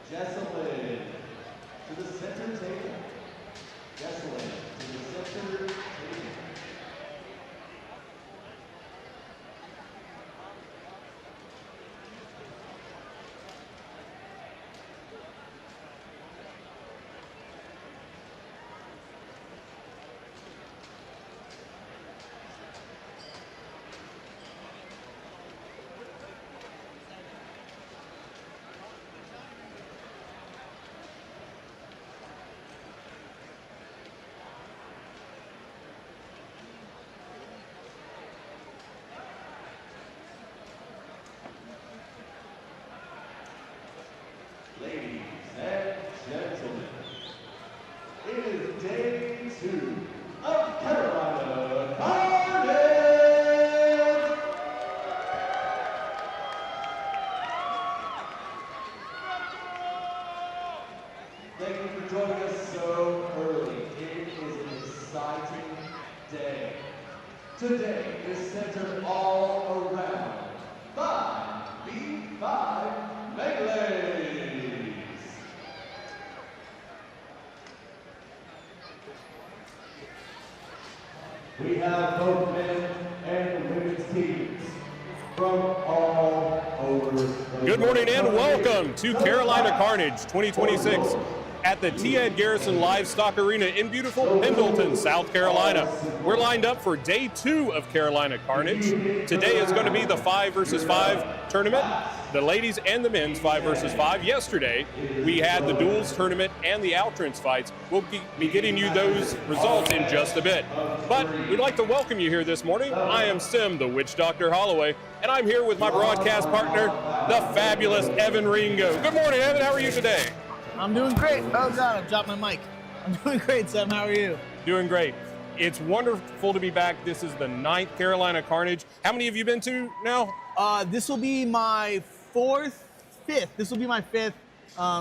Jesselyn to the center table. Jesselyn to the center table. Ladies and gentlemen, it is day 2 of Carolina Carnage! Thank you for joining us so early. It is an exciting day. Today is centered all around 5v5 melee. We have both men and women's teams from all over the Good morning and welcome to Carolina Carnage 2026 at the T. Ed Garrison Livestock Arena in beautiful Pendleton, South Carolina. We're lined up for day 2 of Carolina Carnage. Today is going to be the 5 versus 5 tournament, the ladies and the men's 5 versus 5. Yesterday, we had the duels tournament and the outrance fights. We'll be getting you those results in just a bit. But we'd like to welcome you here this morning. I am Sim, the Witch Doctor Holloway, and I'm here with my broadcast partner, the fabulous Evan Ringo. Good morning, Evan. How are you today? I'm doing great. Oh God, I've dropped my mic. I'm doing great, Sam. How are you? Doing great. It's wonderful to be back. This is the 9th Carolina Carnage. How many have you been to now? This will be my fifth. This will be my 5th.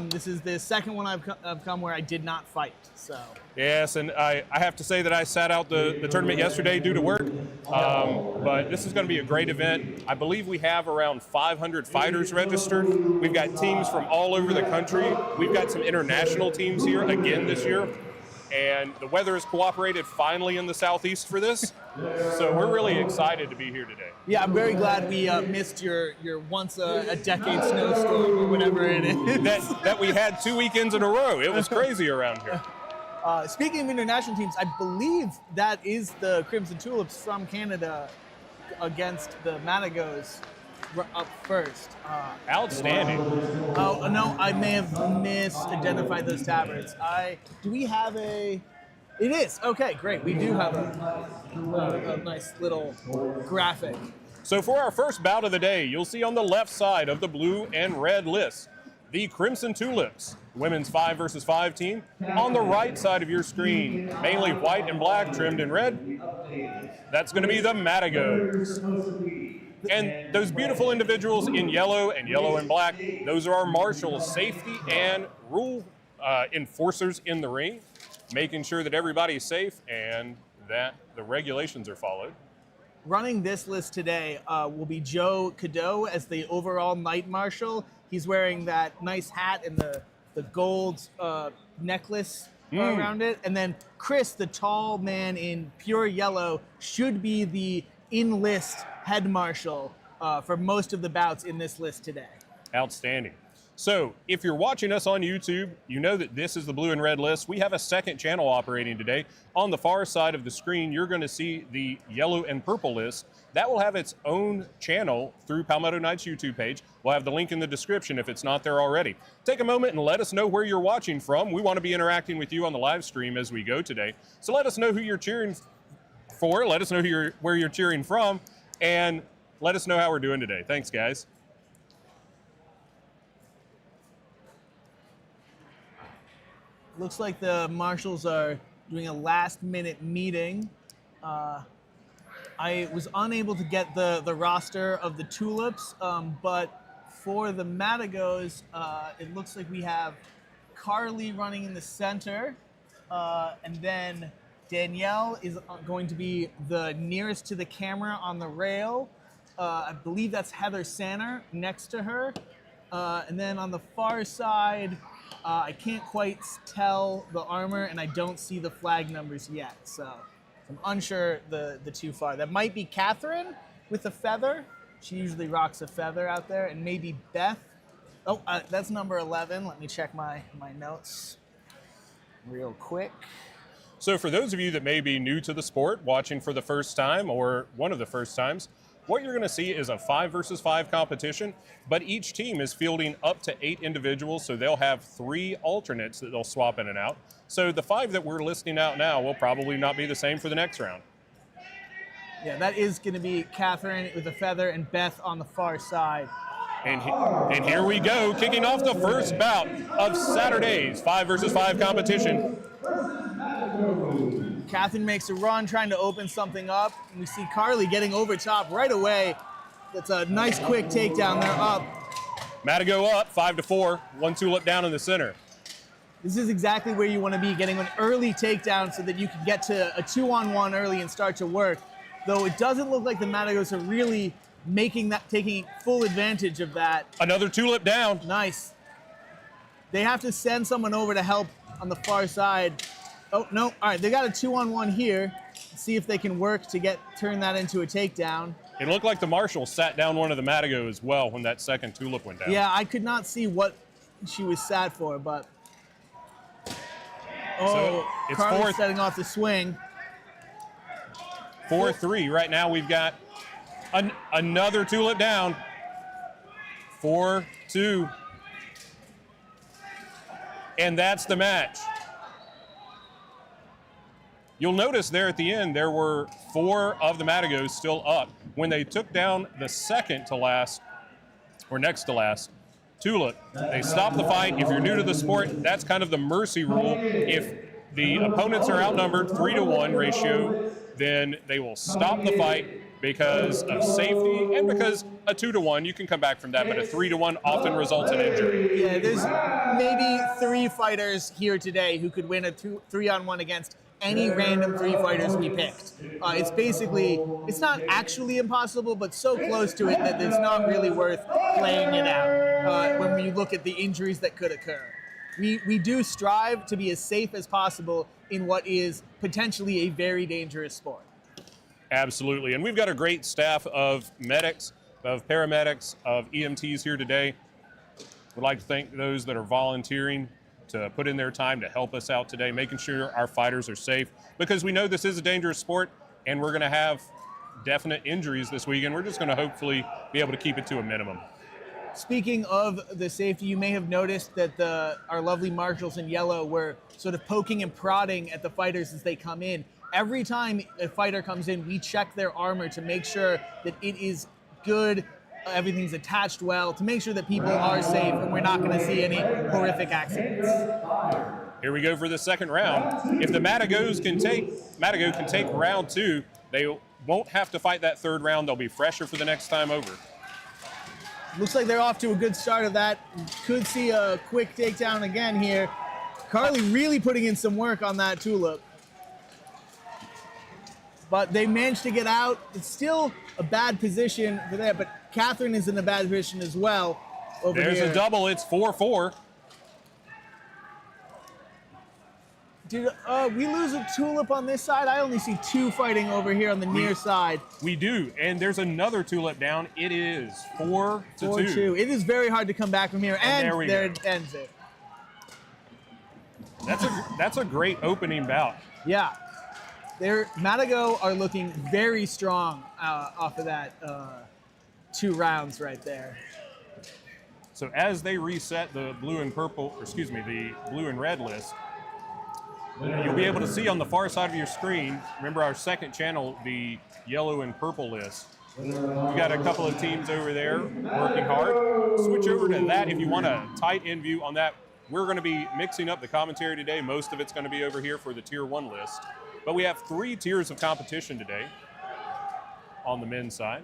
This is the second one I've come where I did not fight. So. Yes, and I have to say that I sat out the tournament yesterday due to work, but this is going to be a great event. I believe we have around 500 fighters registered. We've got teams from all over the country. We've got some international teams here again this year, and the weather has cooperated finally in the southeast for this, so we're really excited to be here today. Yeah, I'm very glad we missed your once a decade snowstorm or whatever it is. that we had 2 weekends in a row. It was crazy around here. Speaking of international teams, I believe that is the Crimson Tulips from Canada against the Matagots up first. Outstanding. Oh, no, I may have misidentified those tabards. Do we have a... It is. Okay, great. We do have a nice little graphic. So for our first bout of the day, you'll see on the left side of the blue and red list, the Crimson Tulips, women's 5 versus 5 team. On the right side of your screen, mainly white and black trimmed in red, that's going to be the Matagots. And those beautiful individuals in yellow and black, those are our marshals, safety and rule enforcers in the ring, making sure that everybody's safe and that the regulations are followed. Running this list today will be Joe Cadeau as the overall Knight Marshal. He's wearing that nice hat and the gold necklace around it. And then Chris, the tall man in pure yellow, should be the in-list head marshal for most of the bouts in this list today. Outstanding. So if you're watching us on YouTube, you know that this is the blue and red list. We have a second channel operating today. On the far side of the screen, you're going to see the yellow and purple list. That will have its own channel through Palmetto Knight's YouTube page. We'll have the link in the description if it's not there already. Take a moment and let us know where you're watching from. We want to be interacting with you on the live stream as we go today. So let us know who you're cheering for. Let us know where you're cheering from. And let us know how we're doing today. Thanks, guys. Looks like the marshals are doing a last-minute meeting. I was unable to get the roster of the Tulips, but for the Matagots, it looks like we have Carly running in the center, and then Danielle is going to be the nearest to the camera on the rail. I believe that's Heather Sanner next to her. And then on the far side, I can't quite tell the armor, and I don't see the flag numbers yet. So I'm unsure the too far. That might be Catherine with a feather. She usually rocks a feather out there, and maybe Beth. Oh, that's number 11. Let me check my notes real quick. So for those of you that may be new to the sport, watching for the first time or one of the first times, what you're going to see is a 5 versus 5 competition, but each team is fielding up to 8 individuals, so they'll have 3 alternates that they'll swap in and out. So the 5 that we're listing out now will probably not be the same for the next round. Yeah, that is going to be Catherine with a feather and Beth on the far side. And here we go, kicking off the first bout of Saturday's 5 versus 5 competition. Catherine makes a run, trying to open something up. And we see Carly getting over top right away. That's a nice quick takedown there, up. Matago up, 5-4, 1 tulip down in the center. This is exactly where you want to be, getting an early takedown so that you can get to a 2-on-1 early and start to work. Though it doesn't look like the Matagots are really taking full advantage of that. Another tulip down. Nice. They have to send someone over to help on the far side. Oh, no. All right, they got a 2-on-1 here. Let's see if they can work to turn that into a takedown. It looked like the Marshal sat down one of the Matago as well when that second tulip went down. Yeah, I could not see what she was sat for, but... Oh, So it's Carly's setting off the swing. 4-3. Right now we've got another tulip down. 4-2. And that's the match. You'll notice there at the end, there were 4 of the Matagos still up. When they took down the second to last, or next to last, tulip, they stopped the fight. If you're new to the sport, that's kind of the mercy rule. If the opponents are outnumbered 3-to-1 ratio, then they will stop the fight because of safety and because a 2-to-1, you can come back from that, but a 3-to-1 often results in injury. Yeah, there's maybe 3 fighters here today who could win a 3-on-1 against any random 3 fighters we picked. It's not actually impossible, but so close to it that it's not really worth playing it out when we look at the injuries that could occur. We do strive to be as safe as possible in what is potentially a very dangerous sport. Absolutely, and we've got a great staff of medics, of paramedics, of EMTs here today. We'd like to thank those that are volunteering to put in their time to help us out today, making sure our fighters are safe, because we know this is a dangerous sport and we're going to have definite injuries this weekend. We're just going to hopefully be able to keep it to a minimum. Speaking of the safety, you may have noticed that our lovely marshals in yellow were sort of poking and prodding at the fighters as they come in. Every time a fighter comes in, we check their armor to make sure that it is good, everything's attached well, to make sure that people are safe and we're not going to see any horrific accidents. Here we go for the second round. If the Matago can take round 2, they won't have to fight that third round. They'll be fresher for the next time over. Looks like they're off to a good start of that. Could see a quick takedown again here. Carly really putting in some work on that tulip. But they managed to get out. It's still a bad position for there, but Catherine is in a bad position as well over here. There's a double. It's 4-4. Did we lose a tulip on this side? I only see 2 fighting over here on the near side. We do, and there's another tulip down. It is 4-2. 4-2. It is very hard to come back from here, and there it ends it. That's a great opening bout. Yeah. Matago are looking very strong off of that 2 rounds right there. So as they reset the blue and red list, you'll be able to see on the far side of your screen, remember our second channel, the yellow and purple list. We got a couple of teams over there working hard. Switch over to that if you want a tight end view on that. We're going to be mixing up the commentary today. Most of it's going to be over here for the tier 1 list. But we have 3 tiers of competition today on the men's side.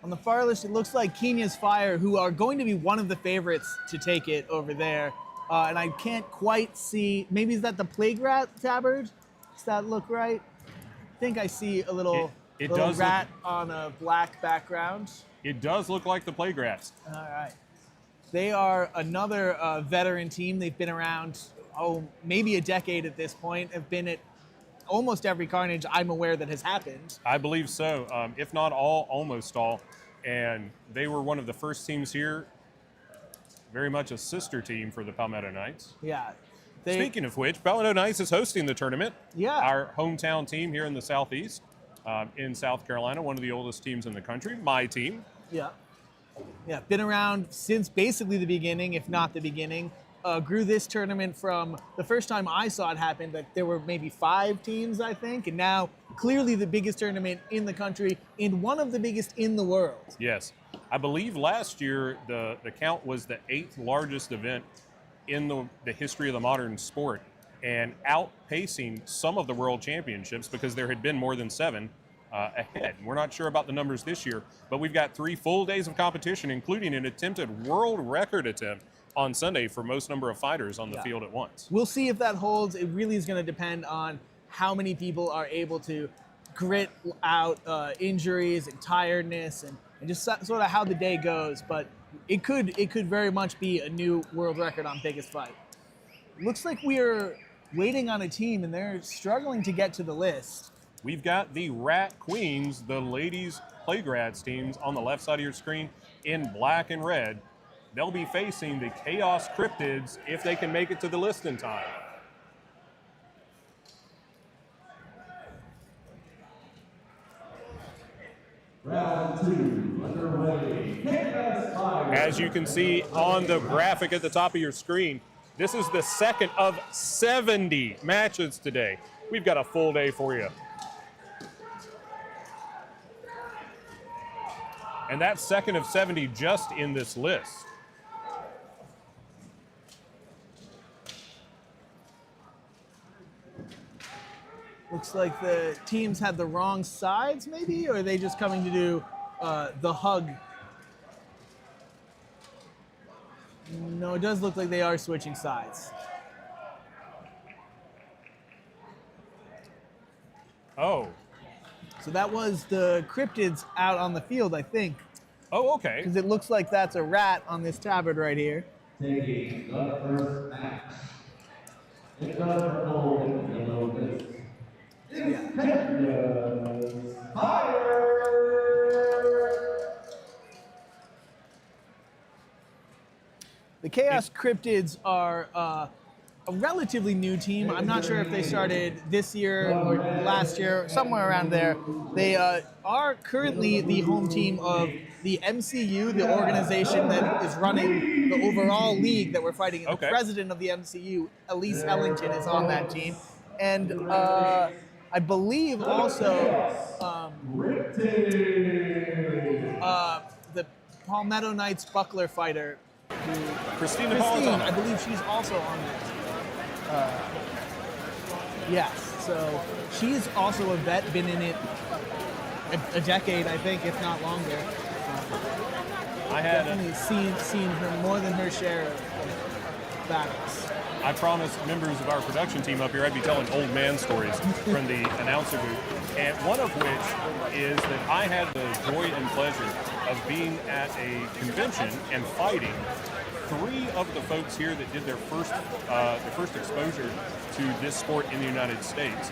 On the far list, it looks like Knyaz Fire, who are going to be one of the favorites to take it over there. And I can't quite see, maybe is that the Plague Rat tabard? Does that look right? I think I see a little rat on a black background. It does look like the Playgrass. All right. They are another veteran team. They've been around, maybe a decade at this point. Have been at almost every Carnage I'm aware that has happened. I believe so, if not all, almost all. And they were one of the first teams here, very much a sister team for the Palmetto Knights. Yeah. Speaking of which, Palmetto Knights is hosting the tournament. Yeah. Our hometown team here in the Southeast, in South Carolina, one of the oldest teams in the country, my team. Yeah. Yeah, been around since basically the beginning, if not the beginning. Grew this tournament from the first time I saw it happen, that there were maybe 5 teams, I think, and now clearly the biggest tournament in the country and one of the biggest in the world. Yes. I believe last year the count was the 8th largest event in the history of the modern sport, and outpacing some of the world championships because there had been more than 7 ahead. We're not sure about the numbers this year, but we've got 3 full days of competition, including an attempted world record attempt on Sunday for most number of fighters on the field at once. We'll see if that holds. It really is going to depend on how many people are able to grit out injuries and tiredness and just sort of how the day goes. But it could very much be a new world record on biggest fight. Looks like we're waiting on a team and they're struggling to get to the list. We've got the Rat Queens, the ladies Playgrads teams on the left side of your screen in black and red. They'll be facing the Chaos Cryptids if they can make it to the list in time. Round 2 underway. As you can see on the graphic at the top of your screen, this is the second of 70 matches today. We've got a full day for you. And that's second of 70 just in this list. Looks like the teams had the wrong sides, maybe, or are they just coming to do the hug? No, it does look like they are switching sides. Oh. So that was the Cryptids out on the field, I think. Oh, okay. Because it looks like that's a rat on this tabard right here. Taking the first match. It's another goal in the yellow list. The Chaos Cryptids are a relatively new team. I'm not sure if they started this year or last year, somewhere around there. They are currently the home team of the MCU, the organization that is running the overall league that we're fighting. Okay. The president of the MCU, Elise Ellington, is on that team. And I believe also the Palmetto Knights buckler fighter, Christine, I believe she's also on that team. Yes, so she's also a vet, been in it a decade, I think, if not longer. I had definitely seen her more than her share of battles. I promised members of our production team up here I'd be telling old man stories from the announcer booth, and one of which is that I had the joy and pleasure of being at a convention and fighting 3 of the folks here that did their first exposure to this sport in the United States.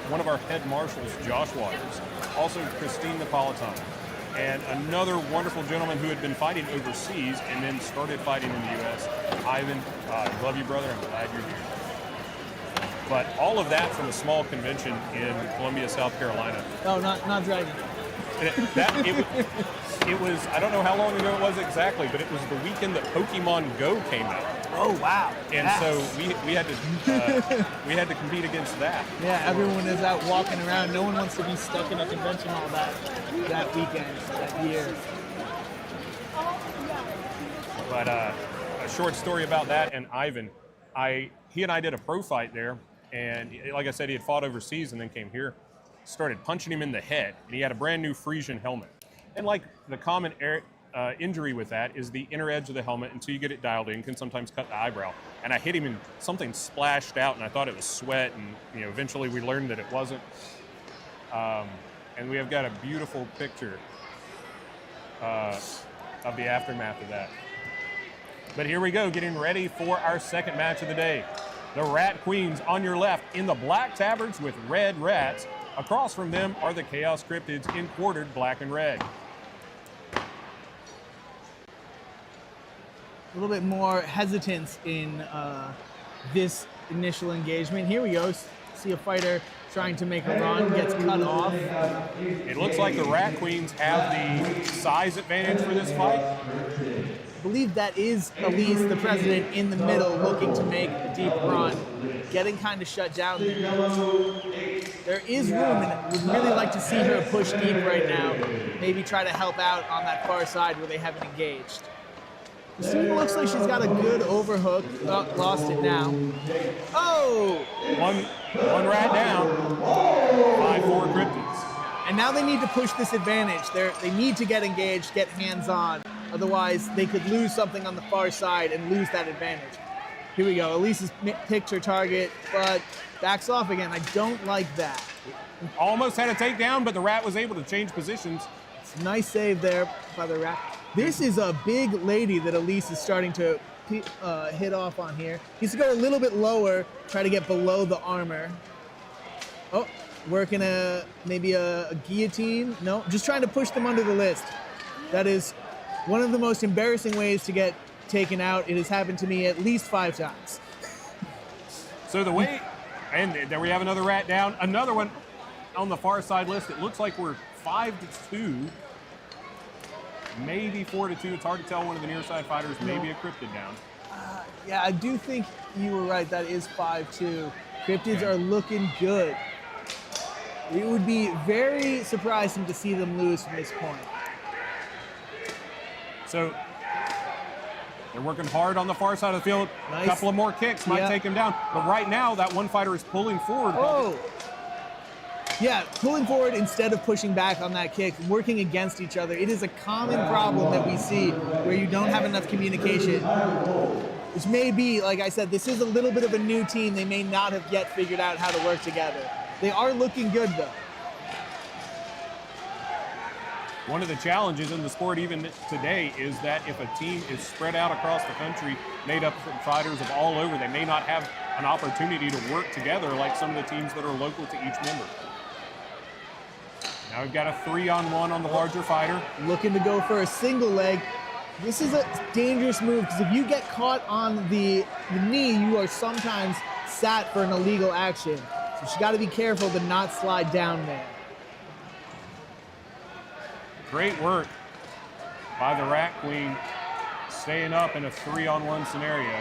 One of our head marshals, Josh Waters, also Christine Napolitano, and another wonderful gentleman who had been fighting overseas and then started fighting in the U.S., Ivan. I love you, brother. I'm glad you're here. But all of that from a small convention in Columbia, South Carolina. Oh, not Dragon. It was, I don't know how long ago it was exactly, but it was the weekend that Pokemon Go came out. Oh, wow. And so we had to compete against that. Yeah, everyone is out walking around. No one wants to be stuck in a convention all that weekend, that year. But a short story about that and Ivan. He and I did a pro fight there, and like I said, he had fought overseas and then came here, started punching him in the head, and he had a brand new Frisian helmet. And like the common injury with that is the inner edge of the helmet, until you get it dialed in, can sometimes cut the eyebrow. And I hit him and something splashed out, and I thought it was sweat, and eventually we learned that it wasn't. And we have got a beautiful picture of the aftermath of that. But here we go, getting ready for our second match of the day. The Rat Queens on your left in the black tabards with red rats. Across from them are the Chaos Cryptids in quartered black and red. A little bit more hesitance in this initial engagement. Here we go. See a fighter trying to make a run, gets cut off. It looks like the Rat Queens have the size advantage for this fight. I believe that is Elise, the president, in the middle, looking to make a deep run, getting kind of shut down there. There is room, and would really like to see her push deep right now. Maybe try to help out on that far side where they haven't engaged. Christina looks like she's got a good overhook. Oh, lost it now. Oh! One rat down. 5-4 Cryptids. And now they need to push this advantage. They need to get engaged, get hands-on. Otherwise, they could lose something on the far side and lose that advantage. Here we go. Elise has picked her target, but backs off again. I don't like that. Almost had a takedown, but the rat was able to change positions. It's a nice save there by the rat. This is a big lady that Elise is starting to hit off on here. Needs to go a little bit lower, try to get below the armor. Oh, working maybe a guillotine. No, just trying to push them under the list. That is one of the most embarrassing ways to get taken out. It has happened to me at least 5 times. So the way, and there we have another rat down. Another one on the far side list. It looks like we're 5-2, maybe 4-2. It's hard to tell. One of the near side fighters, maybe a Cryptid down. Yeah, I do think you were right. That is 5-2. Cryptids are looking good. It would be very surprising to see them lose from this point. So they're working hard on the far side of the field. Nice. A couple of more kicks might take him down. But right now, that one fighter is pulling forward. Oh! Yeah, pulling forward instead of pushing back on that kick, working against each other. It is a common problem that we see where you don't have enough communication. Which may be, like I said, this is a little bit of a new team. They may not have yet figured out how to work together. They are looking good, though. One of the challenges in the sport even today is that if a team is spread out across the country, made up from fighters of all over, they may not have an opportunity to work together like some of the teams that are local to each member. Now we've got a 3-on-1 on the larger fighter. Looking to go for a single leg. This is a dangerous move because if you get caught on the knee, you are sometimes sat for an illegal action. So you got to be careful to not slide down there. Great work by the Rat Queen, staying up in a 3-on-1 scenario.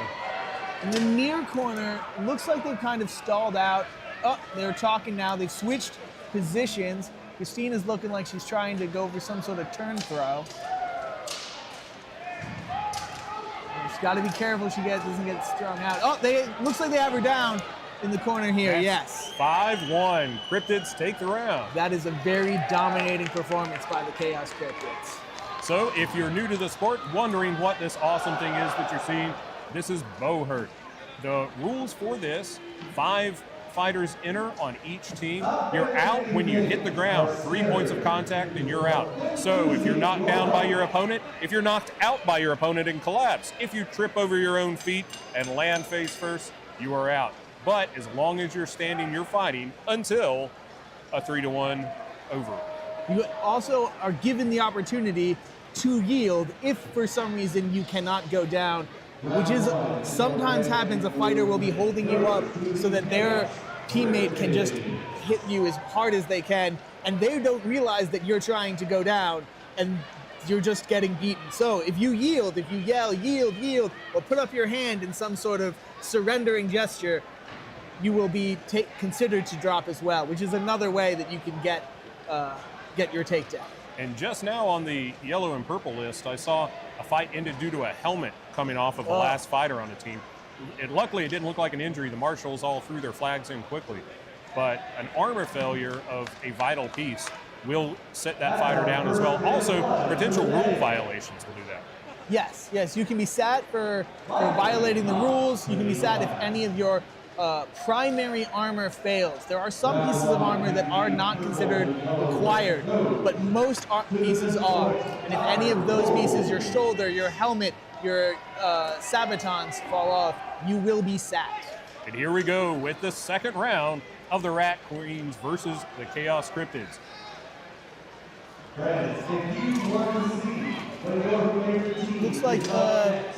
In the near corner, looks like they've kind of stalled out. Oh, they're talking now. They've switched positions. Christina's looking like she's trying to go for some sort of turn throw. She's got to be careful she doesn't get strung out. Oh, looks like they have her down in the corner here, yes. 5-1, Cryptids take the round. That is a very dominating performance by the Chaos Cryptids. So if you're new to the sport, wondering what this awesome thing is that you're seeing, this is bow hurt. The rules for this, 5 fighters enter on each team. You're out when you hit the ground. 3 points of contact and you're out. So if you're knocked down by your opponent, if you're knocked out by your opponent and collapse, if you trip over your own feet and land face first, you are out. But as long as you're standing, you're fighting until a 3-1 over. You also are given the opportunity to yield if for some reason you cannot go down, which is sometimes happens. A fighter will be holding you up so that their teammate can just hit you as hard as they can, and they don't realize that you're trying to go down and you're just getting beaten. So if you yield, if you yell, yield, yield, or put up your hand in some sort of surrendering gesture, you will be considered to drop as well, which is another way that you can get your takedown. And just now on the yellow and purple list, I saw a fight ended due to a helmet coming off of the last fighter on the team. Luckily, it didn't look like an injury. The marshals all threw their flags in quickly. But an armor failure of a vital piece will set that fighter down as well. Also, potential rule violations will do that. Yes, you can be sat for violating the rules. You can be sat if any of your primary armor fails. There are some pieces of armor that are not considered required, but most pieces are. And if any of those pieces, your shoulder, your helmet, your sabatons fall off, you will be sacked. And here we go with the second round of the Rat Queens versus the Chaos Cryptids. Looks like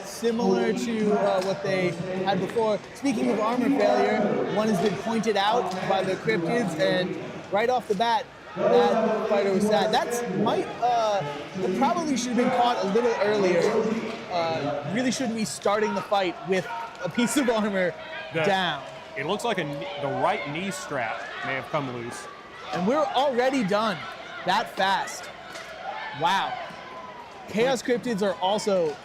similar to what they had before. Speaking of armor failure, one has been pointed out by the Cryptids, and right off the bat, that fighter was sad. It probably should have been caught a little earlier. Really shouldn't be starting the fight with a piece of armor down. It looks like the right knee strap may have come loose. And we're already done that fast. Wow. Chaos Cryptids are also,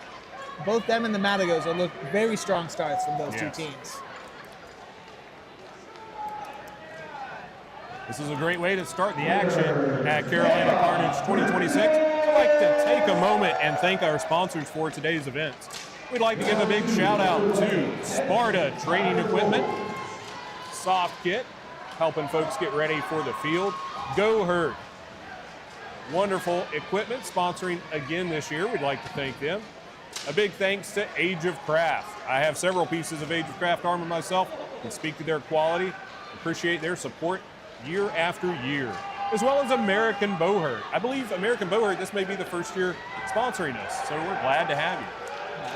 both them and the Matagots are look very strong starts from those two teams. This is a great way to start the action at Carolina Carnage 2026. I'd like to take a moment and thank our sponsors for today's events. We'd like to give a big shout out to Sparta Training Equipment, Soft Kit, helping folks get ready for the field, Go Herd, wonderful equipment sponsoring again this year. We'd like to thank them. A big thanks to Age of Craft. I have several pieces of Age of Craft armor myself and speak to their quality. Appreciate their support year after year, as well as American Bowherd. I believe American Bowherd, this may be the first year sponsoring us, so we're glad to have you.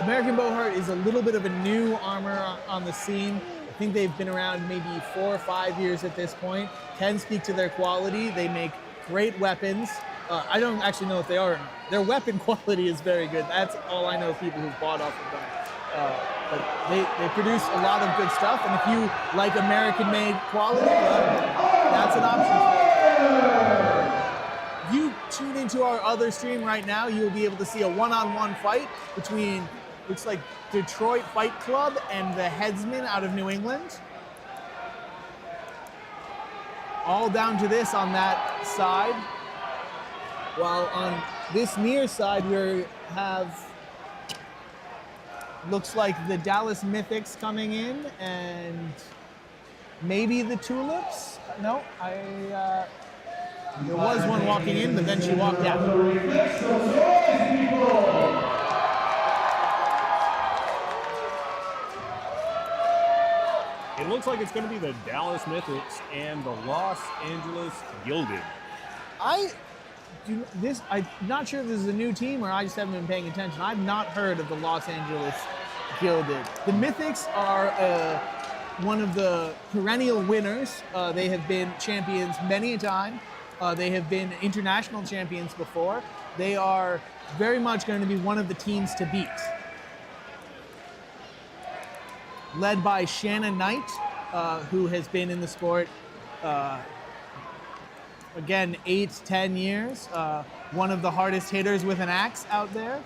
American Bowherd is a little bit of a new armor on the scene. I think they've been around maybe 4 or 5 years at this point. Can speak to their quality. They make great weapons. I don't actually know if they are or not. Their weapon quality is very good. That's all I know of people who've bought off of them. But they produce a lot of good stuff, and if you like American-made quality, that's an option for you. If you tune into our other stream right now, you will be able to see a one-on-one fight between, looks like Detroit Fight Club and the Headsman out of New England. All down to this on that side. While on this near side, we have, looks like the Dallas Mythics coming in, and maybe the Tulips. No, there was one walking in, but then she walked out. It looks like it's going to be the Dallas Mythics and the Los Angeles Gilded. I'm not sure if this is a new team or I just haven't been paying attention. I've not heard of the Los Angeles Gilded. The Mythics are one of the perennial winners. They have been champions many a time. They have been international champions before. They are very much going to be one of the teams to beat. Led by Shannon Knight, who has been in the sport again, 8-10 years. One of the hardest hitters with an axe out there.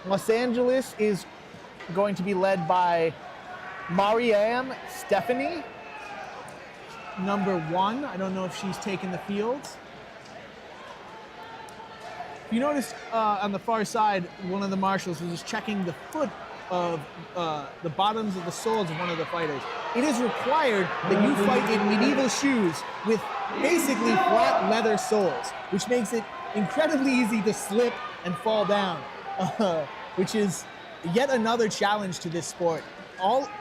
Los Angeles is going to be led by Mariam Stephanie, number 1. I don't know if she's taken the field. If you notice on the far side, one of the marshals was just checking the foot of the bottoms of the soles of one of the fighters. It is required that you fight in medieval shoes with basically flat leather soles, which makes it incredibly easy to slip and fall down, which is yet another challenge to this sport.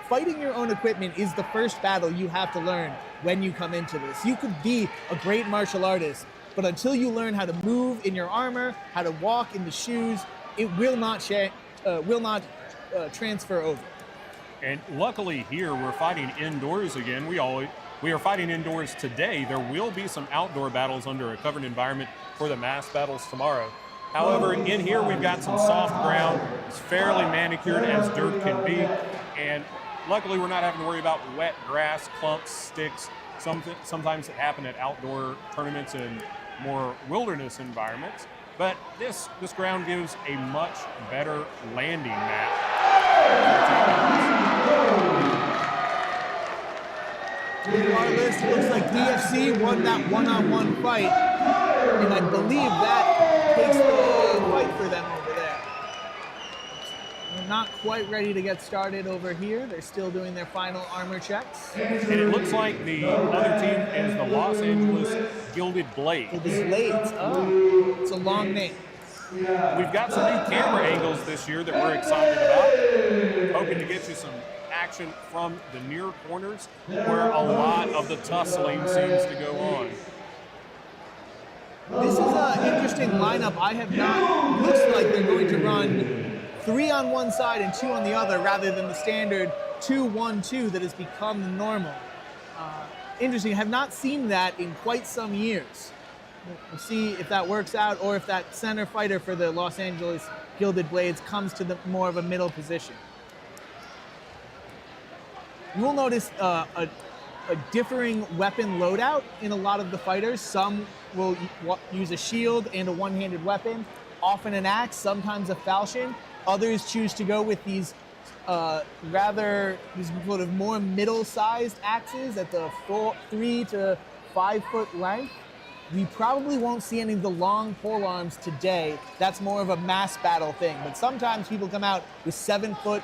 Fighting your own equipment is the first battle you have to learn when you come into this. You could be a great martial artist, but until you learn how to move in your armor, how to walk in the shoes, it will not transfer over. And luckily here, we're fighting indoors again. We are fighting indoors today. There will be some outdoor battles under a covered environment for the mass battles tomorrow. However, in here, we've got some soft ground. It's fairly manicured as dirt can be. And luckily, we're not having to worry about wet grass, clumps, sticks. Sometimes it happen at outdoor tournaments and more wilderness environments. But this ground gives a much better landing mat. Regardless, it looks like DFC won that one-on-one fight, and I believe that takes the fight for them over there. not quite ready to get started over here. They're still doing their final armor checks. And it looks like the other team is the Los Angeles Gilded Blade. Gilded Blades. Oh, it's a long name. We've got some new camera angles this year that we're excited about. Hoping to get you some action from the near corners where a lot of the tussling seems to go on. This is an interesting lineup. I have not, looks like they're going to run 3 on one side and 2 on the other rather than the standard 2-1-2 that has become the normal. Interesting, I have not seen that in quite some years. We'll see if that works out or if that center fighter for the Los Angeles Gilded Blades comes to the more of a middle position. You will notice a differing weapon loadout in a lot of the fighters. Some will use a shield and a one-handed weapon, often an axe, sometimes a falchion. Others choose to go with these these sort of more middle-sized axes at the 3 to 5 foot length. We probably won't see any of the long pole arms today. That's more of a mass battle thing. But sometimes people come out with 7-foot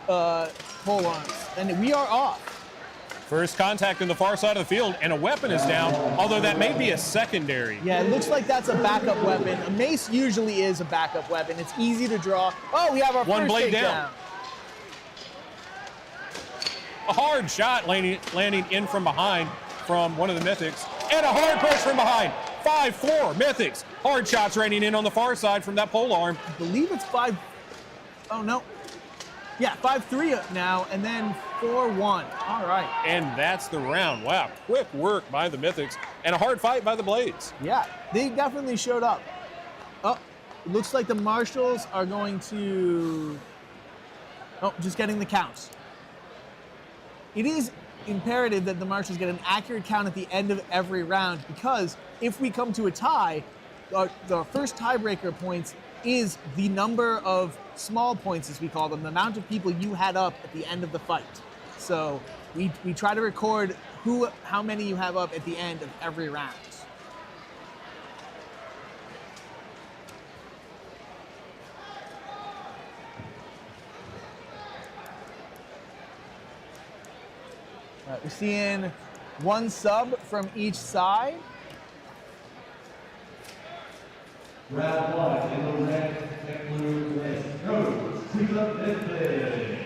pole arms, and we are off. First contact in the far side of the field, and a weapon is down, although that may be a secondary. Yeah, it looks like that's a backup weapon. A mace usually is a backup weapon. It's easy to draw. Oh, we have our One first blade takedown. down. A hard shot landing in from behind from one of the Mythics, and a hard push from behind. 5-4 Mythics. Hard shots raining in on the far side from that pole arm. I believe it's 5. Oh, no. Yeah, 5-3 now, and then 4-1. All right. And that's the round. Wow, quick work by the Mythics, and a hard fight by the Blades. Yeah, they definitely showed up. Oh, it looks like the Marshals are going to... Oh, just getting the counts. It is imperative that the Marshals get an accurate count at the end of every round, because if we come to a tie, the first tiebreaker points is the number of small points, as we call them, the amount of people you had up at the end of the fight. So we try to record how many you have up at the end of every round. All right, we're seeing 1 sub from each side. Round 1 in the red and blue list goes to the Mythics.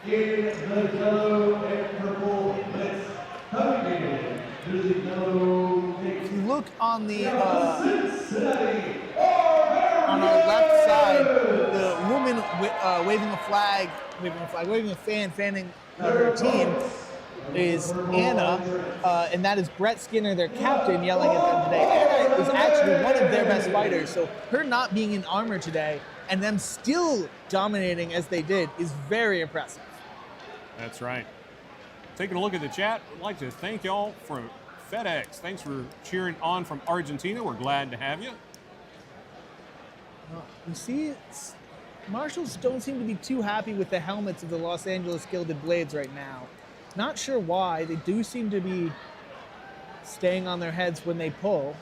In the yellow and purple list, coming in to the yellow. If you look on the on our left side, the woman waving a fan, fanning her team is Anna, and that is Brett Skinner, their captain, yelling at them today. Anna is actually one of their best fighters, so her not being in armor today and them still dominating as they did is very impressive. That's right. Taking a look at the chat, I'd like to thank y'all for FedEx. Thanks for cheering on from Argentina. We're glad to have you. You see, Marshals don't seem to be too happy with the helmets of the Los Angeles Gilded Blades right now. Not sure why. They do seem to be staying on their heads when they pull.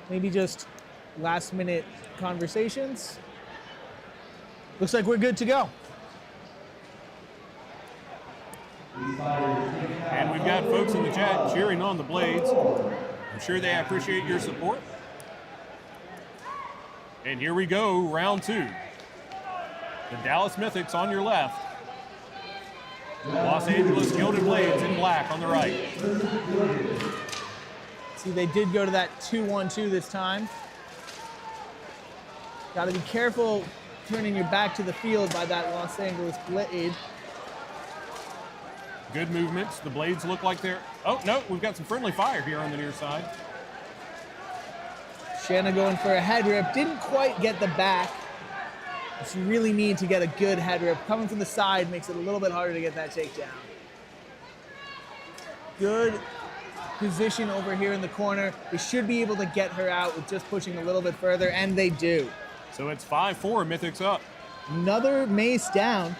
Maybe just last-minute conversations. Looks like we're good to go. And we've got folks in the chat cheering on the Blades. I'm sure they appreciate your support. And here we go, round 2. The Dallas Mythics on your left. Los Angeles Gilded Blades in black on the right. See, they did go to that 2-1-2 this time. Got to be careful turning your back to the field by that Los Angeles Blade. Good movements. The Blades look like they're... Oh, no, we've got some friendly fire here on the near side. Shanna going for a head rip. Didn't quite get the back. But you really need to get a good head rip. Coming from the side makes it a little bit harder to get that takedown. Good position over here in the corner. They should be able to get her out with just pushing a little bit further, and they do. So it's 5-4, Mythics up. Another mace down,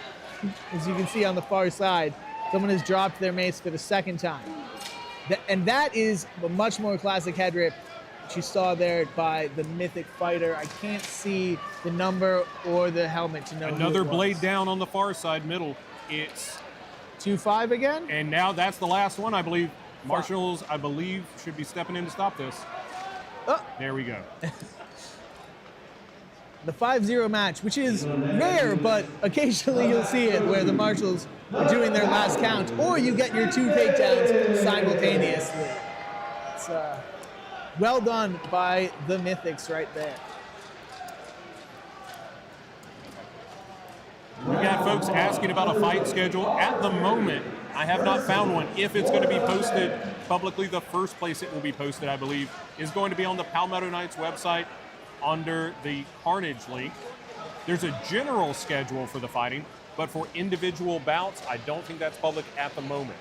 as you can see on the far side. Someone has dropped their mace for the second time. And that is a much more classic head rip that you saw there by the Mythic fighter. I can't see the number or the helmet to know Another who it blade was. down on the far side middle. It's 2-5 again? And now that's the last one, I believe. Marshals, I believe, should be stepping in to stop this. Oh. There we go. The 5-0 match, which is rare, but occasionally you'll see it where the Marshals are doing their last count, or you get your 2 takedowns simultaneously. It's well done by the Mythics right there. We've got folks asking about a fight schedule. At the moment, I have not found one. If it's going to be posted publicly, the first place it will be posted, I believe, is going to be on the Palmetto Knights website under the Carnage link. There's a general schedule for the fighting, but for individual bouts, I don't think that's public at the moment.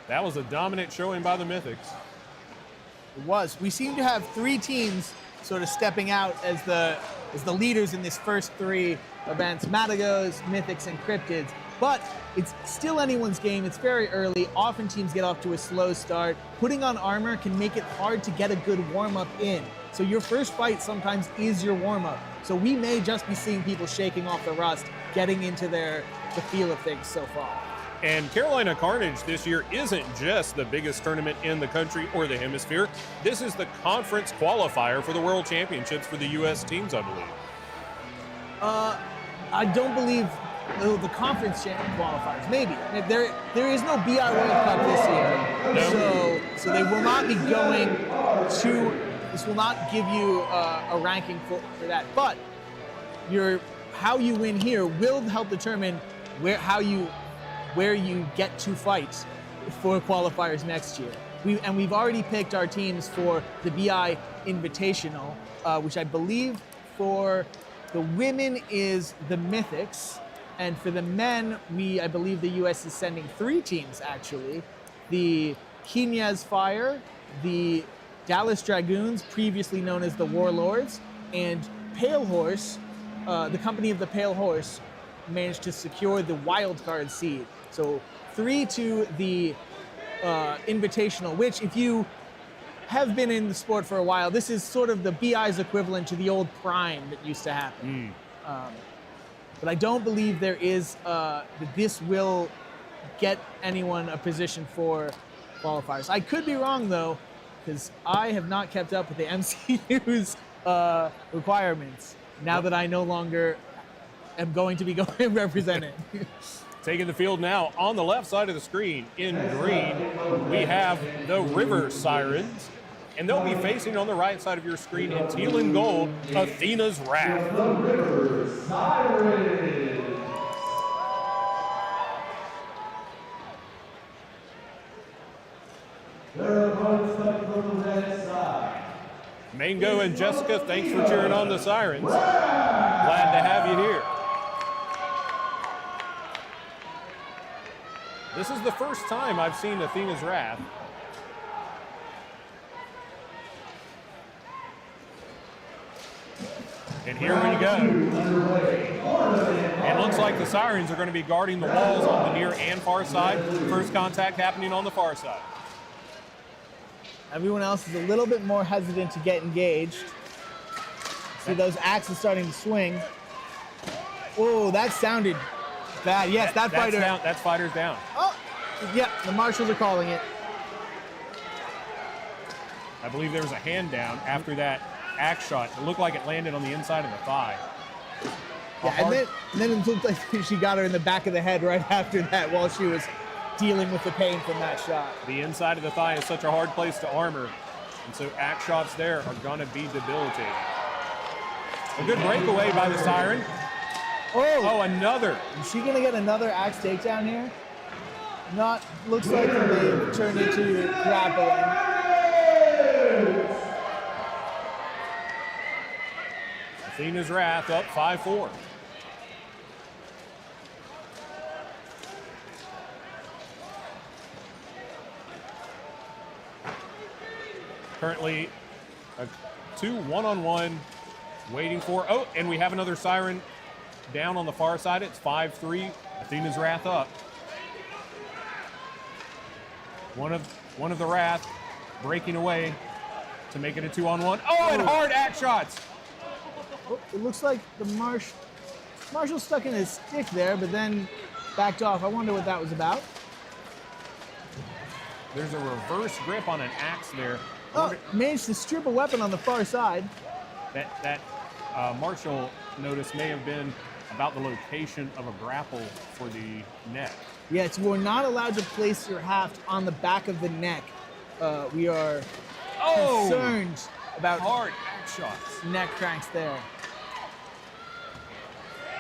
That was a dominant showing by the Mythics. It was. We seem to have 3 teams sort of stepping out as the leaders in this first 3 events: Matagots, Mythics, and Cryptids. But it's still anyone's game. It's very early. Often teams get off to a slow start. Putting on armor can make it hard to get a good warm-up in. So your first fight sometimes is your warm-up. So we may just be seeing people shaking off the rust, getting into the feel of things so far. And Carolina Carnage this year isn't just the biggest tournament in the country or the hemisphere. This is the conference qualifier for the World Championships for the U.S. teams, I believe. I don't believe the conference qualifiers. Maybe there is no BI World Cup this year, No. so they will not be going to. This will not give you a ranking for that. But how you win here will help determine where you get to fight for qualifiers next year. We've already picked our teams for the BI Invitational, which I believe for the women is the Mythics, and for the men, I believe the U.S. is sending 3 teams actually: the Knyaz Fire, the Dallas Dragoons, previously known as the Warlords, and Pale Horse. The company of the Pale Horse managed to secure the wild card seed. So 3 to the Invitational, which, if you have been in the sport for a while, this is sort of the BI's equivalent to the old Prime that used to happen. But I don't believe there is, that this will get anyone a position for qualifiers. I could be wrong though, because I have not kept up with the MCU's requirements now that I no longer am going to be represented. Taking the field now on the left side of the screen in green, we have the River Sirens, and they'll be facing on the right side of your screen in teal and gold, Athena's Wrath. The River Sirens. Their opponents come from the red side. Mango and Jessica, thanks for cheering on the Sirens. Glad to have you here. This is the first time I've seen Athena's Wrath. And here we go. It looks like the Sirens are going to be guarding the walls on the near and far side. First contact happening on the far side. Everyone else is a little bit more hesitant to get engaged. See those axes starting to swing. Oh, that sounded bad. Yes, that fighter. Down, that's fighter's down. Oh, yeah, the marshals are calling it. I believe there was a hand down after that axe shot. It looked like it landed on the inside of the thigh. Yeah, and then it looked like she got her in the back of the head right after that while she was dealing with the pain from that shot. The inside of the thigh is such a hard place to armor, and so axe shots there are going to be debilitating. A good breakaway by the Siren. Oh, another. Is she going to get another axe takedown here? Not, looks like they turned into grappling. Athena's Wrath up 5-4. Currently Two one-on-one waiting for, oh, and we have another Siren down on the far side. It's 5-3, Athena's Wrath up. One of the Wrath breaking away to make it a 2-on-1. Oh, and hard axe shots. Oh, it looks like the Marshall stuck in his stick there, but then backed off. I wonder what that was about. There's a reverse grip on an axe there. Oh, managed to strip a weapon on the far side. That Marshall notice may have been about the location of a grapple for the neck. Yes, you are not allowed to place your haft on the back of the neck. We are concerned about hard axe shots. Neck cranks there.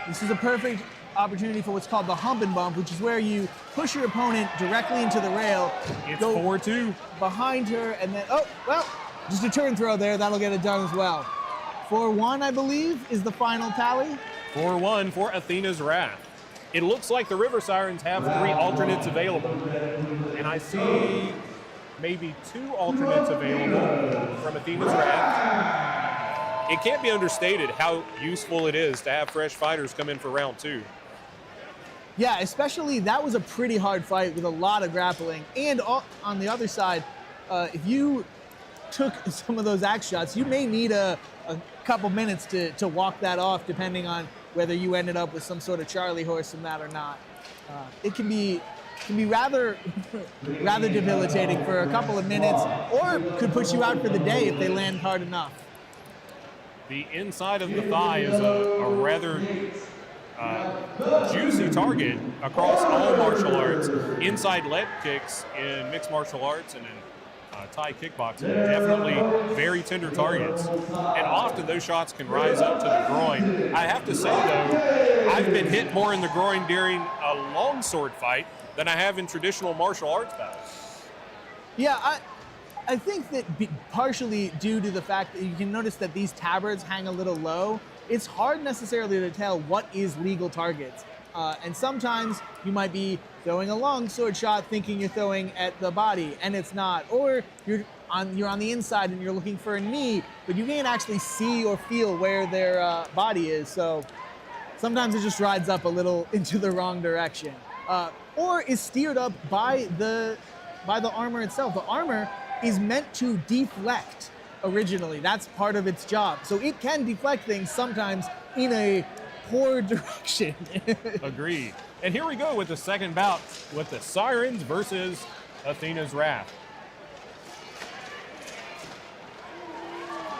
This is a perfect opportunity for what's called the hump and bump, which is where you push your opponent directly into the rail. It's 4-2. Behind her, and then, oh, well, just a turn throw there. That'll get it done as well. 4-1, I believe, is the final tally. 4-1 for Athena's Wrath. It looks like the River Sirens have 3 alternates available. And I see maybe 2 alternates available from Athena's Wrath. It can't be understated how useful it is to have fresh fighters come in for round 2. Yeah, especially that was a pretty hard fight with a lot of grappling. And on the other side, if you took some of those axe shots, you may need a couple minutes to walk that off, depending on whether you ended up with some sort of Charlie horse from that or not. It can be rather debilitating for a couple of minutes, or could put you out for the day if they land hard enough. The inside of the thigh is a rather juicy target across all martial arts. Inside leg kicks in mixed martial arts and in Thai kickboxing, definitely very tender targets. And often those shots can rise up to the groin. I have to say, though, I've been hit more in the groin during a longsword fight than I have in traditional martial arts battles. Yeah, I think that partially due to the fact that you can notice that these tabards hang a little low, it's hard necessarily to tell what is legal targets. And sometimes you might be throwing a long sword shot thinking you're throwing at the body, and it's not. Or you're on the inside and you're looking for a knee, but you can't actually see or feel where their body is. So sometimes it just rides up a little into the wrong direction. Or is steered up by the armor itself. The armor is meant to deflect originally. That's part of its job. So it can deflect things sometimes in a poor direction. Agreed. And here we go with the second bout with the Sirens versus Athena's Wrath.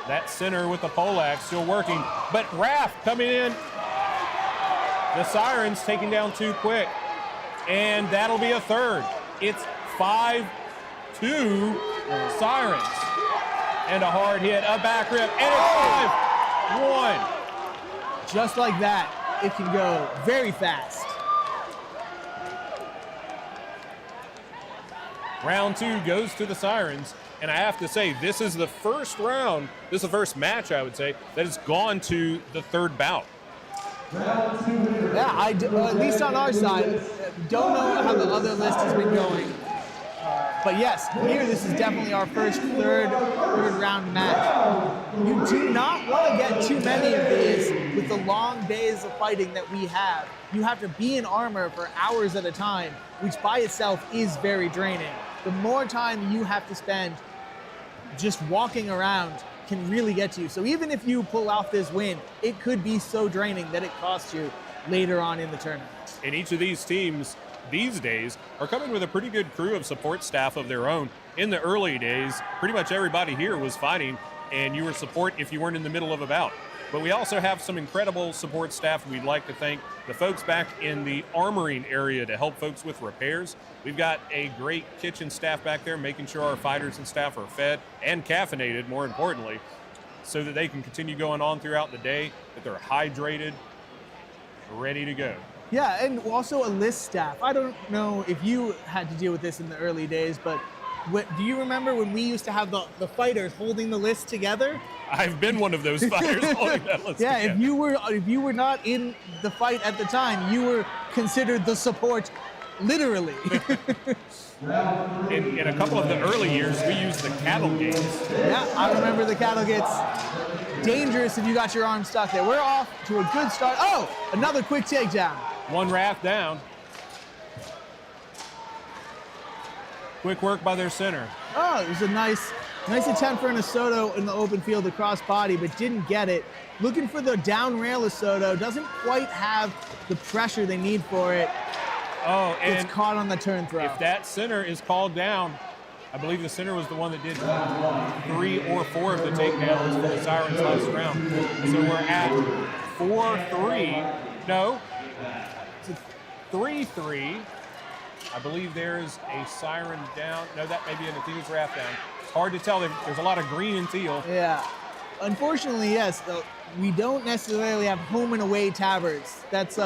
That center with the poleaxe still working, but Wrath coming in. The Sirens taking down 2 quick, and that'll be a third. It's 5-2 Sirens. And a hard hit, a back rip, and it's 5-1. Just like that, it can go very fast. Round 2 goes to the Sirens, and I have to say, this is the first round, this is the first match, I would say, that has gone to the third bout. Yeah, at least on our side, don't know how the other list has been going. But yes, here this is definitely our first third round match. You do not want to get too many of these with the long days of fighting that we have. You have to be in armor for hours at a time, which by itself is very draining. The more time you have to spend just walking around can really get to you. So even if you pull off this win, it could be so draining that it costs you later on in the tournament. And each of these teams these days are coming with a pretty good crew of support staff of their own. In the early days, pretty much everybody here was fighting, and you were support if you weren't in the middle of a bout. But we also have some incredible support staff. We'd like to thank the folks back in the armoring area to help folks with repairs. We've got a great kitchen staff back there making sure our fighters and staff are fed and caffeinated, more importantly, so that they can continue going on throughout the day, that they're hydrated, ready to go. Yeah, and also a list staff. I don't know if you had to deal with this in the early days, but do you remember when we used to have the fighters holding the list together? I've been one of those fighters holding that list yeah, together. if you were not in the fight at the time, you were considered the support literally. In a couple of the early years, we used the cattle gates. Yeah, I remember the cattle gates. Dangerous if you got your arm stuck there. We're off to a good start. Oh, another quick takedown. One raft down. Quick work by their center. Oh, it was a nice attempt for an Asoto in the open field across body, but didn't get it. Looking for the down rail Asoto. Doesn't quite have the pressure they need for it. Oh, and it's caught on the turn throw. If that center is called down, I believe the center was the one that did 3 or 4 of the takedowns for the Sirens last round. So we're at 4-3. No, it's 3-3. I believe there's a Siren down. No, that may be an Athena's Wrath down. It's hard to tell. There's a lot of green and teal. Yeah. Unfortunately, yes, we don't necessarily have home and away tabards. That's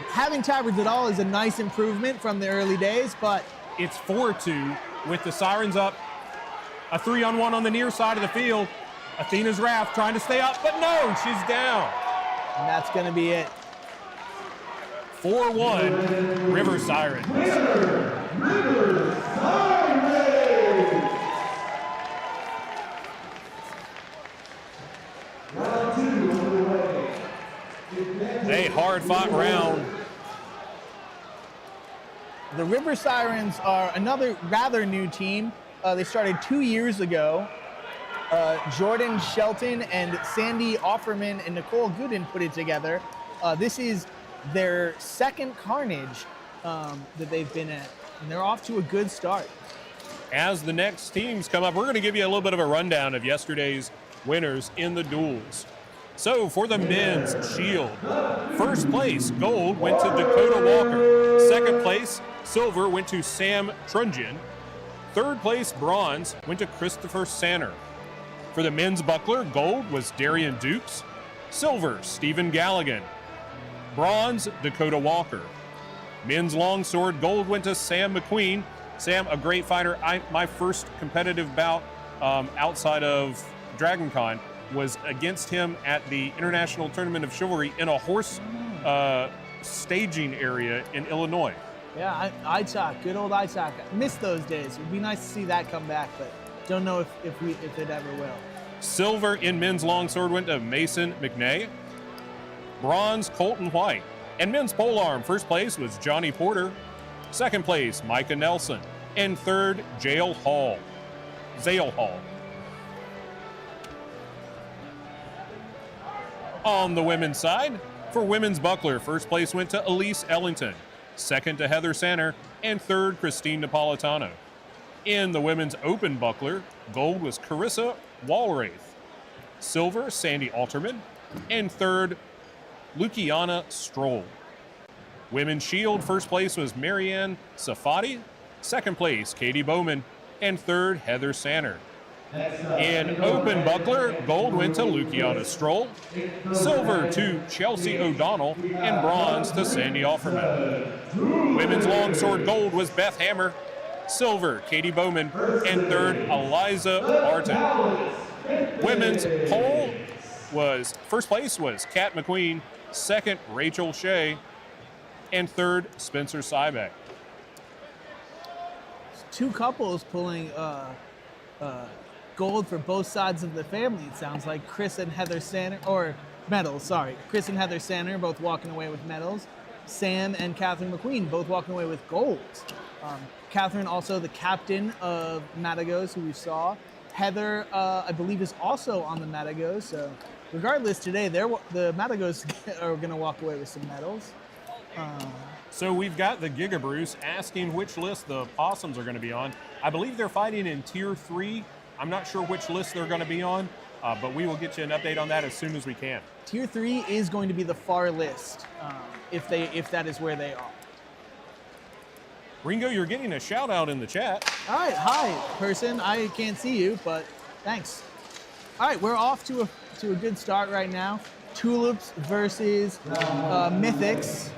having tabards at all is a nice improvement from the early days, but it's 4-2 with the Sirens up. A 3-on-1 on the near side of the field. Athena's Wrath trying to stay up, but no, she's down. And that's going to be it. 4-1, River Sirens. River Sirens! Round 2 underway. A hard-fought round. The River Sirens are another rather new team. They started 2 years ago. Jordan Shelton and Sandy Offerman and Nicole Gooden put it together. This is their second Carnage that they've been at, and they're off to a good start. As the next teams come up, we're going to give you a little bit of a rundown of yesterday's winners in the duels. So for the men's shield, first place, gold, went to Dakota Walker. Second place, silver, went to Sam Trunjian. Third place, bronze, went to Christopher Sanner. For the men's buckler, gold was Darian Dukes. Silver, Stephen Galligan. Bronze, Dakota Walker. Men's longsword, gold went to Sam McQueen. Sam, a great fighter. My first competitive bout outside of Dragon Con was against him at the International Tournament of Chivalry in a horse staging area in Illinois. Yeah, ITAC, good old ITAC. Missed those days. It would be nice to see that come back, but don't know if it ever will. Silver in men's longsword went to Mason McNay. Bronze, Colton White. And men's polearm, first place was Johnny Porter. Second place, Micah Nelson. And third, Zale Hall. On the women's side, for women's buckler, first place went to Elise Ellington. Second to Heather Sanner. And third, Christine Napolitano. In the women's open buckler, gold was Carissa Walraith. Silver, Sandy Alterman. And third, Luciana Stroll. Women's shield, first place was Marianne Safati. Second place, Katie Bowman. And third, Heather Sanner. In open buckler, gold went to Luciana Stroll. Silver to Chelsea O'Donnell. And bronze to Sandy Offerman. Women's longsword gold was Beth Hammer. Silver, Katie Bowman. And third, Eliza Barton. Women's pole was, first place was Kat McQueen. Second, Rachel Shea. And third, Spencer Sybeck. Two couples pulling gold for both sides of the family, it sounds like. Chris and Heather Sanner, or medals, sorry. Chris and Heather Sanner both walking away with medals. Sam and Catherine McQueen both walking away with golds. Catherine also the captain of Matagots, who we saw. Heather, I believe, is also on the Matagots. So regardless, today the Matagots are going to walk away with some medals. So we've got the Giga Bruce asking which list the Possums are going to be on. I believe they're fighting in Tier 3. I'm not sure which list they're going to be on, but we will get you an update on that as soon as we can. Tier 3 is going to be the far list, if that is where they are. Ringo, you're getting a shout out in the chat. All right, hi, person. I can't see you, but thanks. All right, we're off to a good start right now. Tulips versus Mythics.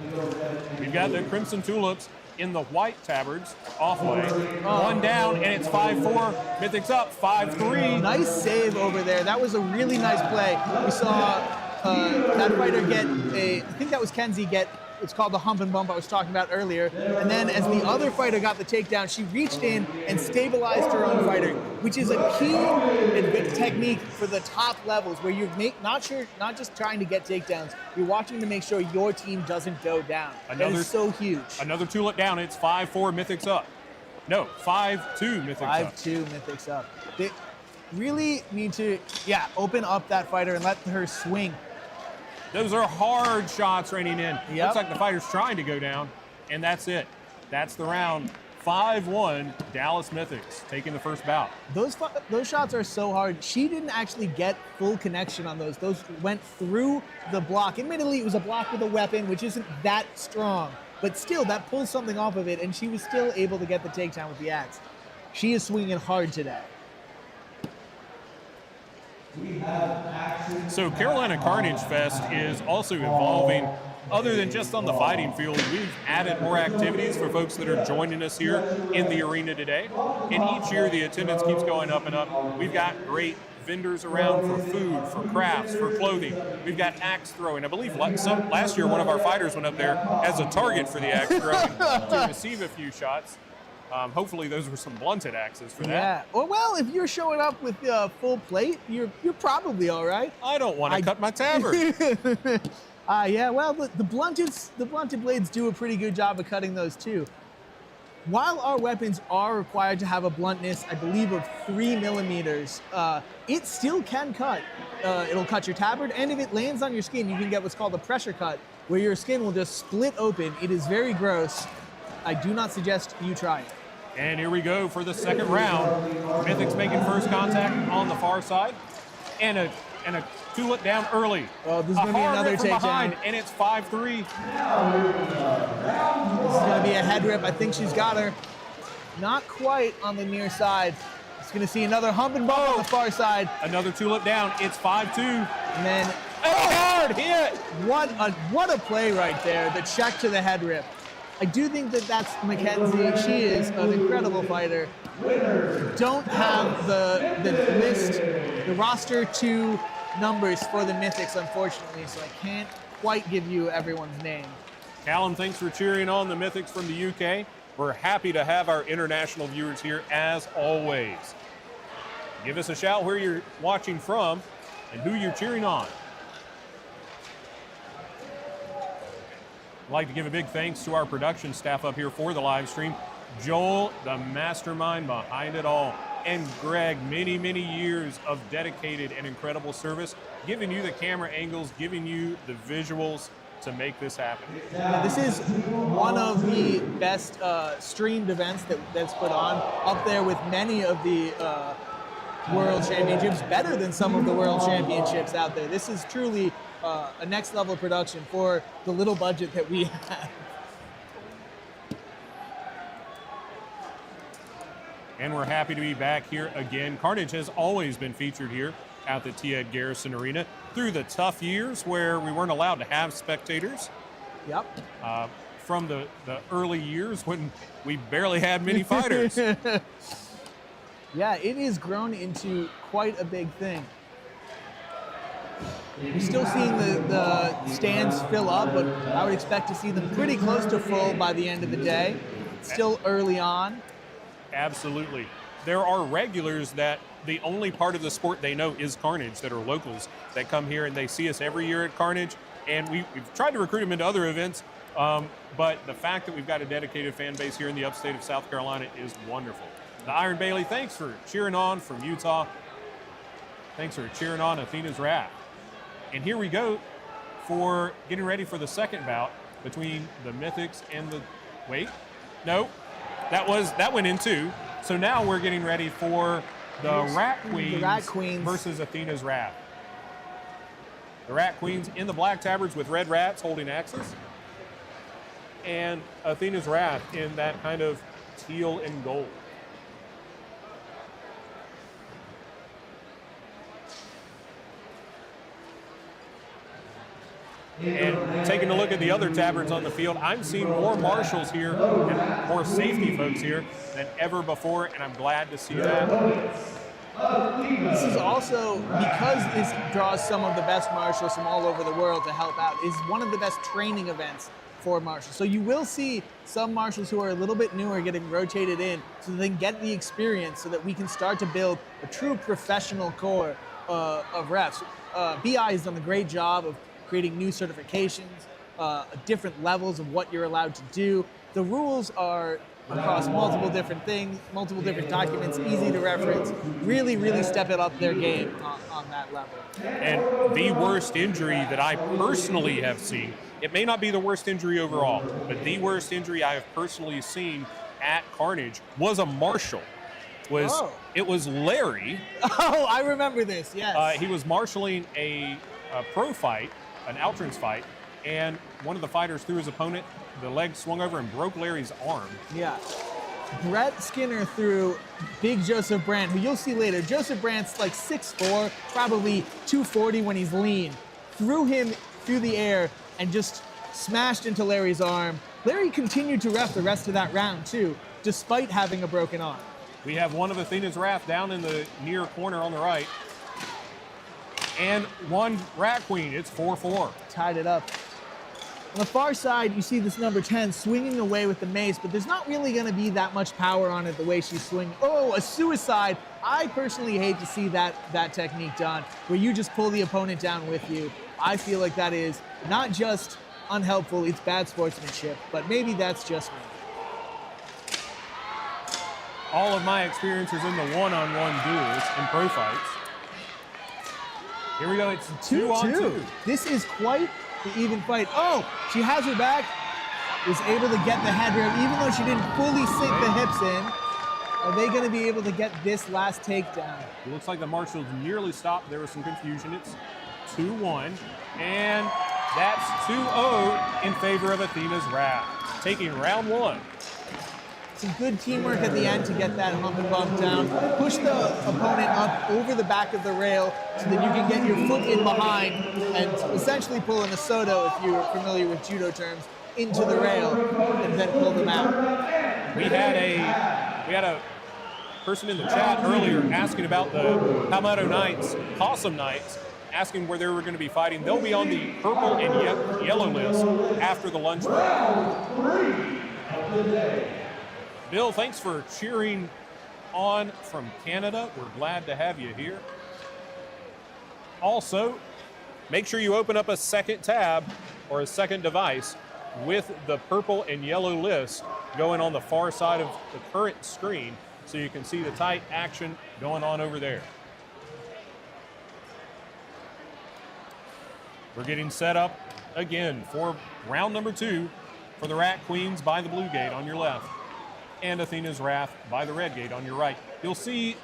We've got the Crimson Tulips in the white tabards, off way. One down, and it's 5-4. Mythics up, 5-3. Nice save over there. That was a really nice play. We saw that fighter I think that was Kenzie, get it's called the hump and bump I was talking about earlier. And then as the other fighter got the takedown, she reached in and stabilized her own fighter, which is a key technique for the top levels where you're not just trying to get takedowns, you're watching to make sure your team doesn't go down. That is so huge. Another Tulip down. It's 5-4 Mythics up. No, 5-2 Mythics up. 5-2 Mythics up. They really need to, open up that fighter and let her swing. Those are hard shots raining in. Yep. Looks like the fighter's trying to go down, and that's it. That's the round. 5-1 Dallas Mythics taking the first bout. Those shots are so hard. She didn't actually get full connection on those. Those went through the block. Admittedly, it was a block with a weapon, which isn't that strong, but still, that pulls something off of it, and she was still able to get the takedown with the axe. She is swinging hard today. So Carolina Carnage Fest is also evolving. Other than just on the fighting field, we've added more activities for folks that are joining us here in the arena today. And each year the attendance keeps going up and up. We've got great vendors around for food, for crafts, for clothing. We've got axe throwing. I believe last year one of our fighters went up there as a target for the axe throwing to receive a few shots. Hopefully those were some blunted axes for that. Yeah. Well, if you're showing up with full plate, you're probably all right. I don't want to cut my tabard. Yeah. Well, the blunted blades do a pretty good job of cutting those too. While our weapons are required to have a bluntness, I believe, of 3 millimeters, it still can cut. It'll cut your tabard, and if it lands on your skin, you can get what's called a pressure cut, where your skin will just split open. It is very gross. I do not suggest you try it. And here we go for the second round. Mythics making first contact on the far side. And a Tulip down early. Oh, this is going to be another takedown. And it's 5-3. This is going to be a head rip. I think she's got her. Not quite on the near side. It's going to see another hump and bump on the far side. Another Tulip down. It's 5-2. And then hard hit. What a play right there. The check to the head rip. I do think that's Mackenzie. She is an incredible fighter. Don't have the roster 2 numbers for the Mythics, unfortunately, so I can't quite give you everyone's name. Callum, thanks for cheering on the Mythics from the UK. We're happy to have our international viewers here as always. Give us a shout where you're watching from and who you're cheering on. I'd like to give a big thanks to our production staff up here for the live stream. Joel, the mastermind behind it all, and Greg, many, many years of dedicated and incredible service, giving you the camera angles, giving you the visuals to make this happen. Yeah, this is one of the best streamed events that's put on, up there with many of the World Championships, better than some of the World Championships out there. This is truly a next level production for the little budget that we have. And we're happy to be back here again. Carnage has always been featured here at the T.Ed Garrison Arena through the tough years where we weren't allowed to have spectators. Yep. From the early years when we barely had many fighters. Yeah, it has grown into quite a big thing. We're still seeing the stands fill up, but I would expect to see them pretty close to full by the end of the day. It's still early on. Absolutely. There are regulars that the only part of the sport they know is Carnage, that are locals that come here and they see us every year at Carnage. And we've tried to recruit them into other events, but the fact that we've got a dedicated fan base here in the upstate of South Carolina is wonderful. The Iron Bailey, thanks for cheering on from Utah. Thanks for cheering on Athena's Wrath. And here we go for getting ready for the second bout between the Mythics and the, wait, no, that went in 2. So now we're getting ready for the Rat Queens versus Athena's Wrath. The Rat Queens in the black tabards with red rats holding axes. And Athena's Wrath in that kind of teal and gold. And taking a look at the other tabards on the field, I'm seeing more marshals here and more safety folks here than ever before, and I'm glad to see that. This is also, because this draws some of the best marshals from all over the world to help out, is one of the best training events 4 marshals. So you will see some marshals who are a little bit newer getting rotated in so that they can get the experience so that we can start to build a true professional core of refs. BI has done a great job of creating new certifications, different levels of what you're allowed to do. The rules are across multiple different things, multiple different documents, easy to reference, really step it up their game on that level. And the worst injury that I personally have seen, it may not be the worst injury overall, but the worst injury I have personally seen at Carnage was a marshal. It was Larry. Oh, I remember this, yes. He was marshaling a pro fight, an Outrance fight, and one of the fighters threw his opponent. The leg swung over and broke Larry's arm. Yeah. Brett Skinner threw Big Joseph Brandt, who you'll see later. Joseph Brandt's like 6'4", probably 240 when he's lean. Threw him through the air and just smashed into Larry's arm. Larry continued to ref the rest of that round too, despite having a broken arm. We have one of Athena's Wrath down in the near corner on the right. And one Rat Queen, it's 4-4. Tied it up. On the far side, you see this number 10 swinging away with the mace, but there's not really going to be that much power on it the way she's swinging. Oh, a suicide. I personally hate to see that technique done, where you just pull the opponent down with you. I feel like that is not just unhelpful, it's bad sportsmanship, but maybe that's just me. All of my experiences in the one-on-one duels in pro fights. Here we go, it's 2-on-2. This is quite the even fight. Oh, she has her back, was able to get the head grab, even though she didn't fully sink the hips in. Are they going to be able to get this last takedown? It looks like the marshals nearly stopped. There was some confusion. It's 2-1, and that's 2-0 in favor of Athena's Wrath, taking round 1. Some good teamwork at the end to get that hump and bump down. Push the opponent up over the back of the rail so that you can get your foot in behind and essentially pull an Asoto, if you're familiar with judo terms, into the rail and then pull them out. We had a person in the chat earlier asking about the Palmetto Knights, Possum Knights, asking where they were going to be fighting. They'll be on the purple and yellow list after the lunch break. Bill, thanks for cheering on from Canada. We're glad to have you here. Also, make sure you open up a second tab or a second device with the purple and yellow list going on the far side of the current screen so you can see the tight action going on over there. We're getting set up again for round number 2 for the Rat Queens by the blue gate on your left and Athena's Wrath by the red gate on your right. You'll see,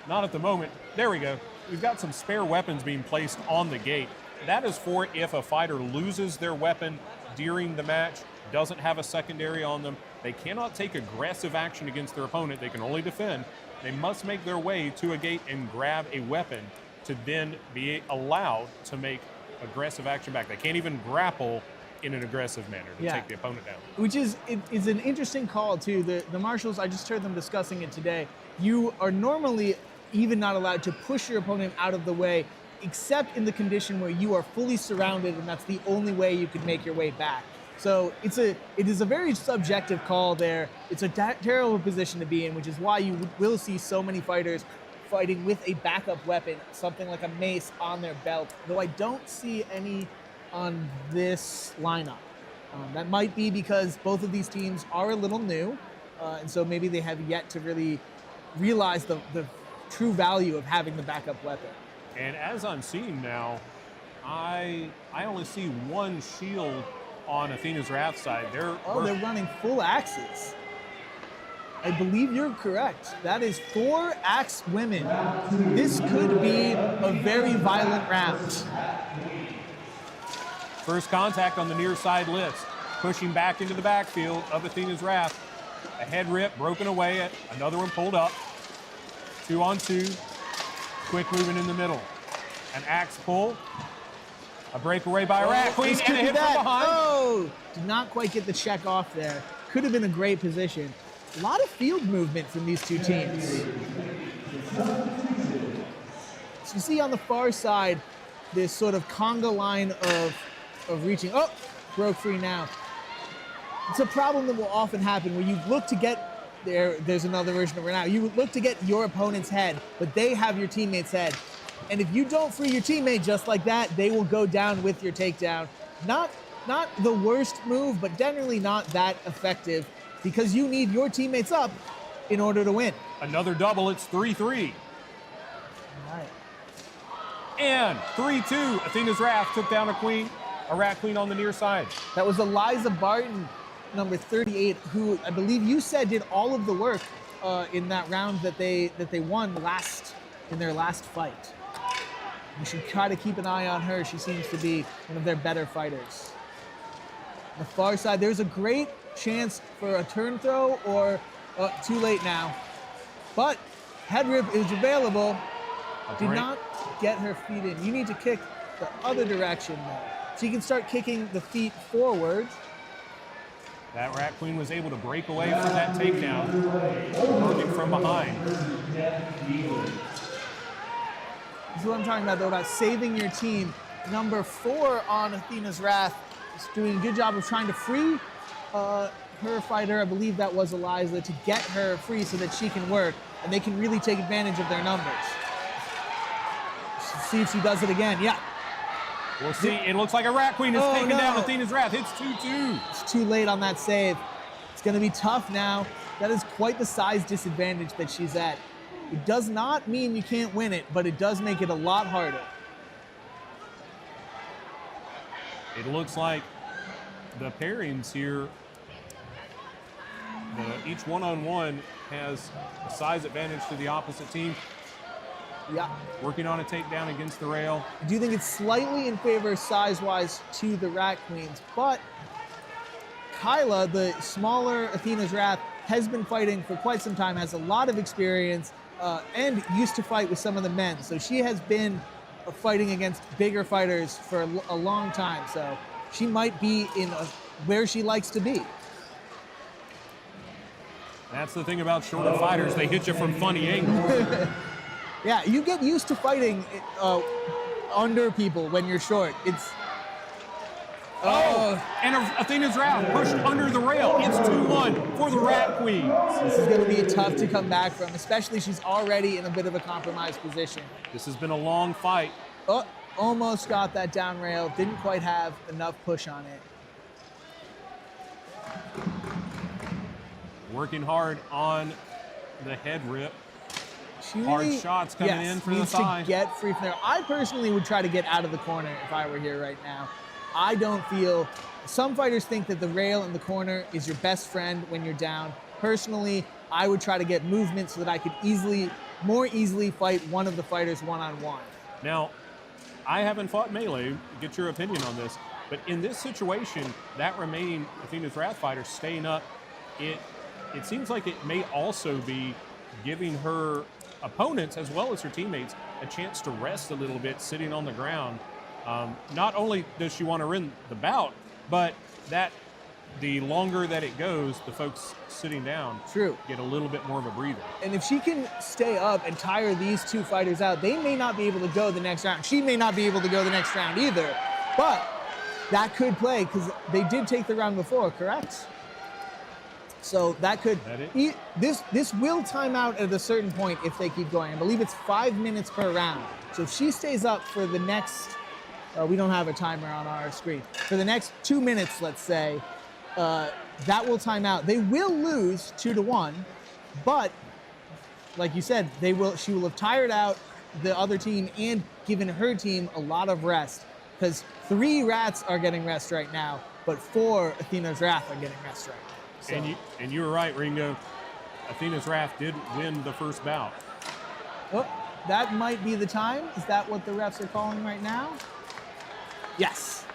not at the moment, there we go. We've got some spare weapons being placed on the gate. That is for if a fighter loses their weapon during the match, doesn't have a secondary on them, they cannot take aggressive action against their opponent. They can only defend. They must make their way to a gate and grab a weapon to then be allowed to make aggressive action back. They can't even grapple in an aggressive manner to take the opponent down. Which is an interesting call too. The marshals, I just heard them discussing it today. You are normally even not allowed to push your opponent out of the way, except in the condition where you are fully surrounded and that's the only way you could make your way back. So it is a very subjective call there. It's a terrible position to be in, which is why you will see so many fighters fighting with a backup weapon, something like a mace on their belt, though I don't see any on this lineup. That might be because both of these teams are a little new, and so maybe they have yet to really realize the true value of having the backup weapon. And as I'm seeing now, I only see one shield on Athena's Wrath side. They're running full axes. I believe you're correct. That is 4 axe women. This could be a very violent round. First contact on the near side list. Pushing back into the backfield of Athena's Wrath. A head rip broken away. Another one pulled up. 2-on-2. Quick moving in the middle. An axe pull. A breakaway by Rat Queen and a hit from behind. Oh! Did not quite get the check off there. Could have been a great position. A lot of field movement from these two teams. So you see on the far side, this sort of conga line of reaching. Oh, broke free now. it's a problem that will often happen where you look to get there's another version of it now. You look to get your opponent's head, but they have your teammate's head. And if you don't free your teammate just like that, they will go down with your takedown. Not the worst move, but generally not that effective because you need your teammates up in order to win. Another double, it's 3-3. All right. And 3-2, Athena's Wrath took down a rat queen on the near side. That was Eliza Barton, number 38, who I believe you said did all of the work in that round that they won in their last fight. You should try to keep an eye on her. She seems to be one of their better fighters. On the far side, there's a great chance for a turn throw or too late now. But head rip is available. Did not get her feet in. You need to kick the other direction though. So you can start kicking the feet forward. That rat queen was able to break away from that takedown, working from behind. This is what I'm talking about, though, about saving your team. Number 4 on Athena's Wrath is doing a good job of trying to free her fighter, I believe that was Eliza, to get her free so that she can work, and they can really take advantage of their numbers. Let's see if she does it again. Yeah. We'll see. It looks like a rat queen is taking down Athena's Wrath. It's 2-2. It's too late on that save. It's going to be tough now. That is quite the size disadvantage that she's at. It does not mean you can't win it, but it does make it a lot harder. It looks like the pairings here, each one-on-one has a size advantage to the opposite team. Yeah. Working on a takedown against the rail. I do think it's slightly in favor size-wise to the Rat Queens, but Kyla, the smaller Athena's Wrath, has been fighting for quite some time, has a lot of experience, and used to fight with some of the men. So she has been fighting against bigger fighters for a long time. So she might be in where she likes to be. That's the thing about shorter fighters. They hit you from funny angles. Yeah, you get used to fighting under people when you're short. It's and Athena's Wrath pushed under the rail. It's 2-1 for the Rat Queens. This is going to be tough to come back from, especially she's already in a bit of a compromised position. This has been a long fight. Oh, almost got that down rail. Didn't quite have enough push on it. Working hard on the head rip. Really, hard shots coming in for the thigh. To get free from there. I personally would try to get out of the corner if I were here right now. I don't feel, some fighters think that the rail in the corner is your best friend when you're down. Personally, I would try to get movement so that I could more easily fight one of the fighters one-on-one. Now, I haven't fought melee, get your opinion on this, but in this situation, that remaining Athena's Wrath fighter staying up, it seems like it may also be giving her opponents as well as her teammates a chance to rest a little bit sitting on the ground. Not only does she want to win the bout, but that the longer that it goes, the folks sitting down get a little bit more of a breather. And if she can stay up and tire these two fighters out, they may not be able to go the next round. She may not be able to go the next round either, but that could play because they did take the round before, correct? So that could, this will time out at a certain point if they keep going. I believe it's 5 minutes per round. So if she stays up for the next, we don't have a timer on our screen, for the next 2 minutes, let's say, that will time out. They will lose 2-1, but like you said, she will have tired out the other team and given her team a lot of rest because 3 rats are getting rest right now, but 4 Athena's Wrath are getting rest right now. So. And you were right, Ringo. Athena's Wrath did win the first bout. Oh, that might be the time. Is that what the refs are calling right now? Yes.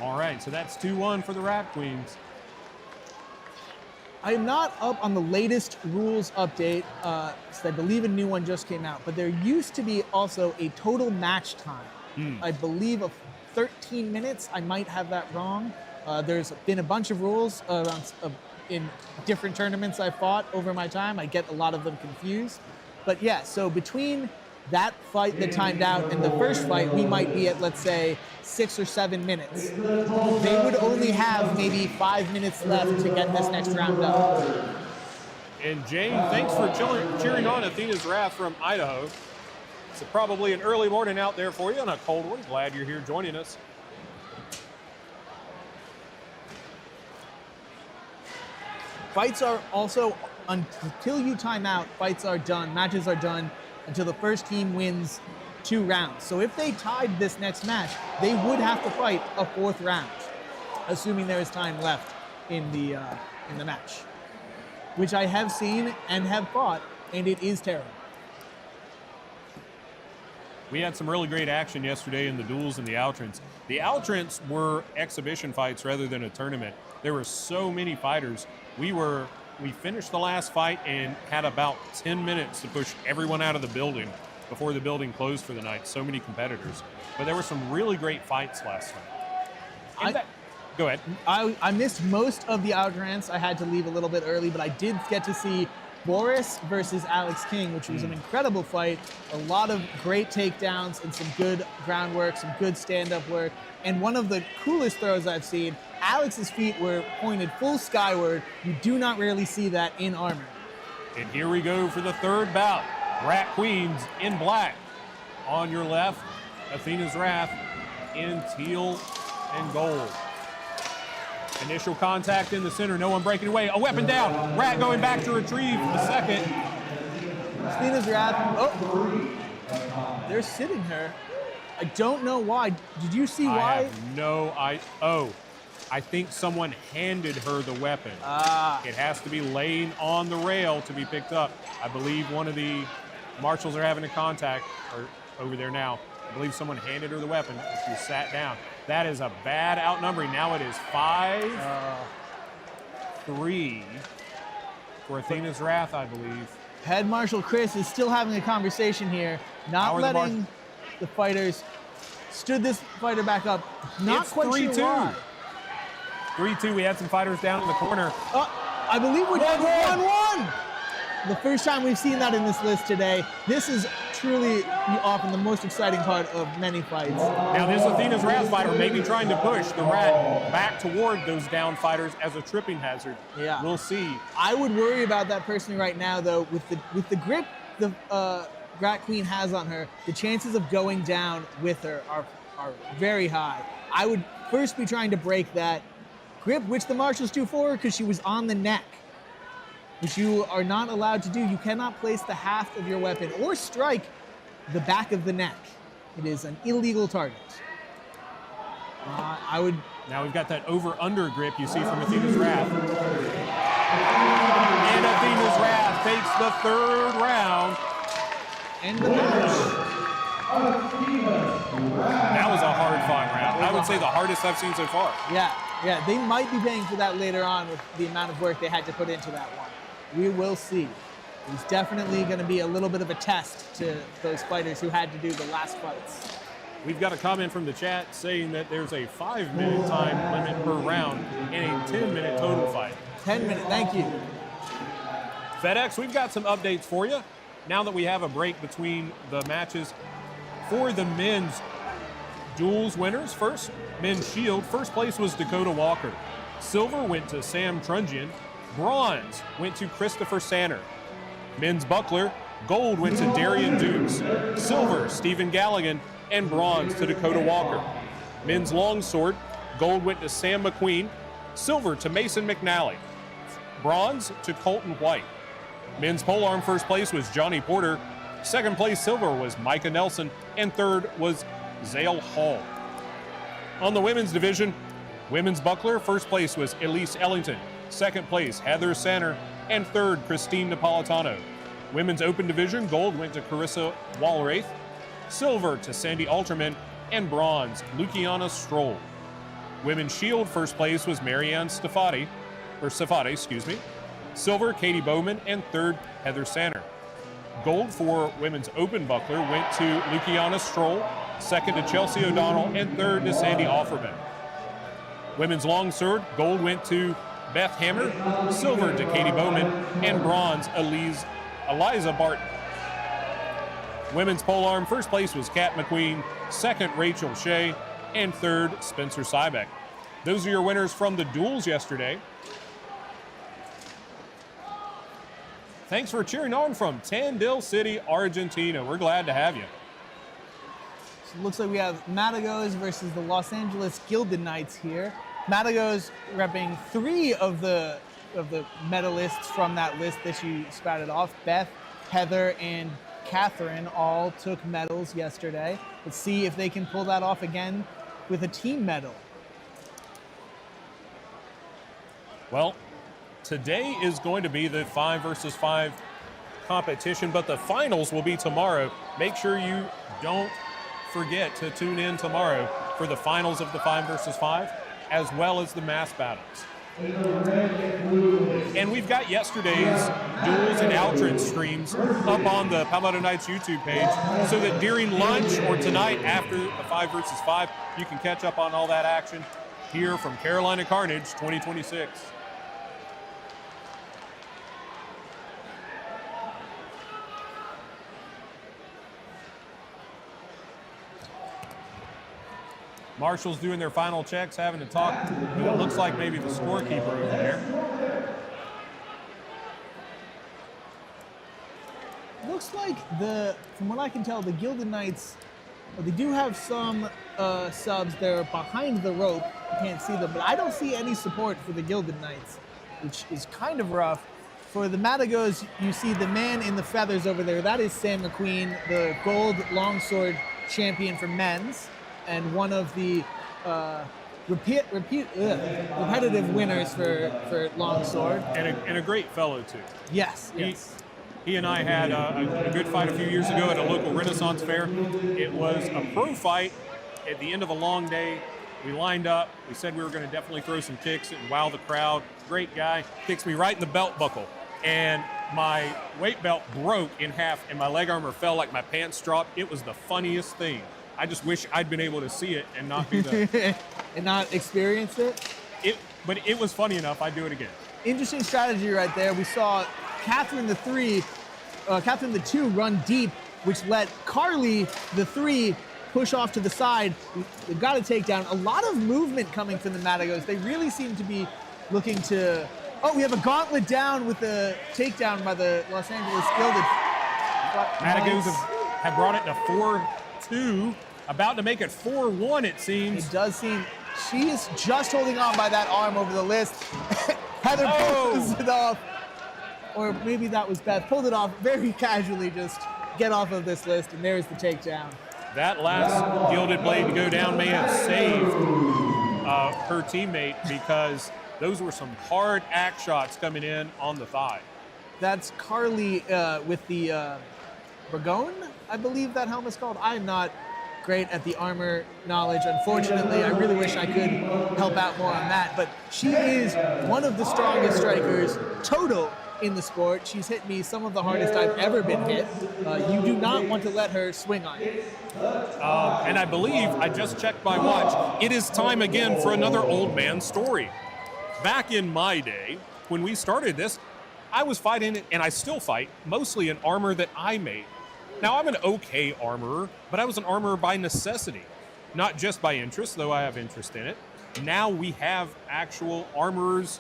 All right, so that's 2-1 for the Rat Queens. I am not up on the latest rules update, so I believe a new one just came out, but there used to be also a total match time. I believe of 13 minutes. I might have that wrong. There's been a bunch of rules in different tournaments I fought over my time. I get a lot of them confused. But yeah, so between that fight that timed out in the first fight, we might be at, let's say, 6 or 7 minutes. They would only have maybe 5 minutes left to get this next round done. And Jane, thanks for cheering on Athena's Wrath from Idaho. It's probably an early morning out there for you and a cold one. Glad you're here joining us. Fights are also, until you time out, fights are done, matches are done until the first team wins 2 rounds. So if they tied this next match, they would have to fight a 4th round, assuming there is time left in the match, which I have seen and have fought, and it is terrible. We had some really great action yesterday in the duels and the outrants. The outrants were exhibition fights rather than a tournament. There were so many fighters. We finished the last fight and had about 10 minutes to push everyone out of the building before the building closed for the night. So many competitors. But there were some really great fights last night. Go ahead. I missed most of the outrants. I had to leave a little bit early, but I did get to see Boris versus Alex King, which was an incredible fight. A lot of great takedowns and some good groundwork, some good stand-up work. And one of the coolest throws I've seen, Alex's feet were pointed full skyward. You do not rarely see that in armor. And here we go for the 3rd bout. Rat Queens in black. On your left, Athena's Wrath in teal and gold. Initial contact in the center, no one breaking away. A weapon down. Rat going back to retrieve the second. Athena's Wrath. Oh, they're sitting her. I don't know why. Did you see why? I think someone handed her the weapon. It has to be laying on the rail to be picked up. I believe one of the marshals are having a contact over there now. I believe someone handed her the weapon. She sat down. That is a bad outnumbering. Now it is 5-3 for Athena's Wrath, I believe. Head Marshal Chris is still having a conversation here, not letting the fighters stood this fighter back up. Not quite sure why. 3-2. We had some fighters down in the corner. I believe we're down 1-1. The first time we've seen that in this list today. This is truly often the most exciting part of many fights. Now this Athena's Wrath fighter may be trying to push the Rat back toward those down fighters as a tripping hazard. Yeah. We'll see. I would worry about that personally right now, though. With the grip the Rat Queen has on her, the chances of going down with her are very high. I would first be trying to break that grip, which the marshals do for her because she was on the neck, which you are not allowed to do. You cannot place the haft of your weapon or strike the back of the neck. It is an illegal target. Now we've got that over-under grip you see from Athena's Wrath. And Athena's Wrath takes the 3rd round. And the match. That was a hard-fought round. I would say the hardest I've seen so far. Yeah, they might be paying for that later on with the amount of work they had to put into that one. We will see. It's definitely going to be a little bit of a test to those fighters who had to do the last fights. We've got a comment from the chat saying that there's a 5-minute time limit per round and a 10-minute total fight. 10 minutes, thank you. FedEx, we've got some updates for you. Now that we have a break between the matches for the men's duels winners, first, men's shield, first place was Dakota Walker. Silver went to Sam Trunjian. Bronze went to Christopher Sanner. Men's buckler, gold went to Darian Dukes. Silver, Stephen Galligan. And bronze to Dakota Walker. Men's longsword, gold went to Sam McQueen. Silver to Mason McNally. Bronze to Colton White. Men's polearm first place was Johnny Porter. Second place silver was Micah Nelson. And third was Zale Hall. On the women's division, women's buckler, first place was Elise Ellington. Second place, Heather Sanner. And third, Christine Napolitano. Women's open division, gold went to Carissa Walraith. Silver to Sandy Alterman. And bronze, Luciana Stroll. Women's shield, first place was Marianne Stafati. Silver, Katie Bowman. And third, Heather Sanner. Gold for women's open buckler went to Luciana Stroll. Second to Chelsea O'Donnell. And third to Sandy Offerman. Women's longsword, gold went to Beth Hammer. Silver to Katie Bowman. And bronze, Eliza Barton. Women's polearm, first place was Kat McQueen, second Rachel Shea, and third Spencer Sybeck. Those are your winners from the duels yesterday. Thanks for cheering on from Tandil City, Argentina. We're glad to have you. So it looks like we have Matagots versus the Los Angeles Gilded Knights here. Matagots repping 3 of the medalists from that list that you spouted off. Beth, Heather, and Catherine all took medals yesterday. Let's see if they can pull that off again with a team medal. Well, today is going to be the 5 versus 5 competition, but the finals will be tomorrow. Make sure you don't forget to tune in tomorrow for the finals of the 5 versus 5, as well as the mass battles. And we've got yesterday's duels and Aldrin streams up on the Palmetto Knights YouTube page, so that during lunch or tonight after the 5 versus 5, you can catch up on all that action here from Carolina Carnage 2026. Marshall's doing their final checks, having to talk. It looks like maybe the scorekeeper over there. Looks like from what I can tell, the Gilded Knights, they do have some subs. They're behind the rope. You can't see them, but I don't see any support for the Gilded Knights, which is kind of rough. For the Matagots, you see the man in the feathers over there. That is Sam McQueen, the gold longsword champion for men's, and one of the repetitive winners for longsword. And a great fellow, too. Yes. He and I had a good fight a few years ago at a local Renaissance fair. It was a pro fight at the end of a long day. We lined up. We said we were going to definitely throw some kicks and wow the crowd. Great guy. Kicks me right in the belt buckle. And my weight belt broke in half and my leg armor fell like my pants dropped. It was the funniest thing. I just wish I'd been able to see it and not be the... and not experience it? But it was funny enough. I'd do it again. Interesting strategy right there. We saw Catherine the 2 run deep, which let Carly the 3 push off to the side. They've got a takedown. A lot of movement coming from the Matagots. They really seem to be looking to... Oh, we have a gauntlet down with the takedown by the Los Angeles Gilded. Matagots have brought it to 4-2. About to make it 4-1, it seems. It does seem. She is just holding on by that arm over the list. Heather pulls it off. Or maybe that was Beth. Pulled it off very casually, just get off of this list, and there's the takedown. That last Gilded blade to go down may have saved her teammate, because those were some hard axe shots coming in on the thigh. That's Carly with the Dragoon, I believe that helmet's called. I'm not great at the armor knowledge, unfortunately. I really wish I could help out more on that, but she is one of the strongest strikers total in the sport. She's hit me some of the hardest I've ever been hit. You do not want to let her swing on you. And I believe, I just checked my watch, it is time again for another old man story. Back in my day, when we started this, I was fighting, and I still fight, mostly in armor that I made. Now, I'm an okay armorer, but I was an armorer by necessity, not just by interest, though I have interest in it. Now we have actual armorers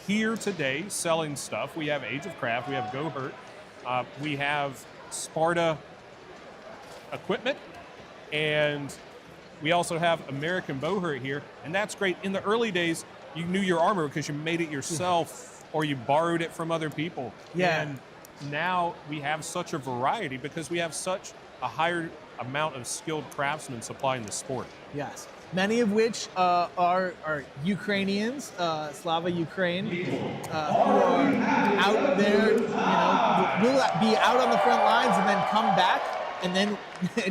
here today selling stuff. We have Age of Craft, we have Go Hurt, we have Sparta equipment, and we also have American Bow Hurt here, and that's great. In the early days, you knew your armor because you made it yourself or you borrowed it from other people. Yeah. And now we have such a variety because we have such a higher amount of skilled craftsmen supplying the sport. Yes, many of which are Ukrainians, Slava Ukraine, who are out there, will be out on the front lines and then come back and then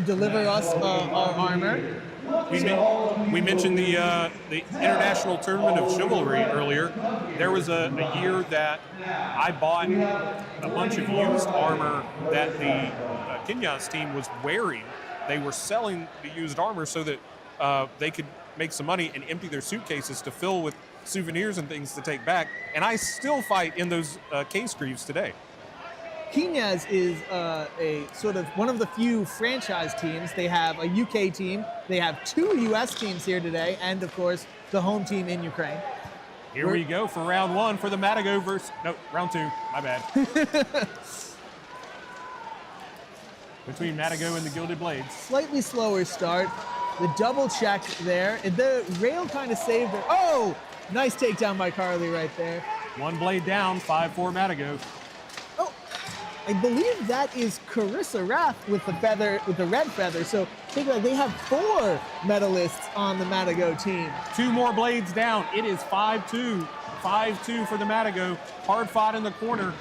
deliver us our armor. We mentioned the International Tournament of Chivalry earlier. There was a year that I bought a bunch of used armor that the Knyaz team was wearing. They were selling the used armor so that they could make some money and empty their suitcases to fill with souvenirs and things to take back. And I still fight in those case greaves today. Knyaz is a sort of one of the few franchise teams. They have a UK team, they have 2 US teams here today, and of course, the home team in Ukraine. Here we go for round 1 for the Matagots versus, no, round 2, my bad. Between Matagot and the Gilded Blades. Slightly slower start. The double check there. The rail kind of saved her. Oh, nice takedown by Carly right there. 1 blade down, 5-4 Matagot. Oh, I believe that is Carissa Rath with the feather, with the red feather. So think about it, they have 4 medalists on the Matagot team. 2 more blades down. It is 5-2. 5-2 for the Matagot. Hard fought in the corner.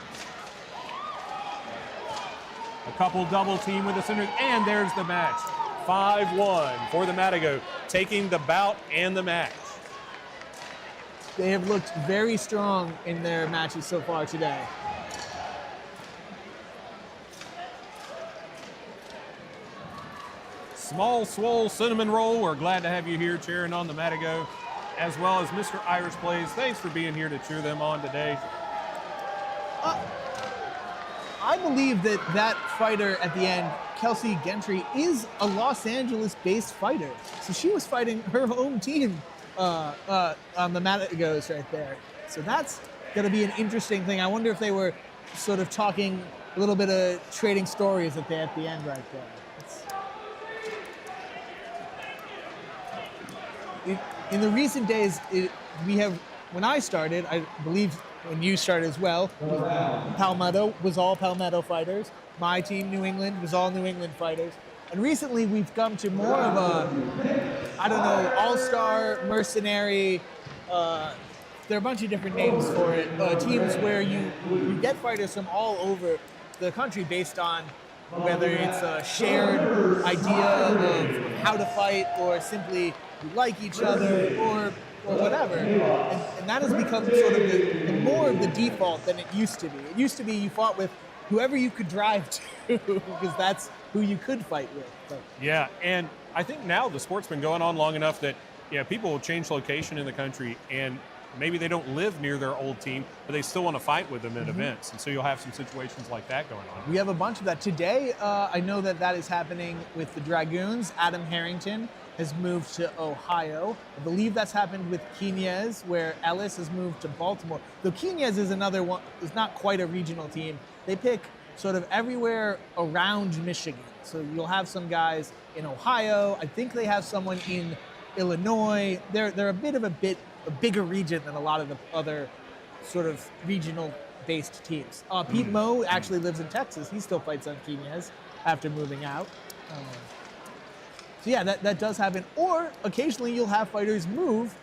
A couple double team with the center, and there's the match. 5-1 for the Matagot, taking the bout and the match. They have looked very strong in their matches so far today. Small Swole Cinnamon Roll, we're glad to have you here cheering on the Matagot, as well as Mr. Irish Plays. Thanks for being here to cheer them on today. I believe that that fighter at the end, Kelsey Gentry, is a Los Angeles-based fighter. So she was fighting her home team on the Matagots right there. So that's going to be an interesting thing. I wonder if they were sort of talking a little bit of trading stories at the end right there. In the recent days, when I started, I believe when you started as well, Palmetto was all Palmetto fighters. My team, New England, was all New England fighters. And recently we've come to more of a, I don't know, all-star, mercenary, there are a bunch of different names for it, teams where you get fighters from all over the country based on whether it's a shared idea of how to fight or simply you like each other or whatever. And that has become sort of the more of the default than it used to be. It used to be you fought with whoever you could drive to because that's who you could fight with. But. Yeah, and I think now the sport's been going on long enough that people will change location in the country and maybe they don't live near their old team, but they still want to fight with them at events. And so you'll have some situations like that going on. We have a bunch of that. Today, I know that is happening with the Dragoons. Adam Harrington has moved to Ohio. I believe that's happened with Knyaz, where Ellis has moved to Baltimore. Though Knyaz is another one, is not quite a regional team. They pick sort of everywhere around Michigan. So you'll have some guys in Ohio. I think they have someone in Illinois. They're a bit of a bigger region than a lot of the other sort of regional-based teams. Pete Moe actually lives in Texas. He still fights on Knyaz after moving out. So yeah, that does happen. Or occasionally you'll have fighters move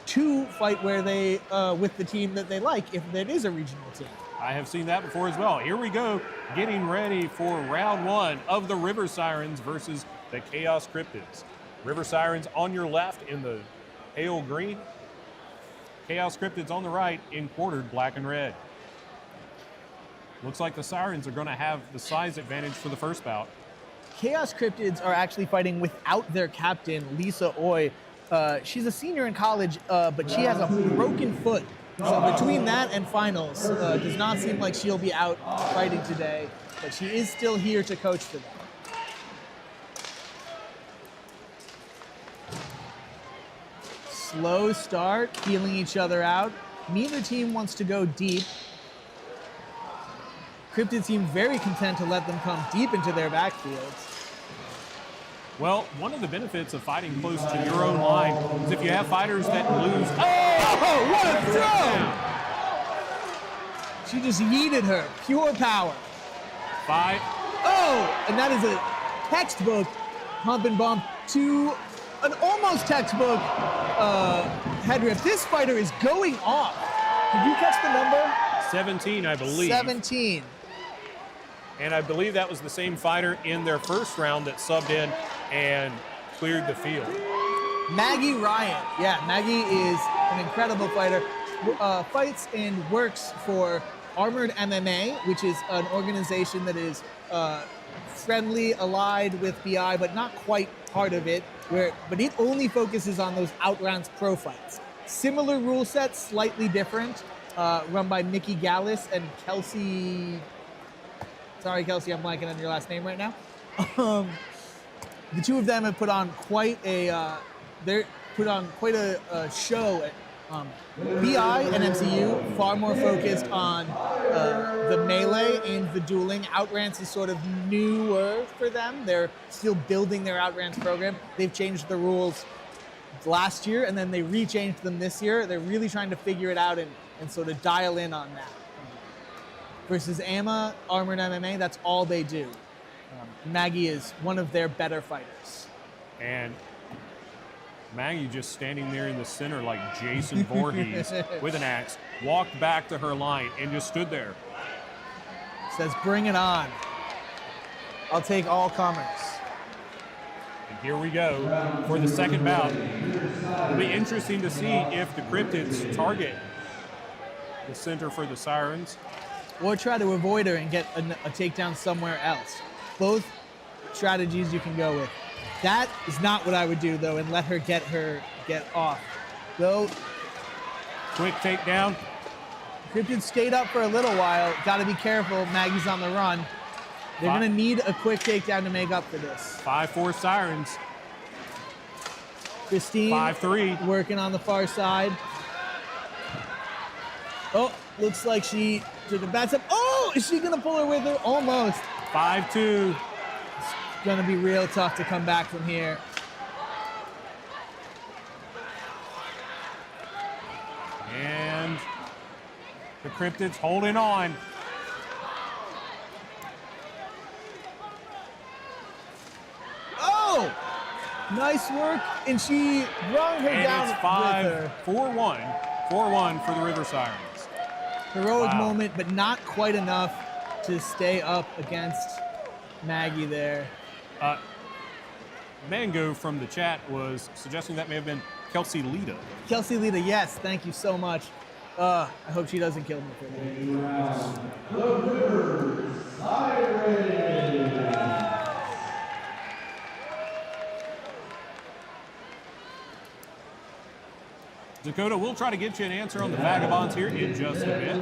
to fight where they with the team that they like, if it is a regional team. I have seen that before as well. Here we go, getting ready for round 1 of the River Sirens versus the Chaos Cryptids. River Sirens on your left in the pale green. Chaos Cryptids on the right in quartered black and red. Looks like the Sirens are going to have the size advantage for the first bout. Chaos Cryptids are actually fighting without their captain, Lisa Oy. She's a senior in college, but she has a broken foot. So between that and finals, does not seem like she'll be out fighting today, but she is still here to coach for them. Slow start, feeling each other out. Neither team wants to go deep. Cryptids seem very content to let them come deep into their backfields. Well, one of the benefits of fighting close to your own line is if you have fighters that lose. Oh, what a throw! She just yeeted her, pure power. 5. Oh, and that is a textbook hump and bump to an almost textbook head rip. This fighter is going off. Did you catch the number? 17, I believe. 17. And I believe that was the same fighter in their first round that subbed in and cleared the field. Maggie Ryan. Yeah, Maggie is an incredible fighter. Fights and works for Armored MMA, which is an organization that is friendly, allied with BI, but not quite part of it. But it only focuses on those Outrounds pro fights. Similar rule set, slightly different, run by Mickey Gallus and Kelsey Sorry, Kelsey, I'm blanking on your last name right now. The two of them have put on quite a show at BI and MCU, far more focused on the melee and the dueling. Outrance is sort of newer for them. They're still building their Outrance program. They've changed the rules last year, and then they re-changed them this year. They're really trying to figure it out and sort of dial in on that. Versus AMA, Armored MMA, that's all they do. Maggie is one of their better fighters. And Maggie just standing there in the center like Jason Voorhees with an axe, walked back to her line and just stood there. Says, bring it on. I'll take all comers. And here we go for the second bout. It'll be interesting to see if the Cryptids target the center for the Sirens. Or try to avoid her and get a takedown somewhere else. Both strategies you can go with. That is not what I would do, though, and let her get off. Though, quick takedown. Cryptids stayed up for a little while. Got to be careful. Maggie's on the run. They're going to need a quick takedown to make up for this. 5-4 Sirens. Christine 5-3. working on the far side. Oh, looks like she took a bad step. Oh, is she going to pull her with her? Almost. 5-2. It's going to be real tough to come back from here. And the Cryptids holding on. Oh! Nice work. And she brung her And down it's with her. 4-1. 4-1 for the River Sirens. Heroic moment, but not quite enough to stay up against Maggie there. Mango from the chat was suggesting that may have been Kelsey Lita. Kelsey Lita, yes, thank you so much. I hope she doesn't kill me for that. The River Sirens. Dakota, we'll try to get you an answer on the Vagabonds here in just a bit.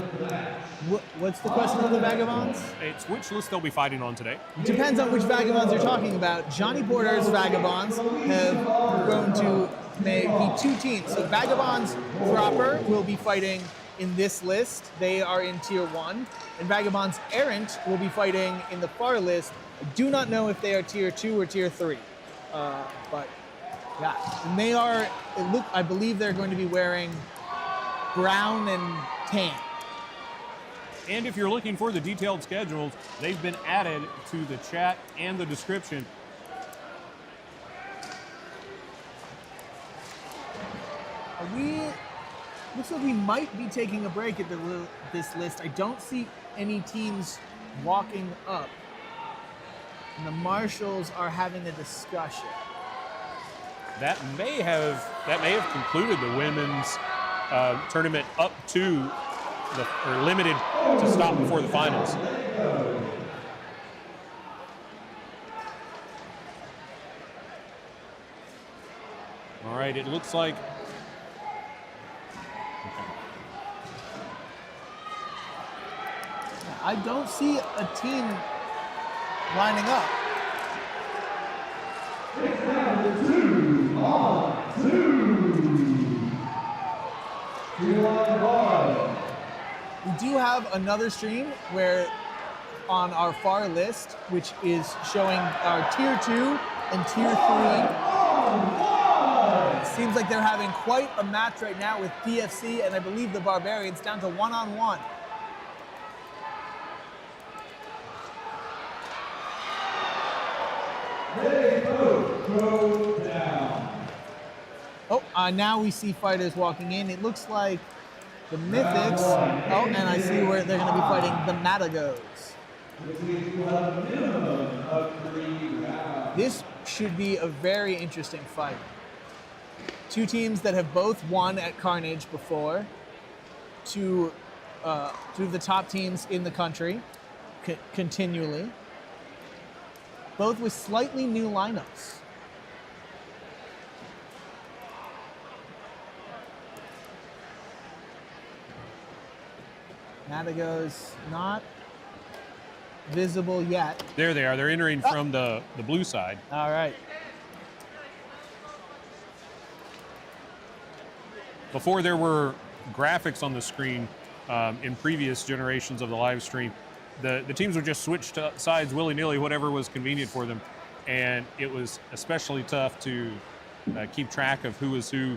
What's the question of the Vagabonds? It's which list they'll be fighting on today. Depends on which Vagabonds you're talking about. Johnny Porter's Vagabonds have grown to be two teams. So Vagabonds proper will be fighting in this list. They are in Tier 1. And Vagabonds Errant will be fighting in the far list. I do not know if they are Tier 2 or Tier 3. But yeah, and they are, I believe they're going to be wearing brown and tan. And if you're looking for the detailed schedules, they've been added to the chat and the description. Looks like we might be taking a break at this list. I don't see any teams walking up. And the Marshals are having a discussion. That may have concluded the women's tournament up to or limited to stop before the finals. All right, it looks like I don't see a team lining up. It's down to 2-on-2. We do have another stream where on our far list, which is showing our Tier 2 and Tier 3. It seems like they're having quite a match right now with PFC and I believe the Barbarians down to 1-on-1. They both go down. Oh, now we see fighters walking in. It looks like the Mythics. Oh, and I see where they're going to be fighting the Matagots. This should be a very interesting fight. Two teams that have both won at Carnage before. Two of the top teams in the country, continually. Both with slightly new lineups. Matagots not visible yet. There they are. They're entering from the blue side. All right. Before there were graphics on the screen in previous generations of the live stream, the teams would just switch sides willy-nilly, whatever was convenient for them. And it was especially tough to keep track of who was who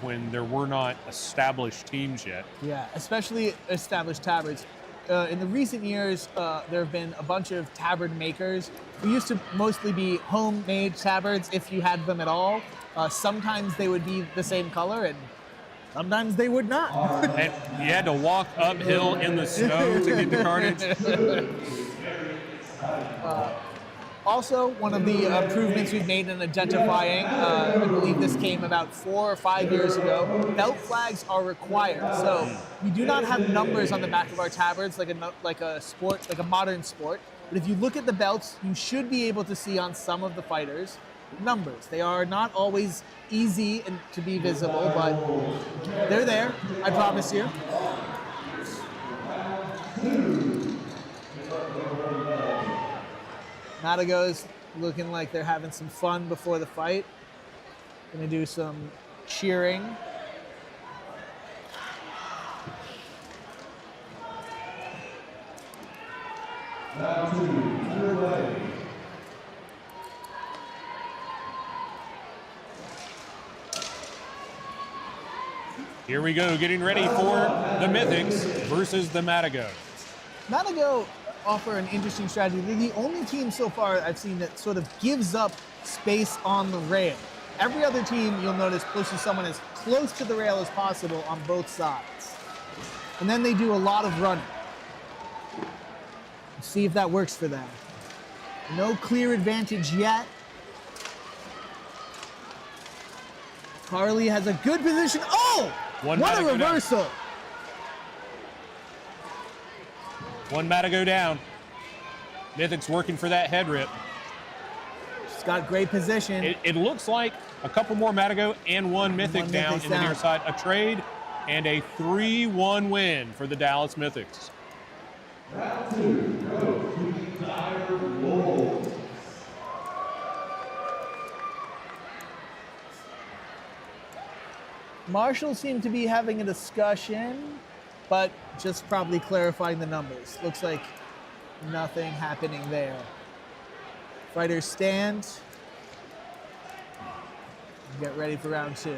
when there were not established teams yet. Yeah, especially established tabards. In the recent years, there have been a bunch of tabard makers who used to mostly be homemade tabards, if you had them at all. Sometimes they would be the same color, and sometimes they would not. And you had to walk uphill in the snow to get to Carnage. Also, one of the improvements we've made in identifying, I believe this came about 4 or 5 years ago, belt flags are required. So we do not have numbers on the back of our tabards like a sport, like a modern sport. But if you look at the belts, you should be able to see on some of the fighters numbers. They are not always easy and to be visible, but they're there, I promise you. Matagots looking like they're having some fun before the fight. Gonna do some cheering. Here we go, getting ready for the Mythics versus the Matagots. Matagot offer an interesting strategy. They're the only team so far I've seen that sort of gives up space on the rail. Every other team, you'll notice, pushes someone as close to the rail as possible on both sides. And then they do a lot of running. See if that works for them. No clear advantage yet. Carly has a good position. Oh! What a reversal! One Matagot down. Mythics working for that head rip. She's got great position. It looks like a couple more Matagot and one Mythic down in the near side. A trade and a 3-1 win for the Dallas Mythics. Round 2 goes to the Dire Wolves. Marshall seemed to be having a discussion, but just probably clarifying the numbers. Looks like nothing happening there. Fighters stand. Get ready for round 2.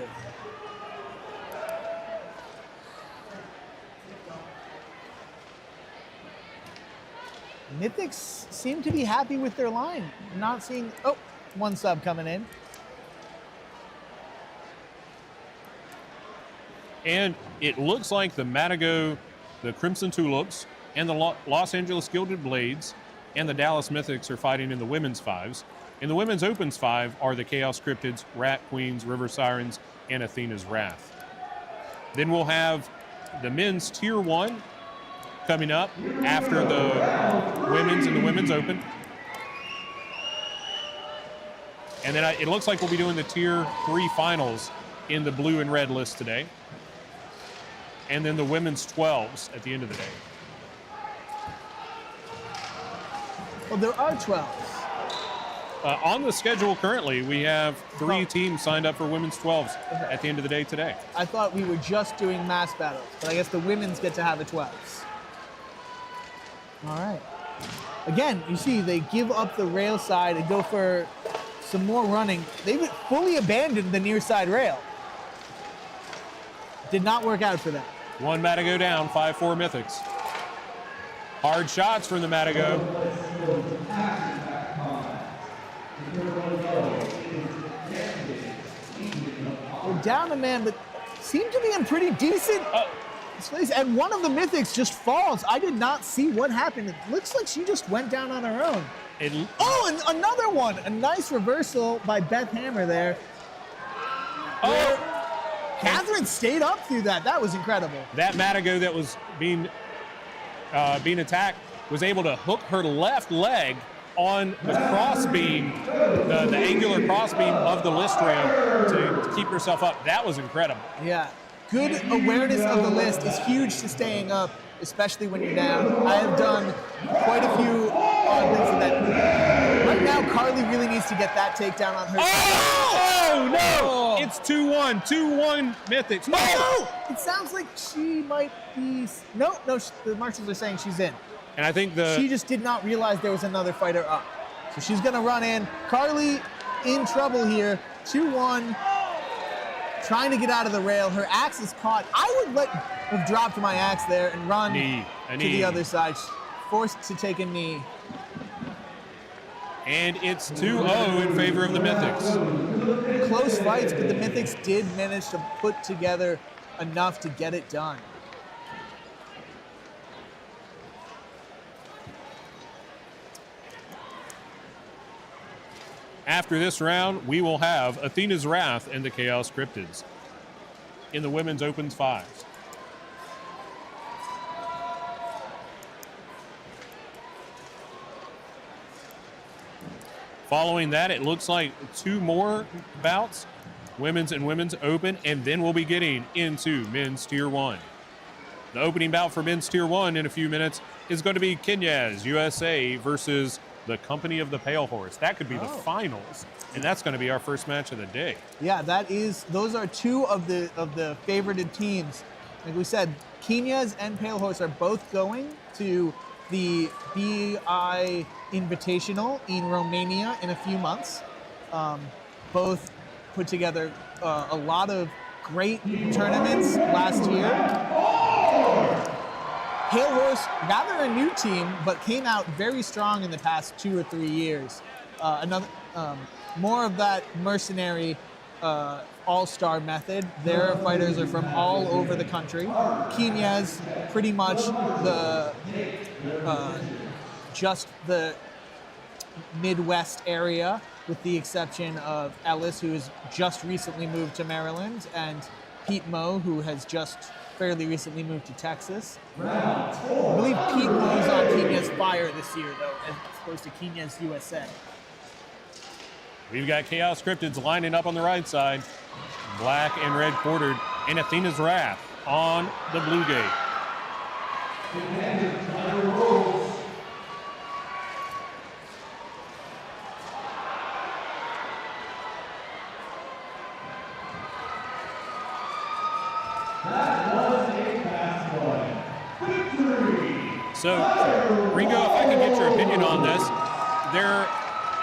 Mythics seem to be happy with their line. Not seeing, oh, one sub coming in. And it looks like the Matagot, the Crimson Tulips, and the Los Angeles Gilded Blades and the Dallas Mythics are fighting in the women's fives. In the women's opens 5 are the Chaos Cryptids, Rat Queens, River Sirens, and Athena's Wrath. Then we'll have the men's tier 1 coming up after the women's and the women's open. And then it looks like we'll be doing the tier 3 finals in the blue and red list today. And then the women's 12s at the end of the day. Well, there are 12s. On the schedule currently, we have 3 teams signed up for women's 12s at the end of the day today. I thought we were just doing mass battles, but I guess the women's get to have the 12s. All right. Again, you see, they give up the rail side and go for some more running. They've fully abandoned the near side rail. Did not work out for them. One Matagot down, 5-4 Mythics. Hard shots from the Matagot. We're down a man, but seem to be in pretty decent place. And one of the Mythics just falls. I did not see what happened. It looks like she just went down on her own. Oh, and another one. A nice reversal by Beth Hammer there. Oh! Catherine stayed up through that. That was incredible. That Matagot that was being attacked was able to hook her left leg on the crossbeam, the angular crossbeam of the list rail to keep herself up. That was incredible. Yeah. good awareness of the list is huge to staying up, especially when you're down. I have done quite a few odd things with that. Right now, Carly really needs to get that takedown on her. Oh no! It's 2-1, 2-1 Mythics. No! It sounds like she might be. No, the marshals are saying she's in. And I think she just did not realize there was another fighter up. So she's gonna run in. Carly in trouble here. 2-1. Trying to get out of the rail. Her axe is caught. I would have dropped my axe there and run to the other side. Forced to take a knee. And it's 2-0 in favor of the Mythics. Close fights, but the Mythics did manage to put together enough to get it done. After this round, we will have Athena's Wrath and the Chaos Cryptids in the women's opens 5s. Following that, it looks like 2 more bouts, women's and women's open, and then we'll be getting into men's tier 1. The opening bout for men's tier 1 in a few minutes is going to be Knyaz USA versus the Company of the Pale Horse. That could be the finals, and that's going to be our first match of the day. Yeah, those are 2 of the favorited teams. Like we said, Knyaz and Pale Horse are both going to the BI Invitational in Romania in a few months. Both put together a lot of great tournaments last year. Pale Horse, rather a new team, but came out very strong in the past 2 or 3 years. More of that mercenary all-star method. Their fighters are from all over the country. Knyaz, pretty much just the Midwest area, with the exception of Ellis, who has just recently moved to Maryland, and Pete Moe, who has just fairly recently moved to Texas. I believe Pete Moe's on Knyaz Fire this year, though, as opposed to Knyaz USA. We've got Chaos Cryptids lining up on the right side, black and red quartered, and Athena's Wrath on the blue gate. So, Ringo, if I can get your opinion on this, there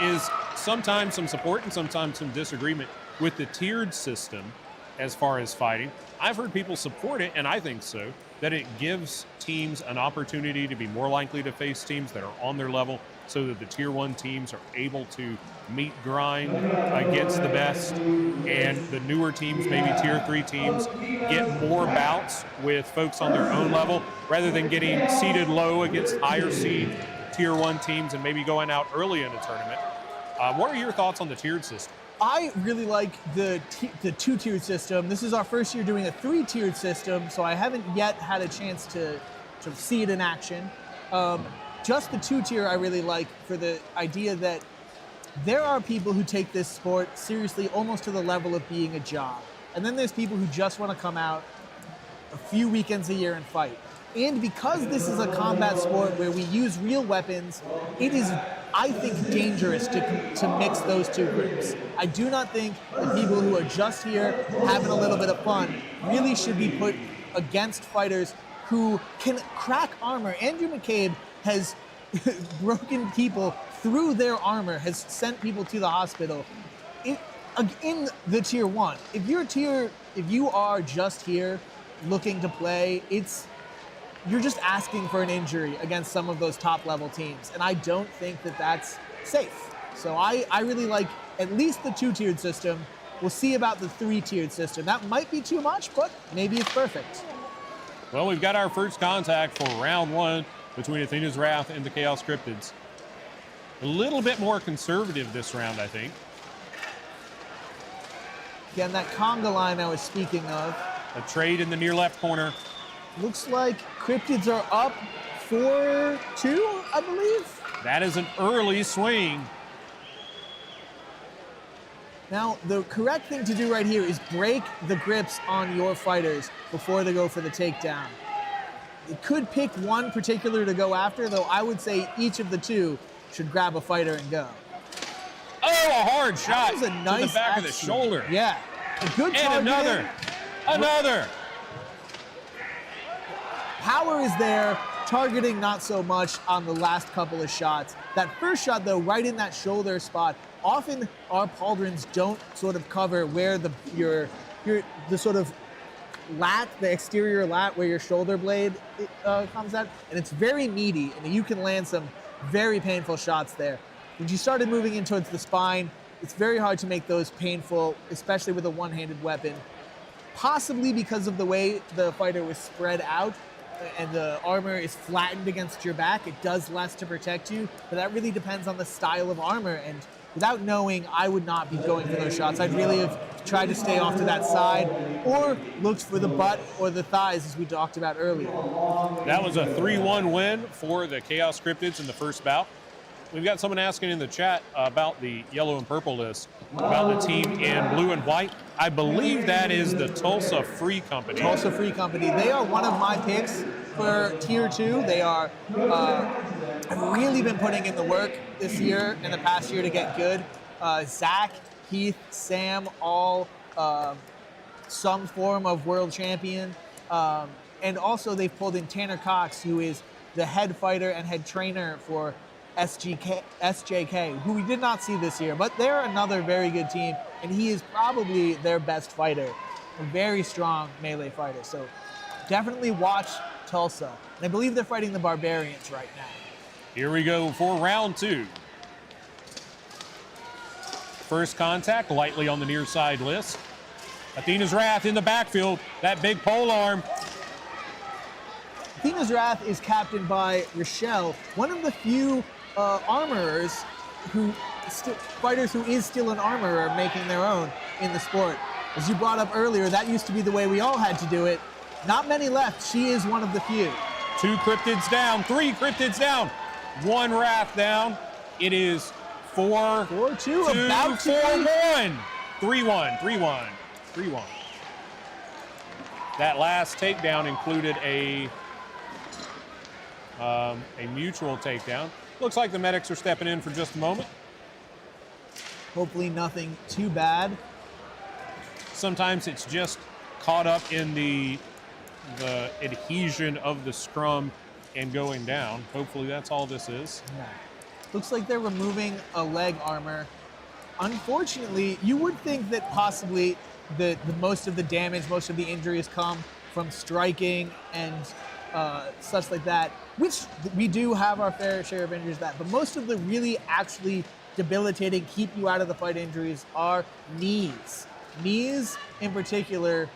is sometimes some support and sometimes some disagreement with the tiered system as far as fighting. I've heard people support it, and I think so, that it gives teams an opportunity to be more likely to face teams that are on their level, so that the tier 1 teams are able to meet grind against the best, and the newer teams, maybe tier 3 teams, get more bouts with folks on their own level rather than getting seeded low against higher seed tier 1 teams and maybe going out early in a tournament. What are your thoughts on the tiered system? I really like the 2-tiered system. This is our first year doing a 3-tiered system, so I haven't yet had a chance to see it in action. Just the 2-tier I really like, for the idea that there are people who take this sport seriously, almost to the level of being a job. And then there's people who just want to come out a few weekends a year and fight. And because this is a combat sport where we use real weapons, it is, I think, dangerous to mix those 2 groups. I do not think that people who are just here having a little bit of fun really should be put against fighters who can crack armor. Andrew McCabe has broken people through their armor, has sent people to the hospital. In the tier 1, if you are just here looking to play, you're just asking for an injury against some of those top level teams, and I don't think that that's safe. So I really like at least the 2-tiered system. We'll see about the 3-tiered system. That might be too much, but maybe it's perfect. Well, we've got our first contact for round 1 between Athena's Wrath and the Chaos Cryptids. A little bit more conservative this round, I think. Again, that conga line I was speaking of. A trade in the near left corner. Looks like Cryptids are up 4-2, I believe. That is an early swing. Now, the correct thing to do right here is break the grips on your fighters before they go for the takedown. It could pick one particular to go after, though I would say each of the two should grab a fighter and go. Oh, a hard shot That was a nice to the back of the action. shoulder. Yeah. A good And targeting. another. Power is there, targeting not so much on the last couple of shots. That first shot, though, right in that shoulder spot, often our pauldrons don't sort of cover where the sort of lat, the exterior lat where your shoulder blade comes at, and it's very meaty, and you can land some very painful shots there. When you started moving in towards the spine, it's very hard to make those painful, especially with a one-handed weapon, possibly because of the way the fighter was spread out and the armor is flattened against your back. It does less to protect you, but that really depends on the style of armor, and without knowing, I would not be going for those shots. I'd really have tried to stay off to that side or looked for the butt or the thighs, as we talked about earlier. That was a 3-1 win for the Chaos Cryptids in the first bout. We've got someone asking in the chat about the yellow and purple list, about the team in blue and white. I believe that is the Tulsa Free Company. Tulsa Free Company. They are one of my picks for Tier 2. They are have really been putting in the work this year and the past year to get good. Zach, Heath, Sam, all some form of world champion. And also they've pulled in Tanner Cox, who is the head fighter and head trainer for SJK, who we did not see this year, but they're another very good team, and he is probably their best fighter, a very strong melee fighter. So definitely watch Tulsa. And I believe they're fighting the Barbarians right now. Here we go for round 2. First contact, lightly on the near side list. Athena's Wrath in the backfield, that big pole arm. Athena's Wrath is captained by Rochelle, one of the few armorers fighters who is still an armorer making their own in the sport. As you brought up earlier, that used to be the way we all had to do it. Not many left. She is one of the few. 2 Cryptids down, 3 Cryptids down, 1 Wrath down. It is 4-2, about 4-1. 3-1. That last takedown included a mutual takedown. Looks like the medics are stepping in for just a moment. Hopefully nothing too bad. Sometimes it's just caught up in the adhesion of the scrum and going down. Hopefully that's all this is. Yeah. Looks like they're removing a leg armor. Unfortunately, you would think that possibly the most of the damage, most of the injuries come from striking and such like that, which we do have our fair share of injuries that, but most of the really actually debilitating, keep you out of the fight injuries are knees. Knees in particular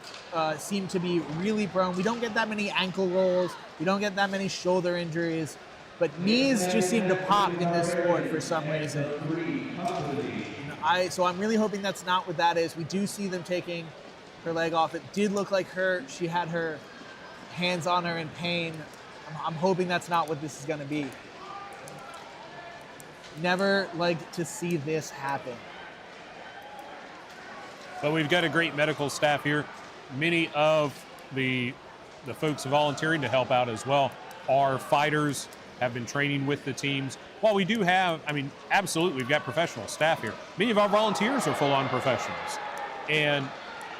seem to be really prone. We don't get that many ankle rolls, we don't get that many shoulder injuries, but knees just seem to pop in this sport for some reason. So I'm really hoping that's not what that is. We do see them taking her leg off. It did look like she had her hands on her in pain. I'm hoping that's not what this is going to be. Never like to see this happen. But we've got a great medical staff here. Many of the folks volunteering to help out as well are fighters, have been training with the teams. While we do have, absolutely, we've got professional staff here. Many of our volunteers are full-on professionals. And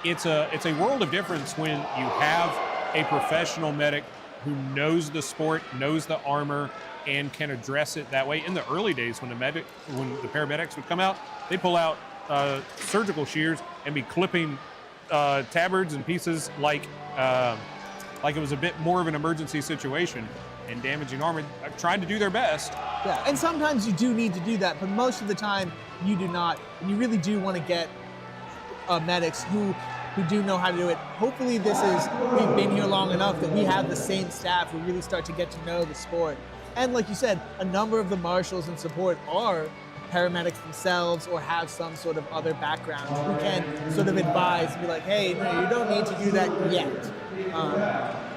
it's a world of difference when you have a professional medic who knows the sport, knows the armor, and can address it that way. In the early days when the paramedics would come out, they'd pull out surgical shears and be clipping tabards and pieces like it was a bit more of an emergency situation and damaging armor. I've tried to do their best. Yeah, and sometimes you do need to do that, but most of the time you do not. And you really do want to get medics who do know how to do it. Hopefully we've been here long enough that we have the same staff who really start to get to know the sport. And like you said, a number of the marshals and support are paramedics themselves or have some sort of other background who can sort of advise and be like, hey, no, you don't need to do that yet.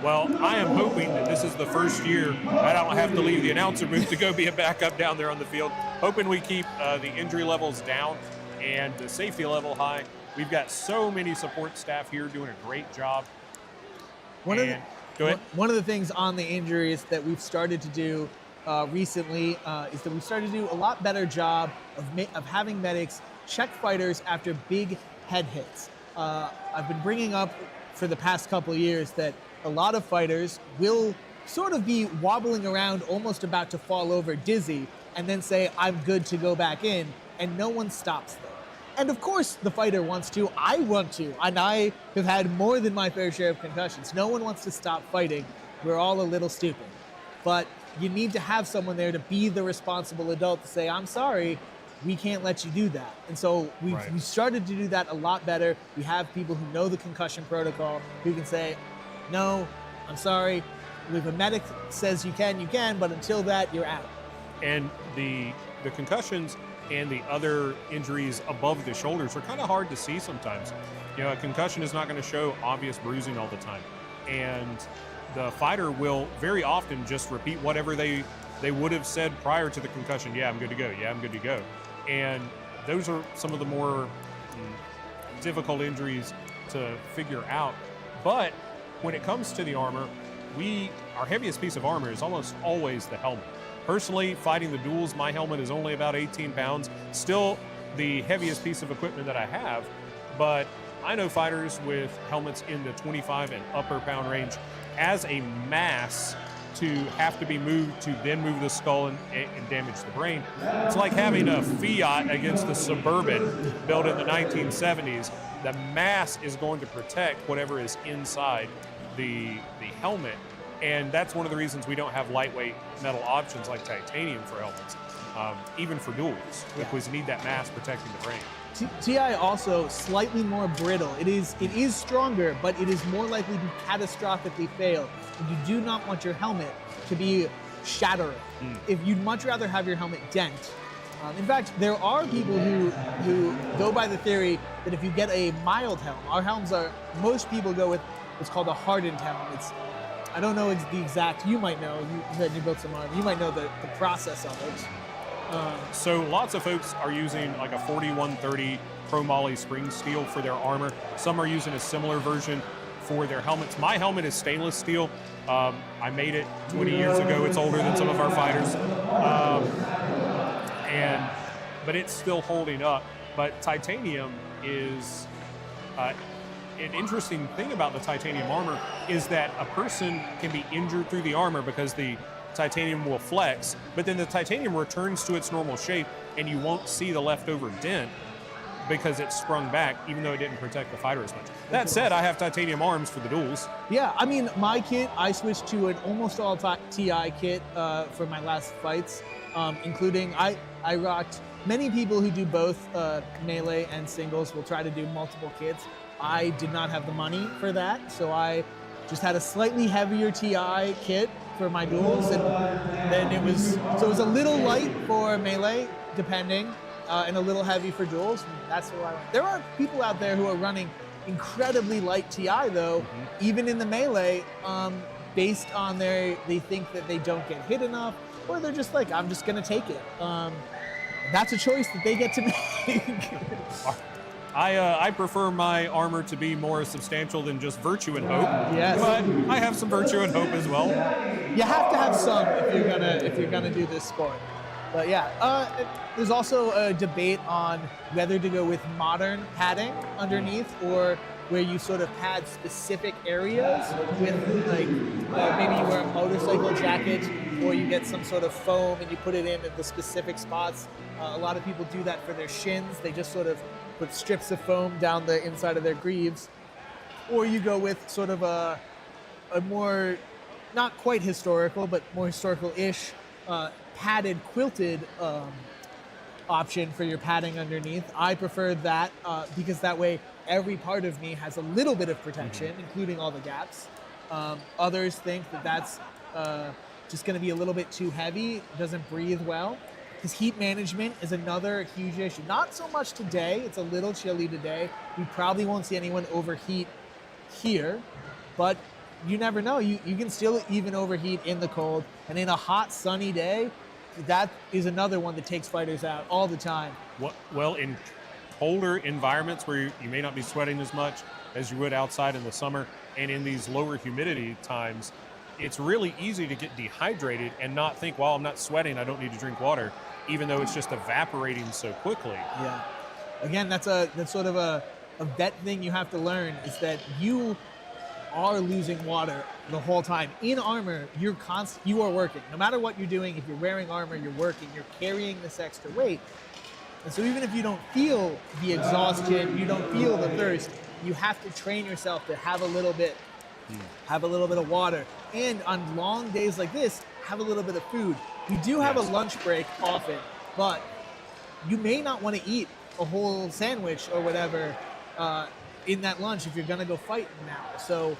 Well, I am hoping that this is the first year I don't have to leave the announcer booth to go be a backup down there on the field. Hoping we keep the injury levels down. and the safety level high. We've got so many support staff here doing a great job. Go ahead. One of the things on the injuries that we've started to do recently is that we've started to do a lot better job of having medics check fighters after big head hits. I've been bringing up for the past couple of years that a lot of fighters will sort of be wobbling around, almost about to fall over dizzy, and then say, I'm good to go back in, and no one stops them. And of course the fighter wants to, I want to, and I have had more than my fair share of concussions. No one wants to stop fighting. We're all a little stupid. But you need to have someone there to be the responsible adult to say, I'm sorry, we can't let you do that. And so we've started to do that a lot better. We have people who know the concussion protocol who can say, no, I'm sorry. If a medic says you can, but until that, you're out. And the concussions and the other injuries above the shoulders are kind of hard to see sometimes. You know, a concussion is not going to show obvious bruising all the time. And the fighter will very often just repeat whatever they would have said prior to the concussion. Yeah, I'm good to go. Yeah, I'm good to go. And those are some of the more difficult injuries to figure out. But when it comes to the armor, our heaviest piece of armor is almost always the helmet. Personally, fighting the duels, my helmet is only about 18 pounds. Still the heaviest piece of equipment that I have, but I know fighters with helmets in the 25 and upper pound range as a mass to have to be moved to then move the skull and damage the brain. It's like having a Fiat against the Suburban built in the 1970s. The mass is going to protect whatever is inside the helmet. And that's one of the reasons we don't have lightweight metal options like titanium for helmets, even for duels, because you need that mass protecting the brain. TI also slightly more brittle. It is stronger, but it is more likely to catastrophically fail. And you do not want your helmet to be shattering. If you'd much rather have your helmet dent. In fact, there are people who go by the theory that if you get a mild helm, our helms most people go with what's called a hardened helm. I don't know the exact, you might know, you built some armor, you might know the process of it. So lots of folks are using like a 4130 chromoly spring steel for their armor. Some are using a similar version for their helmets. My helmet is stainless steel. I made it 20 years ago. It's older than some of our fighters. But it's still holding up. But titanium is, an interesting thing about the titanium armor is that a person can be injured through the armor because the titanium will flex, but then the titanium returns to its normal shape and you won't see the leftover dent because it sprung back, even though it didn't protect the fighter as much. That said, I have titanium arms for the duels. Yeah, I mean, my kit, I switched to an almost all TI kit for my last fights, including I rocked. Many people who do both melee and singles will try to do multiple kits. I did not have the money for that, so I just had a slightly heavier TI kit for my duels, and then it was a little light for melee, depending, and a little heavy for duels. That's where I went. There are people out there who are running incredibly light TI though, even in the melee, based on they think that they don't get hit enough, or they're just like, I'm just gonna take it. That's a choice that they get to make. I prefer my armor to be more substantial than just virtue and hope. Yes. But I have some virtue and hope as well. You have to have some if you're gonna do this sport. But yeah, there's also a debate on whether to go with modern padding underneath or where you sort of pad specific areas with like maybe you wear a motorcycle jacket or you get some sort of foam and you put it in at the specific spots. A lot of people do that for their shins. They just sort of put strips of foam down the inside of their greaves. Or you go with sort of a more, not quite historical, but more historical-ish padded, quilted option for your padding underneath. I prefer that because that way every part of me has a little bit of protection, including all the gaps. Others think that that's just going to be a little bit too heavy, doesn't breathe well. Because heat management is another huge issue. Not so much today, it's a little chilly today. We probably won't see anyone overheat here, but you never know. You can still even overheat in the cold. And in a hot, sunny day, that is another one that takes fighters out all the time. Well, in colder environments where you may not be sweating as much as you would outside in the summer, and in these lower humidity times, it's really easy to get dehydrated and not think, well, I'm not sweating, I don't need to drink water, even though it's just evaporating so quickly. Yeah. Again, that's sort of a vet thing you have to learn, is that you are losing water the whole time. In armor, you are working. No matter what you're doing, if you're wearing armor, you're working, you're carrying this extra weight. And so even if you don't feel the exhaustion, you don't feel the thirst, you have to train yourself to have a little bit of water. And on long days like this, have a little bit of food. You do have a lunch break often, but you may not want to eat a whole sandwich or whatever in that lunch if you're going to go fight now. So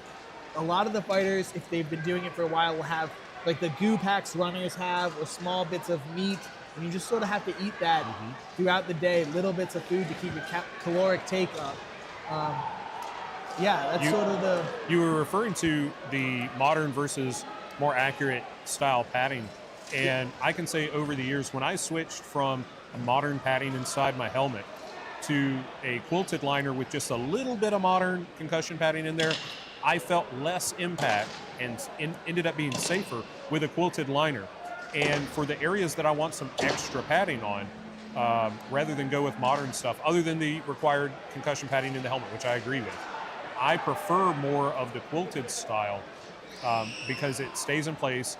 a lot of the fighters, if they've been doing it for a while, will have like the goo packs runners have, or small bits of meat, and you just sort of have to eat that throughout the day, little bits of food to keep your caloric take up. Yeah, that's sort of the... You were referring to the modern versus more accurate style padding, and I can say over the years, when I switched from a modern padding inside my helmet to a quilted liner with just a little bit of modern concussion padding in there, I felt less impact and ended up being safer with a quilted liner. And for the areas that I want some extra padding on, rather than go with modern stuff, other than the required concussion padding in the helmet, which I agree with, I prefer more of the quilted style because it stays in place.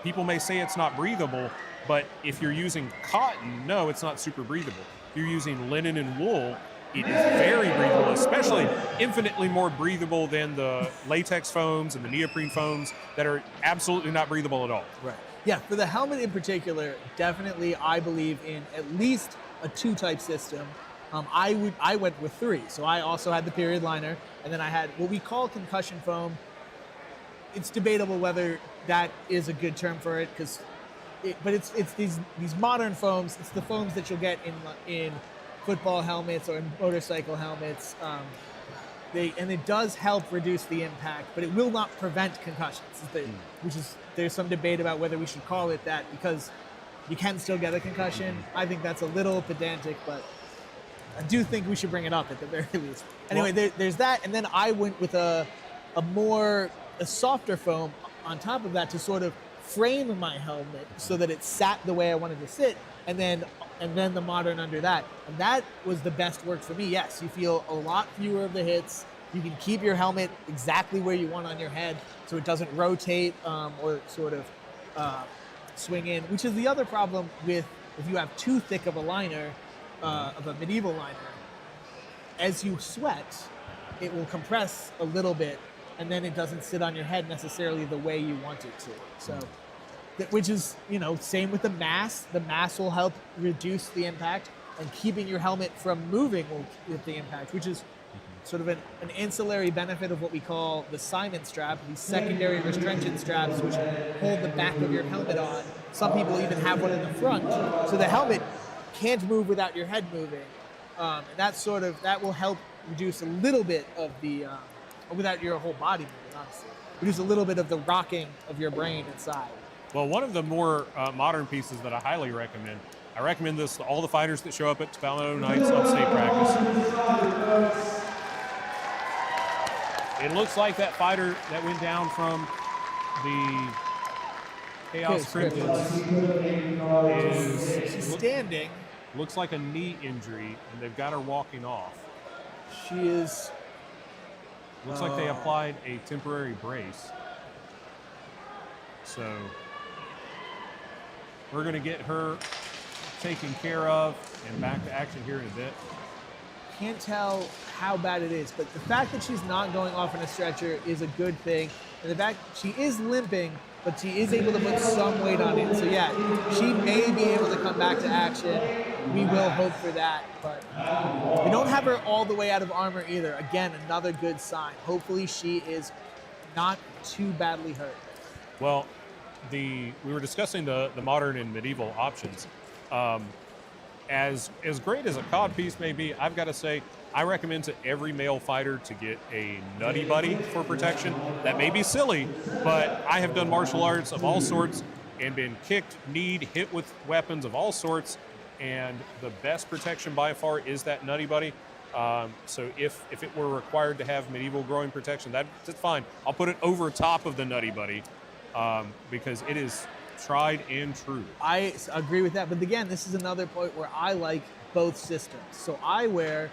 People may say it's not breathable, but if you're using cotton, no, it's not super breathable. If you're using linen and wool, it is very breathable, especially infinitely more breathable than the latex foams and the neoprene foams that are absolutely not breathable at all. Right. Yeah, for the helmet in particular, definitely I believe in at least a 2-type system. I went with 3. So I also had the period liner, and then I had what we call concussion foam. It's debatable whether that is a good term for it, but it's these modern foams. It's the foams that you'll get in football helmets or in motorcycle helmets. And it does help reduce the impact, but it will not prevent concussions. There's some debate about whether we should call it that, because you can still get a concussion. I think that's a little pedantic, but I do think we should bring it up at the very least. Anyway, there's that, and then I went with a softer foam on top of that to sort of frame my helmet so that it sat the way I wanted to sit, and then the modern under that. And that was the best work for me. Yes, you feel a lot fewer of the hits. You can keep your helmet exactly where you want on your head so it doesn't rotate or sort of swing in, which is the other problem with if you have too thick of a liner, of a medieval liner. As you sweat, it will compress a little bit, and then it doesn't sit on your head necessarily the way you want it to. So, which is, same with the mass. The mass will help reduce the impact, and keeping your helmet from moving will with the impact, which is sort of an ancillary benefit of what we call the Simon strap, these secondary restringent straps, which hold the back of your helmet on. Some people even have one in the front, so the helmet can't move without your head moving. And that will help reduce a little bit of the, without your whole body moving, obviously, reduce a little bit of the rocking of your brain inside. Well, one of the more modern pieces that I highly recommend, I recommend this to all the fighters that show up at Tupelo Nights on state practice. It looks like that fighter that went down from the Chaos Cryptids She's standing. Looks like a knee injury, and they've got her walking off. She is... Looks like they applied a temporary brace. So we're going to get her taken care of and back to action here in a bit. Can't tell how bad it is, but the fact that she's not going off in a stretcher is a good thing. And the fact she is limping, but she is able to put some weight on it. So yeah, she may be able to come back to action. We will hope for that, but we don't have her all the way out of armor either. Again, another good sign. Hopefully she is not too badly hurt. Well, we were discussing the modern and medieval options. As great as a COD piece may be, I've got to say, I recommend to every male fighter to get a nutty buddy for protection. That may be silly, but I have done martial arts of all sorts and been kicked, kneed, hit with weapons of all sorts, and the best protection by far is that Nutty Buddy. So if it were required to have medieval growing protection, that's fine. I'll put it over top of the Nutty Buddy because it is tried and true. I agree with that, but again, this is another point where I like both systems. So I wear,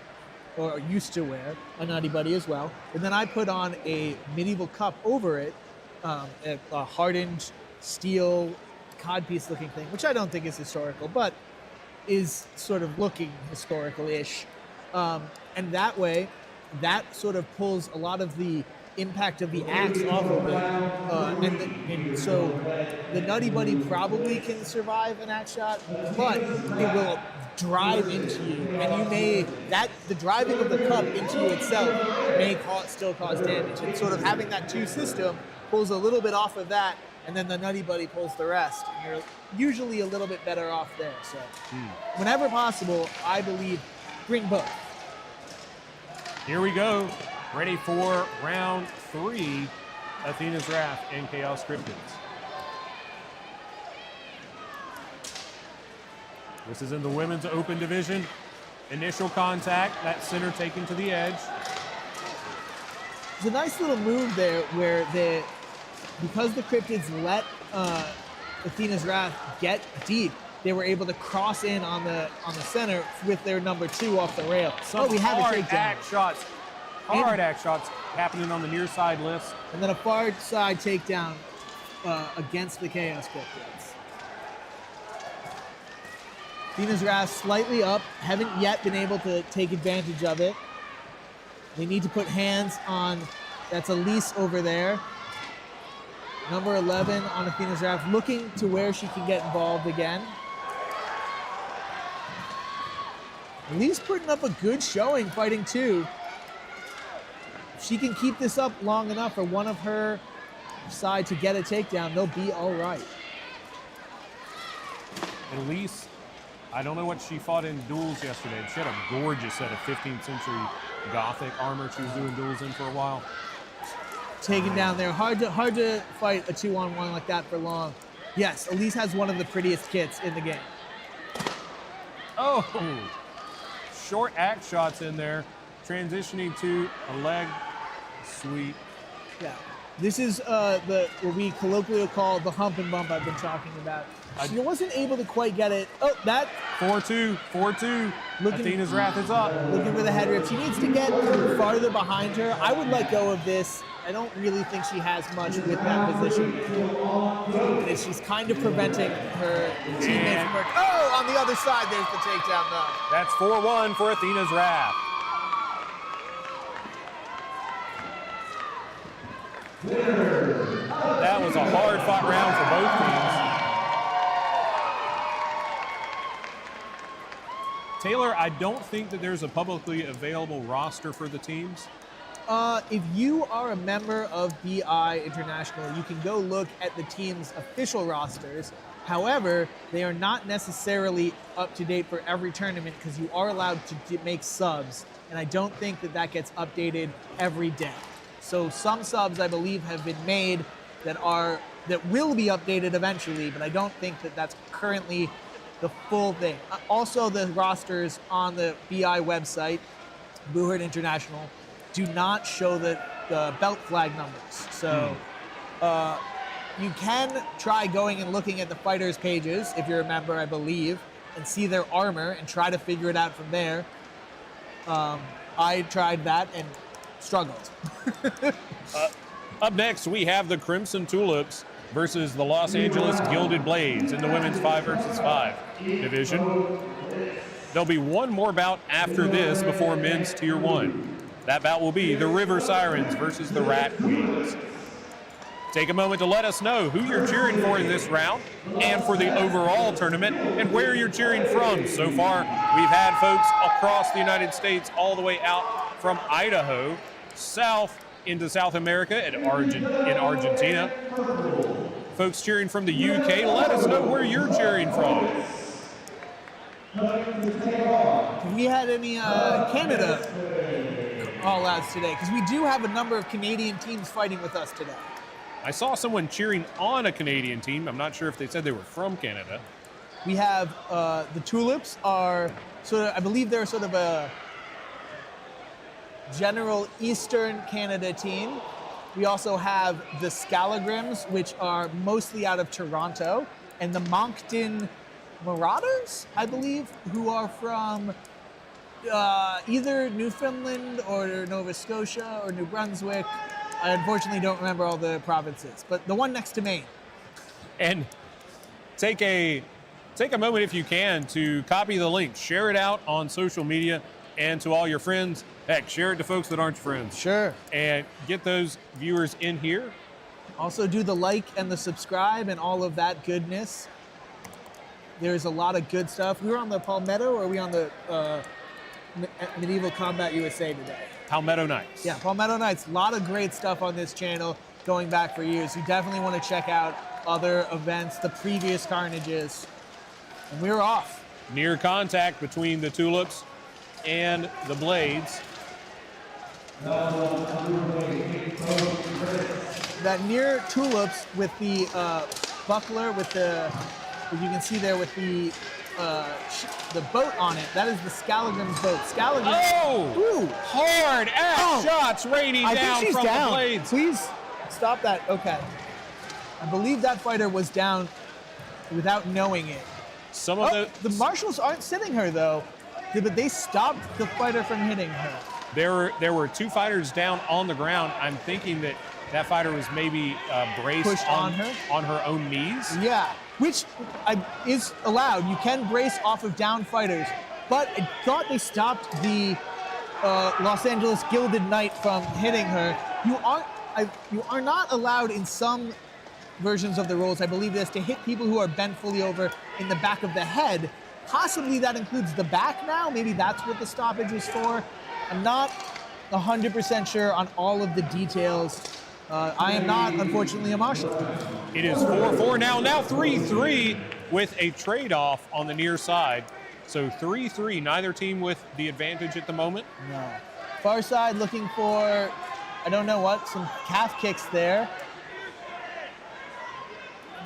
or used to wear, a Nutty Buddy as well, and then I put on a medieval cup over it, a hardened steel codpiece looking thing, which I don't think is historical, but is sort of looking historical-ish. And that way, that sort of pulls a lot of the impact of the axe off of it. And so the Nutty Buddy probably can survive an axe shot, but it will drive into you. And the driving of the cup into you itself may still cause damage. And sort of having that two system pulls a little bit off of that, and then the Nutty Buddy pulls the rest. And you're usually a little bit better off there. So whenever possible, I believe, bring both. Here we go. Ready for round 3, Athena's Wrath and Chaos Cryptids. This is in the women's open division. Initial contact, that center taken to the edge. There's a nice little move there where because the Cryptids let Athena's Wrath get deep, they were able to cross in on the center with their number 2 off the rail. So we have a takedown. Hard axe shots happening on the near side list. And then a far side takedown against the Chaos Cryptids. Athena's Wrath slightly up, haven't yet been able to take advantage of it. They need to put hands on, that's Elise over there. Number 11 on Athena's Wrath, looking to where she can get involved again. Elise putting up a good showing fighting 2. If she can keep this up long enough for one of her side to get a takedown, they'll be all right. Elise, I don't know what she fought in duels yesterday. She had a gorgeous set of 15th century Gothic armor she was doing duels in for a while. Taken down there. Hard to fight a 2-on-1 like that for long. Yes, Elise has one of the prettiest kits in the game. Oh, short axe shots in there. Transitioning to a leg sweep. Yeah. This is what we colloquially call the hump and bump I've been talking about. She wasn't able to quite get it. Oh, that. 4-2. Athena's Wrath is up. Looking for the head rip. She needs to get farther behind her. I would let go of this. I don't really think she has much with that position. And she's kind of preventing her teammate from working. Oh, on the other side, there's the takedown though. That's 4-1 for Athena's Wrath. That was a hard-fought round for both teams. Taylor, I don't think that there's a publicly available roster for the teams. If you are a member of BI International, you can go look at the team's official rosters. However, they are not necessarily up to date for every tournament because you are allowed to make subs, and I don't think that gets updated every day. So some subs, I believe, have been made that will be updated eventually, but I don't think that that's currently the full thing. Also, the rosters on the BI website, Booherd International, do not show the belt flag numbers. So you can try going and looking at the fighters' pages, if you're a member, I believe, and see their armor and try to figure it out from there. I tried that and struggled. Up next, we have the Crimson Tulips versus the Los Angeles Gilded Blades in the women's 5 versus 5 division. There'll be one more bout after this before men's Tier 1. That bout will be the River Sirens versus the Rat Queens. Take a moment to let us know who you're cheering for in this round and for the overall tournament and where you're cheering from. So far, we've had folks across the United States all the way out from Idaho, south into South America in Argentina. Folks cheering from the UK, let us know where you're cheering from. Have we had any Canada all-outs today? Because we do have a number of Canadian teams fighting with us today. I saw someone cheering on a Canadian team. I'm not sure if they said they were from Canada. We have the Tulips are sort of, I believe they're sort of a general Eastern Canada team. We also have the Scalagrims, which are mostly out of Toronto, and the Moncton Marauders, I believe, who are from either Newfoundland or Nova Scotia or New Brunswick. I unfortunately don't remember all the provinces, but the one next to Maine. And take a moment if you can to copy the link, share it out on social media and to all your friends. Heck, share it to folks that aren't your friends. Sure. And get those viewers in here. Also do the like and the subscribe and all of that goodness. There's a lot of good stuff. We were on the Palmetto, or are we on the Medieval Combat USA today? Palmetto Nights. Yeah, Palmetto Nights. A lot of great stuff on this channel going back for years. You definitely want to check out other events, the previous Carnages. And we were off. Near contact between the Tulips and the Blades. That near Tulips with the buckler, with the, as you can see there, with the boat on it, that is the Scalagrim's boat. Scalagrim. Oh! Ooh. Hard ass shots raining I down think she's from down. the Blades. Please stop that. Okay. I believe that fighter was down without knowing it. Some of The marshals aren't sitting her though, but they stopped the fighter from hitting her. there were two fighters down on the ground. I'm thinking that fighter was maybe braced Pushed on her? on her own knees. Yeah, which is allowed. You can brace off of down fighters, but I thought they stopped the Los Angeles Gilded Knight from hitting her. You are not allowed in some versions of the rules, I believe this, to hit people who are bent fully over in the back of the head. Possibly that includes the back now. Maybe that's what the stoppage was for. I'm not 100% sure on all of the details. I am not, unfortunately, a marshal. It is 4-4 now 3-3 with a trade-off on the near side. So 3-3, neither team with the advantage at the moment. No. Far side looking for, I don't know what, some calf kicks there.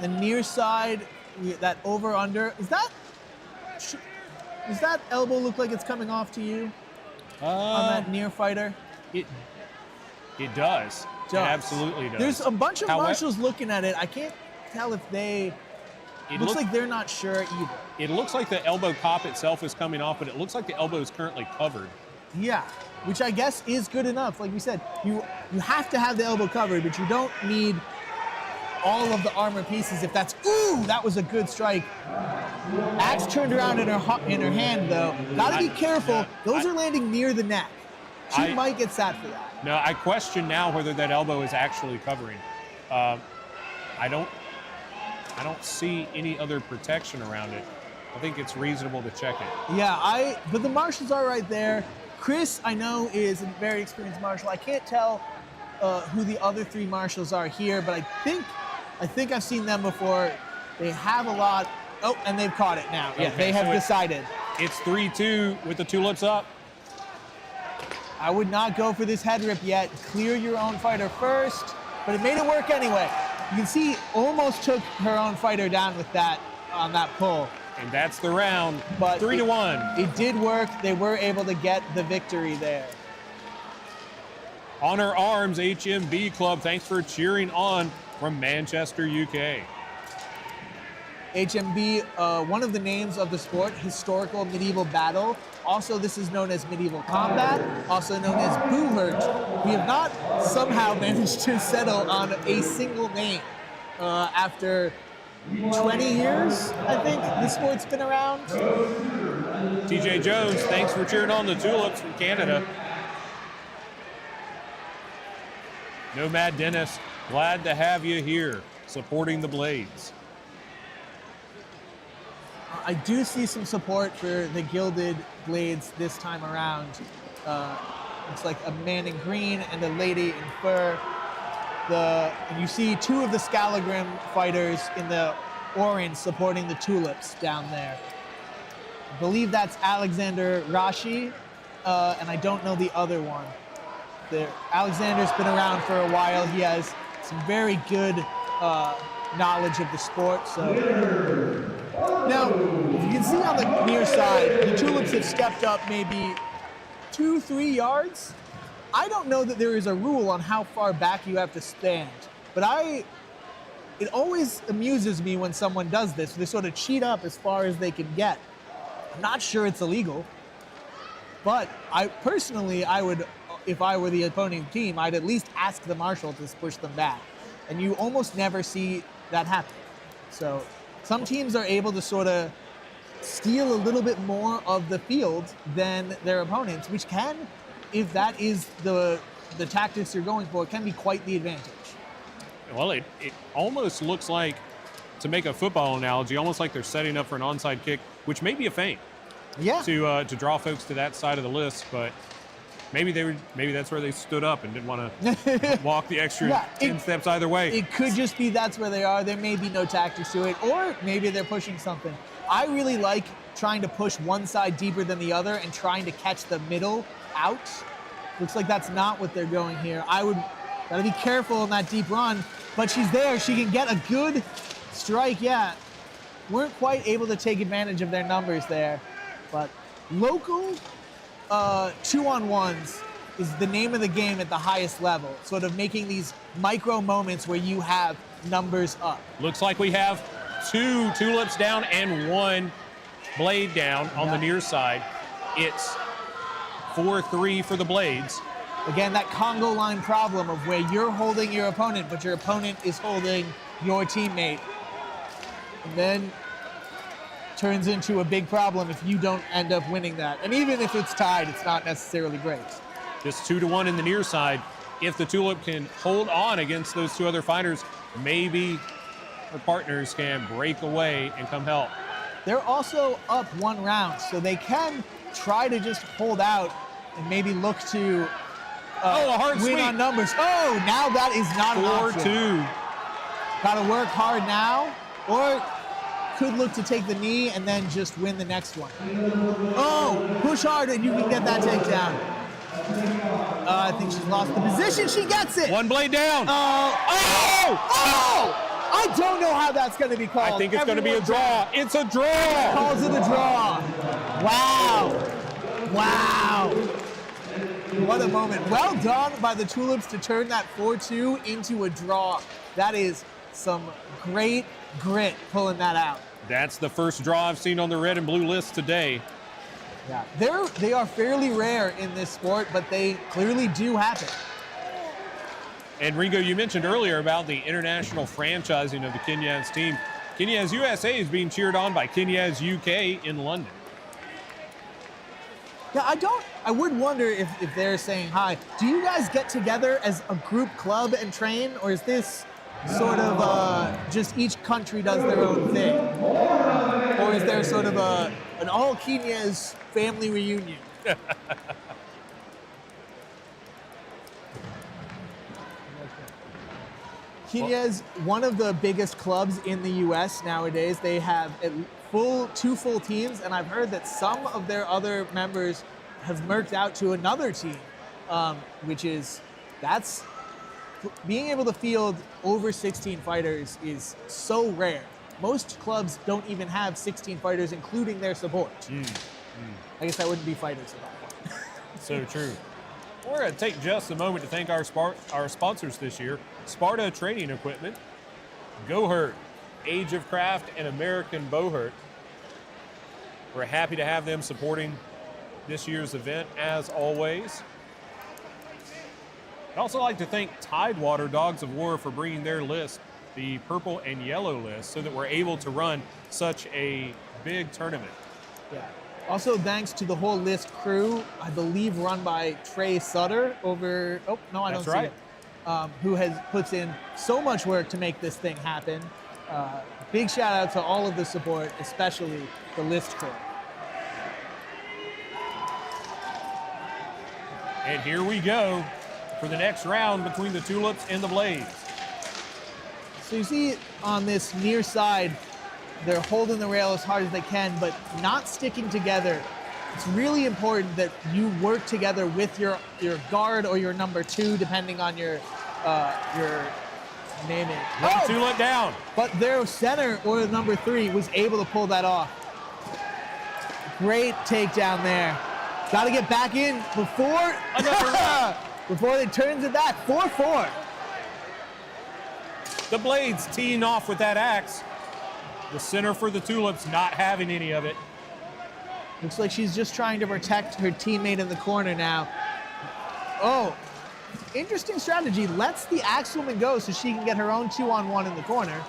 The near side, that over-under, does that elbow look like it's coming off to you on that near fighter? It does. It absolutely does. There's a bunch of marshals looking at it. I can't tell if they, looks like they're not sure either. It looks like the elbow cop itself is coming off, but it looks like the elbow is currently covered. Yeah, which I guess is good enough. Like we said, you have to have the elbow covered, but you don't need all of the armor pieces. If that's, ooh, that was a good strike. Axe turned around in her hand though. Gotta be careful. Those are landing near the neck. She might get sat for that. No, I question now whether that elbow is actually covering. I don't see any other protection around it. I think it's reasonable to check it. Yeah, but the marshals are right there. Chris, I know, is a very experienced marshal. I can't tell who the other three marshals are here, but I think I've seen them before. They have a lot. Oh, and they've caught it now. Yeah, they have decided. It's 3-2 with the Tulips up. I would not go for this head rip yet. Clear your own fighter first, but it made it work anyway. You can see almost took her own fighter down with that on that pull. And that's the round, but 3-1. It did work. They were able to get the victory there. Honor Arms HMB Club, thanks for cheering on from Manchester, UK. HMB, one of the names of the sport, historical medieval battle. Also, this is known as medieval combat, also known as Boomers. We have not somehow managed to settle on a single name after 20 years, I think, the sport's been around. TJ Jones, thanks for cheering on the Tulips from Canada. Nomad Dennis, glad to have you here, supporting the Blades. I do see some support for the Gilded Blades this time around. It's like a man in green and a lady in fur. And you see two of the Scalagrim fighters in the orange supporting the Tulips down there. I believe that's Alexander Rashi, and I don't know the other one. Alexander's been around for a while. He has some very good knowledge of the sport. So Now, if you can see on the near side, the Tulips have stepped up maybe 2-3 yards. I don't know that there is a rule on how far back you have to stand, but it always amuses me when someone does this. They sort of cheat up as far as they can get. I'm not sure it's illegal, but I would, if I were the opposing team, I'd at least ask the marshal to push them back. And you almost never see that happen. So some teams are able to sort of steal a little bit more of the field than their opponents, which can, if that is the tactics you're going for, it can be quite the advantage. Well, it almost looks like, to make a football analogy, almost like they're setting up for an onside kick, which may be a feint. Yeah. To draw folks to that side of the list, but maybe that's where they stood up and didn't want to walk the extra 10 steps either way. It could just be that's where they are. There may be no tactics to it, or maybe they're pushing something. I really like trying to push one side deeper than the other and trying to catch the middle out. Looks like that's not what they're going here. Gotta be careful in that deep run, but she's there. She can get a good strike, yeah. Weren't quite able to take advantage of their numbers there, but local 2-on-1s is the name of the game at the highest level, sort of making these micro moments where you have numbers up. Looks like we have 2 Tulips down and 1 Blade down on the near side. It's 4-3 for the Blades. Again, that Congo line problem of where you're holding your opponent, but your opponent is holding your teammate. And then turns into a big problem if you don't end up winning that. And even if it's tied, it's not necessarily great. Just 2-1 in the near side. If the Tulip can hold on against those 2 other fighters, maybe her partners can break away and come help. They're also up 1 round, so they can try to just hold out and maybe look to a hard win sweep on numbers. Oh, now that is not an option. 4-2. Gotta work hard now, or could look to take the knee and then just win the next one. Oh, push hard and you can get that takedown. I think she's lost the position. She gets it. 1 Blade down. I don't know how that's going to be called. I think it's going to be a draw. It's a draw. Calls it a draw. Wow. Wow. What a moment. Well done by the Tulips to turn that 4-2 into a draw. That is some great grit pulling that out. That's the first draw I've seen on the red and blue list today. Yeah, they are fairly rare in this sport, but they clearly do happen. And Ringo, you mentioned earlier about the international franchising of the Knyaz team. Knyaz USA is being cheered on by Knyaz UK in London. Yeah, I would wonder if they're saying hi. Do you guys get together as a group club and train, or is this sort of just each country does their own thing? Or is there sort of an all Knyaz family reunion? Knyaz, one of the biggest clubs in the U.S. nowadays. They have 2 full teams, and I've heard that some of their other members have merged out to another team, that's being able to field over 16 fighters is so rare. Most clubs don't even have 16 fighters, including their support. I guess that wouldn't be fighters at that point. So true. We're going to take just a moment to thank our sponsors this year: Sparta Training Equipment, Go Hurt, Age of Craft, and American Bowhurt. We're happy to have them supporting this year's event, as always. I'd also like to thank Tidewater Dogs of War for bringing their list, the purple and yellow list, so that we're able to run such a big tournament. Yeah. Also, thanks to the whole list crew, I believe run by Trey Sutter over, That's right. Who puts in so much work to make this thing happen. Big shout out to all of the support, especially the list crew. And here we go for the next round between the Tulips and the Blades. So you see on this near side, they're holding the rail as hard as they can, but not sticking together. It's really important that you work together with your guard or your number 2, depending on your Name it. One tulip down. But their center, or number 3, was able to pull that off. Great takedown there. Got to get back in before before they turns it back. 4-4. The Blades teeing off with that axe. The center for the Tulips not having any of it. Looks like she's just trying to protect her teammate in the corner now. Oh, interesting strategy. Lets the axe woman go so she can get her own 2-on-1 in the corner.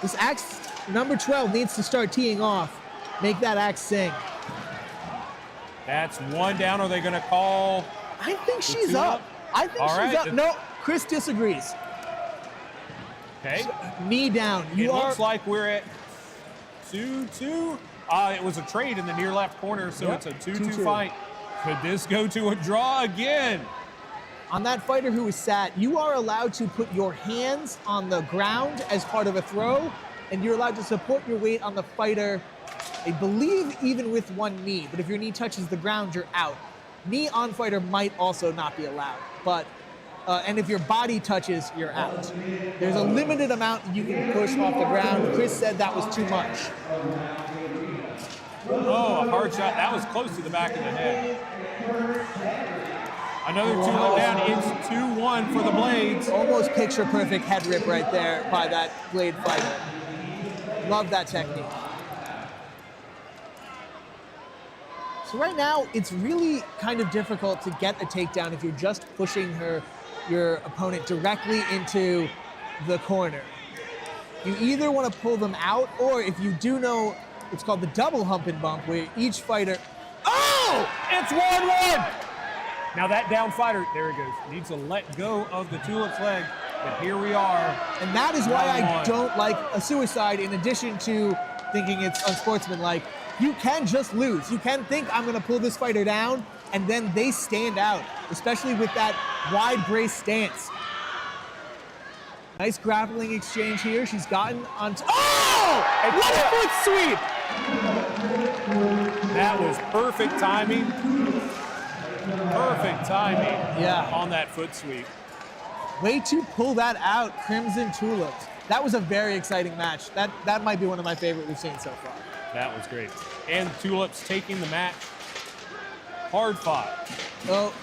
This axe, number 12, needs to start teeing off. Make that axe sing. That's one down. Are they going to call? I think she's up. I think she's up. No, Chris disagrees. Okay. Knee down. It looks like we're at 2-2. It was a trade in the near left corner, so it's a 2-2 fight. Could this go to a draw again? On that fighter who is sat, you are allowed to put your hands on the ground as part of a throw, and you're allowed to support your weight on the fighter, I believe even with one knee, but if your knee touches the ground, you're out. Knee on fighter might also not be allowed, but and if your body touches, you're out. There's a limited amount you can push off the ground. Chris said that was too much. Oh, a hard shot. That was close to the back of the head. Another tulip down. It's 2-1 for the Blades. Almost picture perfect head rip right there by that Blade fighter. Love that technique. So right now, it's really kind of difficult to get a takedown if you're just pushing your opponent directly into the corner. You either want to pull them out, or if you do know, it's called the double hump and bump, where each fighter, oh! It's 1-1! Now that down fighter, there it goes, needs to let go of the Tulip's leg, but here we are. And that is why I don't like a suicide, in addition to thinking it's unsportsmanlike. You can just lose. You can think, I'm gonna pull this fighter down, and then they stand out, especially with that wide brace stance. Nice grappling exchange here. She's gotten on. Oh! What a foot sweep! That was perfect timing. Perfect timing. Yeah. On that foot sweep. Way to pull that out, Crimson Tulips. That was a very exciting match. That might be one of my favorite we've seen so far. That was great. And Tulips taking the match. Hard fought. Well,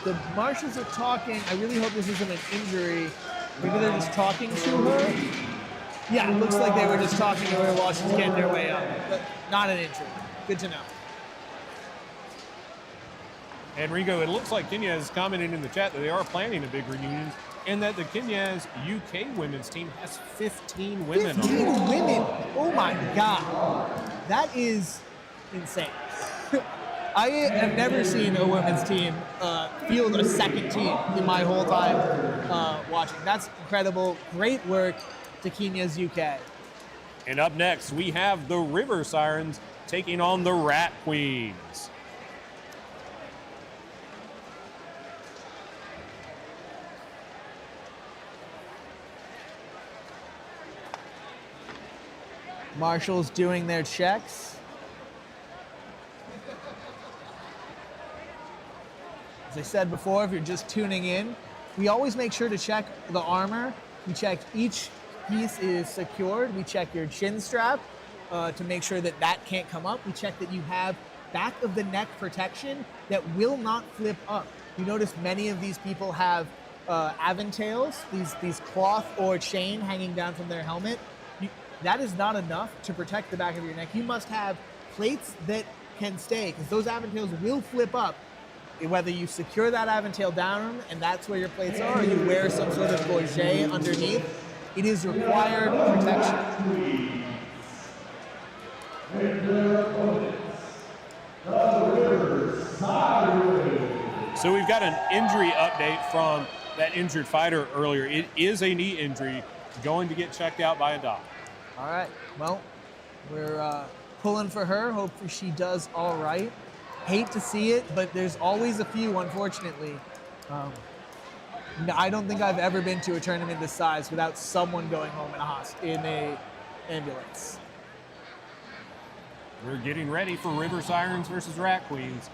the marshals are talking. I really hope this isn't an injury. Maybe they're just talking to her. Yeah, it looks like they were just talking to her while she's getting her way up. But not an injury. Good to know. And Ringo, it looks like Knyaz is commenting in the chat that they are planning a big reunion, and that the Knyaz UK women's team has 15 women 15 on it. women! Oh my God. That is insane. I have never seen a women's team field a second team in my whole time watching. That's incredible. Great work to Knyaz UK. And up next, we have the River Sirens taking on the Rat Queens. Marshals doing their checks. As I said before, if you're just tuning in, we always make sure to check the armor. We check each piece is secured. We check your chin strap to make sure that that can't come up. We check that you have back of the neck protection that will not flip up. You notice many of these people have aventails, these cloth or chain hanging down from their helmet. That is not enough to protect the back of your neck. You must have plates that can stay, because those aventails will flip up. Whether you secure that aventail down and that's where your plates are, or you wear some sort of gorget underneath, it is required protection. So we've got an injury update from that injured fighter earlier. It is a knee injury, going to get checked out by a doc. All right, well, we're pulling for her. Hopefully she does all right. Hate to see it, but there's always a few, unfortunately. I don't think I've ever been to a tournament this size without someone going home in a ambulance. We're getting ready for River Sirens versus Rat Queens.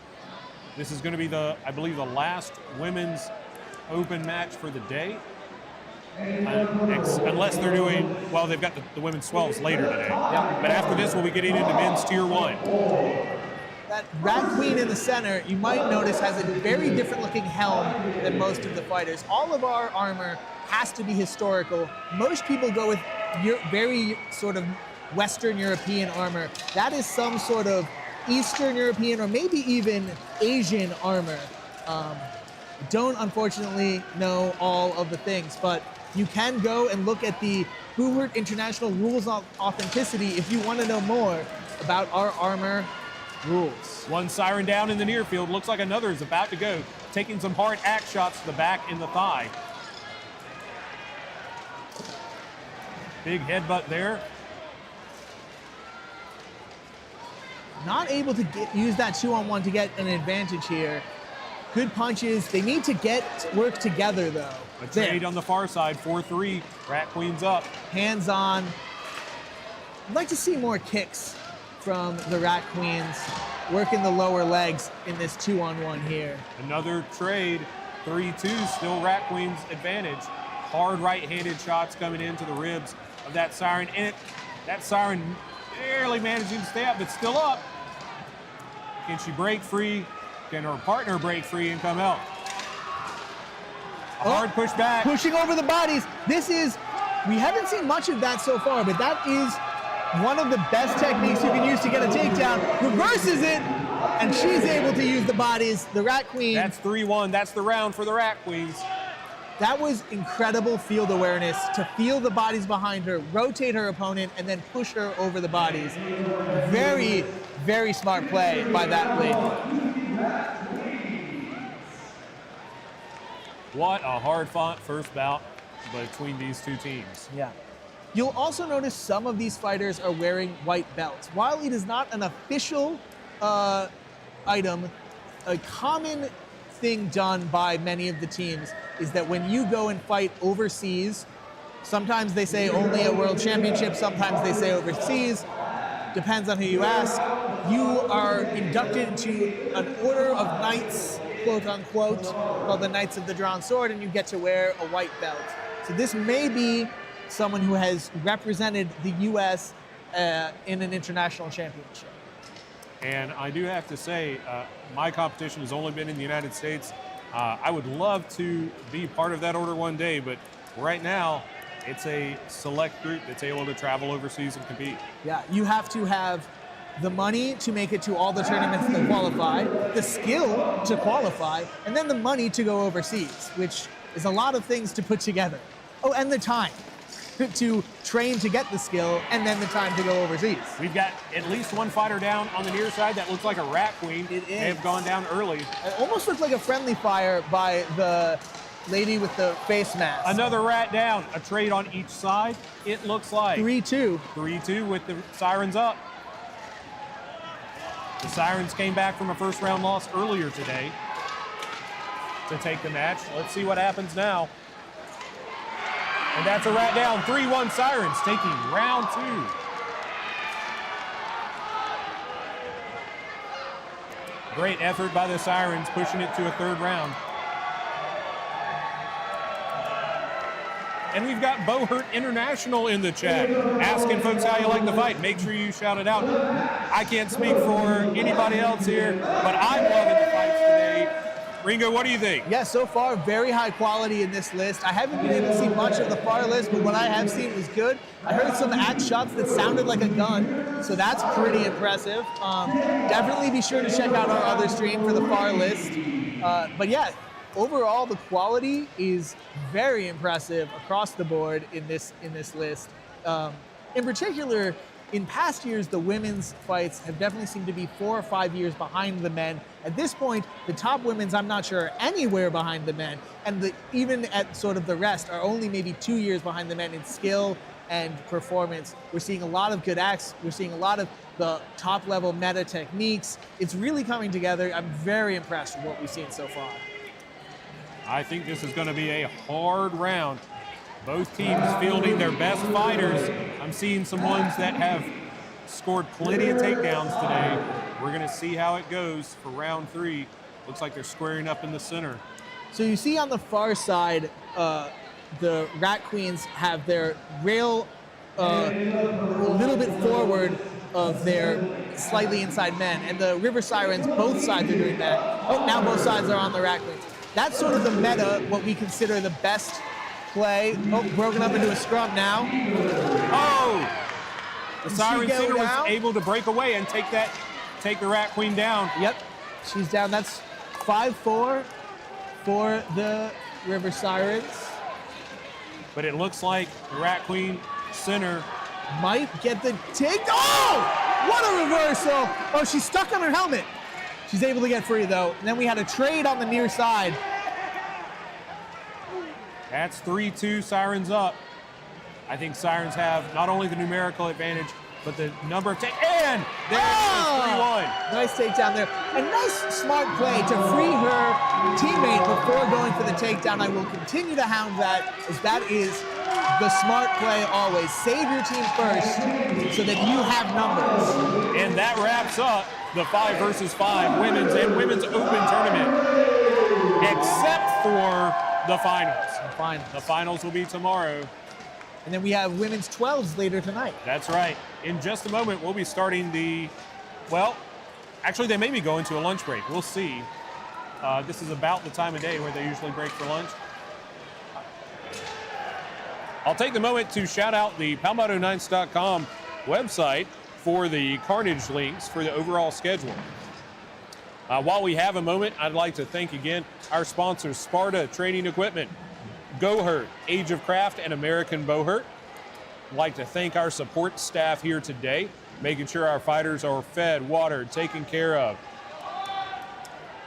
This is going to be I believe the last women's open match for the day. Unless they're doing, well, they've got the women's 12s later today. Yeah. But after this, we'll be getting into men's tier 1. That Rat Queen in the center, you might notice, has a very different looking helm than most of the fighters. All of our armor has to be historical. Most people go with very sort of Western European armor. That is some sort of Eastern European or maybe even Asian armor. Don't unfortunately know all of the things, but you can go and look at the Hoover International Rules of Authenticity if you want to know more about our armor rules. One siren down in the near field. Looks like another is about to go, taking some hard axe shots to the back and the thigh. Big headbutt there. Not able to use that 2-on-1 to get an advantage here. Good punches. They need to work together though. A trade on the far side, 4-3. Rat Queen's up. Hands on. I'd like to see more kicks from the Rat Queens, working the lower legs in this 2-on-1 here. Another trade, 3-2, still Rat Queen's advantage. Hard right-handed shots coming into the ribs of that siren. And that siren barely managing to stay up, but still up. Can she break free? Can her partner break free and come out? A hard push back. Pushing over the bodies. We haven't seen much of that so far, but that is one of the best techniques you can use to get a takedown. Reverses it, and she's able to use the bodies. The Rat Queen. That's 3-1. That's the round for the Rat Queens. That was incredible field awareness to feel the bodies behind her, rotate her opponent, and then push her over the bodies. Very, very smart play by that lady. What a hard-fought first bout between these two teams. Yeah. You'll also notice some of these fighters are wearing white belts. While it is not an official item, a common thing done by many of the teams is that when you go and fight overseas, sometimes they say only a world championship, sometimes they say overseas, depends on who you ask, you are inducted into an order of knights, quote unquote, called the Knights of the Drawn Sword, and you get to wear a white belt. So this may be someone who has represented the U.S. In an international championship. And I do have to say, my competition has only been in the United States. I would love to be part of that order one day, but right now, it's a select group that's able to travel overseas and compete. Yeah, you have to have the money to make it to all the tournaments that qualify, the skill to qualify, and then the money to go overseas, which is a lot of things to put together. Oh, and the time to train to get the skill, and then the time to go overseas. We've got at least one fighter down on the near side. That looks like a Rat Queen. It is. They have gone down early. It almost looked like a friendly fire by the lady with the face mask. Another Rat down. A trade on each side, it looks like. 3-2. 3-2 with the Sirens up. The Sirens came back from a first round loss earlier today to take the match. Let's see what happens now. And that's a Rat down. 3-1 Sirens taking round 2. Great effort by the Sirens, pushing it to a third round. And we've got Bohurt International in the chat, asking folks how you like the fight. Make sure you shout it out. I can't speak for anybody else here, but I'm loving the fights today. Ringo, what do you think? Yeah, so far, very high quality in this list. I haven't been able to see much of the far list, but what I have seen was good. I heard some axe shots that sounded like a gun, so that's pretty impressive. Definitely be sure to check out our other stream for the far list. But yeah, overall, the quality is very impressive across the board in this list. In particular, in past years, the women's fights have definitely seemed to be 4 or 5 years behind the men. At this point, the top women's, I'm not sure, are anywhere behind the men. And even at sort of the rest, are only maybe 2 years behind the men in skill and performance. We're seeing a lot of good acts. We're seeing a lot of the top level meta techniques. It's really coming together. I'm very impressed with what we've seen so far. I think this is going to be a hard round. Both teams fielding their best fighters. I'm seeing some ones that have scored plenty of takedowns today. We're going to see how it goes for round 3. Looks like they're squaring up in the center. So you see on the far side, the Rat Queens have their rail a little bit forward of their slightly inside men, and the River Sirens, both sides are doing that. Oh, now both sides are on the Rat Queens. That's sort of the meta, what we consider the best play. Oh, broken up into a scrum now. Oh! The Siren go Singer was down? able to break away and take the Rat Queen down. Yep, she's down. That's 5-4 for the River Sirens. But it looks like the Rat Queen Center Might get the take. Oh! What a reversal! Oh, she's stuck on her helmet. She's able to get free, though. And then we had a trade on the near side. That's 3-2, Sirens up. I think Sirens have not only the numerical advantage, but the number of and there it is, 3-1. Nice takedown there. A nice, smart play to free her teammate before going for the takedown. I will continue to hound that, as that is the smart play always. Save your team first so that you have numbers. And that wraps up the 5 versus 5 women's and women's open tournament, except for the finals. The finals will be tomorrow. And then we have women's 12s later tonight. That's right. In just a moment, we'll be starting well, actually they may be going to a lunch break. We'll see. This is about the time of day where they usually break for lunch. I'll take the moment to shout out the PalmadoKnights.com website for the Carnage links for the overall schedule. While we have a moment, I'd like to thank again our sponsors, Sparta Training Equipment, GoHurt, Age of Craft, and American Bowhurt. I'd like to thank our support staff here today, making sure our fighters are fed, watered, taken care of.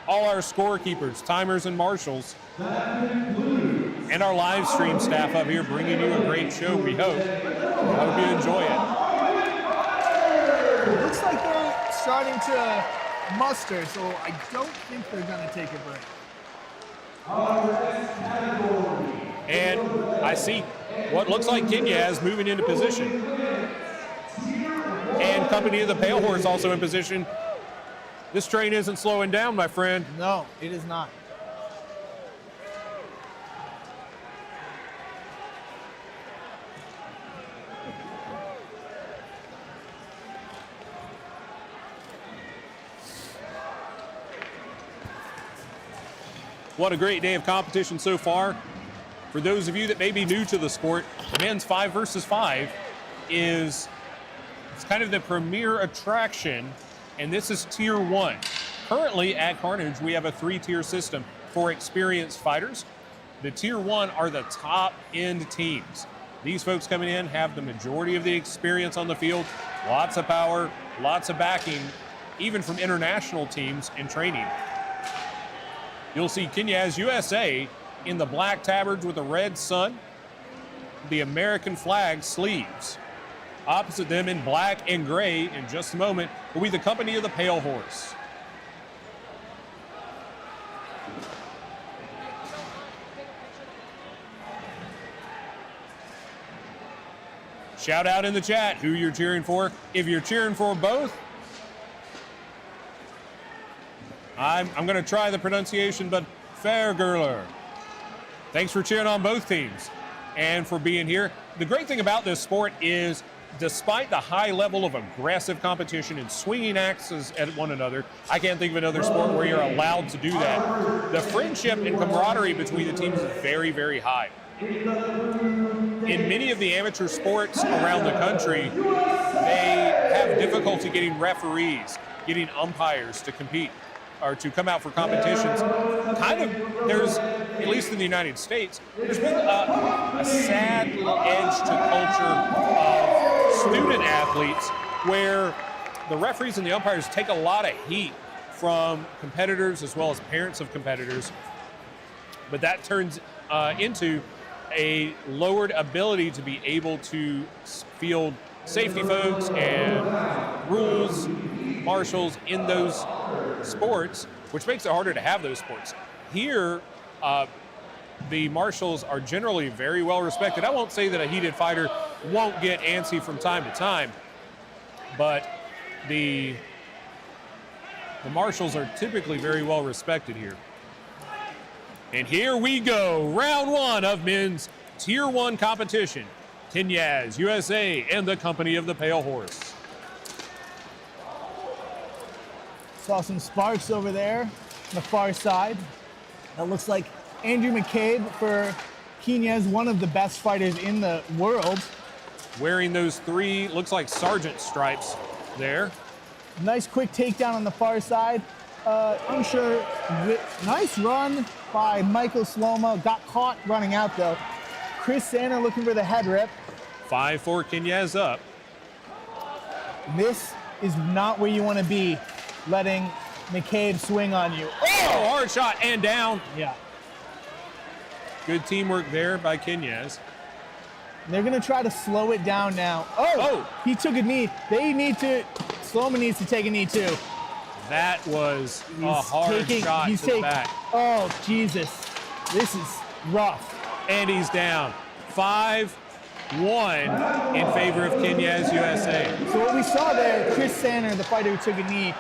All our scorekeepers, timers, and marshals, and our live stream staff up here bringing you a great show, we hope. I hope you enjoy it. It looks like they're starting to muster, so I don't think they're going to take a break. And I see what looks like Knyaz moving into position. And Company of the Pale Horse also in position. This train isn't slowing down, my friend. No, it is not. What a great day of competition so far. For those of you that may be new to the sport, the men's 5 versus 5 it's kind of the premier attraction, and this is Tier 1. Currently at Carnage, we have a 3-tier system for experienced fighters. The Tier 1 are the top-end teams. These folks coming in have the majority of the experience on the field, lots of power, lots of backing, even from international teams in training. You'll see Knyaz USA in the black tabards with the red sun, the American flag sleeves. Opposite them in black and gray in just a moment will be the Company of the Pale Horse. Shout out in the chat who you're cheering for. If you're cheering for both, I'm going to try the pronunciation, but Fairgirler. Thanks for cheering on both teams and for being here. The great thing about this sport is, despite the high level of aggressive competition and swinging axes at one another, I can't think of another sport where you're allowed to do that. The friendship and camaraderie between the teams is very, very high. In many of the amateur sports around the country, they have difficulty getting referees, getting umpires to compete or to come out for competitions. There's, at least in the United States, there's been a sad little edge to culture of student athletes where the referees and the umpires take a lot of heat from competitors as well as parents of competitors, but that turns into a lowered ability to be able to field safety folks and rules marshals in those sports, which makes it harder to have those sports. Here, the marshals are generally very well respected. I won't say that a heated fighter won't get antsy from time to time, but the marshals are typically very well respected here. And here we go, round 1 of men's Tier 1 competition. Knyaz USA and the Company of the Pale Horse. Saw some sparks over there on the far side. That looks like Andrew McCabe for Knyaz, one of the best fighters in the world. Wearing those 3, looks like sergeant stripes there. Nice quick takedown on the far side. Unsure. Nice run by Michael Sloma. Got caught running out though. Chris Sanner looking for the head rip. 5-4 Knyaz up. This is not where you want to be, letting McCabe swing on you. Oh, hard shot and down. Yeah. Good teamwork there by Knyaz. They're going to try to slow it down now. Oh, he took a knee. Sloma needs to take a knee too. That was a hard shot to the back. Oh, Jesus. This is rough. And he's down. 5-1 in favor of Knyaz USA. So what we saw there, Chris Sanner, the fighter who took a knee,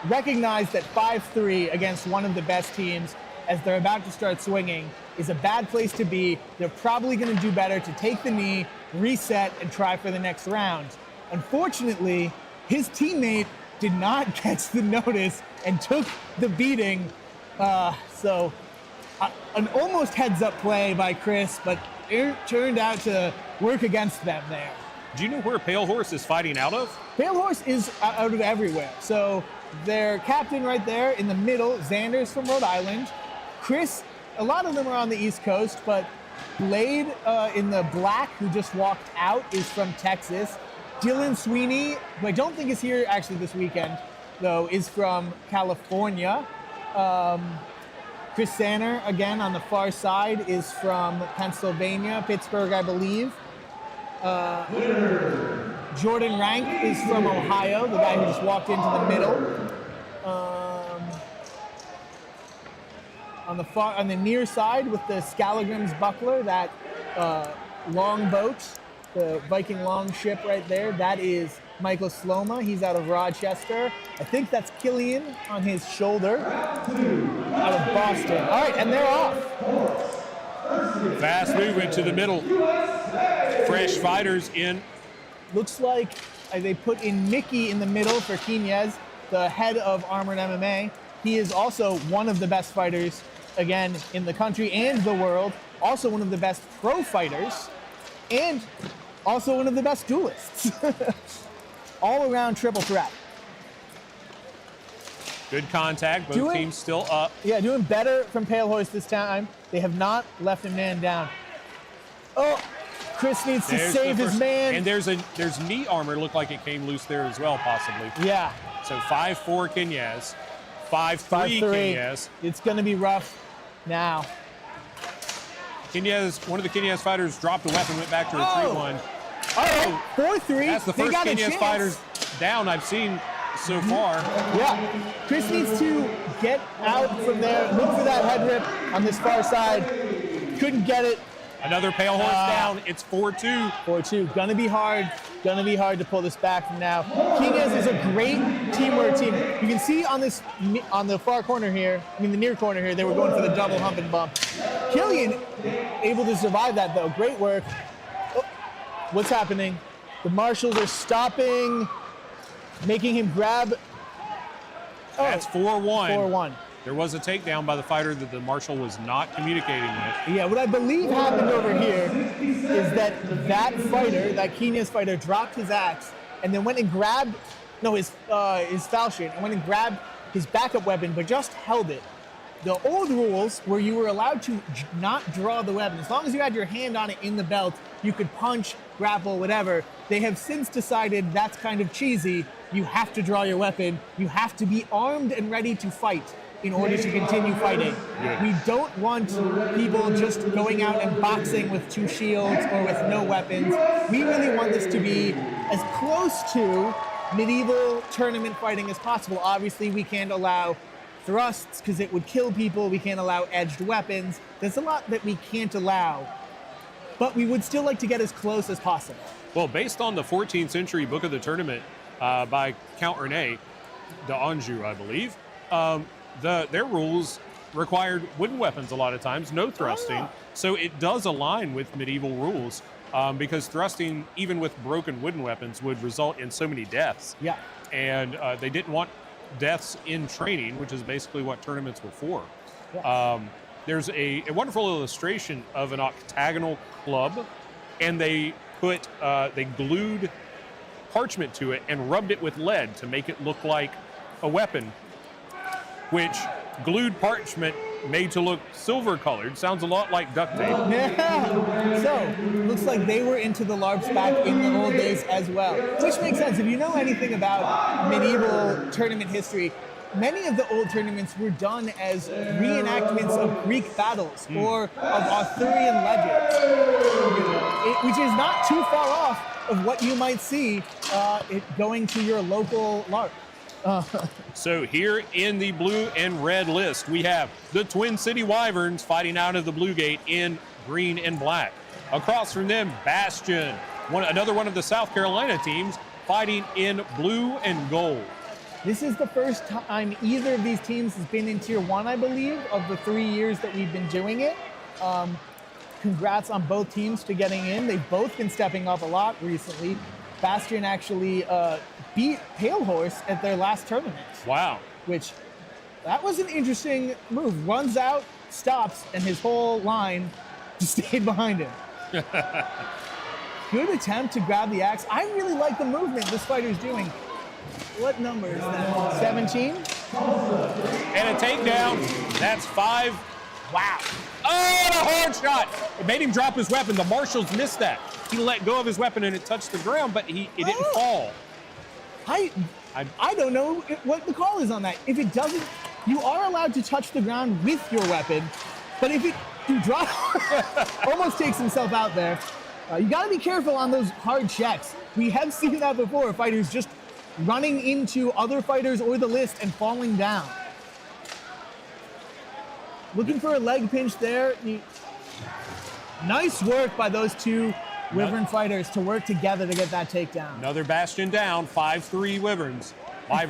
recognized that 5-3 against one of the best teams as they're about to start swinging is a bad place to be. They're probably going to do better to take the knee, reset, and try for the next round. Unfortunately, his teammate did not catch the notice and took the beating. So an almost heads-up play by Chris, but it turned out to work against them there. Do you know where Pale Horse is fighting out of? Pale Horse is out of everywhere. So their captain right there in the middle, Xander's from Rhode Island. Chris, a lot of them are on the East Coast, but Blade in the black, who just walked out, is from Texas. Dylan Sweeney, who I don't think is here actually this weekend, though, is from California. Chris Sanner, again, on the far side, is from Pennsylvania, Pittsburgh, I believe. Jordan Rank is from Ohio, the guy who just walked into the middle. On the near side with the Scalagram's buckler, that long boat, the Viking longship right there, that is Michael Sloma. He's out of Rochester. I think that's Killian on his shoulder, out of Boston. All right, and they're off. Fast movement to the middle. Fresh fighters in. Looks like they put in Mickey in the middle for Knyaz, the head of Armored MMA. He is also one of the best fighters, again, in the country and the world. Also one of the best pro fighters, and also one of the best duelists. All around triple threat. Good contact, both teams still up. Yeah, doing better from Pale Horse this time. They have not left a man down. Oh, Chris needs to save his man. And there's knee armor, looked like it came loose there as well, possibly. Yeah. So 5-4 Knyaz, 5-3 Knyaz. It's going to be rough now. Knyaz, one of the Knyaz fighters dropped a weapon, went back to retreat one. Oh, 4-3. That's the first Knyaz fighters down I've seen so far. Yeah. Chris needs to get out from there, look for that head rip on this far side. Couldn't get it. Another Pale Horse down. It's 4-2. 4-2. Gonna be hard to pull this back from now. Knyaz is a great teamwork team. You can see on the far corner here, the near corner here, they were going for the double hump and bump. Killian able to survive that though. Great work. Oh, what's happening? The marshals are stopping, making him grab. Oh, that's 4-1. 4-1. There was a takedown by the fighter that the marshal was not communicating with. Yeah, what I believe happened over here is that fighter, that Knyaz fighter, dropped his axe and then went and grabbed, his falchion, and went and grabbed his backup weapon, but just held it. The old rules where you were allowed to not draw the weapon, as long as you had your hand on it in the belt, you could punch, grapple, whatever. They have since decided that's kind of cheesy. You have to draw your weapon. You have to be armed and ready to fight in order to continue fighting. We don't want people just going out and boxing with 2 shields or with no weapons. We really want this to be as close to medieval tournament fighting as possible. Obviously, we can't allow thrusts because it would kill people. We can't allow edged weapons. There's a lot that we can't allow, but we would still like to get as close as possible. Well, based on the 14th century book of the tournament by Count Rene d'Anjou, I believe, their rules required wooden weapons a lot of times, no thrusting. So it does align with medieval rules because thrusting, even with broken wooden weapons, would result in so many deaths. Yeah. And they didn't want deaths in training, which is basically what tournaments were for. Yeah. There's a wonderful illustration of an octagonal club, and they glued parchment to it and rubbed it with lead to make it look like a weapon, which glued parchment made to look silver colored. Sounds a lot like duct tape. Yeah. So, looks like they were into the LARPs back in the old days as well. Which makes sense. If you know anything about medieval tournament history, many of the old tournaments were done as reenactments of Greek battles or of Arthurian legends, which is not too far off of what you might see going to your local LARP. So here in the blue and red list, we have the Twin City Wyverns fighting out of the blue gate in green and black. Across from them, Bastion, another one of the South Carolina teams, fighting in blue and gold. This is the first time either of these teams has been in Tier 1, I believe, of the 3 years that we've been doing it. Congrats on both teams to getting in. They've both been stepping up a lot recently. Bastion actually beat Pale Horse at their last tournament. Wow. Which, that was an interesting move. Runs out, stops, and his whole line just stayed behind him. Good attempt to grab the axe. I really like the movement this fighter's doing. What number is that? 17? And a takedown. That's 5. Wow. Oh, and a hard shot. It made him drop his weapon. The marshals missed that. He let go of his weapon and it touched the ground, but it didn't fall. I don't know what the call is on that. If it doesn't, you are allowed to touch the ground with your weapon, but if you drop, almost takes himself out there. You got to be careful on those hard checks. We have seen that before. Fighters just running into other fighters or the list and falling down. Looking for a leg pinch there. Nice work by those two Wyvern fighters to work together to get that takedown. Another Bastion down, 5-3 Wyverns. I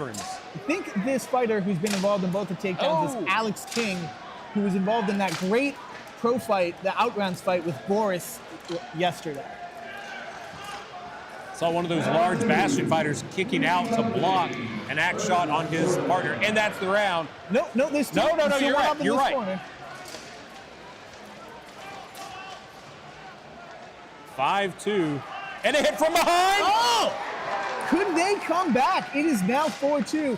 think this fighter who's been involved in both the takedowns is Alex King, who was involved in that great pro fight, the Outrounds fight with Boris yesterday. Saw one of those large Bastion fighters kicking out to block an axe shot on his partner, and that's the round. No, there's still, you're right. You're right. Corner. 5-2, and a hit from behind. Oh! Could they come back? It is now 4-2.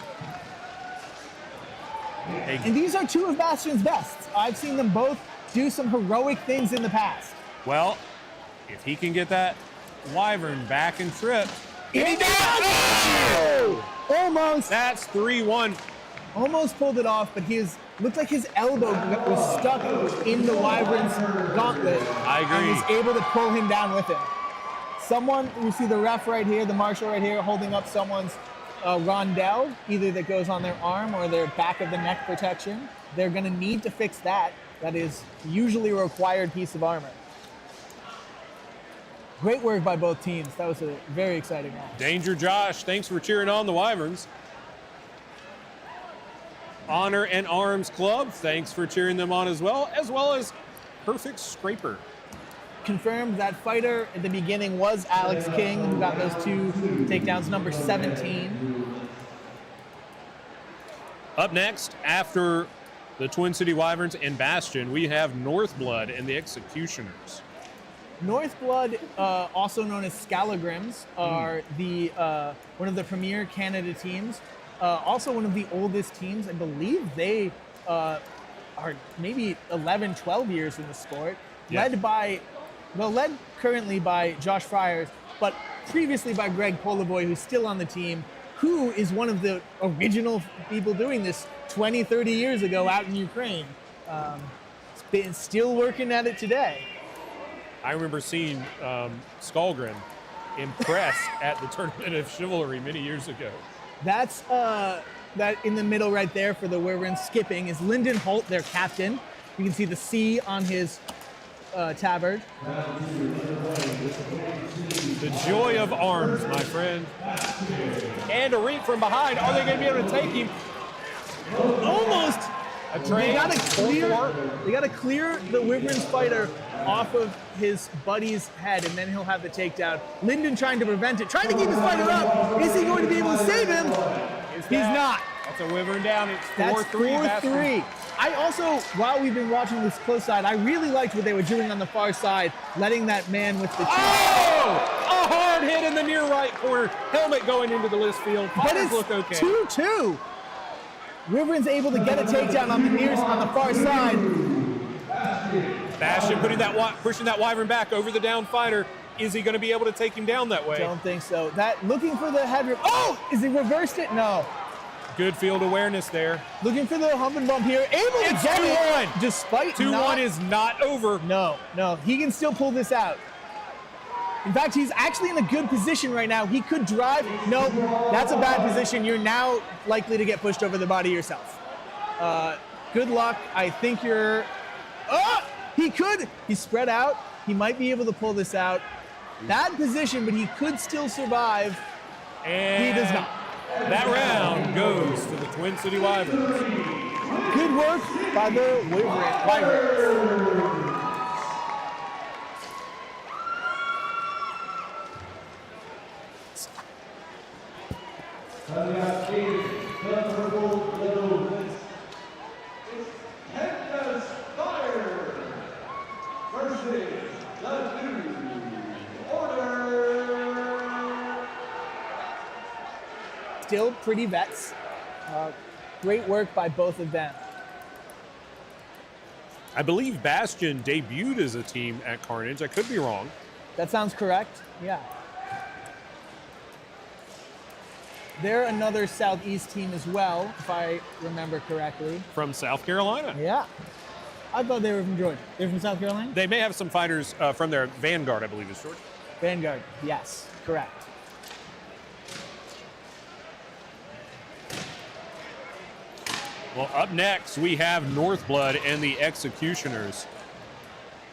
And these are two of Bastion's best. I've seen them both do some heroic things in the past. Well, if he can get that Wyvern back and tripped. He does! Oh! Almost. That's 3-1. Almost pulled it off, but looked like his elbow was stuck in the Wyvern's gauntlet. I agree. And was able to pull him down with him. You see the ref right here, the marshal right here, holding up someone's rondelle, either that goes on their arm or their back of the neck protection. They're going to need to fix that. That is usually a required piece of armor. Great work by both teams. That was a very exciting match. Danger Josh, thanks for cheering on the Wyverns. Honor and Arms Club, thanks for cheering them on as well as Perfect Scraper. Confirmed that fighter at the beginning was Alex King, who got those two takedowns, number 17. Up next, after the Twin City Wyverns and Bastion, we have Northblood and the Executioners. Northblood, also known as Scalagrims, are one of the premier Canada teams. Also one of the oldest teams. I believe they are maybe 11, 12 years in the sport. Yeah. Led currently by Josh Friars, but previously by Greg Polivoy, who's still on the team, who is one of the original people doing this 20, 30 years ago out in Ukraine. Still working at it today. I remember seeing Skullgrim impress at the Tournament of Chivalry many years ago. That's that in the middle right there for the Wyverns skipping is Lyndon Holt, their captain. You can see the C on his tabard. The joy of arms, my friend. And a reap from behind. Are they going to be able to take him? Almost A trade. They gotta clear. 4-4. They gotta clear the Wyverns fighter off of his buddy's head, and then he'll have the takedown. Lyndon trying to prevent it, trying to keep his fighter up. Is he going to be able to save him? He's not. That's a Wyvern down. It's 4-3. That's 4-3. I also, while we've been watching this close side, I really liked what they were doing on the far side, letting that man with the a hard hit in the near right corner. Helmet going into the list field. But it's look okay. 2-2. Wyvern's able to get a takedown on the far side. Bastion pushing that Wyvern back over the down fighter. Is he going to be able to take him down that way? Don't think so. Looking for the head rip. Oh, is he reversed it? No. Good field awareness there. Looking for the hump and bump here. Able to get it. 2-1. Despite 2-1 is not over. No. He can still pull this out. In fact, he's actually in a good position right now. He could drive. No, that's a bad position. You're now likely to get pushed over the body yourself. Good luck. I think you're... Oh! He could. He's spread out. He might be able to pull this out. Bad position, but he could still survive. And he does not. That round goes to the Twin City Wyverns. Good work by the Wyverns. Still pretty vets. Great work by both of them. I believe Bastion debuted as a team at Carnage. I could be wrong. That sounds correct. Yeah. They're another Southeast team as well, if I remember correctly. From South Carolina. Yeah. I thought they were from Georgia. They're from South Carolina? They may have some fighters from their Vanguard, I believe is Georgia. Vanguard, yes, correct. Well, up next, we have Northblood and the Executioners.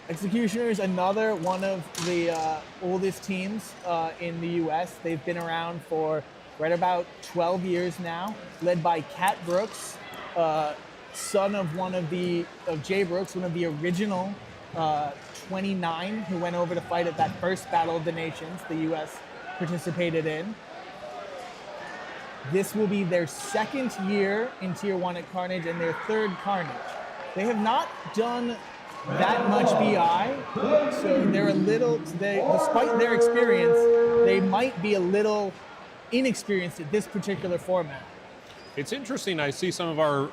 Executioners, another one of the oldest teams in the U.S. They've been around for right about 12 years now, led by Cat Brooks, son of Jay Brooks, one of the original 29 who went over to fight at that first Battle of the Nations the U.S. participated in. This will be their second year in Tier 1 at Carnage and their third Carnage. They have not done that much BI, so they're despite their experience, they might be a little inexperienced at this particular format. It's interesting, I see some of our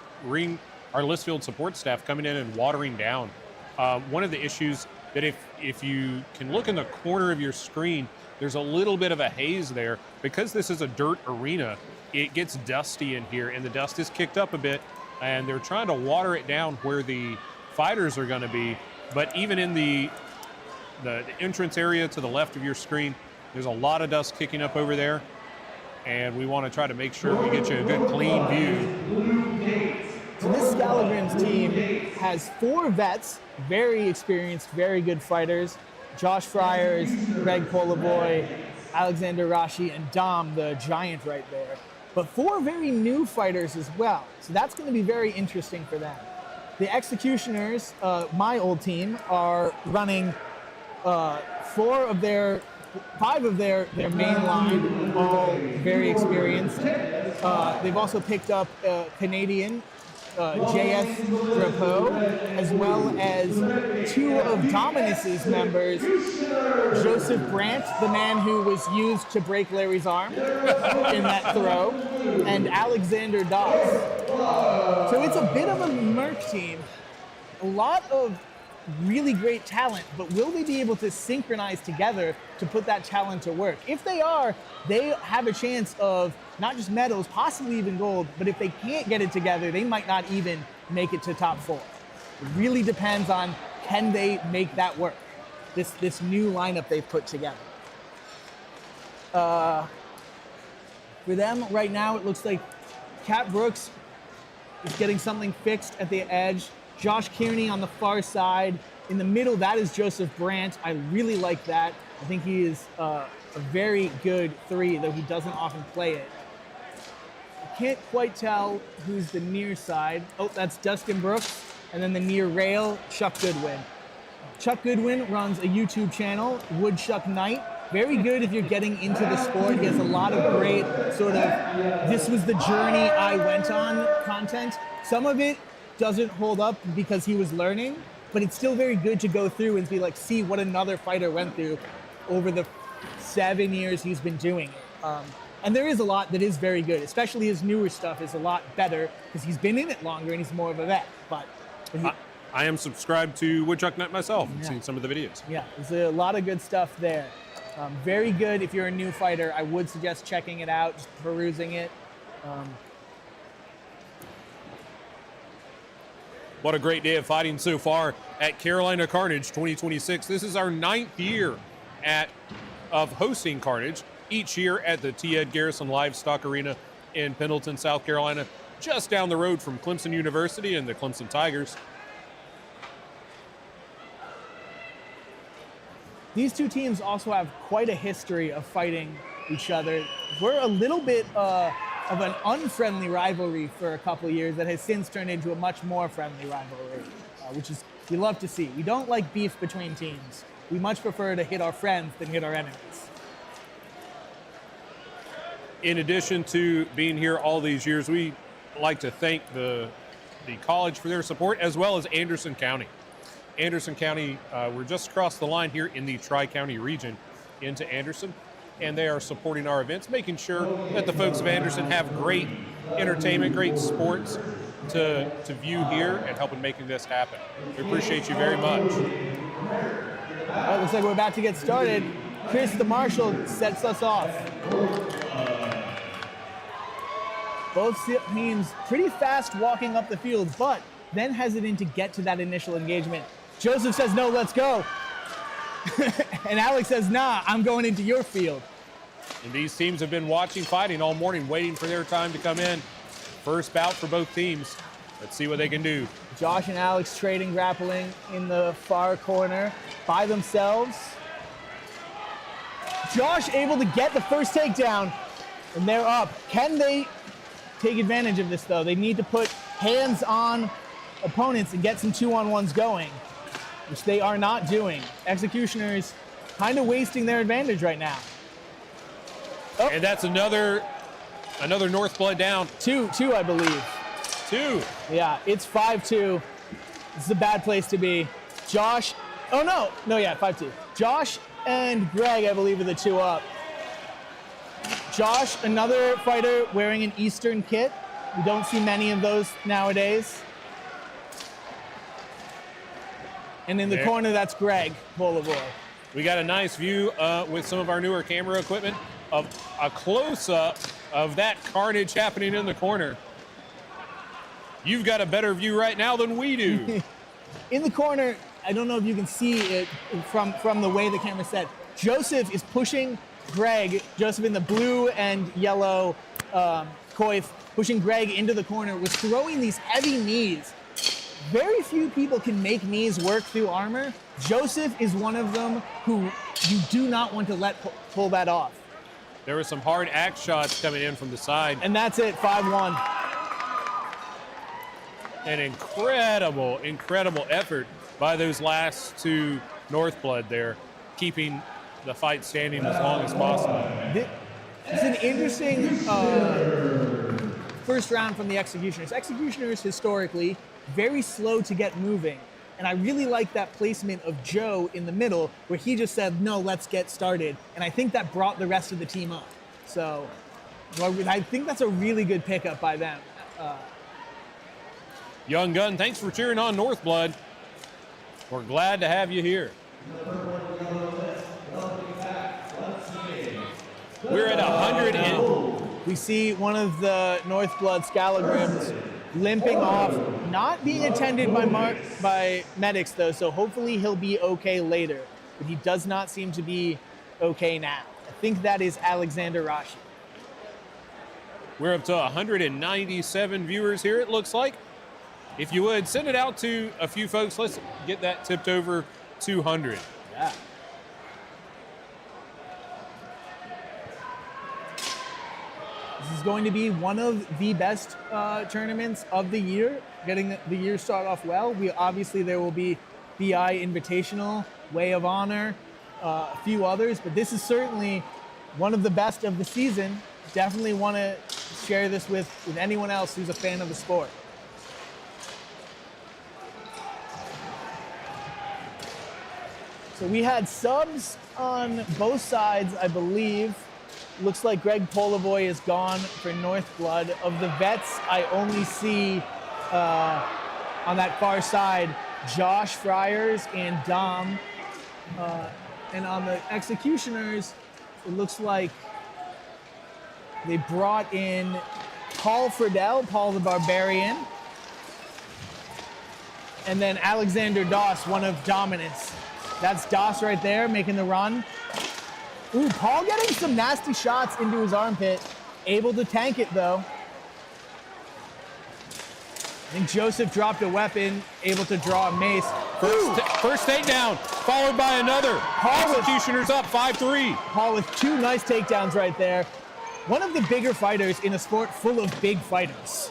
list field support staff coming in and watering down. One of the issues that if you can look in the corner of your screen, there's a little bit of a haze there. Because this is a dirt arena, it gets dusty in here, and the dust is kicked up a bit, and they're trying to water it down where the fighters are going to be. But even in the entrance area to the left of your screen, there's a lot of dust kicking up over there, and we want to try to make sure we get you a good clean view. So this Scalagrim's team has 4 vets, very experienced, very good fighters. Josh Fryers, Greg Polaboy, Alexander Rashi, and Dom, the giant right there. But 4 very new fighters as well. So that's going to be very interesting for them. The Executioners, my old team, are running 5 of their main line, all very experienced. They've also picked up Canadian J.S. Drapeau, as well as 2 of Dominus's members, Joseph Brandt, the man who was used to break Larry's arm in that throw, and Alexander Doss. So it's a bit of a merc team, a lot of really great talent, but will they be able to synchronize together to put that talent to work? If they are, they have a chance of not just medals, possibly even gold, but if they can't get it together, they might not even make it to top 4. It really depends on, can they make that work, this new lineup they've put together. For them right now, it looks like Cat Brooks is getting something fixed at the edge. Josh Kearney on the far side. In the middle, that is Joseph Brandt. I really like that. I think he is a very good 3, though he doesn't often play it. can't quite tell who's the near side. Oh, that's Dustin Brooks. And then the near rail, Chuck Goodwin. Chuck Goodwin runs a YouTube channel, Woodchuck Knight. Very good if you're getting into the sport. He has a lot of great sort of, this was the journey I went on content. Some of it doesn't hold up because he was learning, but it's still very good to go through and be like, see what another fighter went through over the 7 years he's been doing it. And there is a lot that is very good, especially his newer stuff is a lot better because he's been in it longer and he's more of a vet. But I am subscribed to Woodchuck Knight myself. I've seen some of the videos. Yeah, there's a lot of good stuff there. Very good if you're a new fighter. I would suggest checking it out, just perusing it. What a great day of fighting so far at Carolina Carnage 2026. This is our 9th year of hosting Carnage, each year at the T. Ed Garrison Livestock Arena in Pendleton, South Carolina, just down the road from Clemson University and the Clemson Tigers. These two teams also have quite a history of fighting each other. We're a little bit of an unfriendly rivalry for a couple of years that has since turned into a much more friendly rivalry, which is we love to see. We don't like beef between teams. We much prefer to hit our friends than hit our enemies. In addition to being here all these years, we like to thank the college for their support, as well as Anderson County. Anderson County, we're just across the line here in the Tri-County region into Anderson, and they are supporting our events, making sure that the folks of Anderson have great entertainment, great sports to view here and helping making this happen. We appreciate you very much. All right, looks like we're about to get started. Chris, the marshal, sets us off. Both teams pretty fast walking up the field, but then hesitant to get to that initial engagement. Joseph says, no, let's go. And Alex says, nah, I'm going into your field. And these teams have been watching fighting all morning, waiting for their time to come in. First bout for both teams. Let's see what they can do. Josh and Alex trading grappling in the far corner by themselves. Josh able to get the first takedown, and they're up. Can they take advantage of this, though? They need to put hands on opponents and get some 2-on-1s going, which they are not doing. Executioners kind of wasting their advantage right now. Oh. And that's another Northblood down. Two, I believe. 2. Yeah, it's 5-2. This is a bad place to be. Josh, no, yeah, 5-2. Josh and Greg, I believe, are the 2 up. Josh, another fighter wearing an Eastern kit. We don't see many of those nowadays. And in the corner, that's Greg Bolivar. We got a nice view with some of our newer camera equipment of a close-up of that carnage happening in the corner. You've got a better view right now than we do. In the corner, I don't know if you can see it from the way the camera's set. Joseph is pushing Greg, Joseph in the blue and yellow coif, pushing Greg into the corner, was throwing these heavy knees. Very few people can make knees work through armor. Joseph is one of them who you do not want to let pull that off. There were some hard axe shots coming in from the side. And that's it, 5-1. An incredible effort by those last 2 Northblood there, keeping the fight standing as long as possible. It's an interesting first round from the Executioners. Executioners, historically, very slow to get moving. And I really like that placement of Joe in the middle, where he just said, no, let's get started. And I think that brought the rest of the team up. So I think that's a really good pickup by them. Young Gun, thanks for cheering on Northblood. We're glad to have you here. We're at 100 and... We see one of the Northblood Scalagrims limping off, not being attended by medics, though, so hopefully he'll be okay later. But he does not seem to be okay now. I think that is Alexander Rashi. We're up to 197 viewers here, it looks like. If you would, send it out to a few folks. Let's get that tipped over 200. Yeah. This is going to be one of the best tournaments of the year, getting the year started off well. Obviously there will be BI Invitational, Way of Honor, a few others, but this is certainly one of the best of the season. Definitely want to share this with anyone else who's a fan of the sport. So we had subs on both sides, I believe. Looks like Greg Polivoy is gone for Northblood. Of the vets, I only see on that far side, Josh Friars and Dom. And on the Executioners, it looks like they brought in Paul Friedel, Paul the Barbarian, and then Alexander Doss, one of Dominance. That's Doss right there, making the run. Ooh, Paul getting some nasty shots into his armpit. Able to tank it, though. I think Joseph dropped a weapon, able to draw a mace. First takedown, followed by another. Executioners up 5-3. Paul with 2 nice takedowns right there. One of the bigger fighters in a sport full of big fighters.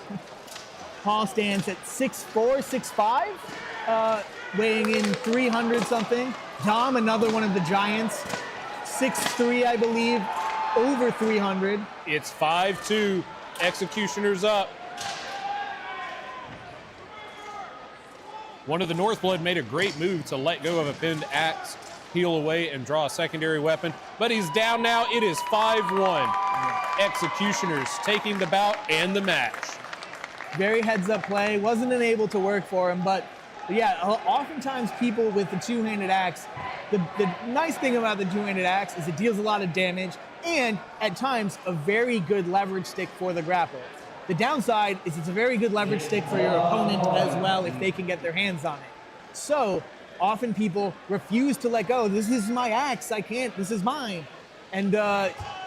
Paul stands at 6'4", 6'5", weighing in 300 something. Dom, another one of the giants, 6'3", I believe, over 300. It's 5-2, Executioners up. One of the Northblood made a great move to let go of a pinned axe, peel away, and draw a secondary weapon. But he's down now. It is 5-1. Executioners taking the bout and the match. Very heads-up play. Wasn't able to work for him, but yeah, oftentimes people with the two-handed axe, the nice thing about the two-handed axe is it deals a lot of damage and, at times, a very good leverage stick for the grapple. The downside is it's a very good leverage stick for your opponent as well if they can get their hands on it. So often people refuse to let go. This is my axe, I can't, this is mine. And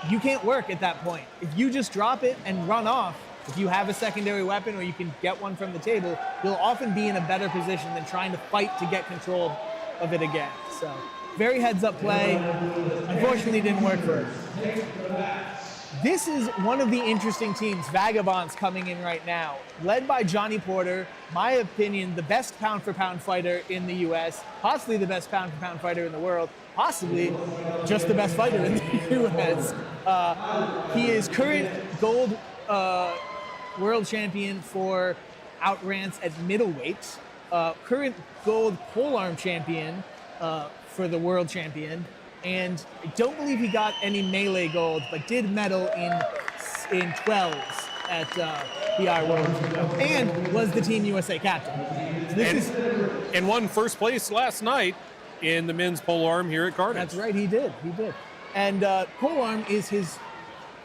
you can't work at that point. If you just drop it and run off, if you have a secondary weapon or you can get one from the table, you'll often be in a better position than trying to fight to get control of it again. So very heads up play. Unfortunately didn't work for her. This is one of the interesting teams, Vagabonds, coming in right now. Led by Johnny Porter, my opinion, the best pound-for-pound fighter in the US, possibly the best pound-for-pound fighter in the world, possibly just the best fighter in the US. He is current gold world champion for outrants at middleweight, current gold polearm champion for the world champion. And I don't believe he got any melee gold, but did medal in 12s at BI World, and was the Team USA captain. So and won first place last night in the men's polearm here at Carnage. That's right, he did. And polearm is his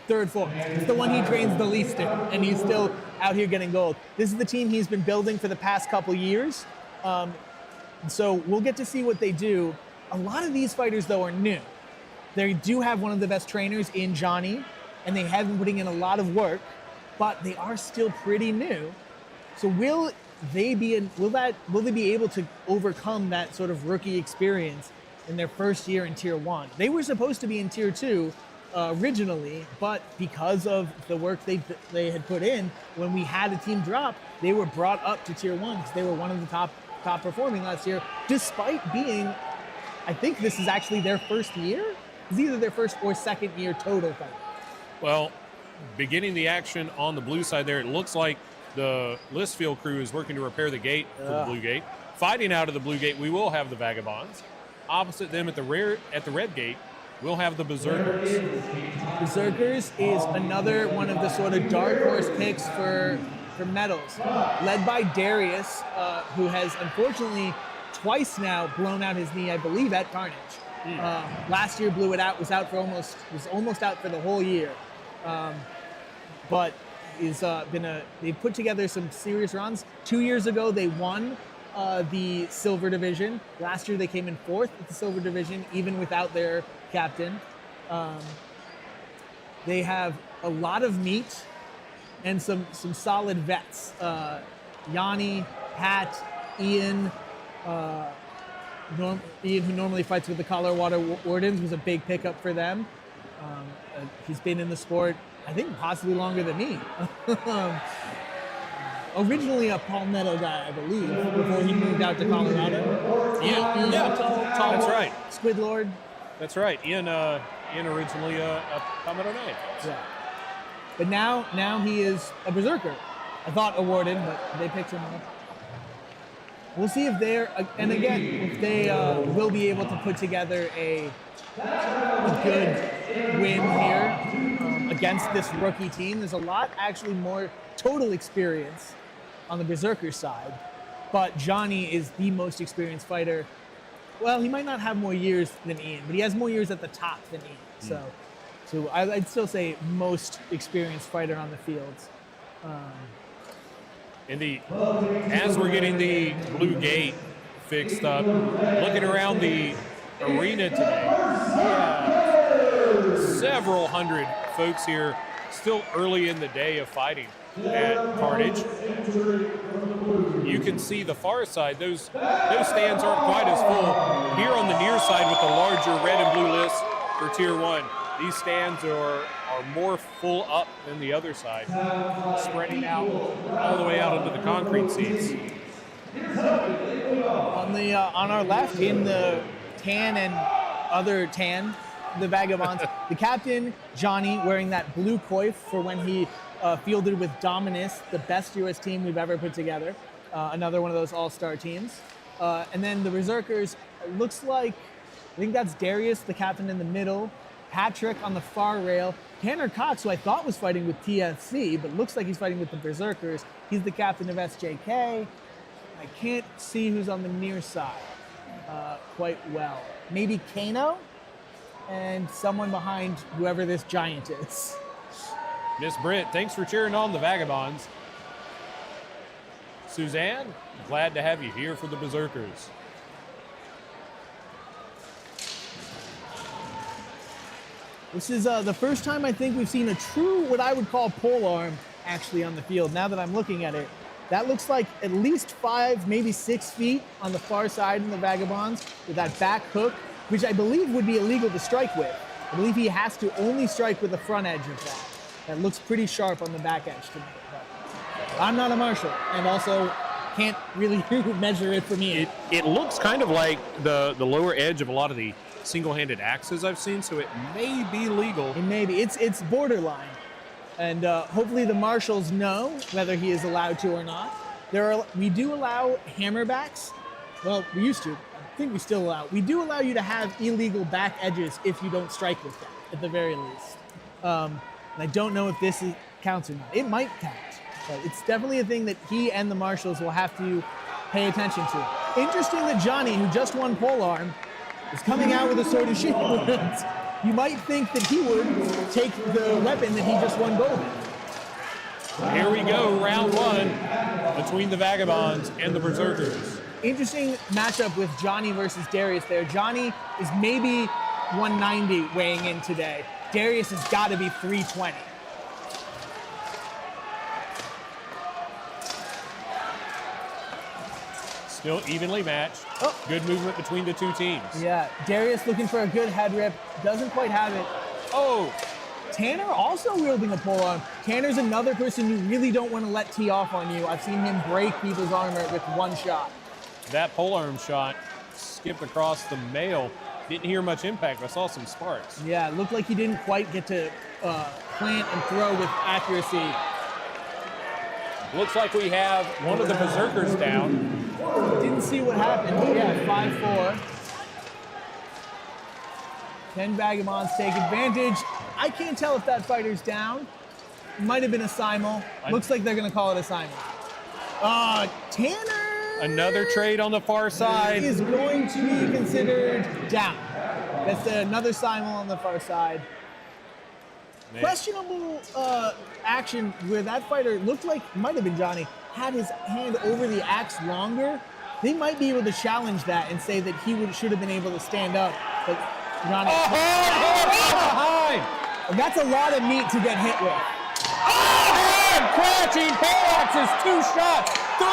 third form. It's the one he trains the least in, and he's still out here getting gold. This is the team he's been building for the past couple years. So we'll get to see what they do. A lot of these fighters, though, are new. They do have one of the best trainers in Johnny, and they have been putting in a lot of work, but they are still pretty new. So will they be able to overcome that sort of rookie experience in their first year in Tier 1? They were supposed to be in Tier 2 originally, but because of the work they had put in, when we had a team drop, they were brought up to Tier 1 because they were one of the top performing last year, despite being, I think this is actually their first year. It's either their first or second year total fight. Well, beginning the action on the blue side there, it looks like the Listfield crew is working to repair the gate for the blue gate. Fighting out of the blue gate, we will have the Vagabonds. Opposite them at the red gate, we'll have the Berserkers. Berserkers is another one of the sort of dark horse picks for medals, led by Darius, who has unfortunately twice now blown out his knee, I believe, at Carnage. Last year blew it out, was almost out for the whole year. But they've put together some serious runs. 2 years ago, they won the silver division. Last year, they came in 4th at the silver division, even without their captain. They have a lot of meat and some solid vets. Yanni, Pat, Ian, Ian, who normally fights with the Colorado Wardens, was a big pickup for them. He's been in the sport I think possibly longer than me. Originally a Palmetto guy, I believe, before he moved out to Colorado. Yeah, Tall that's right. Squid Lord. That's right. Ian originally a Palmetto Knight. Yeah. But now he is a Berserker. I thought awarded, but they picked him up. We'll see if if they will be able to put together a good win here against this rookie team. There's a lot actually more total experience on the Berserker side, but Johnny is the most experienced fighter. Well, he might not have more years than Ian, but he has more years at the top than Ian. So I'd still say most experienced fighter on the fields. As we're getting the blue gate fixed up, looking around the arena today, several hundred folks here, still early in the day of fighting at Carnage. You can see the far side; those stands aren't quite as full. Here on the near side, with the larger red and blue list for Tier 1, these stands are more full up than the other side, spreading out all the way out into the concrete seats. On our left, in the tan and other tan, the Vagabonds, the captain, Johnny, wearing that blue coif for when he fielded with Dominus, the best US team we've ever put together. Another one of those all-star teams. And then the Berserkers, looks like, I think that's Darius, the captain in the middle, Patrick on the far rail, Tanner Cox, who I thought was fighting with TFC, but looks like he's fighting with the Berserkers. He's the captain of SJK. I can't see who's on the near side quite well. Maybe Kano and someone behind whoever this giant is. Miss Brent, thanks for cheering on the Vagabonds. Suzanne, glad to have you here for the Berserkers. This is the first time I think we've seen a true, what I would call pole arm, actually on the field. Now that I'm looking at it, that looks like at least 5, maybe 6 feet on the far side in the Vagabonds with that back hook, which I believe would be illegal to strike with. I believe he has to only strike with the front edge of that. That looks pretty sharp on the back edge to me. But I'm not a marshal, and also can't really measure it for me. It looks kind of like the lower edge of a lot of the single-handed axes I've seen, so it may be legal. It may be. It's borderline. And hopefully the marshals know whether he is allowed to or not. We do allow hammerbacks. Well, we used to. I think we still allow. We do allow you to have illegal back edges if you don't strike with them, at the very least. And I don't know if this counts or not. It might count. But it's definitely a thing that he and the marshals will have to pay attention to. Interesting that Johnny, who just won polearm, is coming out with a Sword of Shield. You might think that he would take the weapon that he just won gold in. Here we go, round 1 between the Vagabonds and the Berserkers. Interesting matchup with Johnny versus Darius there. Johnny is maybe 190 weighing in today. Darius has got to be 320. Still evenly matched. Oh. Good movement between the two teams. Yeah, Darius looking for a good head rip. Doesn't quite have it. Oh, Tanner also wielding a polearm. Tanner's another person you really don't want to let tee off on you. I've seen him break people's armor with one shot. That polearm shot skipped across the mail. Didn't hear much impact, but I saw some sparks. Yeah, it looked like he didn't quite get to plant and throw with accuracy. Looks like we have one of the Berserkers down. Didn't see what happened. Yeah, 5-4. 10 Vagabonds take advantage. I can't tell if that fighter's down. Might have been a simul. Looks like they're going to call it a simul. Tanner! Another trade on the far side. Is going to be considered down. That's another simul on the far side. Man. Questionable action where that fighter looked like, might have been Johnny, had his hand over the axe longer. They might be able to challenge that and say that he should have been able to stand up. But Johnny, behind! That's a lot of meat to get hit with. Crashing pickaxes, 2 shots, 3!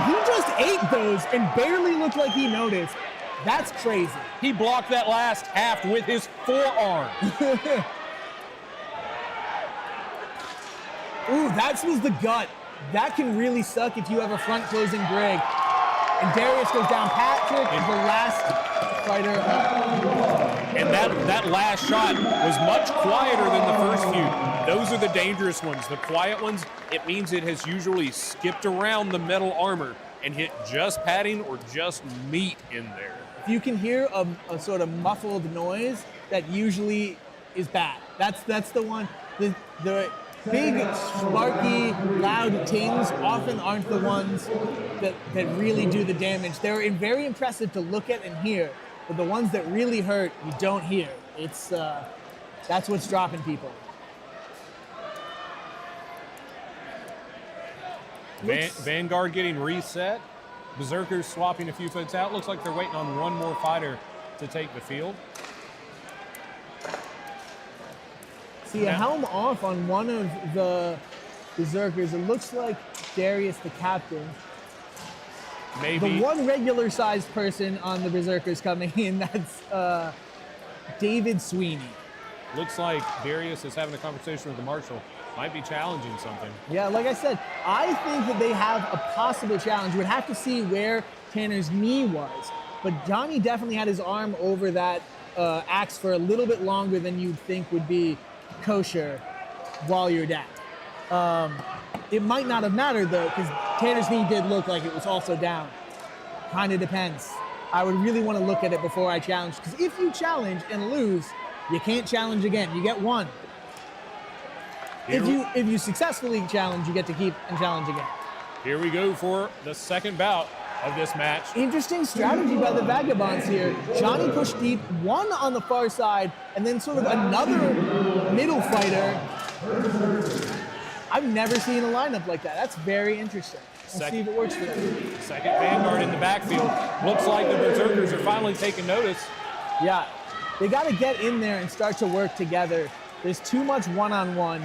He just ate those and barely looked like he noticed. That's crazy. He blocked that last half with his forearm. Ooh, that was the gut. That can really suck if you have a front closing Brig. And Darius goes down. Patrick is the last fighter up. And that last shot was much quieter than the first few. Those are the dangerous ones. The quiet ones, it means it has usually skipped around the metal armor and hit just padding or just meat in there. If you can hear a sort of muffled noise, that usually is bad. That's the one. The big, sparky, loud tings often aren't the ones that really do the damage. They're very impressive to look at and hear, but the ones that really hurt, you don't hear. It's that's what's dropping people. Vanguard getting reset. Berserkers swapping a few folks out. Looks like they're waiting on one more fighter to take the field. See a helm off on one of the Berserkers. It looks like Darius, the captain. Maybe. The one regular-sized person on the Berserkers coming in, that's David Sweeney. Looks like Darius is having a conversation with the marshal. Might be challenging something. Yeah, like I said, I think that they have a possible challenge. We'd have to see where Tanner's knee was. But Johnny definitely had his arm over that axe for a little bit longer than you'd think would be kosher while you're down. It might not have mattered, though, because Tanner's knee did look like it was also down. Kind of depends. I would really want to look at it before I challenge, because if you challenge and lose, you can't challenge again. You get one. If you successfully challenge, you get to keep and challenge again. Here we go for the second bout of this match. Interesting strategy by the Vagabonds here. Johnny pushed deep, one on the far side, and then sort of another middle fighter. I've never seen a lineup like that. That's very interesting. Let's see if it works for them. Second Vanguard in the backfield. Looks like the Berserkers are finally taking notice. Yeah, they got to get in there and start to work together. There's too much one-on-one.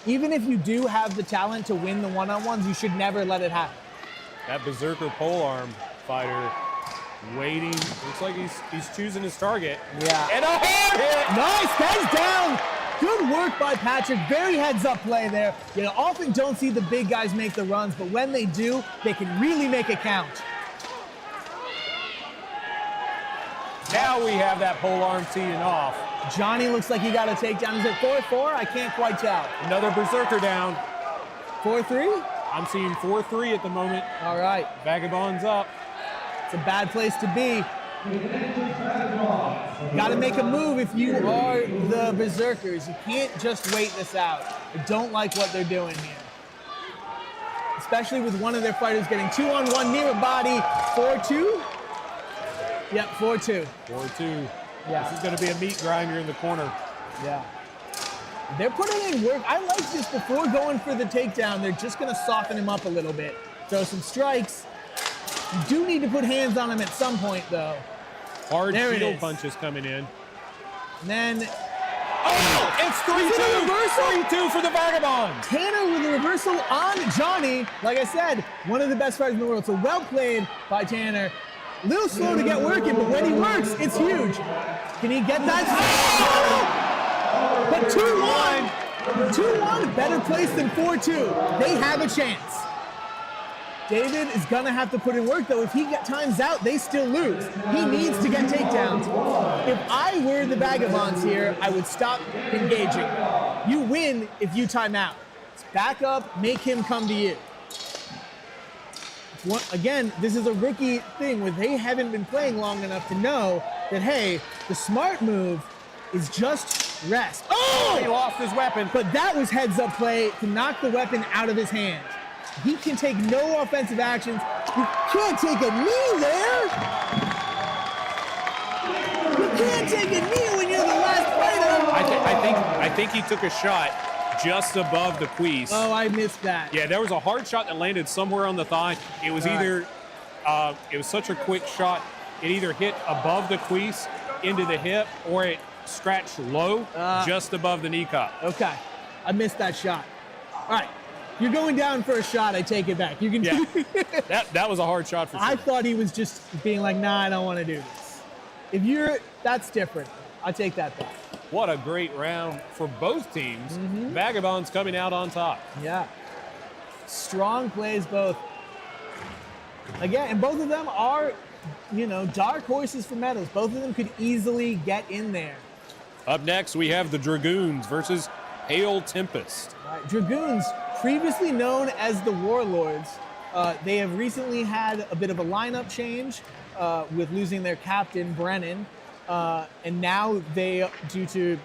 Even if you do have the talent to win the one-on-ones, you should never let it happen. That Berserker polearm fighter waiting. Looks like he's choosing his target. Yeah. And a hard hit! Nice, heads down! Good work by Patrick. Very heads-up play there. You often don't see the big guys make the runs, but when they do, they can really make it count. Now we have that polearm teeing off. Johnny looks like he got a takedown. Is it 4-4? I can't quite tell. Another Berserker down. 4-3? I'm seeing 4-3 at the moment. All right. Vagabonds up. It's a bad place to be. Got to make a move if you are the Berserkers. You can't just wait this out. I don't like what they're doing here. Especially with one of their fighters getting 2-on-1 near a body. 4-2? Yep, 4-2. 4-2. Yeah. This is going to be a meat grinder in the corner. Yeah. They're putting in work. I like this before going for the takedown. They're just going to soften him up a little bit. Throw some strikes. You do need to put hands on him at some point, though. Hard shield punches coming in. And then... Oh! It's 3-2! 3-2 for the Vagabonds! Tanner with a reversal on Johnny. Like I said, one of the best fighters in the world. So well played by Tanner. A little slow to get working, but when he works, it's huge. Can he get that? Oh! But 2-1. 2-1, better place than 4-2. They have a chance. David is going to have to put in work, though. If he times out, they still lose. He needs to get takedowns. If I were the Vagabonds here, I would stop engaging. You win if you time out. Back up, make him come to you. Again, this is a rookie thing where they haven't been playing long enough to know that, hey, the smart move is just rest. Oh! He lost his weapon. But that was heads-up play to knock the weapon out of his hand. He can take no offensive actions. You can't take a knee there. You can't take a knee when you're the last fighter. I think he took a shot just above the crease. Oh, I missed that. Yeah, there was a hard shot that landed somewhere on the thigh. It was either, it was such a quick shot, it either hit above the crease into the hip or it scratched low just above the kneecap. Okay, I missed that shot. All right, you're going down for a shot, I take it back. You can. Yeah, that was a hard shot for sure. I thought he was just being like, nah, I don't want to do this. If you're, that's different. I take that back. What a great round for both teams. Vagabonds coming out on top. Yeah. Strong plays both. Again, and both of them are, you know, dark horses for medals. Both of them could easily get in there. Up next, we have the Dragoons versus Pale Tempest. All right, Dragoons, previously known as the Warlords, they have recently had a bit of a lineup change with losing their captain, Brennan. And now they, due to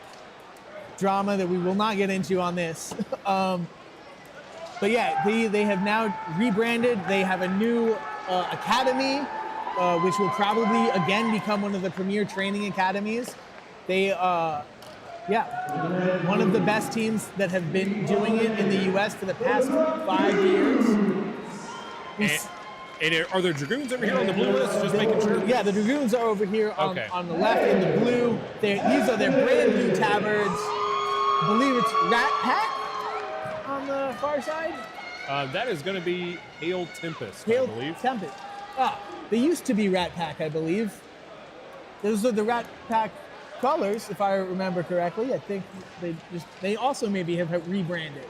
drama that we will not get into on this, but yeah, they have now rebranded. They have a new academy, which will probably again become one of the premier training academies. They, yeah, one of the best teams that have been doing it in the U.S. for the past 5 years. And are there Dragoons over here on the blue list? Just making sure. Yeah, the Dragoons are over here on the left in the blue. These are their brand new tabards. I believe it's Rat Pack on the far side. That is going to be Pale Tempest, Pale I believe. Tempest. They used to be Rat Pack, I believe. Those are the Rat Pack colors, if I remember correctly. I think they also maybe have rebranded.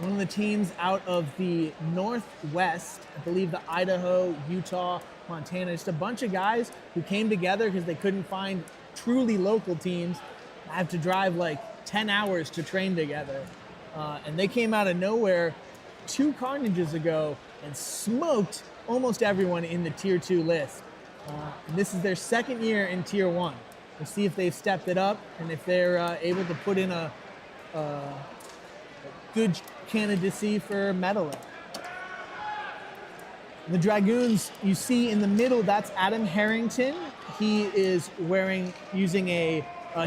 One of the teams out of the Northwest, I believe the Idaho, Utah, Montana, just a bunch of guys who came together because they couldn't find truly local teams. I have to drive like 10 hours to train together. And they came out of nowhere 2 Carnages ago and smoked almost everyone in the Tier 2 list. And this is their second year in Tier 1. We'll see if they've stepped it up and if they're able to put in a good candidacy for medaling. The Dragoons, you see in the middle, that's Adam Harrington. He is using a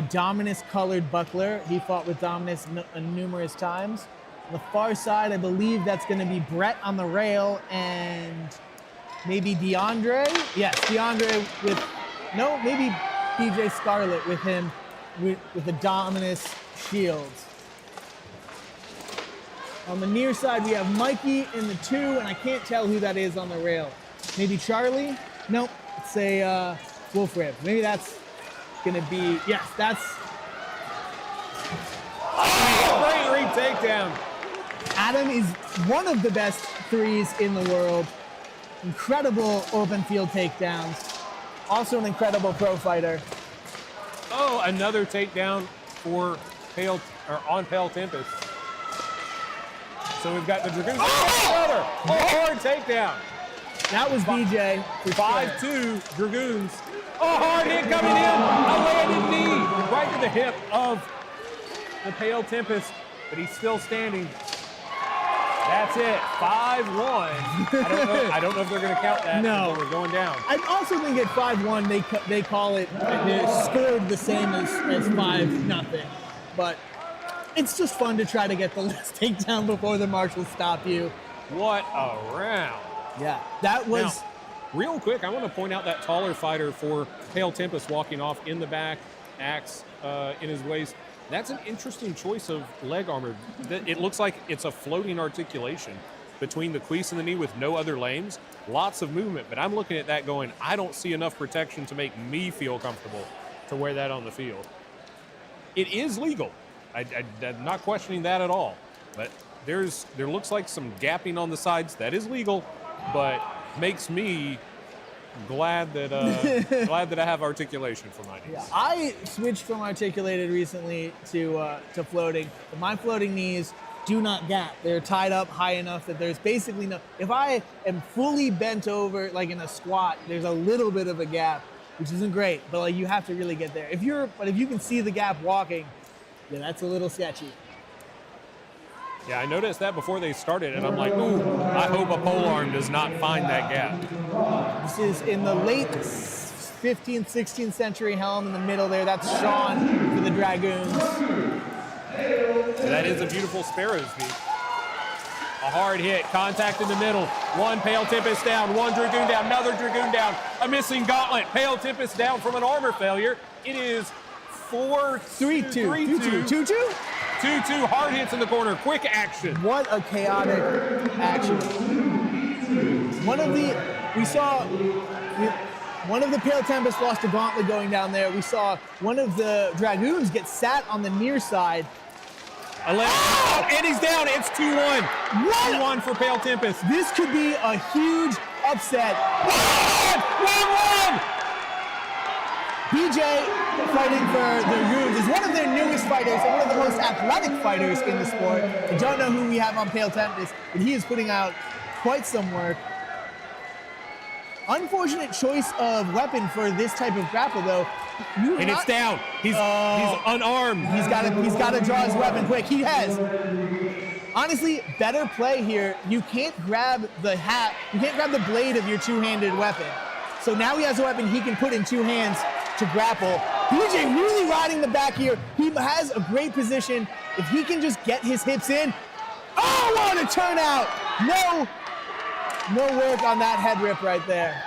Dominus colored buckler. He fought with Dominus numerous times. On the far side, I believe that's going to be Brett on the rail and maybe DeAndre. Yes, DeAndre maybe DJ Scarlett with him with the Dominus shields. On the near side, we have Mikey in the 2, and I can't tell who that is on the rail. Maybe Charlie? Nope, it's a Wolf Rib. Maybe that's gonna be, yes, that's... Great takedown. Adam is one of the best 3s in the world. Incredible open field takedowns. Also an incredible pro fighter. Oh, another takedown for Pale Tempest. So we've got the Dragoons. Oh, hard takedown. That was BJ. 5-2 Dragoons. Oh, hard hit coming in. A landed knee right to the hip of the Pale Tempest, but he's still standing. That's it. 5-1. I don't know if they're going to count that. No, we're going down. I also think at 5-1 they call it they scored the same as 5-0, but. It's just fun to try to get the last takedown before the marshals stop you. What a round. Yeah, that was... Now, real quick, I want to point out that taller fighter for Pale Tempest walking off in the back, axe in his waist. That's an interesting choice of leg armor. It looks like it's a floating articulation between the crease and the knee with no other lanes. Lots of movement, but I'm looking at that going, I don't see enough protection to make me feel comfortable to wear that on the field. It is legal. I'm not questioning that at all, but there looks like some gapping on the sides. That is legal, but makes me glad that I have articulation for my knees. Yeah, I switched from articulated recently to floating. But my floating knees do not gap. They're tied up high enough that there's basically no. If I am fully bent over, like in a squat, there's a little bit of a gap, which isn't great. But like you have to really get there. If you can see the gap walking. Yeah, that's a little sketchy. Yeah, I noticed that before they started, and I'm like, ooh, I hope a polearm does not find that gap. This is in the late 15th, 16th century helm in the middle there. That's Sean for the Dragoons. That is a beautiful Sparrow's knee. A hard hit, contact in the middle. One Pale Tempest down, one Dragoon down, another Dragoon down. A missing gauntlet. Pale Tempest down from an armor failure. It is 4-3-2. 2-2, hard hits in the corner, quick action. What a chaotic action. We saw One of the Pale Tempest lost a gauntlet going down there. We saw one of the Dragoons get sat on the near side. Oh, and he's down. It's 2-1. 2-1 for Pale Tempest. This could be a huge upset. 1-1! BJ fighting for the Dragoons is one of their newest fighters and one of the most athletic fighters in the sport. I don't know who we have on Pale Tempest, but he is putting out quite some work. Unfortunate choice of weapon for this type of grapple, though. And it's down. He's unarmed. He's got to draw his weapon quick. He has. Honestly, better play here. You can't grab the hat. You can't grab the blade of your two-handed weapon. So now he has a weapon he can put in two hands to grapple. BJ really riding the back here. He has a great position. If he can just get his hips in. Oh, what a turnout! No work on that head rip right there.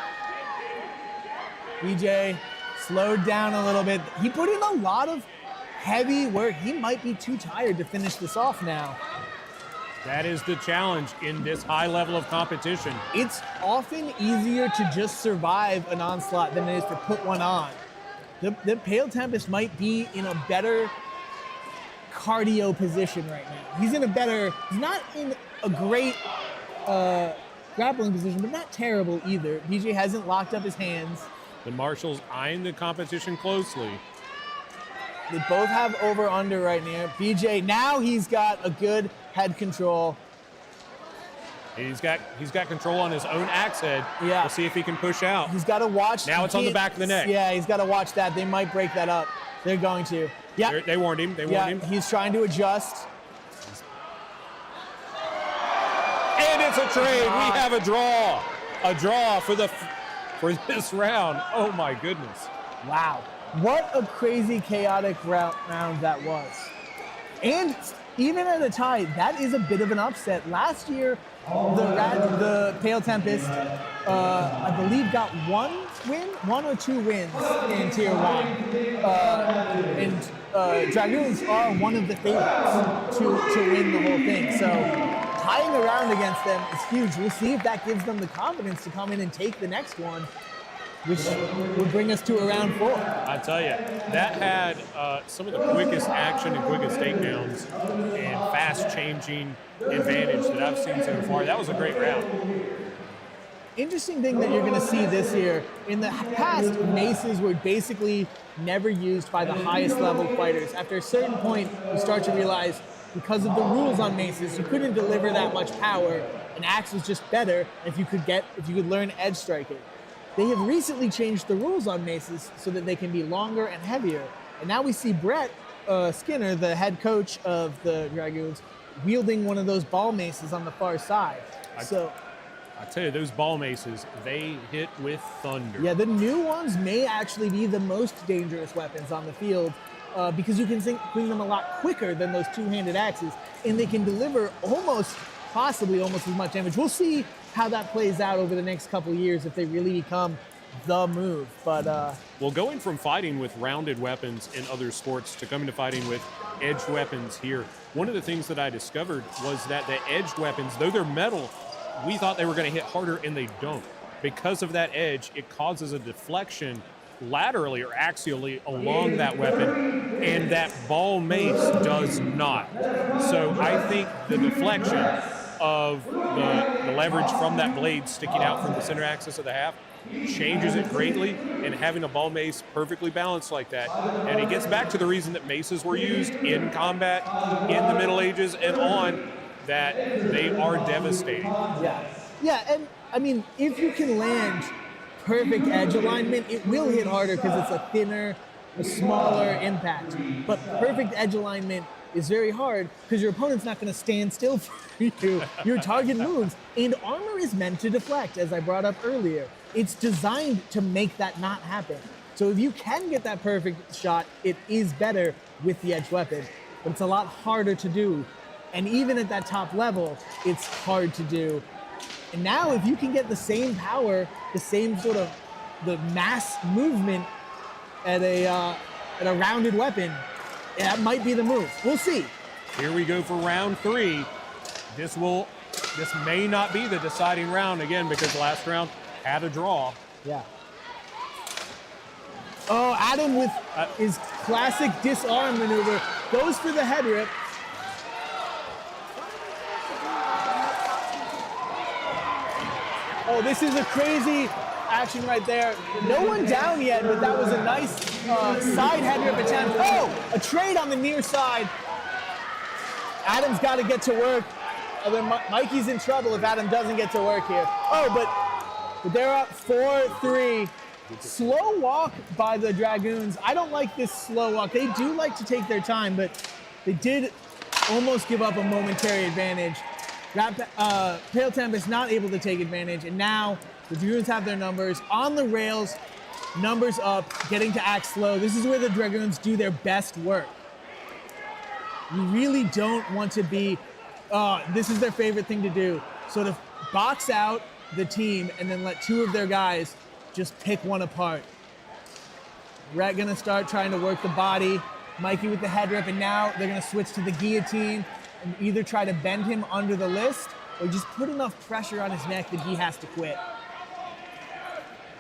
BJ slowed down a little bit. He put in a lot of heavy work. He might be too tired to finish this off now. That is the challenge in this high level of competition. It's often easier to just survive an onslaught than it is to put one on. The Pale Tempest might be in a better cardio position right now. He's not in a great grappling position, but not terrible either. BJ hasn't locked up his hands. The Marshals eyeing the competition closely. They both have over-under right now. BJ, now he's got a good head control. He's got control on his own axe head. Yeah. We'll see if he can push out. He's got to watch. Now it's on the back of the neck. Yeah, he's got to watch that. They might break that up. They're going to. Yeah. They warned him. They warned him. He's trying to adjust. And it's a trade. We have a draw. A draw for this round. Oh my goodness. Wow. What a crazy, chaotic round that was. And even at a tie, that is a bit of an upset. Last year, the Pale Tempest, I believe, got one or two wins in Tier 1. And Dragoons are one of the favorites to win the whole thing. So tying around against them is huge. We'll see if that gives them the confidence to come in and take the next one, which would bring us to a round 4. I tell you, that had some of the quickest action and quickest takedowns and fast-changing advantage that I've seen so far. That was a great round. Interesting thing that you're going to see this year, in the past, maces were basically never used by the highest level fighters. After a certain point, you start to realize, because of the rules on maces, you couldn't deliver that much power. An axe was just better if you could learn edge striking. They have recently changed the rules on maces so that they can be longer and heavier. And now we see Brett Skinner, the head coach of the Dragoons, wielding one of those ball maces on the far side. I tell you, those ball maces, they hit with thunder. Yeah, the new ones may actually be the most dangerous weapons on the field because you can swing them a lot quicker than those two-handed axes, and they can deliver possibly almost as much damage. We'll see how that plays out over the next couple of years if they really become the move. But well, going from fighting with rounded weapons in other sports to coming to fighting with edged weapons here, one of the things that I discovered was that the edged weapons, though they're metal, we thought they were going to hit harder, and they don't. Because of that edge, it causes a deflection laterally or axially along that weapon, and that ball mace does not. So I think the deflection of the leverage from that blade sticking out from the center axis of the haft changes it greatly, and having a ball mace perfectly balanced like that. And it gets back to the reason that maces were used in combat in the Middle Ages and on, that they are devastating. Yeah, and I mean, if you can land perfect edge alignment, it will hit harder because it's a thinner, a smaller impact. But perfect edge alignment is very hard because your opponent's not going to stand still for you. Your target moves, and armor is meant to deflect, as I brought up earlier. It's designed to make that not happen. So if you can get that perfect shot, it is better with the edge weapon, but it's a lot harder to do. And even at that top level, it's hard to do. And now if you can get the same power, the same sort of the mass movement at a rounded weapon, that might be the move. We'll see. Here we go for round 3. This may not be the deciding round again, because last round had a draw. Yeah. Oh, Adam with his classic disarm maneuver goes for the head rip. Oh, this is a crazy action right there. No one down yet, but that was a nice side head rip attempt. Oh, a trade on the near side. Adam's got to get to work. Mikey's in trouble if Adam doesn't get to work here. Oh, but they're up 4-3. Slow walk by the Dragoons. I don't like this slow walk. They do like to take their time, but they did almost give up a momentary advantage. Pale Tempest not able to take advantage, and now the Dragoons have their numbers on the rails, numbers up, getting to act slow. This is where the Dragoons do their best work. You really don't want to be, this is their favorite thing to do, sort of box out the team and then let two of their guys just pick one apart. Rhett gonna start trying to work the body, Mikey with the head rip, and now they're gonna switch to the guillotine and either try to bend him under the list or just put enough pressure on his neck that he has to quit.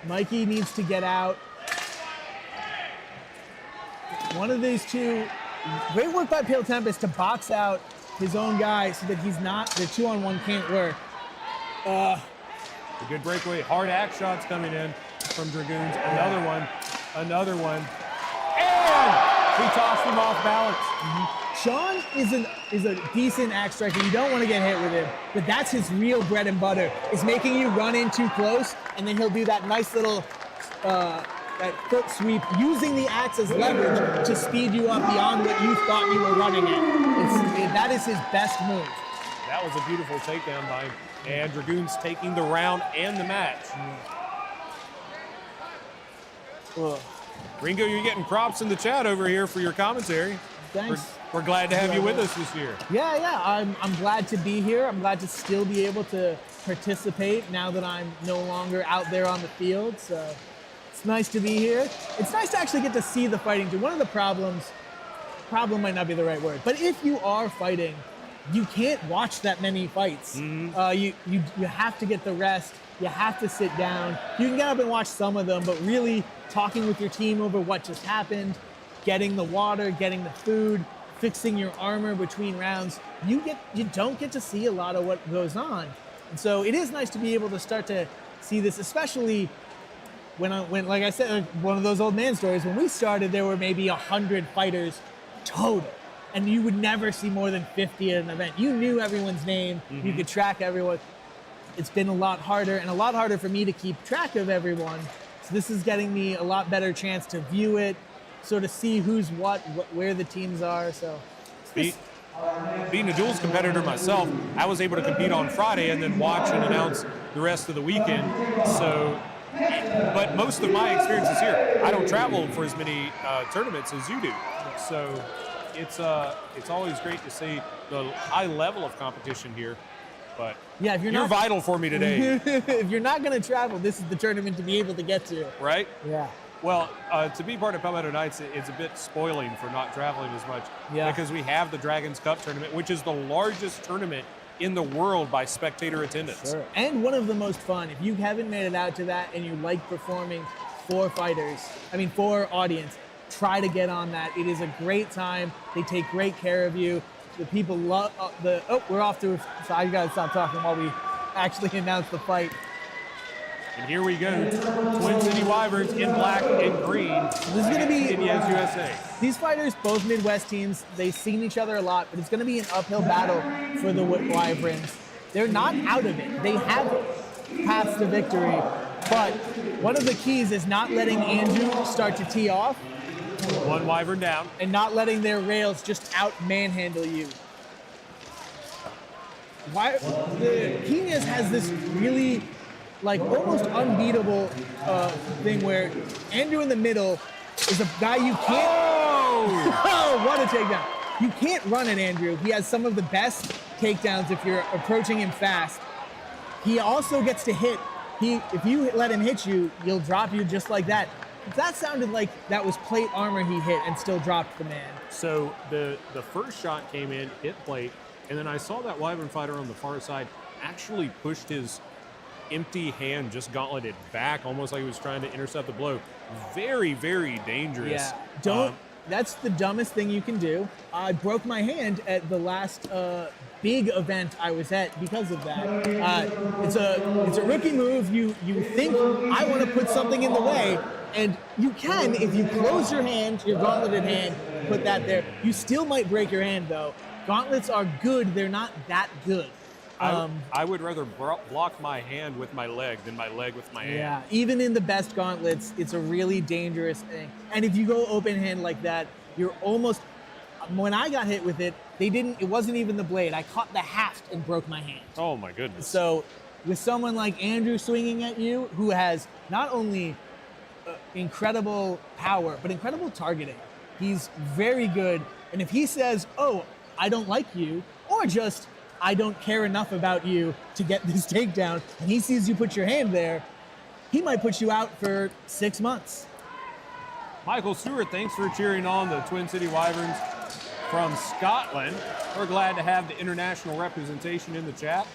Mikey needs to get out. One of these two, great work by Pale Tempest to box out his own guy so that he's not, the 2-on-1 can't work. A good breakaway, hard axe shots coming in from Dragoons. Another one. And he tossed him off balance. Sean is a decent axe striker. You don't want to get hit with him, but that's his real bread and butter, is making you run in too close, and then he'll do that nice little that foot sweep, using the axe as leverage to speed you up beyond what you thought you were running at. That is his best move. That was a beautiful takedown by him. And Dragoons taking the round and the match. Ringo, you're getting props in the chat over here for your commentary. Thanks. We're glad to have you with us this year. Yeah, I'm glad to be here. I'm glad to still be able to participate now that I'm no longer out there on the field. So it's nice to be here. It's nice to actually get to see the fighting too. One of the problem might not be the right word, but if you are fighting, you can't watch that many fights. You have to get the rest. You have to sit down. You can get up and watch some of them, but really talking with your team over what just happened, getting the water, getting the food, fixing your armor between rounds, you don't get to see a lot of what goes on. And so it is nice to be able to start to see this, especially when like I said, one of those old man stories, when we started, there were maybe 100 fighters total. And you would never see more than 50 at an event. You knew everyone's name. You could track everyone. It's been a lot harder, and a lot harder for me to keep track of everyone. So this is getting me a lot better chance to view it, sort of see who's where the teams are. So being a duels competitor myself, I was able to compete on Friday and then watch and announce the rest of the weekend. So, but most of my experiences here, I don't travel for as many tournaments as you do. So it's always great to see the high level of competition here. But yeah, if you're vital for me today. If you're not going to travel, this is the tournament to be able to get to. Right? Yeah. Well, to be part of Palmetto Nights, it's a bit spoiling for not traveling as much. Yeah. Because we have the Dragons Cup tournament, which is the largest tournament in the world by spectator attendance. Sure. And one of the most fun. If you haven't made it out to that and you like performing for audience, try to get on that. It is a great time. They take great care of you. The people love we're off to, so I gotta stop talking while we actually announce the fight. And here we go. Twin City Wyverns in black and green. This is gonna be Knyaz USA. These fighters, both Midwest teams, they've seen each other a lot, but it's gonna be an uphill battle for the Wyverns. They're not out of it. They have paths to victory, but one of the keys is not letting Andrew start to tee off. One Wyvern down. And not letting their rails just out manhandle you. Knyaz has this really, like, almost unbeatable thing where Andrew in the middle is a guy you can't. Oh, what a takedown. You can't run at Andrew. He has some of the best takedowns if you're approaching him fast. He also gets to hit. If you let him hit you, he'll drop you just like that. That sounded like that was plate armor he hit and still dropped the man. So the first shot came in, hit plate, and then I saw that Wyvern fighter on the far side actually pushed his empty hand, just gauntleted back, almost like he was trying to intercept the blow. Very, very dangerous. Yeah, don't. That's the dumbest thing you can do. I broke my hand at the last big event I was at because of that. It's a rookie move. You think I want to put something in the way, and you can if you close your hand, your gauntleted hand, put that there. You still might break your hand though. Gauntlets are good. They're not that good. I would rather block my hand with my leg than my leg with my hand. Yeah, even in the best gauntlets, it's a really dangerous thing. And if you go open hand like that, you're almost. When I got hit with it, it wasn't even the blade. I caught the haft and broke my hand. Oh my goodness. So with someone like Andrew swinging at you, who has not only incredible power, but incredible targeting, he's very good. And if he says, oh, I don't like you, or just, I don't care enough about you to get this takedown, and he sees you put your hand there, he might put you out for 6 months. Michael Stewart, thanks for cheering on the Twin City Wyverns from Scotland. We're glad to have the international representation in the chat.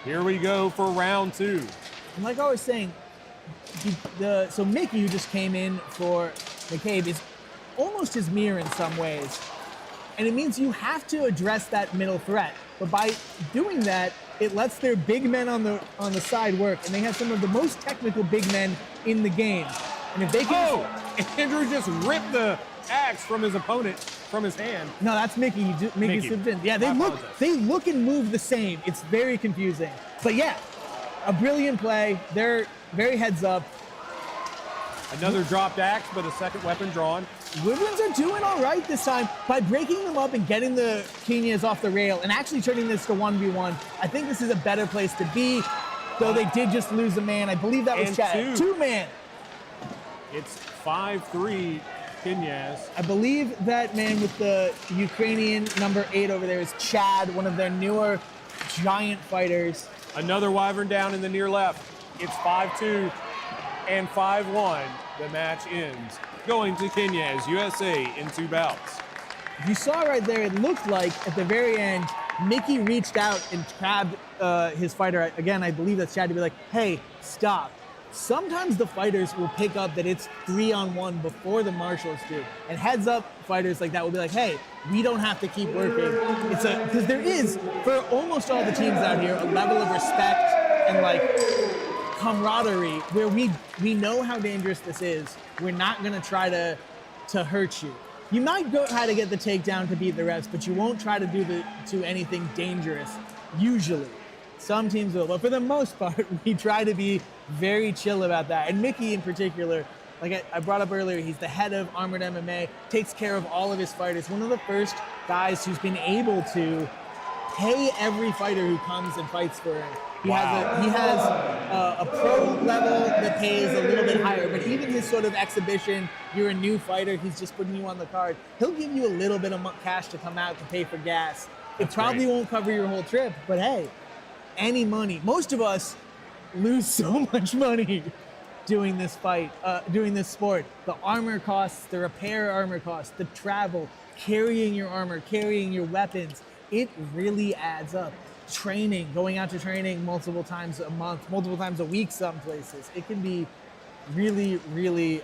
Here we go for round 2. And like I was saying, so Mickey, who just came in for McCabe, is almost his mirror in some ways. And it means you have to address that middle threat. But by doing that, it lets their big men on the side work. And they have some of the most technical big men in the game. And if they can... Oh! Andrew just ripped the axe from his opponent, from his hand. No, that's Mickey. Mickey slipped in. Yeah, they look and move the same. It's very confusing. But yeah, a brilliant play. They're very heads up. Another dropped axe, but a second weapon drawn. Wyverns are doing all right this time by breaking them up and getting the Knyaz off the rail and actually turning this to 1v1. I think this is a better place to be, though they did just lose a man. I believe that was Chad. 2-man. It's 5-3 Knyaz. I believe that man with the Ukrainian number 8 over there is Chad, one of their newer giant fighters. Another Wyvern down in the near left. It's 5-2 and 5-1. The match ends, going to Knyaz USA in 2 bouts. You saw right there, it looked like at the very end, Mickey reached out and grabbed his fighter. Again, I believe that's Chad, to be like, hey, stop. Sometimes the fighters will pick up that it's 3-on-1 before the marshals do. And heads up fighters like that will be like, hey, we don't have to keep working. Because there is, for almost all the teams out here, a level of respect and like camaraderie where we know how dangerous this is. We're not gonna try to hurt you. You might try to get the takedown to beat the refs, but you won't try to do anything dangerous, usually. Some teams will, but for the most part, we try to be very chill about that. And Mickey in particular, like I brought up earlier, he's the head of Armored MMA, takes care of all of his fighters. One of the first guys who's been able to pay every fighter who comes and fights for him. He has a pro level that pays a little bit higher, but even his sort of exhibition, you're a new fighter, he's just putting you on the card. He'll give you a little bit of cash to come out to pay for gas. It probably won't cover your whole trip, but hey, any money. Most of us lose so much money doing this fight, doing this sport. The armor costs, the repair armor costs, the travel, carrying your armor, carrying your weapons. It really adds up. Training, going out to training multiple times a month, multiple times a week some places. It can be really, really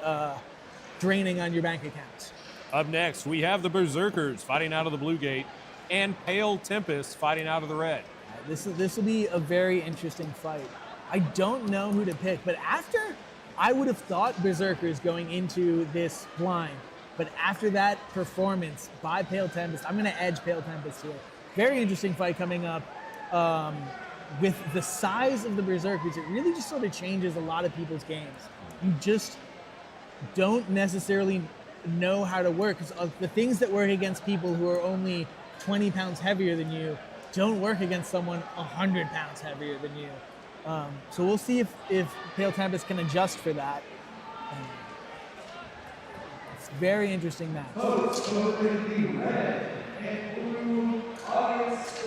draining on your bank account. Up next, we have the Berserkers fighting out of the blue gate and Pale Tempest fighting out of the red. This will be a very interesting fight. I don't know who to pick, but I would have thought Berserkers going into this blind, but after that performance by Pale Tempest, I'm going to edge Pale Tempest here. Very interesting fight coming up. With the size of the Berserkers, it really just sort of changes a lot of people's games. You just don't necessarily know how to work. Because the things that work against people who are only 20 pounds heavier than you don't work against someone 100 pounds heavier than you. So we'll see if Pale Tempest can adjust for that. It's a very interesting match.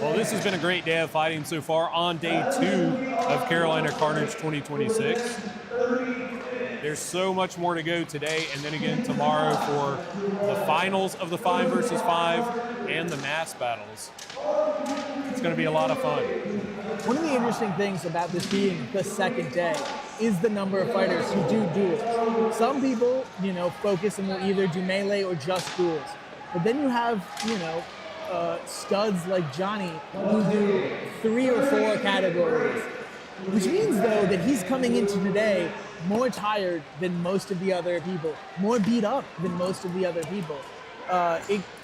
Well, this has been a great day of fighting so far on day 2 of Carolina Carnage 2026. There's so much more to go today and then again tomorrow for the finals of the 5 versus 5 and the mass battles. It's going to be a lot of fun. One of the interesting things about this being the second day is the number of fighters who do duels. Some people, focus and will either do melee or just duels. But then you have, studs like Johnny who do 3 or 4 categories. Which means, though, that he's coming into today more tired than most of the other people, more beat up than most of the other people.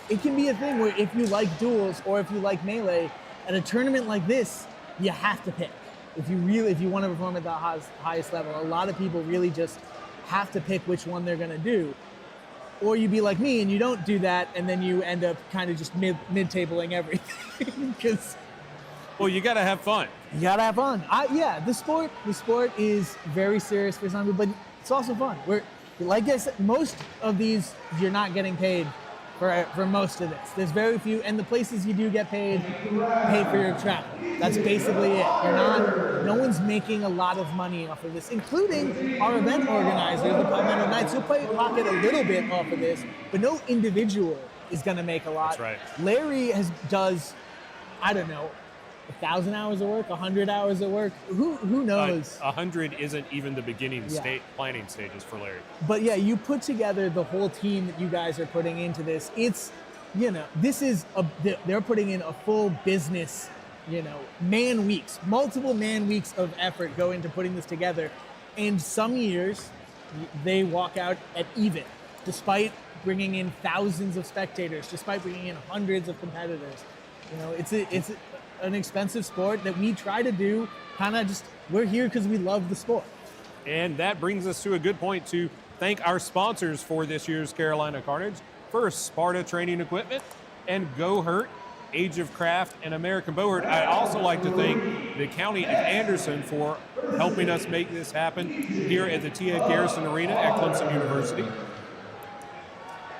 It can be a thing where if you like duels or if you like melee, at a tournament like this, you have to pick. If you want to perform at the highest level, a lot of people really just have to pick which one they're going to do. Or you be like me and you don't do that, and then you end up kind of just mid-tabling everything. Well, you got to have fun. You gotta have fun. The sport is very serious for some people, but it's also fun. Like I said, most of these you're not getting paid for most of this. There's very few, and the places you do get paid, pay for your travel. That's basically it. No one's making a lot of money off of this, including our event organizers, the Palmetto Knights, who pocket a little bit off of this, but no individual is gonna make a lot. That's right. Larry does, I don't know, 1,000 hours of work, 100 hours of work. Who knows? 100 isn't even the beginning planning stages for Larry. But yeah, you put together the whole team that you guys are putting into this. It's, they're putting in a full business, multiple man weeks of effort go into putting this together. And some years they walk out at even, despite bringing in thousands of spectators, despite bringing in hundreds of competitors. It's an expensive sport that we try to do we're here because we love the sport. And that brings us to a good point to thank our sponsors for this year's Carolina Carnage. First, Sparta Training Equipment and Go Hurt, Age of Craft, and American Bowherd. I'd also like to thank the County of Anderson for helping us make this happen here at the T. Ed Garrison Arena at Clemson University.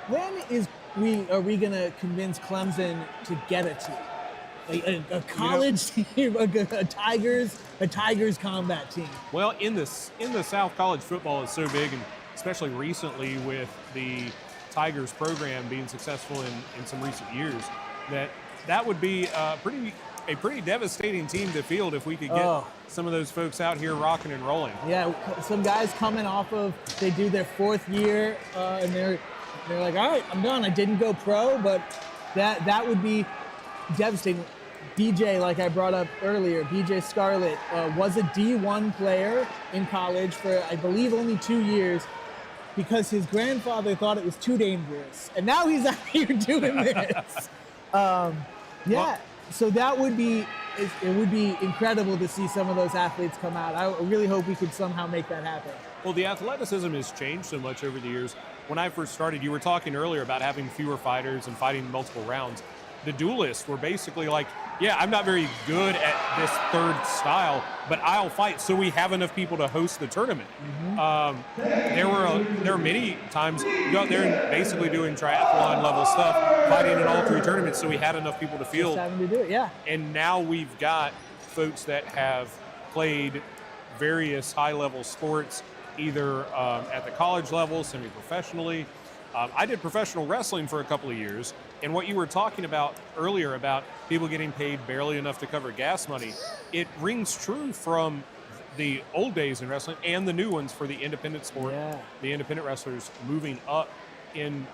When are we going to convince Clemson to get a team? A college team, a Tigers combat team. Well, in the South, college football is so big, and especially recently with the Tigers program being successful in some recent years, that would be a pretty devastating team to field if we could get some of those folks out here rocking and rolling. Yeah, some guys coming off of, they do their 4th year, and they're like, all right, I'm done. I didn't go pro, but that would be devastating. BJ, like I brought up earlier, BJ Scarlett was a D1 player in college for, I believe, only 2 years because his grandfather thought it was too dangerous. And now he's out here doing this. So that would be, it would be incredible to see some of those athletes come out. I really hope we could somehow make that happen. Well, the athleticism has changed so much over the years. When I first started, you were talking earlier about having fewer fighters and fighting multiple rounds. The duelists were basically like, yeah, I'm not very good at this third style, but I'll fight so we have enough people to host the tournament. Mm-hmm. There were many times you go out there and basically doing triathlon level stuff, fighting in all 3 tournaments so we had enough people to field. Just having to do it, yeah. And now we've got folks that have played various high-level sports, either at the college level, semi-professionally. I did professional wrestling for a couple of years, and what you were talking about earlier about people getting paid barely enough to cover gas money, it rings true from the old days in wrestling and the new ones for the independent sport, the independent wrestlers moving up in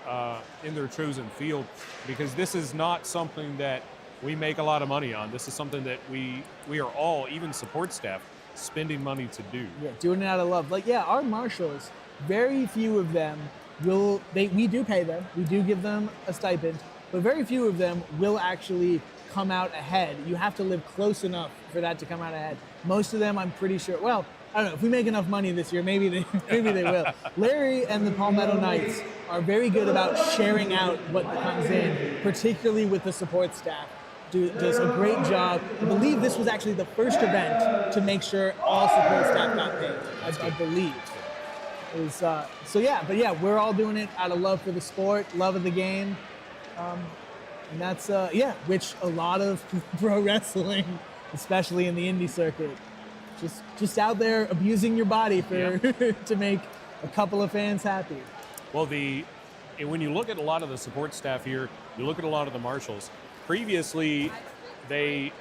their chosen field, because this is not something that we make a lot of money on. This is something that we are all, even support staff, spending money to do. Yeah, doing it out of love. Our marshals, very few of them we do pay them, we do give them a stipend, but very few of them will actually come out ahead. You have to live close enough for that to come out ahead. Most of them, I'm pretty sure, well, I don't know, if we make enough money this year, maybe they will. Larry and the Palmetto Knights are very good about sharing out what comes in, particularly with the support staff. Does a great job. I believe this was actually the first event to make sure all support staff got paid, I believe. We're all doing it out of love for the sport, love of the game, and that's which a lot of pro wrestling, especially in the indie circuit, just out there abusing your body to make a couple of fans happy. Well, the And when you look at a lot of the support staff here, you look at a lot of the marshals. Previously, they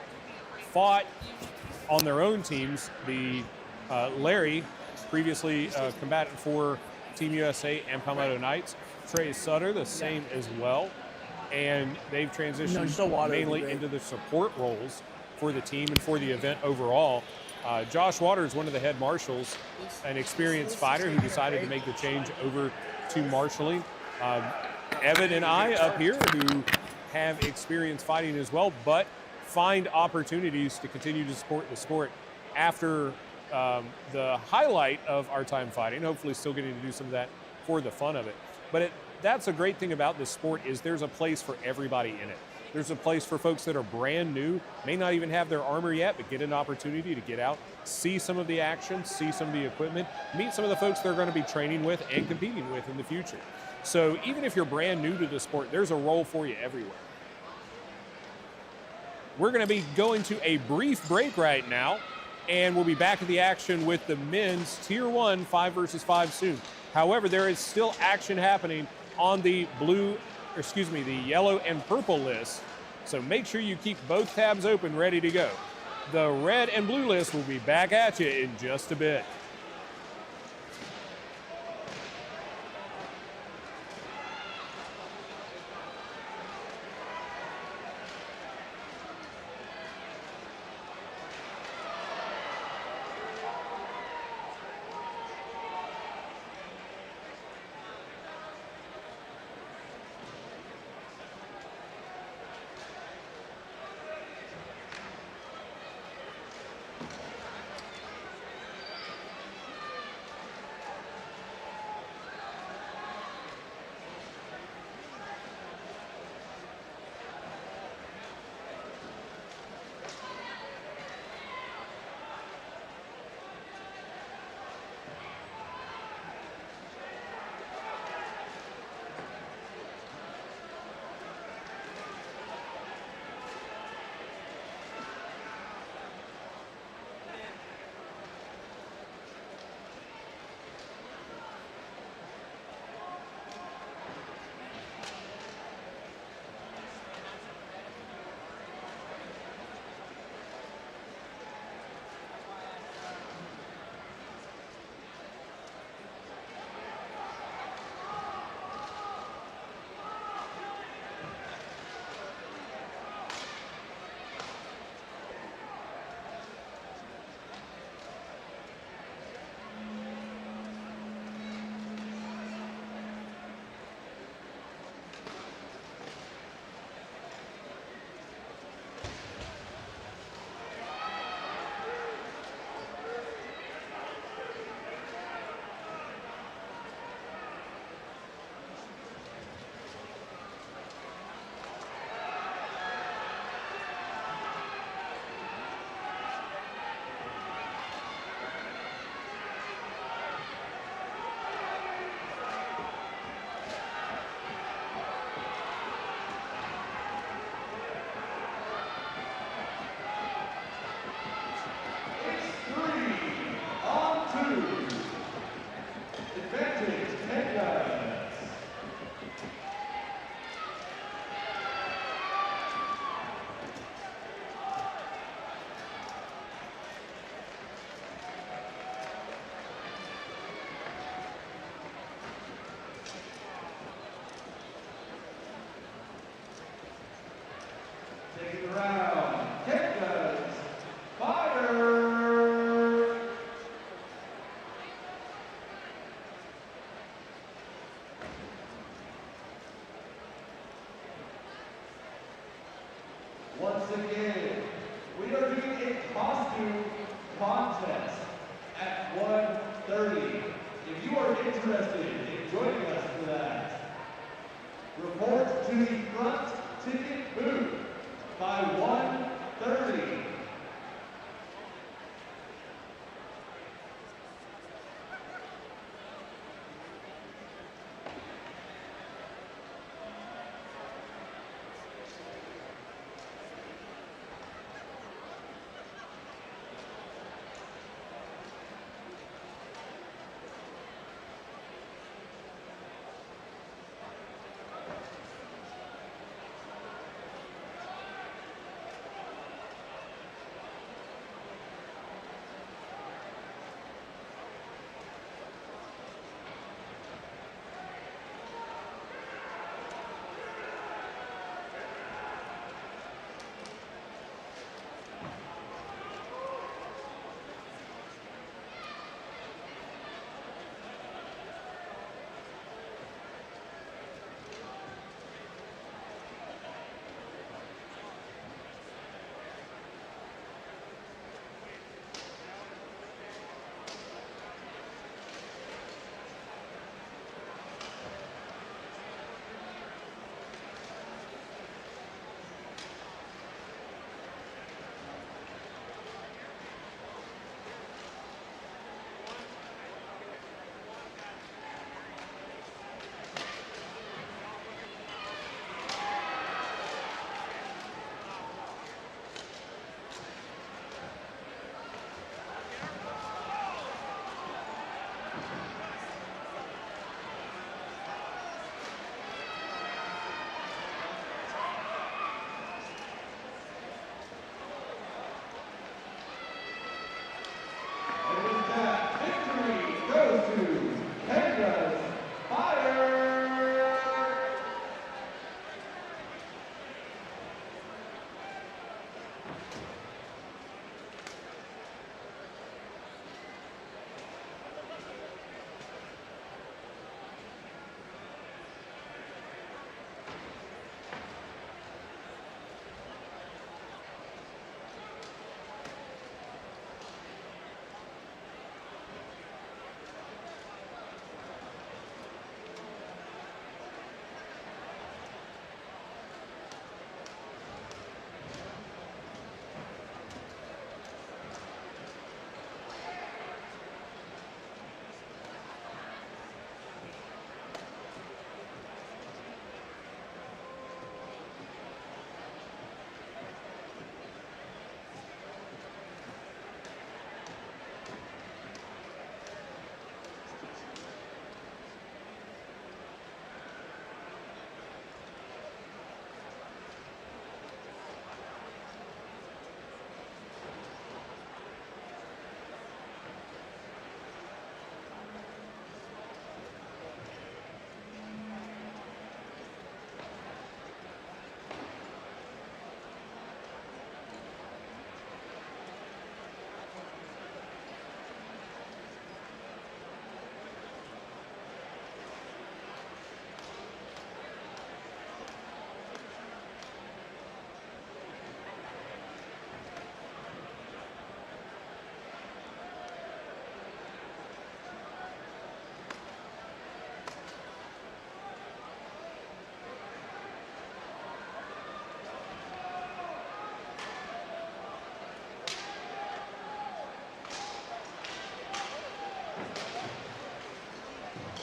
fought on their own teams. The Larry, previously combatant for Team USA and Palmetto Knights. Trey Sutter, the same as well. And they've transitioned mainly into the support roles for the team and for the event overall. Josh Waters, one of the head marshals, an experienced fighter who decided to make the change over to marshalling. Evan and I up here who have experience fighting as well, but find opportunities to continue to support the sport after the highlight of our time fighting, hopefully still getting to do some of that for the fun of it. But that's a great thing about this sport is there's a place for everybody in it. There's a place for folks that are brand new, may not even have their armor yet, but get an opportunity to get out, see some of the action, see some of the equipment, meet some of the folks they're going to be training with and competing with in the future. So even if you're brand new to the sport, there's a role for you everywhere. We're going to be going to a brief break right now, and we'll be back at the action with the men's Tier 1 5 versus 5 soon. However, there is still action happening on the the yellow and purple list. So make sure you keep both tabs open, ready to go. The red and blue list will be back at you in just a bit. Once again, we are doing a costume contest at 1:30. If you are interested in joining us for that, report to the front ticket booth by 1:30.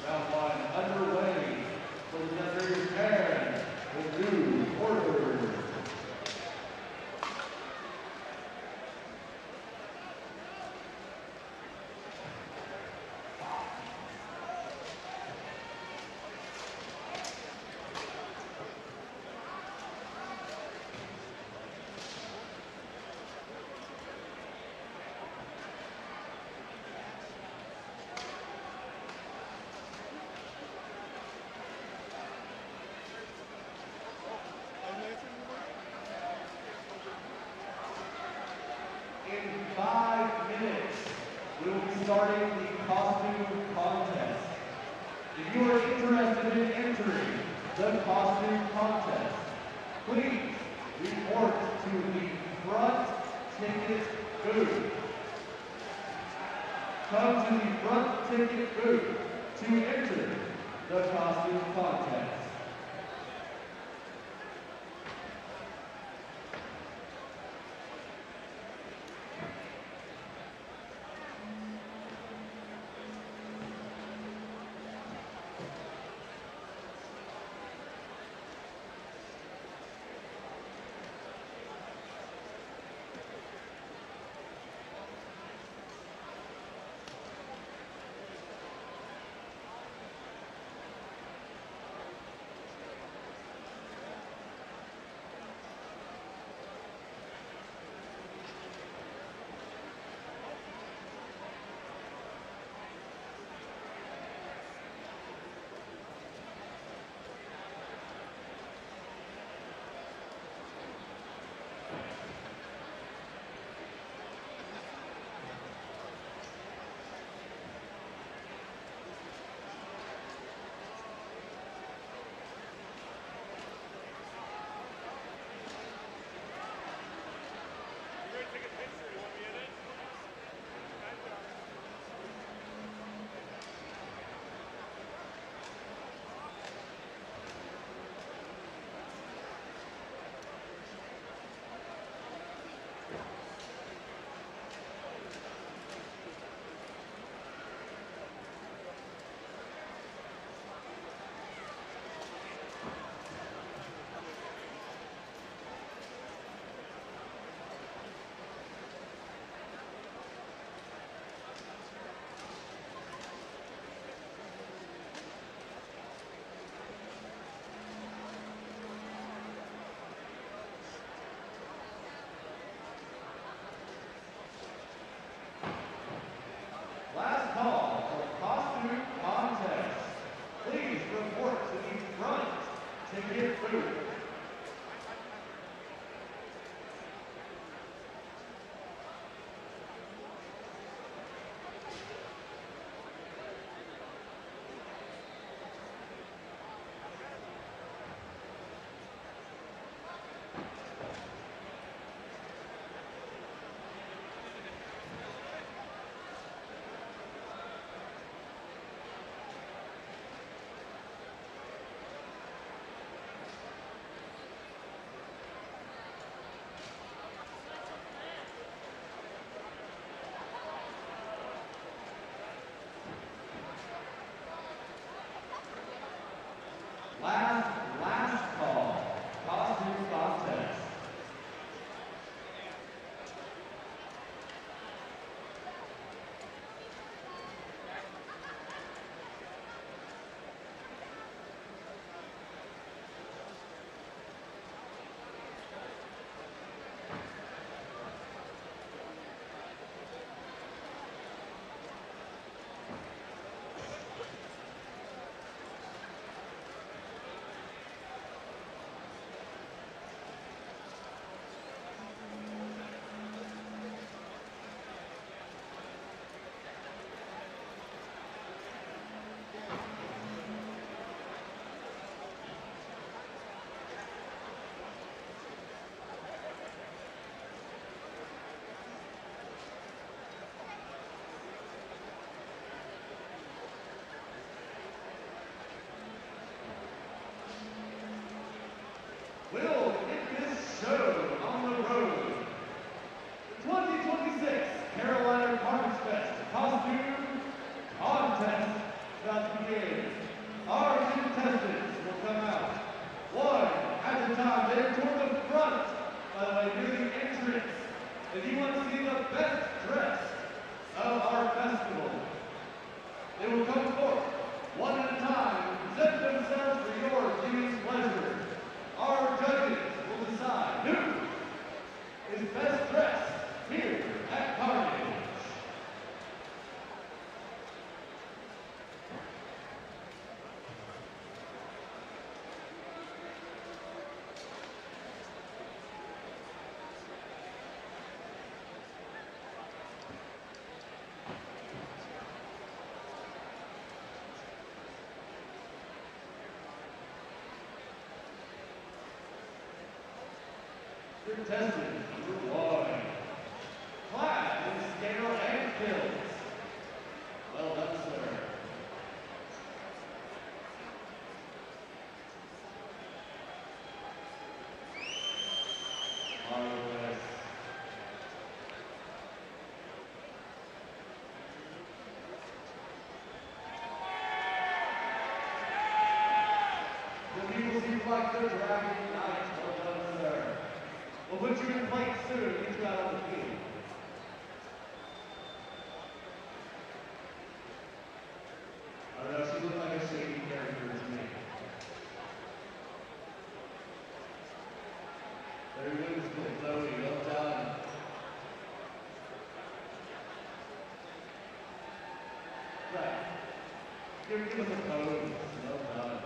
Round one underway for the Desert and the new orders. In 5 minutes, we will be starting the costume contest. If you are interested in entering the costume contest, please report to the front ticket booth. Come to the front ticket booth to enter the costume contest. Last call for costume contest. Please report to the front ticket booth. Contestant number 1. Clad in scale and kills. Well done, sir. Marvelous. The people seem like the Dragon Knight. Well done, sir. We'll put you in place soon and get you out on the field. I don't know, she looked like a shady character to me. Very good, Chloe. Well done. Right. Give us a pose. Well done. Man.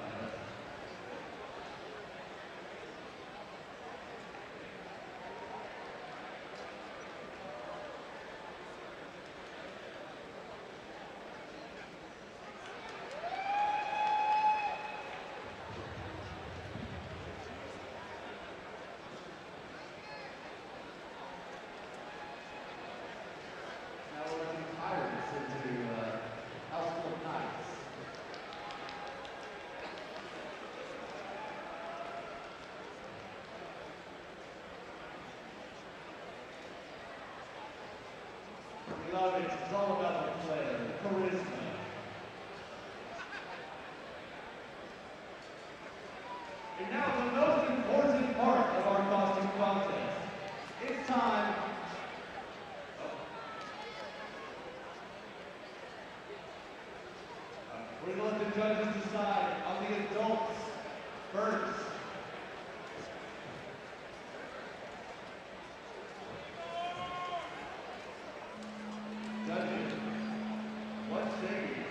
Now we're running Pirates into House full of Knights. We love it. It's all about the flair, the charisma. And now the most important part of our costume contest. It's time. We're going to let the judges decide on the adults first. Judges, what say you?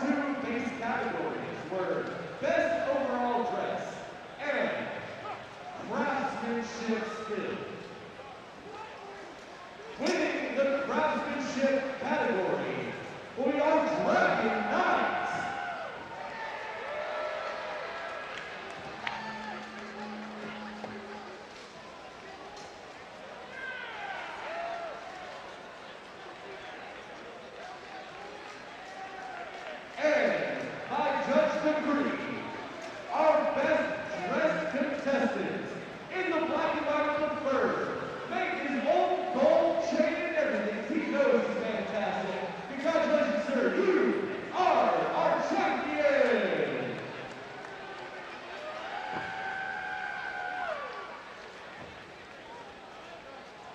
two base categories were Best Overall Dress and Craftsmanship Skill. Winning the Craftsmanship category, we are Dragon Knights. And by judge degree, our best dressed contestants in the black and white fur make his own gold chain and everything. He knows he's fantastic. Congratulations, sir. You are our champion.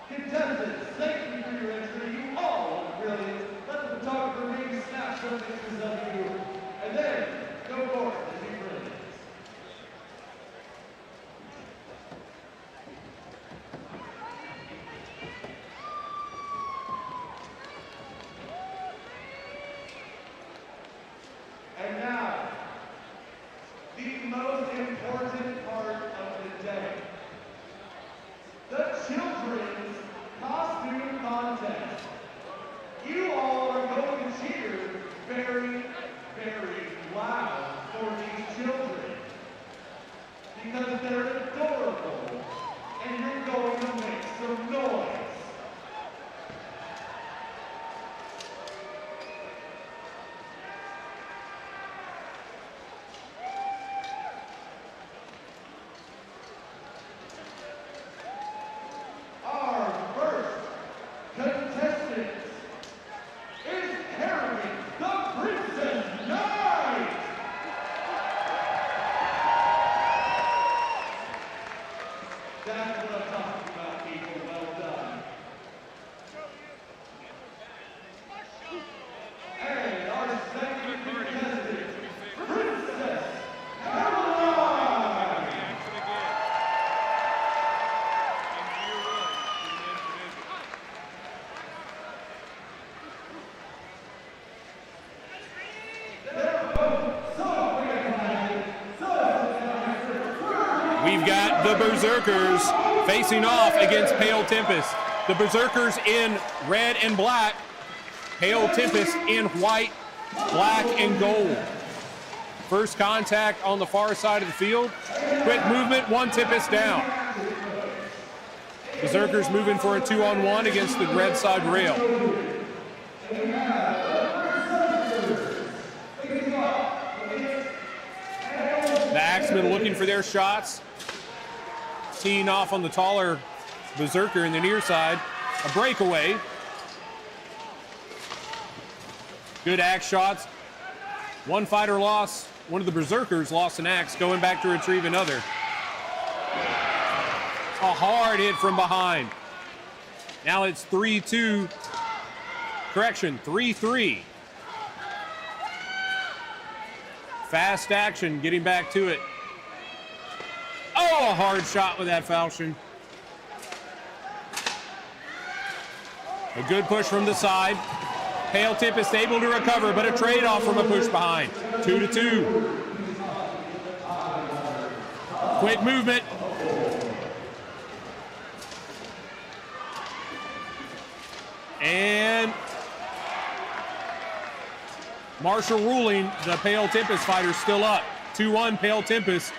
Contestants, thank you for your entry. You all look brilliant. Let the photographer maybe snap some pictures of you. And then go forth and be brilliant. And now, the most important part of the day. The children's costume contest. You all are going to cheer very, very loud for these children. Because they're adorable and you're going to make some noise. Our first contestant is Harrigan, the Princess Knight! That's what I'm talking about, people. Well done. And our second contestant, Princess Caroline! They're both so fantastic, We've got the Berserkers facing off against Pale Tempest. The Berserkers in red and black, Pale Tempest in white, black, and gold. First contact on the far side of the field. Quick movement, one Tempest down. Berserkers moving for a 2-on-1 against the red side rail. The Axemen looking for their shots. Teeing off on the taller Berserker in the near side. A breakaway. Good axe shots. One fighter lost. One of the Berserkers lost an axe, going back to retrieve another. A hard hit from behind. Now it's 3-2. Correction, 3-3. Fast action, getting back to it. Oh, a hard shot with that falchion. A good push from the side. Pale Tempest able to recover, but a trade-off from a push behind. 2-2. Quick movement. And martial ruling, the Pale Tempest fighter still up. 2-1 Pale Tempest.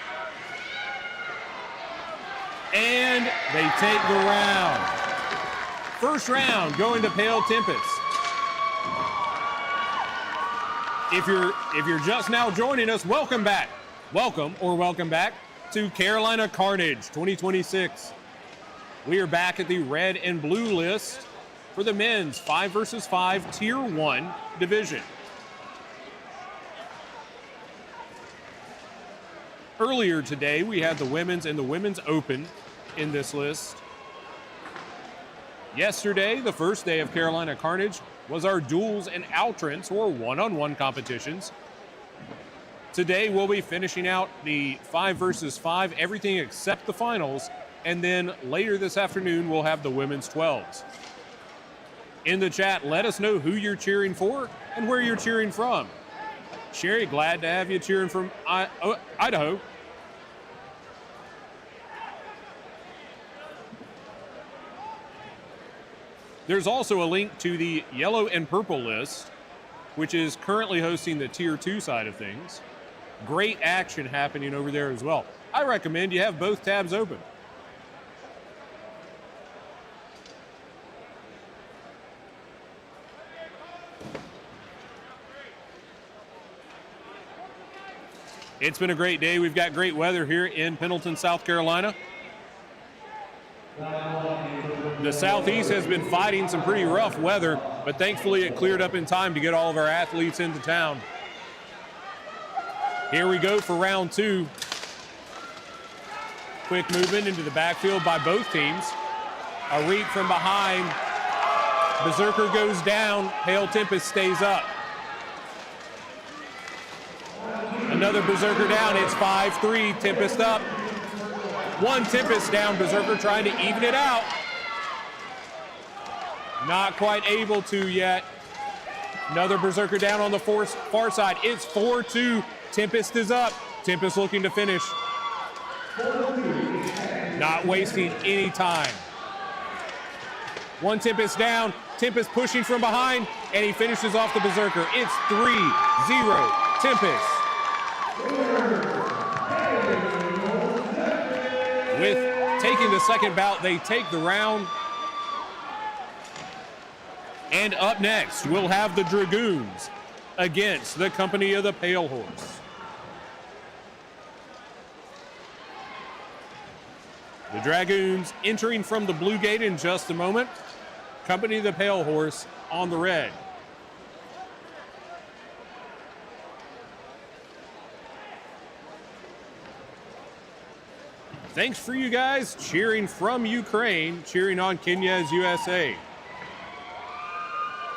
And they take the round. First round going to Pale Tempest. If you're just now joining us, welcome back. Welcome back to Carolina Carnage 2026. We are back at the red and blue list for the men's 5 versus 5 Tier 1 division. Earlier today, we had the women's and the women's open in this list. Yesterday, the first day of Carolina Carnage, was our duels and outrants or one-on-one competitions. Today, we'll be finishing out the 5 versus 5, everything except the finals, and then later this afternoon, we'll have the women's 12s. In the chat, let us know who you're cheering for and where you're cheering from. Sherry, glad to have you cheering from Idaho. There's also a link to the yellow and purple list, which is currently hosting the Tier 2 side of things. Great action happening over there as well. I recommend you have both tabs open. It's been a great day. We've got great weather here in Pendleton, South Carolina. The Southeast has been fighting some pretty rough weather, but thankfully it cleared up in time to get all of our athletes into town. Here we go for round 2. Quick movement into the backfield by both teams. A reap from behind. Berserker goes down. Pale Tempest stays up. Another Berserker down. It's 5-3. Tempest up. One Tempest down. Berserker trying to even it out. Not quite able to yet. Another Berserker down on the far side. It's 4-2. Tempest is up. Tempest looking to finish. Not wasting any time. One Tempest down. Tempest pushing from behind, and he finishes off the Berserker. It's 3-0 Tempest. With taking the second bout, they take the round. And up next, we'll have the Dragoons against the Company of the Pale Horse. The Dragoons entering from the blue gate in just a moment. Company of the Pale Horse on the red. Thanks for you guys cheering from Ukraine, cheering on Knyaz USA.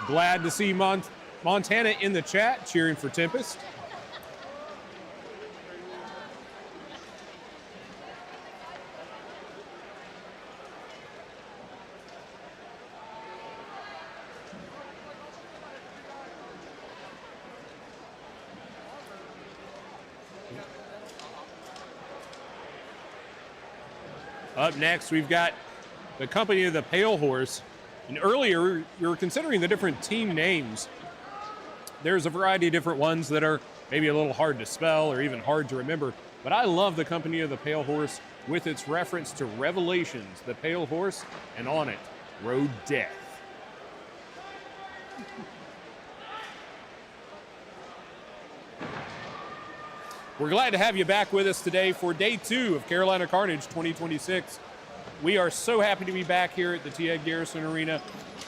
Glad to see Montana in the chat, cheering for Tempest. Up next, we've got the Company of the Pale Horse. And earlier, we were considering the different team names. There's a variety of different ones that are maybe a little hard to spell or even hard to remember. But I love the Company of the Pale Horse with its reference to Revelations, the Pale Horse, and on it, Road Death. We're glad to have you back with us today for day 2 of Carolina Carnage 2026. We are so happy to be back here at the T. Ed Garrison Arena.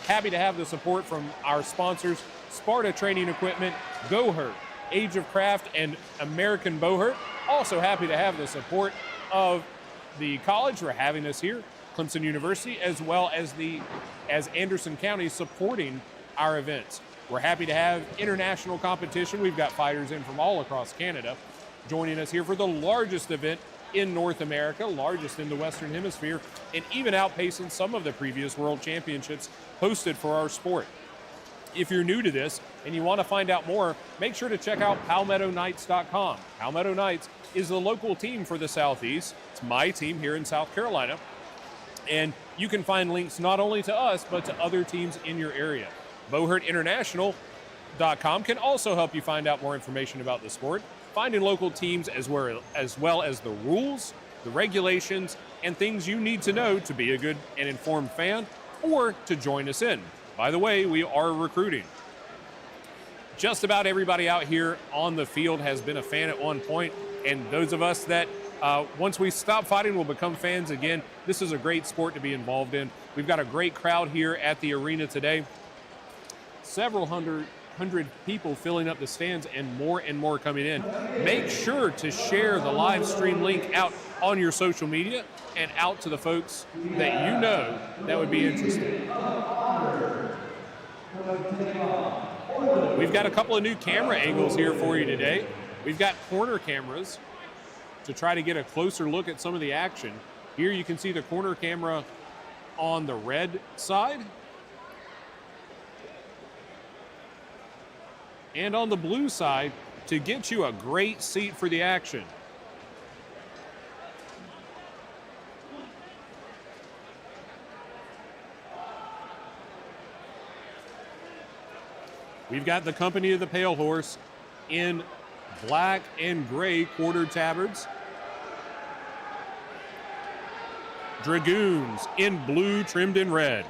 Happy to have the support from our sponsors, Sparta Training Equipment, GoHurt, Age of Craft, and American Bowhurt. Also happy to have the support of the college for having us here, Clemson University, as well as Anderson County supporting our events. We're happy to have international competition. We've got fighters in from all across Canada joining us here for the largest event in North America, largest in the Western Hemisphere, and even outpacing some of the previous World Championships hosted for our sport. If you're new to this and you want to find out more, make sure to check out PalmettoKnights.com. Palmetto Knights is the local team for the Southeast. It's my team here in South Carolina. And you can find links not only to us, but to other teams in your area. BowhurtInternational.com can also help you find out more information about the sport, finding local teams as well as the rules, the regulations, and things you need to know to be a good and informed fan or to join us in. By the way, we are recruiting. Just about everybody out here on the field has been a fan at one point, and those of us that once we stop fighting will become fans again. This is a great sport to be involved in. We've got a great crowd here at the arena today. Several hundred people filling up the stands and more coming in. Make sure to share the live stream link out on your social media and out to the folks that you know that would be interested. We've got a couple of new camera angles here for you today. We've got corner cameras to try to get a closer look at some of the action. Here you can see the corner camera on the red side. And on the blue side, to get you a great seat for the action. We've got the Company of the Pale Horse in black and gray quartered tabards. Dragoons in blue trimmed in red.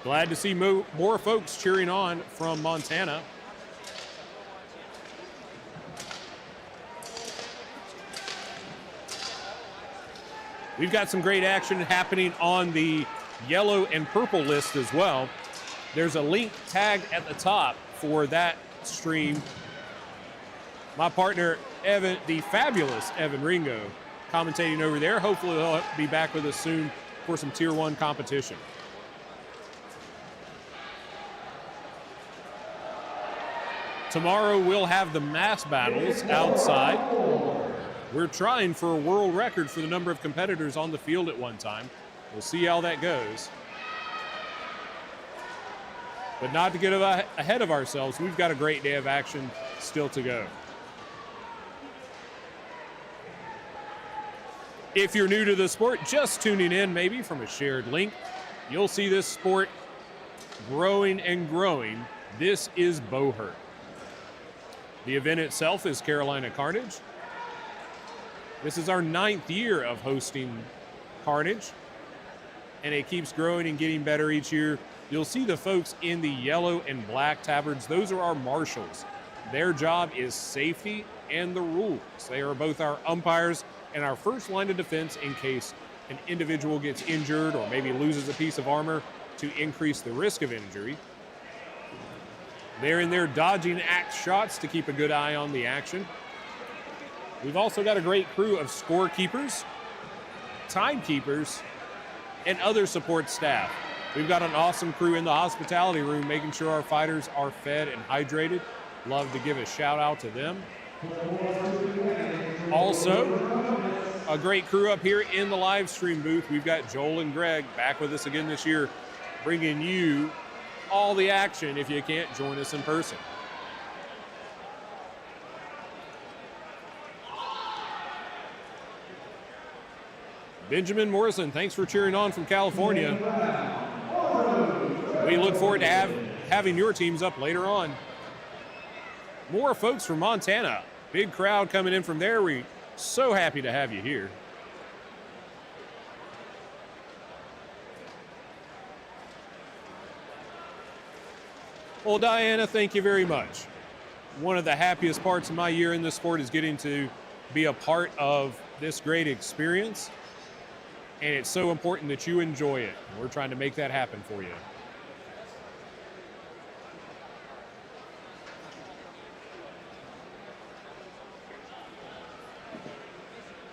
Glad to see more folks cheering on from Montana. We've got some great action happening on the yellow and purple list as well. There's a link tagged at the top for that stream. My partner, Evan, the fabulous Evan Ringo, commentating over there. Hopefully he'll be back with us soon for some Tier 1 competition. Tomorrow we'll have the mass battles outside. We're trying for a world record for the number of competitors on the field at one time. We'll see how that goes. But not to get ahead of ourselves, we've got a great day of action still to go. If you're new to the sport, just tuning in maybe from a shared link, you'll see this sport growing and growing. This is Bowhurt. The event itself is Carolina Carnage. This is our 9th year of hosting Carnage, and it keeps growing and getting better each year. You'll see the folks in the yellow and black tabards. Those are our marshals. Their job is safety and the rules. They are both our umpires and our first line of defense in case an individual gets injured or maybe loses a piece of armor to increase the risk of injury. They're in there dodging axe shots to keep a good eye on the action. We've also got a great crew of scorekeepers, timekeepers, and other support staff. We've got an awesome crew in the hospitality room making sure our fighters are fed and hydrated. Love to give a shout out to them. Also, a great crew up here in the live stream booth. We've got Joel and Greg back with us again this year, bringing you all the action if you can't join us in person. Benjamin Morrison, thanks for cheering on from California. We look forward to having your teams up later on. More folks from Montana. Big crowd coming in from there. We're so happy to have you here. Well, Diana, thank you very much. One of the happiest parts of my year in this sport is getting to be a part of this great experience. And it's so important that you enjoy it. We're trying to make that happen for you.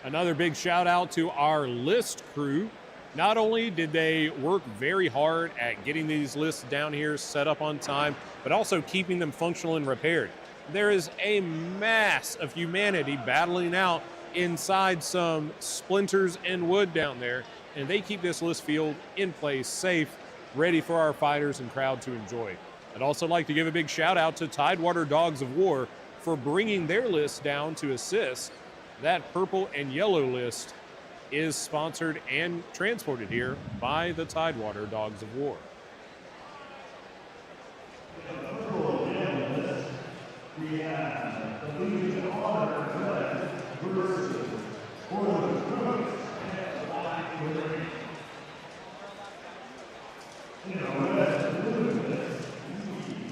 Another big shout out to our list crew. Not only did they work very hard at getting these lists down here set up on time, but also keeping them functional and repaired. There is a mass of humanity battling out inside some splinters and wood down there, and they keep this list field in place, safe, ready for our fighters and crowd to enjoy. I'd also like to give a big shout out to Tidewater Dogs of War for bringing their list down to assist. That purple and yellow list is sponsored and transported here by the Tidewater Dogs of War. We have the Legion of Honor versus for the Tulips and the Wyverns. You know, that's the Tulips. We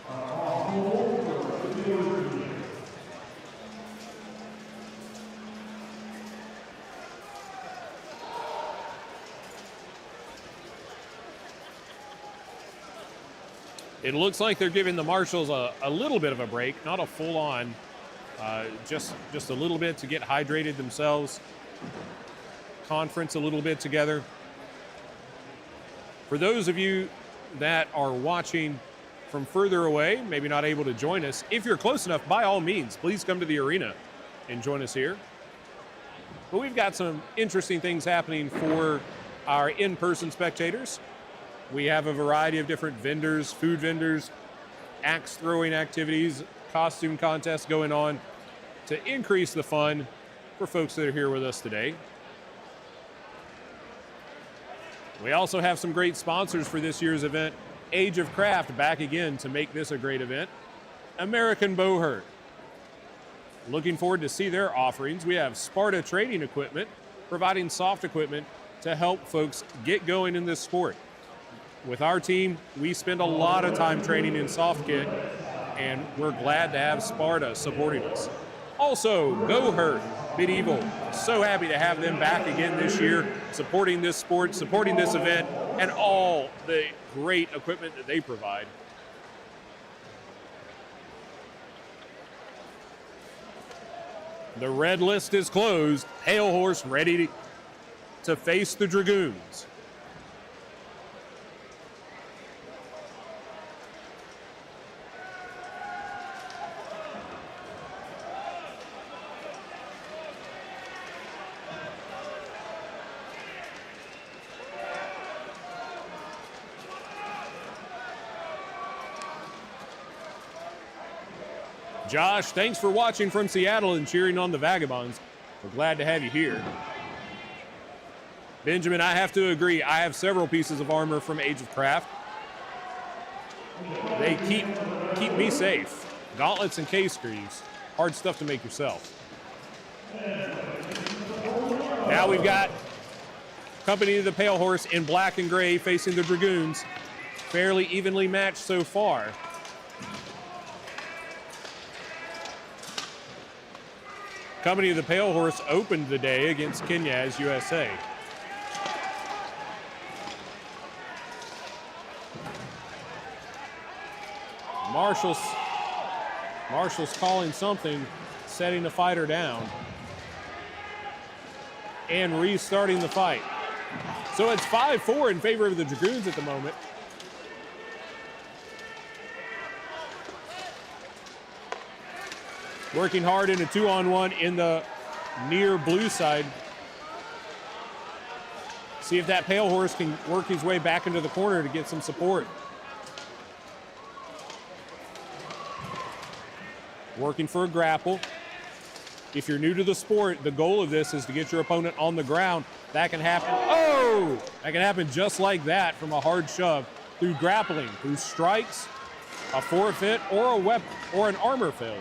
are all whole for the Tulips. It looks like they're giving the marshals a little bit of a break, not a full-on, just a little bit to get hydrated themselves, conference a little bit together. For those of you that are watching from further away, maybe not able to join us, if you're close enough, by all means, please come to the arena and join us here. But we've got some interesting things happening for our in-person spectators, we have a variety of different vendors, food vendors, axe throwing activities, costume contests going on to increase the fun for folks that are here with us today. We also have some great sponsors for this year's event. Age of Craft back again to make this a great event. American Bowhurt. Looking forward to see their offerings. We have Sparta Trading Equipment, providing soft equipment to help folks get going in this sport. With our team, we spend a lot of time training in soft kit, and we're glad to have Sparta supporting us. Also, Go Hurt Medieval. So happy to have them back again this year, supporting this sport, supporting this event, and all the great equipment that they provide. The red list is closed. Pale Horse ready to face the Dragoons. Josh, thanks for watching from Seattle and cheering on the Vagabonds. We're glad to have you here. Benjamin, I have to agree. I have several pieces of armor from Age of Craft. They keep me safe. Gauntlets and case greaves. Hard stuff to make yourself. Now we've got Company of the Pale Horse in black and gray facing the Dragoons. Fairly evenly matched so far. Company of the Pale Horse opened the day against Knyaz USA. Marshall's calling something, setting the fighter down, and restarting the fight. So it's 5-4 in favor of the Dragoons at the moment. Working hard in a 2-on-1 in the near blue side. See if that Pale Horse can work his way back into the corner to get some support. Working for a grapple. If you're new to the sport, the goal of this is to get your opponent on the ground. That can happen. Oh! That can happen just like that from a hard shove through grappling, through strikes, a forfeit, or a weapon, or an armor failure.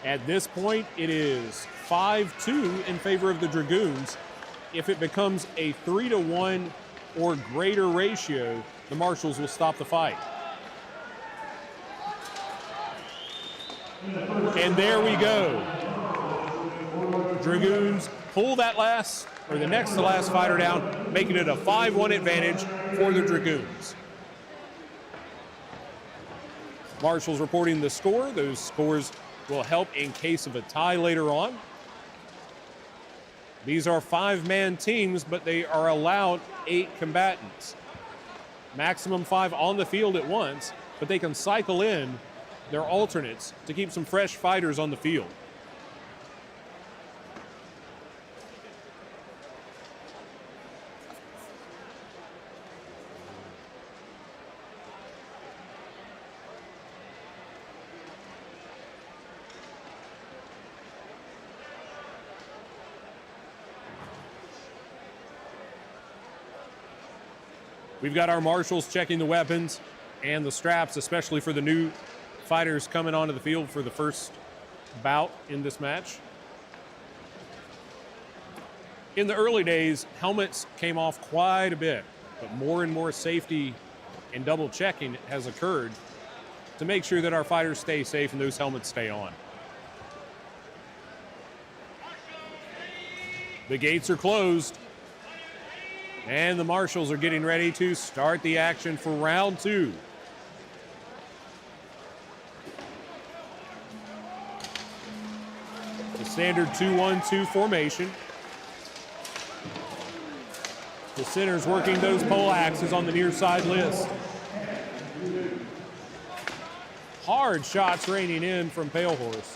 At this point, it is 5-2 in favor of the Dragoons. If it becomes a 3-1 or greater ratio, the Marshals will stop the fight. And there we go. Dragoons pull that last, or the next to last fighter down, making it a 5-1 advantage for the Dragoons. Marshals reporting the score. Those scores will help in case of a tie later on. These are 5-man teams, but they are allowed 8 combatants. Maximum 5 on the field at once, but they can cycle in their alternates to keep some fresh fighters on the field. We've got our Marshals checking the weapons and the straps, especially for the new fighters coming onto the field for the first bout in this match. In the early days, helmets came off quite a bit, but more and more safety and double checking has occurred to make sure that our fighters stay safe and those helmets stay on. The gates are closed. And the Marshals are getting ready to start the action for round 2. The standard 2-1-2 formation. The center's working those pole axes on the near side list. Hard shots raining in from Pale Horse.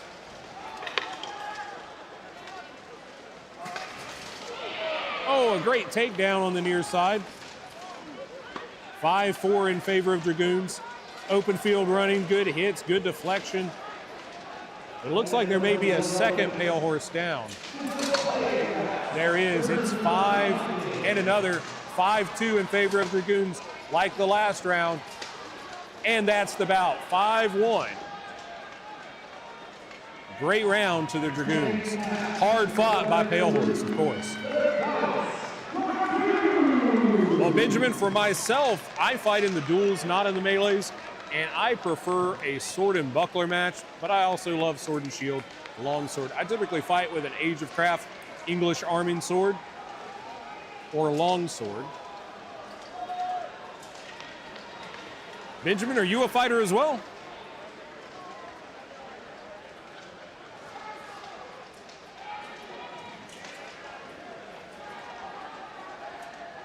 Oh, a great takedown on the near side. 5-4 in favor of Dragoons. Open field running, good hits, good deflection. It looks like there may be a second pale horse down. There is. It's 5 and another. 5-2 in favor of Dragoons, like the last round. And that's the bout. 5-1. Great round to the Dragoons. Hard fought by pale horse, of course. Well, Benjamin, for myself, I fight in the duels, not in the melees, and I prefer a sword and buckler match, but I also love sword and shield, long sword. I typically fight with an Age of Craft English arming sword or long sword. Benjamin, are you a fighter as well?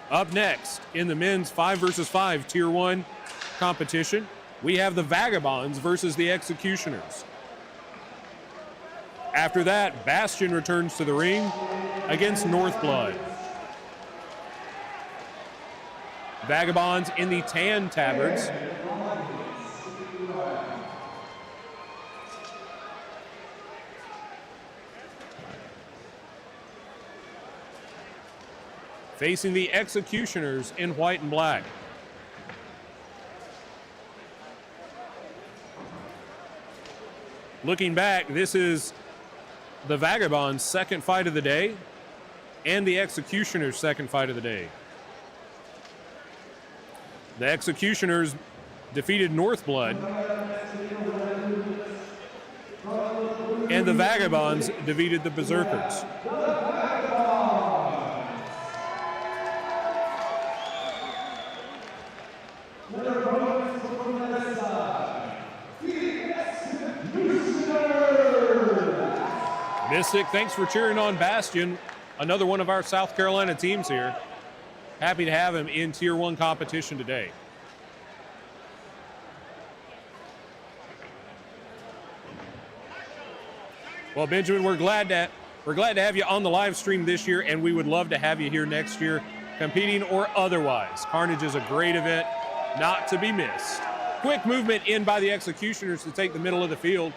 Up next, in the men's 5 versus 5 Tier 1 competition, we have the Vagabonds versus the Executioners. After that, Bastion returns to the ring against Northblood. Vagabonds in the tan tabards. Facing the Executioners in white and black. Looking back, this is the Vagabonds' second fight of the day and the Executioners' second fight of the day. The Executioners defeated Northblood, and the Vagabonds defeated the Berserkers. Mystic, thanks for cheering on Bastion, another one of our South Carolina teams here. Happy to have him in Tier 1 competition today. Well, Benjamin, we're glad to have you on the live stream this year, and we would love to have you here next year, competing or otherwise. Carnage is a great event, not to be missed. Quick movement in by the Executioners to take the middle of the field,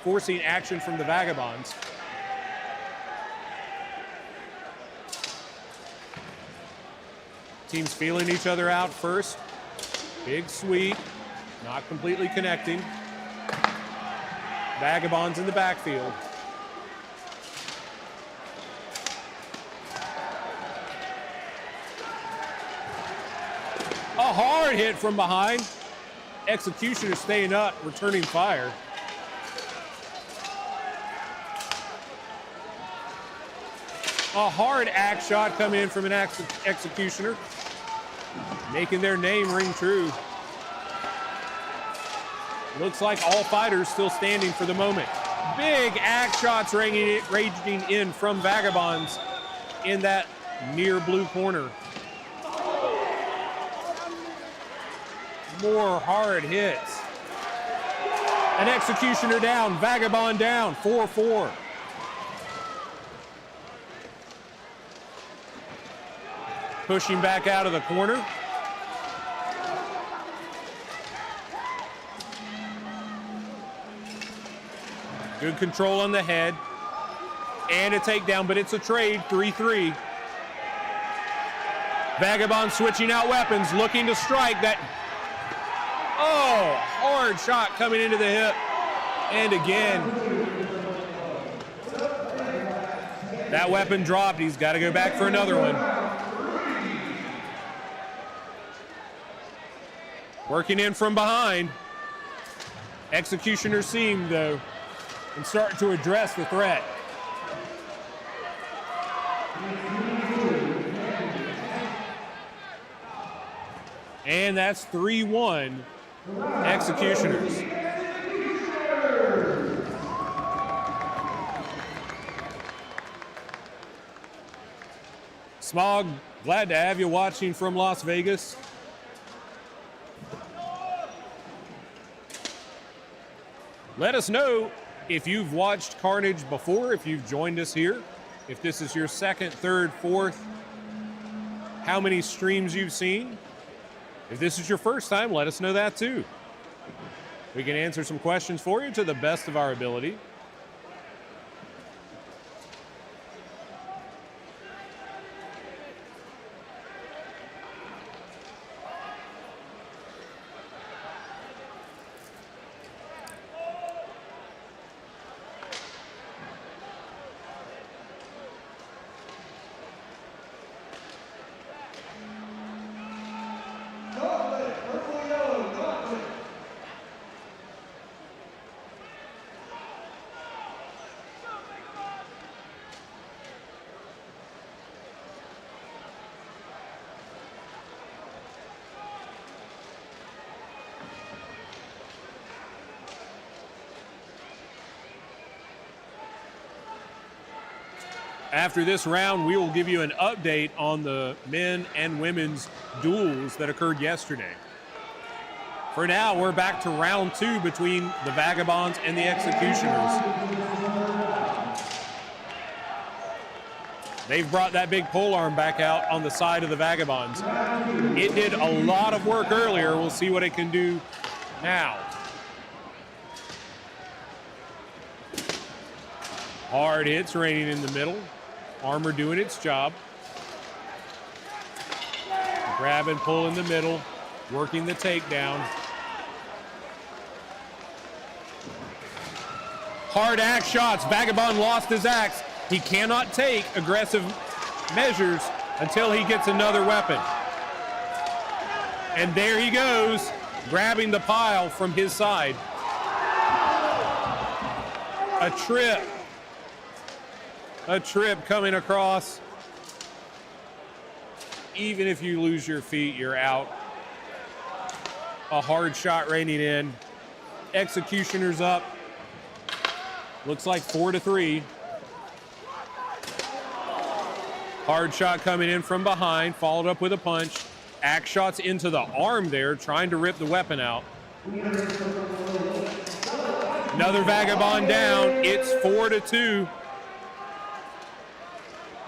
forcing action from the Vagabonds. Teams feeling each other out first. Big sweep, not completely connecting. Vagabonds in the backfield. A hard hit from behind. Executioner staying up, returning fire. A hard axe shot coming in from an Executioner, making their name ring true. Looks like all fighters still standing for the moment. Big axe shots raging in from Vagabonds in that near blue corner. More hard hits. An Executioner down, Vagabond down, 4-4. Pushing back out of the corner. Good control on the head. And a takedown, but it's a trade, 3-3. Vagabond switching out weapons, looking to strike that. Oh, hard shot coming into the hip. And again. That weapon dropped. He's got to go back for another one. Working in from behind. Executioner seeing, though, and starting to address the threat. And that's 3-1 Executioners. Smog, glad to have you watching from Las Vegas. Let us know if you've watched Carnage before, if you've joined us here. if this is your second, third, fourth, how many streams you've seen. If this is your first time, let us know that too. We can answer some questions for you to the best of our ability. After this round, we will give you an update on the men and women's duels that occurred yesterday. For now, we're back to round 2 between the Vagabonds and the Executioners. They've brought that big polearm back out on the side of the Vagabonds. It did a lot of work earlier. We'll see what it can do now. Hard hits raining in the middle. Armor doing its job. Grab and pull in the middle, working the takedown. Hard axe shots. Vagabond lost his axe. He cannot take aggressive measures until he gets another weapon. And there he goes, grabbing the pile from his side. A trip coming across. Even if you lose your feet, you're out. A hard shot raining in. Executioners up. Looks like 4-3. Hard shot coming in from behind, followed up with a punch. Axe shots into the arm there, trying to rip the weapon out. Another Vagabond down. It's 4-2.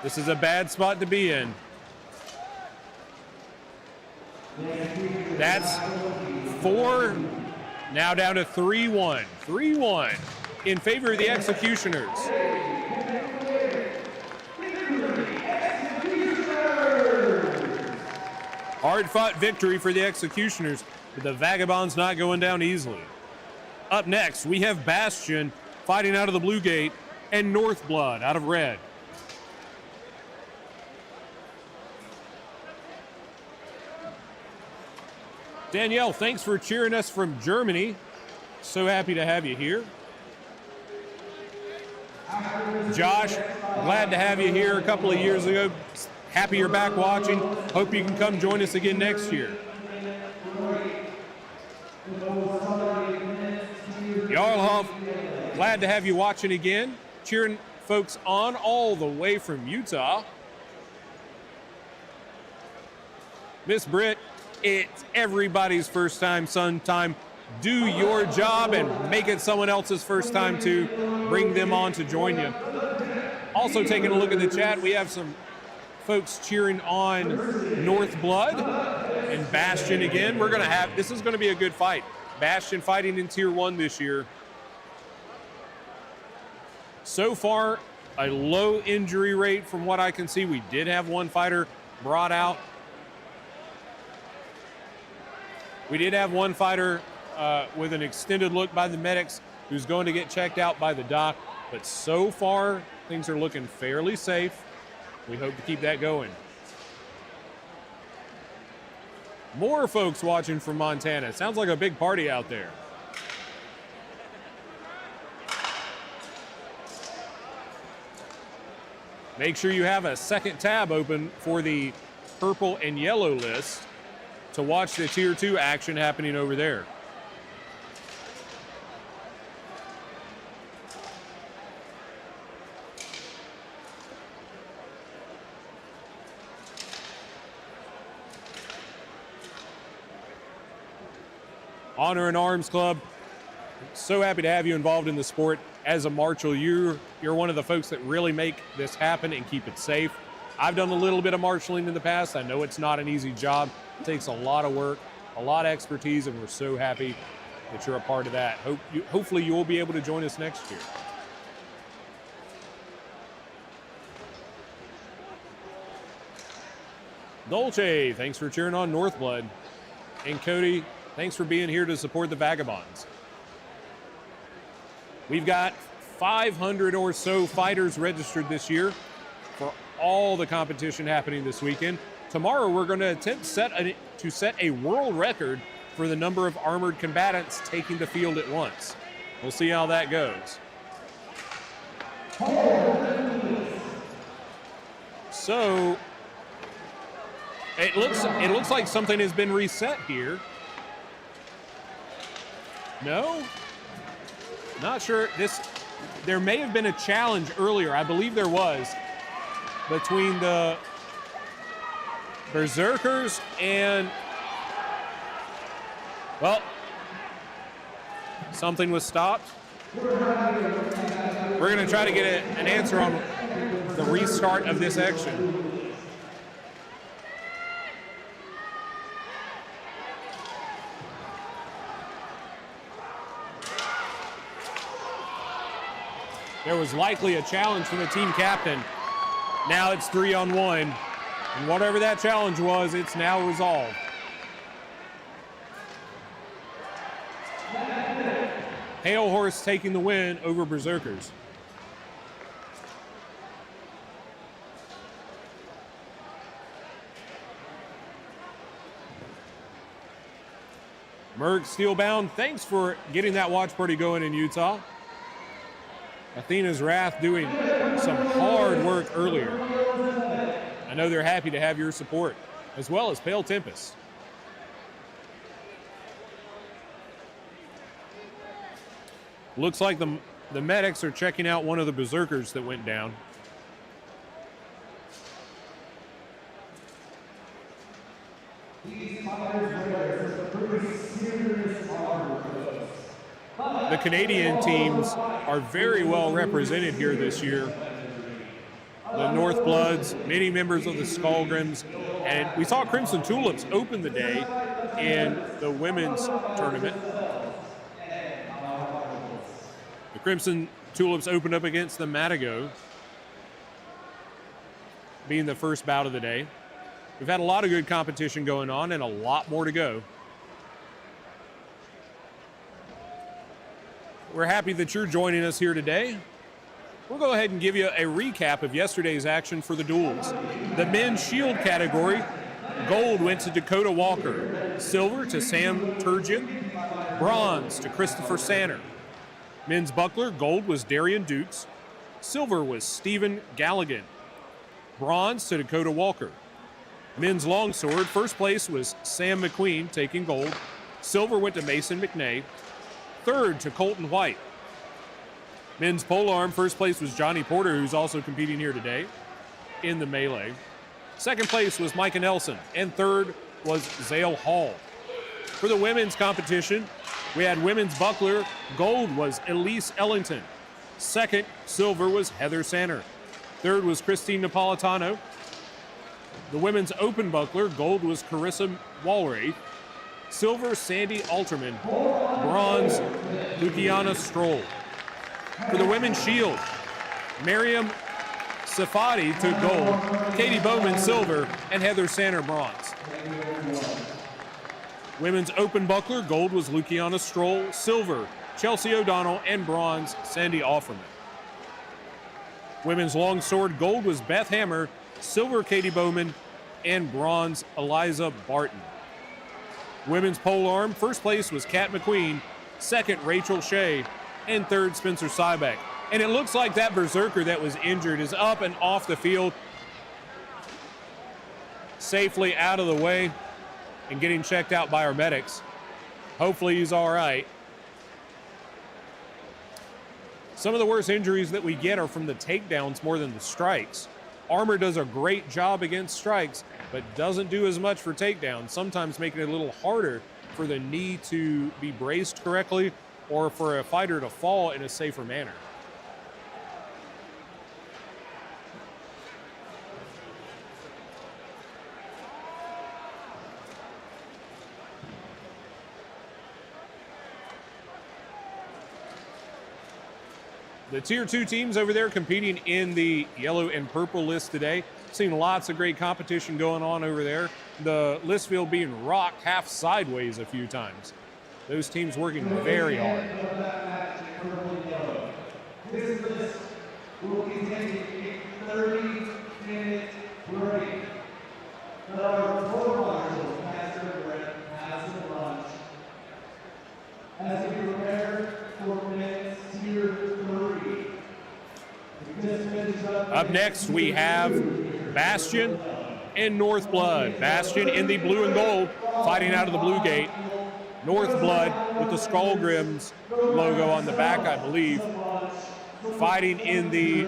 This is a bad spot to be in. That's 4, now down to 3-1. 3-1 in favor of the Executioners. Hard-fought victory for the Executioners, but the Vagabonds not going down easily. Up next, we have Bastion fighting out of the blue gate and Northblood out of red. Danielle, thanks for cheering us from Germany. So happy to have you here. Josh, glad to have you here a couple of years ago. Happy you're back watching. Hope you can come join us again next year. Jarlhoff, glad to have you watching again. Cheering folks on all the way from Utah. Miss Britt, it's everybody's first time sometime. Do your job and make it someone else's first time to bring them on to join you. Also taking a look at the chat, we have some folks cheering on Northblood and Bastion again. This is gonna be a good fight. Bastion fighting in Tier 1 this year. So far, a low injury rate from what I can see. We did have one fighter brought out. We did have one fighter with an extended look by the medics who's going to get checked out by the doc, but so far things are looking fairly safe. We hope to keep that going. More folks watching from Montana. It sounds like a big party out there. Make sure you have a second tab open for the purple and yellow list to watch the Tier 2 action happening over there. Honor and Arms Club so happy to have you involved in the sport as a marshal. You're one of the folks that really make this happen and keep it safe. I've done a little bit of marshaling in the past. I know it's not an easy job. It takes a lot of work, a lot of expertise, and we're so happy that you're a part of that. Hopefully you'll be able to join us next year. Dolce, thanks for cheering on Northblood. And Cody, thanks for being here to support the Vagabonds. We've got 500 or so fighters registered this year for all the competition happening this weekend. Tomorrow we're going to attempt to set a world record for the number of armored combatants taking the field at once. We'll see how that goes. So it looks like something has been reset here. No? Not sure. There may have been a challenge earlier. I believe there was, between the Berserkers and, well, something was stopped. We're going to try to get an answer on the restart of this action. There was likely a challenge from the team captain. Now it's 3-on-1. And whatever that challenge was, it's now resolved. Pale Horse taking the win over Berserkers. Merg Steelbound, thanks for getting that watch party going in Utah. Athena's Wrath doing some hard work earlier. I know they're happy to have your support, as well as Pale Tempest. Looks like the medics are checking out one of the Berserkers that went down. The Canadian teams are very well represented here this year. The Northbloods, many members of the Skullgrims, and we saw Crimson Tulips open the day in the women's tournament. The Crimson Tulips opened up against the Matagots, being the first bout of the day. We've had a lot of good competition going on and a lot more to go. We're happy that you're joining us here today. We'll go ahead and give you a recap of yesterday's action for the duels. The men's shield category, gold went to Dakota Walker, silver to Sam Turgeon, bronze to Christopher Sanner. Men's buckler, gold was Darian Dukes, silver was Stephen Galligan, bronze to Dakota Walker. Men's longsword, first place was Sam McQueen, taking gold. Silver went to Mason McNay. Third to Colton White. Men's polearm, first place was Johnny Porter, who's also competing here today in the melee. Second place was Micah Nelson, and third was Zale Hall. For the women's competition, we had women's buckler, gold was Elise Ellington. Second, silver was Heather Sanner. Third was Christine Napolitano. The women's open buckler, gold was Carissa Walraith. Silver, Sandy Alterman. Bronze, Luciana Stroll. For the women's shield, Miriam Safadi took gold, Katie Bowman silver, and Heather Sanner bronze. Women's open buckler, gold was Luciana Stroll, silver, Chelsea O'Donnell, and bronze, Sandy Offerman. Women's longsword, gold was Beth Hammer, silver, Katie Bowman, and bronze, Eliza Barton. Women's polearm, first place was Kat McQueen, second, Rachel Shea, and third, Spencer Sybeck. And it looks like that Berserker that was injured is up and off the field, safely out of the way and getting checked out by our medics. Hopefully he's all right. Some of the worst injuries that we get are from the takedowns more than the strikes. Armor does a great job against strikes, but doesn't do as much for takedowns, sometimes making it a little harder for the knee to be braced correctly or for a fighter to fall in a safer manner. The Tier 2 teams over there competing in the yellow and purple list today. Seen lots of great competition going on over there. The list field being rocked half sideways a few times. Those teams working very hard. This list will contain a 30-minute break. The floor marshals pass their breath, pass the lunch. As we prepare for minutes Tier 3. Up next, we have Bastion and Northblood. Bastion in the blue and gold, fighting out of the blue gate. Northblood with the Skullgrim's logo on the back, I believe, fighting in the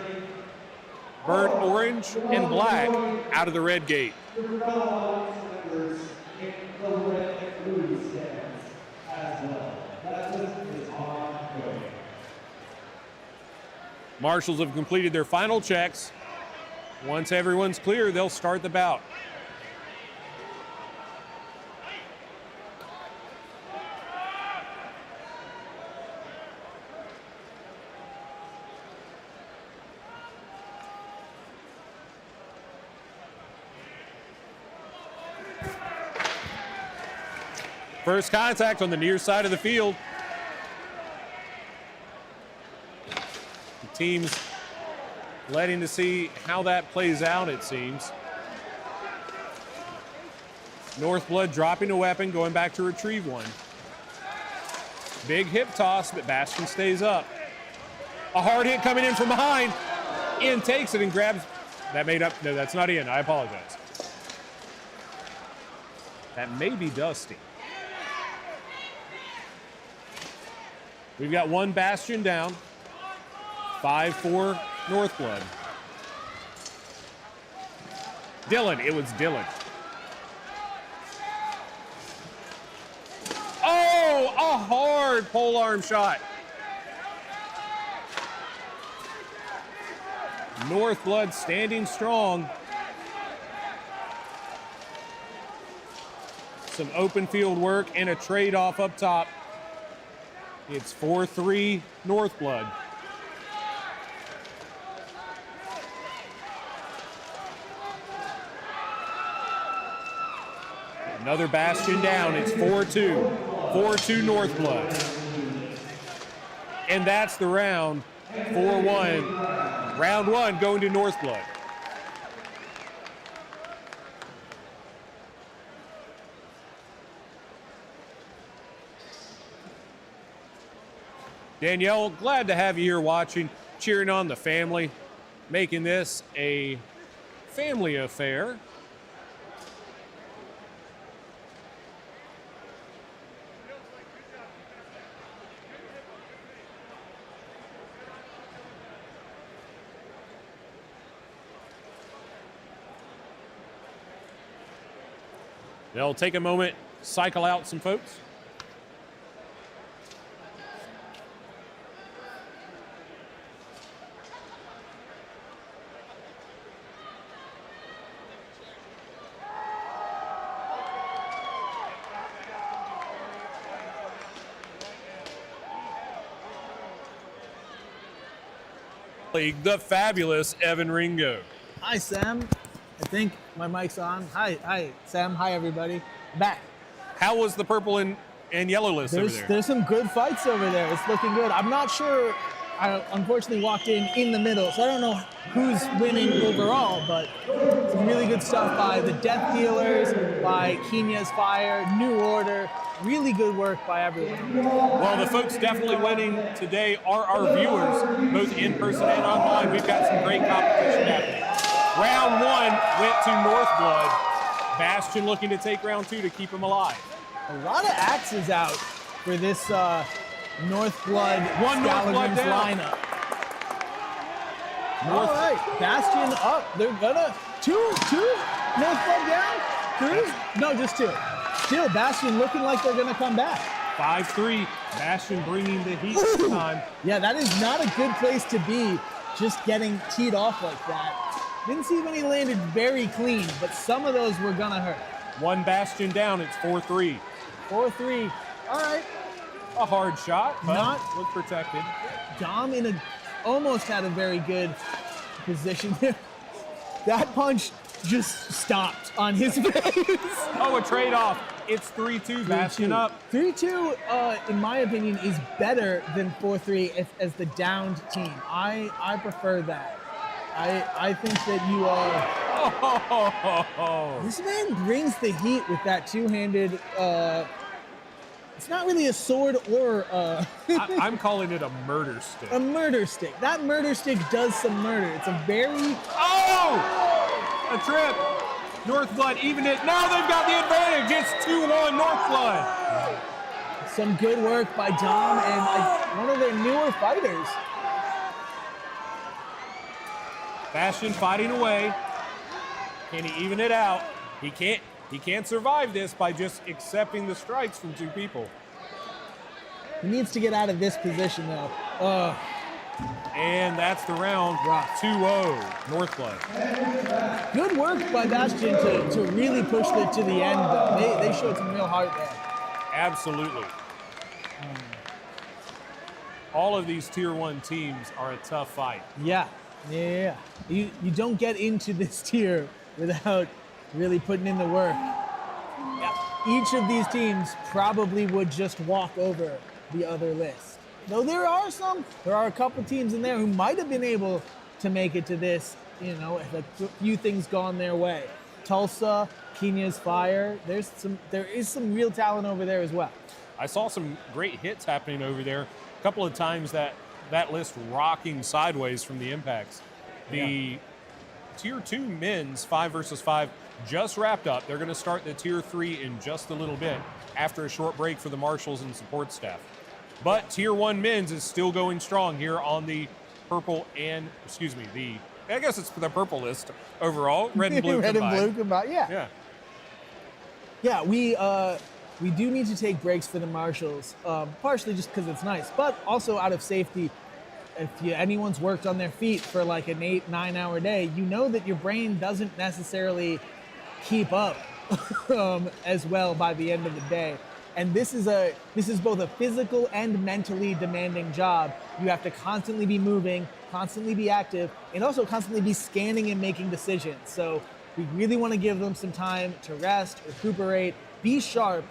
burnt orange and black out of the red gate. Marshals have completed their final checks. Once everyone's clear, they'll start the bout. First contact on the near side of the field. The team's letting to see how that plays out, it seems. Northblood dropping a weapon, going back to retrieve one. Big hip toss, but Bastion stays up. A hard hit coming in from behind. Ian takes it and grabs. That made up. No, that's not Ian. I apologize. That may be Dusty. We've got one Bastion down. 5-4 Northblood. Dylan, it was Dylan. Oh, a hard polearm shot. Northblood standing strong. Some open field work and a trade-off up top. It's 4-3 Northblood. Another Bastion down. It's 4-2. 4-2 Northblood. And that's the round. 4-1. Round one going to Northblood. Danielle, glad to have you here watching, cheering on the family, making this a family affair. They'll take a moment, cycle out some folks. The fabulous Evan Ringo. Hi, Sam. I think my mic's on. Hi, Sam. Hi, everybody. Back. How was the purple and yellow list over there? There's some good fights over there. It's looking good. I'm not sure. I unfortunately walked in the middle, so I don't know who's winning overall, but some really good stuff by the Death Dealers, by Knyaz Fire, New Order. Really good work by everyone. Well, the folks definitely winning today are our viewers, both in person and online. We've got some great competition happening. Round one went to Northblood. Bastion looking to take round two to keep them alive. A lot of axes out for this Northblood Northblood lineup. All right, Bastion up. They're gonna two Northblood down. Three? No, just two. Still, Bastion looking like they're gonna come back. 5-3 Bastion bringing the heat this time. Yeah, that is not a good place to be, just getting teed off like that. Didn't see when he landed very clean, but some of those were gonna hurt. One Bastion down, it's 4-3. 4-3, all right. A hard shot, but Not was protected. Dom almost had a very good position there. That punch just stopped on his face. Oh, a trade-off. It's 3-2, Bastion up. 3-2, in my opinion, is better than 4-3 as the downed team. I prefer that. I think that you are. Oh. This man brings the heat with that two-handed. It's not really a sword or. I'm calling it a murder stick. A murder stick. That murder stick does some murder. It's a very. Oh! A trip. Northblood even it. Now they've got the advantage. It's 2-1 Northblood. Some good work by Dom and one of their newer fighters. Bastion fighting away. Can he even it out? He can't survive this by just accepting the strikes from two people. He needs to get out of this position though. And that's the round. 2-0 Northblood. Good work by Bastion to really push it to the end though. They showed some real heart there. Absolutely. All of these tier 1 teams are a tough fight. Yeah. You don't get into this tier without really putting in the work. Each of these teams probably would just walk over the other list. Though there are a couple teams in there who might have been able to make it to this, if a few things gone their way. Tulsa, Knyaz Fire, there is some real talent over there as well. I saw some great hits happening over there. A couple of times that list rocking sideways from the impacts. The Tier 2 men's 5 versus 5 just wrapped up. They're going to start the Tier 3 in just a little bit after a short break for the marshals and support staff. But Tier 1 men's is still going strong here on the purple and, I guess it's the purple list overall. Red and blue Red combined. and blue combined, yeah. Yeah, we do need to take breaks for the marshals, partially just because it's nice, but also out of safety. If anyone's worked on their feet for like an 8-9 hour day, you know that your brain doesn't necessarily keep up as well by the end of the day. And this is both a physical and mentally demanding job. You have to constantly be moving, constantly be active, and also constantly be scanning and making decisions. So we really want to give them some time to rest, recuperate, be sharp,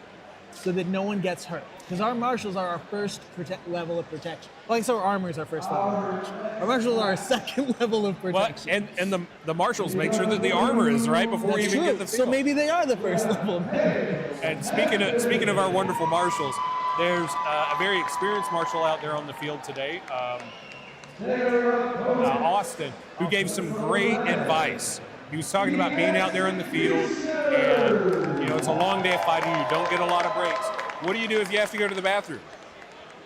so that no one gets hurt. Because our marshals are our first level of protection. Well, I guess our armor is our first level of protection. Our marshals are our second level of protection. Well, and the marshals make sure that the armor is right before you even get the field. So maybe they are the first level. And speaking of our wonderful marshals, there's a very experienced marshal out there on the field today, Austin, who gave some great advice. He was talking about being out there in the field, and it's a long day of fighting. You don't get a lot of breaks. What do you do if you have to go to the bathroom?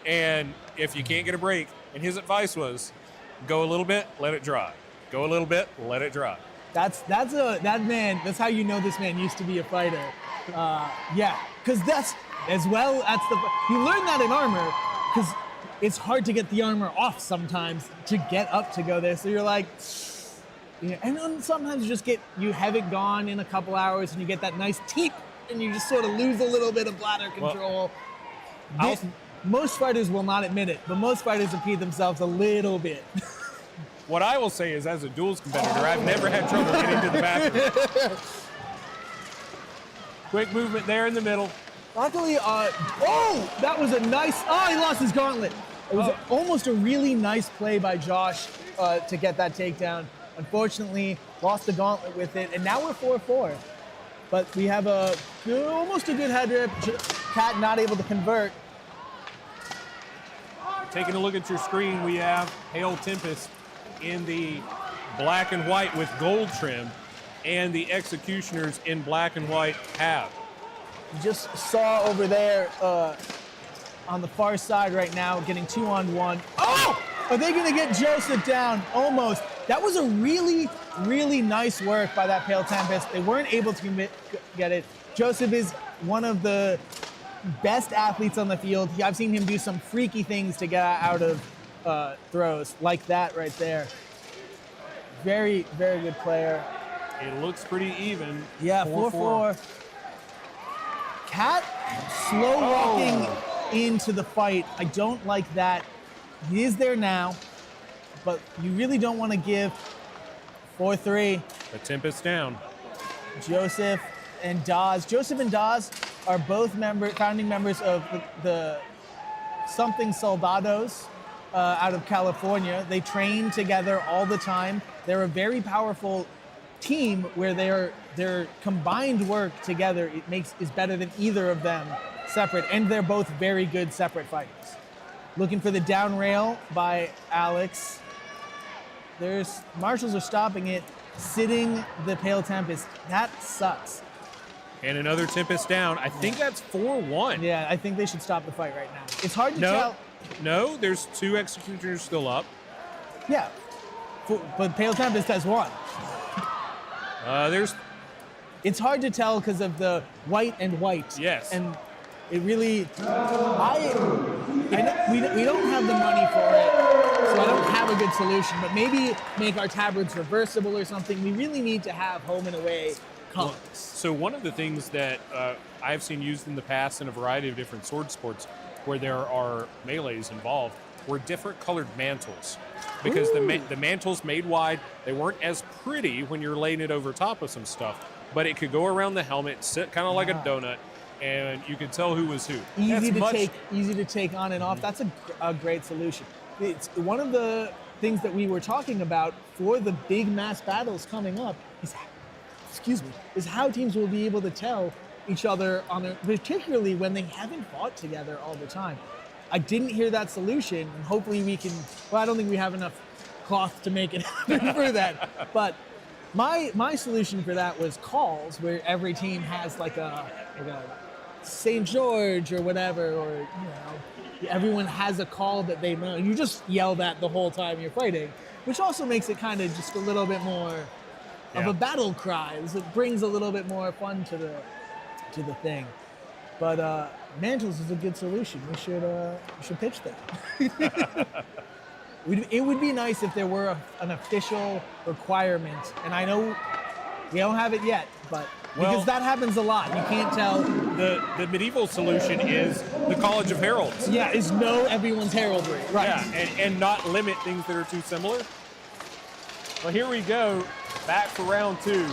And if you can't get a break, and his advice was, go a little bit, let it dry. Go a little bit, let it dry. That's how you know this man used to be a fighter. Because you learn that in armor, because it's hard to get the armor off sometimes to get up to go there. So you're like, and then sometimes you have it gone in a couple hours and you get that nice teep and you just sort of lose a little bit of bladder control. Most fighters will not admit it, but most fighters repeat themselves a little bit. What I will say is, as a duels competitor, I've never had trouble getting to the bathroom. Quick movement there in the middle. Luckily, that was a nice, he lost his gauntlet. It was almost a really nice play by Josh to get that takedown. Unfortunately, lost the gauntlet with it, and now we're 4-4. But we have almost a good head rip. Cat not able to convert. Taking a look at your screen, we have Hail Tempest in the black and white with gold trim, and the Executioners in black and white have. You just saw over there on the far side right now, getting 2-on-1. Oh! Are they going to get Joseph down? Almost. That was a really, really nice work by that Pale Tempest. They weren't able to get it. Joseph is one of the best athletes on the field. I've seen him do some freaky things to get out of throws, like that right there. Very, very good player. It looks pretty even. Yeah, 4-4. Cat slow walking into the fight. I don't like that. He is there now, but you really don't want to give 4-3. The Tempest down. Joseph and Dawes. Joseph and Dawes are both founding members of the something Soldados out of California. They train together all the time. They're a very powerful team where their combined work together is better than either of them separate, and they're both very good separate fighters. Looking for the down rail by Alex. Marshals are stopping it, sitting the Pale Tempest. That sucks. And another Tempest down. I think that's 4-1. Yeah, I think they should stop the fight right now. It's hard to tell. No, there's 2 Executioners still up. Yeah, but Pale Tempest has 1. It's hard to tell because of the white and white. Yes. And it really, we don't have the money for it, so I don't have a good solution. But maybe make our tabards reversible or something. We really need to have home and away colors. So one of the things that I've seen used in the past in a variety of different sword sports where there are melees involved were different colored mantles. Because the mantles made wide, they weren't as pretty when you're laying it over top of some stuff, but it could go around the helmet, sit kind of like a donut, and you could tell who was who. Easy to take on and off. That's a great solution. It's one of the things that we were talking about for the big mass battles coming up is how teams will be able to tell each other particularly when they haven't fought together all the time. I didn't hear that solution, and hopefully we can. Well, I don't think we have enough cloth to make it happen for that. But my solution for that was calls, where every team has like a St. George or whatever, or everyone has a call that they know. You just yell that the whole time you're fighting, which also makes it kind of just a little bit more of a battle cry. It brings a little bit more fun to the thing. But mantles is a good solution. We should pitch that. It would be nice if there were an official requirement, and I know we don't have it yet, but because that happens a lot, you can't tell. The medieval solution is the College of Heralds. Yeah, is know everyone's heraldry. Right. Yeah, and not limit things that are too similar. Well, here we go, back for round 2.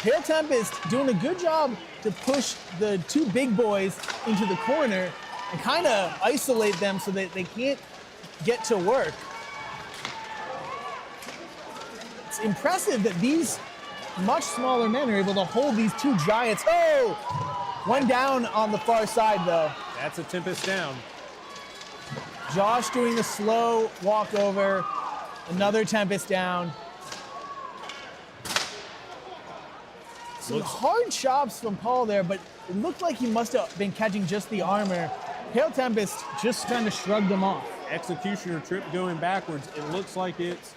Pale Tempest doing a good job to push the 2 big boys into the corner and kind of isolate them so that they can't get to work. It's impressive that these much smaller men are able to hold these 2 giants. Oh! One down on the far side, though. That's a Tempest down. Josh doing the slow walkover. Another Tempest down. Some hard chops from Paul there, but it looked like he must have been catching just the armor. Pale Tempest just kind of shrugged him off. Executioner trip going backwards. It looks like it's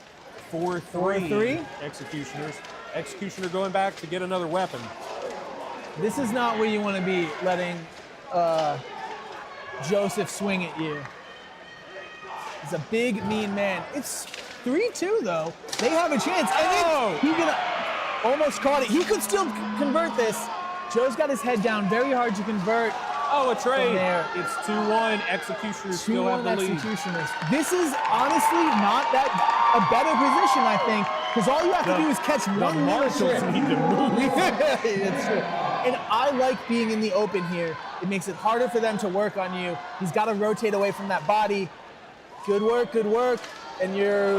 4-3. 4-3? Executioners. Executioner going back to get another weapon. This is not where you want to be, letting Joseph swing at you. He's a big, mean man. It's 3-2, though. They have a chance. And he's gonna almost caught it. He could still convert this. Joe's got his head down. Very hard to convert. Oh, a trade. There. It's 2-1. Executioners still have the lead. Executioners. This is honestly not that a better position, I think, because all you have to do is catch one miracle. Need to move. It's true. And I like being in the open here. It makes it harder for them to work on you. He's got to rotate away from that body. Good work, good work. And you're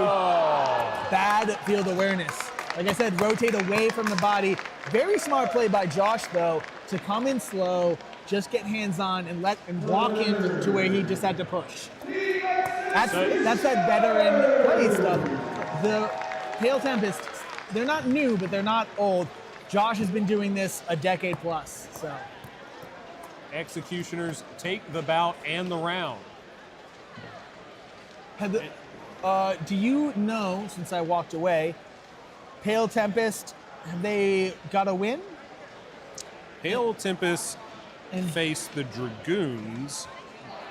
bad field awareness. Like I said, rotate away from the body. Very smart play by Josh, though, to come in slow, just get hands-on, and walk in to where he just had to push. That's that veteran play stuff. The Pale Tempest, they're not new, but they're not old. Josh has been doing this a decade plus, so. Executioners take the bout and the round. Do you know, since I walked away, Pale Tempest, have they got a win? Pale Tempest faced the Dragoons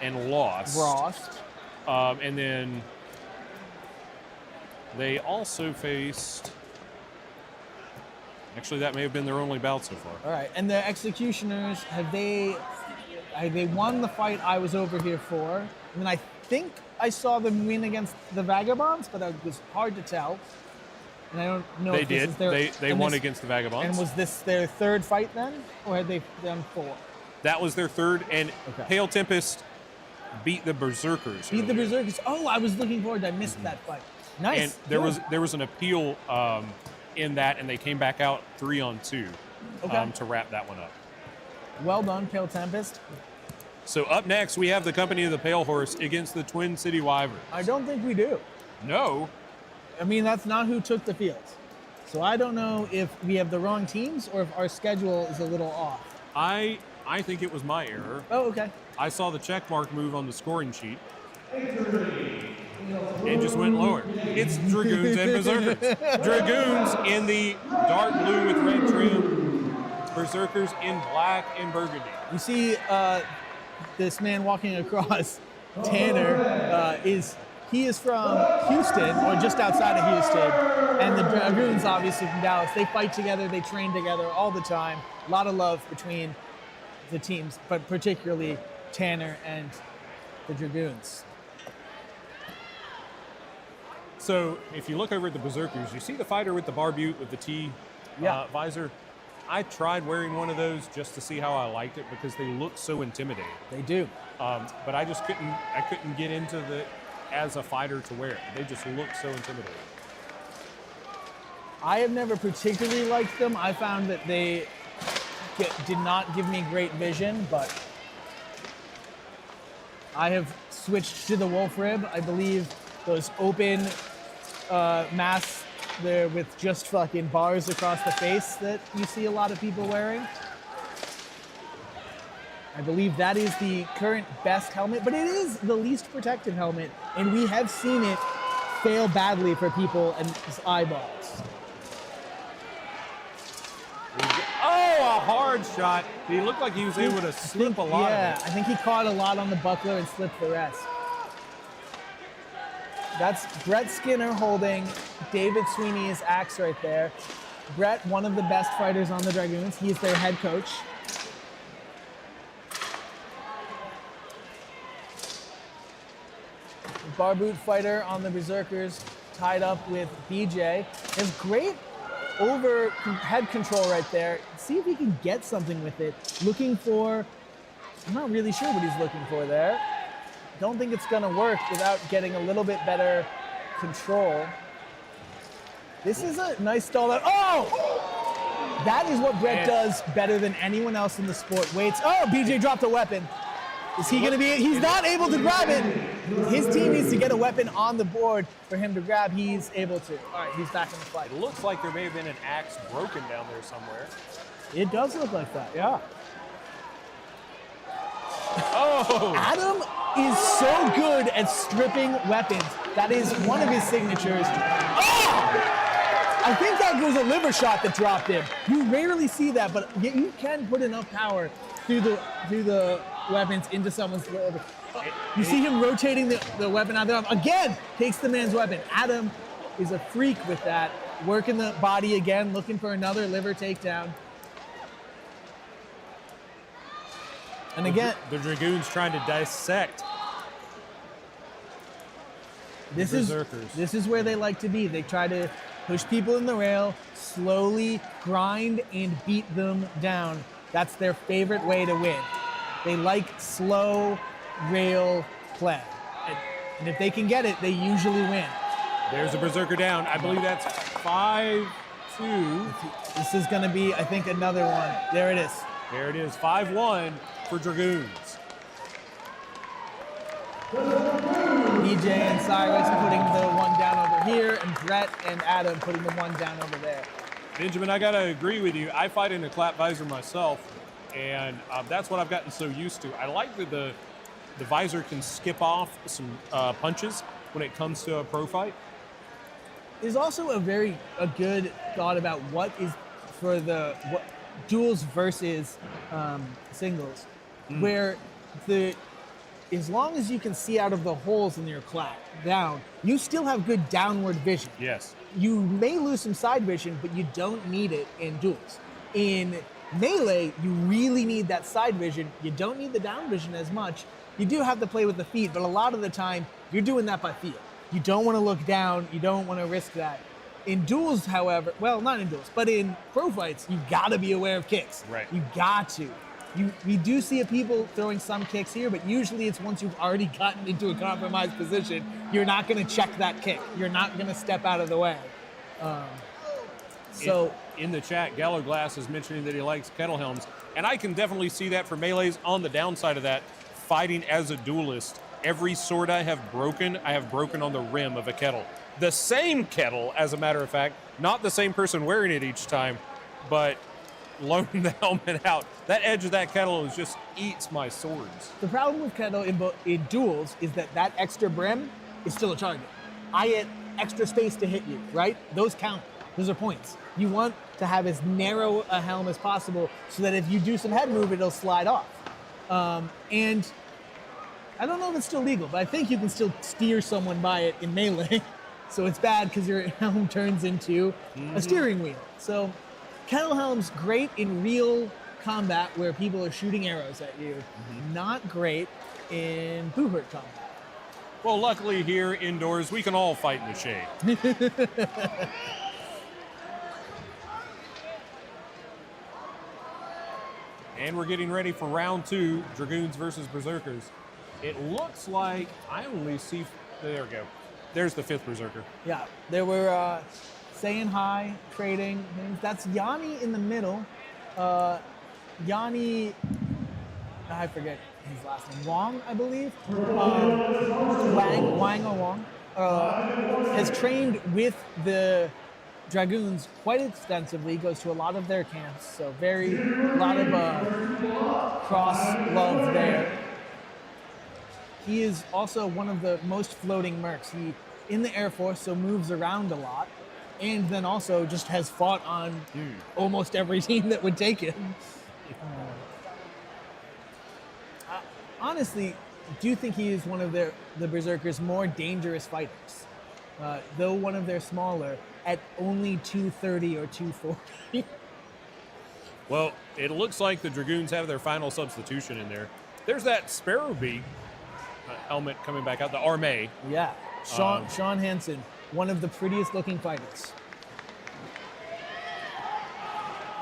and lost. And then they also faced... Actually, that may have been their only bout so far. All right, and the Executioners, have they won the fight I was over here for? And I think I saw them win against the Vagabonds, but it was hard to tell. And I don't know they if this did. is their... They won against the Vagabonds. And was this their third fight then? Or had they done 4? That was their third, and Pale Tempest beat the Berserkers. Beat the Berserkers. Oh, I was looking forward. I missed that fight. Nice. And there was an appeal in that, and they came back out 3-on-2 to wrap that one up. Well done, Pale Tempest. So up next, we have the Company of the Pale Horse against the Twin City Wyverns. I don't think we do. No. I mean, that's not who took the fields. So I don't know if we have the wrong teams or if our schedule is a little off. I think it was my error. Oh, okay. I saw the check mark move on the scoring sheet. It just went lower. It's Dragoons and Berserkers. Dragoons in the dark blue with red trim. Berserkers in black and burgundy. You see this man walking across, Tanner, he is from Houston, or just outside of Houston, and the Dragoons, obviously from Dallas. They fight together, they train together all the time. A lot of love between the teams, but particularly Tanner and the Dragoons. So if you look over at the Berserkers, you see the fighter with the barbute with the T visor. I tried wearing one of those just to see how I liked it because they look so intimidating. They do. But I just couldn't get into the as a fighter to wear it. They just look so intimidating. I have never particularly liked them. I found that they did not give me great vision, but I have switched to the wolf rib. I believe those open masks there with just fucking bars across the face that you see a lot of people wearing. I believe that is the current best helmet, but it is the least protective helmet, and we have seen it fail badly for people and his eyeballs. Oh, a hard shot. He looked like he was able to slip a lot of it. I think he caught a lot on the buckler and slipped the rest. That's Brett Skinner holding David Sweeney's axe right there. Brett, one of the best fighters on the Dragoons. He's their head coach. Barboot fighter on the Berserkers, tied up with BJ. Has great head control right there. See if he can get something with it. Looking for, I'm not really sure what he's looking for there. Don't think it's gonna work without getting a little bit better control. This is a nice stall out. Oh! That is what Brett does better than anyone else in the sport. Waits. Oh, BJ dropped a weapon. Is he gonna be, he's not able to grab it. His team needs to get a weapon on the board for him to grab. He's able to. All right, he's back in the fight. It looks like there may have been an axe broken down there somewhere. It does look like that, yeah. Oh! Adam is so good at stripping weapons. That is one of his signatures. Oh! I think that was a liver shot that dropped him. You rarely see that, but you can put enough power through the weapons into someone's liver. You see him rotating the weapon out there. Again, takes the man's weapon. Adam is a freak with that. Working the body again, looking for another liver takedown. And again, the Dragoons trying to dissect this is where they like to be. They try to push people in the rail, slowly grind and beat them down. That's their favorite way to win. They like slow rail play. And if they can get it, they usually win. There's a Berserker down. I believe that's 5-2. This is going to be, I think, another one. There it is. There it is, 5-1 for Dragoons. BJ and Cyrus putting the one down over here, and Brett and Adam putting the one down over there. Benjamin, I gotta agree with you. I fight in a clap visor myself, and that's what I've gotten so used to. I like that the visor can skip off some punches when it comes to a pro fight. There's also a good thought about what is for duels versus singles, where as long as you can see out of the holes in your down, you still have good downward vision. Yes. You may lose some side vision, but you don't need it in duels. In melee, you really need that side vision. You don't need the down vision as much. You do have to play with the feet, but a lot of the time, you're doing that by feel. You don't want to look down. You don't want to risk that. In duels, however, well, not in duels, but in pro fights, you got to be aware of kicks. Right. You got to. We do see people throwing some kicks here, but usually it's once you've already gotten into a compromised position, you're not going to check that kick. You're not going to step out of the way. In the chat, Gallo Glass is mentioning that he likes kettle helms, and I can definitely see that for melees. On the downside of that, fighting as a duelist, every sword I have broken on the rim of a kettle. The same kettle, as a matter of fact, not the same person wearing it each time, but loaning the helmet out. That edge of that kettle just eats my swords. The problem with kettle in duels is that extra brim is still a target. I get extra space to hit you, right? Those count. Those are points. You want to have as narrow a helm as possible so that if you do some head movement, it'll slide off. And I don't know if it's still legal, but I think you can still steer someone by it in melee. So it's bad because your helm turns into a steering wheel. So kettle helm's great in real combat where people are shooting arrows at you. Not great in boo-hurt combat. Well, luckily here indoors, we can all fight in the shade. And we're getting ready for round 2, Dragoons versus Berserkers. It looks like I only see, there we go. There's the 5th Berserker. Yeah, they were saying hi, trading things. That's Yanni in the middle. Yanni, I forget his last name, Wong, I believe. Wang or Wong, has trained with the Dragoons quite extensively, goes to a lot of their camps, so a lot of cross love there. He is also one of the most floating mercs. He in the Air Force, so moves around a lot, and then also just has fought on almost every team that would take him. Honestly, do think he is one of the Berserkers' more dangerous fighters. Though one of their smaller, at only 230 or 240. Well, it looks like the Dragoons have their final substitution in there. There's that Sparrow Beak helmet coming back out, the Armée. Yeah, Sean Hansen, one of the prettiest looking fighters.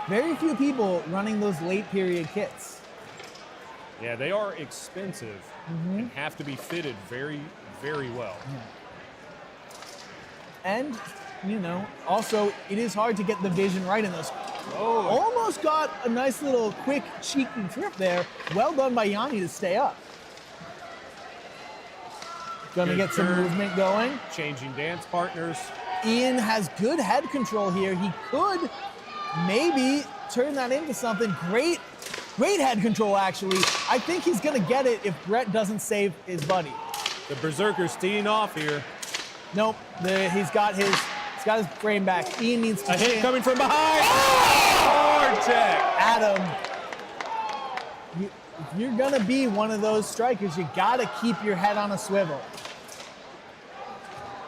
Very few people running those late period kits. Yeah, they are expensive and have to be fitted very, very well. Yeah. And, also it is hard to get the vision right in those. Oh. Almost got a nice little quick cheeky trip there. Well done by Yanni to stay up. Gonna get some movement going. Changing dance partners. Ian has good head control here. He could maybe turn that into something. Great head control, actually. I think he's gonna get it if Brett doesn't save his buddy. The Berserker's teeing off here. Nope, he's got his frame back. Ian needs to. A hit coming from behind. Hard check. Adam, if you're gonna be one of those strikers, you gotta keep your head on a swivel.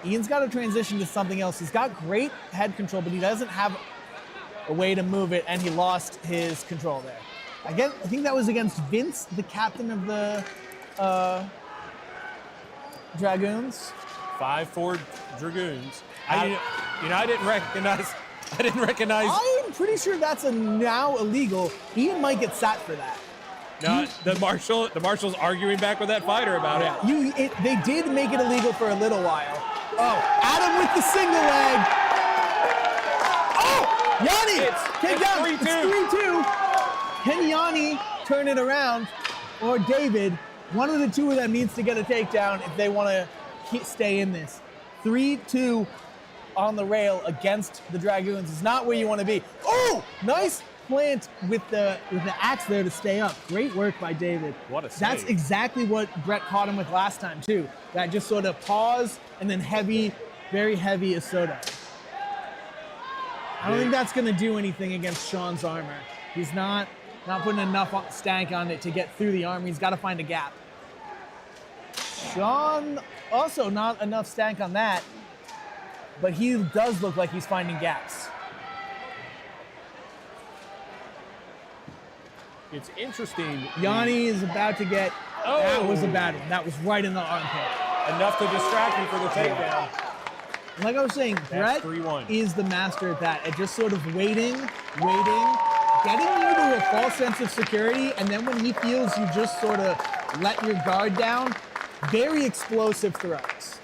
Ian's got to transition to something else. He's got great head control, but he doesn't have a way to move it, and he lost his control there. Again, I think that was against Vince, the captain of the Dragoons. 5-4 Dragoons. I didn't recognize. I'm pretty sure that's now illegal. Ian might get sat for that. No, the marshal's arguing back with that fighter about it. They did make it illegal for a little while. Oh, Adam with the single leg. Oh, Yanni, take down. It's 3-2. Can Yanni turn it around, or David? One of the two of them needs to get a takedown if they want to stay in this. 3-2 on the rail against the Dragoons is not where you want to be. Oh, nice plant with the axe there to stay up. Great work by David. What a save. That's exactly what Brett caught him with last time too. That just sort of pause and then heavy, very heavy Asoda. I don't think that's going to do anything against Sean's armor. He's not putting enough stank on it to get through the armor. He's got to find a gap. Sean, also not enough stank on that, but he does look like he's finding gaps. It's interesting. Yanni is about to get, that was a bad one. That was right in the armpit. Enough to distract me for the takedown. Like I was saying, Brett 3-1. is the master at that, at just sort of waiting, getting you to a false sense of security, and then when he feels you just sort of let your guard down, very explosive throws.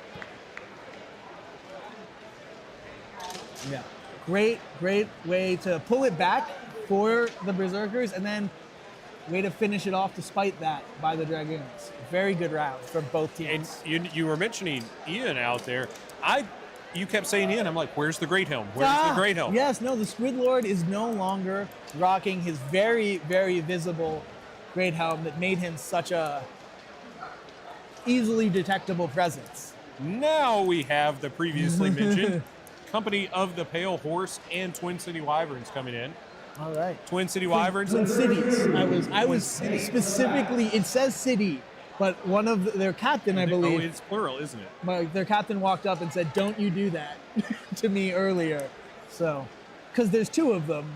Yeah. Great way to pull it back for the Berserkers, and then way to finish it off despite that by the Dragoons. Very good round for both teams. And you were mentioning Ian out there. You kept saying Ian. I'm like, where's the Great Helm? Where's the Great Helm? Yes, no, the Squid Lord is no longer rocking his very, very visible Great Helm that made him such a easily detectable presence. Now we have the previously mentioned company of the Pale Horse and Twin City Wyverns coming in. All right. Twin City Wyverns. Twin Cities. I was specifically, it says city, but one of their captain, I believe. Oh, it's plural, isn't it? Their captain walked up and said, "Don't you do that," to me earlier. So, because there's two of them,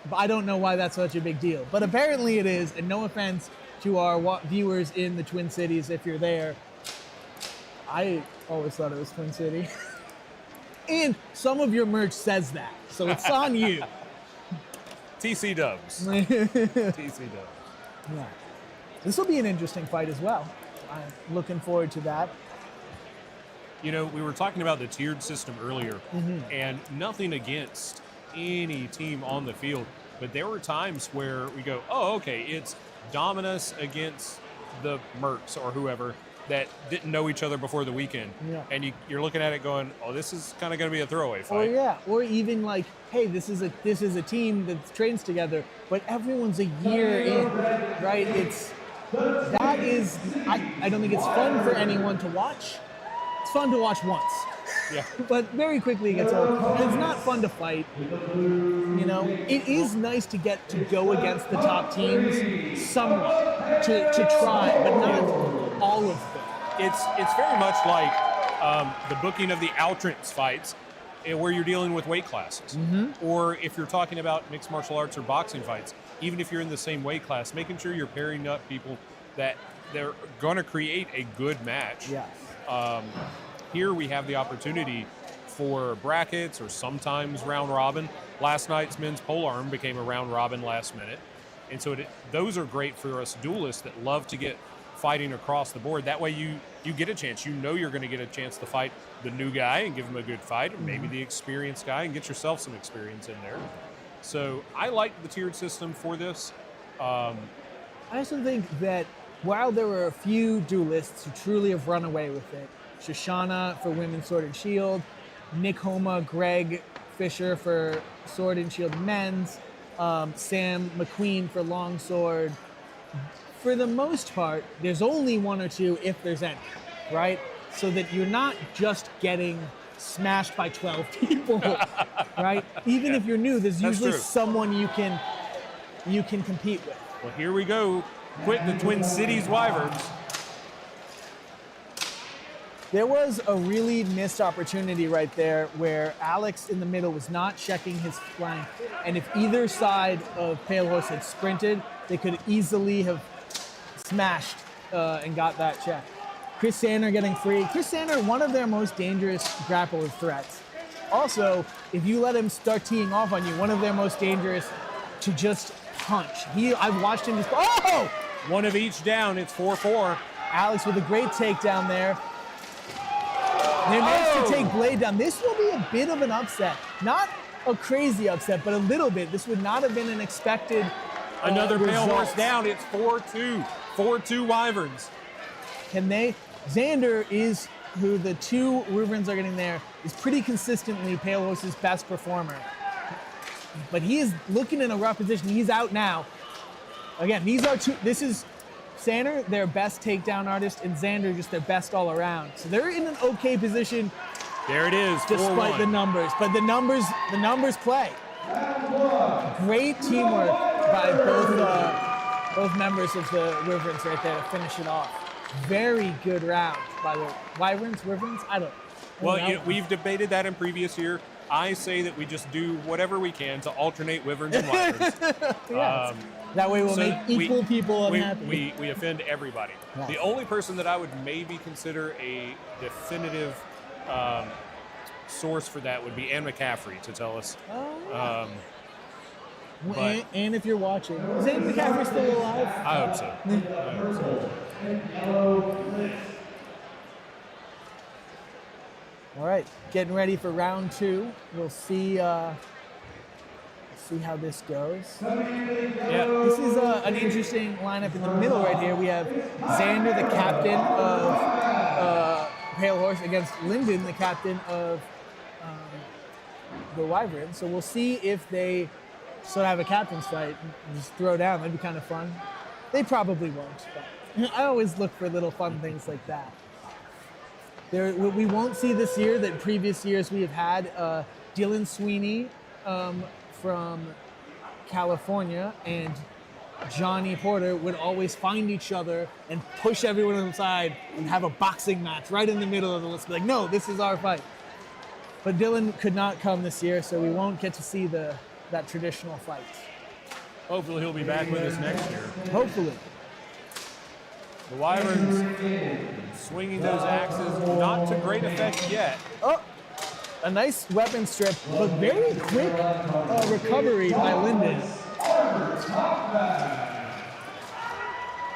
but I don't know why that's such a big deal. But apparently it is, and no offense to our viewers in the Twin Cities if you're there. I always thought it was Twin City. And some of your merch says that, so it's on you. TC Dubs. TC Dubs. Yeah. This will be an interesting fight as well. I'm looking forward to that. You know, we were talking about the tiered system earlier, and nothing against any team on the field, but there were times where we go, oh, okay, it's Dominus against the Mercs or whoever that didn't know each other before the weekend. Yeah. And you're looking at it going, oh, this is kind of going to be a throwaway fight. Or yeah, or even like, hey, this is a team that trains together, but everyone's a year in, right? I don't think it's fun for anyone to watch. It's fun to watch once. Yeah. But very quickly it gets old. And it's not fun to fight. You know, it is nice to get to go against the top teams somewhat, to try, but not all of them. It's very much like the booking of the Outrance fights, where you're dealing with weight classes. Or if you're talking about mixed martial arts or boxing fights, even if you're in the same weight class, making sure you're pairing up people that they're going to create a good match. Yes. Here we have the opportunity for brackets or sometimes round robin. Last night's men's polearm became a round robin last minute. And so those are great for us duelists that love to get fighting across the board. That way you get a chance. You know you're going to get a chance to fight the new guy and give him a good fight, or maybe the experienced guy and get yourself some experience in there. So I like the tiered system for this. I also think that while there were a few duelists who truly have run away with it, Shoshana for Women's Sword and Shield, Nick Homa, Greg Fisher for Sword and Shield Men's, Sam McQueen for Longsword. For the most part, there's only one or two if there's any, right? So that you're not just getting smashed by 12 people, right? Even if you're new, there's usually someone you can compete with. Well, here we go. Quick, the Twin Cities Wyverns. There was a really missed opportunity right there where Alex in the middle was not checking his flank. And if either side of Pale Horse had sprinted, they could easily have smashed and got that check. Chris Sander getting free. Chris Sander, one of their most dangerous grappler threats. Also, if you let him start teeing off on you, one of their most dangerous to just punch. I've watched him just, oh! One of each down, it's 4-4. Alex with a great takedown there. They managed to take Blade down. This will be a bit of an upset. Not a crazy upset, but a little bit. This would not have been an expected Another Pale result. Horse down, it's 4-2. 4-2 Wyverns. Can they? Xander is, who the two Wyverns are getting there, is pretty consistently Pale Horse's best performer. But he is looking in a rough position. He's out now. Again, these are two, this is Sander, their best takedown artist, and Xander just their best all around. So they're in an okay position. There it is, despite 4-1. the numbers. But the numbers play. Great teamwork by both members of the Wyverns right there to finish it off. Very good round by the Wyverns? I don't Well, know. you know, we've debated that in previous year. I say that we just do whatever we can to alternate Wyverns and Wyverns. Yes. That way we'll so make equal people unhappy. We offend everybody. Yes. The only person that I would maybe consider a definitive source for that would be Anne McCaffrey to tell us. Well, but- and if you're watching, is Anne McCaffrey still alive? I hope so. I hope so. All right, getting ready for round 2. We'll see how this goes. Yeah. This is an interesting lineup in the middle right here. We have Xander, the captain of Pale Horse, against Lyndon, the captain of the Wyverns. So we'll see if they sort of have a captain's fight and just throw down. That'd be kind of fun. They probably won't, but I always look for little fun things like that. We won't see this year that previous years we have had Dylan Sweeney from California and Johnny Porter would always find each other and push everyone inside and have a boxing match right in the middle of the list. Be like, no, this is our fight. But Dylan could not come this year, so we won't get to see that traditional fight. Hopefully he'll be back with us next year. Hopefully. The Wyverns swinging those axes, not to great effect yet. Oh, a nice weapon strip, but very quick recovery by Lyndon.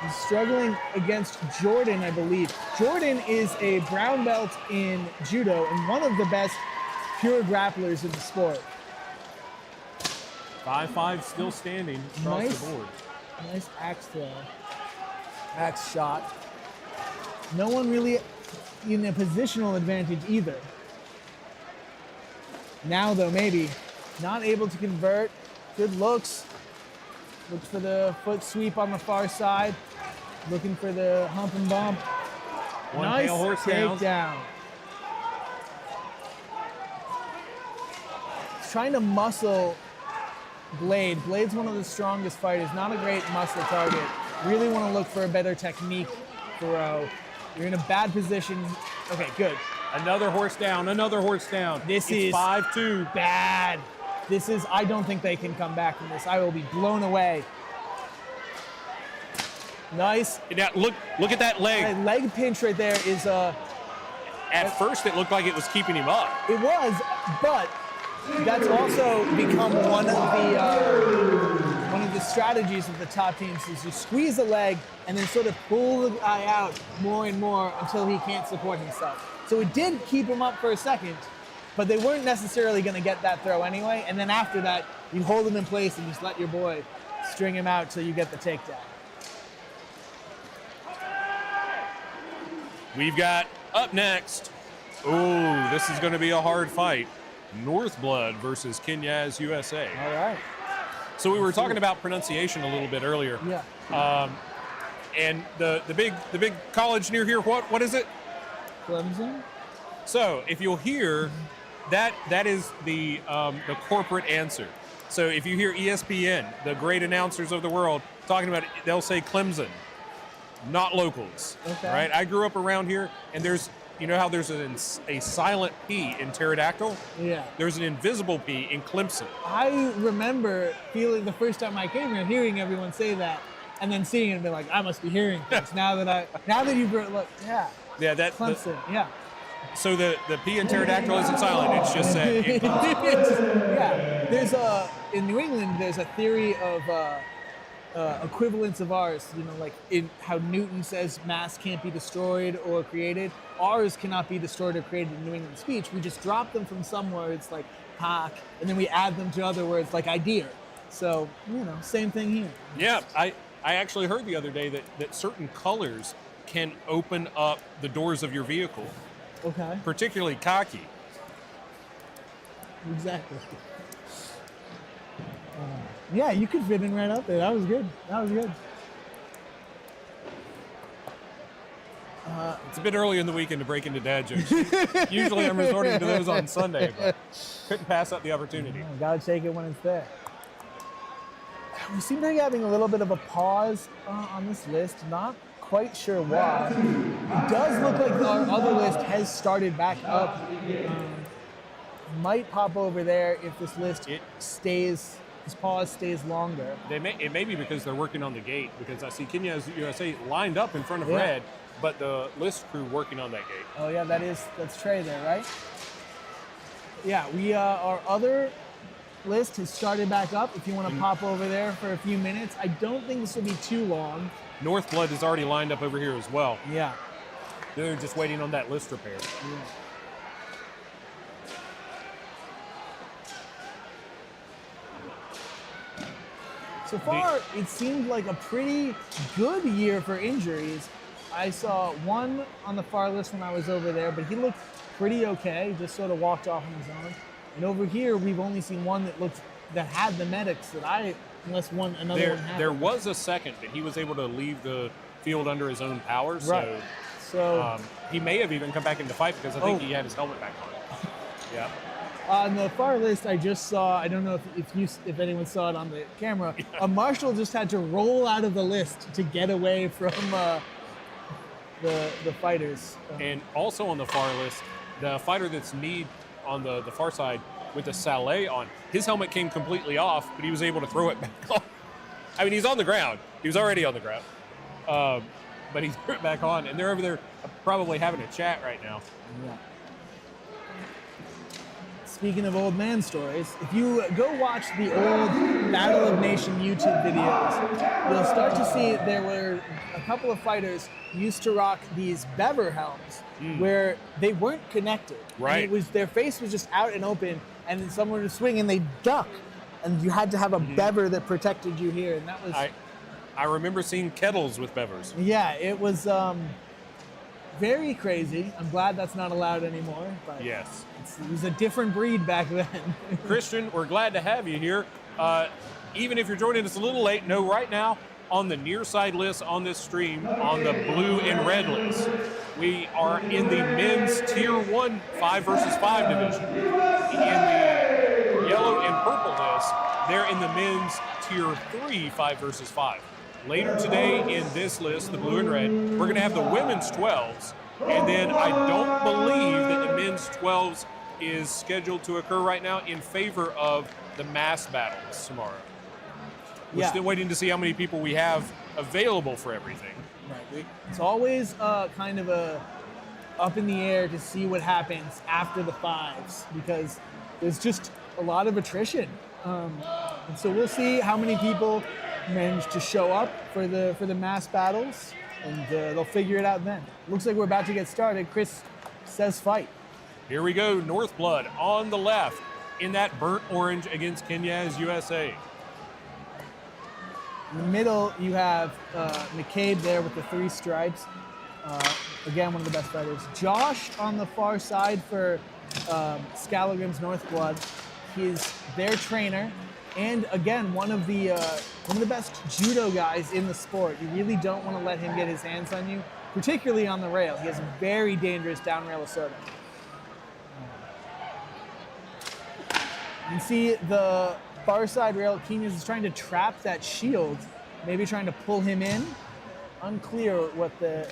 He's struggling against Jordan, I believe. Jordan is a brown belt in judo and one of the best pure grapplers in the sport. 5-5 still standing across the board. Nice axe throw. Axe shot. No one really in a positional advantage either. Now though, maybe. Not able to convert. Good looks. Looks for the foot sweep on the far side. Looking for the hump and bump. One Nice Pale Horse down. takedown. He's trying to muscle Blade. Blade's one of the strongest fighters. Not a great muscle target. Really want to look for a better technique throw. You're in a bad position. Okay, good. Another horse down, another horse down. This is is 5-2. Bad. This is, I don't think they can come back from this. I will be blown away. Nice. Now look at that leg. That leg pinch right there is At first it looked like it was keeping him up. it was, but that's also become one of the strategies of the top teams is you squeeze the leg and then sort of pull the guy out more and more until he can't support himself. So it did keep him up for a second, but they weren't necessarily going to get that throw anyway. And then after that, you hold him in place and just let your boy string him out till you get the takedown. We've got up next. Oh, this is going to be a hard fight. Northblood versus Knyaz USA. All right. So we were talking about pronunciation a little bit earlier. Yeah. And the big college near here, what is it? Clemson? So if you'll hear, that is the corporate answer. So if you hear ESPN, the great announcers of the world talking about it, they'll say Clemson, not locals. Okay. Right? I grew up around here, and there's, you know how there's a silent P in pterodactyl? Yeah. There's an invisible P in Clemson. I remember feeling the first time I came here, hearing everyone say that, and then seeing it and be like, I must be hearing things now that you've look, yeah. Yeah, Clemson, yeah. So the P in pterodactyl isn't silent. It's just said. Yeah, there's in New England, there's a theory of equivalence of ours. You know, like in how Newton says mass can't be destroyed or created. Ours cannot be destroyed or created in New England speech. We just drop them from some words like park, and then we add them to other words like idea. So, you know, same thing here. Yeah, I actually heard the other day that certain colors can open up the doors of your vehicle, Okay. particularly khaki. Exactly. Yeah, you could fit in right up there. That was good. That was good. It's a bit early in the weekend to break into dad jokes. Usually I'm resorting to those on Sunday, but couldn't pass up the opportunity. Gotta take it when it's there. We seem to be having a little bit of a pause on this list. Not quite sure why. It does look like our other list has started back up. Might pop over there if this list stays. This pause stays longer. It may be because they're working on the gate, because I see Knyaz USA lined up in front of red, but the list crew working on that gate. Oh yeah, that's Trey there, right? Yeah, our other list has started back up. If you want to pop over there for a few minutes, I don't think this will be too long. Northblood is already lined up over here as well. Yeah. They're just waiting on that list repair. Yeah. So far, it seemed like a pretty good year for injuries. I saw one on the far list when I was over there, but he looked pretty okay, just sort of walked off on his own. And over here, we've only seen one that had the medics unless another one had. There was a second, but he was able to leave the field under his own power, so he may have even come back into fight because I think he had his helmet back on. Yeah. On the far list, I just saw, I don't know if anyone saw it on the camera, a marshal just had to roll out of the list to get away from the fighters. And also on the far list, the fighter that's kneed on the far side with the Saleh on, his helmet came completely off, but he was able to throw it back on. I mean, he's on the ground. He was already on the ground. But he threw it back on, and they're over there probably having a chat right now. Yeah. Speaking of old man stories, if you go watch the old Battle of Nation YouTube videos, you'll start to see there were a couple of fighters who used to rock these bever helms where they weren't connected. Right. And their face was just out and open, and then someone would swing and they'd duck. And you had to have a bever that protected you here. And that was... I remember seeing kettles with bevers. Yeah, it was very crazy. I'm glad that's not allowed anymore. But yes. It was a different breed back then. Christian, we're glad to have you here. Even if you're joining us a little late, know right now on the near side list on this stream, on the blue and red list, we are in the men's tier 1 5 versus 5 division. In the yellow and purple list, they're in the men's tier 3 5 versus 5. Later today in this list, the blue and red, we're going to have the women's 12s. And then I don't believe that the men's 12s is scheduled to occur right now in favor of the mass battles tomorrow. We're still waiting to see how many people we have available for everything. Right. It's always kind of up in the air to see what happens after the 5s because there's just a lot of attrition. And so we'll see how many people manage to show up for the mass battles, and they'll figure it out then. Looks like we're about to get started. Chris says fight. Here we go, Northblood on the left in that burnt orange against Knyaz USA. In the middle, you have McCabe there with the 3 stripes. Again, one of the best fighters. Josh on the far side for Scalagrim's Northblood. He's their trainer. And again, one of the best judo guys in the sport. You really don't want to let him get his hands on you, particularly on the rail. He has a very dangerous down rail assertive. You can see the far side rail, Knyaz is trying to trap that shield, maybe trying to pull him in. Unclear what they're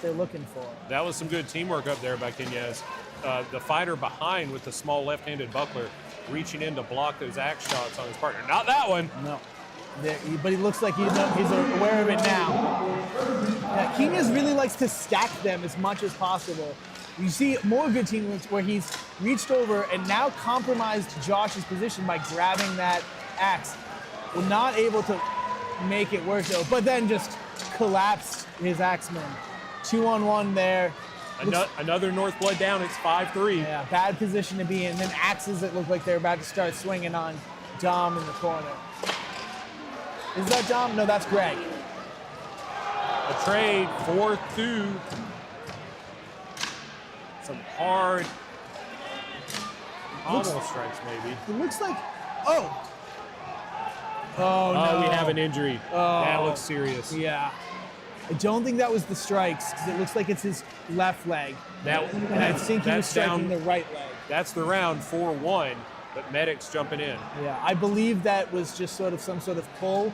looking for. That was some good teamwork up there by Knyaz. The fighter behind with the small left-handed buckler reaching in to block those axe shots on his partner. Not that one. No. But he looks like he's aware of it now. Yeah, Knyaz really likes to stack them as much as possible. You see more good teamwork where he's reached over and now compromised Josh's position by grabbing that axe. We're not able to make it work though, but then just collapsed his axeman. 2-on-1 there. Another Northblood down, it's 5-3. Yeah, bad position to be in. Then axes that look like they're about to start swinging on Dom in the corner. Is that Dom? No, that's Greg. A trade, 4-2. Some hard pommel strikes, maybe. It looks like, Oh, no. we have an injury. Oh. That looks serious. Yeah. I don't think that was the strikes, because it looks like it's his left leg. And I think he was striking the right leg. That's the round, 4-1, but Mythics jumping in. Yeah, I believe that was just sort of some sort of pull.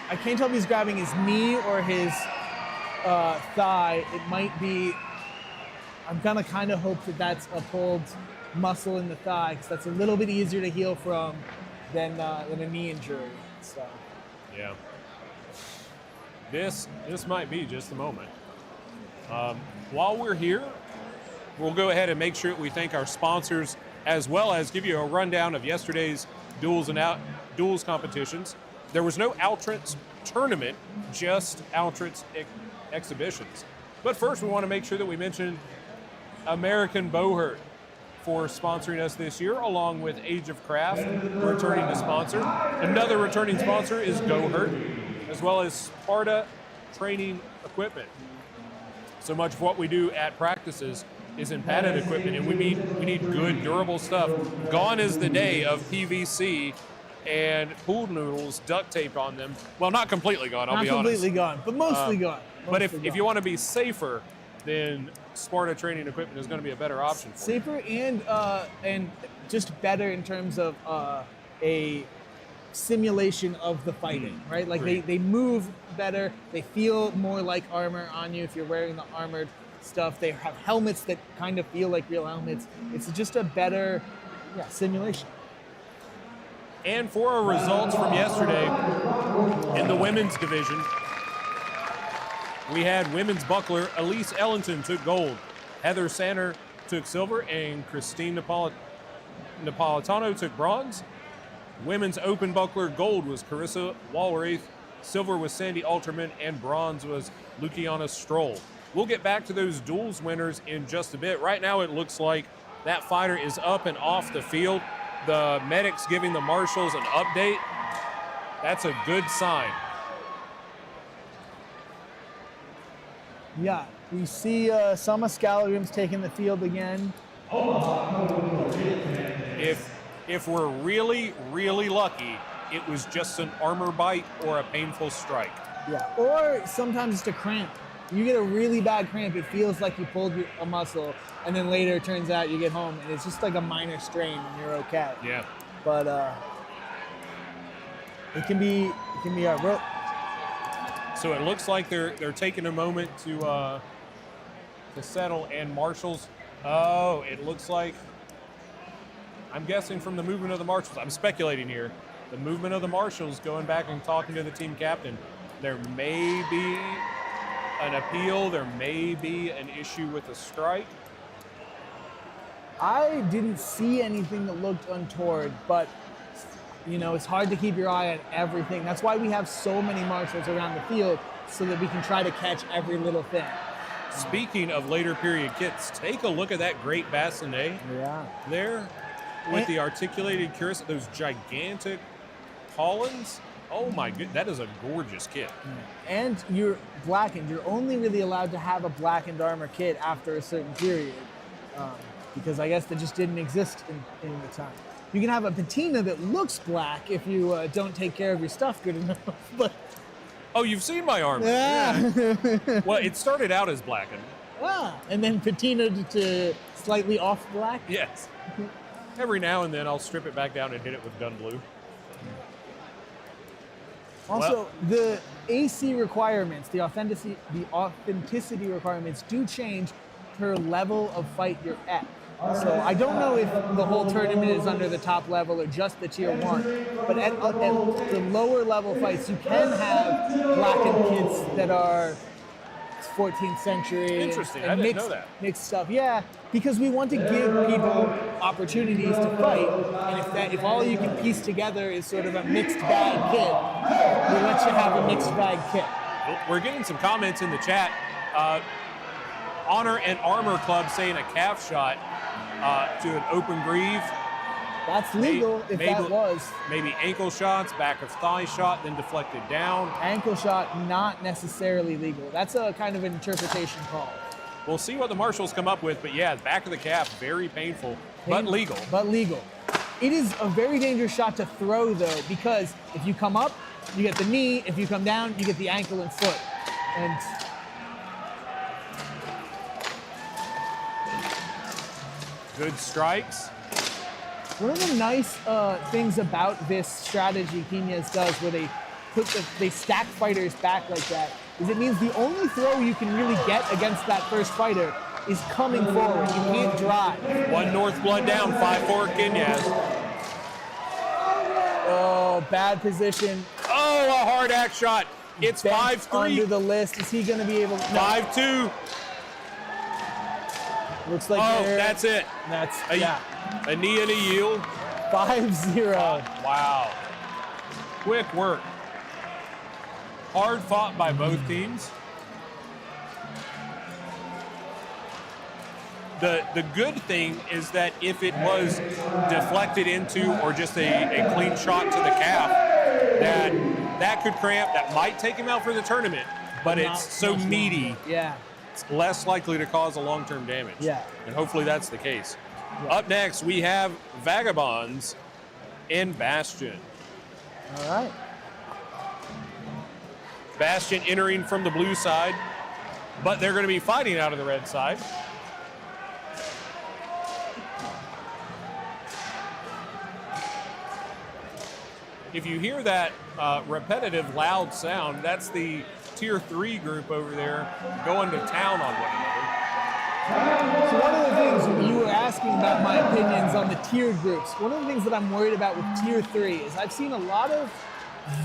I can't tell if he's grabbing his knee or his thigh. It might be, I'm gonna kind of hope that that's a pulled muscle in the thigh, because that's a little bit easier to heal from than a knee injury. So. Yeah. This might be just the moment. While we're here, we'll go ahead and make sure that we thank our sponsors, as well as give you a rundown of yesterday's duels competitions. There was no Altrance tournament, just Altrance exhibitions. But first, we want to make sure that we mention American Bowhurt for sponsoring us this year, along with Age of Craft, returning to sponsor. Another returning sponsor is GoHurt, as well as Sparta Training Equipment. So much of what we do at practices is in padded equipment, and we need good, durable stuff. Gone is the day of PVC and pool noodles duct taped on them. Well, not completely gone, I'll be honest. Not completely gone, but mostly gone. But if you want to be safer, then Sparta Training Equipment is going to be a better option for you. Safer and just better in terms of a simulation of the fighting, right? Like they move better, they feel more like armor on you if you're wearing the armored stuff. They have helmets that kind of feel like real helmets. It's just a better simulation. And for our results from yesterday in the women's division, we had women's buckler Elise Ellington took gold, Heather Sanner took silver, and Christine Napolitano took bronze. Women's open buckler gold was Carissa Walraith, silver was Sandy Alterman, and bronze was Luciana Stroll. We'll get back to those duels winners in just a bit. Right now it looks like that fighter is up and off the field. The Mythics giving the marshals an update. That's a good sign. Yeah, we see some Escalariums taking the field again. If we're really, really lucky, it was just an armor bite or a painful strike. Yeah, or sometimes it's a cramp. You get a really bad cramp, it feels like you pulled a muscle, and then later it turns out you get home and it's just like a minor strain and you're okay. Yeah. But it can be rough. So it looks like they're taking a moment to settle, and marshals. Oh, it looks like, I'm guessing from the movement of the marshals, I'm speculating here, the movement of the marshals going back and talking to the team captain. There may be an appeal, there may be an issue with a strike. I didn't see anything that looked untoward, but it's hard to keep your eye on everything. That's why we have so many marshals around the field, so that we can try to catch every little thing. Speaking of later period kits, take a look at that great bassinet there with the articulated cuirass, those gigantic pollens. Oh my goodness, that is a gorgeous kit. And you're blackened. You're only really allowed to have a blackened armor kit after a certain period, because I guess that just didn't exist in the time. You can have a patina that looks black if you don't take care of your stuff good enough. But oh, you've seen my armor. Yeah. Well, it started out as blackened. And then patinaed to slightly off black? Yes. Every now and then I'll strip it back down and hit it with gun blue. Also, the AC requirements, the authenticity requirements do change per level of fight you're at. So I don't know if the whole tournament is under the top level or just the tier 1, but at the lower level fights, you can have blackened kits that are 14th century. Interesting, and I didn't know that. Mixed stuff, yeah, because we want to give people opportunities to fight, and if all you can piece together is sort of a mixed bag kit, we let you have a mixed bag kit. We're getting some comments in the chat. Honor and Armor Club saying a calf shot to an open greave. That's legal if that was. Maybe ankle shots, back of thigh shot, then deflected down. Ankle shot, not necessarily legal. That's a kind of an interpretation call. We'll see what the marshals come up with, but yeah, back of the calf, very painful, but legal. But legal. It is a very dangerous shot to throw, though, because if you come up, you get the knee. If you come down, you get the ankle and foot. And Good strikes. One of the nice things about this strategy Knyaz does, where they stack fighters back like that, is it means the only throw you can really get against that first fighter is coming forward. You can't drive. One Northblood down, 5-4 Knyaz. Oh, bad position. Oh, a hard axe shot. It's 5-3. Under the list. Is he going to be able to? 5-2. Looks like that's it. That's a knee and a yield. 5-0. Wow. Quick work. Hard fought by both teams. The good thing is that if it was deflected into or just a clean shot to the calf, that could cramp. That might take him out for the tournament, but it's so meaty. Yeah. It's less likely to cause a long-term damage. Yeah. And hopefully that's the case. Yeah. Up next, we have Vagabonds and Bastion. All right. Bastion entering from the blue side, but they're going to be fighting out of the red side. If you hear that repetitive, loud sound, that's the Tier 3 group over there going to town on one another. So one of the things you were asking about my opinions on the tiered groups, one of the things that I'm worried about with Tier 3 is I've seen a lot of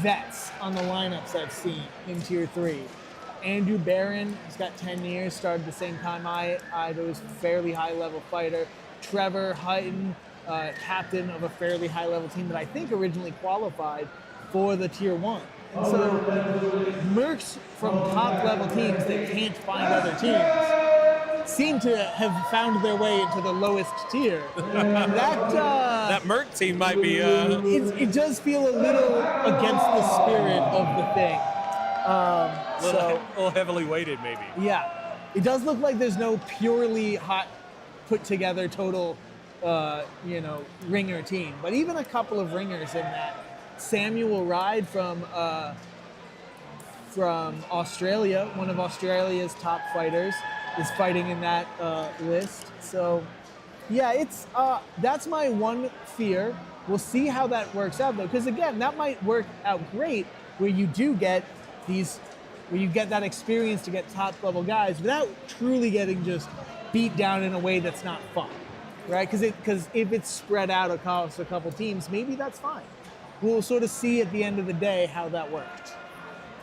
vets on the lineups I've seen in Tier 3. Andrew Barron, he's got 10 years, started the same time I was a fairly high-level fighter. Trevor Hutton, captain of a fairly high-level team that I think originally qualified for the Tier 1. And so mercs from top-level teams that can't find other teams seem to have found their way into the lowest tier. That merc team might be... It does feel a little against the spirit of the thing. A little heavily weighted, maybe. Yeah. It does look like there's no purely hot, put-together total ringer team, but even a couple of ringers in that. Samuel Ride from Australia, one of Australia's top fighters, is fighting in that list. So, yeah, it's that's my one fear. We'll see how that works out, though, because again, that might work out great where you do get where you get that experience to get top-level guys without truly getting just beat down in a way that's not fun. Right, because if it's spread out across a couple teams, maybe that's fine. We'll sort of see at the end of the day how that worked.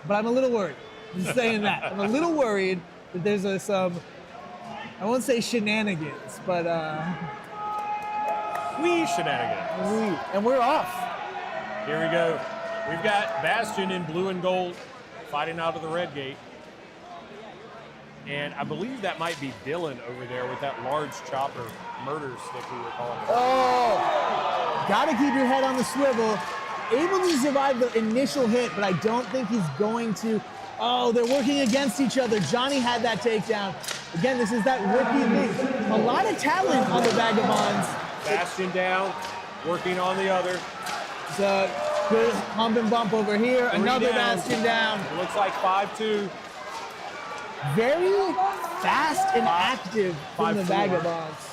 But I'm a little worried. I'm just saying that. I'm a little worried that there's some, I won't say shenanigans, but shenanigans. And we're off. Here we go. We've got Bastion in blue and gold fighting out of the red gate. And I believe that might be Dylan over there with that large chopper murder stick we were calling it. Oh, gotta keep your head on the swivel. Able to survive the initial hit, but I don't think he's going to. Oh, they're working against each other. Johnny had that takedown. Again, this is that rookie thing. A lot of talent on the Vagabonds. Bastion down, working on the other. It's a good hump and bump over here. Another Bastion down. It looks like 5-2. Very fast and active from the 5-4. Vagabonds.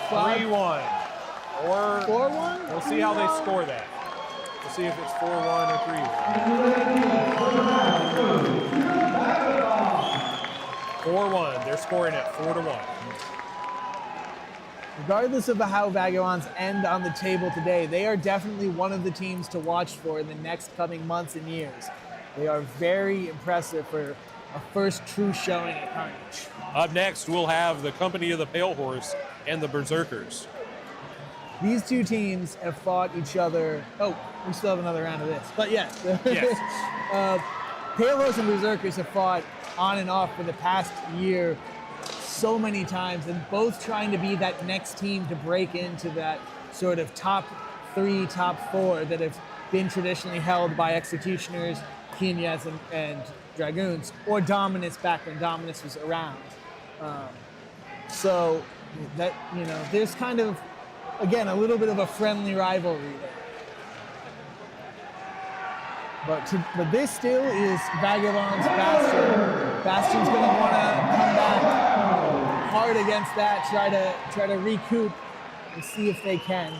3-1. Or 4-1? We'll see how they score that. We'll see if it's 4-1 or 3-1. 4-1. They're scoring at 4-1. Regardless of how Vagabonds end on the table today, they are definitely one of the teams to watch for in the next coming months and years. They are very impressive for a first true showing at Carnage. Up next, we'll have the Company of the Pale Horse and the Berserkers. These two teams have fought each other. Oh, we still have another round of this. But yes. Pale Horse and Berserkers have fought on and off for the past year so many times, and both trying to be that next team to break into that sort of top 3, top 4 that have been traditionally held by Executioners, Knyaz, and Dragoons, or Dominus back when Dominus was around. So that, there's kind of, again, a little bit of a friendly rivalry there. But this still is Vagabonds, Bastion. Bastion's going to want to come back hard against that, try to recoup and see if they can.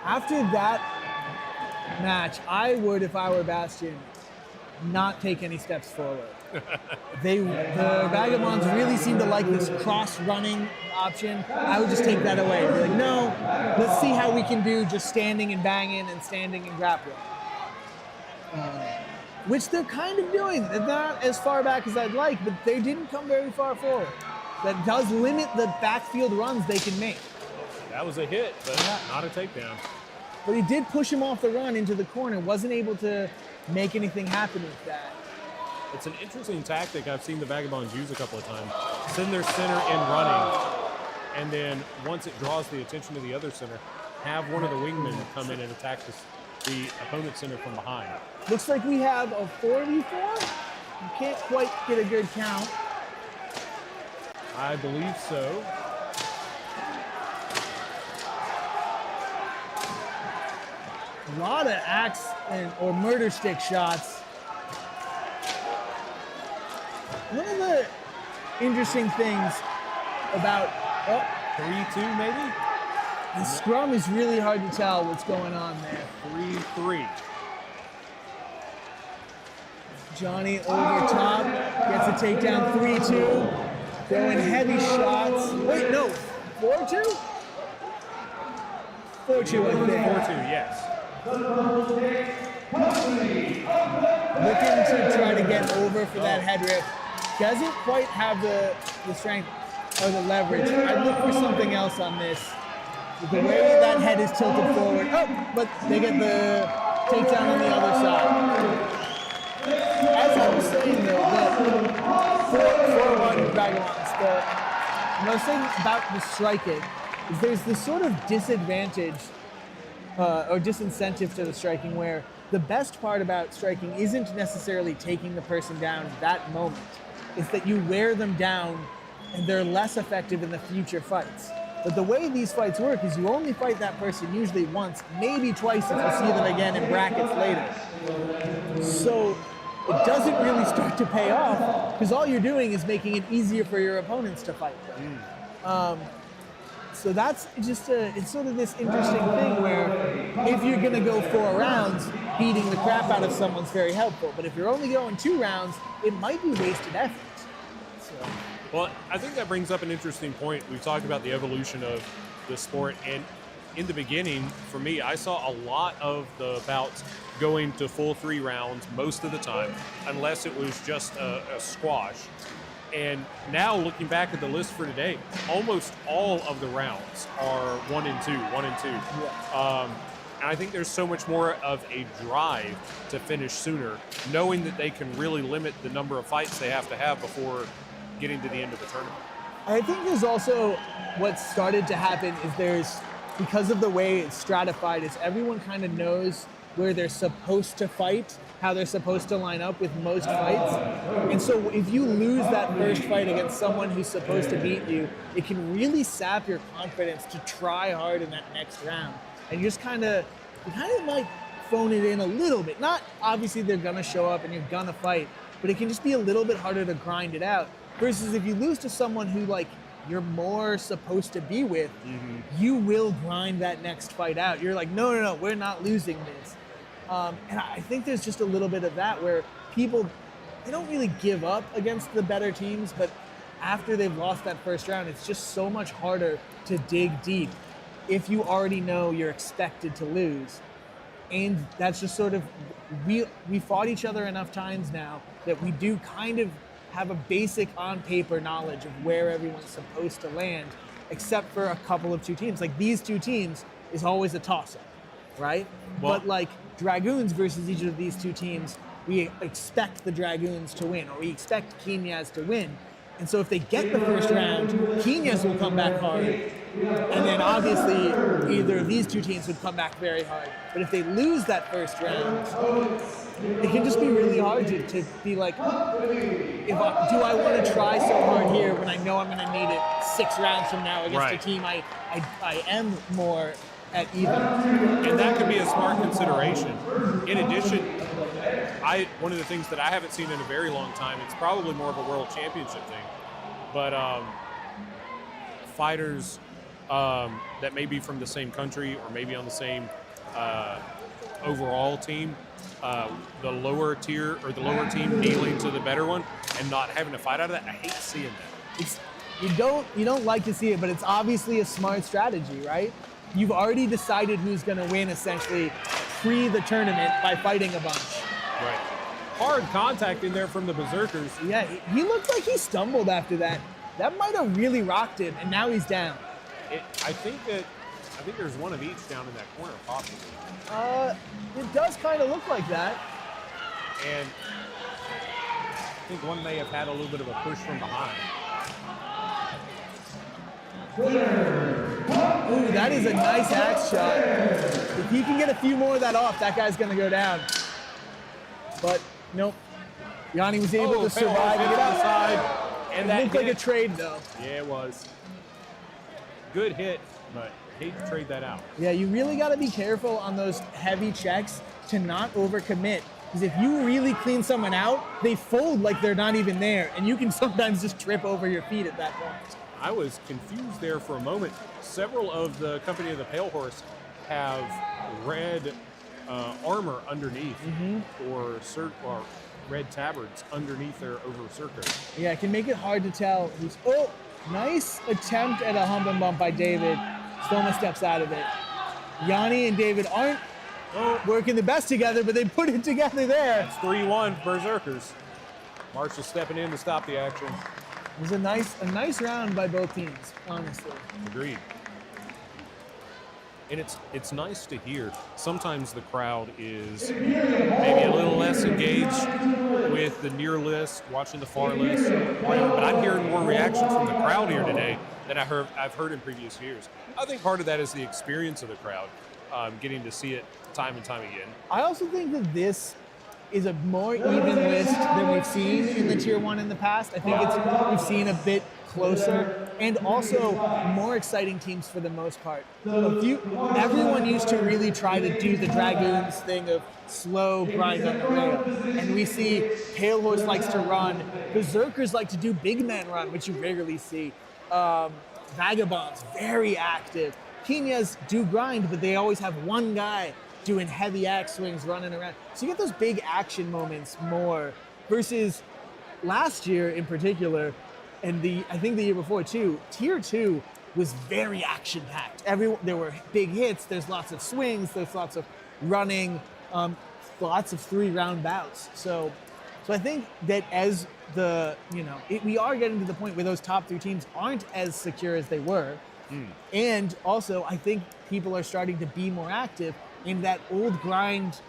After that match, I would, if I were Bastion, not take any steps forward. The Vagabonds really seem to like this cross-running option. I would just take that away. Be like, no, let's see how we can do just standing and banging and standing and grappling. Which they're kind of doing. They're not as far back as I'd like, but they didn't come very far forward. That does limit the backfield runs they can make. That was a hit, but not a takedown. But he did push him off the run into the corner, wasn't able to make anything happen with that. It's an interesting tactic I've seen the Vagabonds use a couple of times. Send their center in running, and then once it draws the attention of the other center, have one of the wingmen come in and attack the opponent's center from behind. Looks like we have a 4v4. You can't quite get a good count. I believe so. A lot of axe or murder stick shots. One of the interesting things about 3-2 maybe? the scrum is really hard to tell what's going on there. 3-3. Johnny over top gets a takedown. 3-2. Throwing heavy shots. Wait, no, 4-2? 4-2, I think. 4-2, yes. Looking to try to get over for that head rip. Doesn't quite have the strength or the leverage. I'd look for something else on this. The way that head is tilted forward. Oh, but they get the takedown on the other side. As I was saying though, the 4-1 Dragons, what I was saying about the striking is there's this sort of disadvantage or disincentive to the striking where the best part about striking isn't necessarily taking the person down that moment. It's that you wear them down and they're less effective in the future fights. But the way these fights work is you only fight that person usually once, maybe twice if you see them again in brackets later. So it doesn't really start to pay off because all you're doing is making it easier for your opponents to fight them. So that's just it's sort of this interesting thing where if you're going to go 4 rounds, beating the crap out of someone's very helpful. But if you're only going 2 rounds, it might be wasted effort. So. Well, I think that brings up an interesting point. We've talked about the evolution of the sport, and in the beginning, for me, I saw a lot of the bouts going to full 3 rounds most of the time, unless it was just a squash. And now looking back at the list for today, almost all of the rounds are 1 and 2, 1 and 2. Yeah. And I think there's so much more of a drive to finish sooner, knowing that they can really limit the number of fights they have to have before getting to the end of the tournament. I think there's also what started to happen is because of the way it's stratified, is everyone kind of knows where they're supposed to fight, how they're supposed to line up with most fights. And so if you lose that first fight against someone who's supposed to beat you, it can really sap your confidence to try hard in that next round. And you might phone it in a little bit. Not obviously they're gonna show up and you're gonna fight, but it can just be a little bit harder to grind it out. Versus if you lose to someone who you're more supposed to be with, you will grind that next fight out. You're like, no, we're not losing this. And I think there's just a little bit of that where people, they don't really give up against the better teams, but after they've lost that first round, it's just so much harder to dig deep if you already know you're expected to lose. And that's just sort of, we fought each other enough times now that we do kind of have a basic on paper knowledge of where everyone's supposed to land, except for a couple of 2 teams. Like these 2 teams is always a toss-up, right? Well, but Dragoons versus each of these 2 teams, we expect the Dragoons to win, or we expect Knyaz to win. And so if they get the first round, Knyaz will come back hard. And then obviously either of these 2 teams would come back very hard. But if they lose that first round, it can just be really hard to be like, do I want to try so hard here when I know I'm going to need it 6 rounds from now against a team I am more at even? And that could be a smart consideration. In addition, One of the things that I haven't seen in a very long time, it's probably more of a world championship thing, but fighters that may be from the same country or maybe on the same overall team, the lower tier or the lower team kneeling to the better one and not having to fight out of that. I hate seeing that. You don't like to see it, but it's obviously a smart strategy, right? You've already decided who's going to win essentially pre the tournament by fighting a bunch. Right. Hard contact in there from the Berserkers. Yeah, he looked like he stumbled after that. That might have really rocked him, and now he's down. I think there's one of each down in that corner, possibly. It does kind of look like that. And I think one may have had a little bit of a push from behind. Ooh, that is a nice axe shot. If he can get a few more of that off, that guy's gonna go down. But nope. Yanni was able to survive and get outside. And that looked like a trade though. Yeah, it was. Good hit, but hate to trade that out. Yeah, you really gotta be careful on those heavy checks to not overcommit. Because if you really clean someone out, they fold like they're not even there. And you can sometimes just trip over your feet at that point. I was confused there for a moment. Several of the Company of the Pale Horse have red armor underneath, or red tabards underneath their Berserkers. Yeah, it can make it hard to tell who's. Oh, nice attempt at a hump and bump by David. Sloma steps out of it. Yanni and David aren't working the best together, but they put it together there. It's 3-1 Berserkers. Marshall stepping in to stop the action. It was a nice round by both teams, honestly. Agreed. And it's nice to hear. Sometimes the crowd is maybe a little less engaged with the near list, watching the far list. But I'm hearing more reaction from the crowd here today than I've heard in previous years. I think part of that is the experience of the crowd, getting to see it time and time again. I also think that this is a more even list than we've seen in the Tier 1 in the past. I think we've seen a bit closer and also more exciting teams for the most part. Everyone used to really try to do the Dragoons thing of slow grind on the rail. And we see Pale Horse likes to run. Berserkers like to do big man run, which you rarely see. Vagabonds, very active. Knyaz do grind, but they always have one guy doing heavy axe swings, running around. So you get those big action moments more versus last year in particular, and I think the year before too, Tier 2 was very action-packed. There were big hits, there's lots of swings, there's lots of running, lots of 3-round bouts. So I think that as we are getting to the point where those top 3 teams aren't as secure as they were. And also, I think people are starting to be more active, and that old grind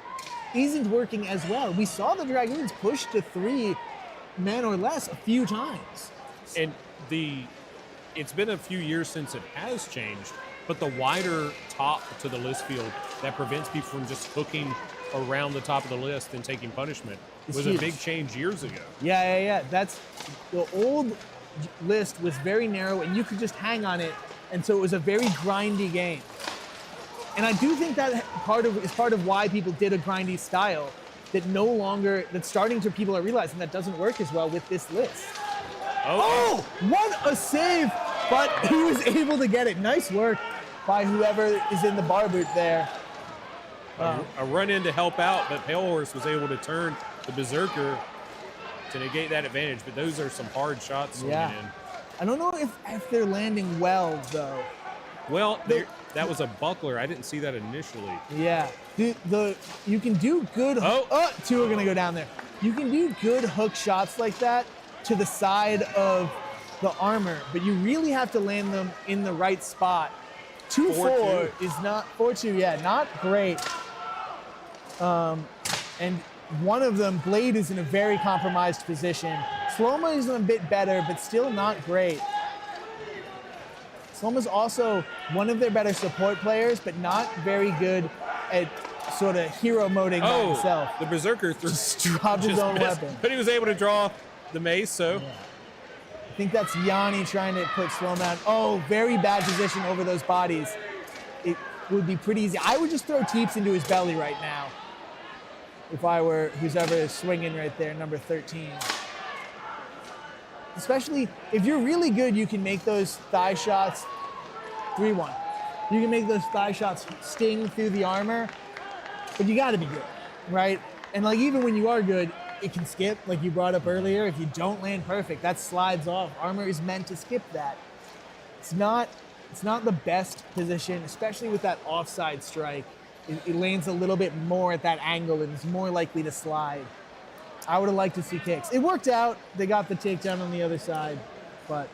isn't working as well. We saw the Dragoons push to 3 men or less a few times. And it's been a few years since it has changed, but the wider top to the list field that prevents people from just hooking around the top of the list and taking punishment was a big change years ago. Yeah. That's the old list was very narrow, and you could just hang on it, and so it was a very grindy game. And I do think that is part of why people did a grindy style that starting to people are realizing that doesn't work as well with this list. Oh, what a save! But he was able to get it. Nice work by whoever is in the bar boot there. A run in to help out, but Pale Horse was able to turn the Berserker to negate that advantage. But those are some hard shots swinging in. I don't know if they're landing well, though. Well, that was a buckler. I didn't see that initially. Yeah. You can do good... two are going to go down there. You can do good hook shots like that to the side of the armor, but you really have to land them in the right spot. 2-4 is not... 4-2, not great. And one of them, Blade, is in a very compromised position. Sloma is a bit better, but still not great. Sloma's also one of their better support players, but not very good at sort of hero moding by himself. The Berserker dropped his own weapon. But he was able to draw the mace, so... Yeah. I think that's Yanni trying to put Sloma out. Oh, very bad position over those bodies. It would be pretty easy. I would just throw Teeps into his belly right now. if I were who's ever swinging right there, number 13. Especially if you're really good, you can make those thigh shots 3-1. You can make those thigh shots sting through the armor, but you got to be good, right? And like even when you are good, it can skip, like you brought up earlier. If you don't land perfect, that slides off. Armor is meant to skip that. It's not the best position, especially with that offside strike. It lands a little bit more at that angle and is more likely to slide. I would have liked to see kicks. It worked out. They got the takedown on the other side, but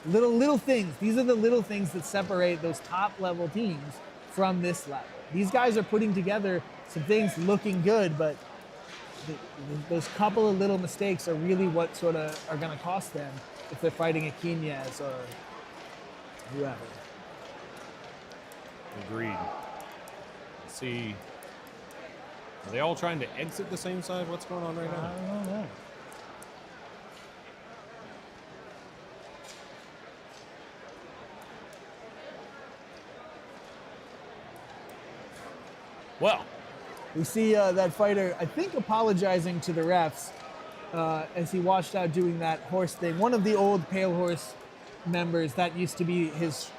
little things. These are the little things that separate those top level teams from this level. These guys are putting together some things looking good, but those couple of little mistakes are really what sort of are going to cost them if they're fighting a Knyaz or whoever. Agreed. Let's see. Are they all trying to exit the same side? What's going on right now? I don't know. Well, we see that fighter, I think, apologizing to the refs as he watched out doing that horse thing. One of the old Pale Horse members, that used to be his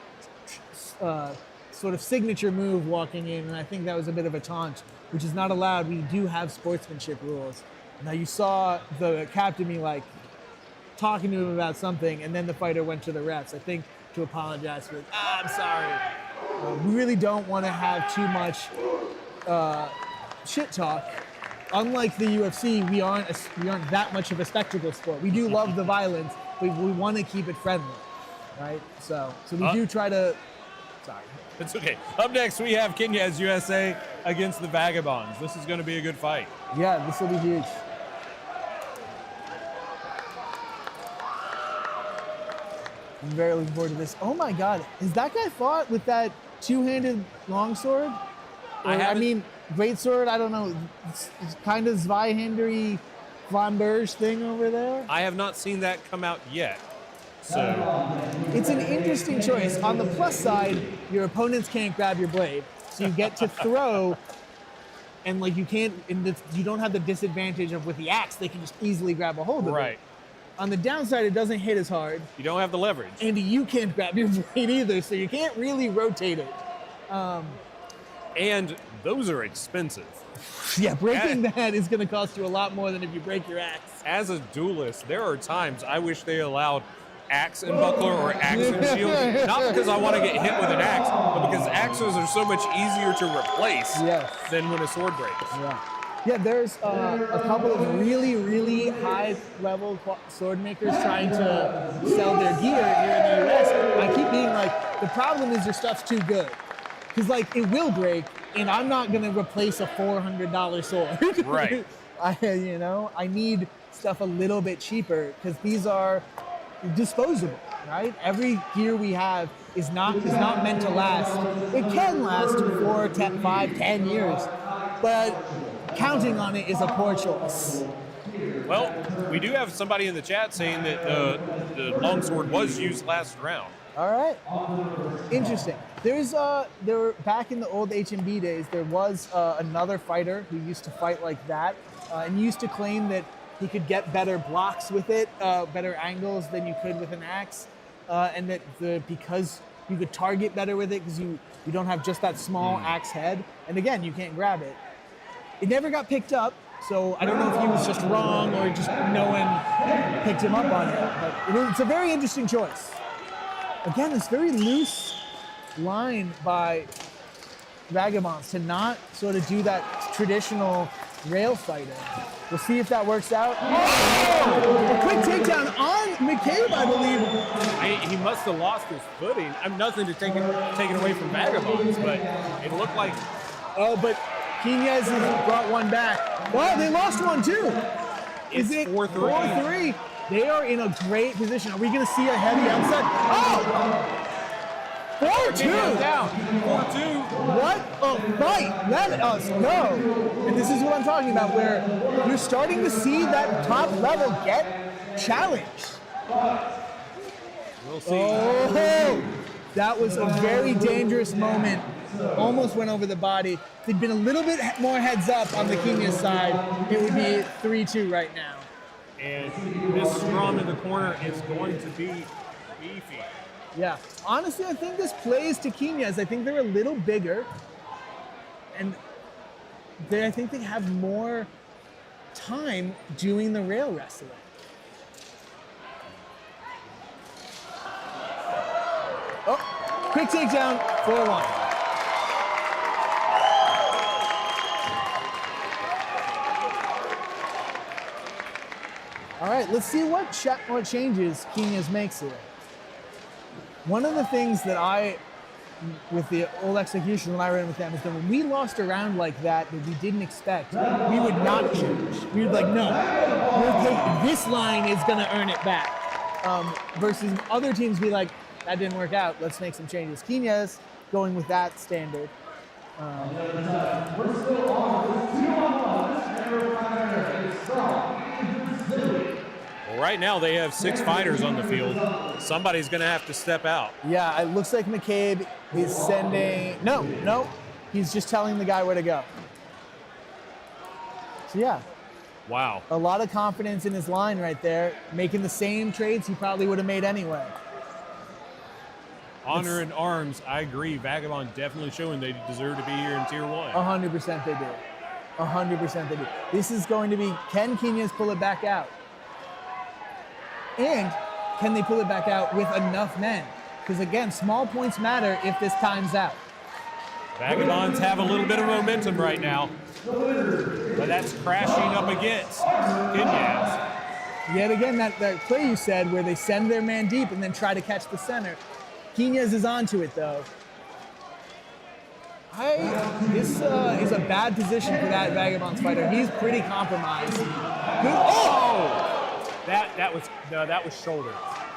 sort of signature move walking in, and I think that was a bit of a taunt, which is not allowed. We do have sportsmanship rules. Now you saw the captain be like talking to him about something, and then the fighter went to the refs, I think, to apologize for it. I'm sorry. We really don't want to have too much shit talk. Unlike the UFC, we aren't that much of a spectacle sport. We do love the violence. We want to keep it friendly, right? So we do try to. Sorry. It's okay. Up next, we have Knyaz USA against the Vagabonds. This is going to be a good fight. Yeah, this will be huge. I'm very looking forward to this. Oh my God, has that guy fought with that two-handed longsword? I mean, greatsword. I don't know. It's kind of Zweihander-y Von Berge thing over there. I have not seen that come out yet. So it's an interesting choice. On the plus side, your opponents can't grab your blade, so you get to throw, and like you can't. You don't have the disadvantage of with the axe; they can just easily grab a hold of it. Right. On the downside, it doesn't hit as hard. You don't have the leverage, and you can't grab your blade either, so you can't really rotate it. And those are expensive. Yeah, breaking that is going to cost you a lot more than if you break your axe. As a duelist, there are times I wish they allowed axe and buckler or axe and shield. Not because I want to get hit with an axe, but because axes are so much easier to replace than when a sword breaks. Yeah, there's a couple of really, really high-level sword makers trying to sell their gear here in the U.S. I keep being like, the problem is your stuff's too good. Because, like, it will break, and I'm not going to replace a $400 sword. Right. I need stuff a little bit cheaper, because these are disposable, right? Every gear we have is not meant to last. It can last for 5, 10 years, but counting on it is a poor choice. Well, we do have somebody in the chat saying that the longsword was used last round. All right, interesting. There were back in the old HMB days, there was another fighter who used to fight like that, and used to claim that he could get better blocks with it, better angles than you could with an axe, and that because you could target better with it because you don't have just that small axe head, and again, you can't grab it. It never got picked up, so I don't know if he was just wrong or just no one picked him up on it, but it's a very interesting choice. Again, this very loose line by Vagabonds to not sort of do that traditional rail fighting. We'll see if that works out. Oh! A quick takedown on McCabe, I believe. He must have lost his footing. I'm nothing to take it away from Vagabonds, but it looked like... Oh, but Knyaz has brought one back. Well, they lost one too. Is it 4-3? 4-3. They are in a great position. Are we going to see a heavy upset? Oh! 4-2. Down. 4-2. What a fight. Let us go. And this is what I'm talking about, where you're starting to see that top level get challenged. We'll see. Oh, That was a very dangerous moment. Almost went over the body. If there'd been a little bit more heads up on the Knyaz side, it would be 3-2 right now. And this scrum in the corner is going to be beefy. Yeah. Honestly, I think this plays to Knyaz. I think they're a little bigger. And I think they have more time doing the rail wrestling. Oh, quick takedown, 4-1. All right, let's see what changes Knyaz makes here. One of the things that with the old execution when I ran with them, is that when we lost a round like that we didn't expect, we would not change. We would be like, no, this line is gonna earn it back. Versus other teams be like, that didn't work out, let's make some changes. Knyaz going with that standard. We're still on. This 2-on-1. This Well, right now they have 6 fighters on the field. Somebody's going to have to step out. Yeah, it looks like McCabe is sending... No. He's just telling the guy where to go. So, yeah. Wow. A lot of confidence in his line right there, making the same trades he probably would have made anyway. Honor and arms, I agree. Vagabond definitely showing they deserve to be here in Tier 1. 100% they do. 100% they do. This is going to be, can Knyaz pull it back out? And can they pull it back out with enough men? Because again, small points matter if this times out. Vagabonds have a little bit of momentum right now, but that's crashing up against Knyaz. Yet again, that play you said where they send their man deep and then try to catch the center. Knyaz is onto it though. This is a bad position for that Vagabonds fighter. He's pretty compromised. Oh! That was shoulder.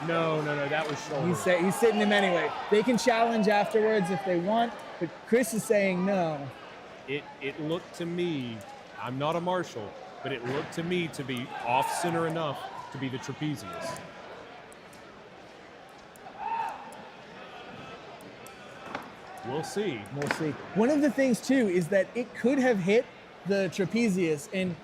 No, that was shoulder. He's sitting him anyway. They can challenge afterwards if they want, but Chris is saying no. It looked to me, I'm not a marshal, but it looked to me to be off center enough to be the trapezius. We'll see. We'll see. One of the things too is that it could have hit the trapezius and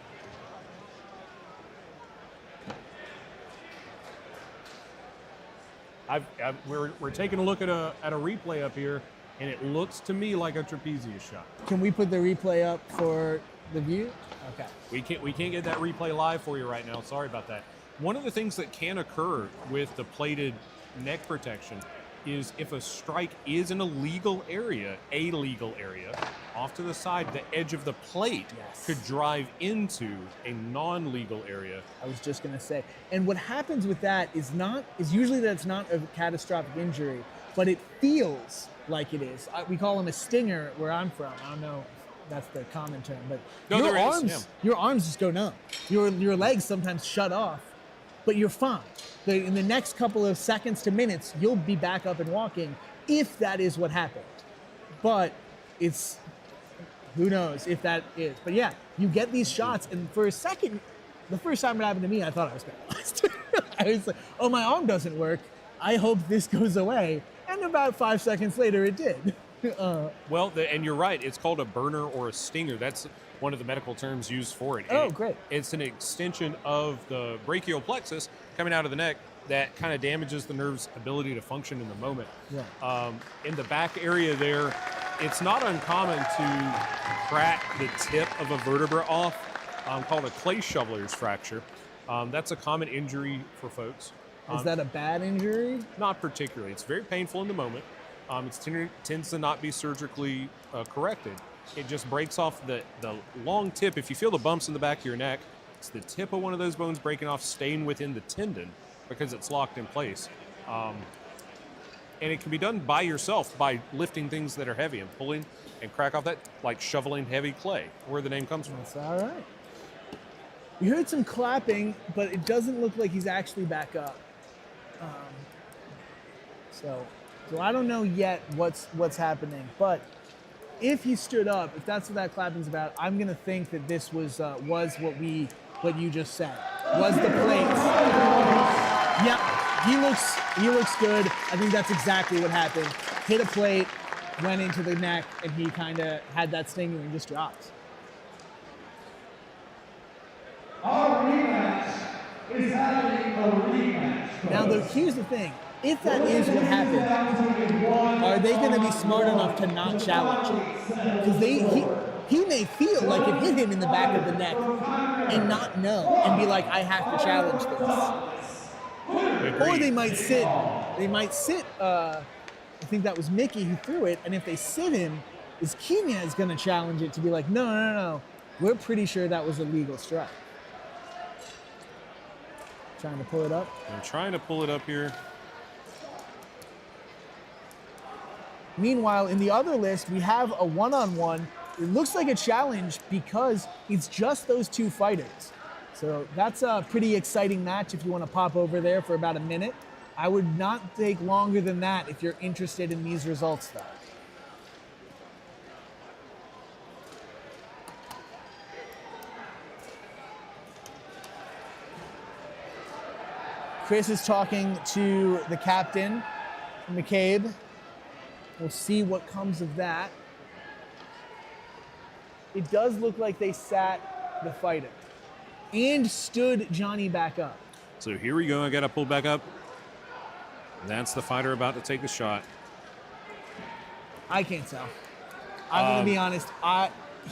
we're taking a look at a replay up here, and it looks to me like a trapezius shot. Can we put the replay up for the view? Okay. We can't get that replay live for you right now. Sorry about that. One of the things that can occur with the plated neck protection is if a strike is in a legal area, off to the side, the edge of the plate could drive into a non-legal area. I was just gonna say, and what happens with that is usually that it's not a catastrophic injury, but it feels like it is. We call them a stinger where I'm from. I don't know if that's the common term, but your arms just go numb. Your legs sometimes shut off, but you're fine. In the next couple of seconds to minutes, you'll be back up and walking if that is what happened. But who knows if that is. But yeah, you get these shots, and for a second, the first time it happened to me, I thought I was paralyzed. I was like, oh, my arm doesn't work. I hope this goes away. And about 5 seconds later, it did. And you're right. It's called a burner or a stinger. That's one of the medical terms used for it. Oh, great. It's an extension of the brachial plexus coming out of the neck that kind of damages the nerve's ability to function in the moment. Yeah. In the back area there, it's not uncommon to crack the tip of a vertebra off, called a clay shoveler's fracture. That's a common injury for folks. Is that a bad injury? Not particularly. It's very painful in the moment. It tends to not be surgically corrected. It just breaks off the long tip. If you feel the bumps in the back of your neck, it's the tip of one of those bones breaking off, staying within the tendon because it's locked in place. And it can be done by yourself by lifting things that are heavy and pulling and crack off that, like shoveling heavy clay, where the name comes from. That's all right. We heard some clapping, but it doesn't look like he's actually back up. So I don't know yet what's happening, but if he stood up, if that's what that clapping's about, I'm gonna think that this was what you just said. Was the plates. Yep. He looks good. I think that's exactly what happened. Hit a plate, went into the neck, and he kind of had that stinger and just dropped. Our rematch is having a rematch. Now, here's the thing. If that is what happened, are they going to be smart enough to not challenge it? Because he may feel like it hit him in the back of the neck and not know and be like, I have to challenge this. Or they might sit. I think that was Mickey who threw it, and if they sit him, is Knyaz going to challenge it to be like, no. We're pretty sure that was a legal strike. Trying to pull it up. I'm trying to pull it up here. Meanwhile, in the other list, we have a one-on-one. It looks like a challenge because it's just those two fighters. So that's a pretty exciting match if you want to pop over there for about a minute. I would not take longer than that if you're interested in these results, though. Chris is talking to the captain, McCabe. We'll see what comes of that. It does look like they sat the fighter and stood Johnny back up. So here we go. I got to pull back up. That's the fighter about to take the shot. I can't tell. I'm going to be honest.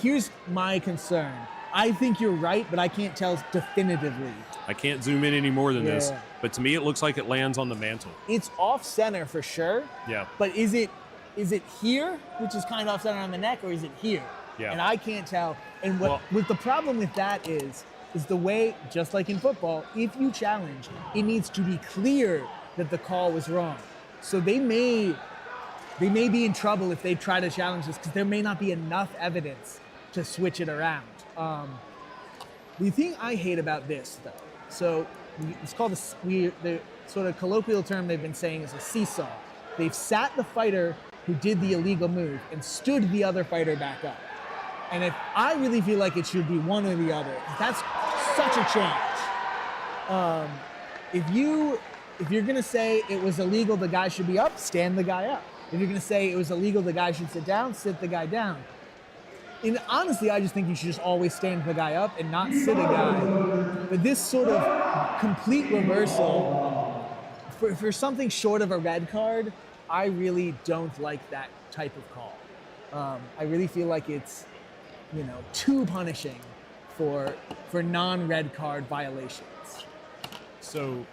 Here's my concern. I think you're right, but I can't tell definitively. I can't zoom in any more than this. But to me, it looks like it lands on the mantle. It's off center for sure. Yeah. But is it here, which is kind of off center on the neck, or is it here? Yeah. And I can't tell. And with the problem with that is the way, just like in football, if you challenge, it needs to be clear that the call was wrong. So they may be in trouble if they try to challenge this because there may not be enough evidence to switch it around. The thing I hate about this, though, so it's called the sort of colloquial term they've been saying is a seesaw. They've sat the fighter who did the illegal move and stood the other fighter back up. And I really feel like it should be one or the other. That's such a change. If you're gonna say it was illegal, the guy should be up, stand the guy up. If you're gonna say it was illegal, the guy should sit down, sit the guy down. And honestly, I just think you should just always stand the guy up and not sit a guy. But this sort of complete reversal, for something short of a red card, I really don't like that type of call. I really feel like it's, too punishing for non-red card violations. So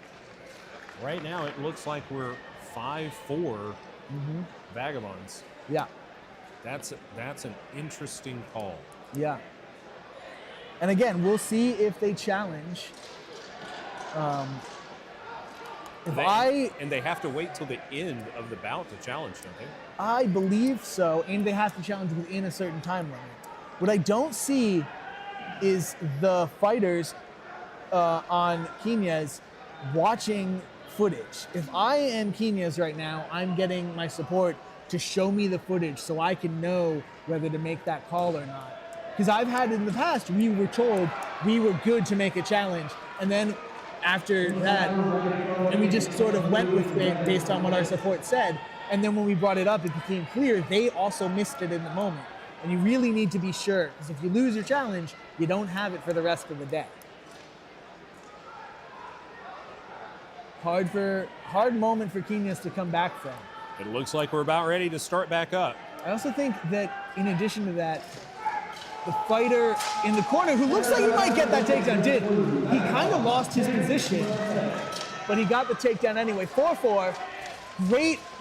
right now it looks like we're 5-4 Vagabonds. Yeah. That's an interesting call. Yeah. And again, we'll see if they challenge. And they have to wait till the end of the bout to challenge, don't they? I believe so, and they have to challenge within a certain time limit. What I don't see is the fighters on Knyaz watching footage. If I am Knyaz right now, I'm getting my support to show me the footage so I can know whether to make that call or not. Because I've had in the past, we were told we were good to make a challenge, and then after that, and we just sort of went with it based on what our support said, and then when we brought it up, it became clear they also missed it in the moment. And you really need to be sure, because if you lose your challenge, you don't have it for the rest of the day. Hard moment for Knyaz to come back from. It looks like we're about ready to start back up. I also think that in addition to that, the fighter in the corner who looks like he might get that takedown he kind of lost his position, but he got the takedown anyway. 4-4,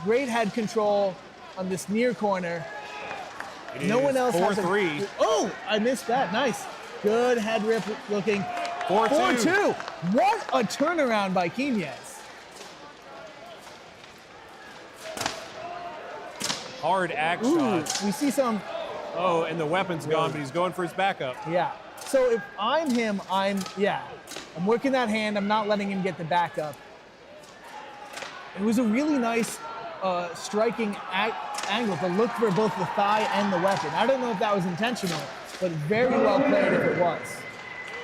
great head control on this near corner. No one else has 4-3. Oh, I missed that. Nice. Good head rip looking. 4-2. What a turnaround by Knyaz. Hard axe shot. We see some. Oh, and the weapon's gone, but he's going for his backup. Yeah. So if I'm him, I'm working that hand. I'm not letting him get the backup. It was a really nice striking angle to look for both the thigh and the weapon. I don't know if that was intentional, but very well played if it was.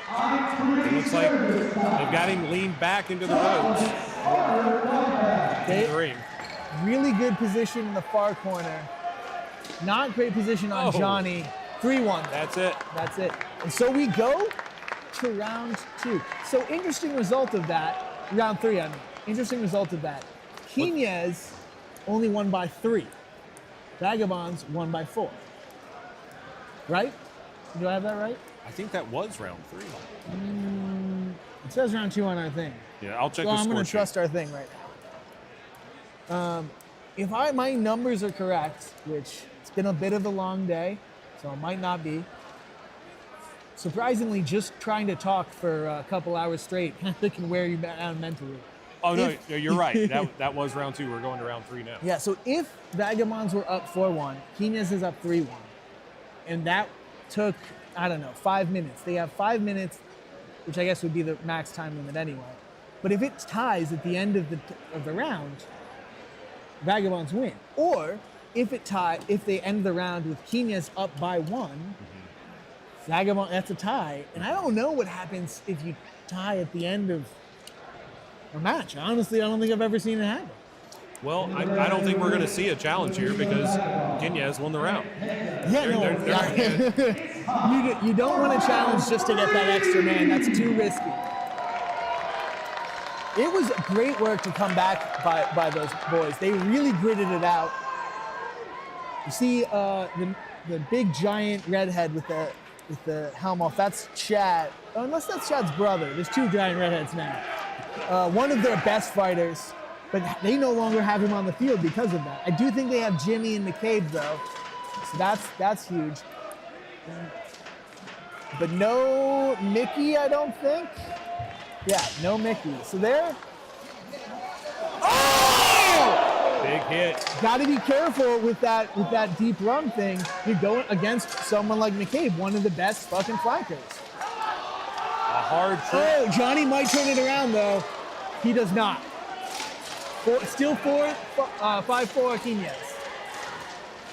It looks like they've got him leaned back into the ropes. really good position in the far corner. Not great position on Johnny. 3-1. That's it. That's it. And so we go to round 2. So interesting result of that, round 3, I mean. Interesting result of that. Knyaz only won by 3. Vagabonds won by 4. Right? Do I have that right? I think that was round 3. It says round 2 on our thing. Yeah, I'll check So the I'm score going to sheet. trust our thing right now. If my numbers are correct, which it's been a bit of a long day, so it might not be. Surprisingly, just trying to talk for a couple hours straight can wear you down mentally. Oh, no, you're right. That was round 2. We're going to round 3 now. Yeah, so if Vagabonds were up 4-1, Knyaz is up 3-1. And that took, I don't know, 5 minutes. They have 5 minutes, which I guess would be the max time limit anyway. But if it ties at the end of the round, Vagabonds win. Or if they end the round with Knyaz up by 1, Vagabond, that's a tie. And I don't know what happens if you tie at the end of a match. Honestly, I don't think I've ever seen it happen. Well, I don't think we're going to see a challenge here because Knyaz won the round. You don't want to challenge just to get that extra man. That's too risky. It was great work to come back by those boys. They really gritted it out. You see the big giant redhead with the helm off. That's Chad. Unless that's Chad's brother. There's 2 giant redheads now. One of their best fighters, but they no longer have him on the field because of that. I do think they have Jimmy and McCabe though, so that's huge. But no Mickey, I don't think. Yeah, no Mickey. So there. Oh! Big hit. Got to be careful with that deep run thing. You're going against someone like McCabe, one of the best fucking flankers. A hard trick. Oh, Johnny might turn it around though. He does not. Still 5-4 Knyaz.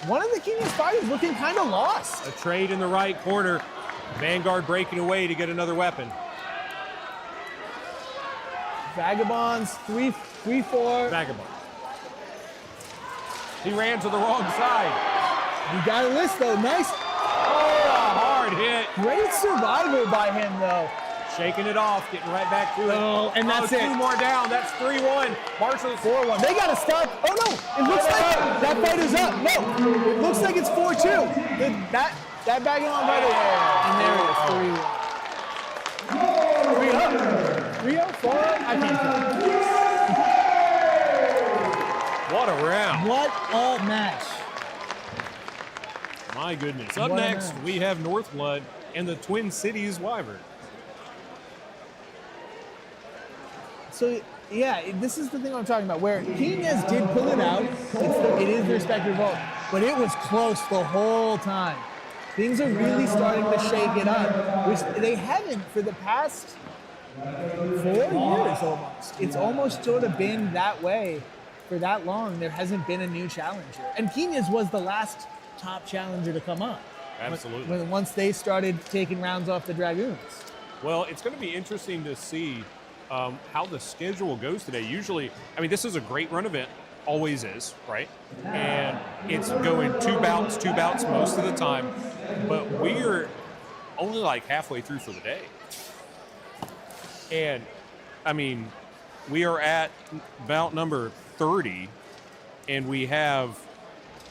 One of the Knyaz fighters looking kind of lost. A trade in the right corner. Vanguard breaking away to get another weapon. Vagabonds 3-4. Vagabond. He ran to the wrong side. You got a list though. Nice. Oh, a hard hit. Great survival by him though. Shaking it off, getting right back to it. Oh, and that's it. 2 more down. That's 3-1. Marshall's 4-1. They got to stop. Oh no! It looks like that fight is up. No, it looks like it's 4-2. That Vagabond fighter. And there it is. 3-1. 3-0. 4. I can't tell. What a round. What a match. My goodness. Up What a next, match. we have Northblood and the Twin Cities Wyverns. So yeah, this is the thing I'm talking about. Where Knyaz did pull it out. It is the respective vote, but it was close the whole time. Things are really starting to shake it up, which they haven't for the past 4 years almost. It's almost sort of been that way for that long. There hasn't been a new challenger, and Knyaz was the last top challenger to come up. Absolutely. Once they started taking rounds off the Dragoons. Well, it's going to be interesting to see how the schedule goes today. Usually, I mean, this is a great run event, always is, right? And it's going 2 bouts most of the time, but we're only like halfway through for the day. And I mean, we are at bout number 30, and we have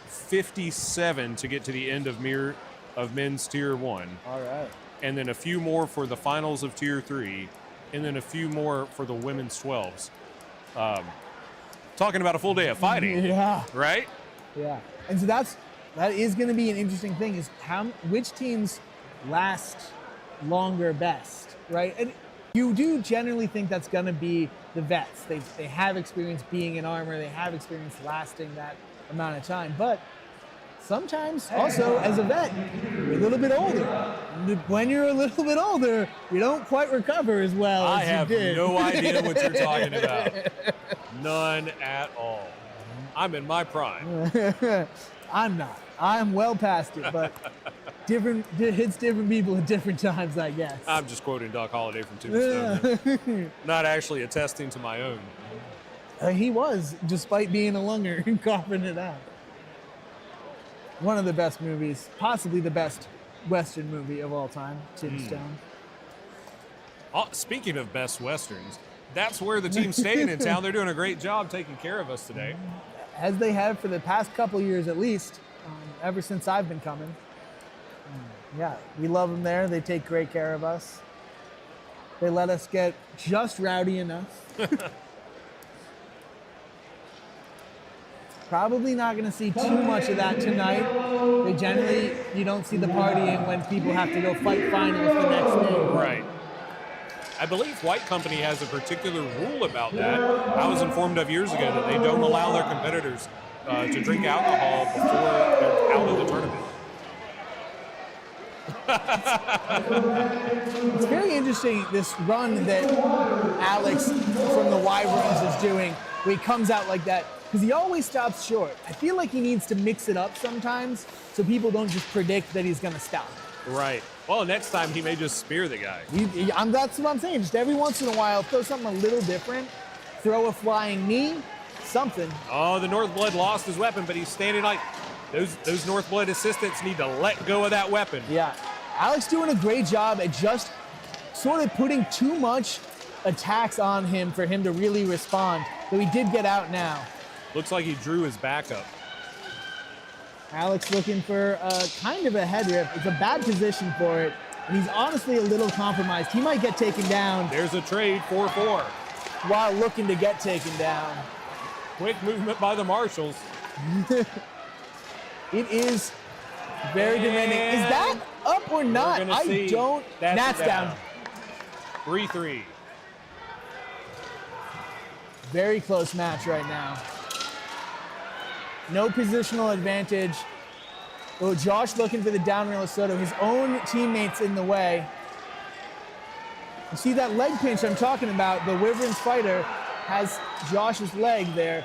57 to get to the end of men's tier 1. All right. And then a few more for the finals of tier 3, and then a few more for the women's 12s. Talking about a full day of fighting. Yeah. Right? Yeah. And so that is going to be an interesting thing is which teams last longer best, right? And you do generally think that's going to be the vets. They have experience being in armor. They have experience lasting that amount of time. But sometimes also as a vet, you're a little bit older. When you're a little bit older, you don't quite recover as well as you did. I have no idea what you're talking about. None at all. I'm in my prime. I'm not. I'm well past it, but it hits different people at different times, I guess. I'm just quoting Doc Holliday from Tombstone. Not actually attesting to my own. He was, despite being a lunger and coughing it out. One of the best movies, possibly the best Western movie of all time, Tombstone. Speaking of best Westerns, that's where the team's staying in town. They're doing a great job taking care of us today. As they have for the past couple years at least, ever since I've been coming. Yeah, we love them there. They take great care of us. They let us get just rowdy enough. Probably not going to see too much of that tonight. They generally, you don't see the partying when people have to go fight finals the next day. Right. I believe White Company has a particular rule about that. I was informed of years ago that they don't allow their competitors to drink alcohol before they're out of the tournament. It's very interesting, this run that Alex from the Wyverns is doing, where he comes out like that, because he always stops short. I feel like he needs to mix it up sometimes so people don't just predict that he's going to stop. Right. Well, next time he may just spear the guy. That's what I'm saying. Just every once in a while, throw something a little different. Throw a flying knee, something. Oh, the Northblood lost his weapon, but he's standing like those Northblood assistants need to let go of that weapon. Yeah. Alex doing a great job at just sort of putting too much attacks on him for him to really respond. Though he did get out now. Looks like he drew his back up. Alex looking for kind of a head rip. It's a bad position for it. And he's honestly a little compromised. He might get taken down. There's a trade, 4-4. While looking to get taken down. Quick movement by the Marshals. It is very demanding. Is that up or not? I don't. That's down. 3-3. Very close match right now. No positional advantage. Oh, Josh looking for the down rail of Soto. His own teammates in the way. You see that leg pinch I'm talking about? The Wyverns fighter has Josh's leg there.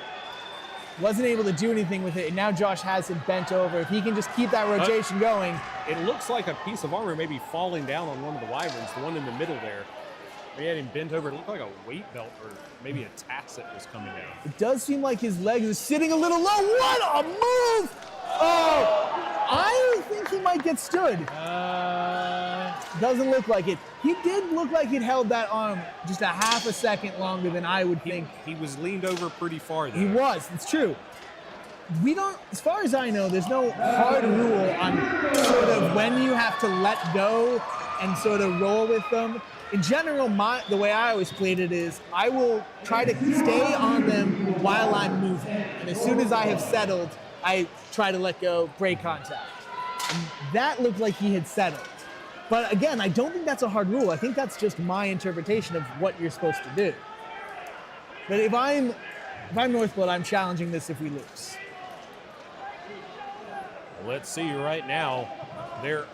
Wasn't able to do anything with it, and now Josh has him bent over. If he can just keep that rotation going. It looks like a piece of armor maybe falling down on one of the Wyverns, the one in the middle there. We had him bent over. It looked like a weight belt or maybe a tassel was coming down. It does seem like his legs are sitting a little low. What a move! Oh, I think he might get stood. Doesn't look like it. He did look like he'd held that arm just a half a second longer than I would think. He was leaned over pretty far there. He was, it's true. We don't, as far as I know, there's no hard rule on sort of when you have to let go and sort of roll with them. In general, the way I always played it is I will try to stay on them while I'm moving. And as soon as I have settled, I try to let go, break contact. And that looked like he had settled. But again, I don't think that's a hard rule. I think that's just my interpretation of what you're supposed to do. But if I'm Northblood, I'm challenging this if we lose. Let's see right now. Their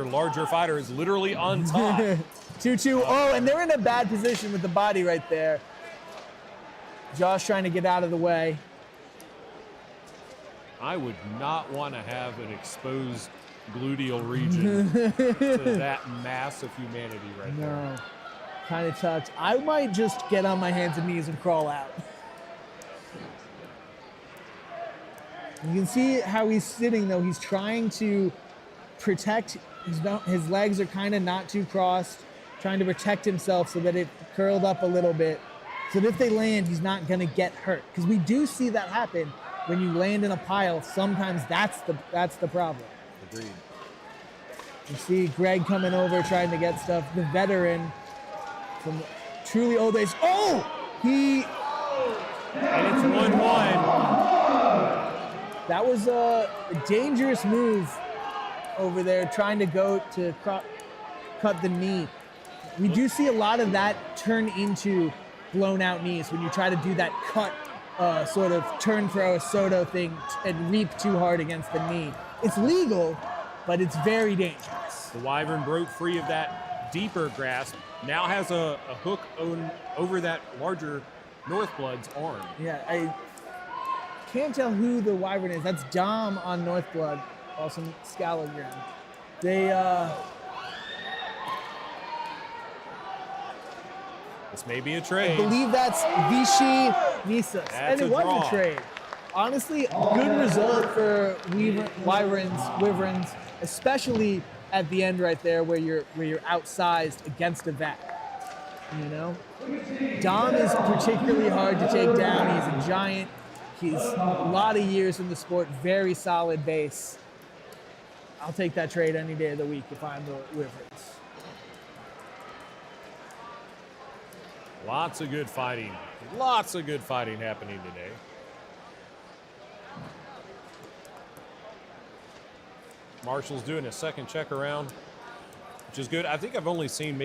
larger fighter is literally on top. 2-2. Oh, and they're in a bad position with the body right there. Josh trying to get out of the way. I would not want to have an exposed gluteal region to that mass of humanity right there. No, kind of tucked. I might just get on my hands and knees and crawl out. You can see how he's sitting though. He's trying to protect, his legs are kind of not too crossed, trying to protect himself so that it curled up a little bit. So that if they land, he's not gonna get hurt. Because we do see that happen when you land in a pile. Sometimes that's the problem. Agreed. You see Greg coming over trying to get stuff. The veteran from truly old days. Oh! And it's 1-1. That was a dangerous move over there, trying to go to cut the knee. We do see a lot of that turn into blown out knees when you try to do that cut sort of turn throw a Soto thing and reap too hard against the knee. It's legal, but it's very dangerous. The Wyvern broke free of that deeper grasp, now has a hook over that larger Northblood's arm. Yeah, I can't tell who the Wyvern is. That's Dom on Northblood, also Scalagram. They, This may be a I trade. believe that's Vichy Nisas. And it was draw. a trade. Honestly, good result for Wyverns, especially at the end right there where you're outsized against a vet. You know? Dom is particularly hard to take down. He's a giant. He's a lot of years in the sport, very solid base. I'll take that trade any day of the week if I'm the Wyverns. Lots of good fighting. Lots of good fighting happening today. Marshall's doing a second check around, which is good. I think I've only seen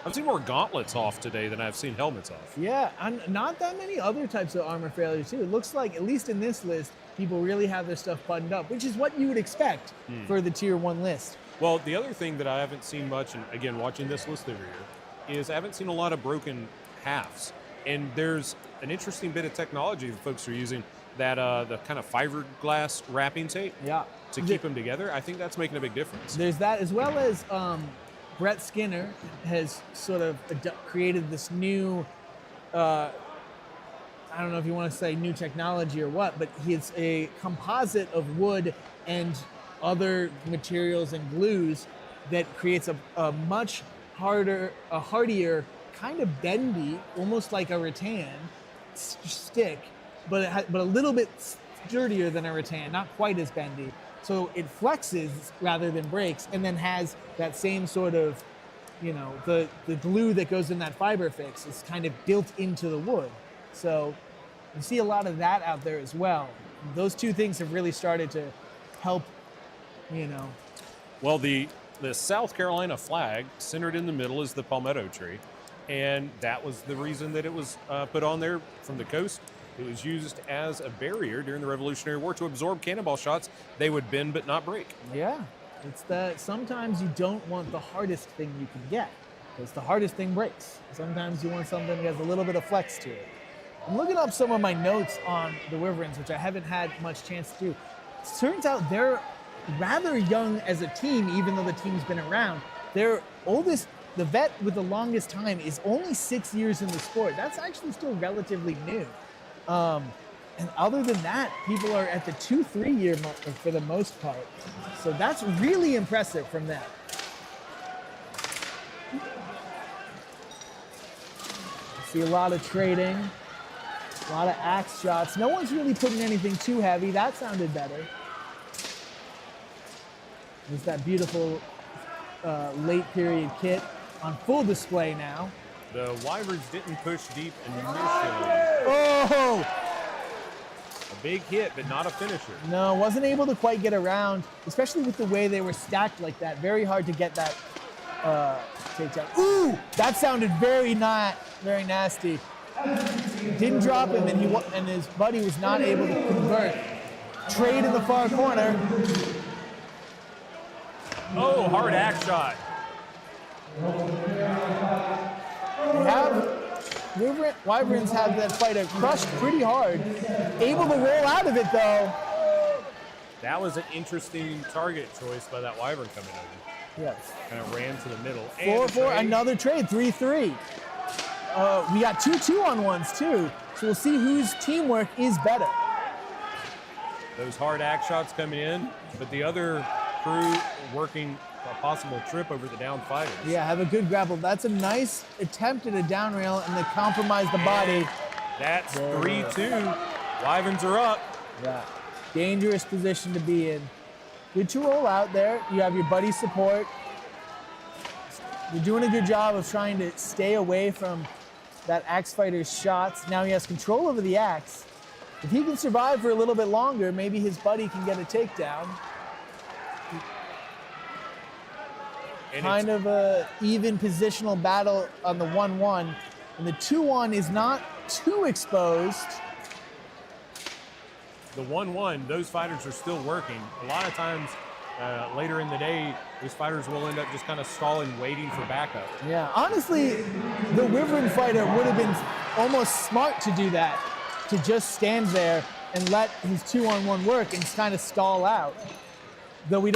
I've seen more gauntlets off today than I've seen helmets off. Yeah, and not that many other types of armor failures too. It looks like, at least in this list, people really have their stuff buttoned up, which is what you would expect for the tier 1 list. Well, the other thing that I haven't seen much, and again, watching this list every year, is I haven't seen a lot of broken halves. And there's an interesting bit of technology that folks are using, that the kind of fiberglass wrapping tape to keep them together. I think that's making a big difference. There's that, as well as Brett Skinner has sort of created this new, I don't know if you want to say new technology or what, but it's a composite of wood and other materials and glues that creates a much hardier, kind of bendy, almost like a rattan stick, but a little bit sturdier than a rattan, not quite as bendy. So it flexes rather than breaks, and then has that same sort of, you know, the glue that goes in that fiber fix is kind of built into the wood. So you see a lot of that out there as well. Those two things have really started to help, you know. Well, the South Carolina flag centered in the middle is the palmetto tree, and that was the reason that it was put on there from the coast. It was used as a barrier during the Revolutionary War to absorb cannonball shots. They would bend but not break. Yeah, it's that sometimes you don't want the hardest thing you can get, because the hardest thing breaks. Sometimes you want something that has a little bit of flex to it. I'm looking up some of my notes on the Wyverns, which I haven't had much chance to do. It turns out they're rather young as a team, even though the team's been around. Their oldest, the vet with the longest time, is only 6 years in the sport. That's actually still relatively new. And other than that, people are at the 2-3 year mark for the most part. So that's really impressive from them. I see a lot of trading, a lot of axe shots. No one's really putting anything too heavy. That sounded better. There's that beautiful late period kit on full display now. The Wyverns didn't push deep initially. Oh! A big hit, but not a finisher. No, wasn't able to quite get around, especially with the way they were stacked like that. Very hard to get that takedown. Ooh! That sounded very nasty. Didn't drop him, and his buddy was not able to convert. Trade in the far corner. Oh, hard axe shot. Wyverns have that fighter crushed pretty hard. Able to roll out of it, though. That was an interesting target choice by that Wyvern coming over. Yes. Kind of ran to the middle. 4-4, another trade, 3-3. We got 2 2-on-1s, too. So we'll see whose teamwork is better. Those hard axe shots coming in, but the other crew working a possible trip over the down fighters. Yeah, have a good grapple. That's a nice attempt at a down rail, and they compromise the body. That's 3-2. Wyverns are up. Yeah, dangerous position to be in. Good to roll out there. You have your buddy support. You're doing a good job of trying to stay away from that axe fighter's shots. Now he has control over the axe. If he can survive for a little bit longer, maybe his buddy can get a takedown. And kind of a even positional battle on the 1-1, and the 2-1 is not too exposed. The 1-1, those fighters are still working. A lot of times later in the day, these fighters will end up just kind of stalling, waiting for backup. Yeah, honestly, the Wyvern fighter would have been almost smart to do that, to just stand there and let his 2-on-1 work and kind of stall out. Though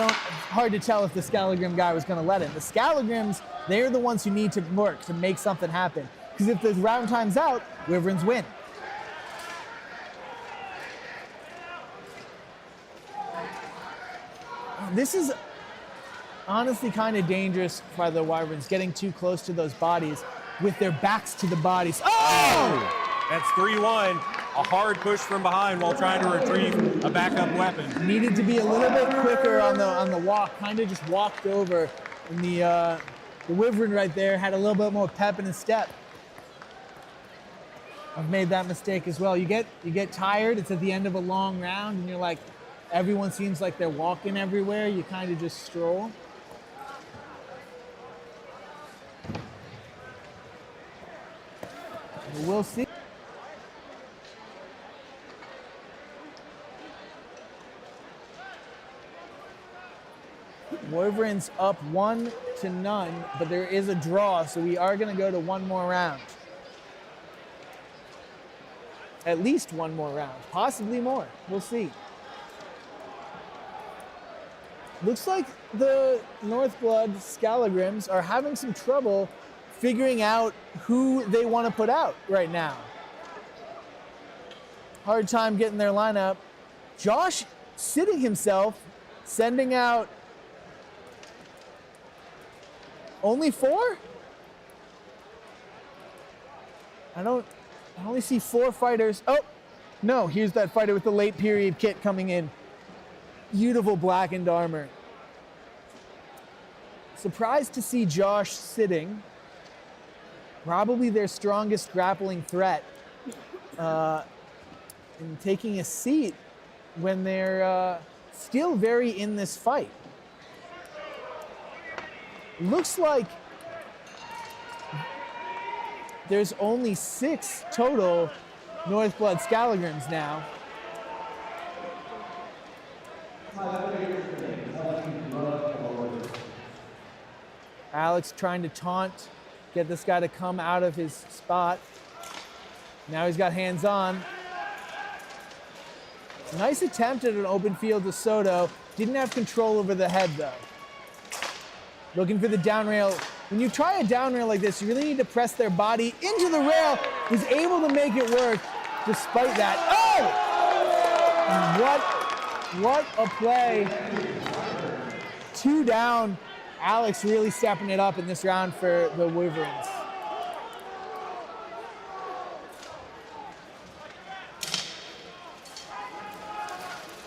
hard to tell if the Scalagrim guy was going to let him. The Scalagrims, they're the ones who need to work to make something happen. Because if the round time's out, Wyverns win. This is honestly kind of dangerous for the Wyverns, getting too close to those bodies with their backs to the bodies. Oh! That's 3-1. A hard push from behind while trying to retrieve a backup weapon. Needed to be a little bit quicker on the walk. Kind of just walked over, and the Wyvern right there had a little bit more pep in his step. I've made that mistake as well. You get tired. It's at the end of a long round, and you're like, everyone seems like they're walking everywhere. You kind of just stroll. We'll see. Wyverns up 1-0, but there is a draw, so we are going to go to one more round. At least one more round, possibly more. We'll see. Looks like the Northblood Scalagrims are having some trouble figuring out who they want to put out right now. Hard time getting their lineup. Josh sitting himself, sending out only 4? I only see 4 fighters. Oh, no, here's that fighter with the late period kit coming in. Beautiful blackened armor. Surprised to see Josh sitting. Probably their strongest grappling threat. And taking a seat when they're still very in this fight. Looks like there's only 6 total Northblood Scalagrims now. Alex trying to taunt, get this guy to come out of his spot. Now he's got hands on. Nice attempt at an open field to Soto. Didn't have control over the head though. Looking for the down rail. When you try a down rail like this, you really need to press their body into the rail. Was able to make it work despite that. Oh! What a play. 2 down. Alex really stepping it up in this round for the Wyverns.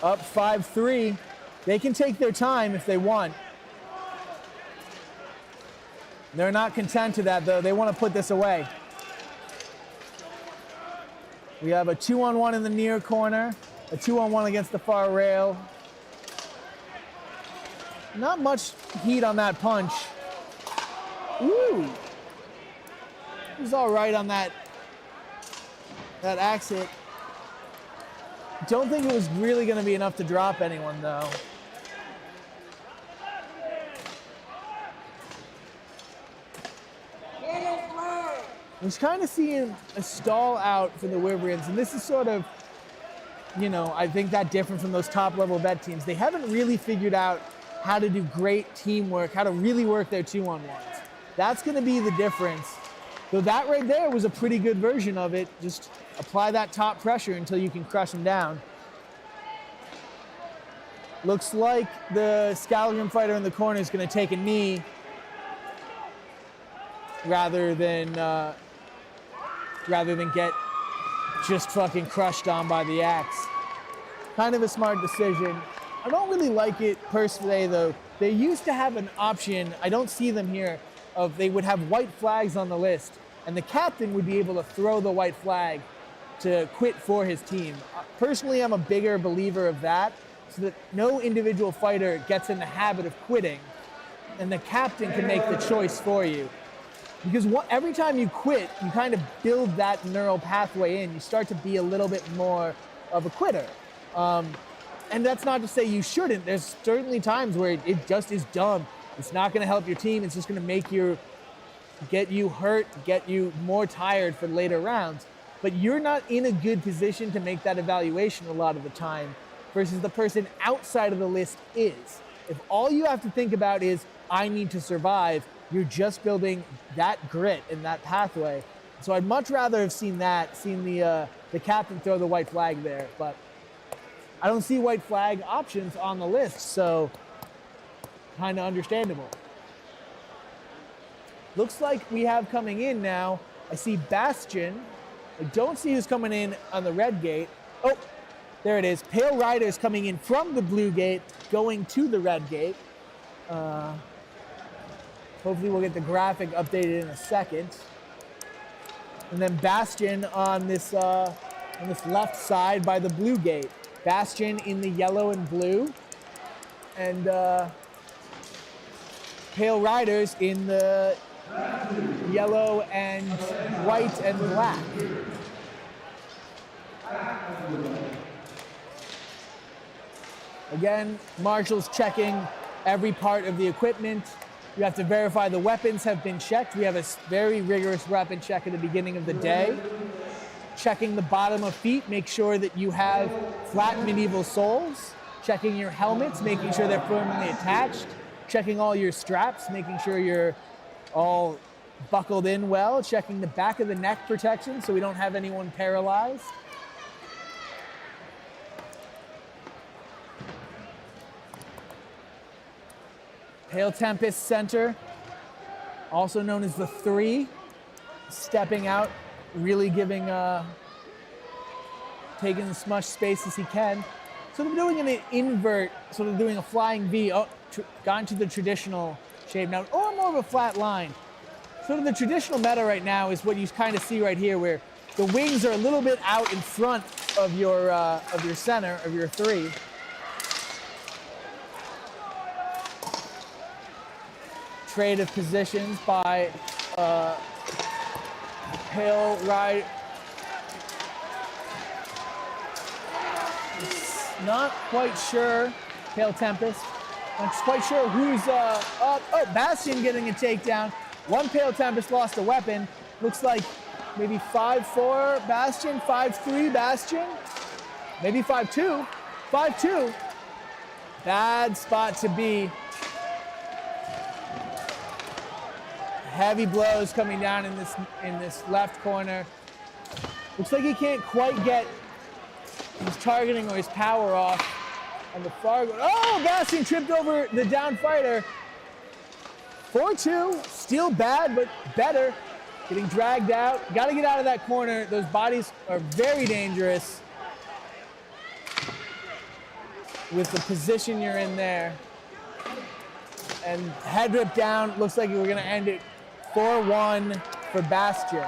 Up 5-3. They can take their time if they want. They're not content to that, though. They want to put this away. We have a 2-on-1 in the near corner, a 2-on-1 against the far rail. Not much heat on that punch. Ooh. He was all right on that axe hit. Don't think it was really going to be enough to drop anyone, though. I was kind of seeing a stall out for the Wyverns, and this is sort of, you know, I think that different from those top-level vet teams. They haven't really figured out how to do great teamwork, how to really work their 2-on-1s. That's going to be the difference. So that right there was a pretty good version of it. Just apply that top pressure until you can crush them down. Looks like the Scalagrim fighter in the corner is going to take a knee rather than get just fucking crushed on by the axe. Kind of a smart decision. I don't really like it personally, though. They used to have an option, I don't see them here, of they would have white flags on the list, and the captain would be able to throw the white flag to quit for his team. Personally, I'm a bigger believer of that, so that no individual fighter gets in the habit of quitting, and the captain can make the choice for you. Because every time you quit, you kind of build that neural pathway in. You start to be a little bit more of a quitter. And that's not to say you shouldn't. There's certainly times where it just is dumb. It's not going to help your team. It's just going to get you hurt, get you more tired for later rounds. But you're not in a good position to make that evaluation a lot of the time versus the person outside of the list is. If all you have to think about is, I need to survive, you're just building that grit and that pathway. So I'd much rather have seen the captain throw the white flag there, but I don't see white flag options on the list, so kind of understandable. Looks like we have coming in now, I see Bastion. I don't see who's coming in on the red gate. Oh, there it is. Pale Riders coming in from the blue gate, going to the red gate. Hopefully we'll get the graphic updated in a second. And then Bastion on this left side by the blue gate. Bastion in the yellow and blue. And Pale Riders in the yellow and white and black. Again, Marshall's checking every part of the equipment. You have to verify the weapons have been checked. We have a very rigorous weapon check at the beginning of the day. Checking the bottom of feet, make sure that you have flat medieval soles. Checking your helmets, making sure they're firmly attached. Checking all your straps, making sure you're all buckled in well. Checking the back of the neck protection so we don't have anyone paralyzed. Pale Tempest Center, also known as the 3, stepping out, really giving, taking as much space as he can. Sort of doing an invert, sort of doing a flying V, gone to the traditional shape now, or more of a flat line. Sort of the traditional meta right now is what you kind of see right here, where the wings are a little bit out in front of your center, of your 3. Trade of positions by Pale Ride. Not quite sure, Pale Tempest. Not quite sure who's up. Oh, Bastion getting a takedown. One Pale Tempest lost a weapon. Looks like maybe 5-4 Bastion, 5-3 Bastion. Maybe 5-2. 5-2. Bad spot to be. Heavy blows coming down in this left corner. Looks like he can't quite get his targeting or his power off on the far. Oh, Bastion tripped over the down fighter. 4-2, still bad, but better. Getting dragged out. Got to get out of that corner. Those bodies are very dangerous with the position you're in there. And head rip down. Looks like we're going to end it 4-1 for Bastion.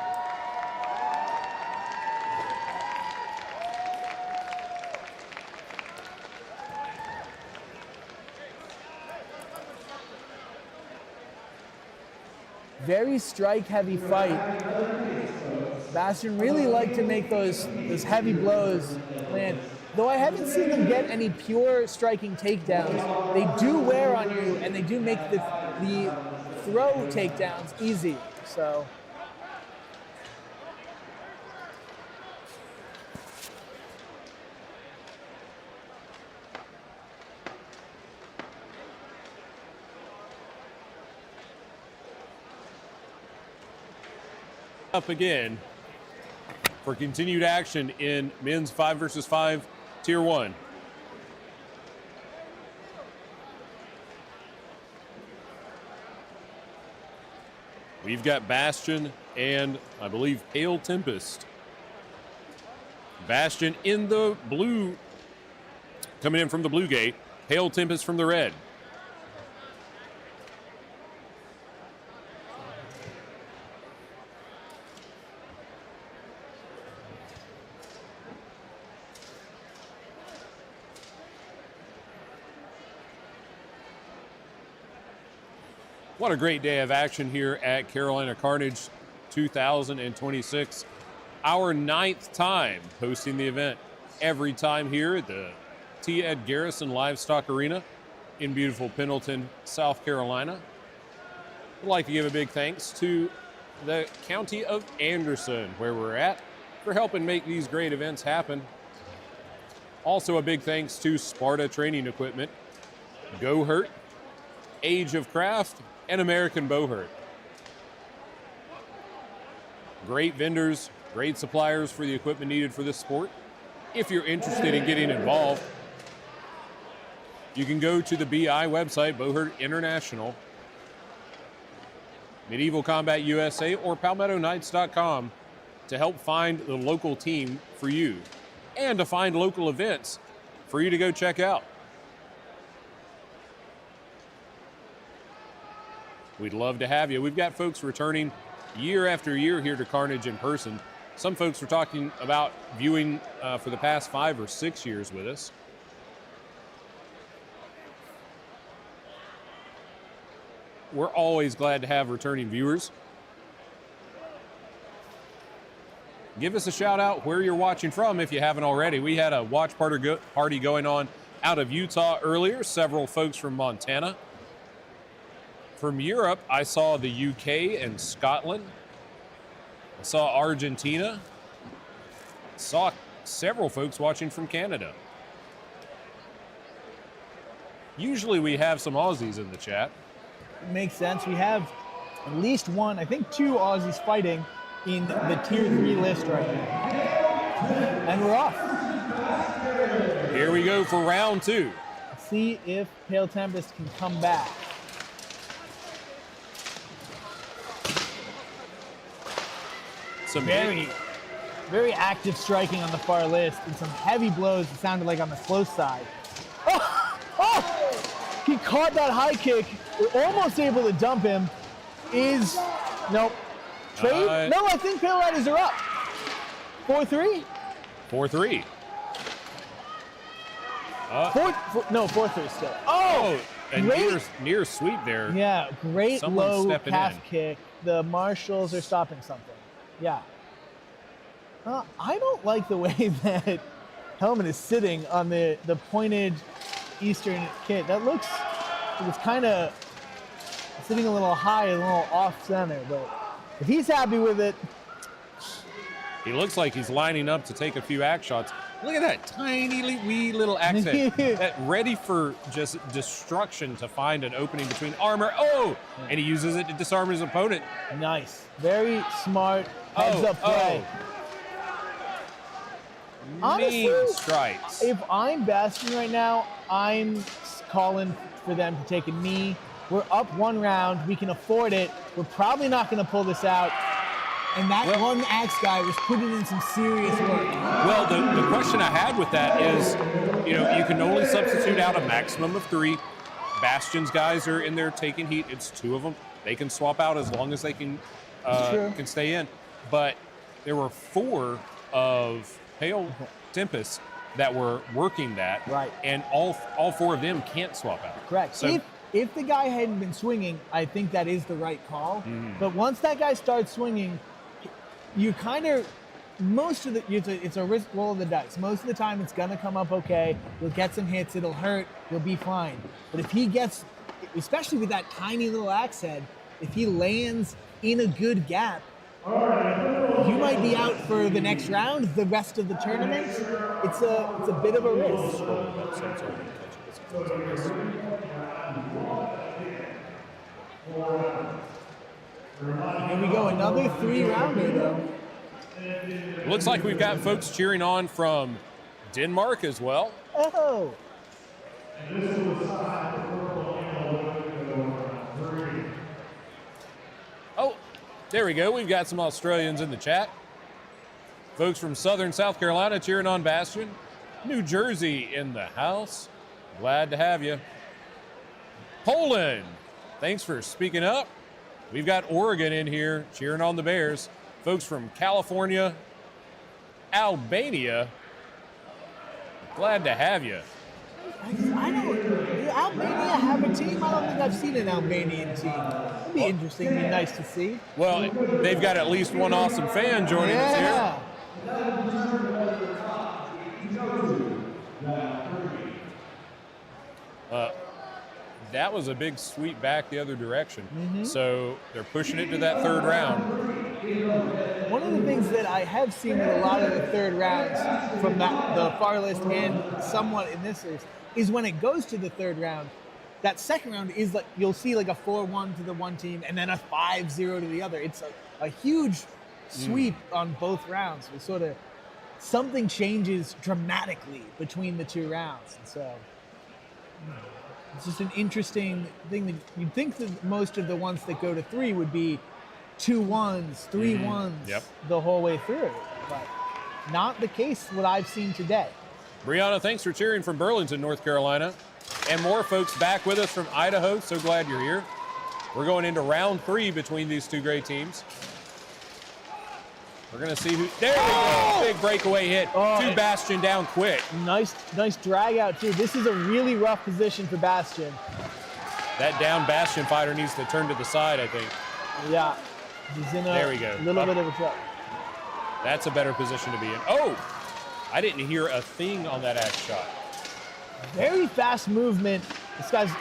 Very strike-heavy fight. Bastion really like to make those heavy blows land. Though I haven't seen them get any pure striking takedowns, they do wear on you, and they do make the throw takedowns easy. So up again for continued action in men's 5 versus 5 tier 1. We've got Bastion and I believe Pale Tempest. Bastion in the blue, coming in from the blue gate. Pale Tempest from the red. What a great day of action here at Carolina Carnage 2026. Our 9th time hosting the event. Every time here at the T. Ed Garrison Livestock Arena in beautiful Pendleton, South Carolina. I'd like to give a big thanks to the County of Anderson, where we're at, for helping make these great events happen. Also a big thanks to Sparta Training Equipment, Go Hurt, Age of Craft, and American Bowhurt. Great vendors, great suppliers for the equipment needed for this sport. If you're interested in getting involved, you can go to the BI website, Bowherd International, Medieval Combat USA, or PalmettoKnights.com to help find the local team for you and to find local events for you to go check out. We'd love to have you. We've got folks returning year after year here to Carnage in person. Some folks were talking about viewing for the past 5 or 6 years with us. We're always glad to have returning viewers. Give us a shout out where you're watching from if you haven't already. We had a watch party going on out of Utah earlier, several folks from Montana. From Europe, I saw the UK and Scotland. I saw Argentina. Saw several folks watching from Canada. Usually we have some Aussies in the chat. It makes sense. We have at least one, I think 2 Aussies fighting in the tier 3 list right now. And we're off. Here we go for round 2. Let's see if Pale Tempest can come back. Some Very active striking on the far list and some heavy blows, it sounded like on the close side. Oh! Oh! He caught that high kick. We're almost able to dump him. Nope. Trade? No, I think Pale Riders are up. 4-3? 4-3. 4-3 still. Oh! A great, near sweep there. Yeah, great Someone's low stepping calf in. kick. The marshals are stopping something. Yeah. I don't like the way that Helmet is sitting on the pointed Eastern kit. That looks, it's kind of sitting a little high, a little off center, but if he's happy with it. He looks like he's lining up to take a few axe shots. Look at that tiny wee little axe head. That ready for just destruction to find an opening between armor. Oh! And he uses it to disarm his opponent. Nice. Very smart heads-up play. Honestly, Mean strikes. if I'm Bastion right now, I'm calling for them to take a knee. We're up 1 round. We can afford it. We're probably not going to pull this out. And that one axe guy was putting in some serious work. Well, the question I had with that is, you can only substitute out a maximum of 3. Bastion's guys are in there taking heat. It's 2 of them. They can swap out as long as they can stay in. But there were 4 of Pale Tempest that were working that. Right. And all 4 of them can't swap out. Correct. So, if the guy hadn't been swinging, I think that is the right call. But once that guy starts swinging, you kind of, it's a risk roll of the dice. Most of the time it's going to come up okay. You'll get some hits, it'll hurt, you'll be fine. But if he gets, especially with that tiny little axe head, if he lands in a good gap, you might be out for the next round, the rest of the tournament. It's a bit of a risk. Here we go, another 3-rounder though. Looks like we've got folks cheering on from Denmark as well. Oh. Oh, there we go. We've got some Australians in the chat. Folks from Southern South Carolina cheering on Bastion. New Jersey in the house. Glad to have you. Poland, thanks for speaking up. We've got Oregon in here cheering on the Bears. Folks from California, Albania, glad to have you. Do Albania have a team? I don't think I've seen an Albanian team. It'd be interesting, it'd be nice to see. Well, they've got at least one awesome fan joining us here. That was a big sweep back the other direction. So they're pushing it to that 3rd round. One of the things that I have seen with a lot of the 3rd rounds from the far list and somewhat in this is when it goes to the 3rd round, that 2nd round is like, you'll see like a 4-1 to the one team and then a 5-0 to the other. It's a huge sweep on both rounds. It sort of, something changes dramatically between the 2 rounds. And so it's just an interesting thing that you'd think that most of the ones that go to 3 would be 2 1s, 3 1s the whole way through. But not the case what I've seen today. Brianna, thanks for cheering from Burlington, North Carolina. And more folks back with us from Idaho. So glad you're here. We're going into round 3 between these 2 great teams. We're going to see who. There we go. Big breakaway hit. 2 Bastion down quick. Nice drag out, too. This is a really rough position for Bastion. That down Bastion fighter needs to turn to the side, I think. Yeah. He's in there we go. Little bit of a trouble. That's a better position to be in. Oh! I didn't hear a thing on that axe shot. Very fast movement. This guy's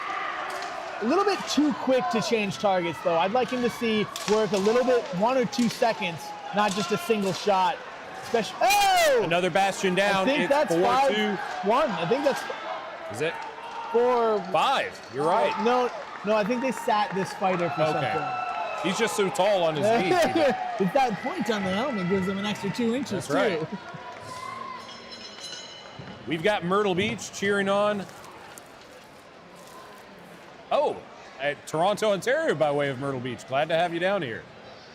a little bit too quick to change targets, though. I'd like him to see work a little bit, 1 or 2 seconds, not just a single shot. Especially, another Bastion down. I think that's 4-2. 5-1. I think that's. Is it? 4-5. You're right. No, I think they sat this fighter for something. He's just so tall on his knees. It's that point on the helmet gives him an extra 2 inches, that's right. too. We've got Myrtle Beach cheering on. Oh, at Toronto, Ontario by way of Myrtle Beach. Glad to have you down here.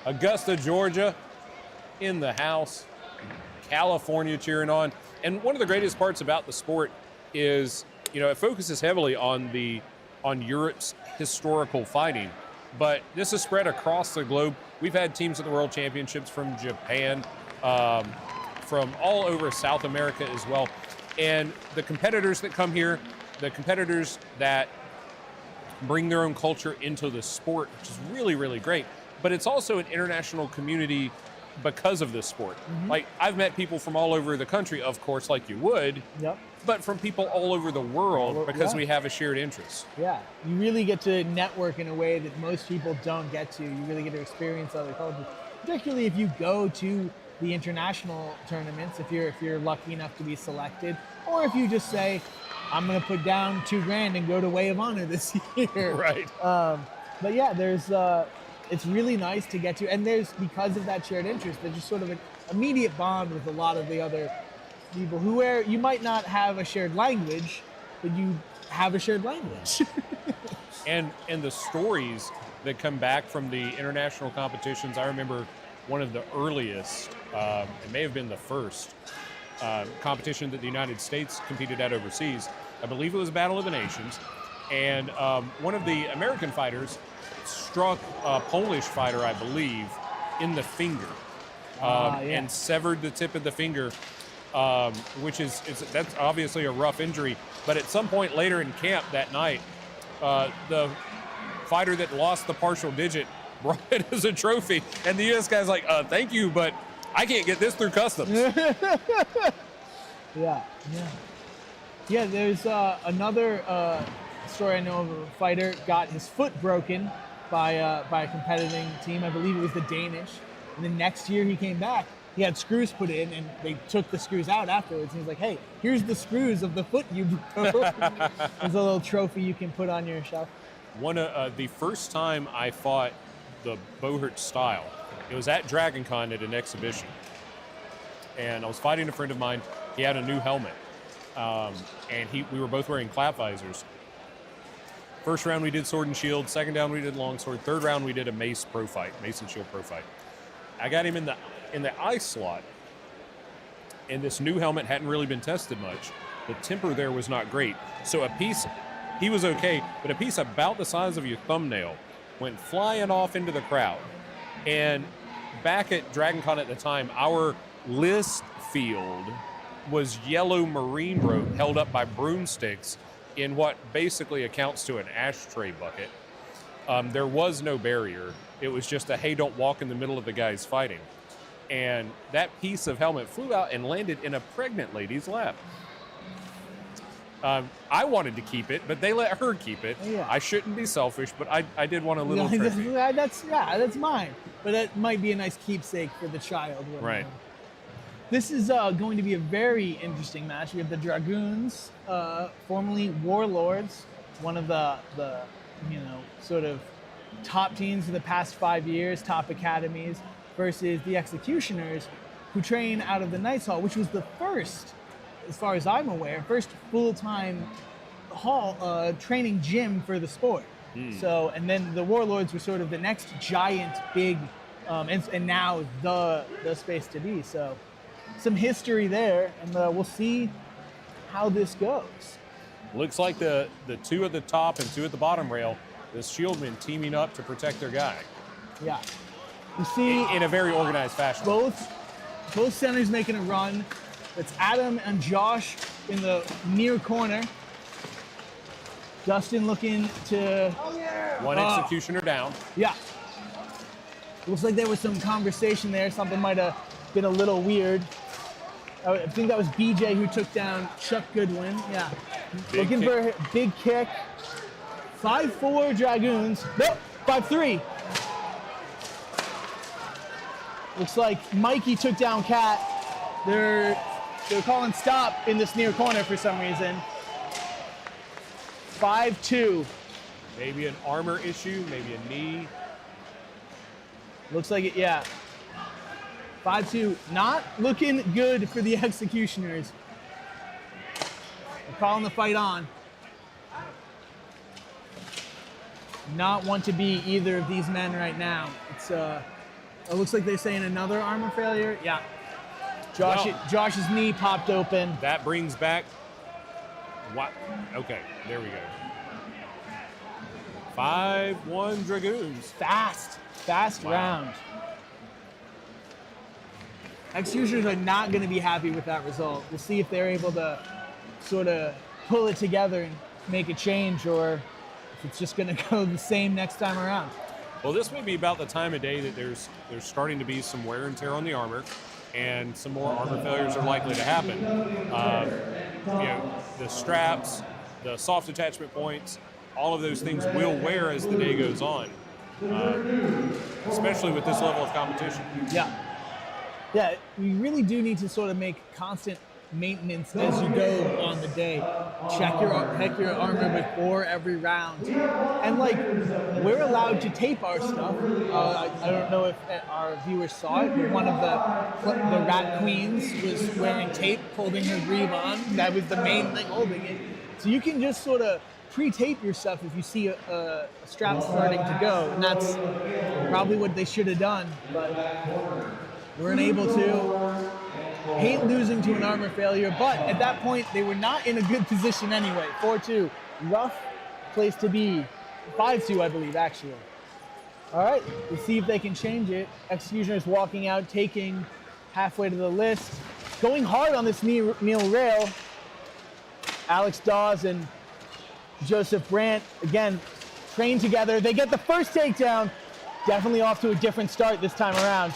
Augusta, Georgia in the house. California cheering on. And one of the greatest parts about the sport is, it focuses heavily on Europe's historical fighting. But this is spread across the globe. We've had teams at the World Championships from Japan, from all over South America as well. And the competitors that come here, the competitors that bring their own culture into the sport, which is really, really great. But it's also an international community because of this sport. Like, I've met people from all over the country, of course, like you would, but from people all over the world because we have a shared interest. Yeah, you really get to network in a way that most people don't get to. You really get to experience other cultures, particularly if you go to the international tournaments, if you're lucky enough to be selected, or if you just say, I'm going to put down $2,000 and go to Way of Honor this year. Right. But yeah, it's really nice to get to, and because of that shared interest, there's just sort of an immediate bond with a lot of the other people where you might not have a shared language, but you have a shared language. and the stories that come back from the international competitions, I remember one of the earliest, it may have been the first competition that the United States competed at overseas. I believe it was Battle of the Nations. And one of the American fighters struck a Polish fighter, I believe, in the finger and severed the tip of the finger, that's obviously a rough injury. But at some point later in camp that night, the fighter that lost the partial digit brought it as a trophy, and the U.S. guy's like, thank you, but I can't get this through customs. Yeah, there's another story I know of a fighter got his foot broken by a competing team. I believe it was the Danish. And then next year he came back. He had screws put in, and they took the screws out afterwards. And he's like, hey, here's the screws of the foot you broke. There's a little trophy you can put on your shelf. The first time I fought the Bohert style, it was at DragonCon at an exhibition. And I was fighting a friend of mine. He had a new helmet. And we were both wearing clap visors. First round we did sword and shield. Second round we did longsword. Third round we did a mace and shield pro fight. I got him in the eye slot, and this new helmet hadn't really been tested much. The temper there was not great. So he was okay, but a piece about the size of your thumbnail went flying off into the crowd. And back at DragonCon at the time, our list field was yellow marine rope held up by broomsticks in what basically accounts to an ashtray bucket. There was no barrier. It was just a, hey, don't walk in the middle of the guys fighting. And that piece of helmet flew out and landed in a pregnant lady's lap. I wanted to keep it, but they let her keep it. Yeah. I shouldn't be selfish, but I did want a little trophy. That's mine. But that might be a nice keepsake for the child. Right. This is going to be a very interesting match. We have the Dragoons, formerly Warlords, one of the sort of top teams of the past 5 years, top academies, versus the Executioners, who train out of the Knights Hall, which was the first, as far as I'm aware, first full-time hall training gym for the sport. So, and then the Warlords were sort of the next giant big, and now the space to be. So, some history there, and we'll see how this goes. Looks like the two at the top and two at the bottom rail, the Shieldmen teaming up to protect their guy. Yeah. You see in a very organized fashion. Both centers making a run. It's Adam and Josh in the near corner. Dustin looking to... One Executioner down. Yeah. Looks like there was some conversation there. Something might have been a little weird. I think that was BJ who took down Chuck Goodwin. Yeah. Looking for a big kick. 5-4 Dragoons. Nope, 5-3. Looks like Mikey took down Cat. They're calling stop in this near corner for some reason. 5-2. Maybe an armor issue, maybe a knee. Looks like it, yeah. 5-2. Not looking good for the Executioners. They're calling the fight on. Not want to be either of these men right now. It looks like they're saying another armor failure. Yeah. Josh's knee popped open. That brings back what? Okay, there we go. 5-1 Dragoons. Fast round. Executioners are not going to be happy with that result. We'll see if they're able to sort of pull it together and make a change, or if it's just going to go the same next time around. Well, this may be about the time of day that there's starting to be some wear and tear on the armor, and some more armor failures are likely to happen. The straps, the soft attachment points, all of those things will wear as the day goes on, especially with this level of competition. Yeah, you really do need to sort of make constant maintenance as you go on the day. Check your armor before every round. And we're allowed to tape our stuff. I don't know if our viewers saw it, but one of the Rat Queens was wearing tape, holding her greave on. That was the main thing holding it. So you can just sort of pre-tape your stuff if you see a strap starting to go. And that's probably what they should have done, but weren't able to. Hate losing to an armor failure, but at that point, they were not in a good position anyway. 4-2, rough place to be. 5-2, I believe, actually. All right, let's see if they can change it. Executioners walking out, taking halfway to the list. Going hard on this kneel rail. Alex Dawes and Joseph Brandt, again, train together. They get the first takedown. Definitely off to a different start this time around.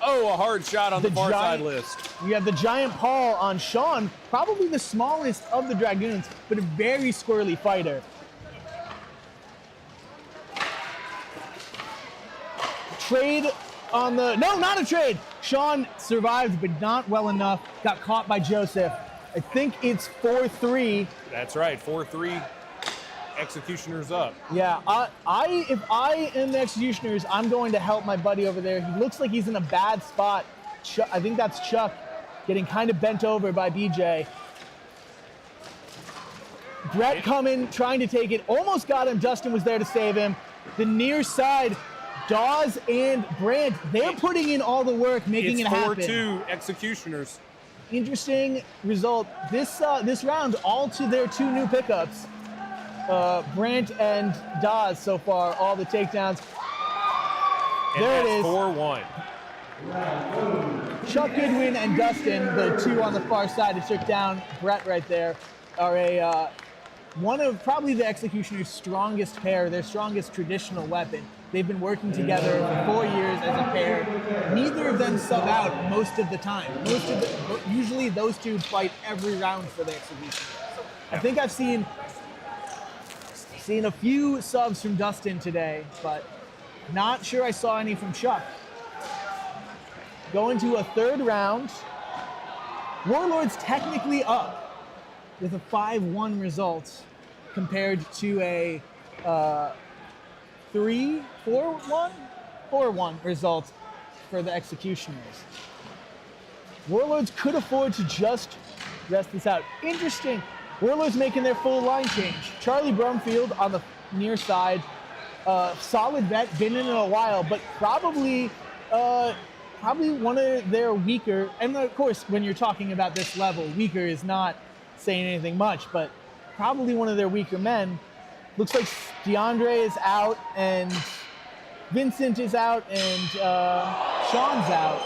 Oh, a hard shot on the far side list. You have the giant paw on Sean, probably the smallest of the Dragoons, but a very squirrely fighter. Trade on the, no, not a trade. Sean survived, but not well enough. Got caught by Joseph. I think it's 4-3. That's right, 4-3. Executioners up. Yeah, if I am the Executioners, I'm going to help my buddy over there. He looks like he's in a bad spot. I think that's Chuck getting kind of bent over by BJ. Brett coming, trying to take it. Almost got him. Dustin was there to save him. The near side, Dawes and Brandt, they're putting in all the work, making it happen. It's 4-2 Executioners. Interesting result. This round, all to their two new pickups. Brandt and Dawes so far, all the takedowns. And there it is. 4-1. Chuck Goodwin and Dustin, the two on the far side who took down Brett right there, are one of probably the Executioners' strongest pair, their strongest traditional weapon. They've been working together for 4 years as a pair. Neither of them sub out most of the time. Usually those two fight every round for the Executioners. I think I've seen a few subs from Dustin today, but not sure I saw any from Chuck. Going to a third round. Warlords technically up with a 5-1 result compared to a 3-4-1 result for the Executioners. Warlords could afford to just rest this out. Interesting. Warlords making their full line change. Charlie Brumfield on the near side. Solid vet, been in it a while, but probably one of their weaker, and of course, when you're talking about this level, weaker is not saying anything much, but probably one of their weaker men. Looks like DeAndre is out, and Vincent is out, and Sean's out.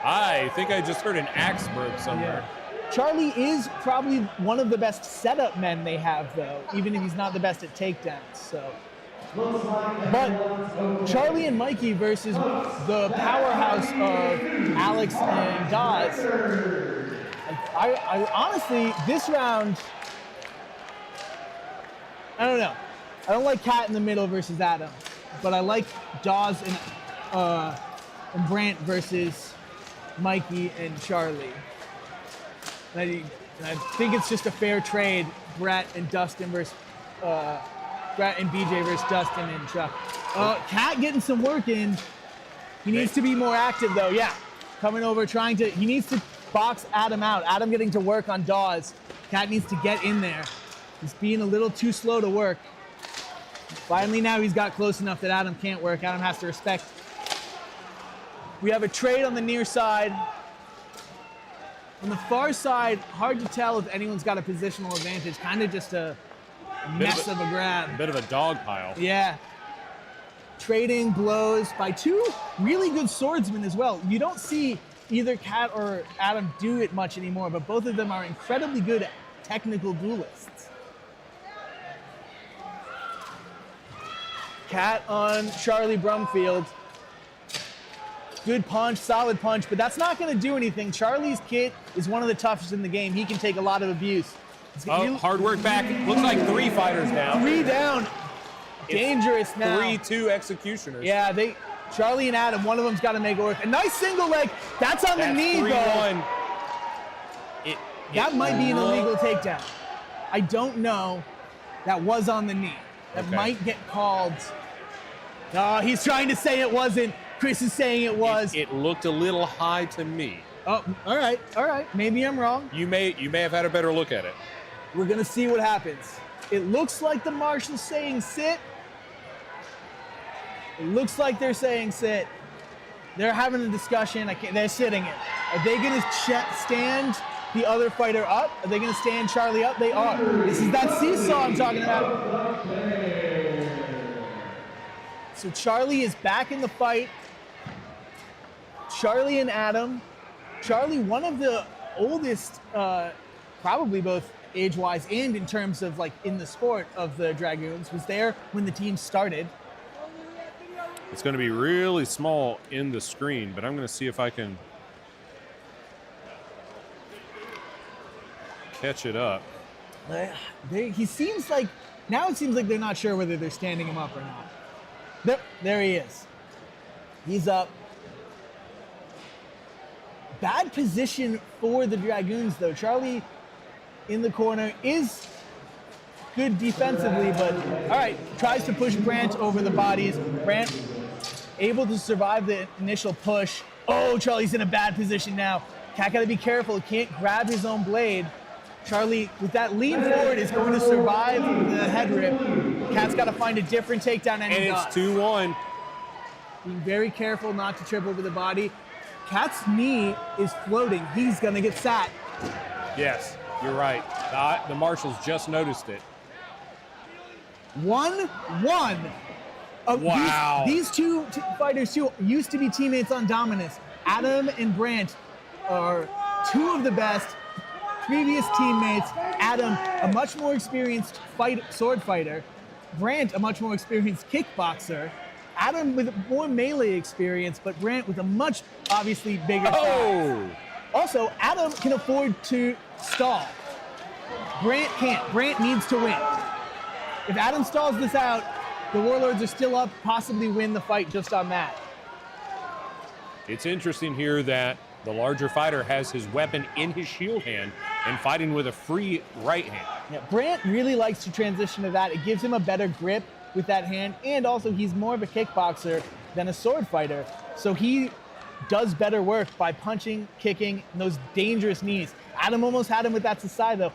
I think I just heard an axe break somewhere. Yeah. Charlie is probably one of the best setup men they have, though, even if he's not the best at takedowns. So, but Charlie and Mikey versus the powerhouse of Alex and Dawes. I honestly, this round, I don't know. I don't like Cat in the middle versus Adam, but I like Dawes and Brant versus Mikey and Charlie. And I think it's just a fair trade, Brett and Dustin versus Brett and BJ versus Dustin and Chuck. Cat getting some work in. He needs to be more active though. Yeah, coming over, he needs to box Adam out. Adam getting to work on Dawes. Cat needs to get in there. He's being a little too slow to work. Finally now he's got close enough that Adam can't work. Adam has to respect. We have a trade on the near side. On the far side, hard to tell if anyone's got a positional advantage. Kind of just a mess of a grab. A bit of a dog pile. Yeah. Trading blows by two really good swordsmen as well. You don't see either Cat or Adam do it much anymore, but both of them are incredibly good technical duelists. Cat on Charlie Brumfield. Good punch, solid punch, but that's not going to do anything. Charlie's kit is one of the toughest in the game. He can take a lot of abuse. Hard work back. Looks like 3 fighters down. 3 down. Dangerous now. 3-2 Executioners. Yeah, Charlie and Adam, one of them's got to make it work. A nice single leg. That's on the knee, though. That might be an illegal takedown. I don't know. That was on the knee. That might get called. No, he's trying to say it wasn't. Chris is saying it was. It looked a little high to me. Oh, all right. Maybe I'm wrong. You may have had a better look at it. We're gonna see what happens. It looks like the marshal's saying sit. It looks like they're saying sit. They're having a discussion. They're sitting it. Are they gonna stand the other fighter up? Are they gonna stand Charlie up? They are. This is that seesaw I'm talking about. So Charlie is back in the fight. Charlie and Adam. Charlie, one of the oldest, probably both age-wise and in terms of like in the sport of the Dragoons, was there when the team started. It's going to be really small in the screen, but I'm going to see if I can catch it up. He seems like, now it seems like they're not sure whether they're standing him up or not. There he is. He's up. Bad position for the Dragoons, though. Charlie in the corner is good defensively, but all right, tries to push Brant over the bodies. Brant able to survive the initial push. Oh, Charlie's in a bad position now. Cat got to be careful. He can't grab his own blade. Charlie, with that lean forward, is going to survive the head rip. Cat's got to find a different takedown, and it's 2-1. Being very careful not to trip over the body. Cat's knee is floating. He's going to get sat. Yes, you're right. The marshals just noticed it. 1-1. Wow. These two fighters too used to be teammates on Dominus. Adam and Brant are two of the best previous teammates. Adam, a much more experienced sword fighter. Brant, a much more experienced kickboxer. Adam with more melee experience, but Brant with a much, obviously, bigger size. Also, Adam can afford to stall. Brant can't. Brant needs to win. If Adam stalls this out, the Warlords are still up, possibly win the fight just on that. It's interesting here that the larger fighter has his weapon in his shield hand and fighting with a free right hand. Yeah, Brant really likes to transition to that. It gives him a better grip with that hand, and also he's more of a kickboxer. than a sword fighter. So he does better work by punching, kicking, and those dangerous knees. Adam almost had him with that to side though.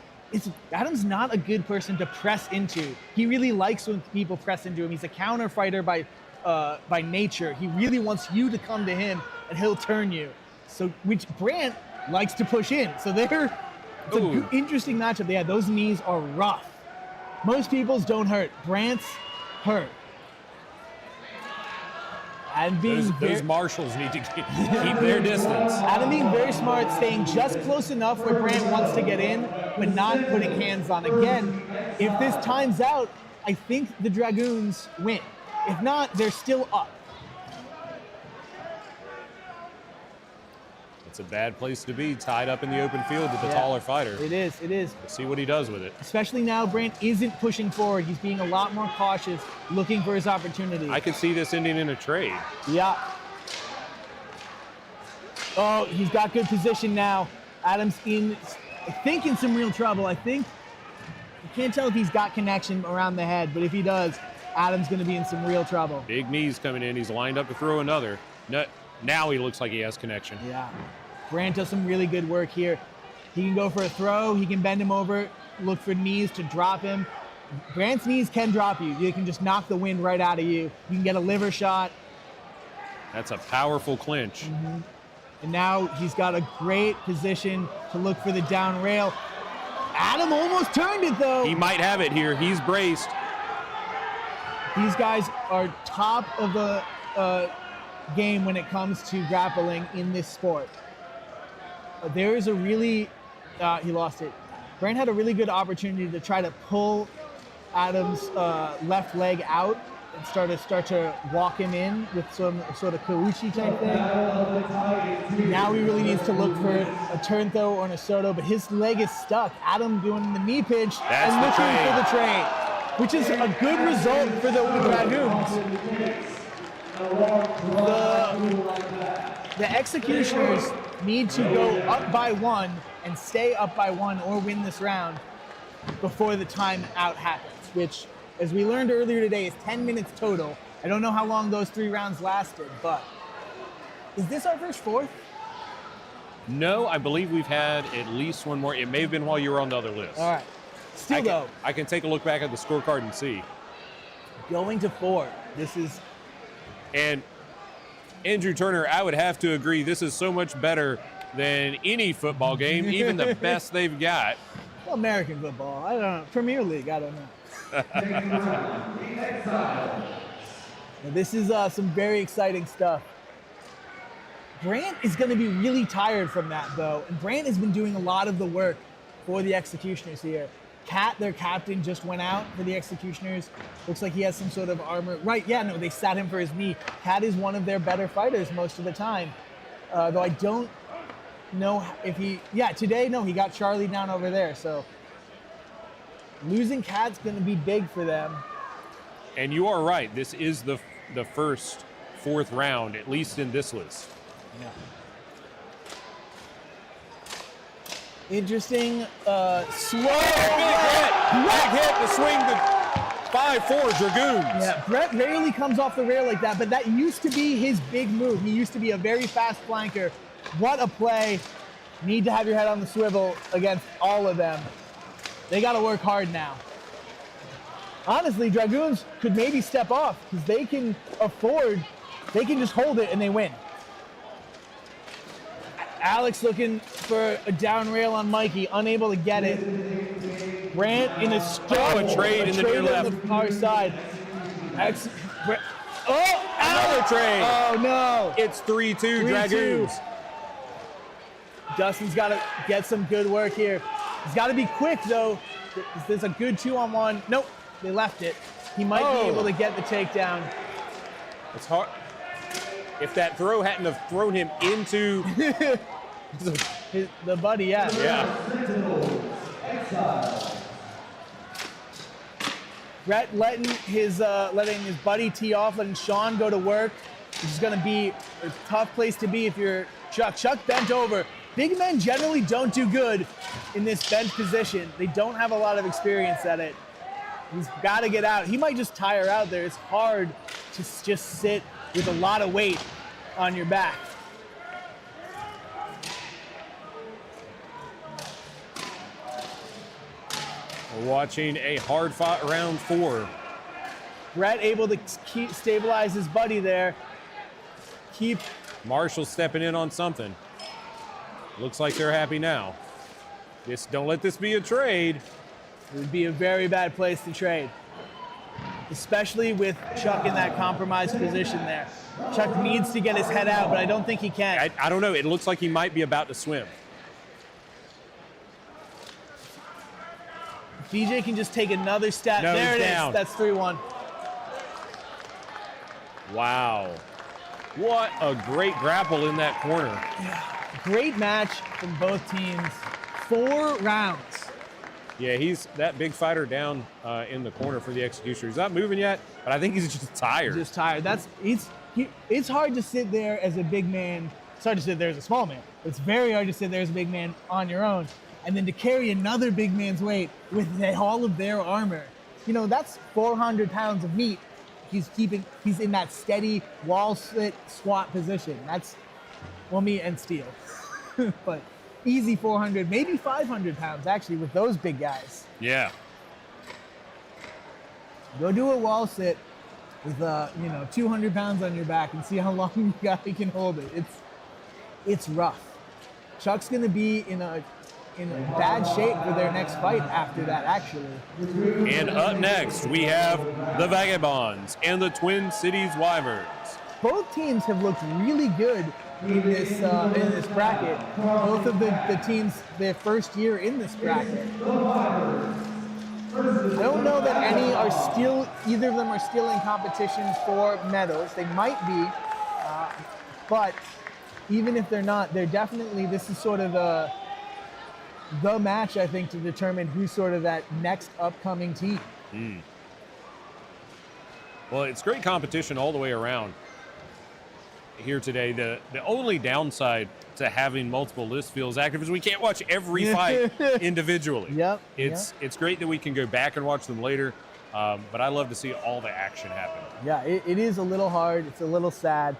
Adam's not a good person to press into. He really likes when people press into him. He's a counter fighter by nature. He really wants you to come to him and he'll turn you. So, which Brant likes to push in. So it's an interesting matchup. Yeah, those knees are rough. Most people's don't hurt. Brant's hurt. And those marshals need to keep their distance. Adam being very smart, staying just close enough where Brant wants to get in, but not putting hands on. Again, if this times out, I think the Dragoons win. If not, they're still up. It's a bad place to be, tied up in the open field with the taller fighter. It is. Let's see what he does with it. Especially now, Brant isn't pushing forward. He's being a lot more cautious, looking for his opportunity. I could see this ending in a trade. Yeah. Oh, he's got good position now. Adam's in some real trouble. I can't tell if he's got connection around the head, but if he does, Adam's going to be in some real trouble. Big knees coming in. He's lined up to throw another. Now he looks like he has connection. Yeah. Brant does some really good work here. He can go for a throw. He can bend him over, look for knees to drop him. Brant's knees can drop you. You can just knock the wind right out of you. You can get a liver shot. That's a powerful clinch. Mm-hmm. And now he's got a great position to look for the down rail. Adam almost turned it, though. He might have it here. He's braced. These guys are top of the game when it comes to grappling in this sport. There is a really, he lost it. Brant had a really good opportunity to try to pull Adam's left leg out and start to walk him in with some sort of Kauchi type thing. Now he really needs to look for a turn throw or an Asoto, but his leg is stuck. Adam doing the knee pinch and looking for the trade, which is a good result for the Dragoons. The Executioners need to go up by 1 and stay up by 1 or win this round before the timeout happens, which, as we learned earlier today, is 10 minutes total. I don't know how long those 3 rounds lasted, but is this our first 4th? No, I believe we've had at least one more. It may have been while you were on the other list. All right. Still, I can take a look back at the scorecard and see. Going to 4. This is... And Andrew Turner, I would have to agree, this is so much better than any football game, even the best they've got. Well, American football, I don't know. Premier League, I don't know. This is some very exciting stuff. Brant is going to be really tired from that, though. And Brant has been doing a lot of the work for the Executioners here. Cat, their captain, just went out for the Executioners. Looks like he has some sort of armor. Right, yeah, no, they sat him for his knee. Cat is one of their better fighters most of the time. Though I don't know if he... Yeah, today, no, he got Charlie down over there. So losing Cat's going to be big for them. And you are right. This is the first 4th round, at least in this list. Yeah. Interesting, slow. Back hit to swing the 5-4 Dragoons. Yeah, Brett rarely comes off the rail like that, but that used to be his big move. He used to be a very fast flanker. What a play. Need to have your head on the swivel against all of them. They got to work hard now. Honestly, Dragoons could maybe step off because they can just hold it and they win. Alex looking for a down rail on Mikey, unable to get it. Brant in a trade in the near left. On the far side. Alex. Another trade. Oh no. It's 3-2 Dragoons. Dustin's got to get some good work here. He's got to be quick though. There's a good 2-on-1. Nope, they left it. He might be able to get the takedown. It's hard. If that throw hadn't have thrown him into the buddy, yeah. Brett letting his buddy tee off, letting Sean go to work, which is going to be a tough place to be if you're Chuck. Chuck bent over. Big men generally don't do good in this bench position. They don't have a lot of experience at it. He's got to get out. He might just tire out there. It's hard to just sit with a lot of weight on your back. We're watching a hard-fought round 4. Brett able to stabilize his buddy there. Keep Marshall stepping in on something. Looks like they're happy now. Don't let this be a trade. It would be a very bad place to trade, especially with Chuck in that compromised position there. Chuck needs to get his head out, but I don't think he can. I don't know. It looks like he might be about to swim. BJ can just take another step. No, there it he's is. down. That's 3-1. Wow. What a great grapple in that corner. Yeah. Great match from both teams. 4 rounds. Yeah, he's that big fighter down in the corner for the executioner. He's not moving yet, but I think he's just tired. Just tired. It's hard to sit there as a big man. It's hard to sit there as a small man. It's very hard to sit there as a big man on your own. And then to carry another big man's weight with all of their armor. That's 400 pounds of meat. He's in that steady wall sit squat position. That's, meat and steel. But easy 400, maybe 500 pounds actually with those big guys. Yeah. Go do a wall sit with 200 pounds on your back and see how long you guy can hold it. It's rough. Chuck's gonna be in a bad shape for their next fight after that, actually. And up next, we have the Vagabonds and the Twin Cities Wyverns. Both teams have looked really good in this bracket. Both of the teams, their first year in this bracket. I don't know that either of them are still in competition for medals. They might be, but even if they're not, they're definitely, this is sort of the match, I think, to determine who's sort of that next upcoming team. Well, it's great competition all the way around here today. The only downside to having multiple list fields active is we can't watch every fight individually. Yep. It's great that we can go back and watch them later, but I love to see all the action happen. Yeah, it is a little hard. It's a little sad.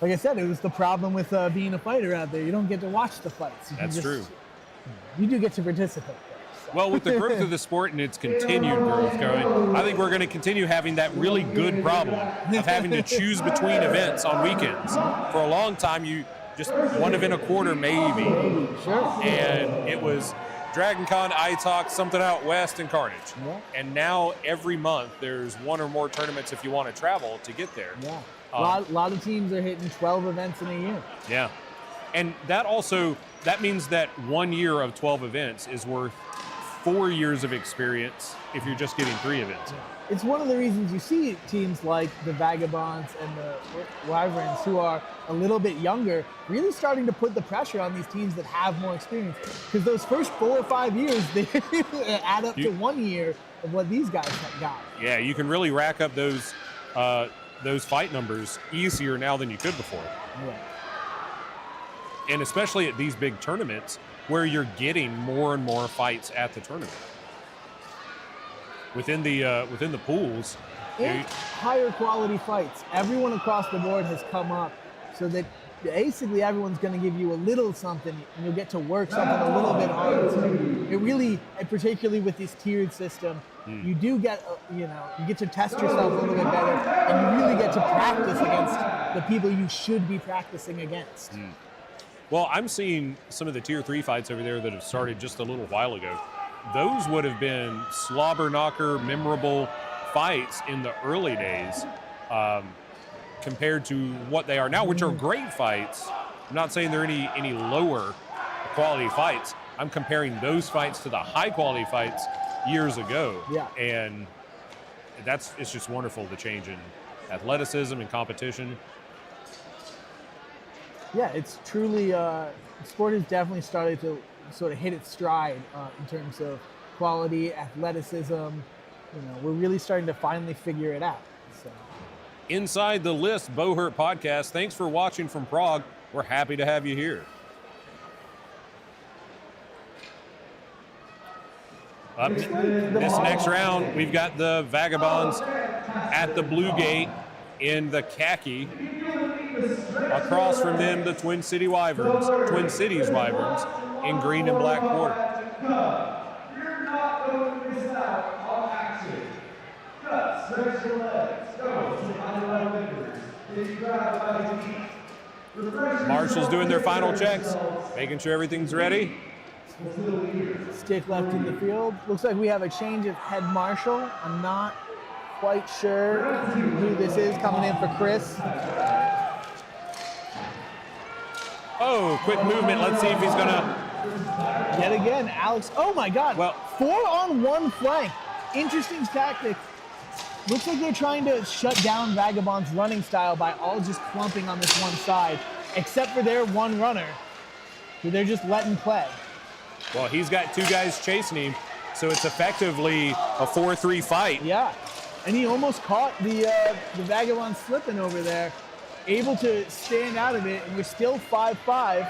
Like I said, it was the problem with being a fighter out there. You don't get to watch the fights. That's true. You do get to participate. So. Well, with the growth of the sport and its continued growth going, I think we're going to continue having that really good problem of having to choose between events on weekends. For a long time, you just one event a quarter, maybe. Sure. And it was Dragon Con, iTalk, something out west, and Carnage. Yeah. And now every month there's one or more tournaments if you want to travel to get there. Yeah. A lot of teams are hitting 12 events in a year. Yeah. And that means that 1 year of 12 events is worth 4 years of experience if you're just getting 3 events. It's one of the reasons you see teams like the Vagabonds and the Wyverns, who are a little bit younger, really starting to put the pressure on these teams that have more experience. Because those first 4 or 5 years, they add up to 1 year of what these guys have got. Yeah, you can really rack up those fight numbers easier now than you could before. Yeah. And especially at these big tournaments where you're getting more and more fights at the tournament. Within the pools. And higher quality fights. Everyone across the board has come up so that basically everyone's going to give you a little something and you'll get to work something a little bit harder. So it really, and particularly with this tiered system, you do get, you get to test yourself a little bit better and you really get to practice against the people you should be practicing against. Well, I'm seeing some of the tier 3 fights over there that have started just a little while ago. Those would have been slobber knocker, memorable fights in the early days compared to what they are now, which are great fights. I'm not saying they're any lower quality fights. I'm comparing those fights to the high quality fights years ago. Yeah. And it's just wonderful, the change in athleticism and competition. Yeah, it's truly, sport has definitely started to sort of hit its stride in terms of quality, athleticism. We're really starting to finally figure it out. So. Inside the List Bohurt podcast, thanks for watching from Prague. We're happy to have you here. Up this next round, we've got the Vagabonds at the Blue Gate in the khaki. Across from them, the Twin Cities Wyverns in green and black quarter. You're not going to miss out on action. Cut, stretch your legs. Go, sit on your fingers. Then you grab by the feet. Marshall's doing their final checks, making sure everything's ready. Stick left in the field. Looks like we have a change of head marshal. I'm not quite sure who this is coming in for Chris. Oh, quick movement. Let's see if he's gonna. Yet again, Alex. Oh my God. Well, 4 on 1 flank. Interesting tactic. Looks like they're trying to shut down Vagabond's running style by all just clumping on this one side, except for their one runner, who they're just letting play. Well, he's got 2 guys chasing him, so it's effectively a 4-3 fight. Yeah, and he almost caught the Vagabond slipping over there, able to stand out of it, and we're still 5-5.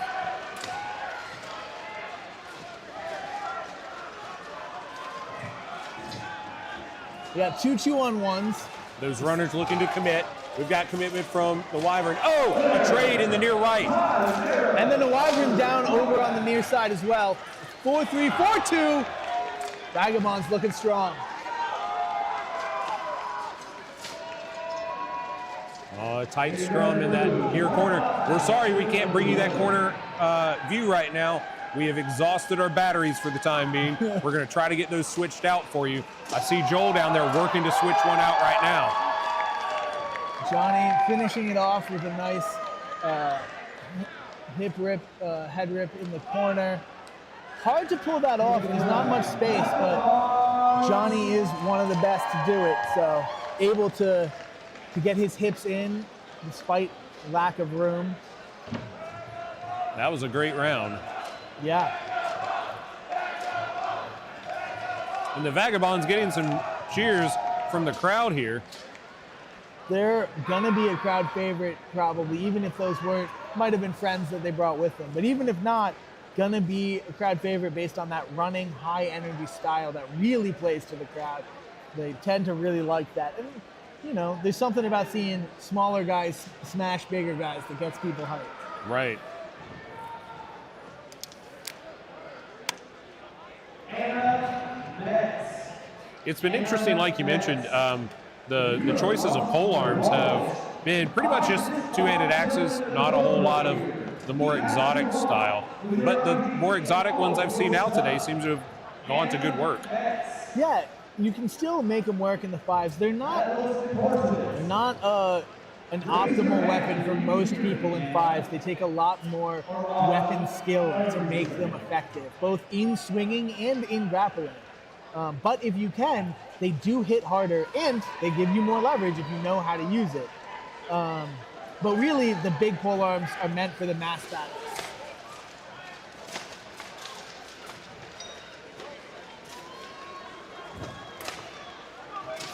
We got 2 2-on-1s. Those runners looking to commit. We've got commitment from the Wyvern. Oh, a trade in the near right. And then the Wyvern down over on the near side as well. 4-3, 4-2. Vagabonds looking strong. Oh, a tight scrum in that near corner. We're sorry we can't bring you that corner view right now. We have exhausted our batteries for the time being. We're going to try to get those switched out for you. I see Joel down there working to switch one out right now. Johnny finishing it off with a nice hip rip, head rip in the corner. Hard to pull that off. There's not much space, but Johnny is one of the best to do it. So able to get his hips in despite lack of room. That was a great round. Yeah. And the Vagabonds getting some cheers from the crowd here. They're gonna be a crowd favorite probably, even if those might have been friends that they brought with them. But even if not, gonna be a crowd favorite based on that running high energy style that really plays to the crowd. They tend to really like that. And you know, there's something about seeing smaller guys smash bigger guys that gets people hyped. Right. It's been interesting, like you mentioned, the choices of pole arms have been pretty much just 2-handed axes, not a whole lot of the more exotic style. But the more exotic ones I've seen out today seem to have gone to good work. Yeah, you can still make them work in the 5s. They're not an optimal weapon for most people in 5s. They take a lot more weapon skill to make them effective, both in swinging and in grappling. But if you can, they do hit harder and they give you more leverage if you know how to use it. But really, the big pole arms are meant for the mass battles.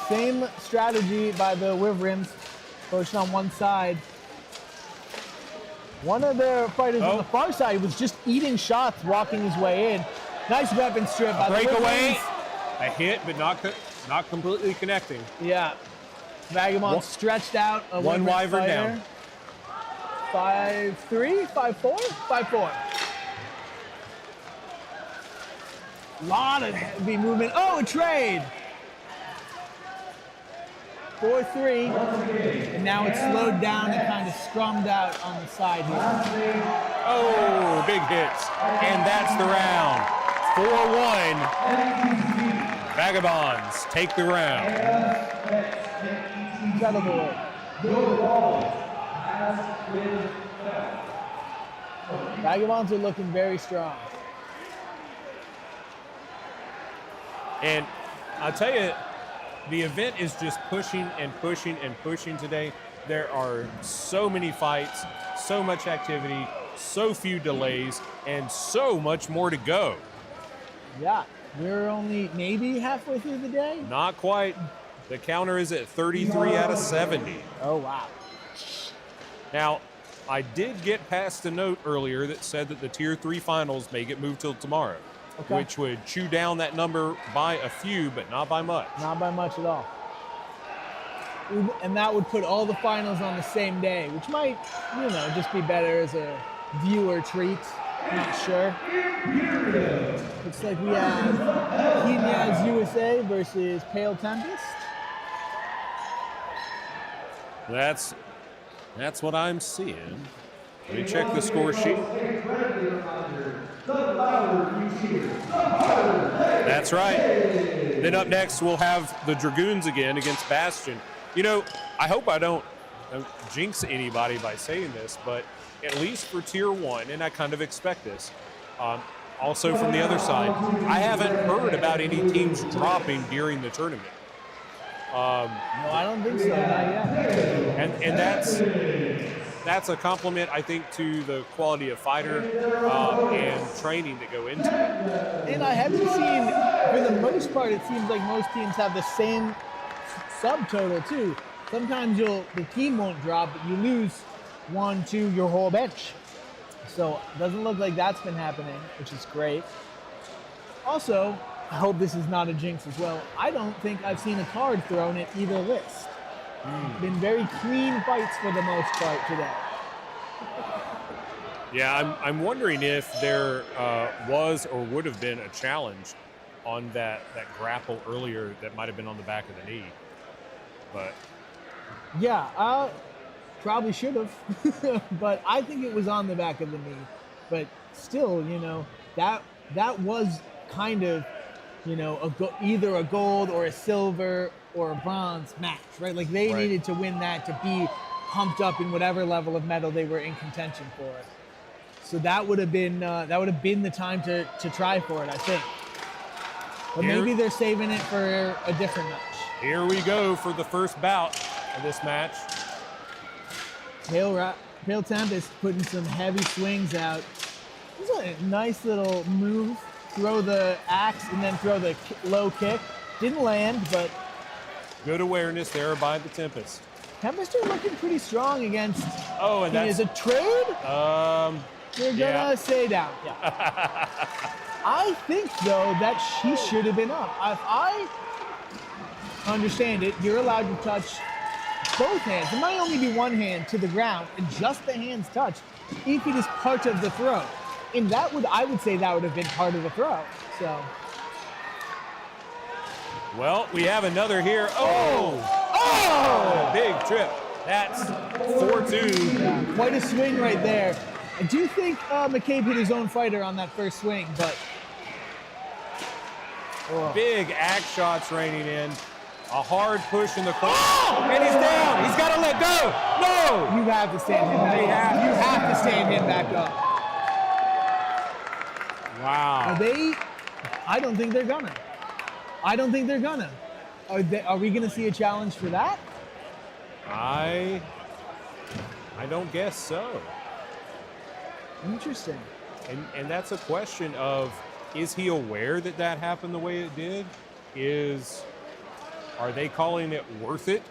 Same strategy by the Wyverns, pushing on one side. One of their fighters on the far side was just eating shots, walking his way in. Nice weapon strip by the breakaway. A hit, but not completely connecting. Yeah. Vagabond stretched out. One Wyvern down. 5-3, 5-4, 5-4. Lot of heavy movement. Oh, a trade. 4-3. And now it's slowed down and kind of scrummed out on the side here. Oh, big hits. And that's the round. 4-1. Vagabonds take the round. Incredible. Vagabonds are looking very strong. And I'll tell you, the event is just pushing and pushing and pushing today. There are so many fights, so much activity, so few delays, and so much more to go. Yeah. We're only maybe halfway through the day? Not quite. The counter is at 33 out of 70. Oh, wow. Now, I did get past a note earlier that said that the Tier 3 finals may get moved till tomorrow, which would chew down that number by a few, but not by much. Not by much at all. and that would put all the finals on the same day, which might, just be better as a viewer treat. Not sure. Looks like we have Knyaz USA versus Pale Tempest. That's what I'm seeing. Let me check the score sheet. That's right. Then up next, we'll have the Dragoons again against Bastion. I hope I don't jinx anybody by saying this, but at least for Tier 1, and I kind of expect this, also from the other side, I haven't heard about any teams dropping during the tournament. No, I don't think so. Not yet. And that's a compliment, I think, to the quality of fighter and training that go into it. And I haven't seen, for the most part, it seems like most teams have the same subtotal too. Sometimes the team won't drop, but you lose 1, 2, your whole bench. So it doesn't look like that's been happening, which is great. Also, I hope this is not a jinx as well. I don't think I've seen a card thrown at either list. Been very clean fights for the most part today. Yeah, I'm wondering if there was or would have been a challenge on that grapple earlier that might have been on the back of the knee. But yeah, probably should have, but I think it was on the back of the knee. But still, that was kind of, either a gold or a silver or a bronze match, right? Like they needed to win that to be pumped up in whatever level of medal they were in contention for. So that would have been the time to try for it, I think. But maybe they're saving it for a different match. Here we go for the first bout of this match. Pale Tempest putting some heavy swings out. This is a nice little move. Throw the axe and then throw the low kick. Didn't land, but good awareness there by the Tempest. Tempest are looking pretty strong against. Oh, and that's is a trade. You're gonna stay down. Yeah. I think though that she should have been up. If I understand it, you're allowed to touch both hands. It might only be one hand to the ground, and just the hands touched if it is part of the throw. And I would say that would have been part of the throw. So. Well, we have another here. Oh! Big trip. That's 4-2. Yeah, quite a swing right there. I do think McCabe hit his own fighter on that first swing, but. Big axe shots raining in. A hard push in the corner. Oh! And he's down. He's got to let go. No! You have to stand him back up. You have to stand him back up. Wow. I don't think they're gonna. Are we gonna see a challenge for that? I don't guess so. Interesting. And that's a question of, is he aware that happened the way it did? Are they calling it worth it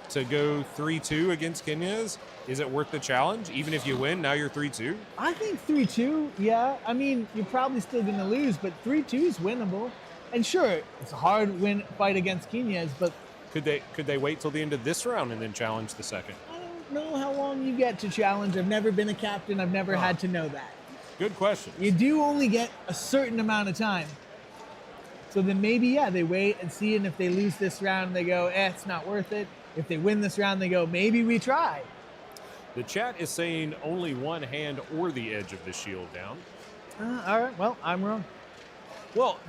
to go 3-2 against Knyaz? Is it worth the challenge? Even if you win, now you're 3-2? I think 3-2, yeah. I mean, you're probably still going to lose, but 3-2 is winnable. And sure, it's a hard fight against Knyaz, but... Could they wait till the end of this round and then challenge the second? I don't know how long you get to challenge. I've never been a captain. I've never had to know that. Good question. You do only get a certain amount of time. So then maybe, they wait and see, and if they lose this round, they go, it's not worth it. If they win this round, they go, maybe we try. The chat is saying only one hand or the edge of the shield down. All right, well, I'm wrong. Well,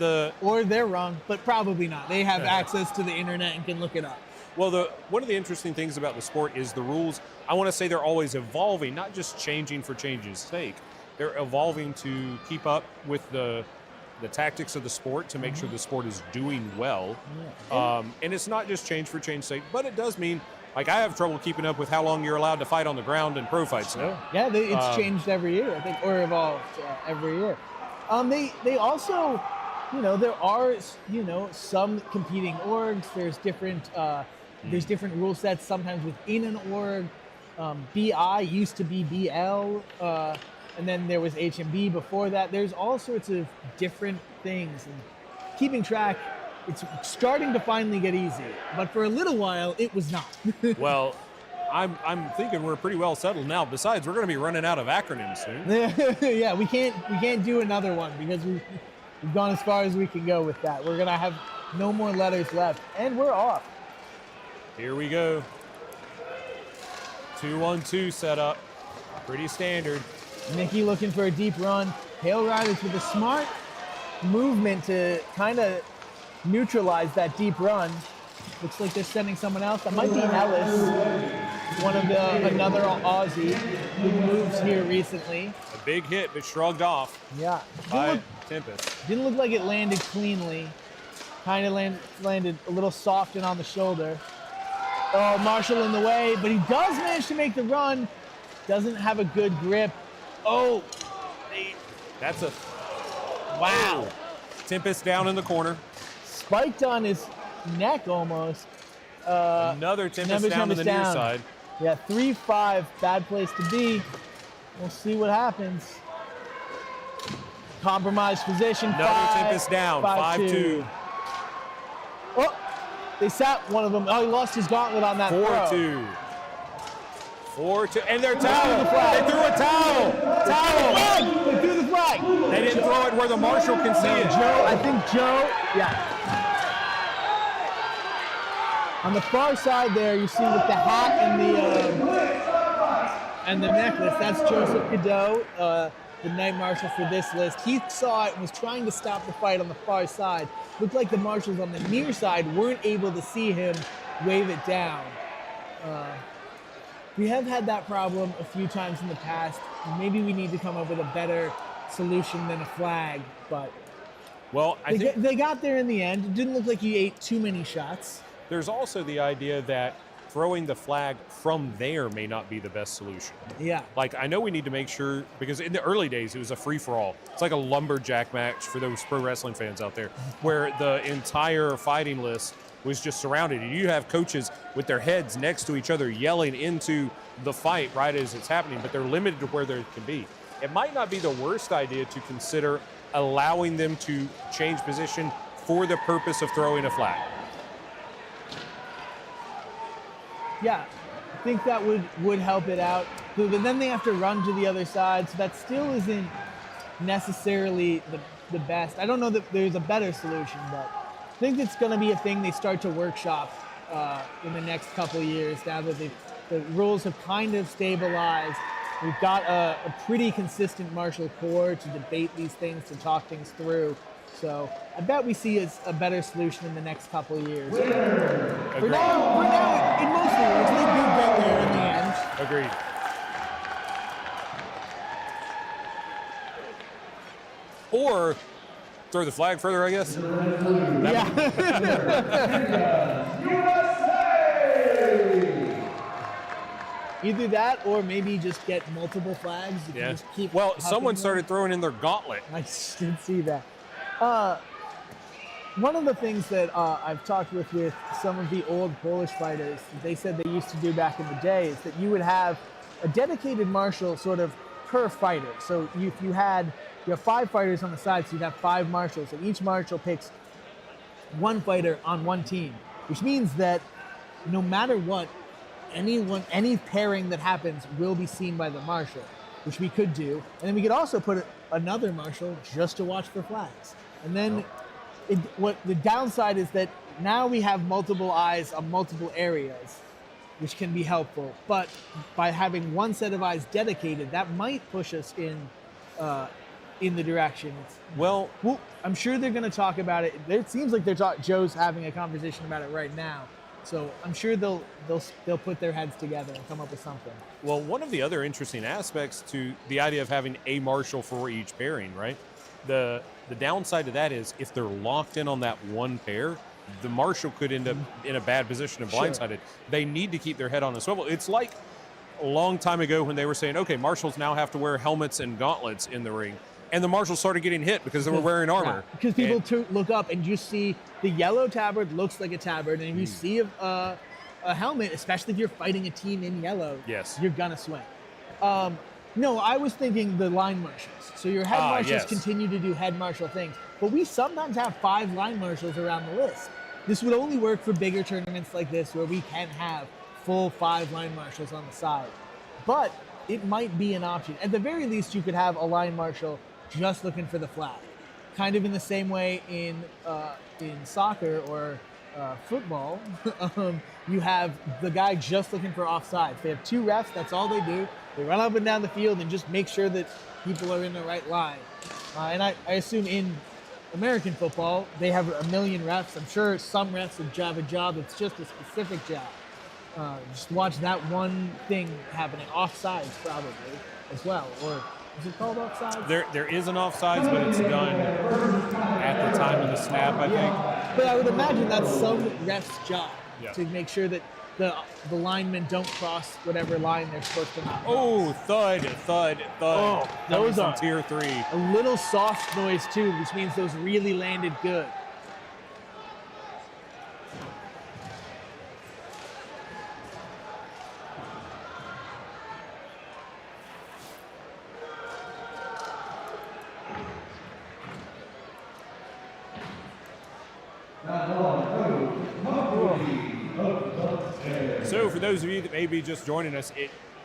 or they're wrong, but probably not. They have access to the internet and can look it up. Well, one of the interesting things about the sport is the rules. I want to say they're always evolving, not just changing for change's sake. They're evolving to keep up with the tactics of the sport to make sure the sport is doing well. Yeah. And it's not just change for change's sake, but it does mean, like, I have trouble keeping up with how long you're allowed to fight on the ground in pro fights now. Yeah, it's changed every year, I think, or evolved every year. They also, there are, some competing orgs. There's different rule sets sometimes within an org. BI used to be BL, and then there was HMB before that. There's all sorts of different things, and keeping track it's starting to finally get easy, but for a little while it was not. Well, I'm thinking we're pretty well settled now. Besides, we're going to be running out of acronyms soon. Yeah, we can't do another one because we've gone as far as we can go with that. We're gonna have no more letters left, and we're off. Here we go. 2-1-2 setup. Pretty standard. Mickey looking for a deep run. Pale Riders with a smart movement to kind of neutralize that deep run. Looks like they're sending someone else. That might be Ellis, one of another Aussie who moves here recently. A big hit, but shrugged off Yeah. by Tempest. Didn't look like it landed cleanly. Kind of landed a little soft and on the shoulder. Oh, Marshall in the way, but he does manage to make the run. Doesn't have a good grip. Oh, That's a wow. Tempest down in the corner. Spiked on his neck almost. Another Tempest down on the near side. Yeah, 3-5, bad place to be. We'll see what happens. Compromised position. Another Tempest down, 5-2. Oh, they sat one of them. Oh, he lost his gauntlet on that 4-2. 4-2, and their threw towel. the flag. They threw a towel. Towel. They threw the flag. They didn't throw it where the marshal can see it. I think Joe, yeah. On the far side there, you see with the hat and the necklace, that's Joseph Cadeau, the Knight Marshal for this list. He saw it and was trying to stop the fight on the far side. Looked like the marshals on the near side weren't able to see him wave it down. We have had that problem a few times in the past. Maybe we need to come up with a better solution than a flag, but Well, I think they got there in the end. It didn't look like he ate too many shots. there's also the idea that throwing the flag from there may not be the best solution. Yeah. Like, I know we need to make sure, because in the early days, it was a free-for-all. It's like a lumberjack match for those pro wrestling fans out there, where the entire fighting list was just surrounded. And you have coaches with their heads next to each other yelling into the fight right as it's happening, but they're limited to where they can be. It might not be the worst idea to consider allowing them to change position for the purpose of throwing a flag. Yeah, I think that would help it out. But then they have to run to the other side, so that still isn't necessarily the best. I don't know that there's a better solution, but I think it's going to be a thing they start to workshop in the next couple of years now that the rules have kind of stabilized. We've got a pretty consistent martial corps to debate these things, to talk things through. So I bet we see a better solution in the next couple of years. For now, it mostly works. They do get there in the end. Agreed. Or throw the flag further, I guess. Either that, or maybe just get multiple flags. You can just keep someone started throwing in their gauntlet. I did see that. One of the things that I've talked with some of the old Polish fighters, they said they used to do back in the day, is that you would have a dedicated marshal sort of per fighter. So you have 5 fighters on the side, so you'd have 5 marshals, and each marshal picks one fighter on one team, which means that no matter what, any pairing that happens will be seen by the marshal, which we could do. And then we could also put another marshal just to watch for flags. And then what the downside is that now we have multiple eyes on multiple areas, which can be helpful. But by having one set of eyes dedicated, that might push us in the direction. Well, I'm sure they're going to talk about it. It seems like Joe's having a conversation about it right now. So I'm sure they'll put their heads together and come up with something. Well, one of the other interesting aspects to the idea of having a marshal for each pairing, right? The downside to that is if they're locked in on that one pair, the marshal could end up in a bad position and blindsided. Sure. They need to keep their head on a swivel. It's like a long time ago when they were saying, okay, marshals now have to wear helmets and gauntlets in the ring. And the marshals started getting hit because they were wearing armor. Yeah, because people look up and you see the yellow tabard looks like a tabard, and if you see a helmet, especially if you're fighting a team in yellow, yes, you're gonna swing. No, I was thinking the line marshals. So your head marshals yes. continue to do head marshal things, but we sometimes have 5 line marshals around the list. This would only work for bigger tournaments like this where we can have full 5 line marshals on the side. But it might be an option. At the very least, you could have a line marshal just looking for the flag. Kind of in the same way in soccer or football, you have the guy just looking for offsides. They have 2 refs, that's all they do. They run up and down the field and just make sure that people are in the right line. And I assume in American football, they have a million refs. I'm sure some refs would have a job that's just a specific job. Just watch that one thing happening, offsides probably as well. Or is it called offsides? There is an offsides, but it's done at the time of the snap, I think. But I would imagine that's some ref's job to make sure that the linemen don't cross whatever line they're supposed to not cross. Oh, thud. Oh, those are tier 3. A little soft noise too, which means those really landed good. So for those of you that may be just joining us,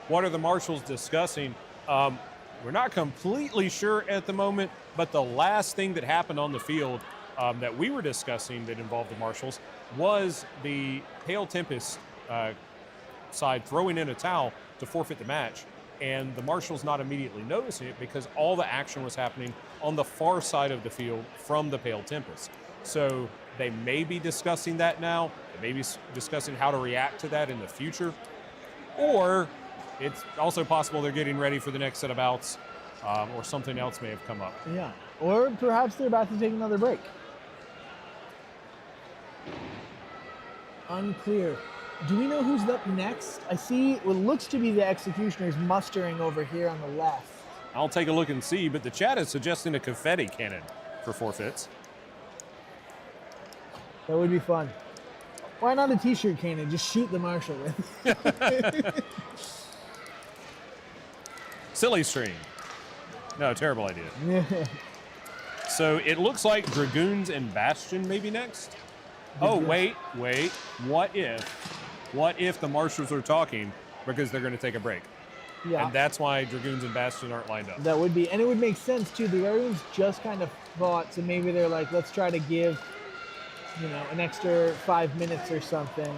what are the marshals discussing? We're not completely sure at the moment, but the last thing that happened on the field that we were discussing that involved the marshals was the Pale Tempest side throwing in a towel to forfeit the match, and the marshals not immediately noticing it because all the action was happening on the far side of the field from the Pale Tempest. So they may be discussing that now. They may be discussing how to react to that in the future. Or it's also possible they're getting ready for the next set of bouts, or something else may have come up. Yeah, or perhaps they're about to take another break. Unclear. Do we know who's up next? I see what looks to be the Executioners mustering over here on the left. I'll take a look and see, but the chat is suggesting a confetti cannon for forfeits. That would be fun. Why not a t-shirt cannon? Just shoot the marshal with. Silly string. No, terrible idea. So it looks like Dragoons and Bastion may be next. Oh, wait. What if the marshals are talking because they're going to take a break? Yeah. And that's why Dragoons and Bastion aren't lined up. That would be, and it would make sense too. The Dragoons just kind of thought, so maybe they're like, let's try to give, an extra 5 minutes or something.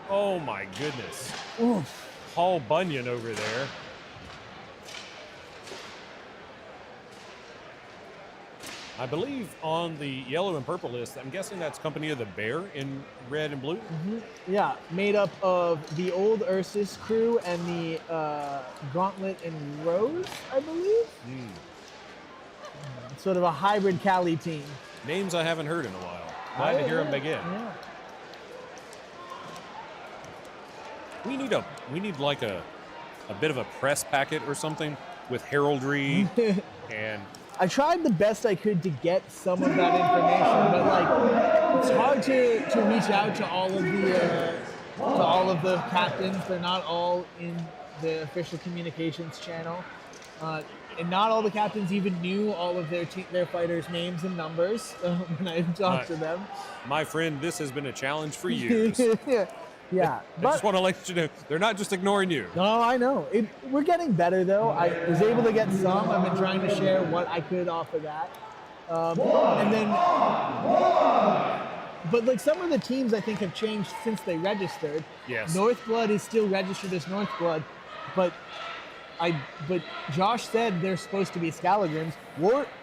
Oh my goodness. Oof. Paul Bunyan over there. I believe on the yellow and purple list, I'm guessing that's Company of the Bear in red and blue. Mm-hmm. Yeah, made up of the old Ursus crew and the Gauntlet and Rose, I believe. Sort of a hybrid Cali team. Names I haven't heard in a while. Glad to hear them begin. Yeah. We need like a bit of a press packet or something with heraldry and. I tried the best I could to get some of that information, but it's hard to reach out to all of the captains. They're not all in the official communications channel, and not all the captains even knew all of their fighters' names and numbers when I talked to them. My friend, this has been a challenge for years. Yeah, I just want to let you know, they're not just ignoring you. No, I know. We're getting better, though. I was able to get some. I've been trying to share what I could off of that. And then, but like some of the teams I think have changed since they registered. Yes. Northblood is still registered as Northblood, but Josh said they're supposed to be Scalagrins.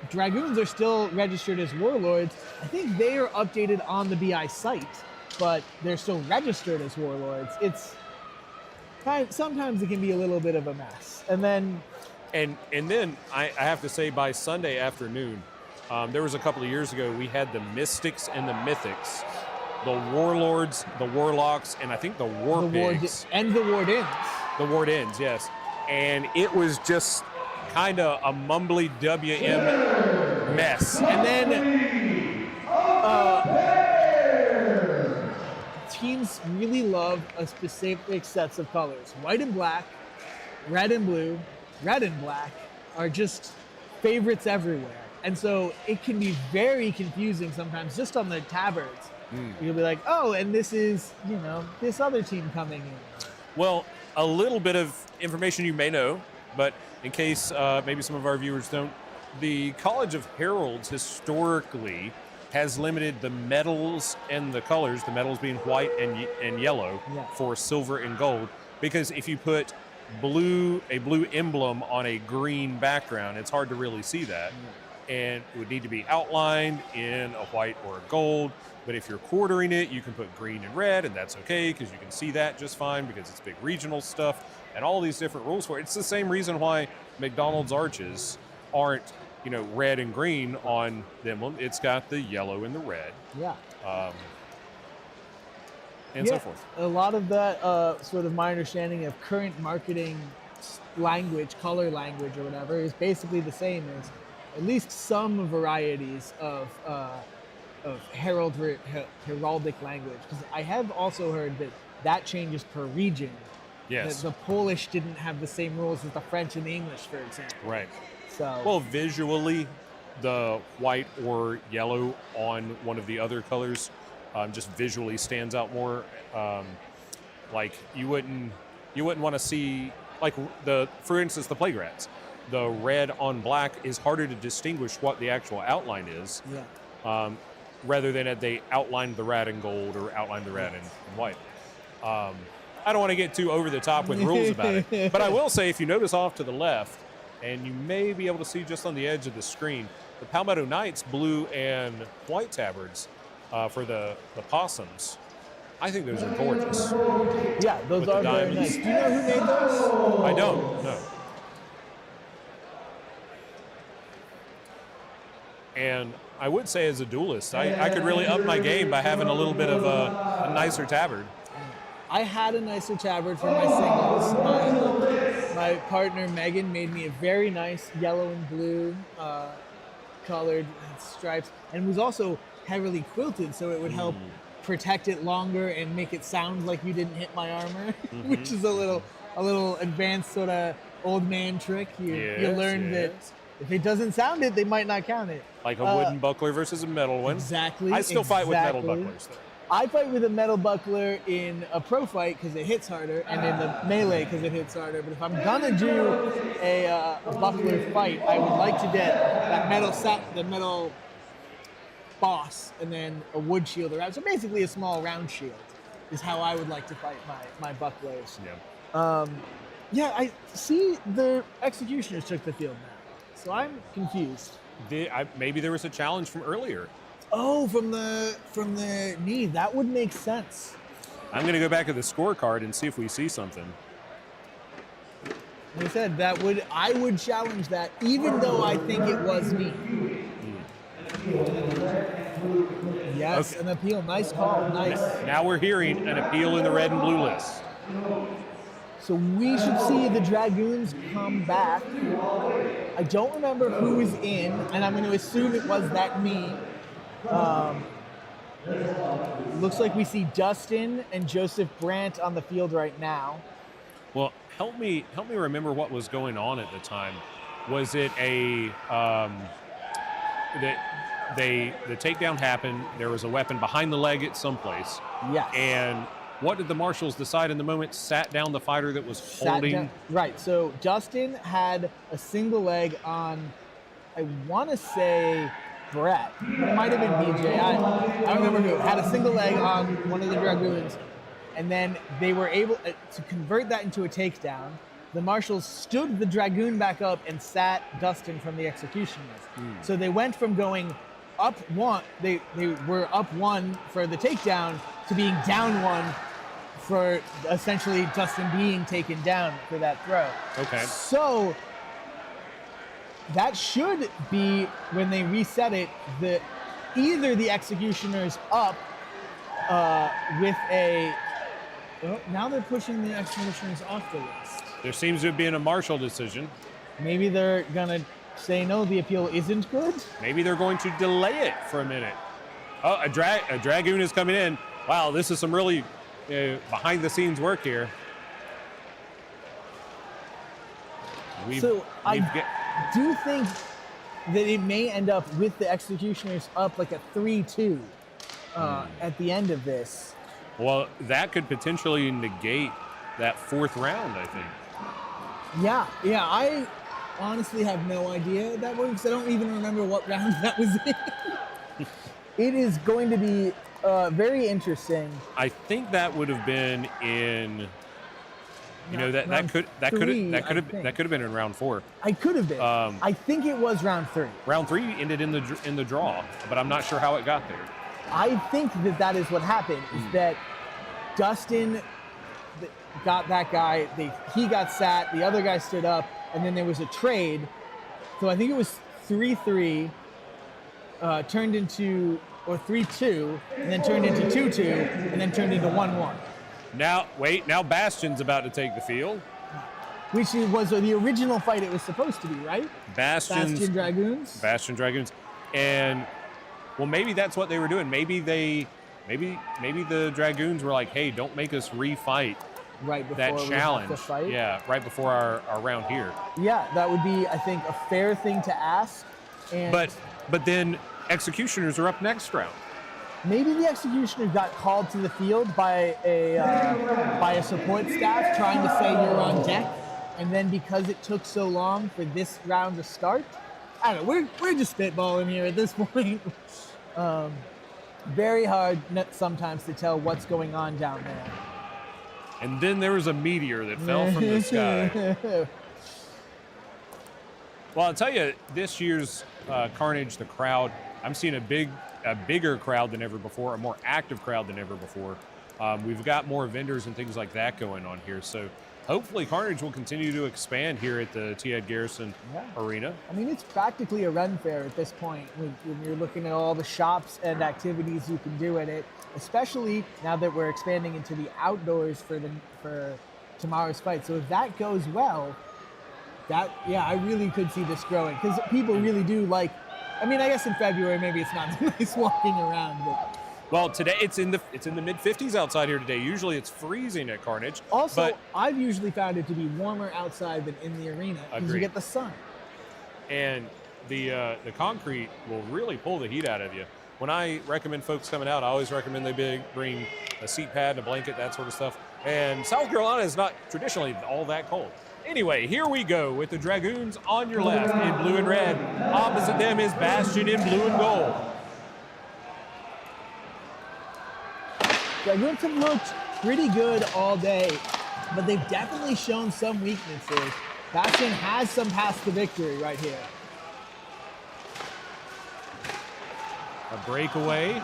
Dragoons are still registered as Warlords. I think they are updated on the BI site, but they're still registered as Warlords. It's sometimes it can be a little bit of a mess. And then I have to say, by Sunday afternoon, there was a couple of years ago, we had the Mystics and the Mythics, the Warlords, the Warlocks, and I think the War Pigs. And the Wardens. The Wardens, yes. And it was just kind of a mumbly WM mess. And then teams really love a specific sets of colors. White and black, red and blue, red and black are just favorites everywhere. And so it can be very confusing sometimes just on the tabards. You'll be like, oh, and this is, you know, this other team coming in. Well, a little bit of information you may know, but in case maybe some of our viewers don't, the College of Heralds historically has limited the metals and the colors, the metals being white and yellow, for silver and gold, because if you put a blue emblem on a green background, it's hard to really see that. And it would need to be outlined in a white or a gold. But if you're quartering it, you can put green and red, and that's okay because you can see that just fine because it's big regional stuff and all these different rules for it. It's the same reason why McDonald's arches aren't, you know, red and green on them. It's got the yellow and the red. Yeah. And so forth. A lot of that, sort of my understanding of current marketing language, color language or whatever, is basically the same as at least some varieties of heraldic language. Because I have also heard that changes per region. Yes. The Polish didn't have the same rules as the French and the English, for example. Right. So. Well, visually, the white or yellow on one of the other colors just visually stands out more. Like you wouldn't want to see, like for instance, the plague rats. The red on black is harder to distinguish what the actual outline is. Yeah. Rather than they outlined the rat in gold or outlined the rat in white. I don't want to get too over the top with rules about it, but I will say if you notice off to the left, and you may be able to see just on the edge of the screen, the Palmetto Knights blue and white tabards for the possums. I think those are gorgeous. Yeah, those are very nice. Do you know who made those? I don't, no. And I would say as a duelist, I could really up my game by having a little bit of a nicer tabard. I had a nicer tabard for my singles. My partner Megan made me a very nice yellow and blue colored stripes, and was also heavily quilted, so it would help protect it longer and make it sound like you didn't hit my armor, which is a little advanced sort of old man trick. You learn that if it doesn't sound it, they might not count it. Like a wooden buckler versus a metal one. Exactly. I still fight with metal bucklers, though. I fight with a metal buckler in a pro fight because it hits harder, and in the melee because it hits harder. But if I'm gonna do a buckler fight, I would like to get that the metal boss, and then a wood shield around. So basically, a small round shield is how I would like to fight my bucklers. Yeah. I see the executioners took the field now, so I'm confused. Maybe there was a challenge from earlier. Oh, from the knee. That would make sense. I'm going to go back to the scorecard and see if we see something. Like I said, I would challenge that, even though I think it was me. Yes, okay. An appeal. Nice call. Nice. Now we're hearing an appeal in the red and blue list. So we should see the Dragoons come back. I don't remember who is in, and I'm going to assume it was that me. Looks like we see Dustin and Joseph Brandt on the field right now. Well, help me remember what was going on at the time. Was it the takedown happened? There was a weapon behind the leg at some place. Yes. And what did the marshals decide in the moment? Sat down the fighter that was holding. Right. So Dustin had a single leg on, I want to say, Brett. It might have been BJ. I don't remember who. Had a single leg on one of the Dragoons, and then they were able to convert that into a takedown. The marshals stood the Dragoon back up and sat Dustin from the executioners. So they went from going up one, they were up one for the takedown, to being down one for essentially Dustin being taken down for that throw. Okay. So that should be, when they reset it, either the executioners up with a. Oh, now they're pushing the executioners off the list. There seems to have been a marshal decision. Maybe they're gonna say no, the appeal isn't good. Maybe they're going to delay it for a minute. Oh, a Dragoon is coming in. Wow, this is some really behind-the-scenes work here. I do think that it may end up with the Executioners up like a 3-2 at the end of this. Well, that could potentially negate that fourth round, I think. Yeah, I honestly have no idea that works. I don't even remember what round that was in. It is going to be very interesting. I think that would have been in, that could have been in round 4. I could have been. I think it was round 3. Round 3 ended in the draw, but I'm not sure how it got there. I think that is what happened. Is that Dustin got that guy. He got sat. The other guy stood up, and then there was a trade. So I think it was 3-3, turned into, or 3-2, and then turned into 2-2, and then turned into 1-1. Now Bastion's about to take the field. Which was the original fight it was supposed to be, right? Bastion Dragoons. Bastion Dragoons. And, well, maybe that's what they were doing. Maybe the Dragoons were like, hey, don't make us refight right before that challenge. We have to fight. Yeah, right before our round here. Yeah, that would be, I think, a fair thing to ask. And but then Executioners are up next round. Maybe the Executioners got called to the field by a support staff trying to say you're on deck, and then because it took so long for this round to start, I don't know. We're just spitballing here at this point. Very hard sometimes to tell what's going on down there. And then there was a meteor that fell from the sky. Well, I'll tell you, this year's Carnage, the crowd, I'm seeing a bigger crowd than ever before, a more active crowd than ever before. We've got more vendors and things like that going on here. So hopefully Carnage will continue to expand here at the T.Ed Garrison Arena. I mean, it's practically a run fair at this point when you're looking at all the shops and activities you can do at it, especially now that we're expanding into the outdoors for tomorrow's fight. So if that goes well, I really could see this growing because people really do like. I mean, I guess in February maybe it's not nice walking around, but. Well, today it's in the mid 50s outside here today. Usually it's freezing at Carnage. Also, I've usually found it to be warmer outside than in the arena because you get the sun. And the concrete will really pull the heat out of you. When I recommend folks coming out, I always recommend they bring a seat pad and a blanket, that sort of stuff. And South Carolina is not traditionally all that cold. Anyway, here we go with the Dragoons on your left in blue and red. Opposite them is Bastion in blue and gold. Dragoons have looked pretty good all day, but they've definitely shown some weaknesses. Bastion has some paths to victory right here. A breakaway,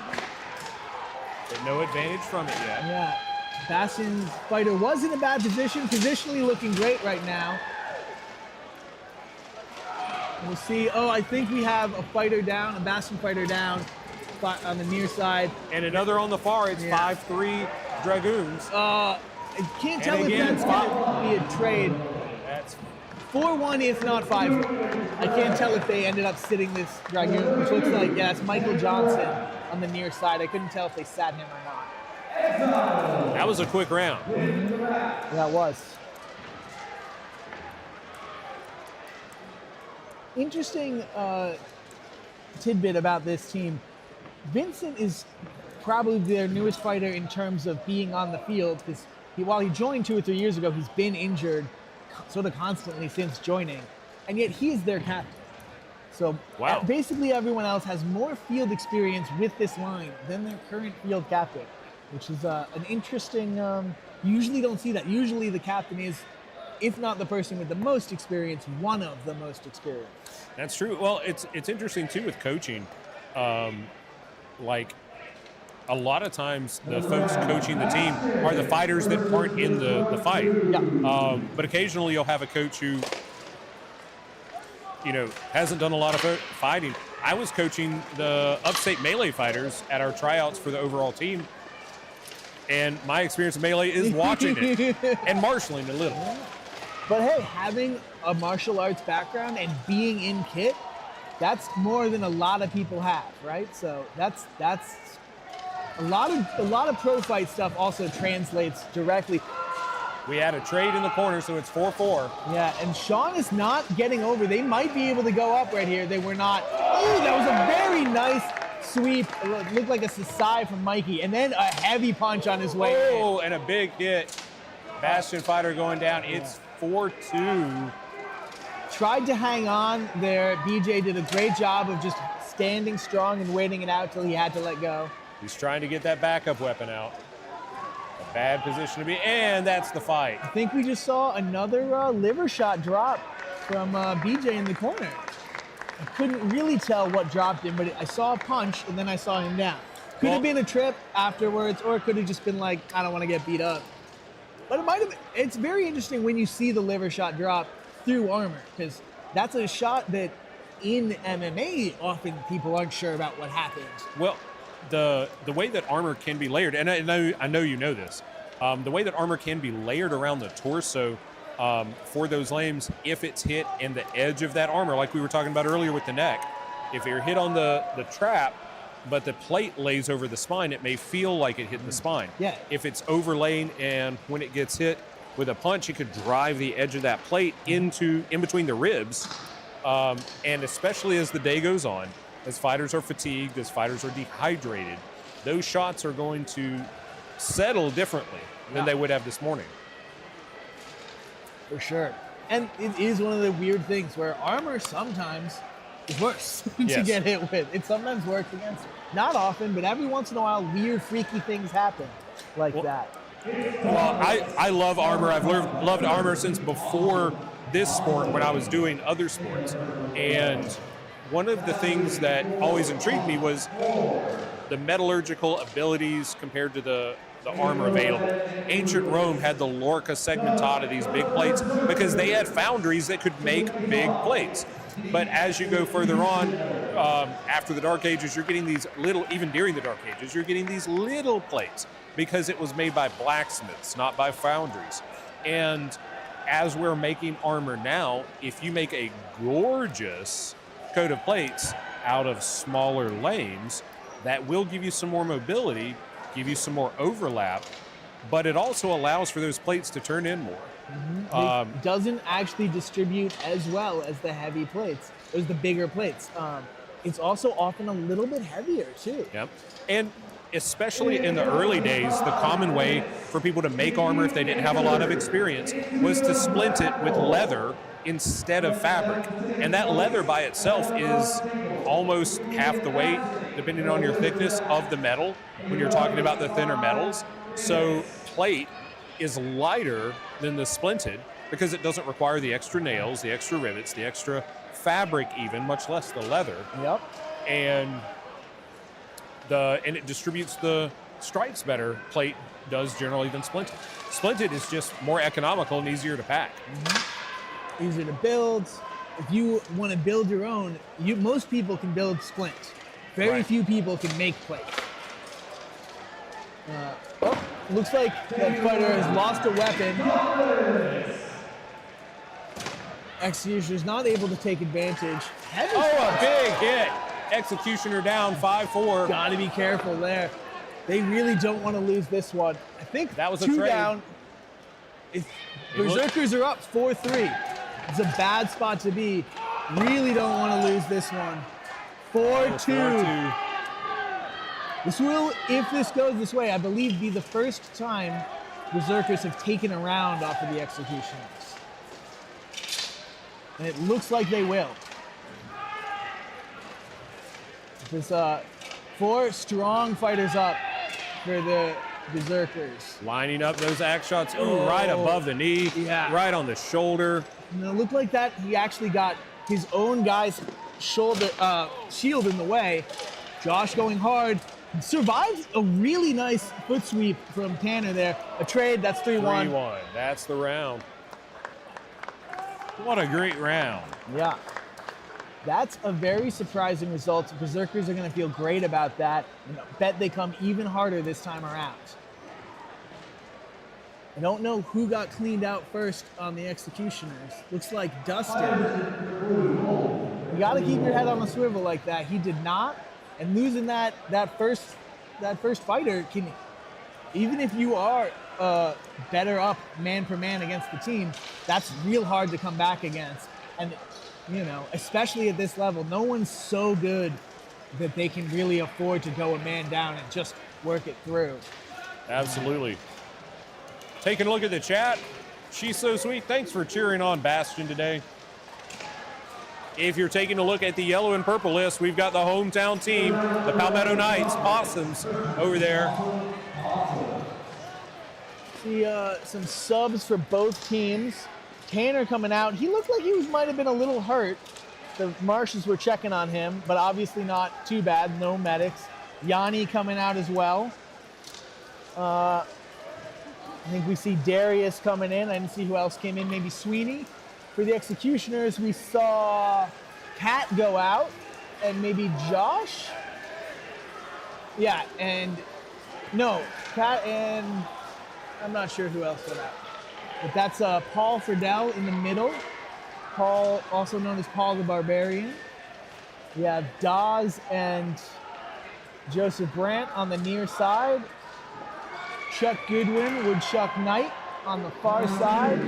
but no advantage from it yet. Yeah, Bastion's fighter was in a bad position, positionally looking great right now. We'll see. Oh, I think we have a fighter down, a Bastion fighter down on the near side. And another on the far. It's 5-3 Dragoons. I can't tell if that's going to be a trade. That's 4-1, if not 5-1. I can't tell if they ended up sitting this Dragoon, which looks like, it's Michael Johnson on the near side. I couldn't tell if they sat him or not. That was a quick round. Yeah, it was. Interesting tidbit about this team. Vincent is probably their newest fighter in terms of being on the field because while he joined 2 or 3 years ago, he's been injured sort of constantly since joining, and yet he's their captain. So basically everyone else has more field experience with this line than their current field captain, which is an interesting, you usually don't see that. Usually the captain is, if not the person with the most experience, one of the most experienced. That's true. Well, it's interesting too with coaching. Like a lot of times the folks coaching the team are the fighters that aren't in the fight. Yeah. But occasionally you'll have a coach who, hasn't done a lot of fighting. I was coaching the upstate melee fighters at our tryouts for the overall team. And my experience of melee is watching it and marshalling a little. But hey, having a martial arts background and being in kit, that's more than a lot of people have, right? So that's A lot of pro fight stuff also translates directly. We had a trade in the corner, so it's 4-4. Yeah, and Sean is not getting over. They might be able to go up right here. They were not. Oh, that was a very nice sweep. It looked like a Sasai from Mikey. And then a heavy punch on his way in. Oh, and a big hit. Bastion fighter going down. It's 4-2. Tried to hang on there. BJ did a great job of just standing strong and waiting it out till he had to let go. He's trying to get that backup weapon out. A bad position to be, and that's the fight. I think we just saw another liver shot drop from BJ in the corner. I couldn't really tell what dropped him, but I saw a punch and then I saw him down. Could have been a trip afterwards, or it could have just been like, I don't want to get beat up. But it might have been. It's very interesting when you see the liver shot drop through armor, because that's a shot that in MMA often people aren't sure about what happened. Well, the way that armor can be layered, and I know you know this, the way that armor can be layered around the torso for those lames, if it's hit in the edge of that armor, like we were talking about earlier with the neck, if you're hit on the trap, but the plate lays over the spine, it may feel like it hit the spine. Yeah. If it's overlain and when it gets hit with a punch, it could drive the edge of that plate in between the ribs, and especially as the day goes on, as fighters are fatigued, as fighters are dehydrated, those shots are going to settle differently than they would have this morning. For sure. And it is one of the weird things where armor sometimes is worse to get hit with. It sometimes works against it. Not often, but every once in a while, weird, freaky things happen like that. Well, I love armor. I've loved armor since before this sport when I was doing other sports. And one of the things that always intrigued me was the metallurgical abilities compared to the armor available. Ancient Rome had the Lorca segmentata, these big plates, because they had foundries that could make big plates. But as you go further on, after the Dark Ages, you're getting these little, even during the Dark Ages, you're getting these little plates because it was made by blacksmiths, not by foundries. And as we're making armor now, if you make a gorgeous coat of plates out of smaller lames, that will give you some more mobility, give you some more overlap, but it also allows for those plates to turn in more. It doesn't actually distribute as well as the heavy plates, as the bigger plates. It's also often a little bit heavier too. Yep. And especially in the early days, the common way for people to make armor if they didn't have a lot of experience was to splint it with leather instead of fabric. And that leather by itself is almost half the weight, depending on your thickness, of the metal when you're talking about the thinner metals. So plate is lighter than the splinted because it doesn't require the extra nails, the extra rivets, the extra fabric even, much less the leather. Yep. And it distributes the stripes better, plate does generally than splinted. Splinted is just more economical and easier to pack. Easier to build. If you want to build your own, most people can build splint. Very few people can make plate. Looks like that fighter has lost a weapon. Executioner's not able to take advantage. A big hit. Executioner down 5-4. Gotta be careful there. They really don't want to lose this one. I think that was a 2 trade. down. Berserkers are up 4-3. It's a bad spot to be. Really don't want to lose this one. 4-2. This will, if this goes this way, I believe be the first time Berserkers have taken a round off of the Executioners. And it looks like they will. There's 4 strong fighters up for the Berserkers. Lining up those axe shots, right above the knee, right on the shoulder. And it looked like that he actually got his own guy's shoulder shield in the way. Josh going hard. Survived a really nice foot sweep from Tanner there. A trade, that's 3-1. 3-1, that's the round. What a great round. Yeah. That's a very surprising result. Berserkers are going to feel great about that. Bet they come even harder this time around. I don't know who got cleaned out first on the Executioners. Looks like Dustin. You got to keep your head on a swivel like that. He did not. And losing that first first fighter can, even if you are better up man for man against the team, that's real hard to come back against. And, you know, especially at this level, no one's so good that they can really afford to go a man down and just work it through. Absolutely. Taking a look at the chat. She's so sweet. Thanks for cheering on Bastion today. If you're taking a look at the yellow and purple list, we've got the hometown team, the Palmetto Knights, Possums, over there. See some subs for both teams. Tanner coming out. He looked like he might have been a little hurt. The Martians were checking on him, but obviously not too bad. No medics. Yanni coming out as well. I think we see Darius coming in. I didn't see who else came in. Maybe Sweeney. For the Executioners, we saw Kat go out, and maybe Josh. Yeah, and no, Kat and I'm not sure who else went out. But that's Paul Friedel in the middle. Paul, also known as Paul the Barbarian. We have Dawes and Joseph Brandt on the near side. Chuck Goodwin, Woodchuck Knight on the far side.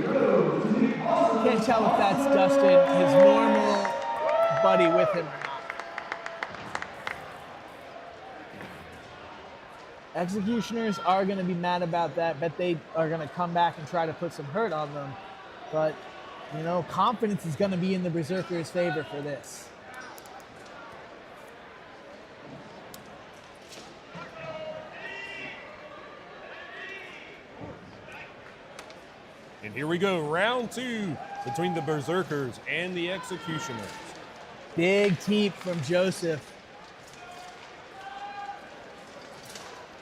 Can't tell if that's Dustin, his normal buddy with him or not. Executioners are going to be mad about that. Bet they are going to come back and try to put some hurt on them. But, you know, confidence is going to be in the Berserkers' favor for this. And here we go, round 2 between the Berserkers and the Executioners. Big teep from Joseph.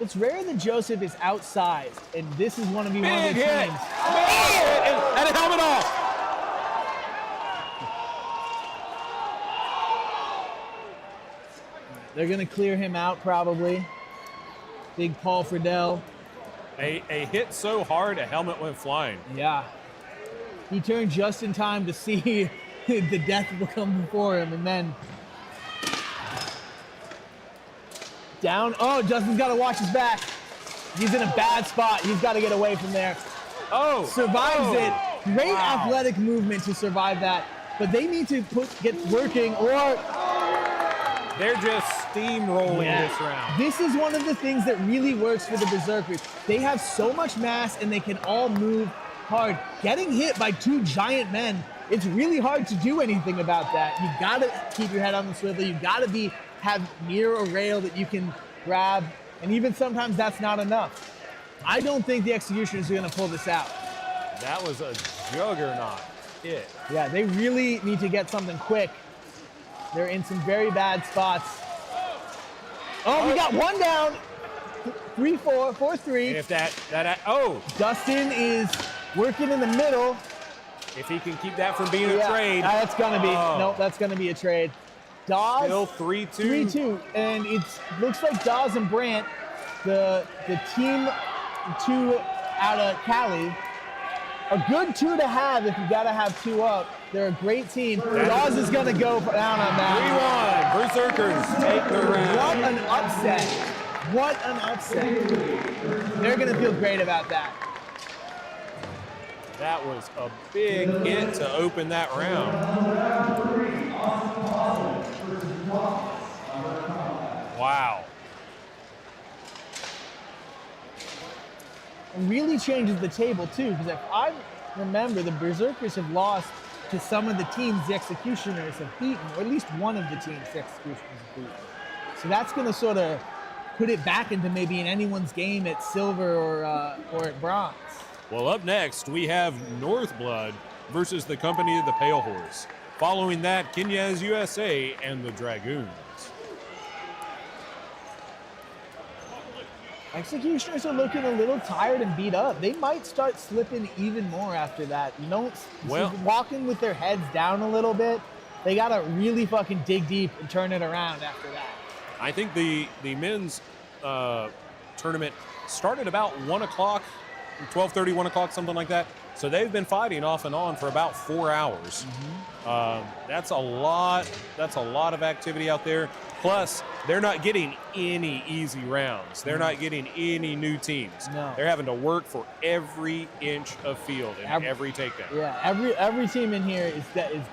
It's rare that Joseph is outsized, and this is one of the teams. Big hit! And a helmet off! They're going to clear him out probably. Big Paul Friedel. A hit so hard, a helmet went flying. Yeah. He turned just in time to see the death will come before him, and then down. Oh, Justin's got to watch his back. He's in a bad spot. He's got to get away from there. Oh. Survives it. Great athletic movement to survive that. But they need to get working, or they're just steamrolling this round. This is one of the things that really works for the Berserkers. They have so much mass and they can all move hard. Getting hit by 2 giant men, it's really hard to do anything about that. You gotta keep your head on the swivel. You gotta have near a rail that you can grab, and even sometimes that's not enough. I don't think the Executioners are gonna pull this out. That was a juggernaut hit. Yeah, they really need to get something quick. They're in some very bad spots. Oh, we got one down. 3-4, 4-3. If that, Dustin is working in the middle. If he can keep that from being a trade. That's gonna be, nope, that's gonna be a trade. Dawes. Still 3-2. 3-2, and it looks like Dawes and Brandt, the team 2 out of Cali, a good 2 to have if you gotta have 2 up. They're a great team. Dawes is going to go down on that. 3-1. Berserkers take the round. What an upset. What an upset. They're going to feel great about that. That was a big hit to open that round. Wow. It really changes the table, too, because if I remember, the Berserkers have lost to some of the teams the Executioners have beaten, or at least one of the teams the Executioners have beaten. So that's going to sort of put it back into maybe in anyone's game at silver or at bronze. Well, up next, we have Northblood versus the Company of the Pale Horse. Following that, Knyaz USA and the Dragoons. Executioners are looking a little tired and beat up. They might start slipping even more after that. You know, walking with their heads down a little bit. They got to really fucking dig deep and turn it around after that. I think the men's tournament started about 1 o'clock 12:30, 1 o'clock, something like that. So they've been fighting off and on for about 4 hours. That's a lot. That's a lot of activity out there. Plus, they're not getting any easy rounds. They're not getting any new teams. No. They're having to work for every inch of field and every takedown. Yeah, every team in here is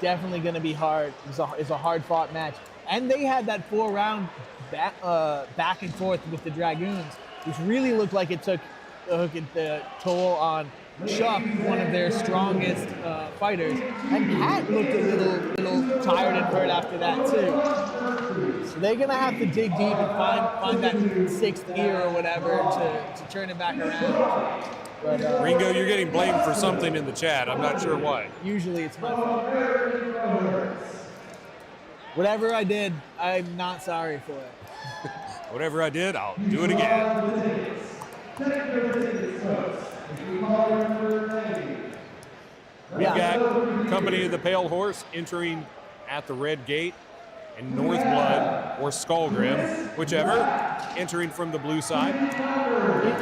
definitely going to be hard. It's a hard-fought match. And they had that 4-round back and forth with the Dragoons, which really looked like it took the toll on Chuck, one of their strongest fighters. And Kat looked a little tired and hurt after that too. So they're gonna have to dig deep and find that 6th gear or whatever to turn it back around. But, Ringo, you're getting blamed for something in the chat. I'm not sure why. Usually it's my fault. Whatever I did, I'm not sorry for it. Whatever I did, I'll do it again. We've got Company of the Pale Horse entering at the red gate, and Northblood or Skullgrim, whichever, entering from the blue side.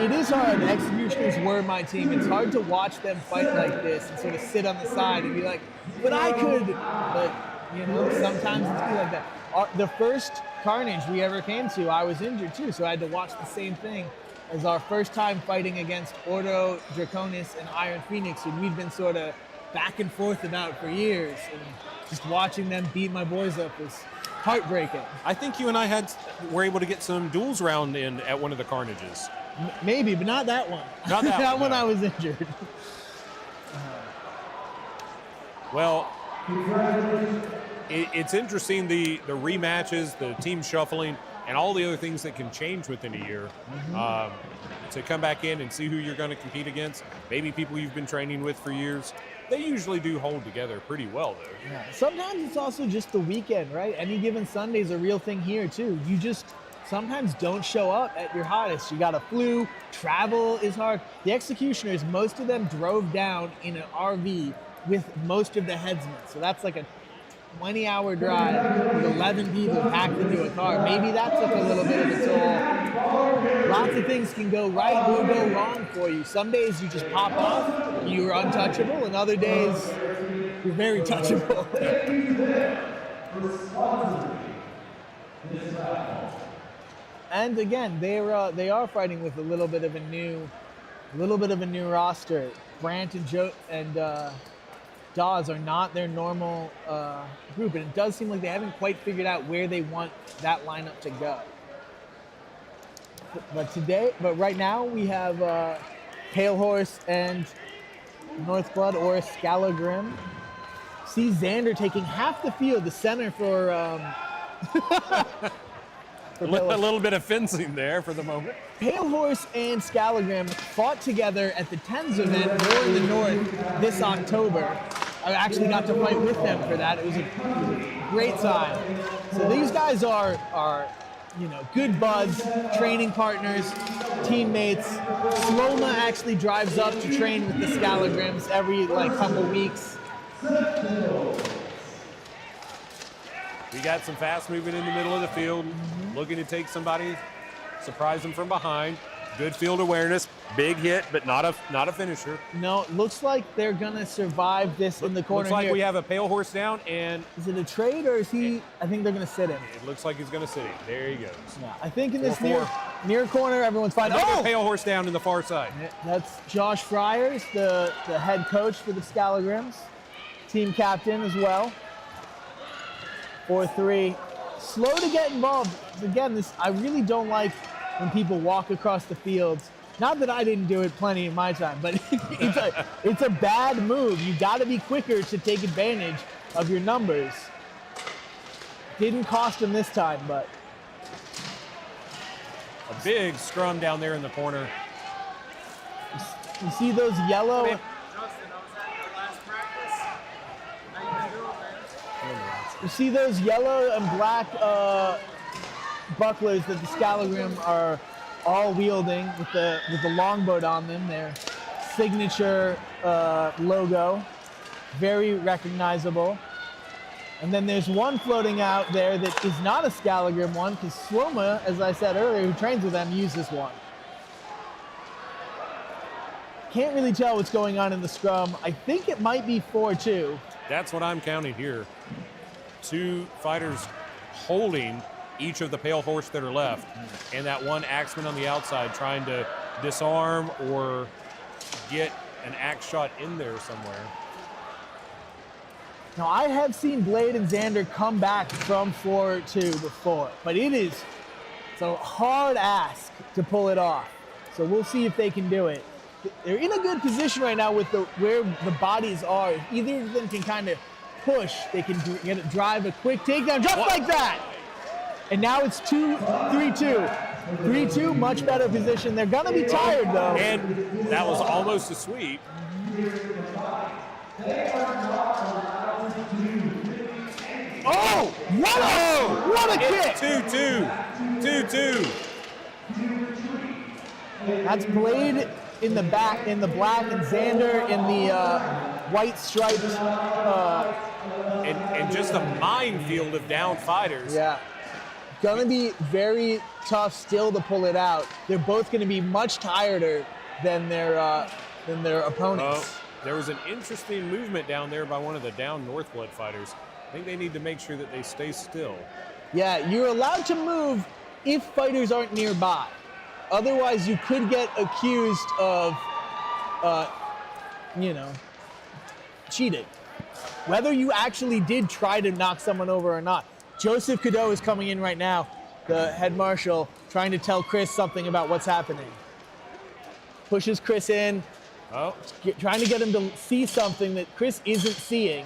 It is hard. Executioners were my team. It's hard to watch them fight like this and sort of sit on the side and be like, but I could. But, you know, sometimes it's like that. The first Carnage we ever came to, I was injured too, so I had to watch the same thing as our first time fighting against Ordo Draconis and Iron Phoenix, who we'd been sort of back and forth about for years. And just watching them beat my boys up was heartbreaking. I think you and I were able to get some duels round in at one of the Carnages. Maybe, but not that one. Not that, that one. No. I was injured. Well, it's interesting, the rematches, the team shuffling, and all the other things that can change within a year. To come back in and see who you're going to compete against, maybe people you've been training with for years. They usually do hold together pretty well, though. Yeah. Sometimes it's also just the weekend, right? Any given Sunday is a real thing here, too. You just sometimes don't show up at your hottest. You got a flu, travel is hard. The Executioners, most of them drove down in an RV with most of the headsmen. So that's like a 20-hour drive with 11 people packed into a car. Maybe that took a little bit of a toll. Lots of things can go right or go wrong for you. Some days you just pop off, you're untouchable, and other days you're very touchable. And again, they are fighting with a little bit of a new roster. Brant and Joe and Dawes are not their normal group, and it does seem like they haven't quite figured out where they want that lineup to go. But right now we have Pale Horse and Northblood or Scalagrim. See Xander taking half the field, the center for. A little bit of fencing there for the moment. Pale Horse and Scalagrim fought together at the TENS event War in the North this October. I actually got to fight with them for that. It was a great time. So these guys are good buds, training partners, teammates. Sloma actually drives up to train with the Scalagrims every couple weeks. We got some fast moving in the middle of the field, looking to take somebody, surprise them from behind. Good field awareness, big hit, but not a finisher. No, looks like they're gonna survive this in the corner. Looks like here. we have a Pale Horse down, and is it a trade or is he? I think they're gonna sit him. It looks like he's gonna sit him. There he goes. Yeah, I think in this 4-4. near corner, everyone's fine. Another Pale Horse down in the far side. That's Josh Friars, the head coach for the Scalagrims, team captain as well. 4-3, slow to get involved. Again, I really don't like when people walk across the fields. Not that I didn't do it plenty in my time, but it's a bad move. You got to be quicker to take advantage of your numbers. Didn't cost him this time, but. A big scrum down there in the corner. You see those yellow. Justin, I was at your last practice. How you been doing, man? You see those yellow and black bucklers that the Scalagrim are all wielding with the longboat on them, their signature logo, very recognizable. And then there's one floating out there that is not a Scalagrim one, because Sloma, as I said earlier, who trains with them, uses one. can't really tell what's going on in the scrum. I think it might be 4-2. That's what I'm counting here. 2 fighters holding each of the pale horse that are left, and that one axeman on the outside trying to disarm or get an axe shot in there somewhere. Now, I have seen Blade and Xander come back from 4-2 before, but it's a hard ask to pull it off. So we'll see if they can do it. They're in a good position right now with where the bodies are. If either of them can kind of push, they can drive a quick takedown just like that. And now it's 3-2. 3-2, much better position. They're gonna be tired though. And that was almost a sweep. Oh, what a kick! 2-2. That's Blade in the back, in the black, and Xander in the white striped. And just a minefield of down fighters. Yeah. Gonna be very tough still to pull it out. They're both gonna be much tireder than their opponents. There was an interesting movement down there by one of the down Northblood fighters. I think they need to make sure that they stay still. Yeah, you're allowed to move if fighters aren't nearby. Otherwise, you could get accused of, cheating. Whether you actually did try to knock someone over or not. Joseph Cadeau is coming in right now, the head marshal, trying to tell Chris something about what's happening. Pushes Chris in, trying to get him to see something that Chris isn't seeing,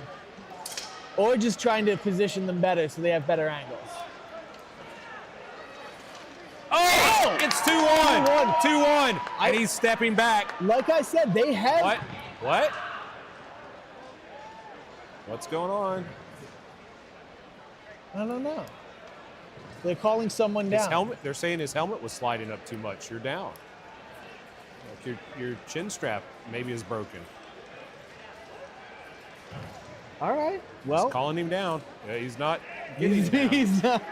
or just trying to position them better so they have better angles. Oh! It's 2-1. 2-1. And he's stepping back. Like I said, they had... What? What's going on? I don't know. They're calling someone down. His helmet, they're saying his helmet was sliding up too much. You're down. Like your chin strap maybe is broken. All right. Well, he's calling him down. Yeah, he's not getting down. He's not.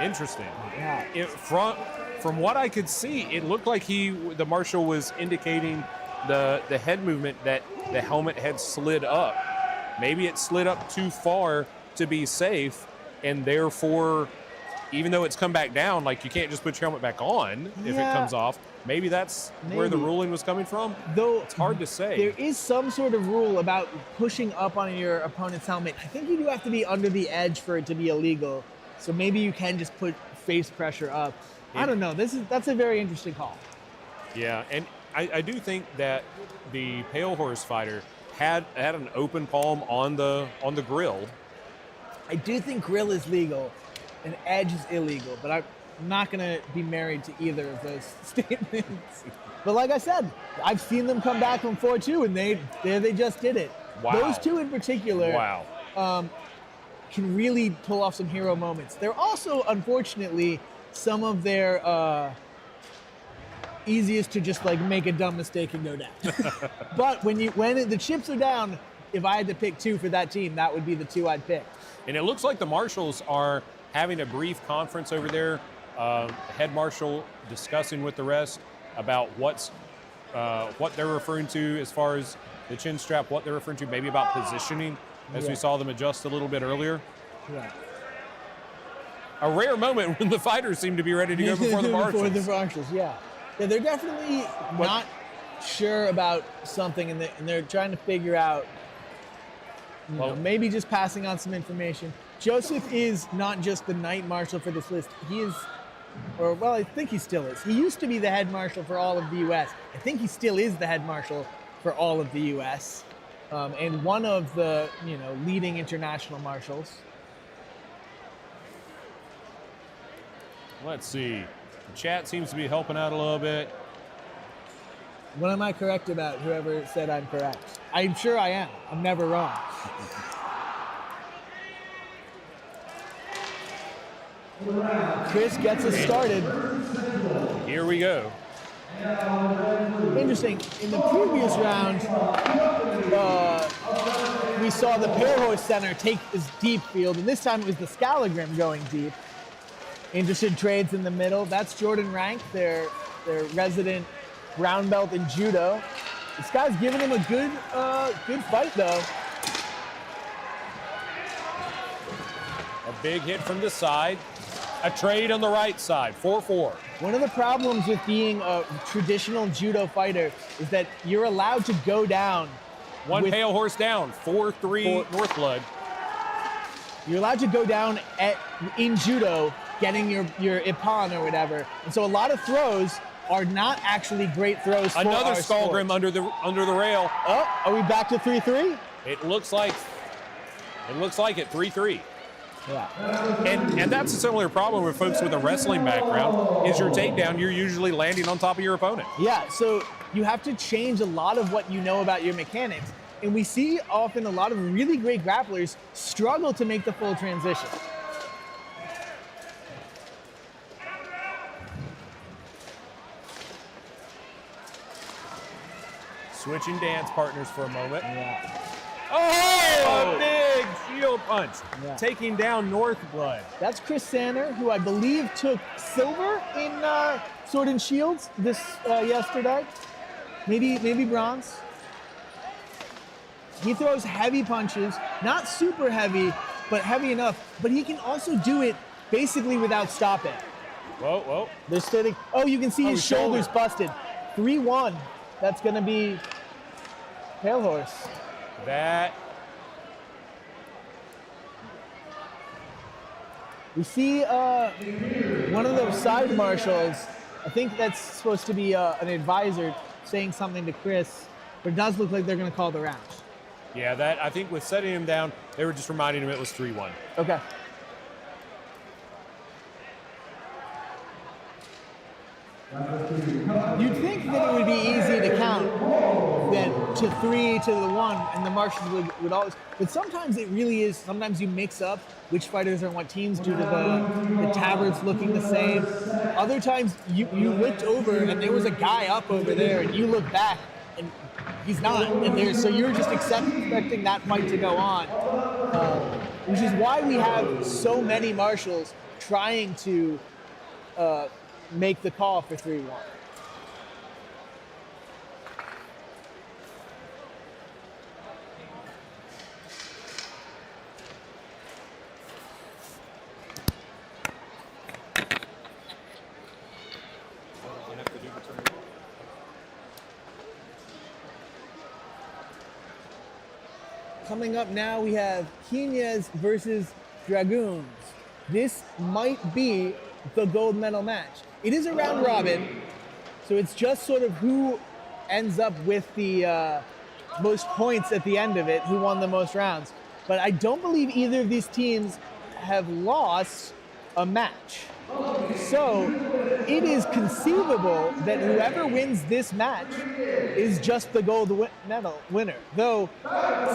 Interesting. Yeah. From what I could see, it looked like the marshal was indicating the head movement that the helmet had slid up. Maybe it slid up too far to be safe, and therefore, even though it's come back down, like you can't just put your helmet back on if it comes off. Maybe that's where the ruling was coming from. Though it's hard to say. There is some sort of rule about pushing up on your opponent's helmet. I think you do have to be under the edge for it to be illegal. So maybe you can just put face pressure up. I don't know. That's a very interesting call. Yeah, and I do think that the pale horse fighter had an open palm on the grill. I do think grill is legal and edge is illegal, but I'm not going to be married to either of those statements. But like I said, I've seen them come back from 4-2, and they just did it. Wow. Those two in particular can really pull off some hero moments. They're also, unfortunately, some of their easiest to just like make a dumb mistake and go down. But when the chips are down, if I had to pick two for that team, that would be the two I'd pick. And it looks like the marshals are having a brief conference over there. Head marshal discussing with the rest about what they're referring to as far as the chin strap, what they're referring to, maybe about positioning, as we saw them adjust a little bit earlier. Yeah. A rare moment when the fighters seem to be ready to go before the marshals. Before the marshals, yeah. They're definitely not sure about something, and they're trying to figure out, maybe just passing on some information. Joseph is not just the night marshal for this list. He is, I think he still is. He used to be the head marshal for all of the U.S. I think he still is the head marshal for all of the U.S. And one of the, leading international marshals. Let's see. The chat seems to be helping out a little bit. What am I correct about? Whoever said I'm correct. I'm sure I am. I'm never wrong. Chris gets us started. Here we go. Interesting. In the previous round, we saw the Pale Horse Center take this deep field, and this time it was the Scalagrim going deep. Interested trades in the middle. That's Jordan Rank, their resident brown belt in judo. This guy's giving him a good fight though. A big hit from the side. A trade on the right side, 4-4. One of the problems with being a traditional judo fighter is that you're allowed to go down. One pale horse down, 4-3 Northblood. You're allowed to go down in judo, getting your ippon or whatever. And so a lot of throws are not actually great throws for Another our Skullgrim sport. under the rail. Oh, are we back to 3-3? It looks like it, 3-3. Yeah. And that's a similar problem with folks with a wrestling background, is your takedown, you're usually landing on top of your opponent. Yeah, so you have to change a lot of what you know about your mechanics. And we see often a lot of really great grapplers struggle to make the full transition. Switching dance partners for a moment. Yeah. Oh, a big shield punch. Yeah. Taking down Northblood. That's Chris Sanner, who I believe took silver in Sword and Shields this yesterday. Maybe bronze. He throws heavy punches, not super heavy, but heavy enough. But he can also do it basically without stopping. Whoa, whoa. They're sitting. Oh, you can see his shoulders shoulder. busted. 3-1. That's going to be Pale Horse. That. We see one of those side marshals. I think that's supposed to be an advisor saying something to Chris, but it does look like they're going to call the round. Yeah, that, I think with setting him down, they were just reminding him it was 3-1. Okay. You'd think that it would be easy to count then to 3 to the 1, and the marshals would always, but sometimes it really is, sometimes you mix up which fighters are on what teams due to the tabards looking the same. Other times you looked over and there was a guy up over there and you look back and he's not, and so you're just expecting that fight to go on, which is why we have so many marshals trying to make the call for 3-1. Coming up now, we have Knyaz versus Dragoons. This might be the gold medal match. It is a round robin, so it's just sort of who ends up with the most points at the end of it, who won the most rounds. But I don't believe either of these teams have lost a match. So it is conceivable that whoever wins this match is just the gold medal winner. Though,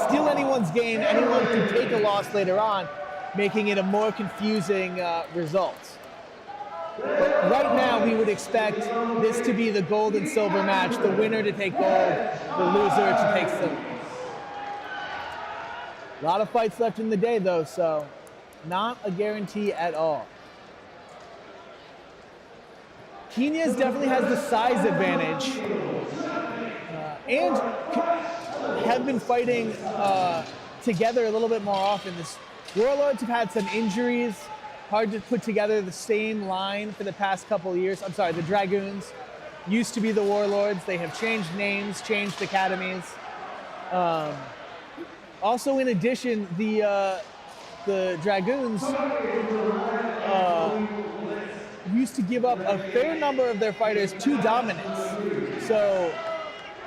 still anyone's game, anyone can take a loss later on, making it a more confusing result. But right now, we would expect this to be the gold and silver match, the winner to take gold, the loser to take silver. A lot of fights left in the day, though, so not a guarantee at all. Knyaz definitely has the size advantage and have been fighting together a little bit more often. The Warlords have had some injuries, hard to put together the same line for the past couple of years. I'm sorry, the Dragoons used to be the Warlords. They have changed names, changed academies. Also, in addition, the Dragoons used to give up a fair number of their fighters to dominance. So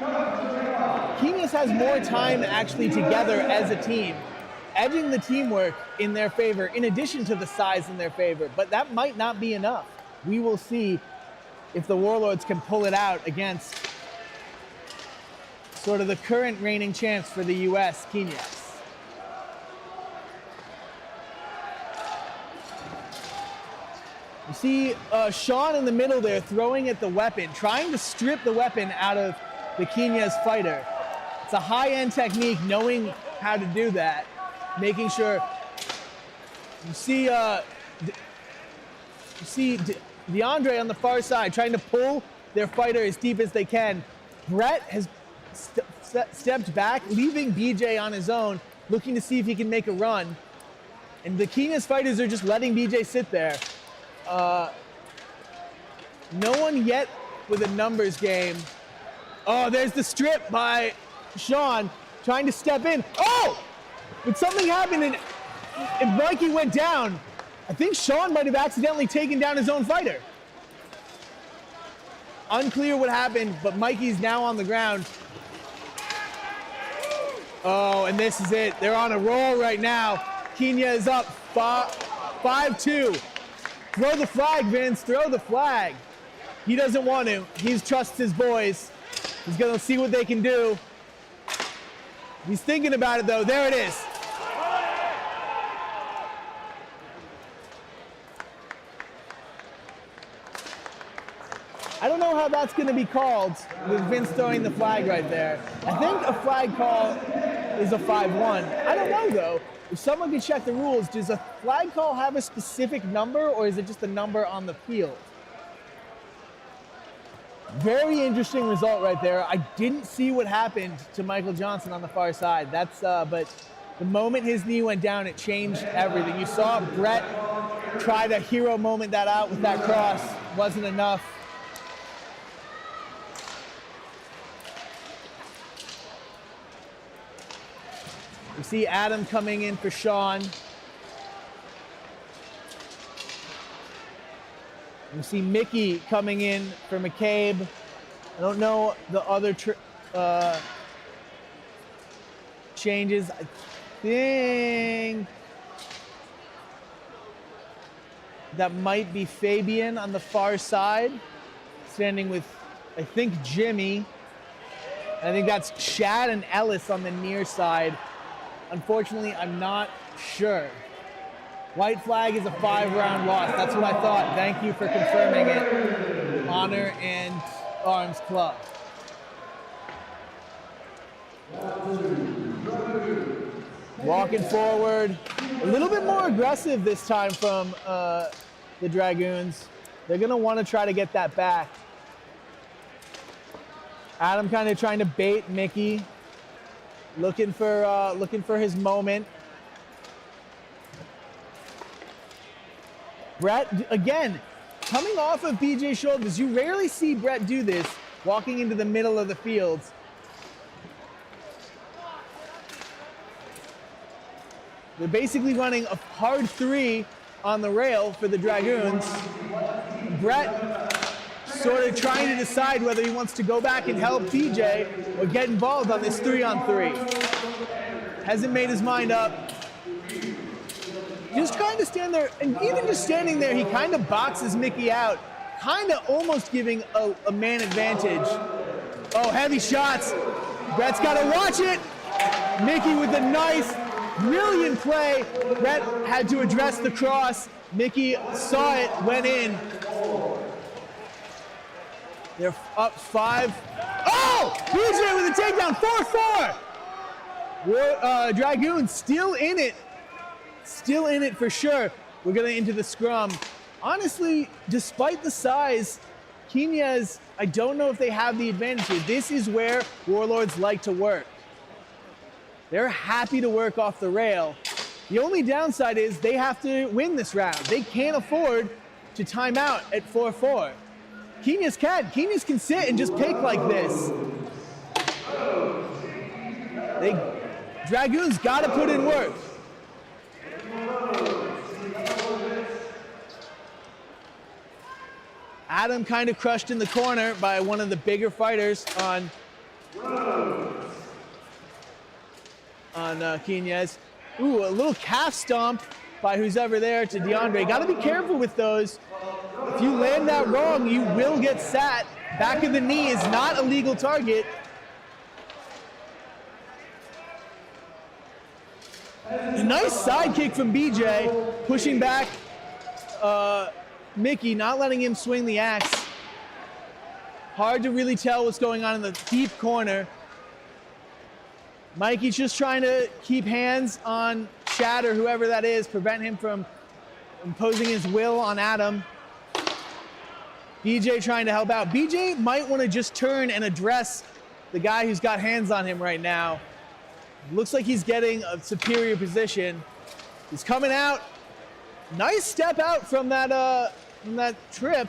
Knyaz has more time actually together as a team, edging the teamwork in their favor in addition to the size in their favor. But that might not be enough. We will see if the Warlords can pull it out against sort of the current reigning champs for the US, Knyaz. You see Sean in the middle there throwing at the weapon, trying to strip the weapon out of the Knyaz fighter. It's a high-end technique, knowing how to do that, making sure. You see You see DeAndre on the far side trying to pull their fighter as deep as they can. Brett has stepped back, leaving BJ on his own, looking to see if he can make a run. And the Knyaz fighters are just letting BJ sit there. No one yet with a numbers game. Oh, there's the strip by Sean trying to step in. Oh! But something happened and Mikey went down. I think Sean might have accidentally taken down his own fighter. Unclear what happened, but Mikey's now on the ground. Oh, and this is it. They're on a roll right now. Knyaz is up 5-2. Throw the flag, Vince. Throw the flag. He doesn't want to. He trusts his boys. He's going to see what they can do. He's thinking about it, though. There it is. I don't know how that's going to be called with Vince throwing the flag right there. I think a flag call is a 5-1. I don't know, though. If someone can check the rules, does a flag call have a specific number, or is it just a number on the field? Very interesting result right there. I didn't see what happened to Michael Johnson on the far side. But the moment his knee went down, it changed everything. You saw Brett try to hero moment that out with that cross. Wasn't enough. You see Adam coming in for Sean. You see Mickey coming in for McCabe. I don't know the other changes. I think that might be Fabian on the far side, standing with, I think, Jimmy. I think that's Chad and Ellis on the near side. Unfortunately, I'm not sure. White flag is a 5-round loss. That's what I thought. Thank you for confirming it. Honor and Arms Club. Walking forward. A little bit more aggressive this time from the Dragoons. They're going to want to try to get that back. Adam kind of trying to bait Mickey. Looking for his moment. Brett, again, coming off of BJ's shoulders. You rarely see Brett do this, walking into the middle of the field. They're basically running a hard 3 on the rail for the Dragoons. Brett sort of trying to decide whether he wants to go back and help BJ or get involved on this 3-on-3. Hasn't made his mind up. Just kind of stand there, and even just standing there, he kind of boxes Mickey out, kind of almost giving a man advantage. Oh, heavy shots. Brett's got to watch it. Mickey with a nice, brilliant play. Brett had to address the cross. Mickey saw it, went in. They're up 5. Oh! BJ with a takedown, 4-4. Dragoons still in it. Still in it for sure. We're going to into the scrum. Honestly, despite the size, Knyaz, I don't know if they have the advantage here. This is where Warlords like to work. They're happy to work off the rail. The only downside is they have to win this round. They can't afford to time out at 4-4. Knyaz can. Knyaz can sit and just pick like this. Dragoons got to put in work. Adam kind of crushed in the corner by one of the bigger fighters on Knyaz. Ooh, a little calf stomp by who's ever there to DeAndre. Got to be careful with those. If you land that wrong, you will get sat. Back of the knee is not a legal target. A nice side kick from BJ, pushing back Mickey, not letting him swing the axe. Hard to really tell what's going on in the deep corner. Mikey's just trying to keep hands on Chad or whoever that is, prevent him from imposing his will on Adam. BJ trying to help out. BJ might want to just turn and address the guy who's got hands on him right now. Looks like he's getting a superior position. He's coming out. Nice step out from that trip.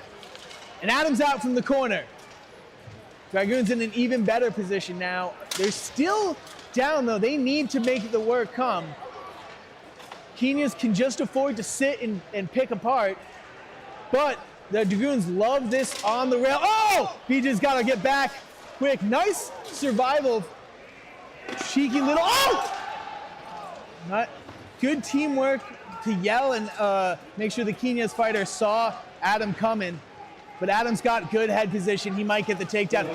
And Adam's out from the corner. Dragoons in an even better position now. They're still down though. They need to make the work come. Knyaz can just afford to sit and pick apart. But the Dragoons love this on the rail. Oh! BJ's got to get back quick. Nice survival. Cheeky little, oh! Not good teamwork to yell and make sure the Knyaz fighter saw Adam coming. But Adam's got good head position. He might get the takedown.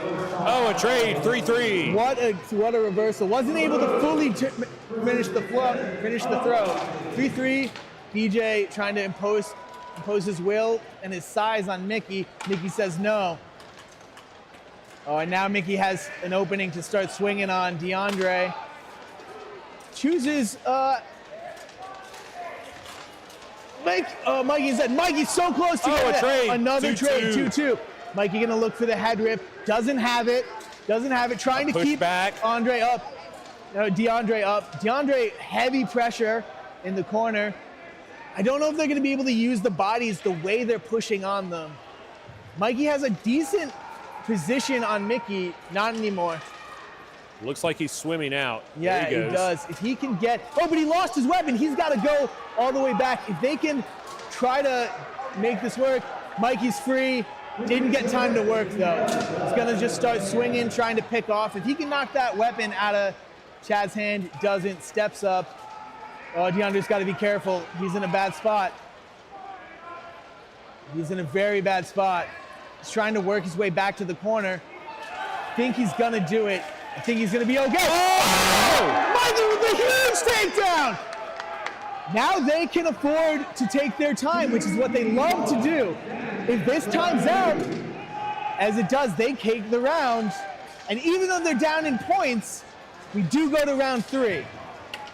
Oh, a trade, 3-3. What a reversal. Wasn't able to fully finish the throw. 3-3. BJ trying to impose his will and his size on Mickey. Mickey says no. Oh, and now Mickey has an opening to start swinging on DeAndre. Chooses Mikey said, Mikey's so close to getting a trade. Another 2-2. trade, 2-2. Mikey gonna look for the head rip. Doesn't have it. Trying to keep back. DeAndre up. DeAndre, heavy pressure in the corner. I don't know if they're gonna be able to use the bodies the way they're pushing on them. Mikey has a decent position on Mickey. Not anymore. Looks like he's swimming out. Yeah, there he does. If he can get, oh, but he lost his weapon. He's got to go all the way back. If they can try to make this work, Mikey's free. Didn't get time to work though. He's gonna just start swinging, trying to pick off. If he can knock that weapon out of Chad's hand, doesn't, steps up. Oh, DeAndre's got to be careful. He's in a bad spot. He's in a very bad spot. He's trying to work his way back to the corner. Think he's gonna do it. I think he's gonna be okay. Oh! Mikey with a huge takedown! Now they can afford to take their time, which is what they love to do. If this times out, as it does, they take the round. And even though they're down in points, we do go to round 3.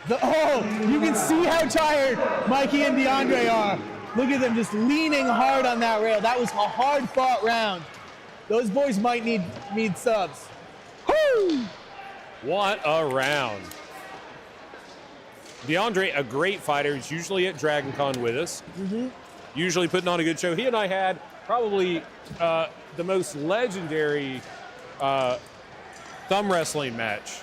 You can see how tired Mikey and DeAndre are. Look at them just leaning hard on that rail. That was a hard-fought round. Those boys might need subs. Woo! What a round. DeAndre, a great fighter. He's usually at Dragon Con with us. Usually putting on a good show. He and I had probably the most legendary thumb wrestling match.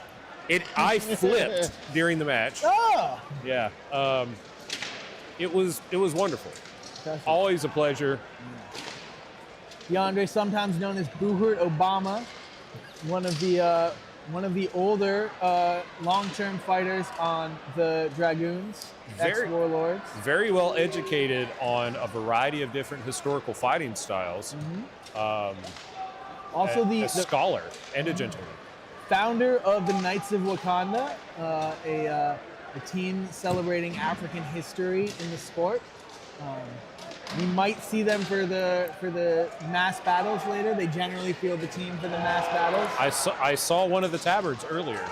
I flipped during the match. Oh! Yeah. It was wonderful. Fantastic. Always a pleasure. DeAndre, sometimes known as Boohurt Obama, one of the older long-term fighters on the Dragoons, ex-warlords. Very well educated on a variety of different historical fighting styles. Also a scholar and a gentleman. Founder of the Knights of Wakanda, a team celebrating African history in the sport. We might see them for the mass battles later. They generally field the team for the mass battles. I saw one of the tabards earlier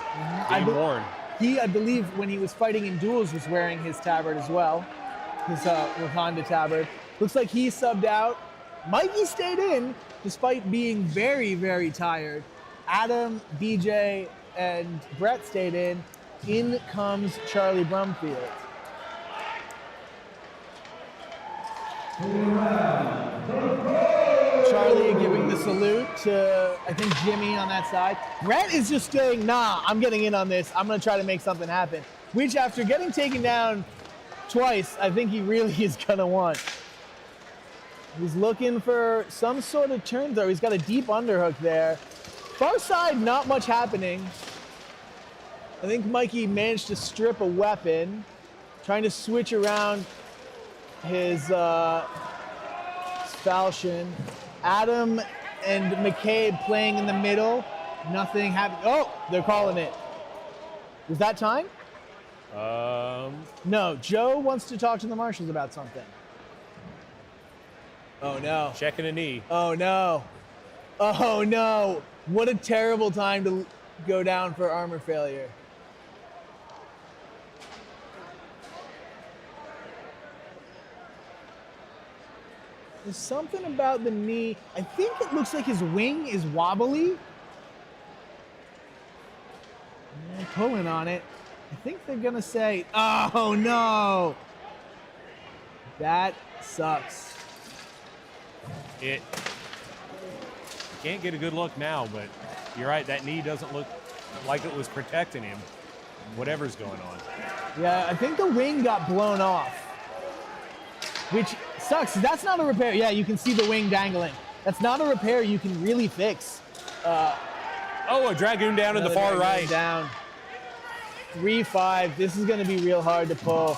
being worn. He, I believe, when he was fighting in duels, was wearing his tabard as well, his Wakanda tabard. Looks like he subbed out. Mikey stayed in, despite being very, very tired. Adam, BJ, and Brett stayed in. In comes Charlie Brumfield. Charlie giving the salute to, I think, Jimmy on that side. Brett is just saying, nah, I'm getting in on this. I'm going to try to make something happen. Which, after getting taken down twice, I think he really is going to want. He's looking for some sort of turn throw. He's got a deep underhook there. Far side, not much happening. I think Mikey managed to strip a weapon, trying to switch around his falchion. Adam and McCabe playing in the middle. Nothing happened. Oh, they're calling it. Was that time? No, Joe wants to talk to the marshals about something. Oh no. Checking a knee. Oh no. Oh no. What a terrible time to go down for armor failure. There's something about the knee. I think it looks like his wing is wobbly. And they're pulling on it. I think they're gonna say, oh no! That sucks. It can't get a good look now, but you're right, that knee doesn't look like it was protecting him, whatever's going on. Yeah, I think the wing got blown off, which sucks. That's not a repair. Yeah, you can see the wing dangling. That's not a repair you can really fix. Oh, a Dragoon down in the far right. Down. 3-5. This is going to be real hard to pull.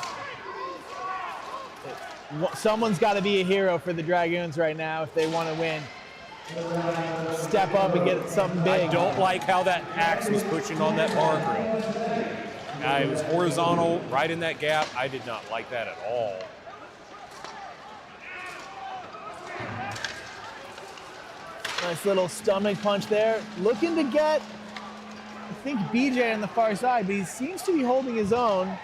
Someone's got to be a hero for the Dragoons right now if they want to win. Step up and get something big. I don't like how that axe was pushing on that bar grill. It was horizontal, right in that gap. I did not like that at all. Nice little stomach punch there. Looking to get, I think, BJ on the far side, but he seems to be holding his own.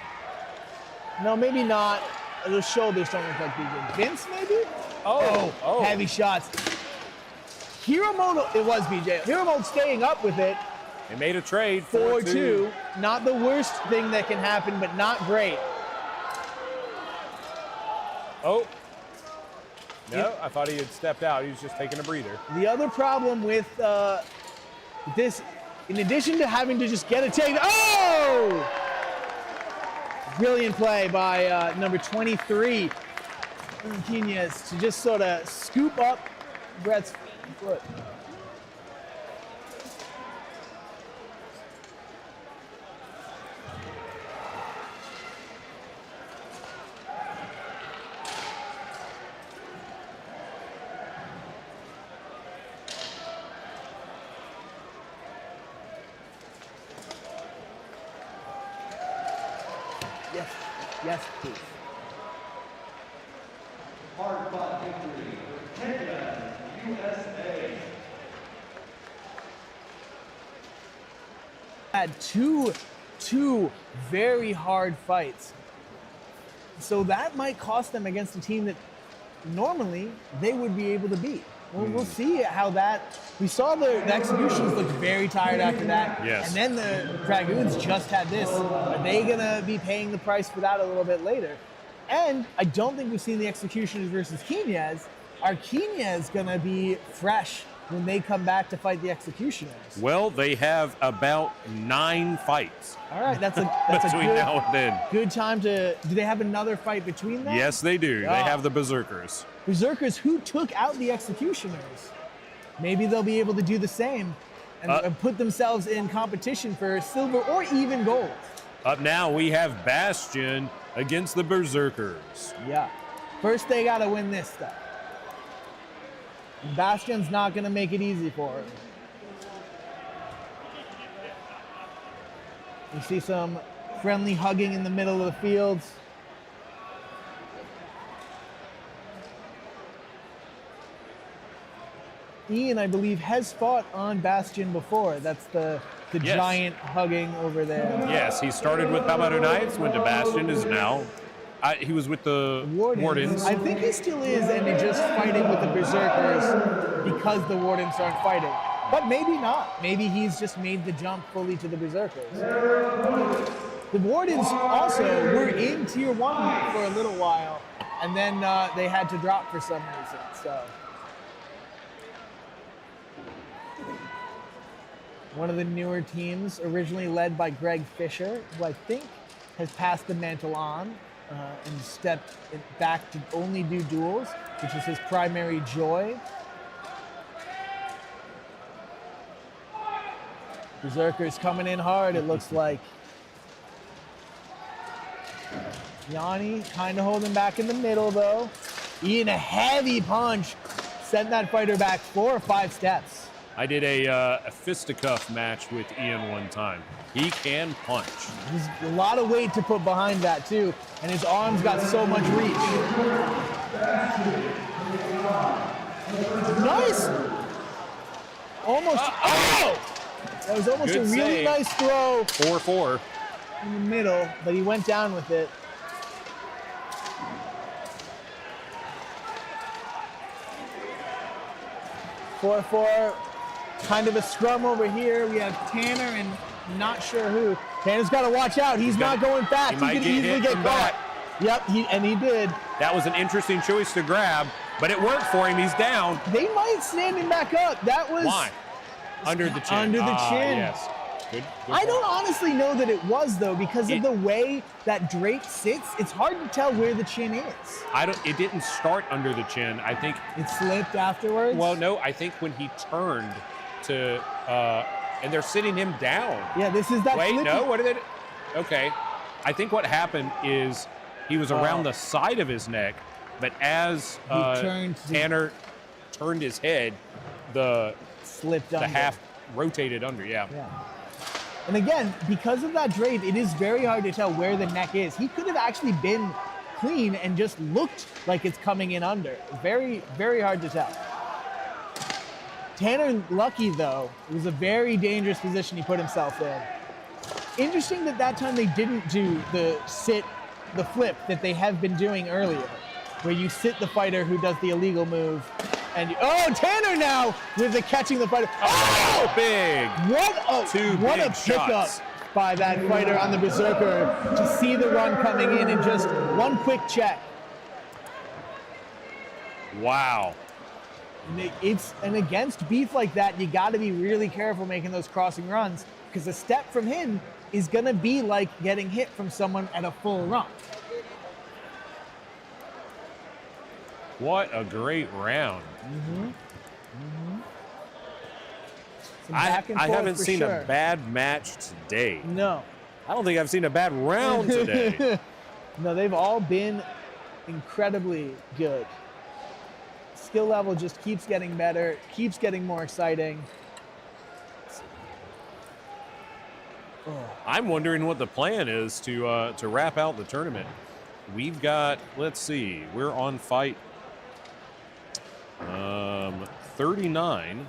No, maybe not. Those shoulders don't look like BJ. Vince, maybe? Oh. Heavy shots. Hero mode, it was BJ. Hero mode staying up with it. They made a trade. 4-2. Not the worst thing that can happen, but not great. Oh. No, I thought he had stepped out. He was just taking a breather. The other problem with this, in addition to having to just get a take, oh! Brilliant play by number 23, Knyaz, to just sort of scoop up Brett's foot. Yes, please. Hard-fought victory for Knyaz USA. Had two very hard fights. So that might cost them against a team that normally they would be able to beat. We'll see how that. We saw the executions looked very tired after that. Yes. And then the Dragoons just had this. Are they going to be paying the price for that a little bit later? And I don't think we've seen the executioners versus Knyaz. Are Knyaz going to be fresh when they come back to fight the executioners? Well, they have about 9 fights. All right, that's a between good, now and then. Good time to. Do they have another fight between them? Yes, they do. Oh. They have the Berserkers. Berserkers who took out the executioners. Maybe they'll be able to do the same and put themselves in competition for silver or even gold. Up now, we have Bastion against the Berserkers. Yeah. First, they got to win this stuff. Bastion's not going to make it easy for him. You see some friendly hugging in the middle of the fields. Ian, I believe, has fought on Bastion before. That's the yes. Giant hugging over there. Yes, he started with Palmetto Knights, went to Bastion, is now. He was with the Wardens. I think he still is, and he's just fighting with the Berserkers because the Wardens aren't fighting. But maybe not. Maybe he's just made the jump fully to the Berserkers. The Wardens also were in Tier 1 for a little while, and then they had to drop for some reason. So, one of the newer teams, originally led by Greg Fisher, who I think has passed the mantle on and stepped back to only do duels, which is his primary joy. Berserkers coming in hard, it looks like. Yanni kind of holding back in the middle, though. Ian, a heavy punch, sent that fighter back 4 or 5 steps. I did a fisticuff match with Ian one time. He can punch. There's a lot of weight to put behind that, too, and his arms got so much reach. Nice! Almost. Oh! That was almost Good a really save. nice throw. 4-4. In the middle, but he went down with it. 4-4, kind of a scrum over here. We have Tanner and not sure who. Tanner's got to watch out. He's not going fast. He might could get easily hit get from caught. Yep, he did. That was an interesting choice to grab, but it worked for him. He's down. They might stand him back up. That was Why? Under the chin. Under the chin. Yes. Good I don't call. honestly know that it was though, because of the way that Drake sits. It's hard to tell where the chin is. It didn't start under the chin. I think It slipped afterwards. Well, no, I think when he turned to, and they're sitting him down. Yeah, this is that. Wait, flippy- no, what did they do? Okay. I think what happened is he was around the side of his neck, but as Tanner turned his head, the slipped under. half rotated under, yeah. And again, because of that drape, it is very hard to tell where the neck is. He could have actually been clean and just looked like it's coming in under. Very, very hard to tell. Tanner lucky though. It was a very dangerous position he put himself in. Interesting that time they didn't do the flip that they have been doing earlier, where you sit the fighter who does the illegal move, and Tanner now with the catching the fighter. Oh, big! What a pickup by that fighter on the Berserker to see the run coming in and just one quick check. Wow. And against beef like that, you got to be really careful making those crossing runs, because a step from him is going to be like getting hit from someone at a full run. What a great round. I haven't seen a bad match today. No. I don't think I've seen a bad round today. No, they've all been incredibly good. Skill level just keeps getting better, keeps getting more exciting. I'm wondering what the plan is to wrap out the tournament. We've got, let's see, we're on fight 39,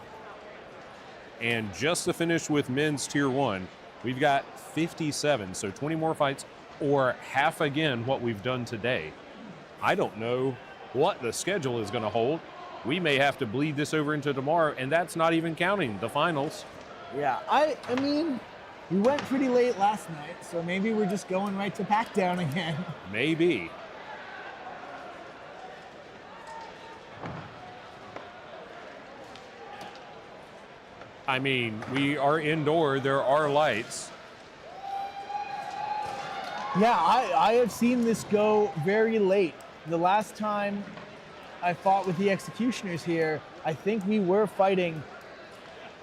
and just to finish with men's tier 1, we've got 57, so 20 more fights, or half again what we've done today. I don't know what the schedule is going to hold. We may have to bleed this over into tomorrow, and that's not even counting the finals. Yeah, I mean, we went pretty late last night, so maybe we're just going right to pack down again. Maybe. I mean, we are indoor, there are lights. Yeah, I have seen this go very late. The last time I fought with the Executioners here, I think we were fighting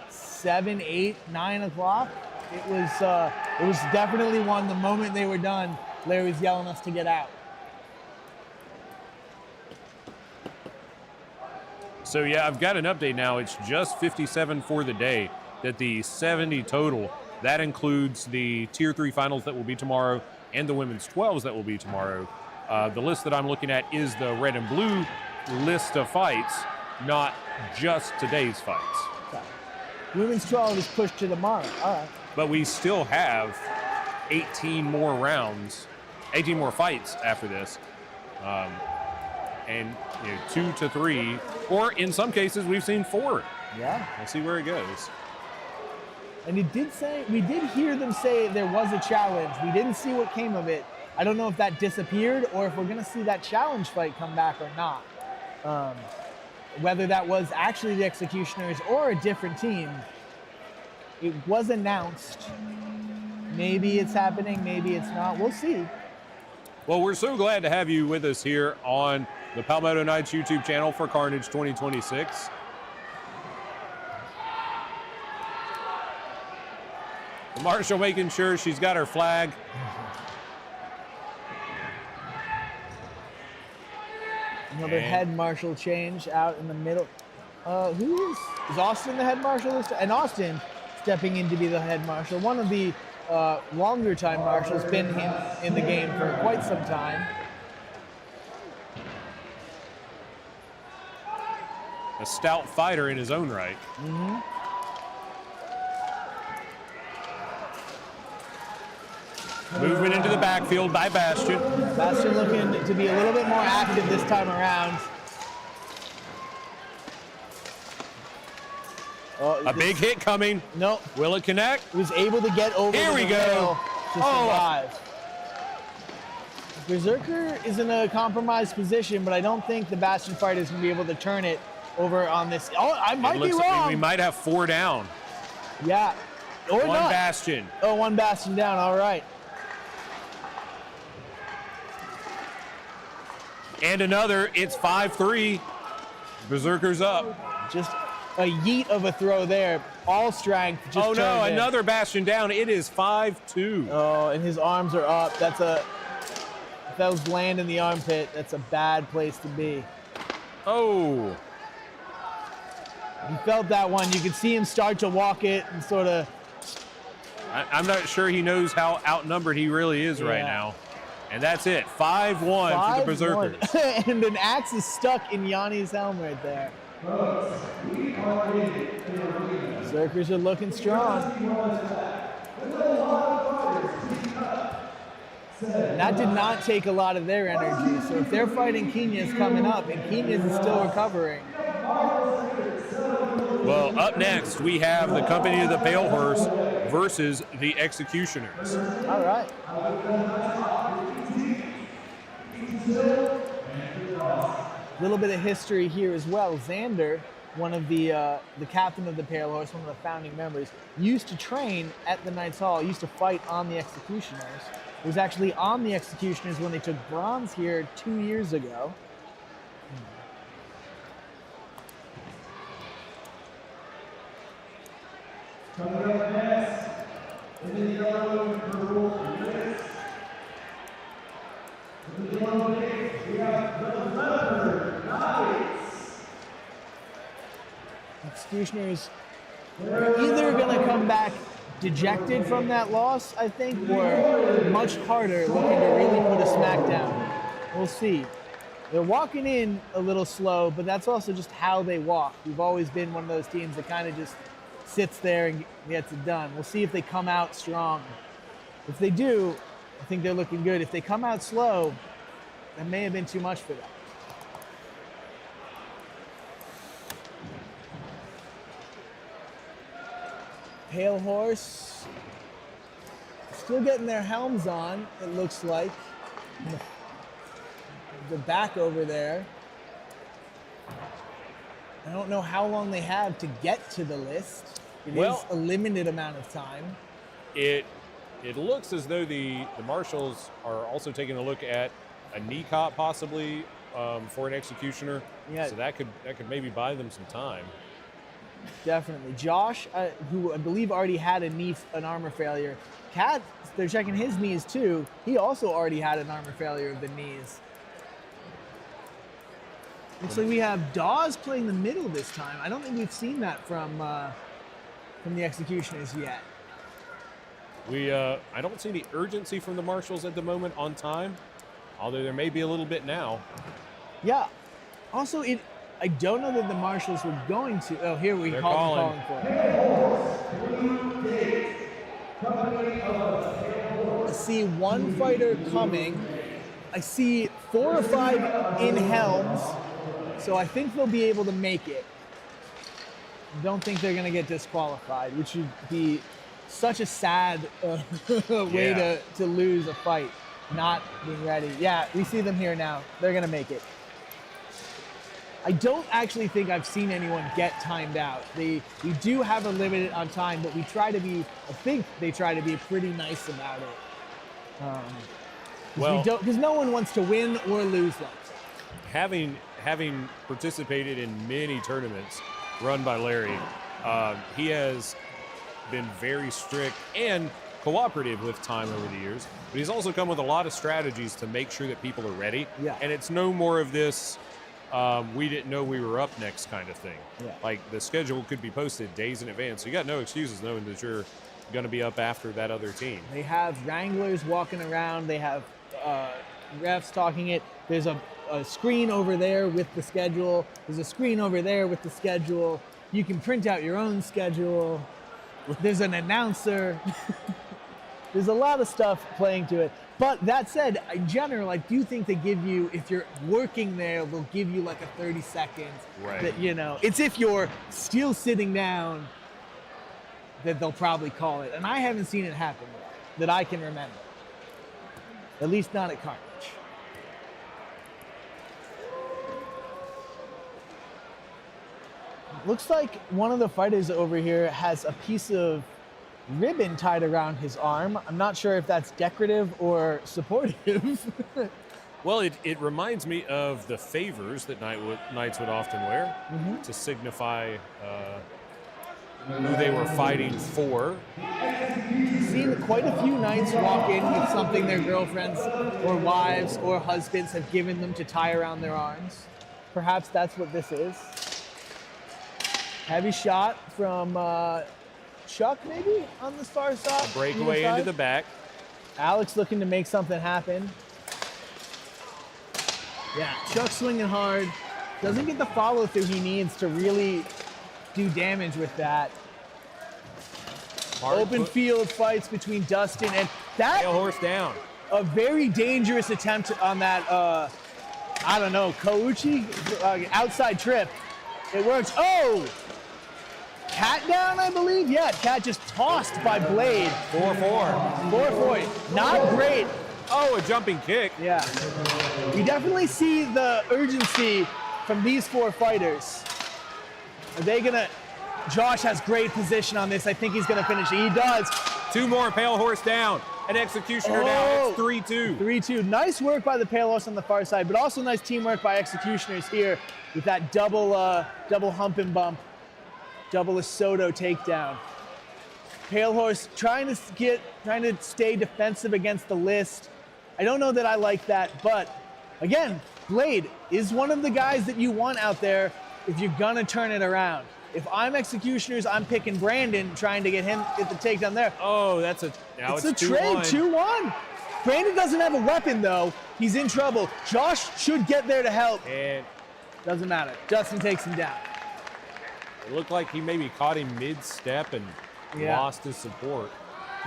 7, 8, 9 o'clock. It was definitely one. The moment they were done, Larry was yelling us to get out. So yeah, I've got an update now. It's just 57 for the day. That the 70 total, that includes the tier 3 finals that will be tomorrow and the women's 12s that will be tomorrow. The list that I'm looking at is the red and blue list of fights, not just today's fights. Okay. Women's 12 is pushed to tomorrow. All right. But we still have 18 more rounds, 18 more fights after this. And 2 to 3, or in some cases we've seen 4. Yeah. We'll see where it goes. And we did hear them say there was a challenge. We didn't see what came of it. I don't know if that disappeared or if we're going to see that challenge fight come back or not. Whether that was actually the Executioners or a different team, it was announced. Maybe it's happening, maybe it's not. We'll see. Well, we're so glad to have you with us here on the Palmetto Knights YouTube channel for Carnage 2026. Marshall making sure she's got her flag. Another head marshal change out in the middle. Who is Austin the head marshal this time? And Austin stepping in to be the head marshal. One of the longer time marshals, been in the game for quite some time. A stout fighter in his own right. Mm-hmm. Movement into the backfield by Bastion. Bastion looking to be a little bit more active this time around. Oh, A big hit coming. No, Will it connect? he was able to get over Here the we go. rail to Oh. survive. Berserker is in a compromised position, but I don't think the Bastion fighter is going to be able to turn it over on this. Oh, I might be wrong. We might have 4 down. Yeah. Or One not. Bastion. Oh, 1 Bastion down. All right. And another. It's 5-3. Berserker's up. Just a yeet of a throw there. All strength. Just Oh, no. turned in. Another Bastion down. It is 5-2. Oh, and his arms are up. That's a. If that was land in the armpit, that's a bad place to be. Oh. He felt that one. You could see him start to walk it and sort of. I'm not sure he knows how outnumbered he really is right now. And that's it. 5-1 for the Berserkers. And an axe is stuck in Yanni's helm right there. Berserkers are looking strong. And that did not take a lot of their energy. So if they're fighting Knyaz coming up, and Knyaz is still recovering. Well, up next, we have the Company of the Pale Horse versus the Executioners. All right. A little bit of history here as well. Xander, one of the captain of the Pale Horse, one of the founding members, used to train at the Knights Hall, used to fight on the Executioners. He was actually on the Executioners when they took bronze here 2 years ago. Coming up next, in the yellow and purple Mythics. In the yellow Mythics, we have the leopard Knights. Executioners are either going to come back dejected from that loss, I think, or much harder, looking to really put a smackdown. We'll see. They're walking in a little slow, but that's also just how they walk. We've always been one of those teams that kind of just sits there and gets it done. We'll see if they come out strong. If they do, I think they're looking good. If they come out slow, that may have been too much for them. Pale Horse, still getting their helms on, it looks like. The back over there. I don't know how long they have to get to the list. It is a limited amount of time. It looks as though the Marshals are also taking a look at a knee cop possibly for an Executioner. Yeah. So that could maybe buy them some time. Definitely. Josh, who I believe already had an armor failure. Kat, they're checking his knees too. He also already had an armor failure of the knees. Looks like we have Dawes playing the middle this time. I don't think we've seen that from the Executioners yet. I don't see any urgency from the Marshals at the moment on time, although there may be a little bit now. Yeah. Also, I don't know that the Marshals were going to. Oh, here we They're calling for it. I see one fighter coming. I see 4 or 5 in helms, so I think they'll be able to make it. I don't think they're going to get disqualified, which would be such a sad way to lose a fight, not being ready. Yeah, we see them here now. They're going to make it. I don't actually think I've seen anyone get timed out. We do have a limit on time, but I think they try to be pretty nice about it. Because no one wants to win or lose them. Having participated in many tournaments run by Larry, he has been very strict and cooperative with time over the years, but he's also come with a lot of strategies to make sure that people are ready. Yeah. And it's no more of this we didn't know we were up next kind of thing. Yeah. Like the schedule could be posted days in advance. So you got no excuses knowing that you're going to be up after that other team. They have wranglers walking around. They have refs talking it. There's a screen over there with the schedule. There's a screen over there with the schedule. You can print out your own schedule. There's an announcer. There's a lot of stuff playing to it. But that said, in general, I do think they give you, if you're working there, they'll give you like a 30 seconds. Right. That, you know, it's if you're still sitting down that they'll probably call it. And I haven't seen it happen yet, that I can remember. At least not at Carnage. Looks like one of the fighters over here has a piece of ribbon tied around his arm. I'm not sure if that's decorative or supportive. Well, it reminds me of the favors that knights would often wear to signify who they were fighting for. Seen quite a few knights walk in with something their girlfriends or wives or husbands have given them to tie around their arms. Perhaps that's what this is. Heavy shot from Chuck, maybe, on this far side. Breakaway into the back. Alex looking to make something happen. Yeah, Chuck swinging hard. Doesn't get the follow through he needs to really do damage with that. Open field fights between Dustin and that. Pale horse down. A very dangerous attempt on that, I don't know, Kouchi outside trip. It works. Oh! Cat down, I believe? Yeah, Cat just tossed by Blade. 4-4. 4-4. Not great. Oh, a jumping kick. Yeah. You definitely see the urgency from these four fighters. Are they gonna... Josh has great position on this. I think he's gonna finish it. He does. Two more, Pale Horse down. An Executioner down. It's 3-2. 3-2. Nice work by the Pale Horse on the far side, but also nice teamwork by Executioners here with that double hump and bump. Double a Soto takedown. Pale Horse trying to stay defensive against the list. I don't know that I like that, but again, Blade is one of the guys that you want out there if you're gonna turn it around. If I'm Executioners, I'm picking Brandon, trying to get the takedown there. Oh, that's a now it's a trade, 2-1. Brandon doesn't have a weapon though. He's in trouble. Josh should get there to help. And doesn't matter. Dustin takes him down. it looked like he maybe caught him mid-step and lost his support.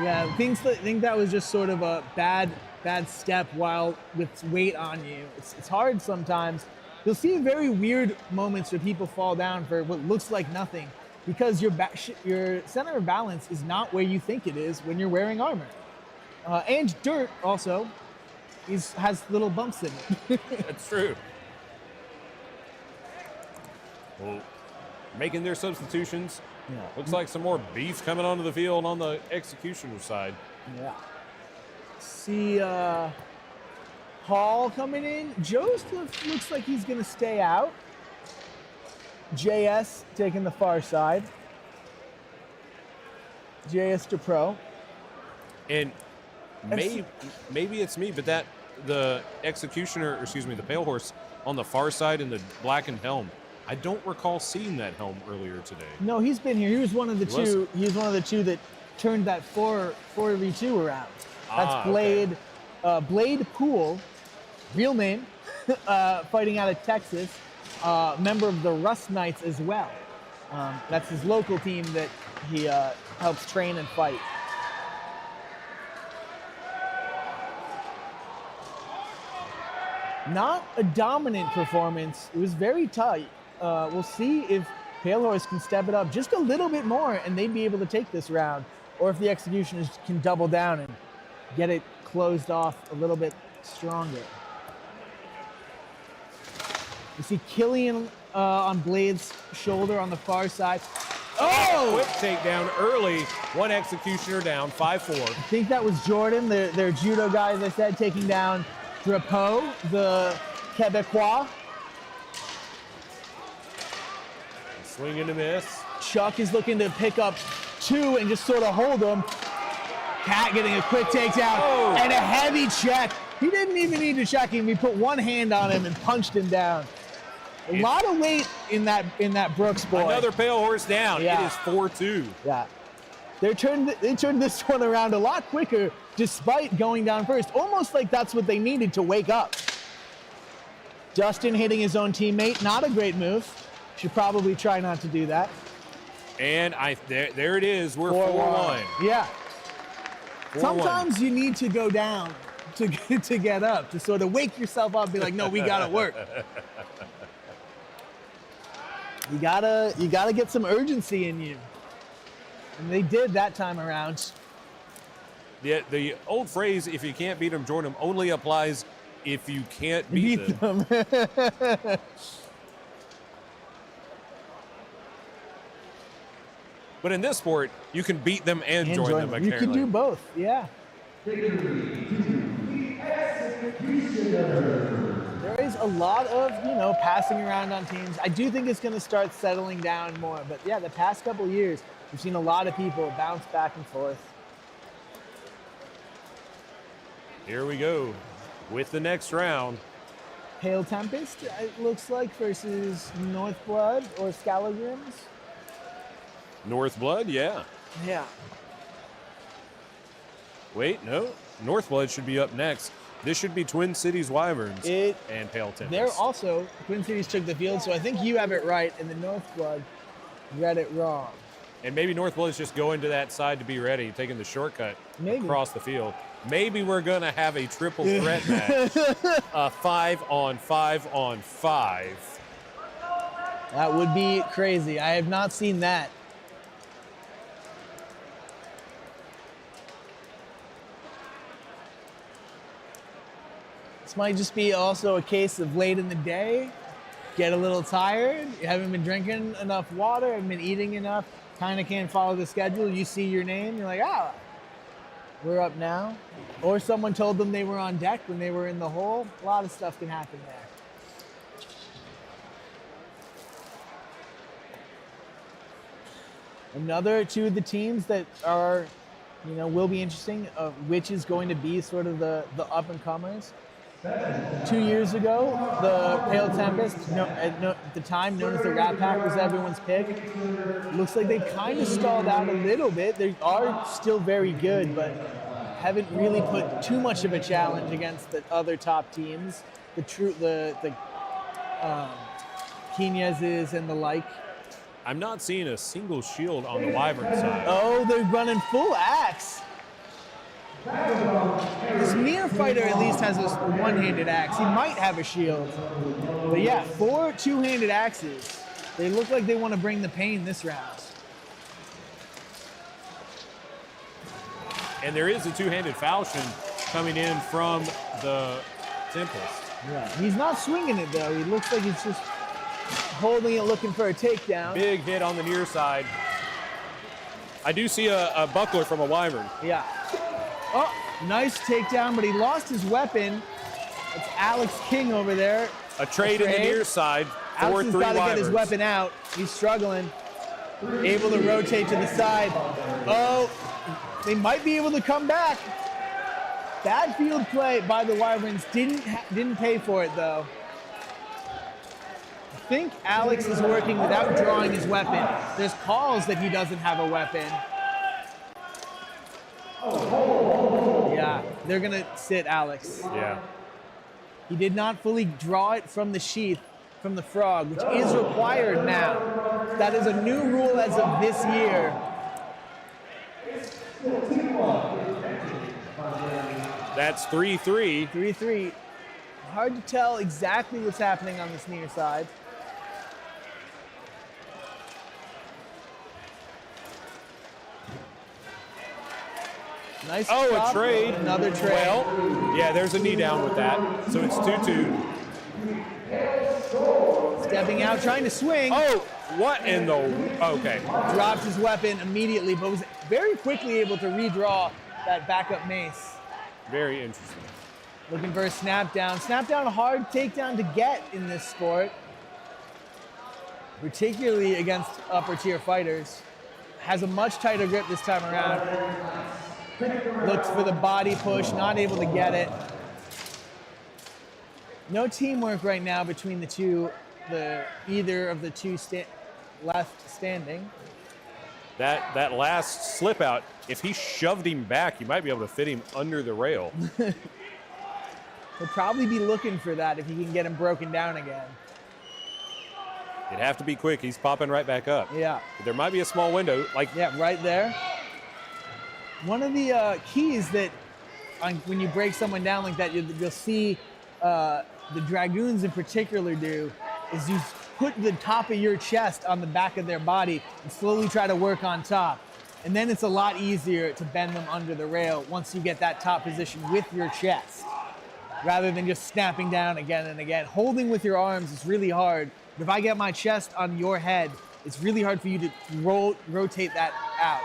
Yeah, I think that was just sort of a bad step while with weight on you. It's hard sometimes. You'll see very weird moments where people fall down for what looks like nothing because your center of balance is not where you think it is when you're wearing armor. And dirt also has little bumps in it. That's true. Well, making their substitutions. Yeah. Looks like some more beef coming onto the field on the Executioner side. Yeah. See Hall coming in. Joseph looks like he's going to stay out. JS taking the far side. JS to pro. And maybe it's me, but the Executioner, or excuse me, the Pale Horse on the far side in the blackened helm, I don't recall seeing that helm earlier today. No, he's been here. He was one of the two. He was one of the two that turned that 4v2 around. That's Blade. Okay. Blade Poole, real name, fighting out of Texas, member of the Rust Knights as well. That's his local team that he helps train and fight. Not a dominant performance. It was very tight. We'll see if Pale Horse can step it up just a little bit more and they'd be able to take this round, or if the Executioners can double down and get it closed off a little bit stronger. You see Killian on Blade's shoulder on the far side. Oh! Quick takedown early. One Executioner down, 5-4. I think that was Jordan, their judo guy, as I said, taking down Drapeau, the Quebecois. Swing and a miss. Chuck is looking to pick up two and just sort of hold him. Cat getting a quick takedown and a heavy check. He didn't even need to check him. He put one hand on him and punched him down. A lot of weight in that Brooks boy. Another Pale Horse down. Yeah. It is 4-2. Yeah. They turned this one around a lot quicker despite going down first. Almost like that's what they needed to wake up. Dustin hitting his own teammate. Not a great move. Should probably try not to do that. And there it is. We're 4-1. Yeah. 4-1. Sometimes you need to go down to get up, to sort of wake yourself up and be like, no, we gotta work. You gotta get some urgency in you. And they did that time around. The old phrase, if you can't beat them, join them, only applies if you can't beat them. But in this sport, you can beat them and join them, apparently. You can do both, yeah. There is a lot of, passing around on teams. I do think it's going to start settling down more. But yeah, the past couple years, we've seen a lot of people bounce back and forth. Here we go with the next round. Pale Tempest, it looks like, versus Northblood or Scalagrims. Northblood, yeah. Yeah. Wait, no. Northblood should be up next. This should be Twin Cities Wyverns and Pale Tempest. They're also, Twin Cities took the field, so I think you have it right, and the Northblood read it wrong. And maybe Northblood is just going to that side to be ready, taking the shortcut across the field. Maybe we're going to have a triple threat match. 5-on-5-on-5. That would be crazy. I have not seen that. This might just be also a case of late in the day, get a little tired, you haven't been drinking enough water, haven't been eating enough, kind of can't follow the schedule. You see your name, you're like, we're up now. Or someone told them they were on deck when they were in the hole. A lot of stuff can happen there. Another two of the teams that are, will be interesting, which is going to be sort of the up-and-comers. 2 years ago, the Pale Tempest, at the time known as the Rat Pack, was everyone's pick. Looks like they kind of stalled out a little bit. They are still very good, but haven't really put too much of a challenge against the other top teams. The Knyaz's and the like. I'm not seeing a single shield on the Wyvern side. Oh, they're running full axe. This near-fighter at least has a one-handed axe. He might have a shield. But yeah, 4 two-handed axes. They look like they want to bring the pain this round. And there is a two-handed falchion coming in from the Tempest. Yeah, he's not swinging it, though. He looks like he's just holding it, looking for a takedown. Big hit on the near side. I do see a buckler from a Wyvern. Yeah. Oh, nice takedown, but he lost his weapon. It's Alex King over there. A trade in the near side. Alex has got to get his weapon out. He's struggling. Able to rotate to the side. Oh, they might be able to come back. Bad field play by the Wyverns. Didn't pay for it, though. I think Alex is working without drawing his weapon. There's calls that he doesn't have a weapon. Yeah, they're going to sit Alex. Yeah. He did not fully draw it from the sheath, from the frog, which is required now. That is a new rule as of this year. That's 3-3. 3-3. Hard to tell exactly what's happening on this near side. Nice a trade. Another trade. Well, yeah, there's a knee down with that. So it's 2-2. Stepping out, trying to swing. Oh, what in the... Okay. Dropped his weapon immediately, but was very quickly able to redraw that backup mace. Very interesting. Looking for a snap down. Snap down, a hard takedown to get in this sport, particularly against upper tier fighters. Has a much tighter grip this time around. Looks for the body push, not able to get it. No teamwork right now between the two, either of the two left standing. That last slip out, if he shoved him back, you might be able to fit him under the rail. He'll probably be looking for that if he can get him broken down again. It'd have to be quick. He's popping right back up. Yeah. But there might be a small window. Yeah, right there. One of the keys that when you break someone down like that, you'll see the Dragoons in particular do is you put the top of your chest on the back of their body and slowly try to work on top. And then it's a lot easier to bend them under the rail once you get that top position with your chest, rather than just snapping down again and again. Holding with your arms is really hard. If I get my chest on your head, it's really hard for you to rotate that out.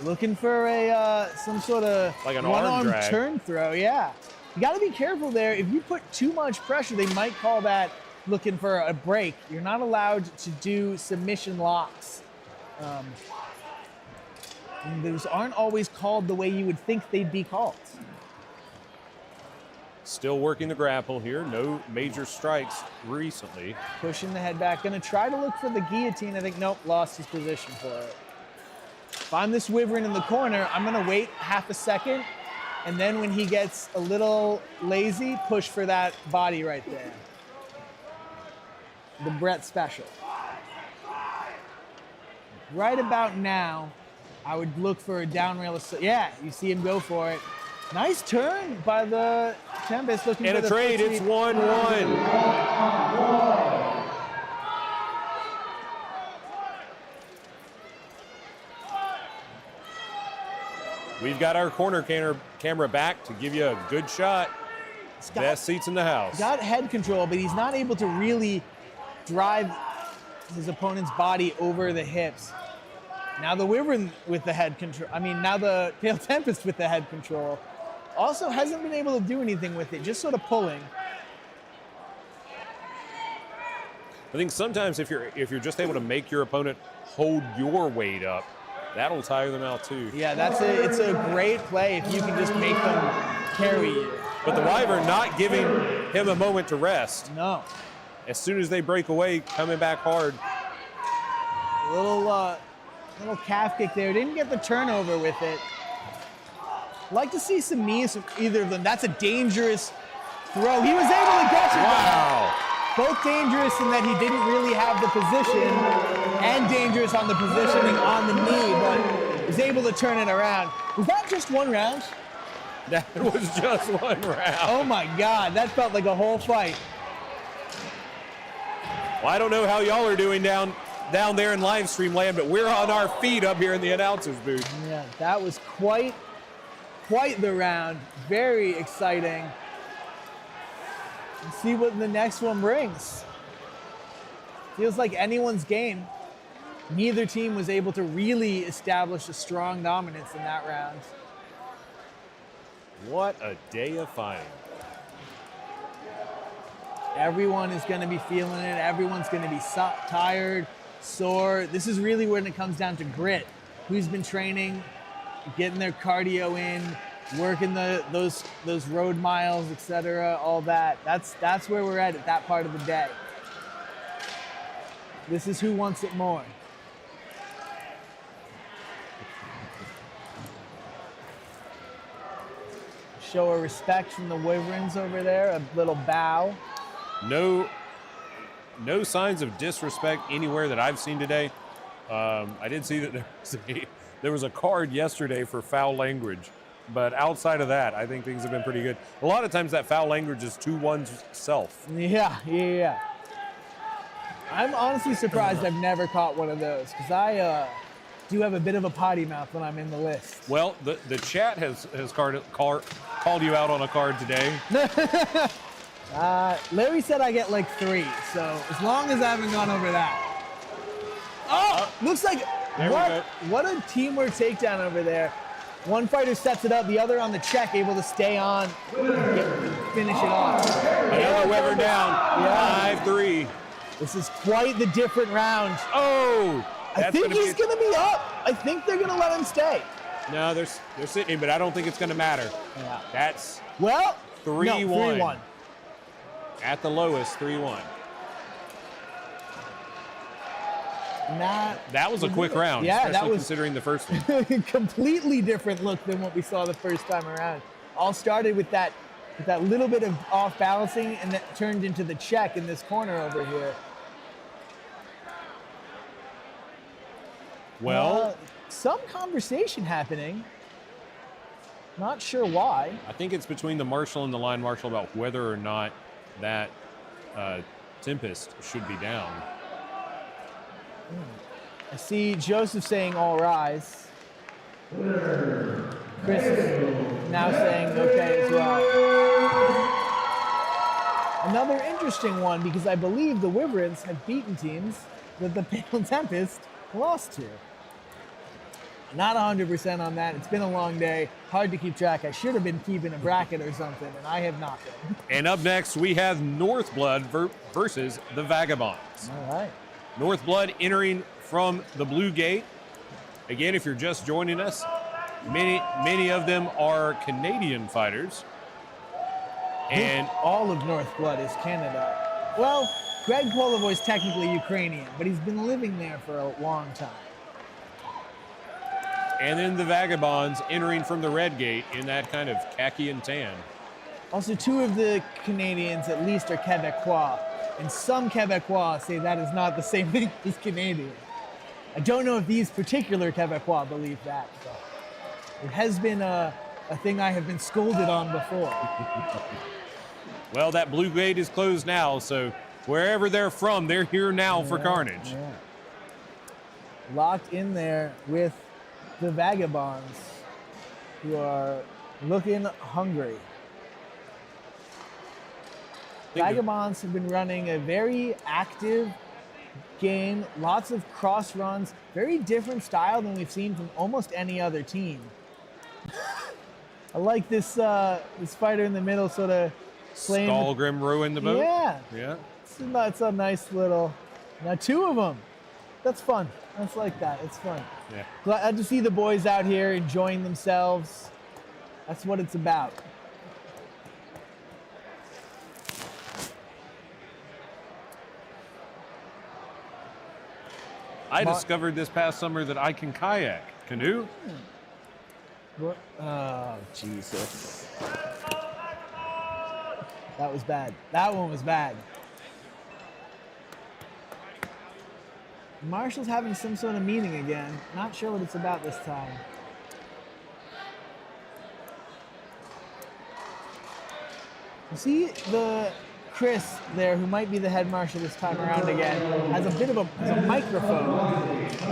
Looking for a some sort of like an one-arm arm drag. turn throw, yeah. You got to be careful there. If you put too much pressure, they might call that looking for a break. You're not allowed to do submission locks. And those aren't always called the way you would think they'd be called. Still working the grapple here. No major strikes recently. Pushing the head back. Gonna try to look for the guillotine. I think, nope, lost his position for it. If I'm this Wyvern in the corner, I'm gonna wait half a second, and then when he gets a little lazy, push for that body right there. The Brett special. Right about now, I would look for a down rail. Yeah, you see him go for it. Nice turn by the Tempest looking And for a the trade, it's 1-1. We've got our corner camera back to give you a good shot. Best seats in the house. Got head control, but he's not able to really drive his opponent's body over the hips. Now the Wyvern with the head control, now the Pale Tempest with the head control also hasn't been able to do anything with it, just sort of pulling. I think sometimes if you're just able to make your opponent hold your weight up, that'll tire them out too. Yeah, it's a great play if you can just make them carry you. But the Wyvern not giving him a moment to rest. No. As soon as they break away, coming back hard. Little calf kick there. Didn't get the turnover with it. Like to see some knees from either of them. That's a dangerous throw. He was able to catch it. Wow. Both dangerous in that he didn't really have the position, and dangerous on the positioning on the knee, but was able to turn it around. Was that just one round? That was just one round. Oh my God, that felt like a whole fight. Well, I don't know how y'all are doing down there in live stream land, but we're on our feet up here in the announcer's booth. Yeah, that was quite the round. Very exciting. Let's see what the next one brings. Feels like anyone's game. Neither team was able to really establish a strong dominance in that round. What a day of fighting. Everyone is going to be feeling it. Everyone's going to be tired, sore. This is really when it comes down to grit. Who's been training, getting their cardio in, working those road miles, etc. All that. That's where we're at that part of the day. This is who wants it more. Show of respect from the Wyverns over there. A little bow. No signs of disrespect anywhere that I've seen today. I did see that there was a card yesterday for foul language, but outside of that, I think things have been pretty good. A lot of times that foul language is to one's self. Yeah. I'm honestly surprised I've never caught one of those, because I do have a bit of a potty mouth when I'm in the list. Well, the chat has called you out on a card today. Larry said I get like 3, so as long as I haven't gone over that. Oh, looks like what a teamwork takedown over there. One fighter sets it up, the other on the check, able to stay on, finish it off. Another Wyvern down, 5-3. This is quite the different round. Oh! I think he's going to be up. I think they're going to let him stay. No, they're sitting, but I don't think it's going to matter. Yeah. That's 3-1. 3-1. At the lowest, 3-1. That was a quick round, yeah, that was considering the first one. Completely different look than what we saw the first time around. All started with that little bit of off balancing, and that turned into the check in this corner over here. Well, some conversation happening. Not sure why. I think it's between the marshal and the line marshal about whether or not that Tempest should be down. I see Joseph saying all rise. Chris is now saying okay as well. Another interesting one because I believe the Wyverns have beaten teams that the Pale Tempest lost to. Not 100% on that. It's been a long day. Hard to keep track. I should have been keeping a bracket or something, and I have not been. And up next, we have Northblood versus the Vagabonds. All right. Northblood entering from the blue gate. Again, if you're just joining us, many of them are Canadian fighters. And all of Northblood is Canada. Well, Greg Polovoy is technically Ukrainian, but he's been living there for a long time. And then the Vagabonds entering from the red gate in that kind of khaki and tan. Also, 2 of the Canadians at least are Quebecois, and some Quebecois say that is not the same thing as Canadian. I don't know if these particular Quebecois believe that, but it has been a thing I have been scolded on before. Well, that blue gate is closed now, so wherever they're from, they're here now for Carnage. Yeah. Locked in there with the Vagabonds, who are looking hungry. Vagabonds have been running a very active game, lots of cross runs, very different style than we've seen from almost any other team. I like this this fighter in the middle sort of playing. Skullgrim rowing the boat? Yeah. Yeah. It's a nice little, now 2 of them. That's fun. That's like that. It's fun. Yeah. Glad to see the boys out here enjoying themselves. That's what it's about. I discovered this past summer that I can kayak. Canoe? What? Oh, Jesus. That was bad. That one was bad. Marshall's having some sort of meeting again. Not sure what it's about this time. You see the Chris there, who might be the head marshal this time around again, has a bit of a microphone.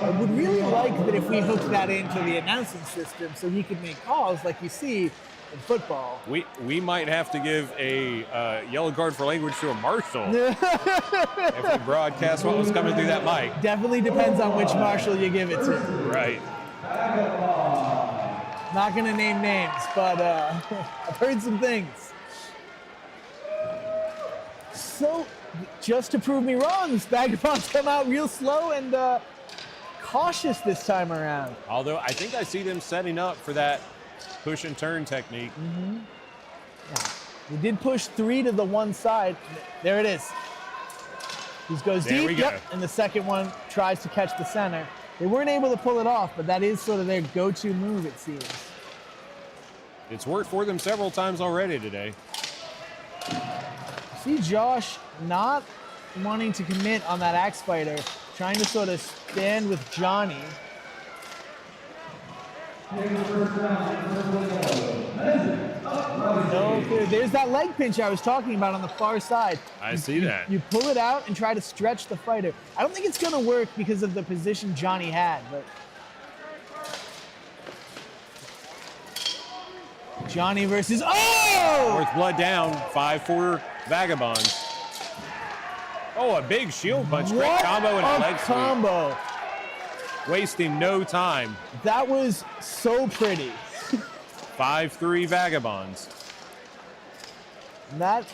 I would really like that if we hooked that into the announcing system so he could make calls like you see in football. We might have to give a yellow card for language to a marshal if we broadcast what was coming through that mic. Definitely depends on which marshal you give it to. Right. Not going to name names, but I've heard some things. So, just to prove me wrong, these Vagabonds come out real slow and cautious this time around. Although I think I see them setting up for that push and turn technique. Mm-hmm. Yeah. They did push 3 to the one side. There it is. This goes there deep. We go. Yep. And the second one tries to catch the center. They weren't able to pull it off, but that is sort of their go-to move, it seems. It's worked for them several times already today. See Josh not wanting to commit on that axe fighter, trying to sort of stand with Johnny. No clear. There's that leg pinch I was talking about on the far side. I see that. You pull it out and try to stretch the fighter. I don't think it's going to work because of the position Johnny had, but Johnny versus, oh! Northblood down, 5-4 Vagabonds. Oh, a big shield punch. Great What combo and a leg sweep. combo. Wasting no time. That was so pretty. 5-3 Vagabonds. That,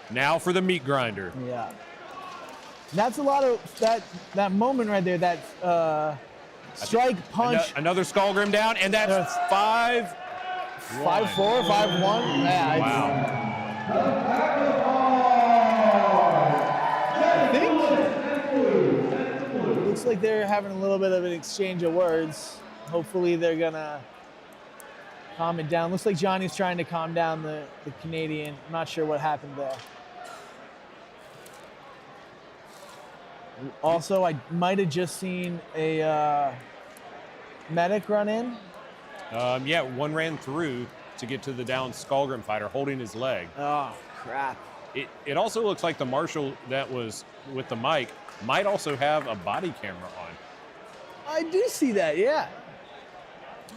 Now for the meat grinder. yeah. That's a lot of, that moment right there, that strike punch. Another Skullgrim down, and that's That's 5-4, 5-4, 5-1. Yeah, Wow. looks like they're having a little bit of an exchange of words. Hopefully they're gonna calm it down. Looks like Johnny's trying to calm down the Canadian. I'm not sure what happened there. Also, I might have just seen a medic run in. Yeah, one ran through. to get to the down Skullgrim fighter holding his leg. Oh, crap. It also looks like the Marshal that was with the mic might also have a body camera on. I do see that, yeah.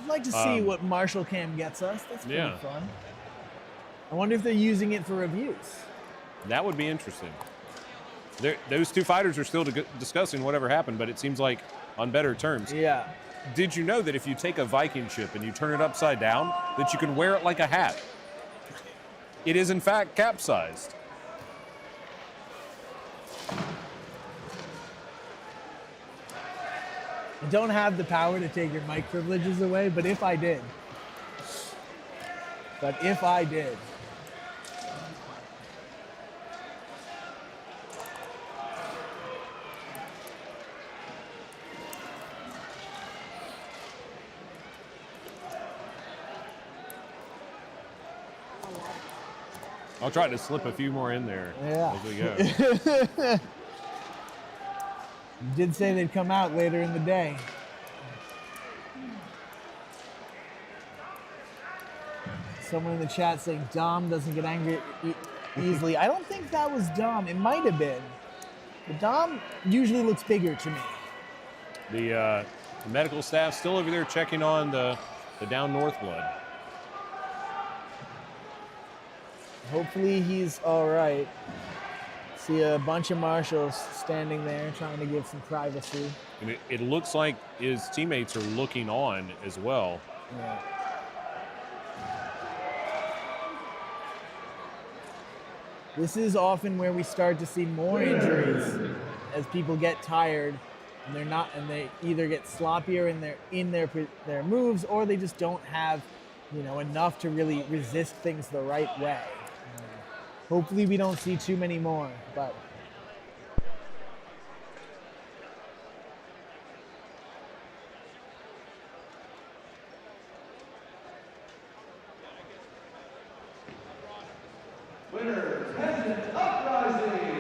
I'd like to see what Marshal Cam gets us. That's pretty fun. I wonder if they're using it for reviews. That would be interesting. Those two fighters are still discussing whatever happened, but it seems like on better terms. Yeah. Did you know that if you take a Viking ship and you turn it upside down, that you can wear it like a hat? It is in fact capsized. I don't have the power to take your mic privileges away, but if I did. I'll try to slip a few more in there as we go. You did say they'd come out later in the day. Someone in the chat saying Dom doesn't get angry easily. I don't think that was Dom. It might have been. But Dom usually looks bigger to me. The medical staff still over there checking on the down Northblood. Hopefully he's all right. See a bunch of marshals standing there trying to give some privacy. And it looks like his teammates are looking on as well. Yeah. This is often where we start to see more injuries as people get tired and they either get sloppier in their moves, or they just don't have, enough to really resist things the right way. Hopefully we don't see too many more, but winner, Peasant Uprising.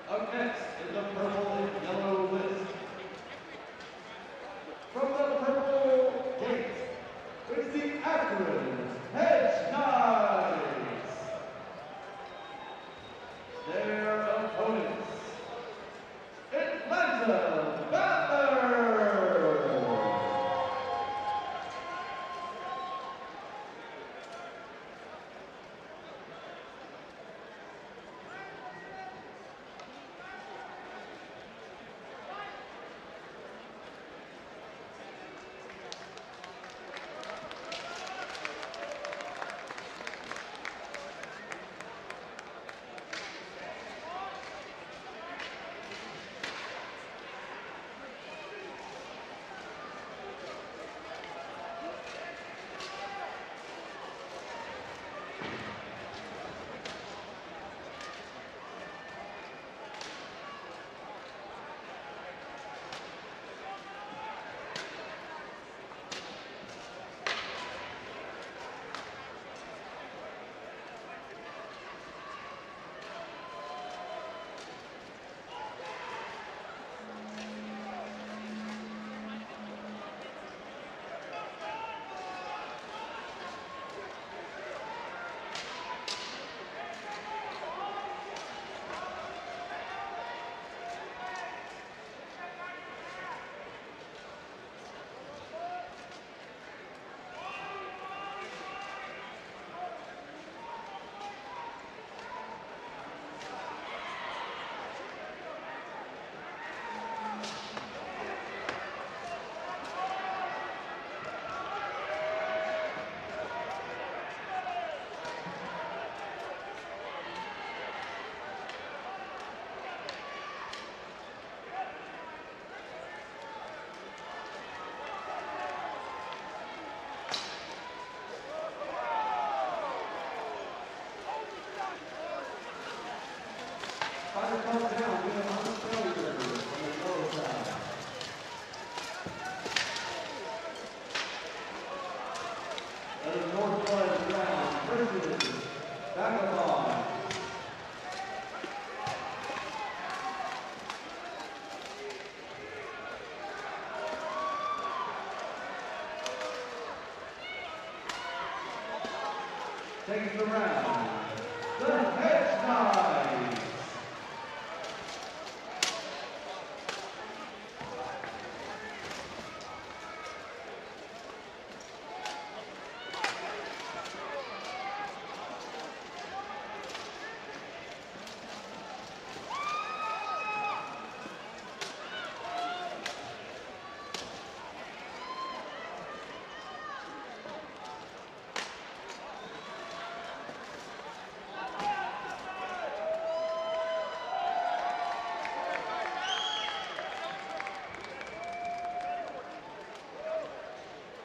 Up next in the purple and yellow list. From the purple gate, it's the Akron Hedge Knights. Their opponents, Atlanta Battlers. Fire comes down, we have 100 failures on the lower side. That is Northblood round. Cryptids, Vagabonds. Taking the round, the Knyaz.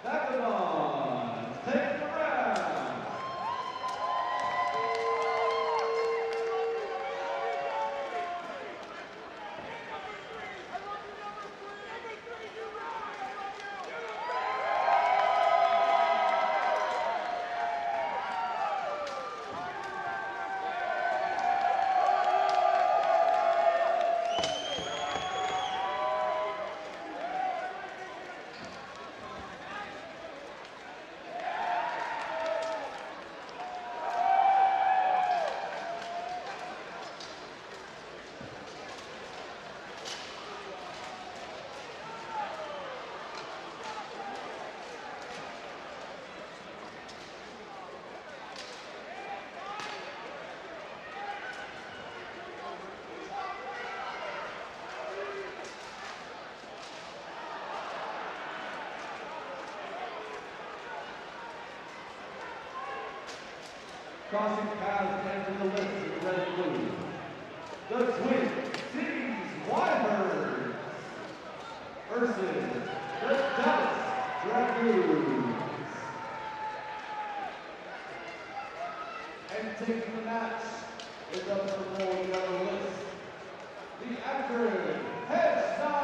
Vagabonds, take the round. Crossing paths into the list in red and blue. The Twin Cities Wyverns versus the Tulips Dragoons. And taking the match is up for more on the list, the accurate head size.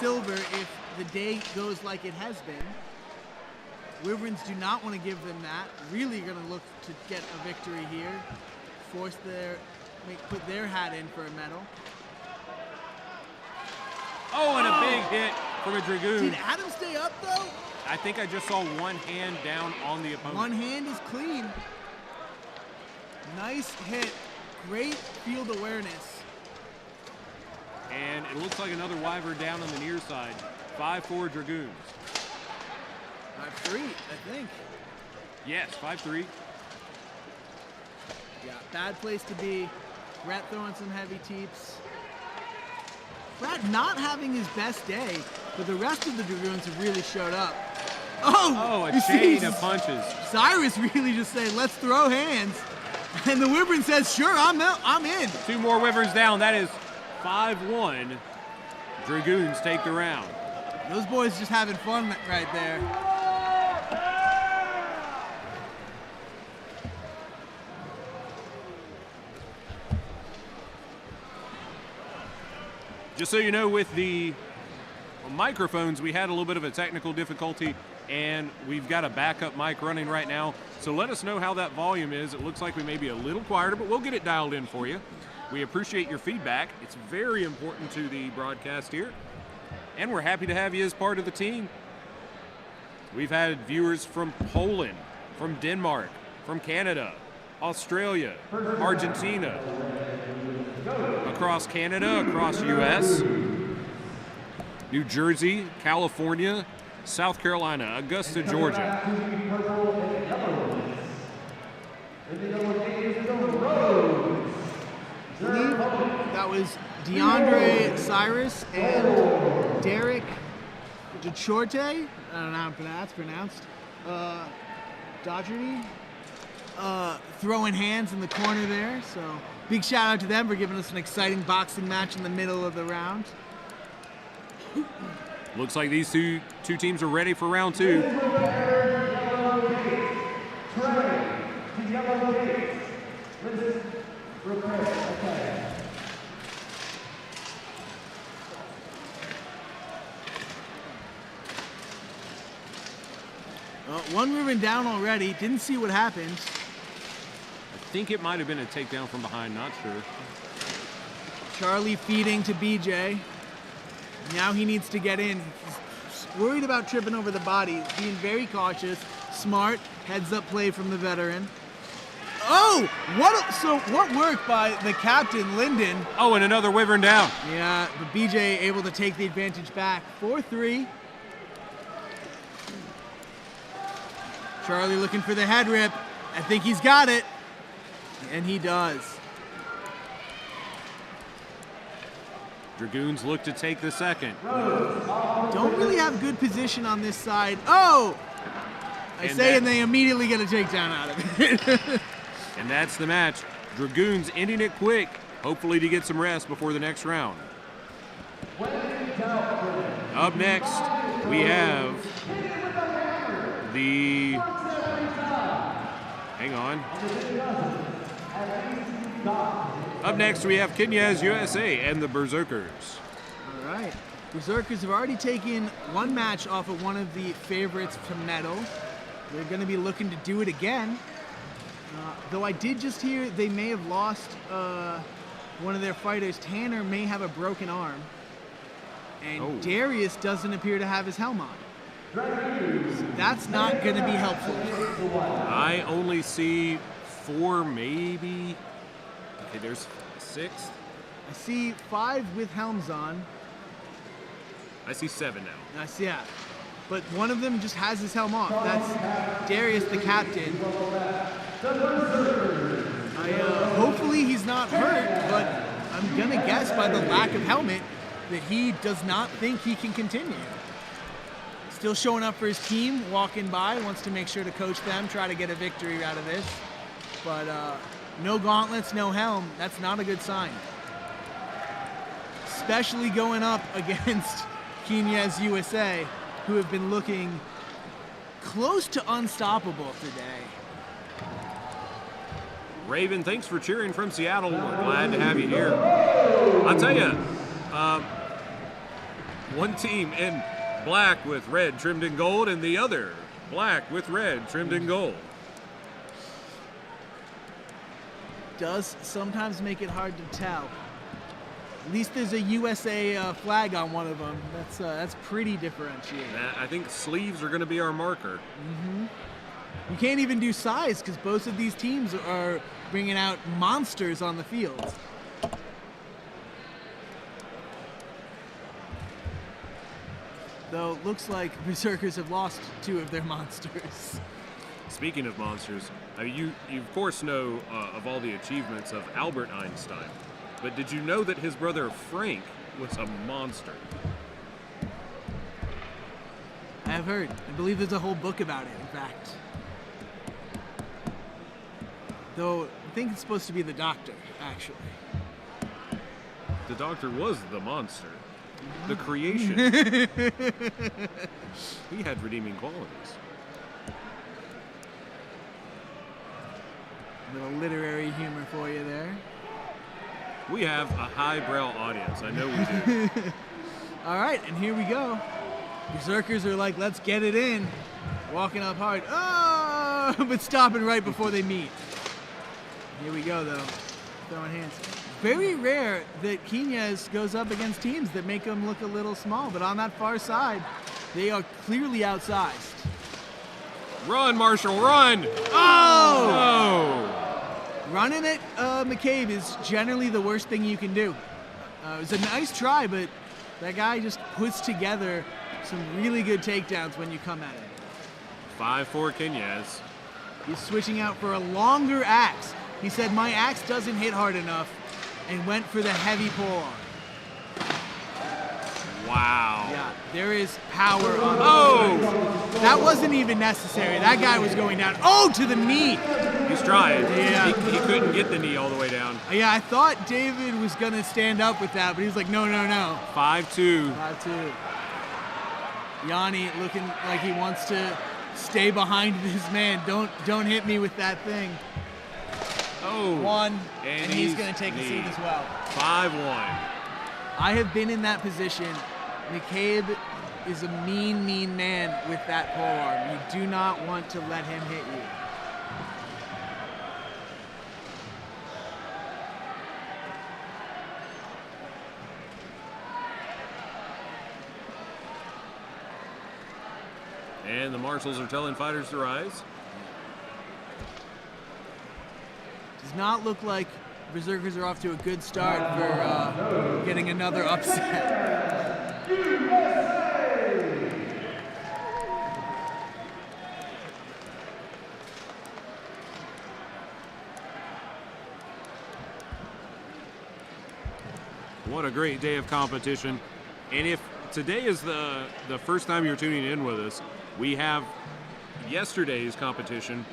Silver if the day goes like it has been. Wyverns do not want to give them that. Really going to look to get a victory here. Put their hat in for a medal. Oh, and a big hit from a Dragoon. Did Adam stay up though? I think I just saw one hand down on the opponent. One hand is clean. Nice hit. Great field awareness. And it looks like another Wyvern down on the near side. 5-4 Dragoons. 5-3, I think. Yes, 5-3. Yeah, bad place to be. Brett throwing some heavy teeps. Brett not having his best day, but the rest of the Dragoons have really showed up. Oh, a chain of punches. Cyrus really just saying, let's throw hands. And the Wyvern says, sure, I'm in. 2 more Wyverns down. That is 5-1. Dragoons take the round. Those boys just having fun right there. Just so you know, with the microphones, we had a little bit of a technical difficulty, and we've got a backup mic running right now. So let us know how that volume is. It looks like we may be a little quieter, but we'll get it dialed in for you. We appreciate your feedback. It's very important to the broadcast here, and we're happy to have you as part of the team. We've had viewers from Poland, from Denmark, from Canada, Australia, Argentina, across Canada, across U.S., New Jersey, California, South Carolina, Augusta, Georgia. I believe that was DeAndre Cyrus and Derek DeChorte. I don't know how that's pronounced. Doherty. Throwing hands in the corner there. So big shout out to them for giving us an exciting boxing match in the middle of the round. Looks like these two teams are ready for round two. One Wyvern down already. Didn't see what happened. I think it might have been a takedown from behind, not sure. Charlie feeding to BJ. Now he needs to get in. He's worried about tripping over the body. Being very cautious. Smart. Heads up play from the veteran. Oh! What work by the captain, Linden. Oh, and another Wyvern down. Yeah, but BJ able to take the advantage back. 4-3. Charlie looking for the head rip. I think he's got it. And he does. Dragoons look to take the second. Don't really have good position on this side. Oh! And they immediately get a takedown out of it. And that's the match. Dragoons ending it quick, hopefully to get some rest before the next round. Up next, we have the... Hang on. Up next, we have Knyaz USA and the Berserkers. All right. Berserkers have already taken one match off of one of the favorites to medal. They're going to be looking to do it again. Though I did just hear they may have lost one of their fighters. Tanner may have a broken arm. And Darius doesn't appear to have his helm on. So that's not going to be helpful. I only see 4, maybe. Okay, there's 6. I see 5 with helms on. I see 7 now. Yeah. But one of them just has his helm off. That's Darius, the captain. Hopefully he's not hurt, but I'm going to guess by the lack of helmet that he does not think he can continue. Still showing up for his team, walking by, wants to make sure to coach them, try to get a victory out of this. But no gauntlets, no helm, that's not a good sign. Especially going up against Knyaz USA, who have been looking close to unstoppable today. Raven, thanks for cheering from Seattle. We're glad to have you here. I'll tell you, one team in black with red trimmed in gold, and the other black with red trimmed in gold. Does sometimes make it hard to tell. At least there's a USA flag on one of them. That's pretty differentiated. I think sleeves are going to be our marker. Mm-hmm. You can't even do size because both of these teams are bringing out monsters on the field. Though it looks like Berserkers have lost 2 of their monsters. Speaking of monsters, you of course know of all the achievements of Albert Einstein, but did you know that his brother Frank was a monster? I have heard. I believe there's a whole book about it, in fact. Though I think it's supposed to be the Doctor, actually. the Doctor was the monster, the creation. He had redeeming qualities. Little literary humor for you there. We have a highbrow audience. I know we do. All right, and here we go. Berserkers are like, let's get it in. Walking up hard. Oh, but stopping right before they meet. Here we go, though. Throwing hands. Very rare that Knyaz goes up against teams that make them look a little small, but on that far side, they are clearly outsized. Run, Marshall, run! Oh! No! Running at McCabe is generally the worst thing you can do. It was a nice try, but that guy just puts together some really good takedowns when you come at him. 5-4 Knyaz. He's switching out for a longer axe. He said, my axe doesn't hit hard enough, and went for the heavy pull-on. Wow. Yeah, there is power on the legs. That wasn't even necessary. That guy was going down. Oh, to the knee. He's trying. Yeah. He couldn't get the knee all the way down. Yeah, I thought David was going to stand up with that, but he was like, no, no, no. 5-2. 5-2. Yanni looking like he wants to stay behind this man. Don't hit me with that thing. Oh. 1, and he's going to take a seat as well. 5-1. I have been in that position. McCabe is a mean, mean man with that polearm. You do not want to let him hit you. And the marshals are telling fighters to rise. Does not look like Berserkers are off to a good start for getting another upset. What a great day of competition. And if today is the first time you're tuning in with us, we have yesterday's competition,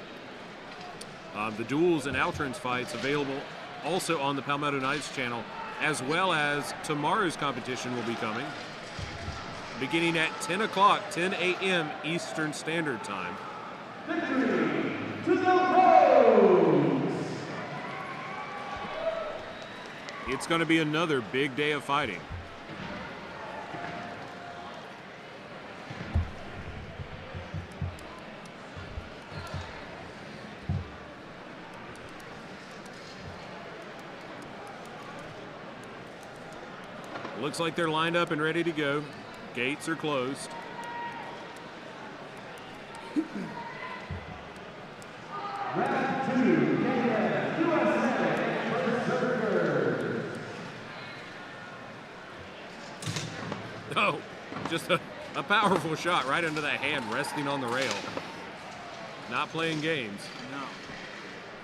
the duels and outrance fights available also on the Palmetto Nights channel, as well as tomorrow's competition will be coming, beginning at 10 o'clock, 10 a.m. Eastern Standard Time. Victory to the Rose! It's going to be another big day of fighting. Looks like they're lined up and ready to go. Gates are closed. Round 2, Knyaz USA Berserkers. Oh, just a powerful shot right under that hand resting on the rail. Not playing games. No.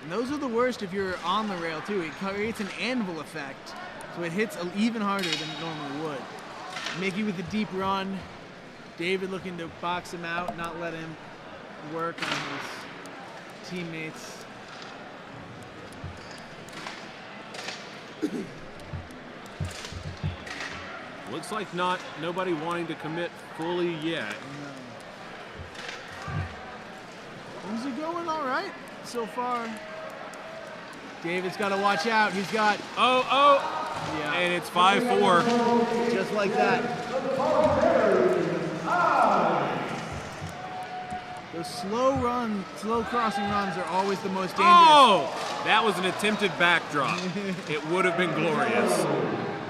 And those are the worst if you're on the rail, too. It creates an anvil effect, so it hits even harder than it normally would. Mickey with a deep run. David looking to box him out, not let him work on his teammates. Looks like nobody wanting to commit fully yet. No. Things are going all right so far. David's got to watch out. He's got... Oh! Yeah. And it's 5-4. Just like that. Those slow crossing runs are always the most dangerous. Oh! That was an attempted backdrop. It would have been glorious.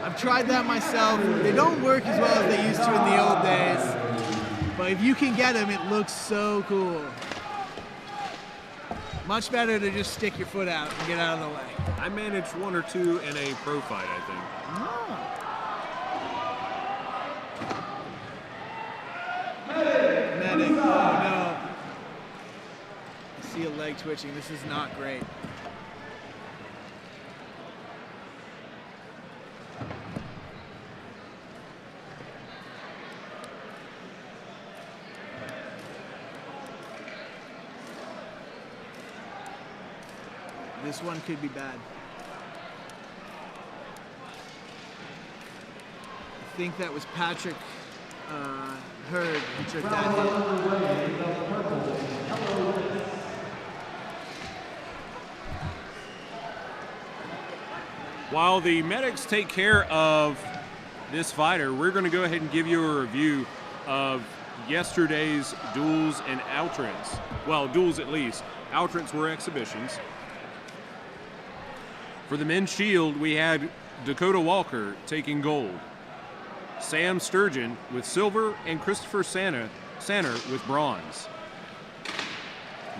I've tried that myself. They don't work as well as they used to in the old days. But if you can get them, it looks so cool. Much better to just stick your foot out and get out of the way. I managed 1 or 2 in a pro fight, I think. Medic, oh no. I see a leg twitching. This is not great. This one could be bad. think that was Patrick Hurd who took that hit. While the medics take care of this fighter, we're going to go ahead and give you a review of yesterday's duels and outrants. Well, duels at least. Outrants were exhibitions. For the men's shield, we had Dakota Walker taking gold, Sam Sturgeon with silver, and Christopher Sanner with bronze.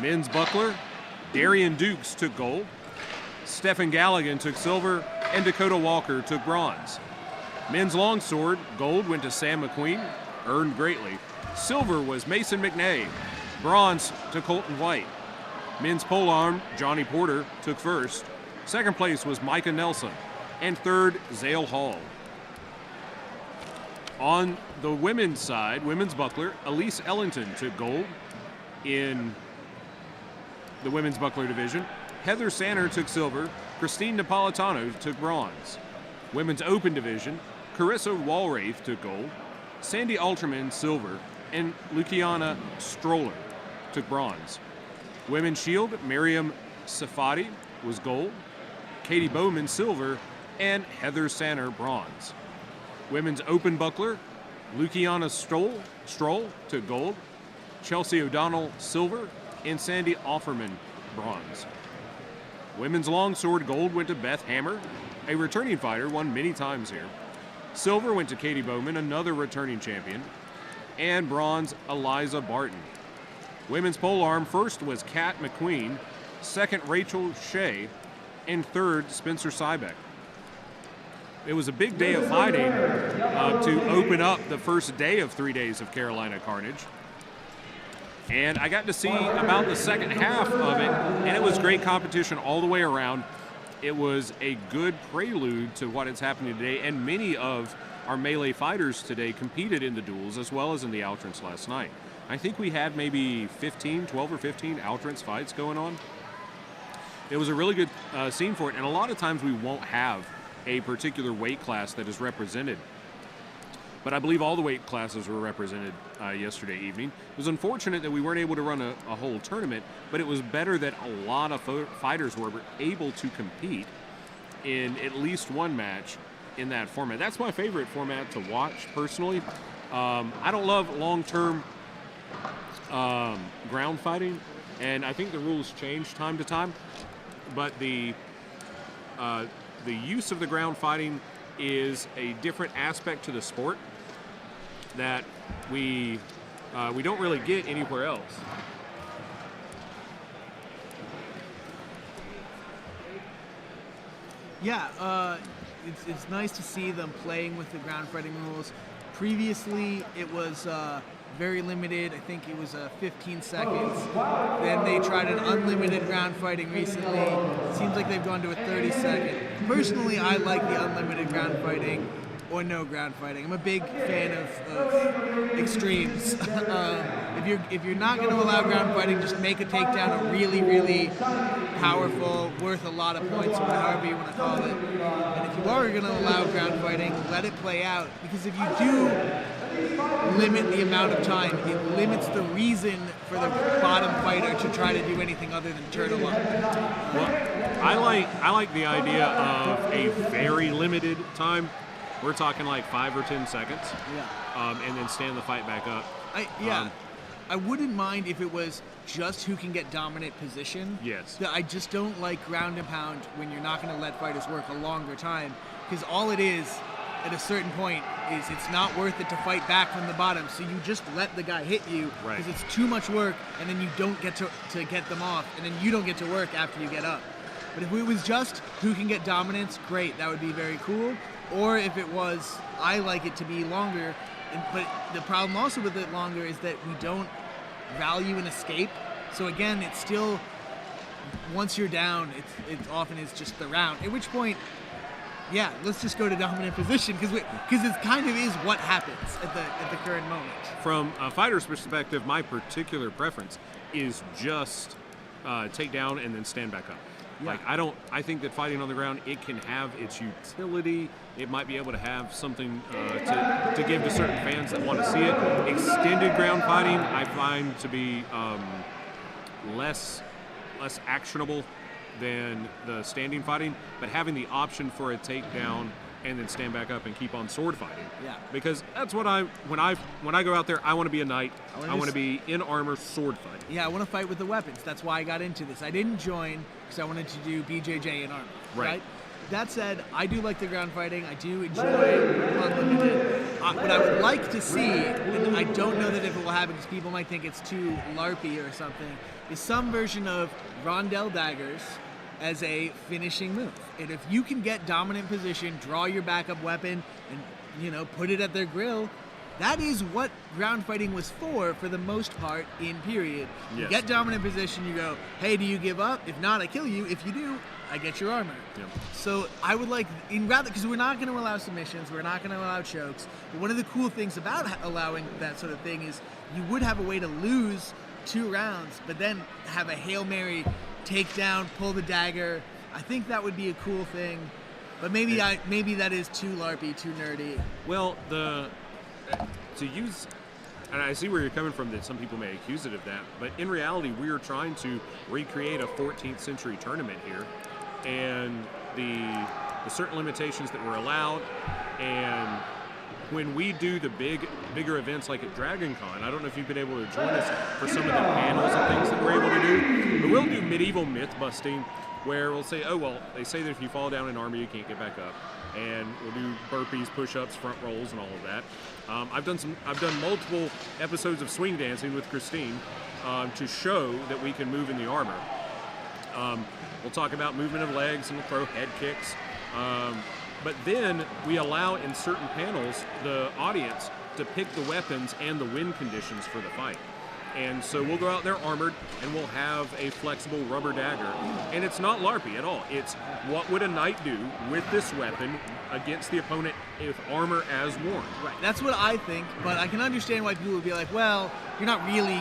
Men's buckler, Darian Dukes took gold, Stephen Galligan took silver, and Dakota Walker took bronze. Men's longsword, gold went to Sam McQueen, earned greatly. Silver was Mason McNay, bronze to Colton White. Men's polearm, Johnny Porter took first. Second place was Micah Nelson, and third, Zale Hall. On the women's side, women's buckler, Elise Ellington took gold in the women's buckler division. Heather Sanner took silver. Christine Napolitano took bronze. Women's open division, Carissa Walraith took gold. Sandy Alterman, silver. And Luciana Stroller took bronze. Women's shield, Miriam Safadi was gold. Katie Bowman, silver. And Heather Sanner, bronze. Women's open buckler, Luciana Stroll took gold. Chelsea O'Donnell, silver. And Sandy Offerman, bronze. Women's longsword, gold went to Beth Hammer, a returning fighter, won many times here. Silver went to Katie Bowman, another returning champion. And bronze, Eliza Barton. Women's polearm, first was Kat McQueen, second Rachel Shea, and third Spencer Sybeck. It was a big day of fighting to open up the first day of 3 days of Carolina Carnage. And I got to see about the second half of it, and it was great competition all the way around. It was a good prelude to what is happening today, and many of our melee fighters today competed in the duels as well as in the outrants last night. I think we had maybe 12 or 15 outrants fights going on. It was a really good scene for it, and a lot of times we won't have a particular weight class that is represented. But I believe all the weight classes were represented yesterday evening. It was unfortunate that we weren't able to run a whole tournament, but it was better that a lot of fighters were able to compete in at least one match in that format. That's my favorite format to watch, personally. I don't love long-term ground fighting, and I think the rules change time to time, but the use of the ground fighting is a different aspect to the sport that we don't really get anywhere else. Yeah, it's nice to see them playing with the ground fighting rules. Previously, it was very limited. I think it was 15 seconds. Then they tried an unlimited ground fighting recently. It seems like they've gone to a 30-second. Personally, I like the unlimited ground fighting or no ground fighting. I'm a big fan of extremes. If you're not going to allow ground fighting, just make a takedown a really, really powerful, worth a lot of points, or however you want to call it. And if you are going to allow ground fighting, let it play out. Because if you do limit the amount of time, it limits the reason for the bottom fighter to try to do anything other than turtle up. Well, I like the idea of a very limited time. We're talking like 5 or 10 seconds. Yeah. And then stand the fight back up. I wouldn't mind if it was just who can get dominant position. Yes. I just don't like ground and pound when you're not going to let fighters work a longer time, because all it is at a certain point is it's not worth it to fight back from the bottom, so you just let the guy hit you because it's too much work, and then you don't get to get them off, and then you don't get to work after you get up. But if it was just who can get dominance, great, that would be very cool. Or if it was, I like it to be longer, but the problem also with it longer is that we don't value an escape. So again, it's still, once you're down, it often is just the round. At which point, yeah, let's just go to dominant position, because it kind of is what happens at the current moment. From a fighter's perspective, my particular preference is just take down and then stand back up. Like I think that fighting on the ground, it can have its utility. It might be able to have something to give to certain fans that want to see it. Extended ground fighting, I find to be less actionable than the standing fighting, but having the option for a takedown and then stand back up and keep on sword fighting. Yeah. Because that's what when I go out there, I want to be a knight. I want to be in armor, sword fighting. Yeah, I want to fight with the weapons. That's why I got into this. I didn't join because I wanted to do BJJ in armor. Right. That said, I do like the ground fighting. I do enjoy Unlimited. What I would like to see, and I don't know that if it will happen because people might think it's too LARPy or something, is some version of Rondell daggers as a finishing move. And if you can get dominant position, draw your backup weapon, and put it at their grill, that is what ground fighting was for the most part in period. Yes. You get dominant position, you go, hey, do you give up? If not, I kill you. If you do, I get your armor. Yep. So I would like, because we're not going to allow submissions, we're not going to allow chokes, but one of the cool things about allowing that sort of thing is you would have a way to lose 2 rounds, but then have a Hail Mary, take down, pull the dagger. I think that would be a cool thing, but maybe that is too LARPy, too nerdy. Well, to use, and I see where you're coming from, that some people may accuse it of that, but in reality, we are trying to recreate a 14th century tournament here, and the certain limitations that were allowed, and when we do the bigger events like at Dragon Con, I don't know if you've been able to join us for some of the panels and things that we're able to do, but we'll do medieval myth busting, where we'll say, oh, well, they say that if you fall down in armor, you can't get back up. And we'll do burpees, push-ups, front rolls, and all of that. I've done multiple episodes of swing dancing with Christine to show that we can move in the armor. We'll talk about movement of legs and we'll throw head kicks. But then we allow in certain panels the audience to pick the weapons and the wind conditions for the fight. And so we'll go out there armored, and we'll have a flexible rubber dagger. And it's not LARPy at all. It's what would a knight do with this weapon against the opponent if armor as worn. Right, that's what I think, but I can understand why people would be like, well, you're not really...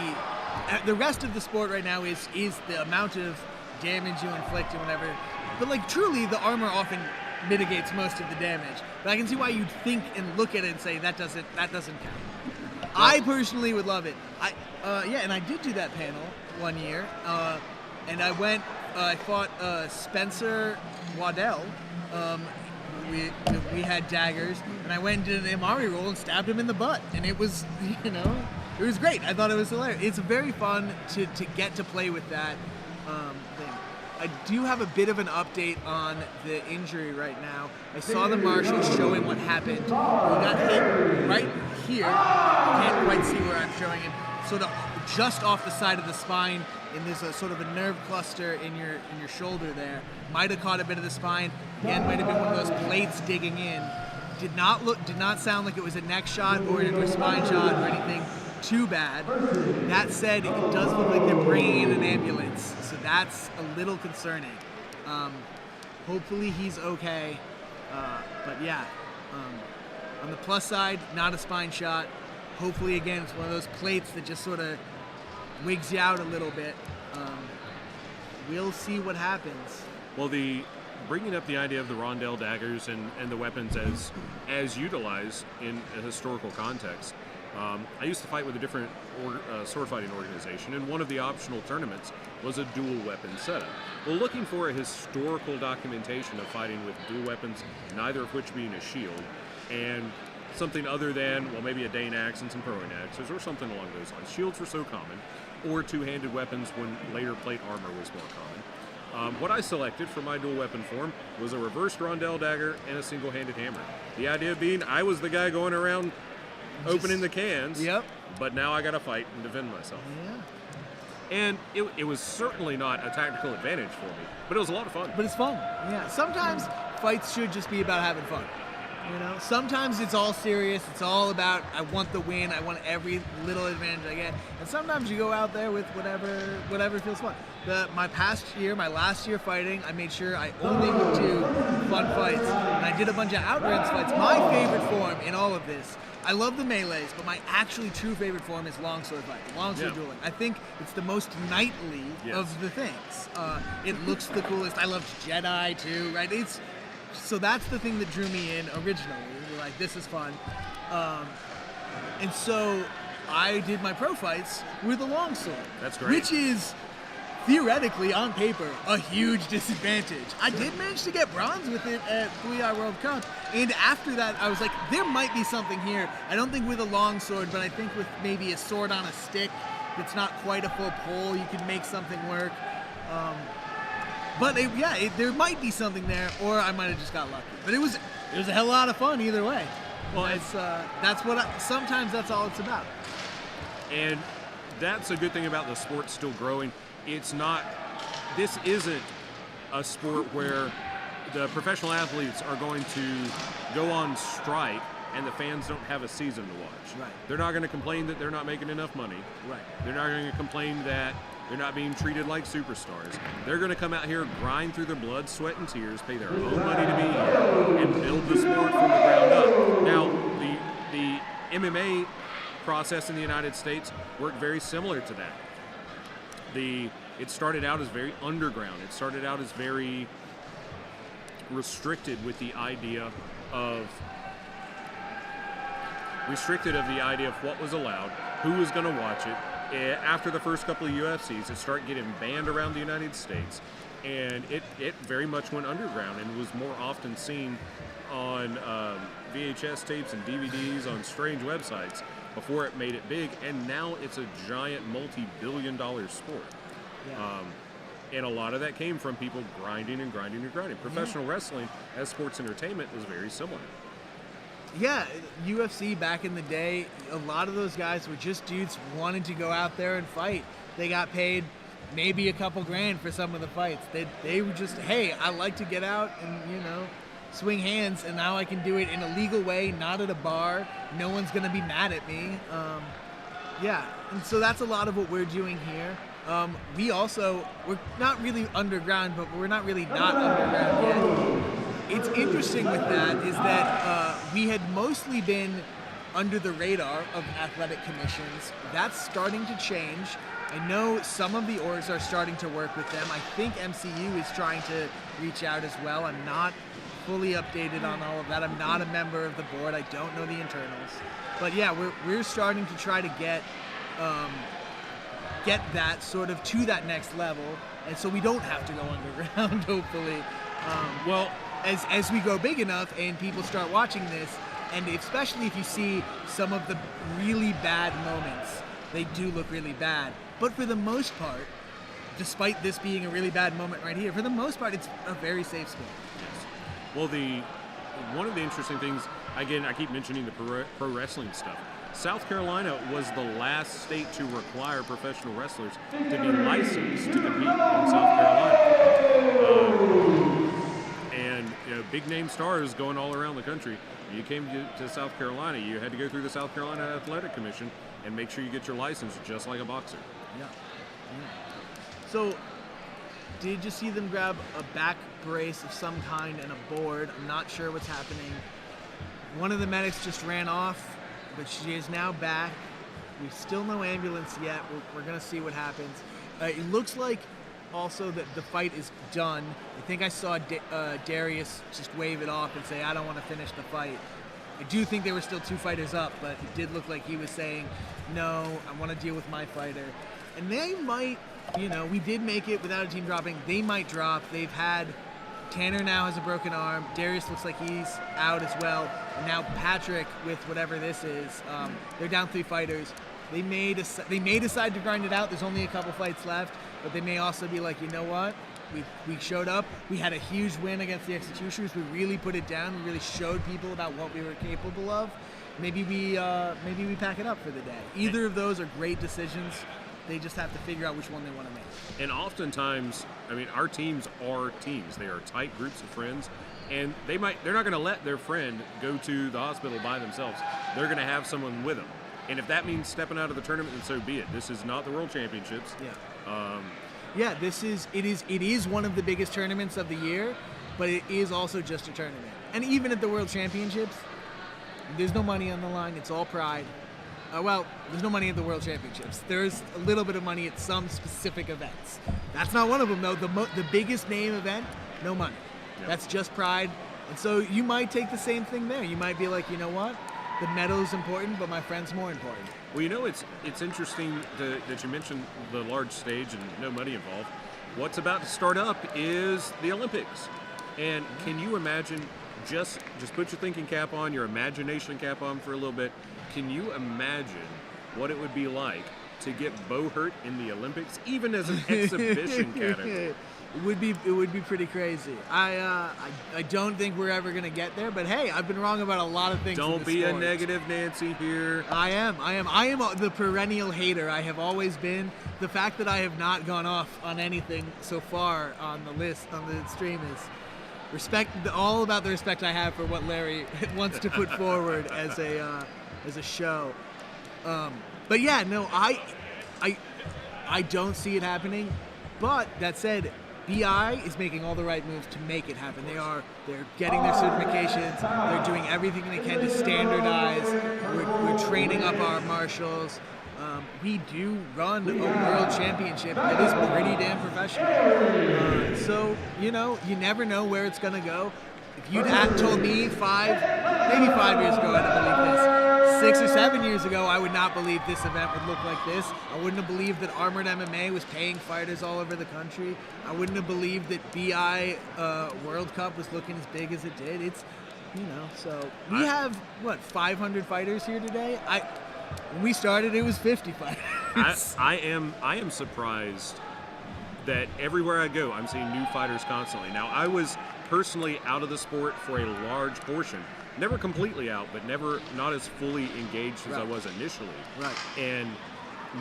The rest of the sport right now is the amount of damage you inflict and whatever. But, like, truly, the armor often mitigates most of the damage. But I can see why you'd think and look at it and say, that doesn't count. I personally would love it. And I did do that panel one year, and I fought Spencer Waddell. We had daggers, and I went and did an Amari roll and stabbed him in the butt, and it was, it was great. I thought it was hilarious. It's very fun to get to play with that thing. I do have a bit of an update on the injury right now. I saw the marshal showing what happened. He got hit right here. I can't quite see where I'm showing it. Sort of just off the side of the spine, and there's a sort of a nerve cluster in your shoulder there. Might have caught a bit of the spine. Again, might have been one of those plates digging in. Did not sound like it was a neck shot or a spine shot or anything too bad. That said, it does look like they're bringing in an ambulance, so that's a little concerning. Hopefully he's okay, but yeah. On the plus side, not a spine shot. Hopefully, again, it's one of those plates that just sort of wigs you out a little bit. We'll see what happens. Well, bringing up the idea of the rondelle daggers and the weapons as utilized in a historical context, I used to fight with a different sword fighting organization, and one of the optional tournaments was a dual weapon setup. Well, looking for a historical documentation of fighting with dual weapons, neither of which being a shield, and something other than, well, maybe a Dane axe and some throwing axes or something along those lines. Shields were so common, or two-handed weapons when later plate armor was more common. What I selected for my dual weapon form was a reversed rondelle dagger and a single-handed hammer. The idea being I was the guy going around opening the cans, Yep. but now I got to fight and defend myself. Yeah. And it was certainly not a tactical advantage for me, but it was a lot of fun. But it's fun. Yeah. Sometimes fights should just be about having fun. Sometimes it's all serious. It's all about, I want the win. I want every little advantage I get. And sometimes you go out there with whatever feels fun. My last year fighting, I made sure I only would do fun fights. And I did a bunch of outruns fights. My favorite form in all of this I love the melees, but my actually true favorite form is longsword fight, longsword Yeah. dueling. I think it's the most knightly Yes. of the things. It looks the coolest. I loved Jedi too, right? So that's the thing that drew me in originally. We were like, this is fun. And so I did my pro fights with a longsword. That's great. Which is theoretically, on paper, a huge disadvantage. I did manage to get bronze with it at 3i World Cup, and after that, I was like, there might be something here. I don't think with a long sword, but I think with maybe a sword on a stick that's not quite a full pull, you could make something work. But there might be something there, or I might have just got lucky. But it was a hell of a lot of fun either way. Well, sometimes that's all it's about. And that's a good thing about the sport still growing. This isn't a sport where the professional athletes are going to go on strike and the fans don't have a season to watch. Right. They're not going to complain that they're not making enough money. Right. They're not going to complain that they're not being treated like superstars. They're going to come out here, grind through their blood, sweat, and tears, pay their own money to be here, and build the sport from the ground up. Now, the MMA process in the United States worked very similar to that. It started out as very underground. It started out as very restricted with the idea of what was allowed, who was going to watch it. After the first couple of UFCs, it started getting banned around the United States, and it very much went underground and was more often seen on VHS tapes and DVDs on strange websites before it made it big, and now it's a giant multi-billion-dollar sport. Yeah. And a lot of that came from people grinding and grinding and grinding. Professional wrestling as sports entertainment was very similar. Yeah, UFC back in the day, a lot of those guys were just dudes wanting to go out there and fight. They got paid maybe a couple grand for some of the fights. They were just, hey, I like to get out and, swing hands, and now I can do it in a legal way, not at a bar. No one's going to be mad at me. And so that's a lot of what we're doing here. We're not really underground, but we're not really not underground yet. It's interesting with that is that we had mostly been under the radar of athletic commissions. That's starting to change. I know some of the orgs are starting to work with them. I think MCU is trying to reach out as well. I'm not fully updated on all of that. I'm not a member of the board. I don't know the internals. But yeah, we're starting to try to get that sort of to that next level, and so we don't have to go underground, hopefully. As we go big enough and people start watching this, and especially if you see some of the really bad moments, they do look really bad. But for the most part, despite this being a really bad moment right here, for the most part, it's a very safe sport. Yes. Well, one of the interesting things, again, I keep mentioning the pro wrestling stuff. South Carolina was the last state to require professional wrestlers to be licensed to compete in South Carolina. And big name stars going all around the country. You came to South Carolina, you had to go through the South Carolina Athletic Commission and make sure you get your license just like a boxer. Yeah. So, did you see them grab a back brace of some kind and a board? I'm not sure what's happening. One of the medics just ran off, but she is now back. We've still no ambulance yet. We're going to see what happens. It looks like also that the fight is done. I think I saw Darius just wave it off and say, I don't want to finish the fight. I do think there were still 2 fighters up, but it did look like he was saying, no, I want to deal with my fighter. And they might, we did make it without a team dropping. They might drop. They've had, Tanner now has a broken arm. Darius looks like he's out as well. And now Patrick with whatever this is. They're down 3 fighters. They may decide to grind it out. There's only a couple fights left, but they may also be like, you know what? We showed up. We had a huge win against the Executioners. We really put it down. We really showed people about what we were capable of. Maybe we pack it up for the day. Either of those are great decisions. They just have to figure out which one they want to make. And oftentimes, our teams are teams. They are tight groups of friends, and they're not going to let their friend go to the hospital by themselves. They're going to have someone with them. And if that means stepping out of the tournament, then so be it. This is not the World Championships. Yeah. It is one of the biggest tournaments of the year, but it is also just a tournament. And even at the World Championships, There's no money on the line. It's all pride. Well, there's no money at the World Championships. There's a little bit of money at some specific events. That's not one of them, though. The biggest name event, no money. Yep. That's just pride. And so you might take the same thing there. You might be like, you know what? The medal is important, but my friend's more important. Well, you know, it's interesting that you mentioned the large stage and no money involved. What's about to start up is the Olympics. And can you imagine, just put your thinking cap on, your imagination cap on for a little bit. Can you imagine what it would be like to get bow hurt in the Olympics, even as an exhibition category? It would be pretty crazy. I don't think we're ever gonna get there, but hey, I've been wrong about a lot of things. Don't be a negative Nancy here. I am the perennial hater. I have always been. The fact that I have not gone off on anything so far on the list on the stream is all about the respect I have for what Larry wants to put forward as a show. But yeah, no, I don't see it happening. But that said, BI is making all the right moves to make it happen. They're getting their certifications. They're doing everything they can to standardize. We're training up our marshals. We do run a world championship that is pretty damn professional. So, you know, you never know where it's going to go. If you'd told me maybe 5 years ago, I'd have believed this. 6 or 7 years ago, I would not believe this event would look like this. I wouldn't have believed that Armored MMA was paying fighters all over the country. I wouldn't have believed that BI World Cup was looking as big as it did. It's, you know, so we have, 500 fighters here today? When we started, it was 50 fighters. I am surprised that everywhere I go, I'm seeing new fighters constantly. Now, I was personally out of the sport for a large portion. Never completely out, but not as fully engaged as I was initially. Right. And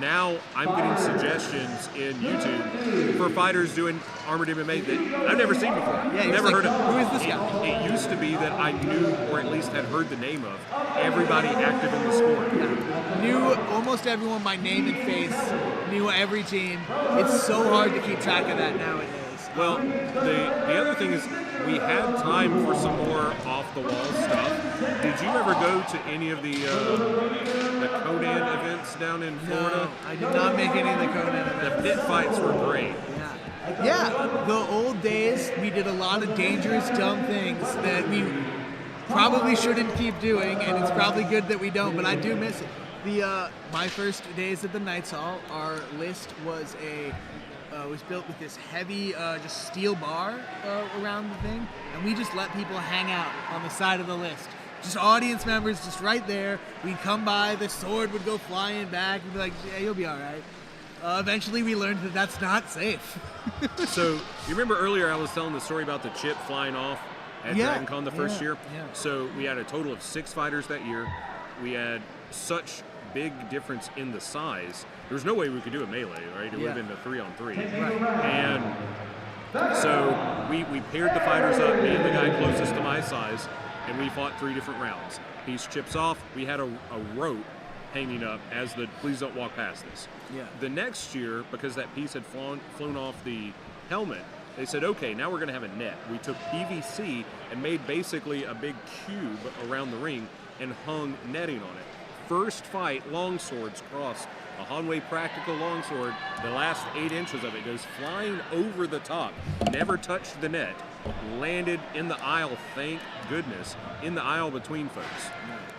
now I'm getting suggestions in YouTube for fighters doing Armored MMA that I've never seen before. Yeah, never heard of. Who is this guy? It used to be that I knew, or at least had heard the name of, everybody active in the sport. Yeah. Knew almost everyone by name and face, knew every team. It's so hard to keep track of that nowadays. Well, the other thing is we had time for some more off-the-wall stuff. Did you ever go to any of the Conan events down in Florida? No, I did not make any of the Conan events. The pit fights were great. Yeah, the old days, we did a lot of dangerous, dumb things that we probably shouldn't keep doing, and it's probably good that we don't, but I do miss it. My first days at the Knights Hall, our list was was built with this heavy just steel bar around the thing, and we just let people hang out on the side of the list. Just audience members just right there. We'd come by, the sword would go flying back, and be like, yeah, you'll be all right. Eventually we learned that that's not safe. So, you remember earlier I was telling the story about the chip flying off at Dragon Con the first year? Yeah. So we had a total of 6 fighters that year. We had such big difference in the size. There was no way we could do a melee, right? It would have been a 3-on-3. And so we paired the fighters up, me and the guy closest to my size, and we fought 3 different rounds. Piece chips off, we had a rope hanging up as the please don't walk past this. Yeah. The next year, because that piece had flown off the helmet, they said, okay, now we're going to have a net. We took PVC and made basically a big cube around the ring and hung netting on it. First fight, longswords crossed. A Hanwei practical longsword, the last 8 inches of it goes flying over the top, never touched the net, landed in the aisle, thank goodness, in the aisle between folks.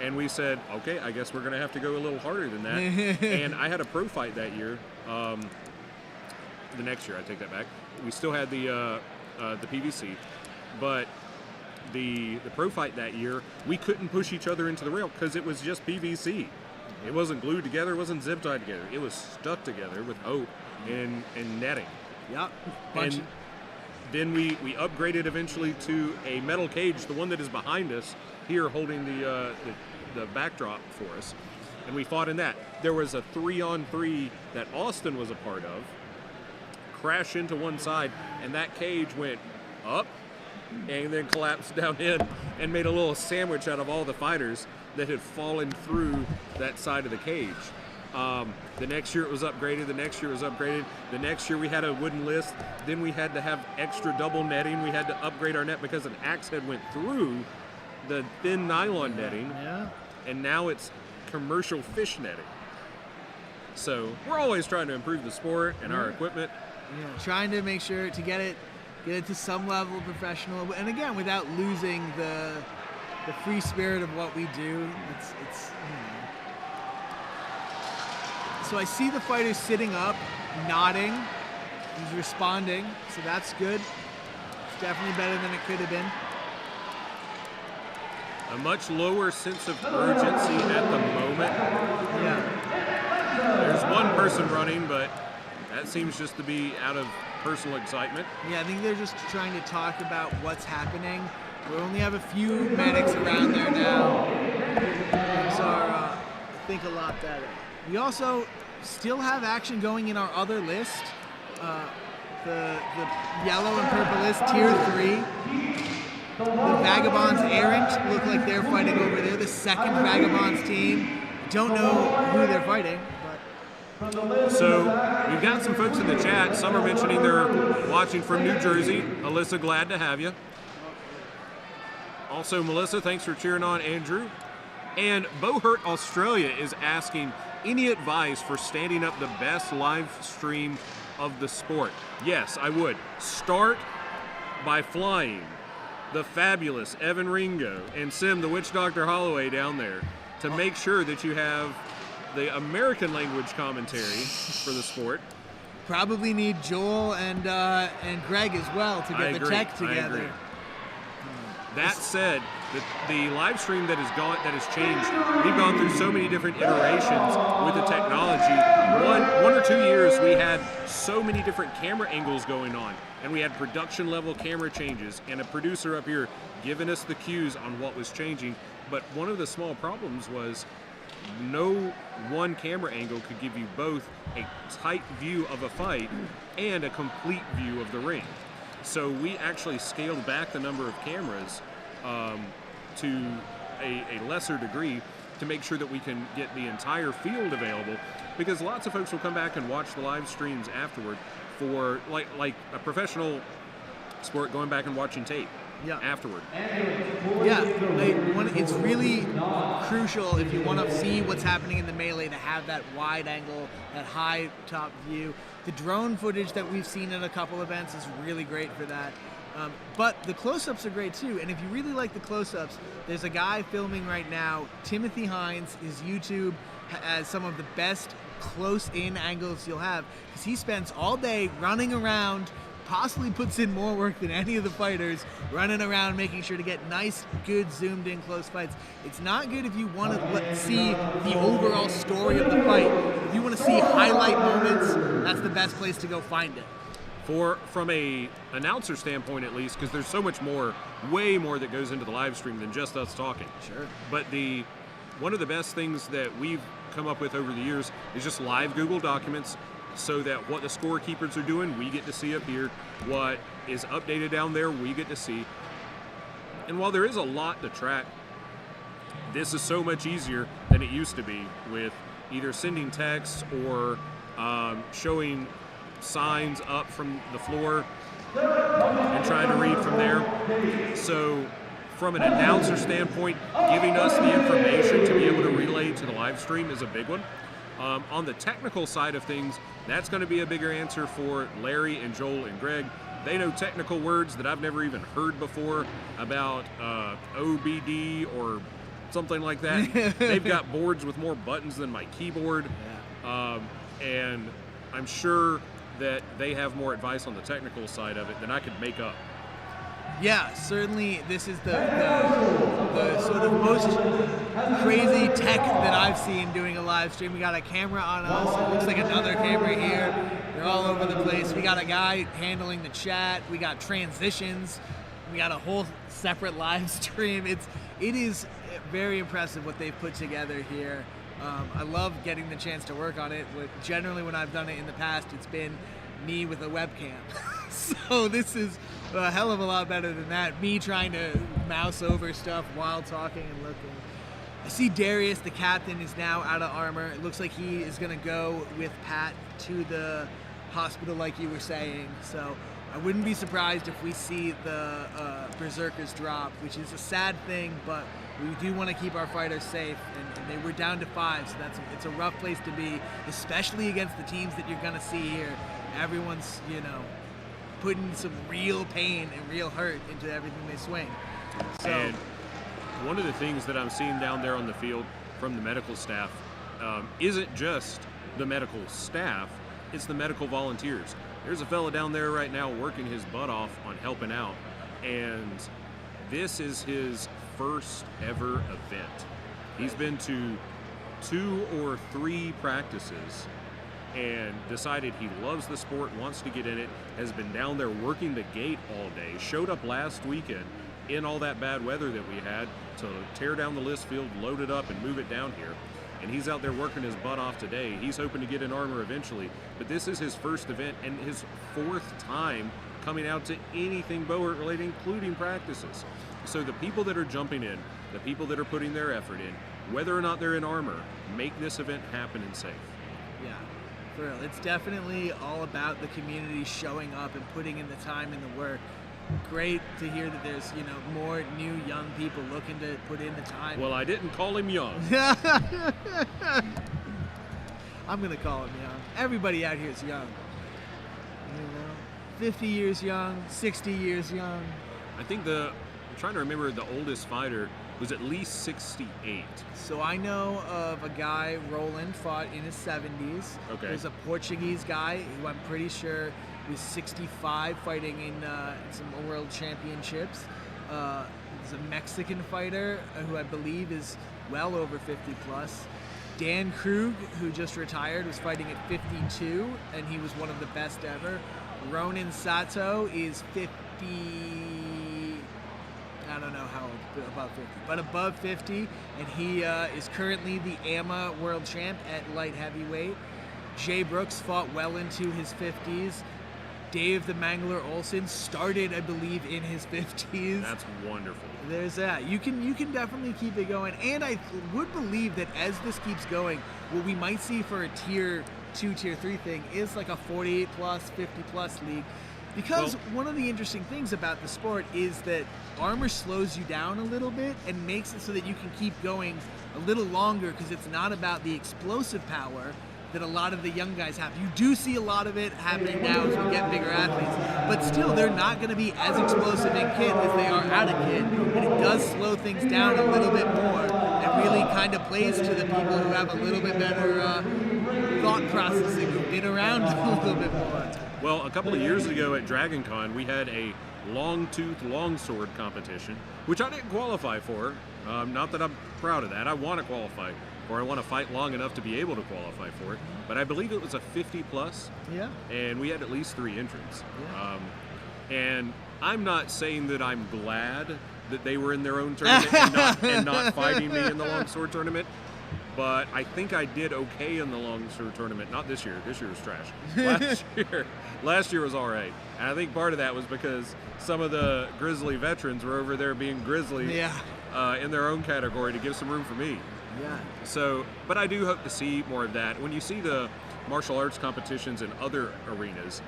And we said, okay, I guess we're going to have to go a little harder than that. And I had a pro fight that year. The next year, I take that back. We still had the PVC, but the pro fight that year, we couldn't push each other into the rail because it was just PVC. It wasn't glued together, it wasn't zip tied together. It was stuck together with oak and netting. Yep. And then we upgraded eventually to a metal cage, the one that is behind us here holding the backdrop for us. And we fought in that. There was a 3-on-3 that Austin was a part of, crashed into one side, and that cage went up and then collapsed down in and made a little sandwich out of all the fighters that had fallen through that side of the cage. The next year it was upgraded, the next year it was upgraded, the next year we had a wooden list, then we had to have extra double netting, we had to upgrade our net because an axe head went through the thin nylon netting, Yeah. and now it's commercial fish netting. So we're always trying to improve the sport and our equipment. Yeah, trying to make sure to get it to some level of professional, and again, without losing the free spirit of what we do. It's So I see the fighter sitting up, nodding. He's responding, so that's good. It's definitely better than it could have been. A much lower sense of urgency at the moment. Yeah. There's one person running, but that seems just to be out of personal excitement. Yeah, I think they're just trying to talk about what's happening. We only have a few medics around there now. Things are, I think, a lot better. We also still have action going in our other list. The yellow and purple list, tier 3. The Vagabonds Errant look like they're fighting over there. The second Vagabonds team. Don't know who they're fighting, but... So we've got some folks in the chat. Some are mentioning they're watching from New Jersey. Alyssa, glad to have you. Also, Melissa, thanks for cheering on Andrew. And Bohurt Australia is asking any advice for standing up the best live stream of the sport. Yes, I would. Start by flying the fabulous Evan Ringo and Sim the Witch Doctor Holloway down there to make sure that you have the American language commentary for the sport. Probably need Joel and Greg as well to get the tech together. That said, the live stream that has changed, we've gone through so many different iterations with the technology. One or 2 years we had so many different camera angles going on, and we had production level camera changes and a producer up here giving us the cues on what was changing. But one of the small problems was no one camera angle could give you both a tight view of a fight and a complete view of the ring. So we actually scaled back the number of cameras to a lesser degree to make sure that we can get the entire field available, because lots of folks will come back and watch the live streams afterward for like a professional sport going back and watching tape afterward. Yeah, it's really crucial if you want to see what's happening in the melee to have that wide angle, that high top view. The drone footage that we've seen in a couple events is really great for that. But the close-ups are great too, and if you really like the close-ups, there's a guy filming right now, Timothy Hines. His YouTube has some of the best close-in angles you'll have, because he spends all day running around, possibly puts in more work than any of the fighters, running around making sure to get nice, good, zoomed-in close fights. It's not good if you want to see the overall story of the fight. If you want to see highlight moments, that's the best place to go find it. From a announcer standpoint, at least, because there's so much more, way more that goes into the live stream than just us talking. Sure. But one of the best things that we've come up with over the years is just live Google documents, so that what the scorekeepers are doing, we get to see up here. What is updated down there, we get to see. And while there is a lot to track, this is so much easier than it used to be with either sending text or showing signs up from the floor and trying to read from there. So from an announcer standpoint, giving us the information to be able to relay to the live stream is a big one. On the technical side of things, that's going to be a bigger answer for Larry and Joel and Greg. They know technical words that I've never even heard before about OBD or something like that. They've got boards with more buttons than my keyboard. And I'm sure that they have more advice on the technical side of it than I could make up. Yeah, certainly this is the sort of most crazy tech that I've seen doing a live stream. We got a camera on us. It looks like another camera here. They're all over the place. We got a guy handling the chat. We got transitions. We got a whole separate live stream. It is very impressive what they've put together here. I love getting the chance to work on it. Generally, when I've done it in the past, it's been me with a webcam. So this is a hell of a lot better than that. Me trying to mouse over stuff while talking and looking. I see Darius, the captain, is now out of armor. It looks like he is going to go with Pat to the hospital, like you were saying. So I wouldn't be surprised if we see the Berserkers drop, which is a sad thing, but we do want to keep our fighters safe, and they were down to 5, so it's a rough place to be, especially against the teams that you're going to see here. Everyone's, you know, putting some real pain and real hurt into everything they swing. So, and one of the things that I'm seeing down there on the field from the medical staff isn't just the medical staff, it's the medical volunteers. There's a fella down there right now working his butt off on helping out, and this is his first ever event. He's been to 2 or 3 practices and decided he loves the sport, wants to get in it, has been down there working the gate all day, showed up last weekend in all that bad weather that we had to tear down the list field, load it up, and move it down here. And he's out there working his butt off today. He's hoping to get in armor eventually, but this is his first event and his 4th time coming out to anything bow related, including practices. So the people that are jumping in, the people that are putting their effort in, whether or not they're in armor, make this event happen and safe. Yeah, for real. It's definitely all about the community showing up and putting in the time and the work. Great to hear that there's, you know, more new young people looking to put in the time. Well, I didn't call him young. I'm gonna call him young. Everybody out here is young. You know, 50 years young, 60 years young. I think I'm trying to remember, the oldest fighter was at least 68. So I know of a guy, Roland, fought in his 70s. Okay. There's a Portuguese guy who I'm pretty sure was 65, fighting in some world championships. There's a Mexican fighter who I believe is well over 50 plus. Dan Krug, who just retired, was fighting at 52, and he was one of the best ever. Ronin Sato is 50, I don't know how old, above 50, but above 50, and he is currently the AMA world champ at light heavyweight. Jay Brooks fought well into his 50s. Dave the Mangler Olsen started, I believe, in his 50s. That's wonderful. There's that. You can definitely keep it going, and I would believe that as this keeps going, what we might see for a tier 2, tier 3 thing is like a 48 plus, 50 plus league. Because one of the interesting things about the sport is that armor slows you down a little bit and makes it so that you can keep going a little longer, because it's not about the explosive power that a lot of the young guys have. You do see a lot of it happening now as we get bigger athletes, but still they're not going to be as explosive in kid as they are out of kid, and it does slow things down a little bit more and really kind of plays to the people who have a little bit better thought processing, who've been around a little bit more. Well, a couple of years ago at Dragon Con, we had a long-tooth longsword competition, which I didn't qualify for. Not that I'm proud of that. I want to qualify, or I want to fight long enough to be able to qualify for it. But I believe it was a 50 plus. Yeah. And we had at least 3 entrants. Yeah. And I'm not saying that I'm glad that they were in their own tournament and not fighting me in the longsword tournament. But I think I did okay in the longsword tournament. Not this year. This year was trash. Last year was all right. And I think part of that was because some of the Grizzly veterans were over there being Grizzly in their own category to give some room for me. Yeah. So, but I do hope to see more of that. When you see the martial arts competitions in other arenas,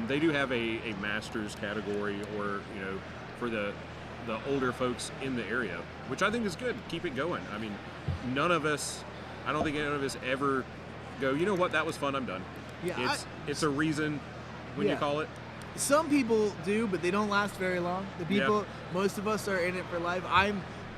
they do have a masters category, or, you know, for the older folks in the area, which I think is good. Keep it going. I mean, I don't think none of us ever go, you know what, that was fun, I'm done. Yeah, it's a reason when you call it. Some people do, but they don't last very long. The people, most of us are in it for life.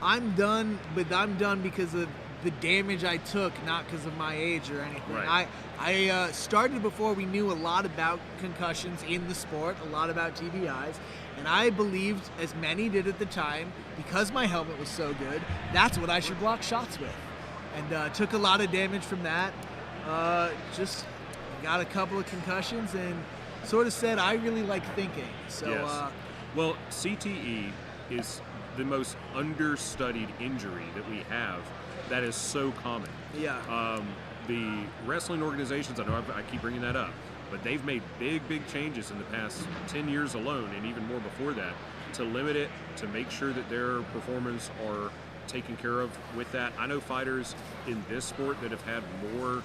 I'm done, but I'm done because of the damage I took, not because of my age or anything. Right. I started before we knew a lot about concussions in the sport, a lot about TBIs, and I believed, as many did at the time, because my helmet was so good, that's what I should block shots with. And took a lot of damage from that. Just got a couple of concussions and sort of said, I really like thinking. So, yes. Well, CTE is the most understudied injury that we have that is so common. Yeah. The wrestling organizations, I know I keep bringing that up, but they've made big changes in the past 10 years alone, and even more before that, to limit it, to make sure that their performers are taken care of with that. I know fighters in this sport that have had more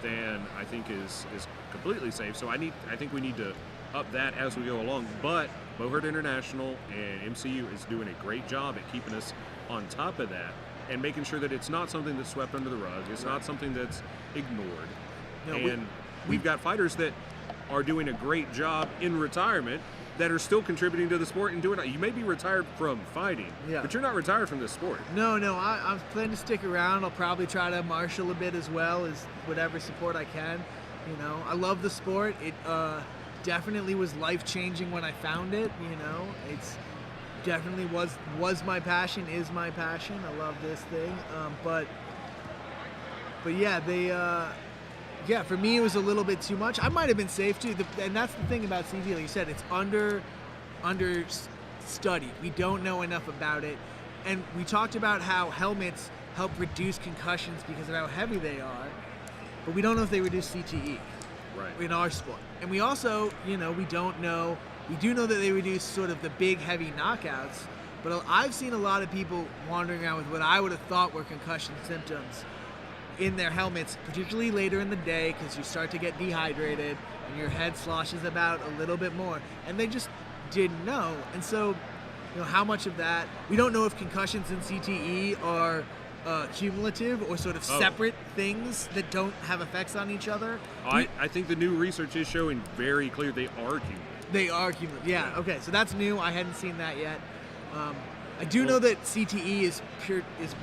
than I think is completely safe. So I think we need to up that as we go along. But Bohart International and MCU is doing a great job at keeping us on top of that and making sure that it's not something that's swept under the rug. It's not something that's ignored. No, and we've got fighters that are doing a great job in retirement that are still contributing to the sport and doing it. You may be retired from fighting, but you're not retired from this sport. No, I'm planning to stick around. I'll probably try to marshal a bit as well as whatever support I can. You know, I love the sport. It definitely was life-changing when I found it. You know, it's definitely was my passion, is my passion. I love this thing. But yeah, yeah, for me it was a little bit too much. I might have been safe too, and that's the thing about CG. Like you said, it's under studied. We don't know enough about it, and we talked about how helmets help reduce concussions because of how heavy they are, but we don't know if they reduce CTE in our sport. And we also, you know, we don't know. We do know that they reduce sort of the big, heavy knockouts, but I've seen a lot of people wandering around with what I would have thought were concussion symptoms in their helmets, particularly later in the day, because you start to get dehydrated and your head sloshes about a little bit more, and they just didn't know. And so, you know, how much of that, we don't know if concussions and CTE are cumulative or sort of separate things that don't have effects on each other. I think the new research is showing very clear they are cumulative. They are cumulative, yeah. Okay, so that's new. I hadn't seen that yet. I do know that CTE is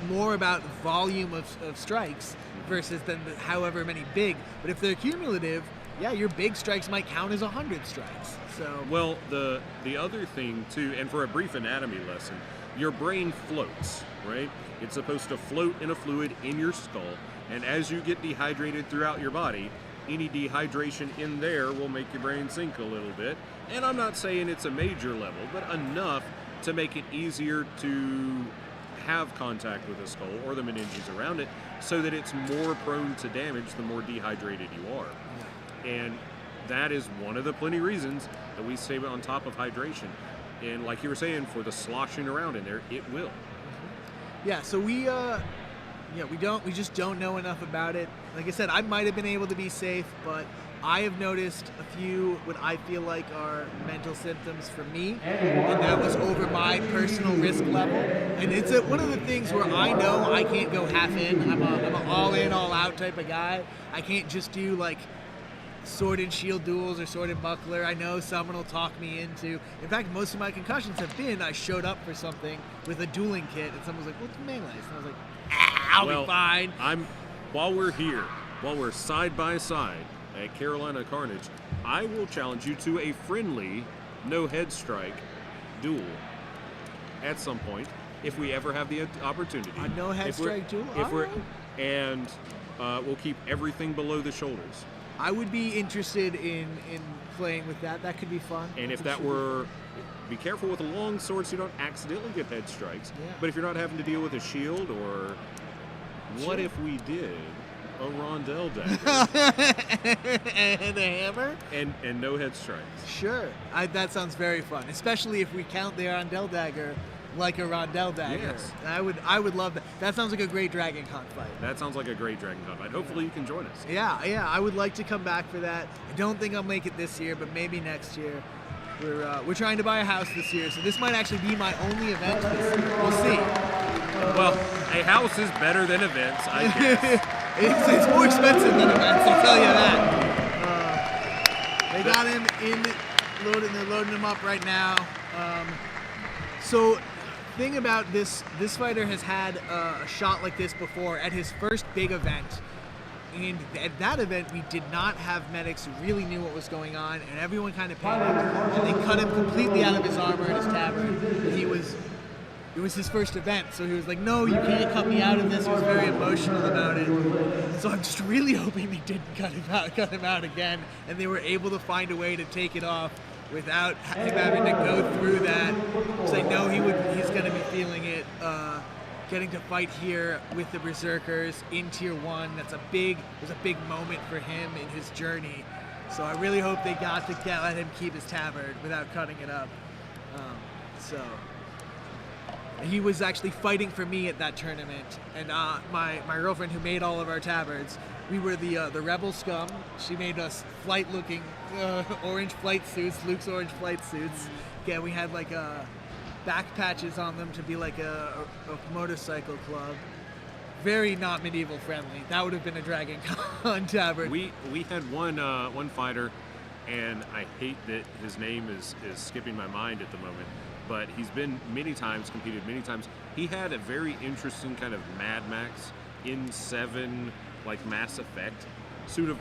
more about volume of strikes versus than however many big. But if they're cumulative, yeah, your big strikes might count as 100 strikes. So well, the other thing too, and for a brief anatomy lesson, your brain floats, right? It's supposed to float in a fluid in your skull, and as you get dehydrated throughout your body, any dehydration in there will make your brain sink a little bit. And I'm not saying it's a major level, but enough to make it easier to have contact with the skull or the meninges around it so that it's more prone to damage the more dehydrated you are. And that is one of the plenty reasons that we stay on top of hydration. And like you were saying, for the sloshing around in there, it will. Yeah, so we just don't know enough about it. Like I said, I might have been able to be safe, but I have noticed a few what I feel like are mental symptoms for me, and that was over my personal risk level. And it's one of the things where I know I can't go half in. I'm an all in, all out type of guy. I can't just do like sword and shield duels or sword and buckler. I know someone will talk me into. In fact, most of my concussions have been I showed up for something with a dueling kit, and someone was like, "What's melee?" And I was like, "I'll be fine." While we're here, while we're side by side at Carolina Carnage, I will challenge you to a friendly no head strike duel at some point if we ever have the opportunity. A no head strike duel? And we'll keep everything below the shoulders. I would be interested in playing with that. That could be fun. And if that were, be careful with a long sword so you don't accidentally get head strikes. Yeah. But if you're not having to deal with a shield, or what if we did a rondelle dagger and a hammer and no head strikes? Sure, that sounds very fun, especially if we count the rondelle dagger like a rondelle dagger. Yes. I would love that. That sounds like a great Dragon Con fight. That sounds like a great Dragon Con fight. Hopefully you can join us. Yeah, I would like to come back for that. I don't think I'll make it this year, but maybe next year. We're trying to buy a house this year, so this might actually be my only event this year. We'll see. Well, a house is better than events, I guess. It's more expensive than events, I'll tell you that. They got him they're loading him up right now. So, thing about this fighter has had a shot like this before at his first big event. And at that event, we did not have medics who really knew what was going on, and everyone kind of panicked. And they cut him completely out of his armor and his tabard. It was his first event, so he was like, "No, you can't cut me out of this." He was very emotional about it. So I'm just really hoping they didn't cut him out again, and they were able to find a way to take it off without him having to go through that. Because I know he's going to be feeling it. Getting to fight here with the Berserkers in Tier 1, it was a big moment for him in his journey. So I really hope they got to let him keep his tabard without cutting it up. He was actually fighting for me at that tournament, and my girlfriend, who made all of our tabards, we were the rebel scum. She made us flight-looking orange flight suits, Luke's orange flight suits. Yeah, we had like back patches on them to be like a motorcycle club. Very not medieval friendly. That would have been a Dragon Con tabard. We had one fighter, and I hate that his name is skipping my mind at the moment, but he's been many times, competed many times. He had a very interesting kind of Mad Max in 7, like Mass Effect suit of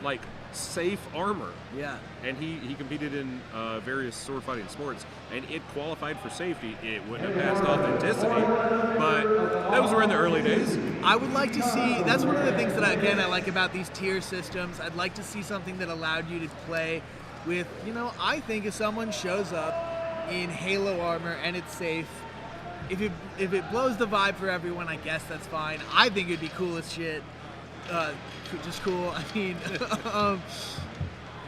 like safe armor. Yeah. And he competed in various sword fighting sports, and it qualified for safety. It wouldn't have passed authenticity, but those were in the early days. I would like to see, that's one of the things that, again, I like about these tier systems. I'd like to see something that allowed you to play with, you know, I think if someone shows up in Halo armor and it's safe, if it blows the vibe for everyone, I guess that's fine. I think it'd be cool as shit. Just cool. I mean,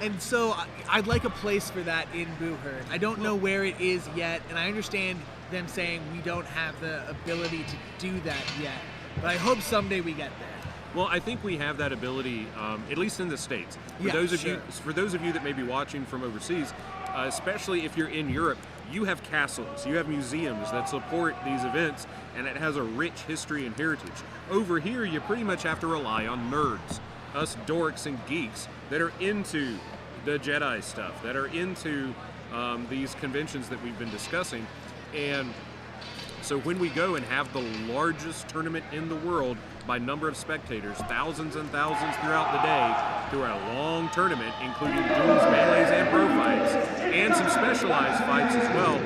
and so I'd like a place for that in Booherd. I don't know where it is yet, and I understand them saying we don't have the ability to do that yet, but I hope someday we get there. Well, I think we have that ability, at least in the States. For those of you that may be watching from overseas, especially if you're in Europe, you have castles, you have museums that support these events, and it has a rich history and heritage. Over here, you pretty much have to rely on nerds, us dorks and geeks that are into the Jedi stuff, that are into these conventions that we've been discussing. And so when we go and have the largest tournament in the world by number of spectators, thousands and thousands throughout the day, through a long tournament, including duels, melees, and pro fights, and some specialized fights as well,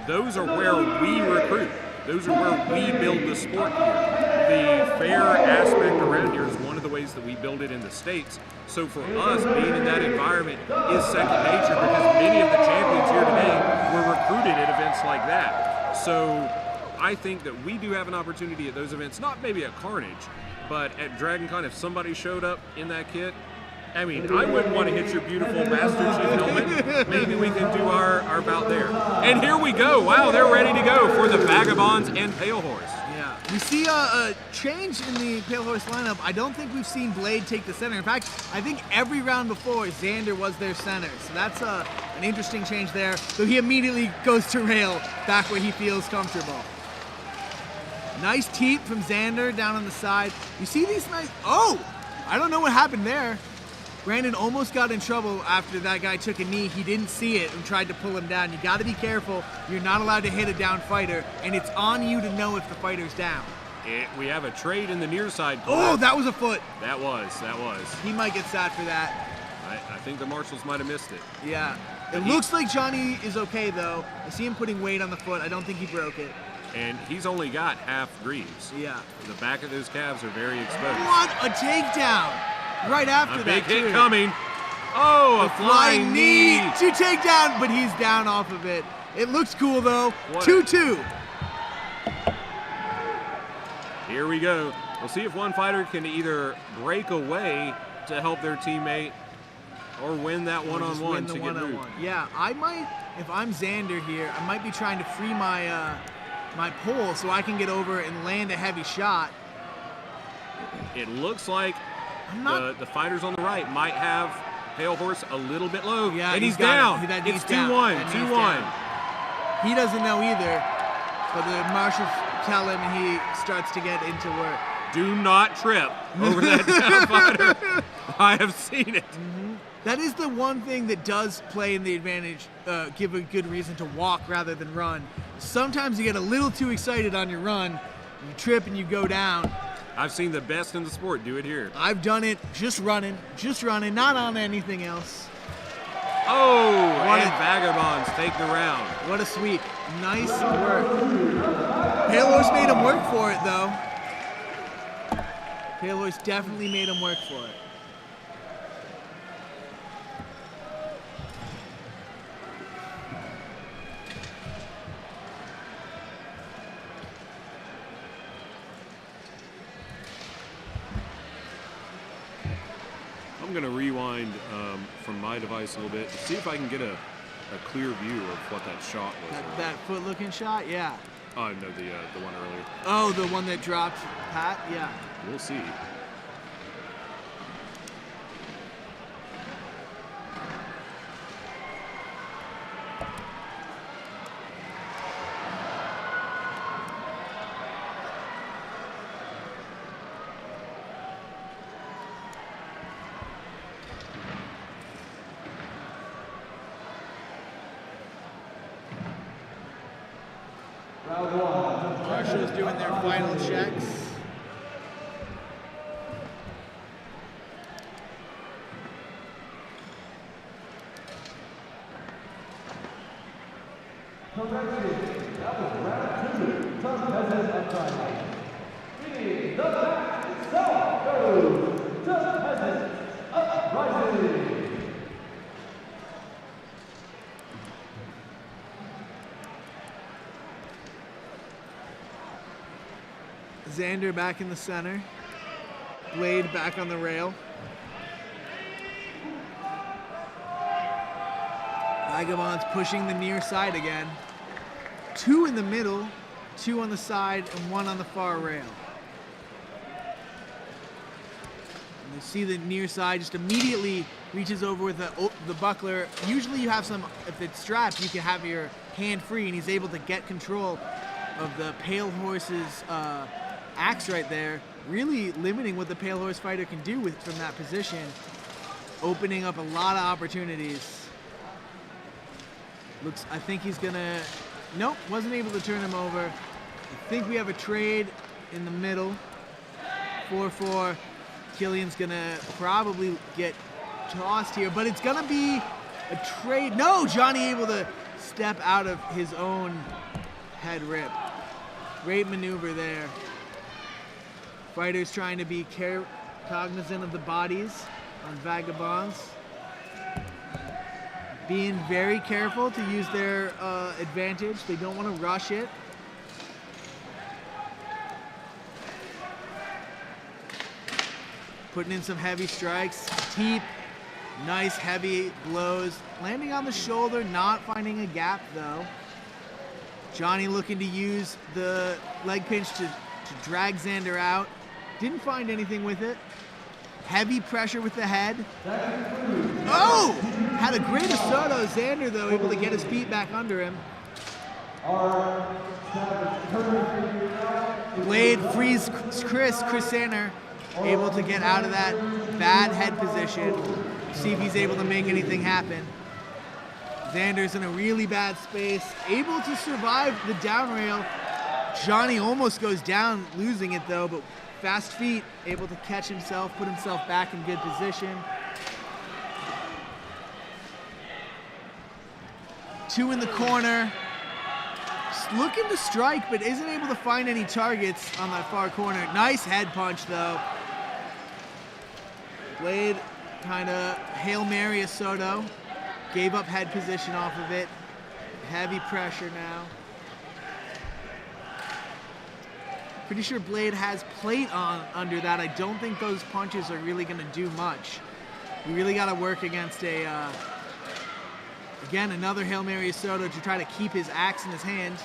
those are where we recruit. Those are where we build the sport here. The fair aspect around here is one of the ways that we build it in the States. So for us, being in that environment is second nature, because many of the champions here today were recruited at events like that. So I think that we do have an opportunity at those events, not maybe at Carnage, but at Dragon Con, if somebody showed up in that kit, I mean, I wouldn't want to hit your beautiful Master Chief helmet. Maybe we can do our bout there. And here we go. Wow, they're ready to go for the Vagabonds and Pale Horse. Yeah, we see a change in the Pale Horse lineup. I don't think we've seen Blade take the center. In fact, I think every round before, Xander was their center. So that's an interesting change there. So he immediately goes to rail back where he feels comfortable. Nice teep from Xander down on the side. You see these nice... Oh! I don't know what happened there. Brandon almost got in trouble after that guy took a knee. He didn't see it and tried to pull him down. You got to be careful. You're not allowed to hit a down fighter, and it's on you to know if the fighter's down. We have a trade in the near side. Oh, that was a foot. That was. He might get sat for that. I think the marshals might have missed it. Yeah. It looks like Johnny is okay, though. I see him putting weight on the foot. I don't think he broke it. And he's only got half greaves. Yeah. The back of those calves are very exposed. What a takedown! Right after that, a big hit coming. Oh, a flying knee to take down, but he's down off of it. It looks cool though. 2-2. Here we go. We'll see if one fighter can either break away to help their teammate or win that one-on-one to get moved. Yeah, I might, if I'm Xander here, I might be trying to free my my pole so I can get over and land a heavy shot. It looks like the fighters on the right might have Pale Horse a little bit low. Yeah, and he's down. It's 2-1. 2-1. He doesn't know either, but the marshals tell him and he starts to get into work. Do not trip over that down fighter. I have seen it. Mm-hmm. That is the one thing that does play in the advantage, give a good reason to walk rather than run. Sometimes you get a little too excited on your run, you trip and you go down. I've seen the best in the sport do it here. I've done it just running, not on anything else. Oh, and Vagabonds take the round. What a sweep. Nice work. Pale Horse made him work for it, though. Pale Horse definitely made him work for it. I'm going to rewind from my device a little bit to see if I can get a clear view of what that shot was. That foot-looking shot, yeah. Oh, no, the one earlier. Oh, the one that dropped Pat? Yeah. We'll see. Marshall's doing their final checks. Xander back in the center. Blade back on the rail. Vagabonds pushing the near side again. 2 in the middle, 2 on the side, and 1 on the far rail. And you see the near side just immediately reaches over with the buckler. Usually you have some, if it's strapped, you can have your hand free, and he's able to get control of the Pale Horse's axe right there, really limiting what the Pale Horse fighter can do from that position, opening up a lot of opportunities. I think he's gonna, nope, wasn't able to turn him over. I think we have a trade in the middle. 4-4, Killian's gonna probably get tossed here, but it's gonna be a trade. No, Johnny able to step out of his own head rip. Great maneuver there. Fighters trying to be cognizant of the bodies on Vagabonds. Being very careful to use their advantage. They don't want to rush it. Putting in some heavy strikes. Teep, nice heavy blows. Landing on the shoulder, not finding a gap though. Johnny looking to use the leg pinch to drag Xander out. Didn't find anything with it. Heavy pressure with the head. Oh! Had a great Asoto. Xander, though, able to get his feet back under him. Blade frees Chris Sander, able to get out of that bad head position. See if he's able to make anything happen. Xander's in a really bad space, able to survive the down rail. Johnny almost goes down, losing it though, but fast feet, able to catch himself, put himself back in good position. 2 in the corner. Just looking to strike, but isn't able to find any targets on that far corner. Nice head punch though. Blade kind of Hail Mary Asoto. Gave up head position off of it. Heavy pressure now. Pretty sure Blade has plate on under that. I don't think those punches are really going to do much. We really got to work against a, again, another Hail Mary Asoto to try to keep his axe in his hand.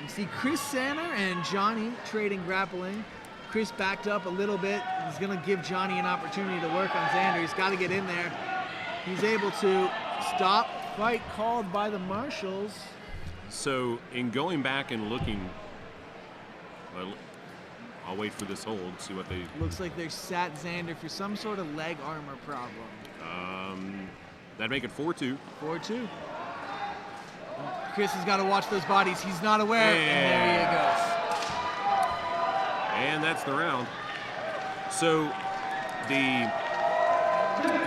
You see Chris Sander and Johnny trading grappling. Chris backed up a little bit. He's going to give Johnny an opportunity to work on Xander. He's got to get in there. He's able to stop. Fight called by the marshals. So, in going back and looking, well, I'll wait for this hold, see what they... Looks like they sat Xander for some sort of leg armor problem. That'd make it 4-2. 4-2. Chris has got to watch those bodies. He's not aware, and there he goes. And that's the round. So,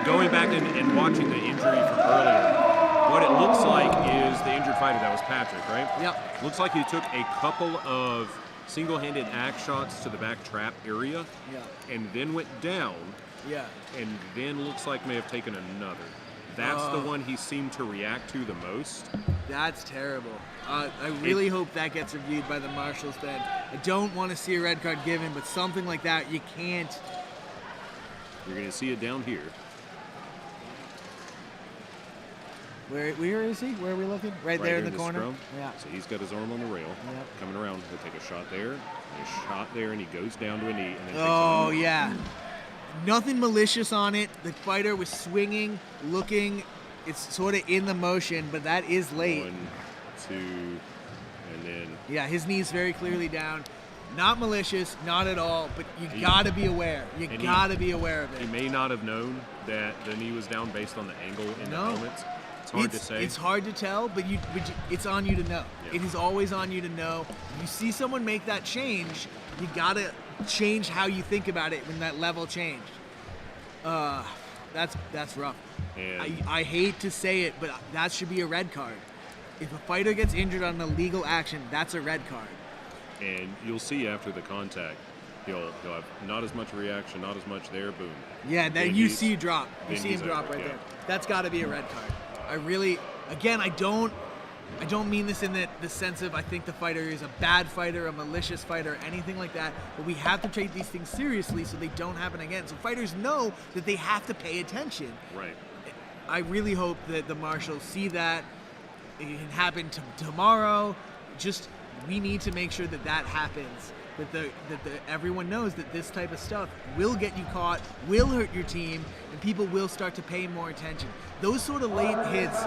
going back and watching the injury from earlier, what it looks like is the injured fighter, that was Patrick, right? Yep. Looks like he took a couple of single-handed axe shots to the back trap area. Yeah. And then went down. Yeah. And then looks like may have taken another. That's the one he seemed to react to the most. That's terrible. I really hope that gets reviewed by the marshals then. I don't want to see a red card given, but something like that, you can't. You're going to see it down here. Where is he? Where are we looking? Right there in the corner. Scrum. Yeah. So he's got his arm on the rail. Yep. Coming around, he'll take a shot there, and a shot there, and he goes down to a knee, and then takes Oh another. yeah. Nothing malicious on it. The fighter was swinging, looking. It's sort of in the motion, but that is late. 1, 2, and then Yeah, his knee's very clearly down. Not malicious, not at all, but you gotta be aware. You gotta be aware of he it. may not have known that the knee was down based on the angle in the No. helmets. It's hard to say. It's hard to tell, but it's on you to know. Yeah. It is always on you to know. You see someone make that change, you gotta change how you think about it when that level changed. That's rough. And I hate to say it, but that should be a red card. If a fighter gets injured on an illegal action, that's a red card. and you'll see after the contact, he'll have not as much reaction, not as much there, boom. Yeah, then Then you he's- see drop. You then see him he's drop over, right yeah. there. That's got to be a red card. I really, again, I don't mean this in the sense of I think the fighter is a bad fighter, a malicious fighter, anything like that. But we have to take these things seriously so they don't happen again. So fighters know that they have to pay attention. Right. I really hope that the marshals see that. It can happen tomorrow. Just we need to make sure that that happens. That everyone knows that this type of stuff will get you caught, will hurt your team, and people will start to pay more attention. Those sort of late hits,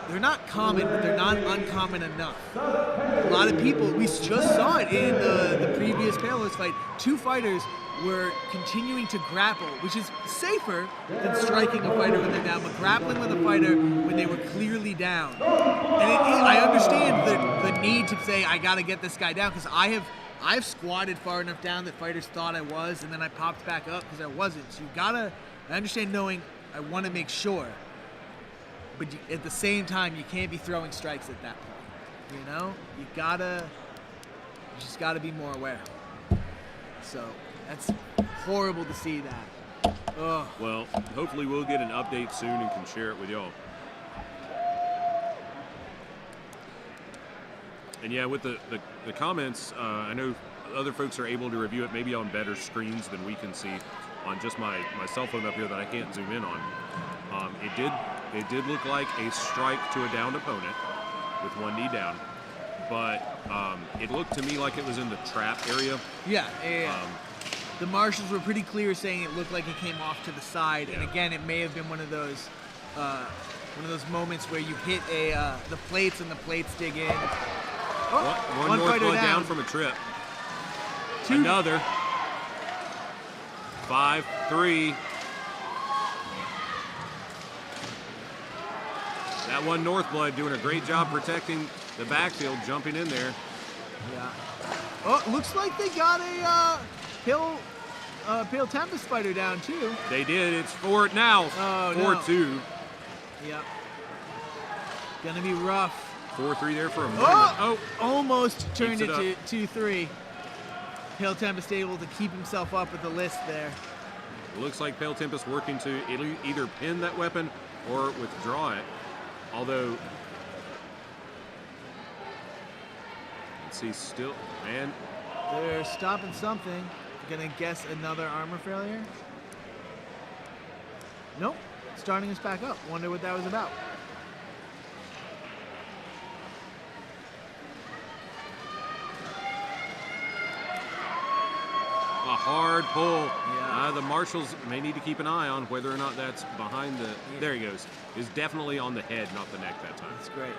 they're not common, but they're not uncommon enough. A lot of people, we just saw it in the previous Palos fight. Two fighters were continuing to grapple, which is safer than striking a fighter when they're down, but grappling with a fighter when they were clearly down. And I understand the need to say, I got to get this guy down, because I've squatted far enough down that fighters thought I was, and then I popped back up because I wasn't. So I understand knowing I want to make sure, but at the same time, you can't be throwing strikes at that point. You know, you just gotta be more aware. So that's horrible to see that. Ugh. Well, hopefully we'll get an update soon and can share it with y'all. And yeah, with the comments, I know other folks are able to review it maybe on better screens than we can see on just my cell phone up here that I can't zoom in on. It did look like a strike to a downed opponent with one knee down, but it looked to me like it was in the trap area. Yeah. The marshals were pretty clear saying it looked like it came off to the side, and again, it may have been one of those moments where you hit the plates and the plates dig in. Oh, One fighter Northblood down from a trip. Another. 5-3. That one Northblood doing a great job protecting the backfield, jumping in there. Yeah. Oh, looks like they got a Pale Tempest fighter down too. They did. It's 4 now. Oh, 4-2. Yep. Gonna be rough. 4-3 there for a moment. Oh! Almost turned Keeps it it to 2-3. Pale Tempest able to keep himself up with the list there. It looks like Pale Tempest working to either pin that weapon or withdraw it. Although, let's see, still, man. They're stopping something. Gonna guess another armor failure. Nope. Starting us back up. Wonder what that was about. A hard pull. Yeah. The marshals may need to keep an eye on whether or not that's behind the. There he goes. Is definitely on the head, not the neck that time. That's great.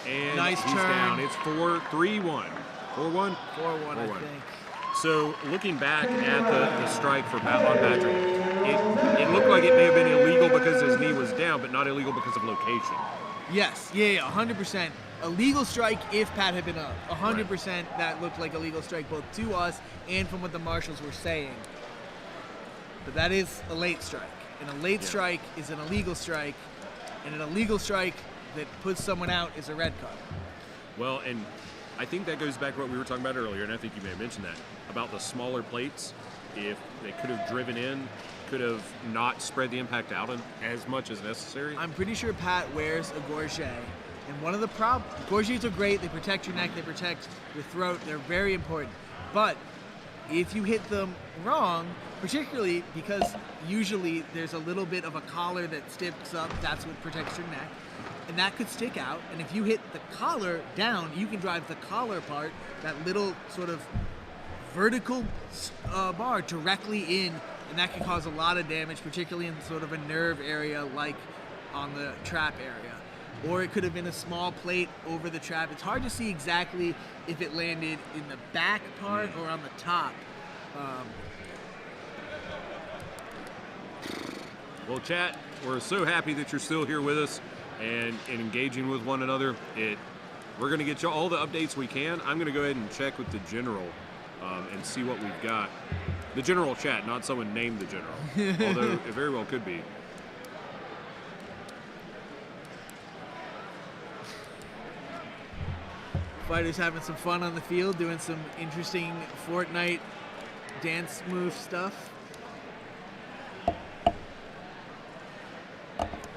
And Nice he's turn. down. It's 4-3-1. 4-1. 4-1, I think. So looking back at the strike on Patrick, it looked like it may have been illegal because his knee was down, but not illegal because of location. Yes, yeah, 100%. A legal strike if Pat had been up. 100% that looked like a legal strike both to us and from what the marshals were saying. But that is a late strike. And a late strike is an illegal strike. And an illegal strike that puts someone out is a red card. Well, and I think that goes back to what we were talking about earlier, and I think you may have mentioned that, about the smaller plates. If they could have driven in, could have not spread the impact out as much as necessary. I'm pretty sure Pat wears a gorget. And one of the gorgets are great. They protect your neck. They protect your throat. They're very important. But if you hit them wrong, particularly because usually there's a little bit of a collar that sticks up, that's what protects your neck, and that could stick out. And if you hit the collar down, you can drive the collar part, that little sort of vertical bar, directly in, and that can cause a lot of damage, particularly in sort of a nerve area like on the trap area. Or it could have been a small plate over the trap. It's hard to see exactly if it landed in the back part or on the top. Well, chat, we're so happy that you're still here with us and engaging with one another. We're going to get you all the updates we can. I'm going to go ahead and check with the general and see what we've got. The general chat, not someone named the general, although it very well could be. Fighters having some fun on the field, doing some interesting Fortnite dance move stuff.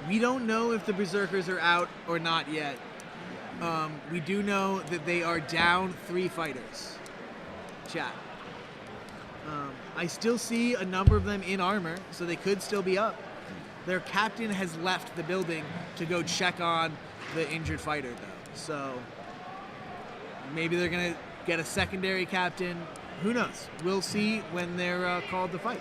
We don't know if the Berserkers are out or not yet. We do know that they are down 3 fighters. Chat. I still see a number of them in armor, so they could still be up. Their captain has left the building to go check on the injured fighter, though. So maybe they're going to get a secondary captain. Who knows? We'll see when they're called to fight.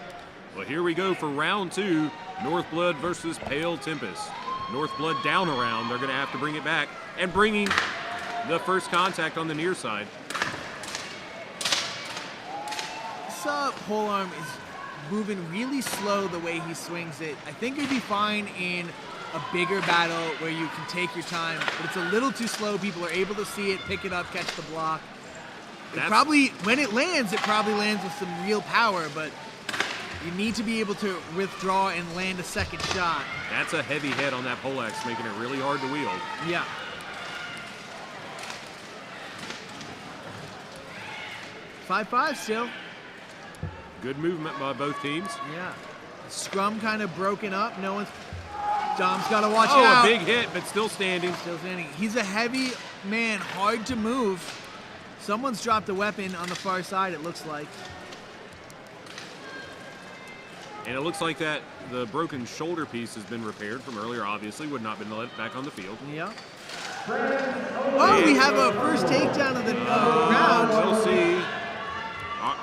Well, here we go for round 2, Northblood versus Pale Tempest. Northblood down a round. They're going to have to bring it back, and bringing the first contact on the near side. This polearm is moving really slow the way he swings it. I think it'd be fine in a bigger battle where you can take your time, but it's a little too slow. People are able to see it, pick it up, catch the block. When it lands with some real power, but you need to be able to withdraw and land a second shot. That's a heavy head on that poleaxe, making it really hard to wield. Yeah. Five still. Good movement by both teams. Yeah. Scrum kind of broken up. Dom's got to watch out. Oh, a big hit, but still standing. Still standing. He's a heavy man, hard to move. Someone's dropped a weapon on the far side, it looks like. And it looks like that the broken shoulder piece has been repaired from earlier, obviously, would not have been let back on the field. Yeah. Oh, we have a first takedown of the round. We'll see.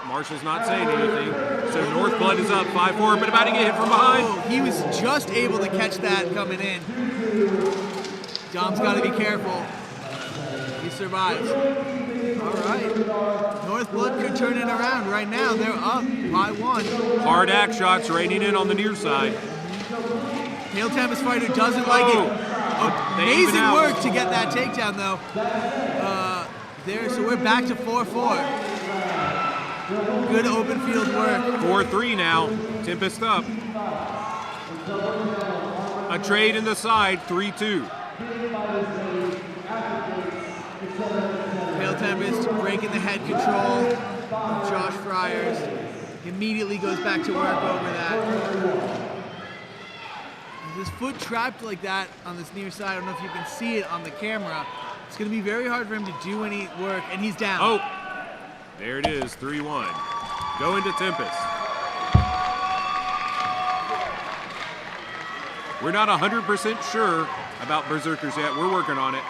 Marshall's not saying anything. So Northblood is up 5-4, but about to get hit from behind. Oh, he was just able to catch that coming in. Dom's got to be careful. He survives. All right. Northblood could turn it around right now. They're up by 1. Hard axe shots raining in on the near side. Pale Tempest fighter doesn't like it. Amazing work to get that takedown, though. So we're back to 4-4. Good open field work. 4-3 now. Tempest up. A trade in the side, 3-2. Pale Tempest breaking the head control of Josh Friars. Immediately goes back to work over that. With his foot trapped like that on this near side, I don't know if you can see it on the camera. It's going to be very hard for him to do any work, and he's down. Oh, there it is, 3-1. Going to Tempest. We're not 100% sure about Berserkers yet. We're working on it.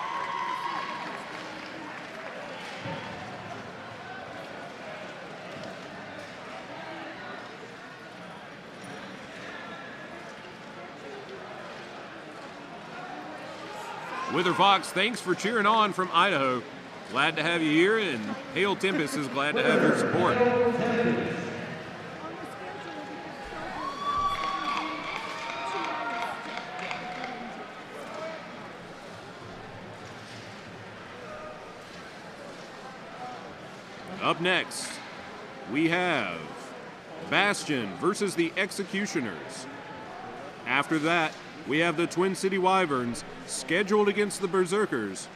Wither Fox, thanks for cheering on from Idaho. Glad to have you here, and Pale Tempest is glad to have your support. Up next, we have Bastion versus the Executioners. After that, we have the Twin City Wyverns scheduled against the Berserkers,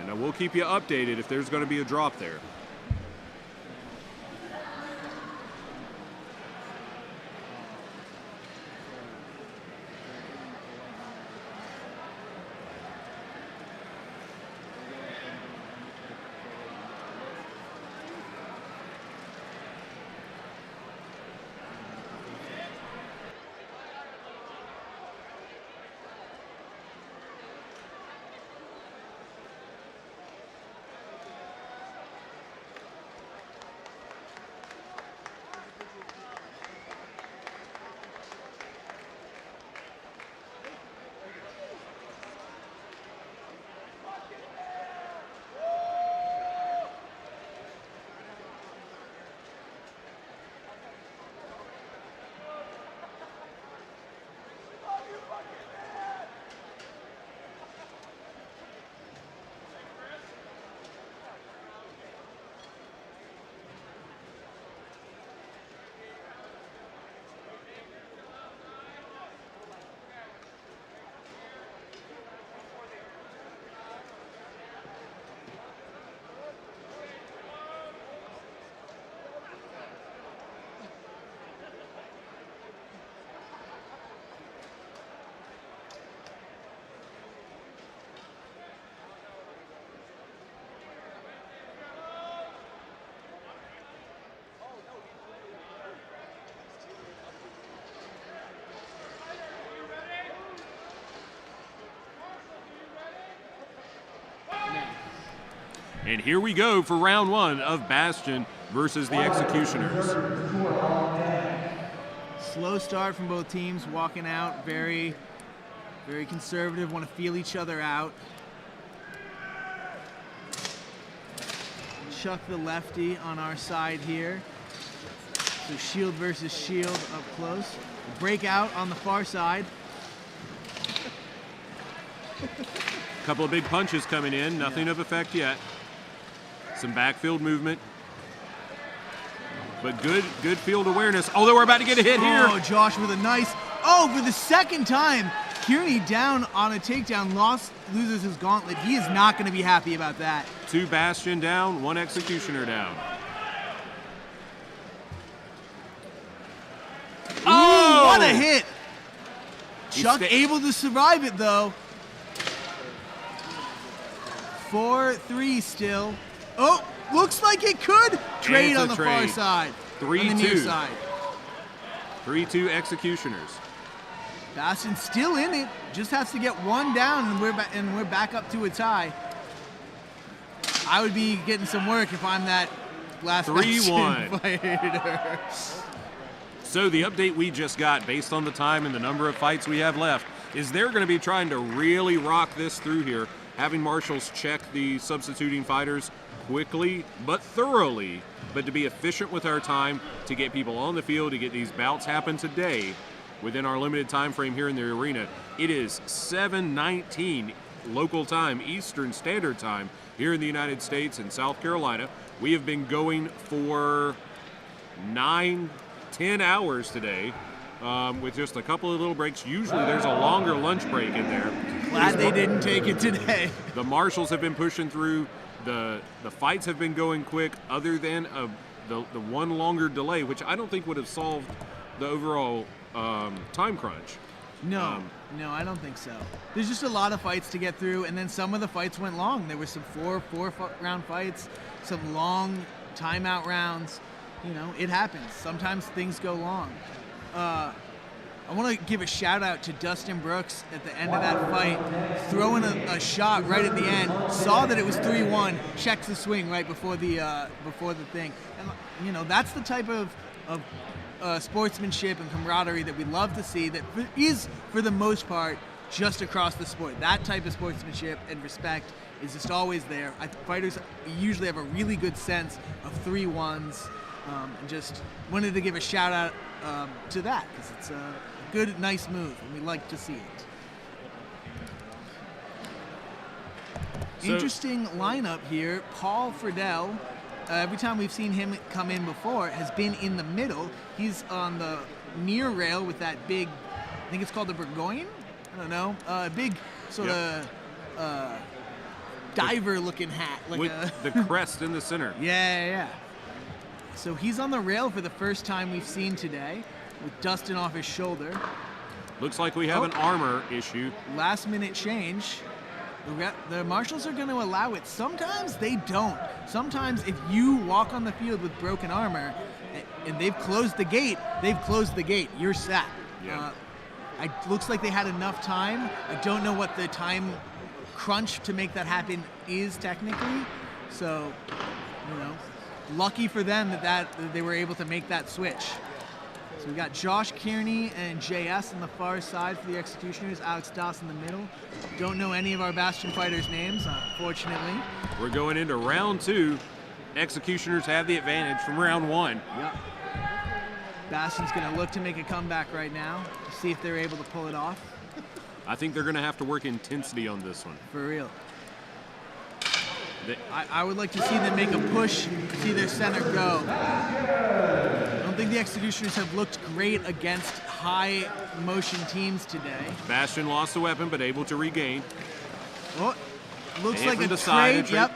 and I will keep you updated if there's going to be a drop there. And here we go for round one of Bastion versus the Executioners. Slow start from both teams, walking out very, very conservative, want to feel each other out. Chuck the lefty on our side here. So shield versus shield up close. Breakout on the far side. A couple of big punches coming in, nothing of effect yet. Some backfield movement. But good field awareness. Although we're about to get a hit here. Oh, Josh with a nice, for the second time, Kearney down on a takedown, loses his gauntlet. He is not going to be happy about that. 2 Bastion down, 1 Executioner down. Oh, what a hit! Chuck able to survive it though. 4-3 still. Oh, looks like it could trade on the far side. 3-2. On the near side. 3-2 Executioners. Bastion's still in it. Just has to get 1 down, and we're back up to a tie. I would be getting some work if I'm that last 3-1 fighter. So the update we just got, based on the time and the number of fights we have left, is they're going to be trying to really rock this through here, having marshals check the substituting fighters quickly but thoroughly, but to be efficient with our time, to get people on the field, to get these bouts happen today within our limited time frame here in the arena. It is 7:19 local time, Eastern Standard Time, here in the United States and South Carolina. We have been going for 9-10 hours today, with just a couple of little breaks. Usually there's a longer lunch break in there. Glad they didn't take it today. The marshals have been pushing through. The fights have been going quick, other than the one longer delay, which I don't think would have solved the overall time crunch. No, I don't think so. There's just a lot of fights to get through, and then some of the fights went long. There were some four-round fights, some long timeout rounds. You know, it happens. Sometimes things go long. I want to give a shout out to Dustin Brooks at the end of that fight, throwing a shot right at the end. Saw that it was 3-1, checked the swing right before the thing. And you know, that's the type of sportsmanship and camaraderie that we love to see. That is, for the most part, just across the sport. That type of sportsmanship and respect is just always there. Fighters usually have a really good sense of 3-1s. And just wanted to give a shout out to that, because it's a good, nice move, and we like to see it. Interesting lineup here. Paul Friedel, every time we've seen him come in before, has been in the middle. He's on the near rail with that big, I think it's called the Burgoyne? I don't know. Big sort of diver-looking hat. Like with the crest in the center. Yeah. So he's on the rail for the first time we've seen today, with Dustin off his shoulder. Looks like we have an armor issue. Last minute change. The marshals are going to allow it. Sometimes they don't. Sometimes if you walk on the field with broken armor and they've closed the gate, You're set. Yeah. It looks like they had enough time. I don't know what the time crunch to make that happen is technically. So, you know, lucky for them that they were able to make that switch. So we got Josh Kearney and JS on the far side for the Executioners, Alex Doss in the middle. Don't know any of our Bastion fighters' names, unfortunately. We're going into round 2. Executioners have the advantage from round 1. Yep. Bastion's going to look to make a comeback right now to see if they're able to pull it off. I think they're going to have to work intensity on this one. For real. I would like to see them make a push, see their center go. I don't think the Executioners have looked great against high motion teams today. Bastion lost a weapon, but able to regain. Oh, looks like a trade. Yep.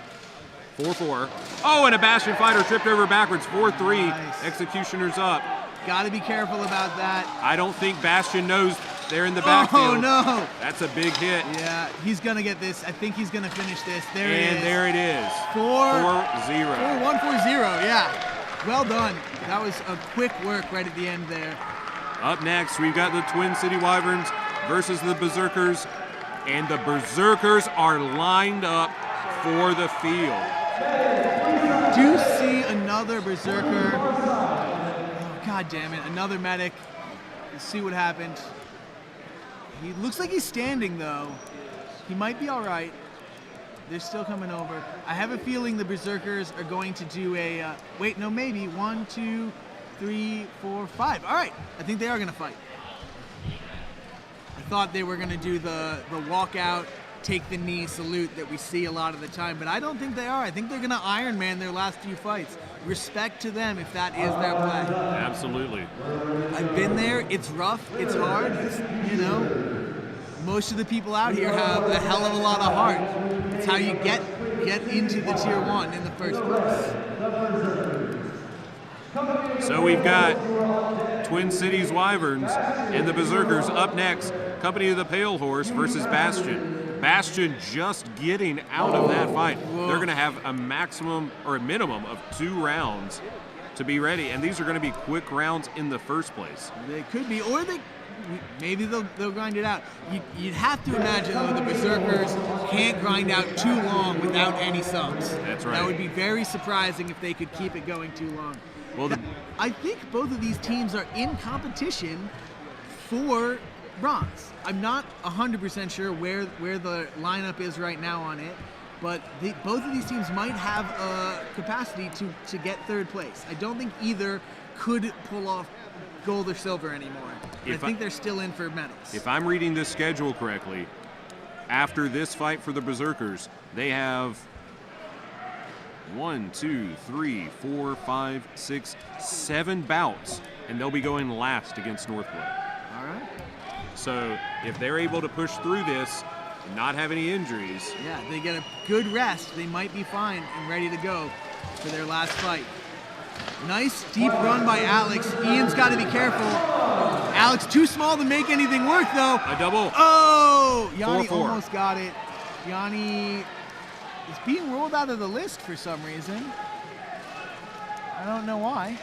4-4. Oh, and a Bastion fighter tripped over backwards. 4-3. Nice. Executioners up. Got to be careful about that. I don't think Bastion knows they're in the backfield. Oh, no. That's a big hit. Yeah, he's going to get this. I think he's going to finish this. There it is. And there it is. 4-0. 4-0. 4-1-4-0, yeah. Well done. That was a quick work right at the end there. Up next, we've got the Twin City Wyverns versus the Berserkers. And the Berserkers are lined up for the field. Do see another Berserker. Oh, God damn it. Another medic. Let's see what happened. He looks like he's standing, though. He might be all right. They're still coming over. I have a feeling the Berserkers are going to do a... wait, no, maybe. 1, 2, 3, 4, 5. All right. I think they are going to fight. I thought they were going to do the walkout, take the knee salute that we see a lot of the time, but I don't think they are. I think they're going to Iron Man their last few fights. Respect to them if that is their play. Absolutely. I've been there. It's rough. It's hard. It's, you know, most of the people out here have a hell of a lot of heart. It's how you get into the Tier 1 in the first place. So we've got Twin Cities Wyverns and the Berserkers up next. Company of the Pale Horse versus Bastion. Bastion just getting out of that fight. Whoa. They're going to have a maximum or a minimum of 2 rounds to be ready, and these are going to be quick rounds in the first place. They could be, or maybe they'll grind it out. You'd have to imagine, though, the Berserkers can't grind out too long without any subs. That's right. That would be very surprising if they could keep it going too long. Well, I think both of these teams are in competition for bronze. I'm not 100% sure where the lineup is right now on it, but both of these teams might have a capacity to get third place. I don't think either could pull off gold or silver anymore. I think they're still in for medals. If I'm reading this schedule correctly, after this fight for the Berserkers, they have 1, 2, 3, 4, 5, 6, 7 bouts, and they'll be going last against Northblood. All right. So if they're able to push through this, not have any injuries. Yeah, they get a good rest, they might be fine and ready to go for their last fight. Nice deep run by Alex. Ian's got to be careful. Alex too small to make anything work, though. A double. Oh! Yanni 4-4. almost got it. Yanni is being rolled out of the list for some reason. I don't know why.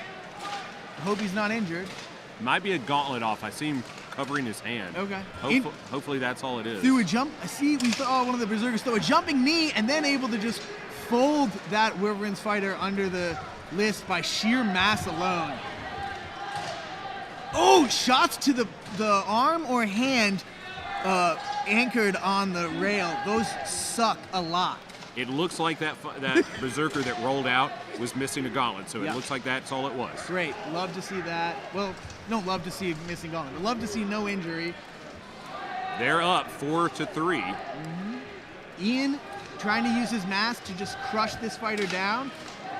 I hope he's not injured. Might be a gauntlet off. I see him covering his hand. Okay. Hopefully that's all it is. Through a jump, I see we saw one of the Berserkers throw a jumping knee and then able to just fold that Wyverns fighter under the list by sheer mass alone. Oh, shots to the arm or hand anchored on the rail. Those suck a lot. It looks like that Berserker that rolled out was missing a gauntlet, so it looks like that's all it was. Great. Love to see that. Well, don't love to see missing gauntlet, but love to see no injury. They're up 4-3. Mm-hmm. Ian trying to use his mass to just crush this fighter down.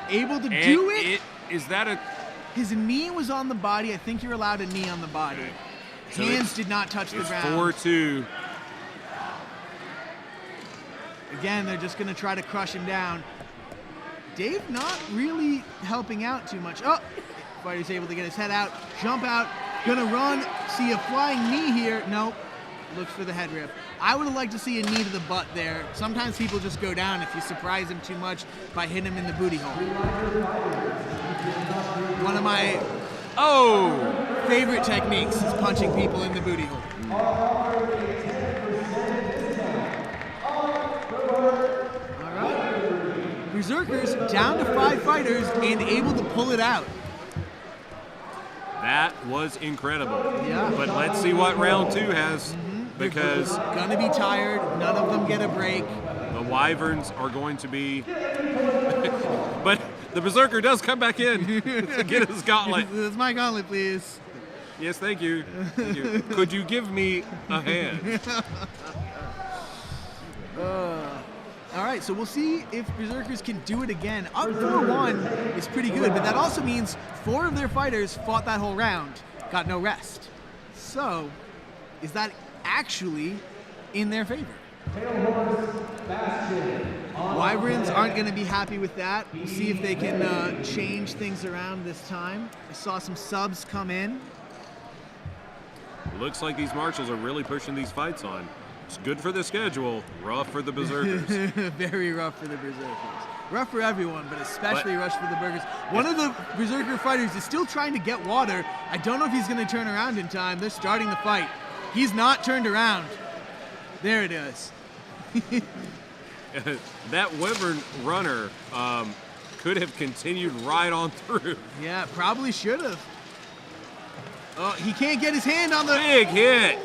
Able to do it. Is that a... His knee was on the body. I think you're allowed a knee on the body. Okay. So Hands did not touch the ground. 4-2. Again, they're just going to try to crush him down. Dave not really helping out too much. Oh, fighter's able to get his head out, jump out, gonna run, see a flying knee here. Nope, looks for the head rip. I would have liked to see a knee to the butt there. Sometimes people just go down if you surprise them too much by hitting them in the booty hole. One of my favorite techniques is punching people in the booty hole. Berserkers down to 5 fighters and able to pull it out. That was incredible. Yeah. But let's see what round 2 has, because gonna be tired. None of them get a break. The Wyverns are going to be. But the Berserker does come back in to get his gauntlet. This is my gauntlet, please. Yes, thank you. Thank you. Could you give me a hand? All right, so we'll see if Berserkers can do it again. Up 4-1 is pretty good, but that also means 4 of their fighters fought that whole round, got no rest. So, is that actually in their favor? Wyverns aren't going to be happy with that. We'll see if they can change things around this time. I saw some subs come in. Looks like these marshals are really pushing these fights on. It's good for the schedule, rough for the Berserkers. Very rough for the Berserkers. Rough for everyone, but especially rough for the Berserkers. One of the Berserker fighters is still trying to get water. I don't know if he's going to turn around in time. They're starting the fight. He's not turned around. There it is. that Wyvern runner could have continued right on through. Yeah, probably should have. Oh, he can't get his hand on the... Big hit.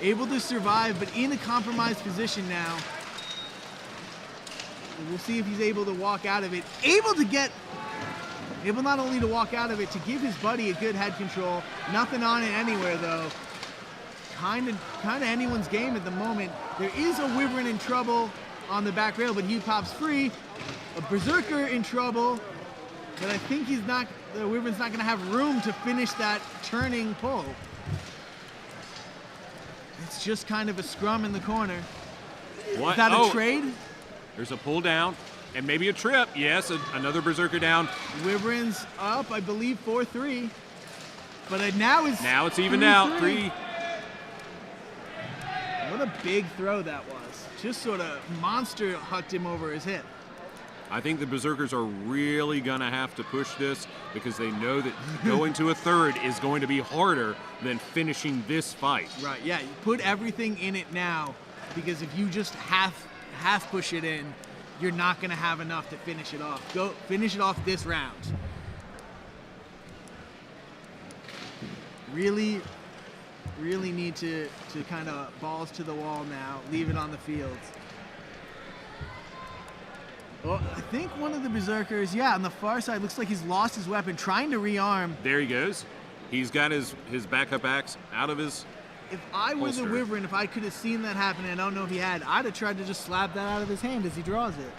Able to survive, but in a compromised position now. We'll see if he's able to walk out of it. Able not only to walk out of it, to give his buddy a good head control. Nothing on it anywhere, though. Kind of anyone's game at the moment. There is a Wyvern in trouble on the back rail, but he pops free. A Berserker in trouble, but I think the Wyvern's not going to have room to finish that turning pull. It's just kind of a scrum in the corner. What? Is that a trade? There's a pull down and maybe a trip. Yes, another Berserker down. Wyvern's up, I believe, 4-3. But now it's evened out. 3. What a big throw that was. Just sort of monster hucked him over his hip. I think the Berserkers are really going to have to push this because they know that going to a third is going to be harder than finishing this fight. Right, yeah, you put everything in it now because if you just half push it in, you're not going to have enough to finish it off. Go finish it off this round. Really need to kind of balls to the wall now, leave it on the field. Well, I think one of the Berserkers, on the far side, looks like he's lost his weapon, trying to rearm. There he goes. He's got his backup axe out of his If I were holster. the Wyvern, if I could have seen that happen, and I don't know if he had, I'd have tried to just slap that out of his hand as he draws it.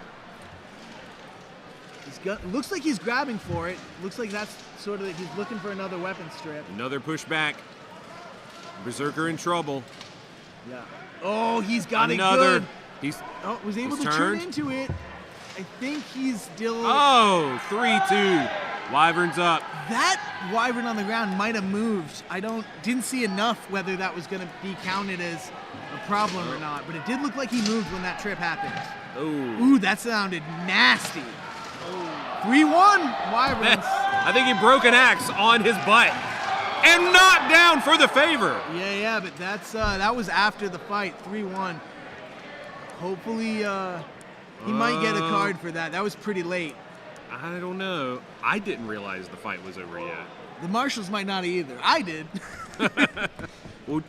Looks like he's grabbing for it. Looks like that's sort of, he's looking for another weapon strip. Another push back. Berserker in trouble. Yeah. Oh, he's got another. it good. Was able to turn into it. I think he's still... Oh, 3-2. Wyvern's up. That Wyvern on the ground might have moved. Didn't see enough whether that was going to be counted as a problem or not, but it did look like he moved when that trip happened. Ooh, that sounded nasty. 3-1, Wyverns. I think he broke an axe on his butt and knocked down for the favor. Yeah, but that was after the fight, 3-1. Hopefully, he might get a card for that. That was pretty late. I don't know. I didn't realize the fight was over yet. The Marshals might not either. I did. Well,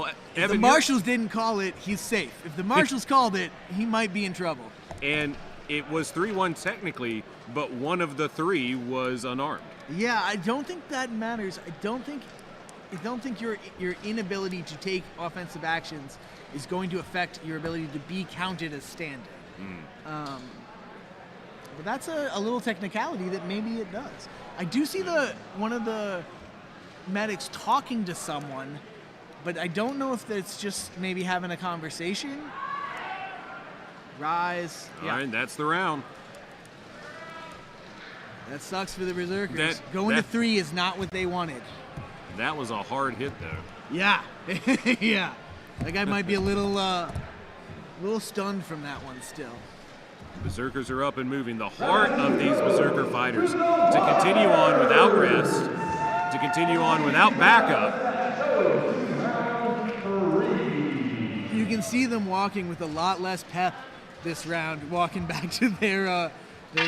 if Evan, the Marshals didn't call it, he's safe. If the Marshals called it, he might be in trouble. And it was 3-1 technically, but one of the 3 was unarmed. Yeah, I don't think that matters. I don't think your inability to take offensive actions is going to affect your ability to be counted as standing. But that's a little technicality that maybe it does. I do see one of the medics talking to someone, but I don't know if it's just maybe having a conversation. Rise. All right, that's the round. That sucks for the Berserkers. Going to 3 is not what they wanted. That was a hard hit, though. Yeah. Yeah. That guy might be a little stunned from that one still. Berserkers are up and moving. The heart of these Berserker fighters to continue on without rest, to continue on without backup. You can see them walking with a lot less pep this round, walking back to their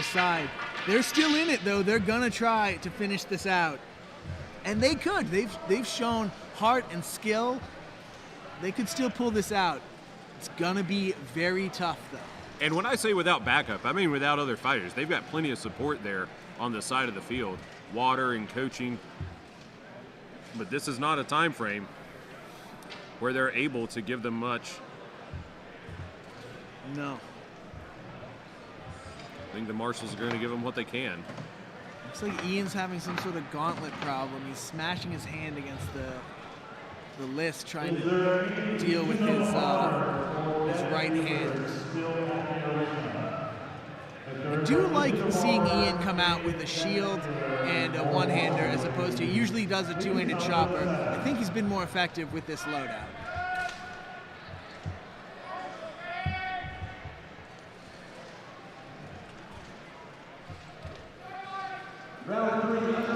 side. They're still in it though. They're gonna try to finish this out, and they could. They've shown heart and skill. They could still pull this out. It's gonna be very tough though. And when I say without backup, I mean without other fighters. They've got plenty of support there on the side of the field, water and coaching. But this is not a time frame where they're able to give them much. No. I think the Marshals are going to give them what they can. Looks like Ian's having some sort of gauntlet problem. He's smashing his hand against the list, trying to deal with his right hand. I do like seeing Ian come out with a shield and a one-hander as opposed to he usually does a two-handed chopper. I think he's been more effective with this loadout.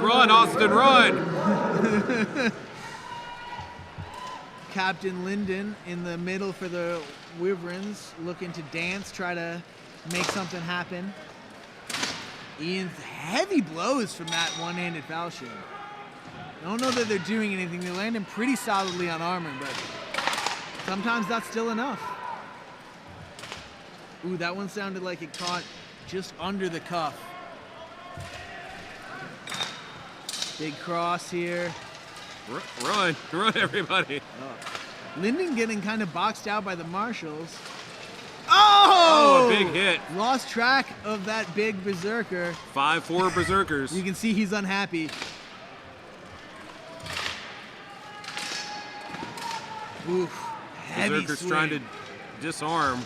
Run, Austin, run! Captain Linden in the middle for the Wyverns, looking to dance, try to make something happen. Ian's heavy blows from that one-handed falchion. I don't know that they're doing anything. They're landing pretty solidly on armor, but sometimes that's still enough. Ooh, that one sounded like it caught just under the cuff. Big cross here. Run, everybody. Linden getting kind of boxed out by the marshals. Oh! A big hit. Lost track of that big berserker. 5-4 berserkers. You can see he's unhappy. Oof. Heavy Berserker's swing. trying to disarm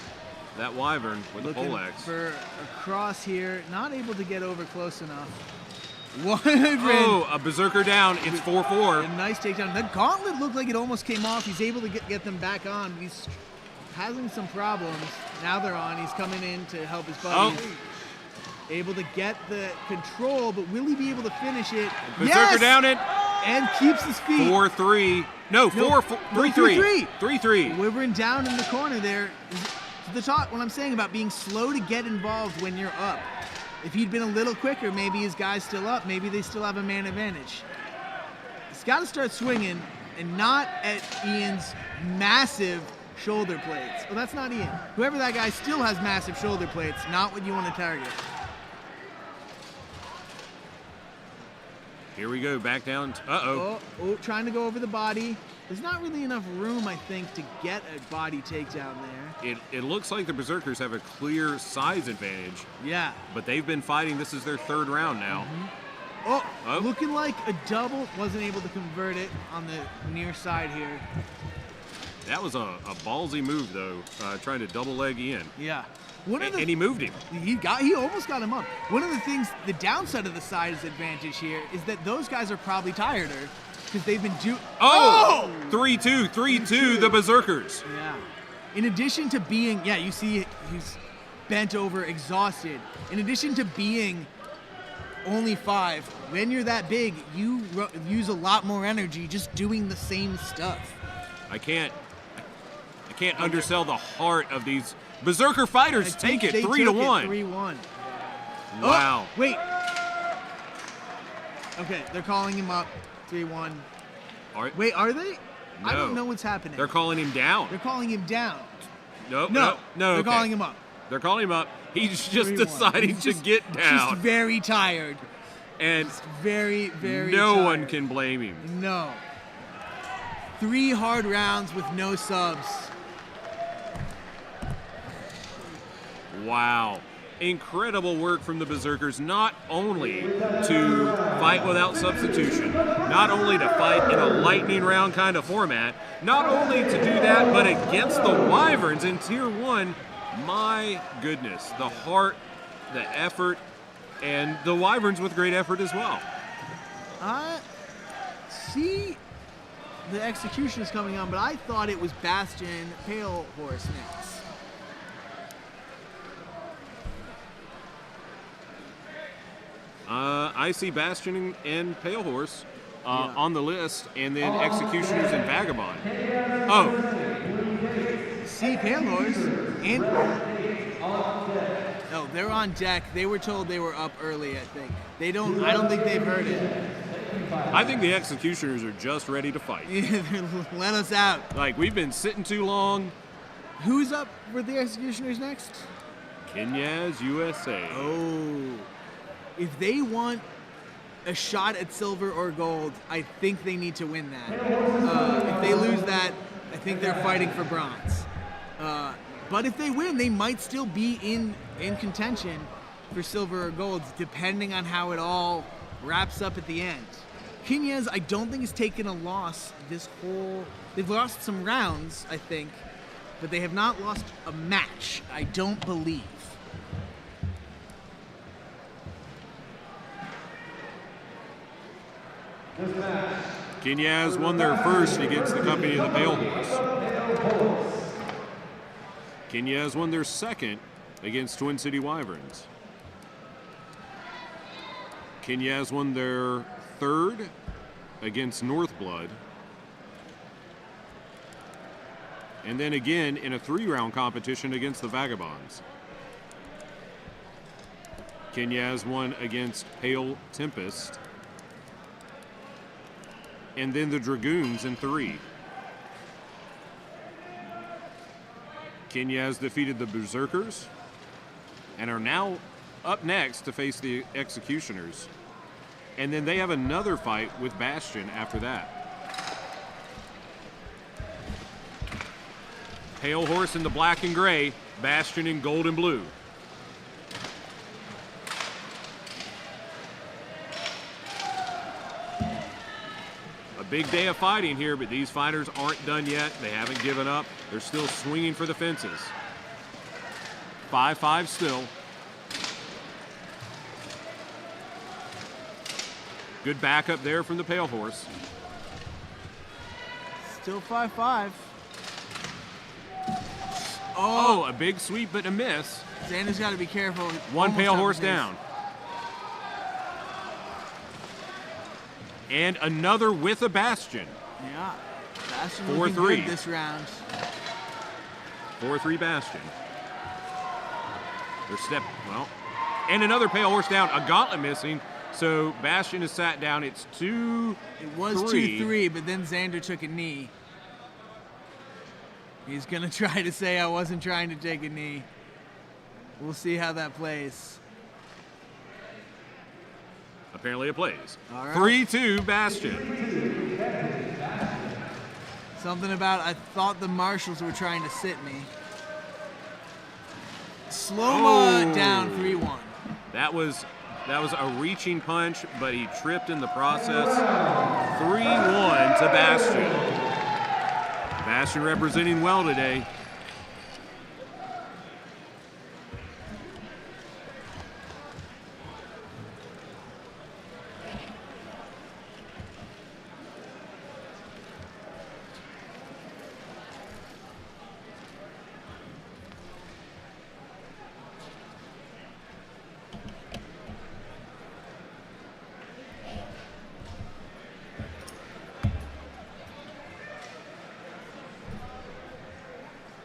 that wyvern with Looking a poleaxe. for a cross here. Not able to get over close enough. Wyvern. Oh, a berserker down. It's 4-4. A nice takedown. That gauntlet looked like it almost came off. He's able to get them back on. He's having some problems. Now they're on. He's coming in to help his buddies. Able to get the control, but will he be able to finish it? Berserker down it. And keeps his feet. 4-3. No, 3-3. 3-3. Wyvern down in the corner there. The talk, what I'm saying about being slow to get involved when you're up. If he'd been a little quicker, maybe his guy's still up. Maybe they still have a man advantage. He's got to start swinging and not at Ian's massive shoulder plates. Well, that's not Ian. Whoever that guy still has massive shoulder plates, not what you want to target. Here we go, back down. Uh-oh. Oh, trying to go over the body. There's not really enough room, I think, to get a body takedown there. It looks like the Berserkers have a clear size advantage. Yeah. But they've been fighting. This is their third round now. Oh, looking like a double. Wasn't able to convert it on the near side here. That was a ballsy move, though, trying to double leg Ian. Yeah. And he moved him. He almost got him up. One of the things, the downside of the size advantage here is that those guys are probably tireder because they've been 3-2, the Berserkers. Yeah. In addition to being, you see he's bent over, exhausted. In addition to being only 5, when you're that big, you use a lot more energy just doing the same stuff. I can't undersell the heart of these Berserker fighters. Take it 3-1. 3-1. Wow. Oh, wait. Okay, they're calling him up. 3-1. Wait, are they? No. I don't know what's happening. They're calling him down. They're calling him down. No. They're calling him up. They're calling him up. He's just 3-1. deciding to get down. Just very tired. And just very, very no tired. one can blame him. No. 3 hard rounds with no subs. Wow. Incredible work from the Berserkers, not only to fight without substitution, not only to fight in a lightning round kind of format, not only to do that, but against the Wyverns in Tier 1. My goodness, the heart, the effort, and the Wyverns with great effort as well. See, the execution is coming on, but I thought it was Bastion, Pale Horse next. I see Bastion and Pale Horse on the list, and then Executioners and Vagabond. See Pale Horse and... Oh, they're on deck. They were told they were up early, I think. I don't think they've heard it. I think the Executioners are just ready to fight. Let us out. Like, we've been sitting too long. Who's up with the Executioners next? Knyaz USA. Oh. If they want a shot at silver or gold, I think they need to win that. If they lose that, I think they're fighting for bronze. But if they win, they might still be in contention for silver or gold, depending on how it all wraps up at the end. Knyaz, I don't think, has taken a loss they've lost some rounds, I think, but they have not lost a match, I don't believe. Knyaz won their first against the company of the Pale Horse. Knyaz won their second against Twin City Wyverns. Knyaz won their third against Northblood. and then again in a 3-round competition against the Vagabonds. Knyaz won against Pale Tempest, and then the Dragoons in 3. Knyaz defeated the Berserkers and are now up next to face the Executioners. And then they have another fight with Bastion after that. Pale Horse in the black and gray, Bastion in gold and blue. A big day of fighting here, but these fighters aren't done yet. They haven't given up. They're still swinging for the fences. 5-5 still. Good backup there from the Pale Horse. Still 5-5. Oh, a big sweep, but a miss. Xander's got to be careful. One Almost Pale got Horse the miss. down. And another with a Bastion. Yeah. Bastion 4-3. looking good this round. 4-3 Bastion. Their step, well, and another Pale Horse down. A gauntlet missing. So Bastion is sat down. It's 2-3. It was 2-3, but then Xander took a knee. He's going to try to say I wasn't trying to take a knee. We'll see how that plays. Apparently it plays. All right. 3-2 Bastion. Something about I thought the marshals were trying to sit me. Sloma down 3-1. That was a reaching punch, but he tripped in the process. 3-1 to Bastion. Bastion representing well today.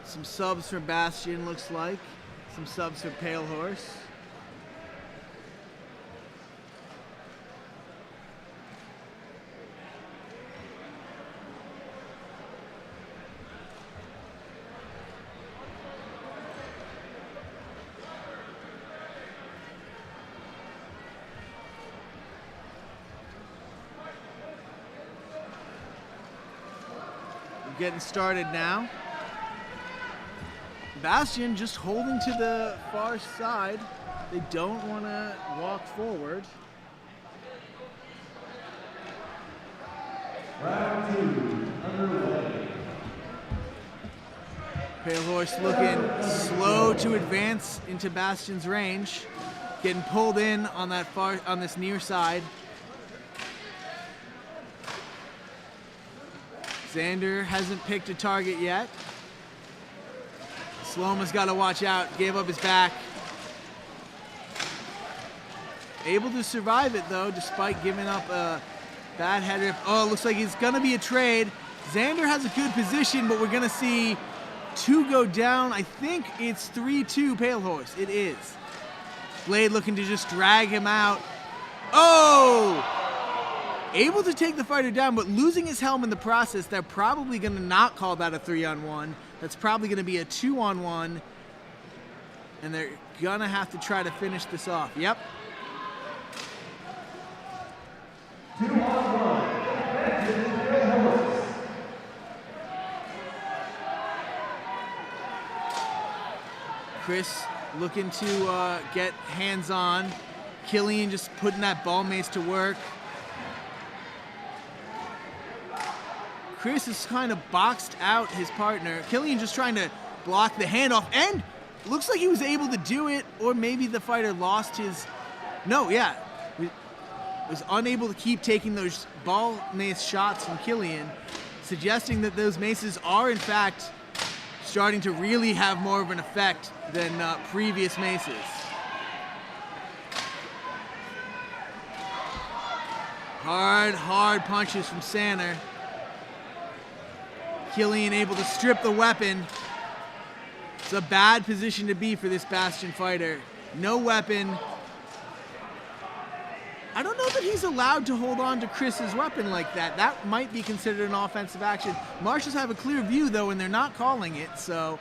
Some subs for Bastion, looks like. Some subs for Pale Horse. We're getting started now. Bastion just holding to the far side. They don't want to walk forward. Round 2, underway. Pale Horse looking slow to advance into Bastion's range. Getting pulled in on that on this near side. Xander hasn't picked a target yet. Sloma's got to watch out, gave up his back. Able to survive it though, despite giving up a bad header. Oh, looks like it's gonna be a trade. Xander has a good position, but we're gonna see 2 go down. I think it's 3-2 Pale Horse. It is. Blade looking to just drag him out. Oh! Able to take the fighter down, but losing his helm in the process. They're probably gonna not call that a 3-on-1. That's probably going to be a 2-on-1, and they're going to have to try to finish this off. Yep. 2-on-1. Chris looking to get hands-on. Killian just putting that ball mace to work. Chris has kind of boxed out his partner. Killian just trying to block the handoff, and looks like he was able to do it, or maybe the fighter lost his... No, yeah. Was unable to keep taking those ball mace shots from Killian, suggesting that those maces are, in fact, starting to really have more of an effect than previous maces. Hard punches from Sanner. Killian able to strip the weapon. It's a bad position to be for this Bastion fighter. No weapon. I don't know that he's allowed to hold on to Chris's weapon like that. That might be considered an offensive action. Marshals have a clear view though, and they're not calling it, so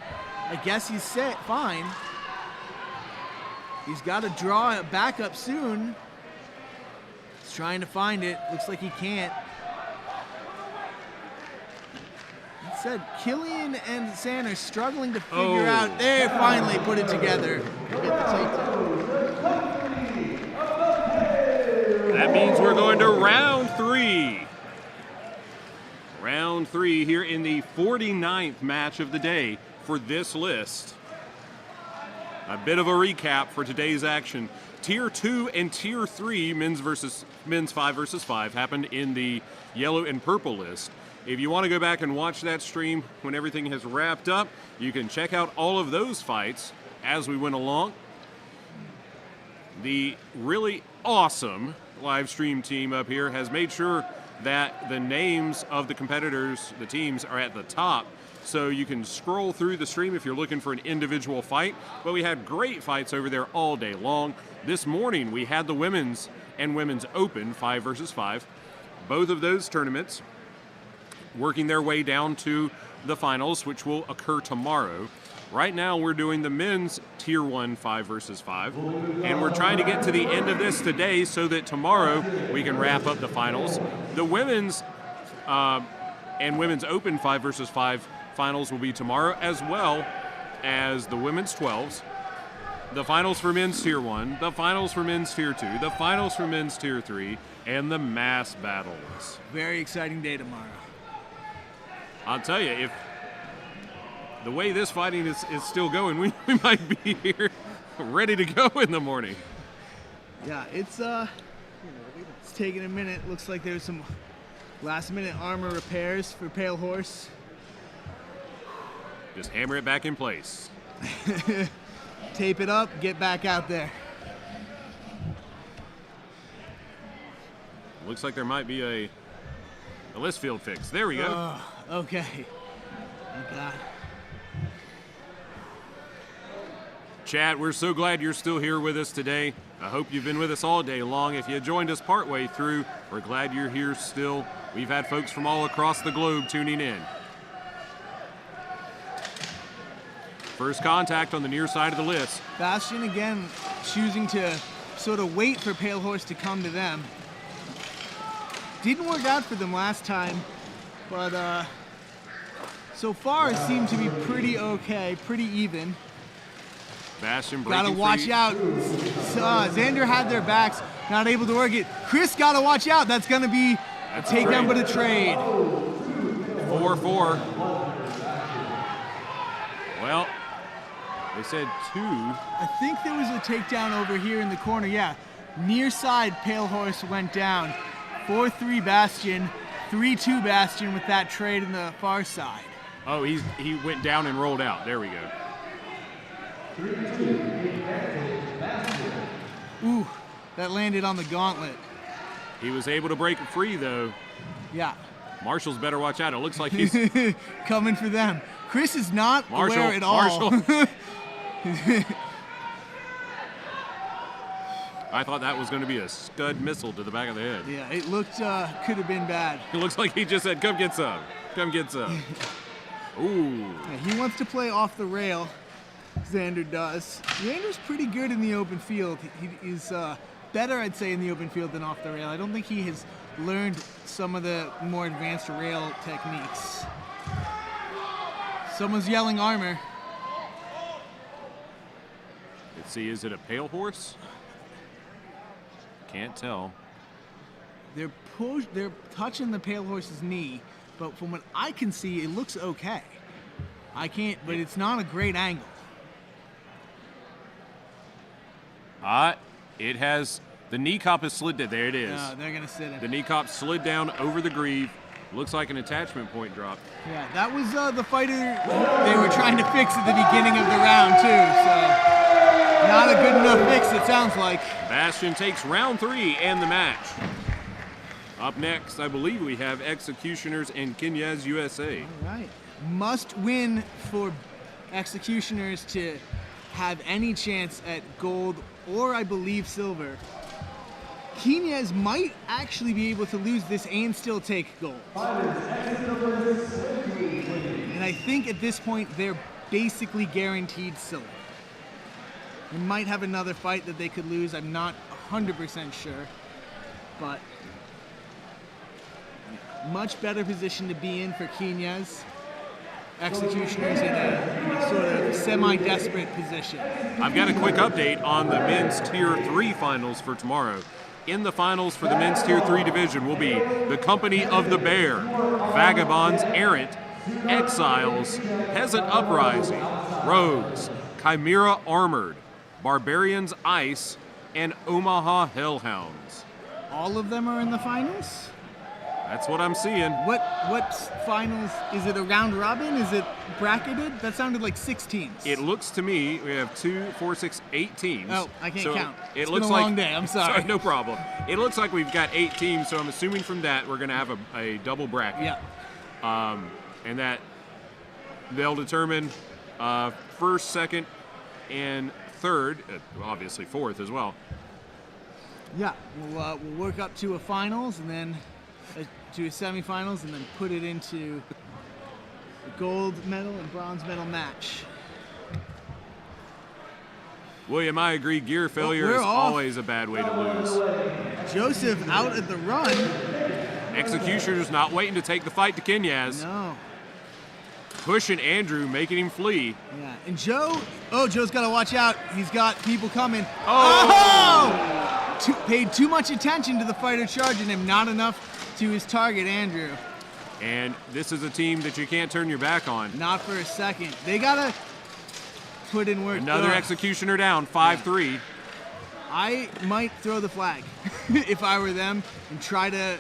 I guess he's fine. He's got to draw it back up soon. He's trying to find it. Looks like he can't. That said, Killian and San are struggling to figure out. They finally put it together. Get the takedown. That means we're going to round 3. Round 3 here in the 49th match of the day for this list. A bit of a recap for today's action. Tier 2 and Tier 3 men's 5 versus 5 happened in the yellow and purple list. If you want to go back and watch that stream when everything has wrapped up, you can check out all of those fights as we went along. The really awesome live stream team up here has made sure that the names of the competitors, the teams, are at the top, so you can scroll through the stream if you're looking for an individual fight. But we had great fights over there all day long. This morning we had the women's and women's open 5 versus 5. Both of those tournaments working their way down to the finals, which will occur tomorrow. Right now we're doing the men's Tier 1 5 versus 5, and we're trying to get to the end of this today so that tomorrow we can wrap up the finals. The women's and women's open 5 versus 5 finals will be tomorrow, as well as the women's 12s, the finals for men's Tier 1, the finals for men's Tier 2, the finals for men's Tier 3, and the mass battles. Very exciting day tomorrow. I'll tell you, if the way this fighting is still going, we might be here ready to go in the morning. Yeah, it's taking a minute. Looks like there's some last-minute armor repairs for Pale Horse. Just hammer it back in place. Tape it up, get back out there. Looks like there might be a list field fix. There we go. Okay. Thank God. Chad, we're so glad you're still here with us today. I hope you've been with us all day long. If you joined us partway through, we're glad you're here still. We've had folks from all across the globe tuning in. First contact on the near side of the list. Bastion again choosing to sort of wait for Pale Horse to come to them. Didn't work out for them last time, but so far it seemed to be pretty okay, pretty even. Bastion breaking Gotta watch free. out. Xander had their backs, not able to work it. Chris gotta watch out. That's gonna be a takedown, but a trade. 4-4. Well, they said 2. I think there was a takedown over here in the corner. Yeah, near side Pale Horse went down. 4-3 Bastion, 3-2 Bastion with that trade in the far side. Oh, he went down and rolled out. There we go. Ooh, that landed on the gauntlet. He was able to break it free, though. Yeah. Marshall's better watch out. It looks like he's... coming for them. Chris is not aware at all. I thought that was going to be a Scud missile to the back of the head. Yeah, it looked, could have been bad. It looks like he just said, come get some. Come get some. Ooh. Yeah, he wants to play off the rail. Xander does. Xander's pretty good in the open field. He's better, I'd say, in the open field than off the rail. I don't think he has learned some of the more advanced rail techniques. Someone's yelling armor. Let's see, is it a Pale Horse? Can't tell. They're touching the Pale Horse's knee, but from what I can see, it looks okay. I can't, but it's not a great angle. It has, the knee cop has slid down. There it is. No, they're going to sit him. The knee cop slid down over the greave. Looks like an attachment point drop. Yeah, that was the fighter they were trying to fix at the beginning of the round, too. So, not a good enough fix, it sounds like. Bastion takes round 3 and the match. Up next, I believe we have Executioners and Knyaz USA. All right. Must win for Executioners to have any chance at gold or, I believe, silver. Knyaz might actually be able to lose this and still take gold. And I think at this point, they're basically guaranteed silver. They might have another fight that they could lose. I'm not 100% sure, but much better position to be in for Knyaz. Executioners in a sort of semi-desperate position. I've got a quick update on the men's Tier 3 finals for tomorrow. In the finals for the men's Tier 3 division will be the Company of the Bear, Vagabonds Errant, Exiles, Peasant Uprising, Rogues, Chimera Armored, Barbarians Ice, and Omaha Hellhounds. All of them are in the finals? That's what I'm seeing. What finals? Is it a round robin? Is it bracketed? That sounded like 6 teams. It looks to me we have 2, 4, 6, 8 teams. Oh, I can't count. It's been a long day. I'm sorry. No problem. It looks like we've got 8 teams, so I'm assuming from that we're going to have a double bracket. Yeah. And that they'll determine first, second, and third, obviously fourth as well. Yeah. We'll work up to a finals and then to a semifinals and then put it into a gold medal and bronze medal match. William, I agree. Gear failure is always a bad way to lose. Joseph out at the run. Executioner's not waiting to take the fight to Knyaz. No. Pushing Andrew, making him flee. Yeah. And Joe, Joe's got to watch out. He's got people coming. Paid too much attention to the fighter charging him, not enough to his target, Andrew. And this is a team that you can't turn your back on. Not for a second. They got to put in work. Another Executioner down, 5-3. Yeah. I might throw the flag if I were them and try to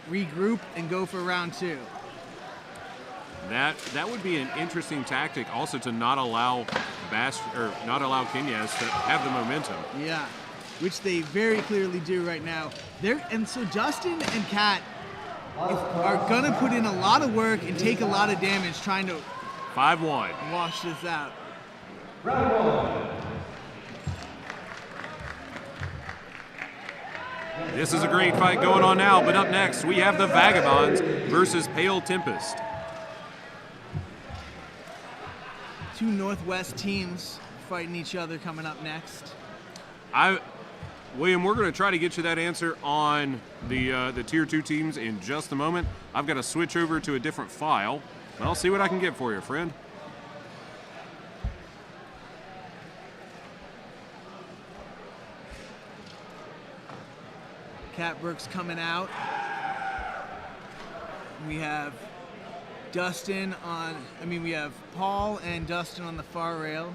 regroup and go for round 2. That would be an interesting tactic, also to not allow Knyaz to have the momentum. Yeah, which they very clearly do right now. And so Dustin and Kat are gonna put in a lot of work and take a lot of damage trying to 5-1. wash this out. This is a great fight going on now, but up next we have the Vagabonds versus Pale Tempest. 2 Northwest teams fighting each other coming up next. William, we're going to try to get you that answer on the Tier 2 teams in just a moment. I've got to switch over to a different file, but I'll see what I can get for you, friend. Cat Brooks coming out. We have Dustin we have Paul and Dustin on the far rail.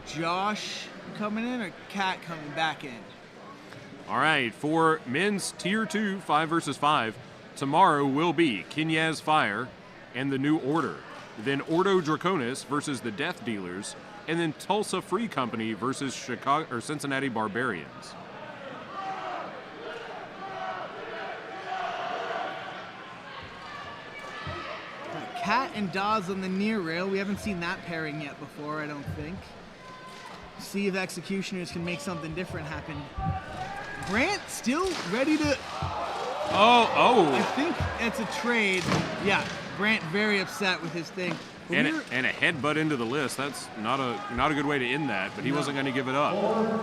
Josh coming in or Cat coming back in? All right, for men's Tier 2 5 versus 5, tomorrow will be Knyaz Fire and the New Order. Then Ordo Draconis versus the Death Dealers, and then Tulsa Free Company versus Cincinnati Barbarians. Cat and Dawes on the near rail. We haven't seen that pairing yet before, I don't think. See if Executioners can make something different happen. Brant still ready to... I think it's a trade. Yeah, Brant very upset with his thing. And a headbutt into the list. That's not a good way to end that, but he wasn't going to give it up.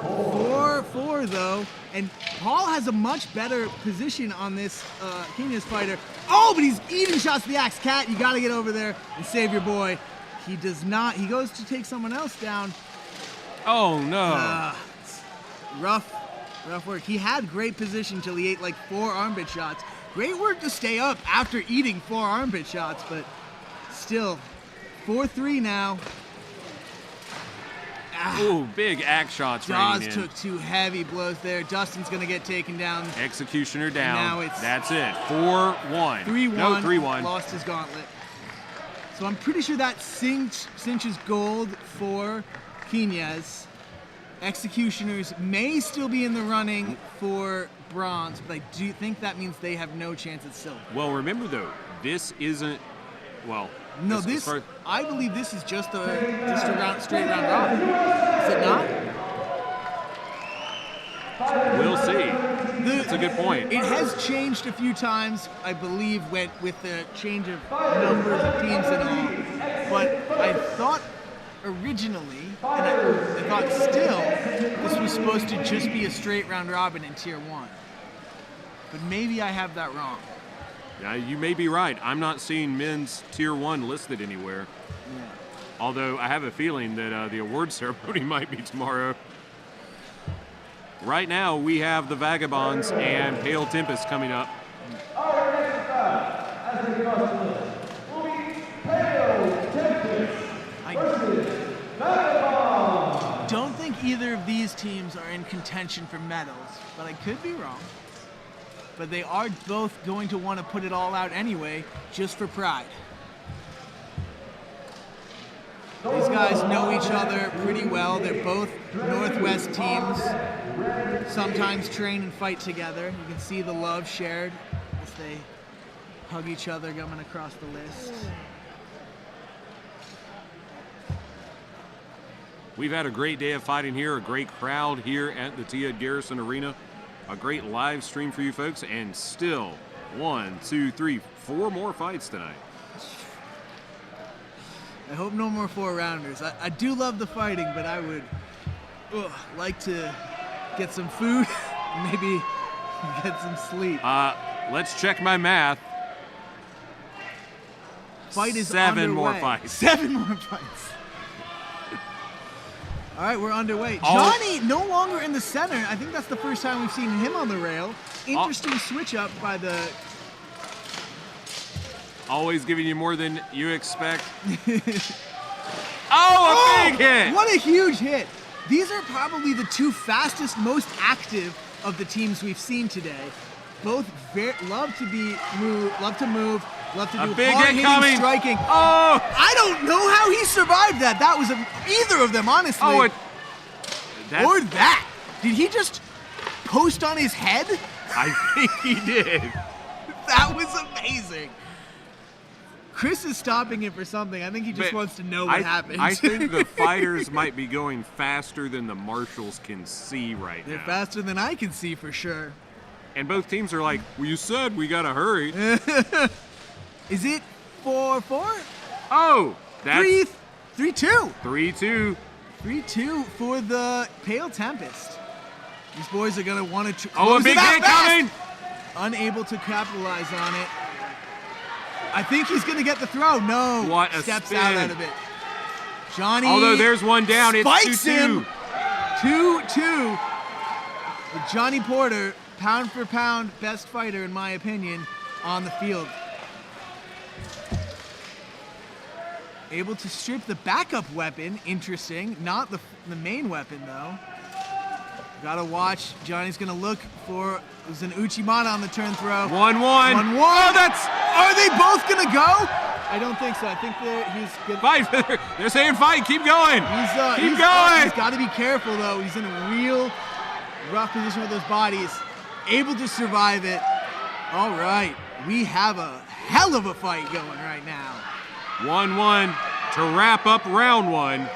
4-4 though, and Paul has a much better position on this Knyaz fighter. Oh, but he's eating shots to the axe. Cat, you got to get over there and save your boy. He does not. He goes to take someone else down. Oh no! Rough work. He had great position till he ate like 4 armpit shots. Great work to stay up after eating 4 armpit shots, but still. 4-3 now. Ooh, big axe shots raining in. Dawes took 2 heavy blows there. Dustin's going to get taken down. Executioner down. Now that's it. 4-1. 3-1. No, 3-1. Lost his gauntlet. So I'm pretty sure that cinches gold for Knyaz. Executioners may still be in the running for bronze, but I do think that means they have no chance at silver. Well, remember though, this isn't. Well, No, I believe this is just a straight round robin. Is it not? We'll see. That's a good point. It has changed a few times, I believe, with the change of numbers of teams and all. But I thought originally, and I thought still, this was supposed to just be a straight round robin in Tier 1. But maybe I have that wrong. Yeah, you may be right. I'm not seeing men's Tier 1 listed anywhere. Yeah. Although I have a feeling that the award ceremony might be tomorrow. Right now, we have the Vagabonds and Pale Tempest coming up. Our next match, as a customer, will be Pale Tempest versus Vagabonds. Don't think either of these teams are in contention for medals, but I could be wrong. But they are both going to want to put it all out anyway, just for pride. These guys know each other pretty well. They're both Northwest teams. Sometimes train and fight together. You can see the love shared as they hug each other coming across the list. We've had a great day of fighting here, a great crowd here at the T. Ed Garrison Arena. A great live stream for you folks, and still 1, 2, 3, 4 more fights tonight. I hope no more 4-rounders. I do love the fighting, but I would like to get some food and maybe get some sleep. Let's check my math. Fight is 7 underway. more fights. 7 more fights. All right, we're underway. Johnny no longer in the center. I think that's the first time we've seen him on the rail. Interesting switch up by the... Always giving you more than you expect. A big hit! What a huge hit. These are probably the two fastest, most active of the teams we've seen today. Both love to move, love to do big hard hit coming. Striking. Oh! I don't know how he survived that. That was either of them, honestly. Oh, or that. Did he just post on his head? I think he did. That was amazing. Chris is stopping it for something. I think he just wants to know what happened. I think the fighters might be going faster than the marshals can see right They're now. faster than I can see for sure. And both teams are like, well, you said we gotta hurry. Is it 4-4? Oh, that's 3-2. 3-2. 3-2 for the Pale Tempest. These boys are gonna want to. Oh, a big hit coming! Unable to capitalize on it. I think he's gonna get the throw. No. What a steps spin. out of it. Johnny. Although there's one down, it's spikes 2-2. him. 2-2. With Johnny Porter, pound for pound, best fighter in my opinion, on the field. Able to strip the backup weapon. Interesting. Not the main weapon though. Gotta watch. Johnny's gonna look for. There's an Uchimata on the turn throw. 1-1. 1-1. Oh, that's. Are they both gonna go? I don't think so. I think he's good. Fight. They're saying fight. Keep going. Keep going. He's got to be careful though. He's in a real rough position with those bodies. Able to survive it. All right. We have a hell of a fight going right now. 1-1 to wrap up round 1.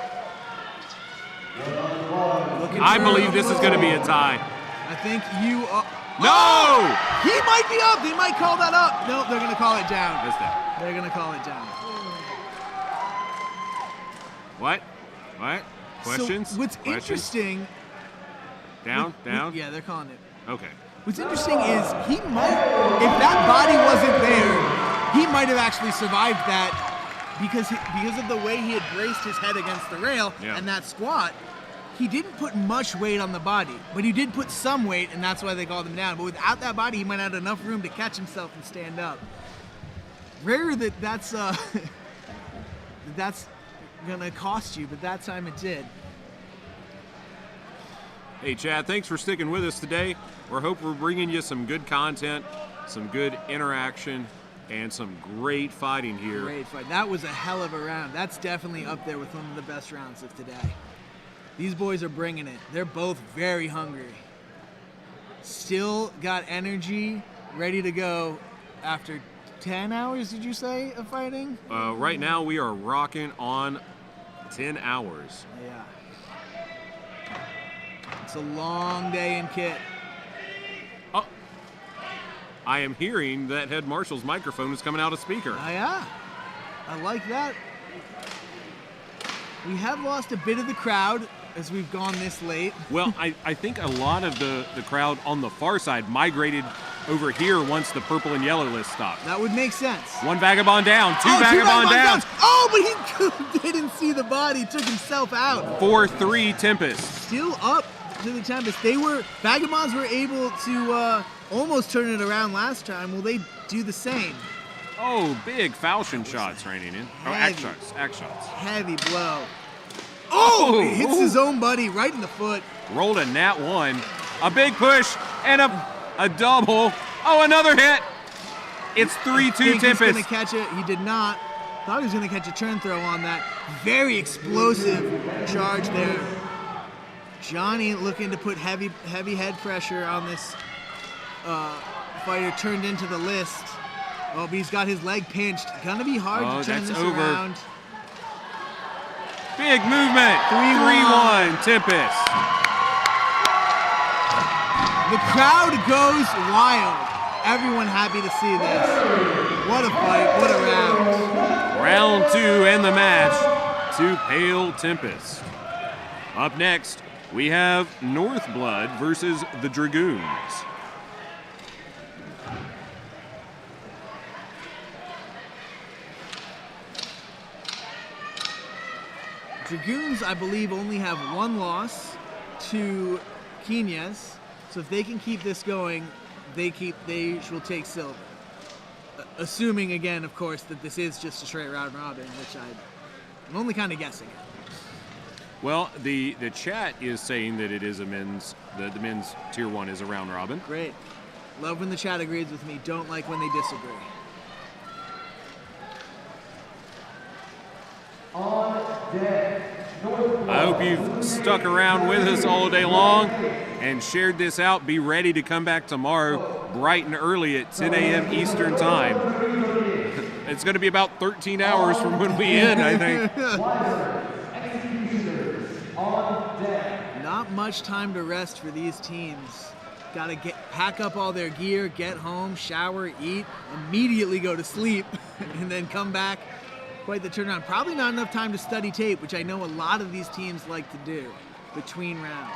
I believe this is going to be a tie. I think you are. No! Oh! He might be up. They might call that up. No, they're going to call it down. Missed that. They're going to call it down. What? Questions? So what's interesting. Down? Yeah, they're calling it. Okay. What's interesting is he might, if that body wasn't there, he might have actually survived that because of the way he had braced his head against the rail and that squat. He didn't put much weight on the body, but he did put some weight, and that's why they called him down. But without that body, he might have had enough room to catch himself and stand up. Rare that's gonna cost you, but that time it did. Hey, Chad, thanks for sticking with us today. We're bringing you some good content, some good interaction, and some great fighting here. Great fight. That was a hell of a round. That's definitely up there with one of the best rounds of today. These boys are bringing it. They're both very hungry. Still got energy, ready to go after 10 hours, did you say, of fighting? Right now we are rocking on 10 hours. Yeah. It's a long day in kit. Oh, I am hearing that Head Marshal's microphone is coming out of speaker. Oh, yeah. I like that. We have lost a bit of the crowd as we've gone this late. Well, I think a lot of the crowd on the far side migrated over here once the purple and yellow list stopped. That would make sense. One Vagabond down, two Oh, Vagabond down. Oh, but he didn't see the body, took himself out. 4-3 Tempest. Still up to the Tempest. Vagabonds were able to almost turn it around last time. Will they do the same? Oh, big falchion shots raining in. Oh, axe shots. Heavy blow. Oh, it hits his own buddy right in the foot. Rolled a nat 1. A big push and a double. Oh, another hit. It's 3-2 Tempest. He's going to catch it. He did not. Thought he was going to catch a turn throw on that. Very explosive charge there. Johnny looking to put heavy head pressure on this fighter turned into the list. Oh, but he's got his leg pinched. Gonna be hard to turn this around. Big movement. 3-1 Tempest. The crowd goes wild. Everyone happy to see this. What a fight. What a round. Round 2 and the match to Pale Tempest. Up next, we have Northblood versus the Dragoons. Dragoons, I believe, only have one loss to Knyaz. So if they can keep this going, they will take silver. Assuming, again, of course, that this is just a straight round robin, which I'm only kind of guessing. Well, the chat is saying that it is the men's tier 1 is a round robin. Great. Love when the chat agrees with me. Don't like when they disagree. I hope you've stuck around with us all day long and shared this out. Be ready to come back tomorrow bright and early at 10 a.m. Eastern Time. It's going to be about 13 hours from when we end, I think. Not much time to rest for these teams. Got to pack up all their gear, get home, shower, eat, immediately go to sleep, and then come back. Quite the turnaround. Probably not enough time to study tape, which I know a lot of these teams like to do between rounds.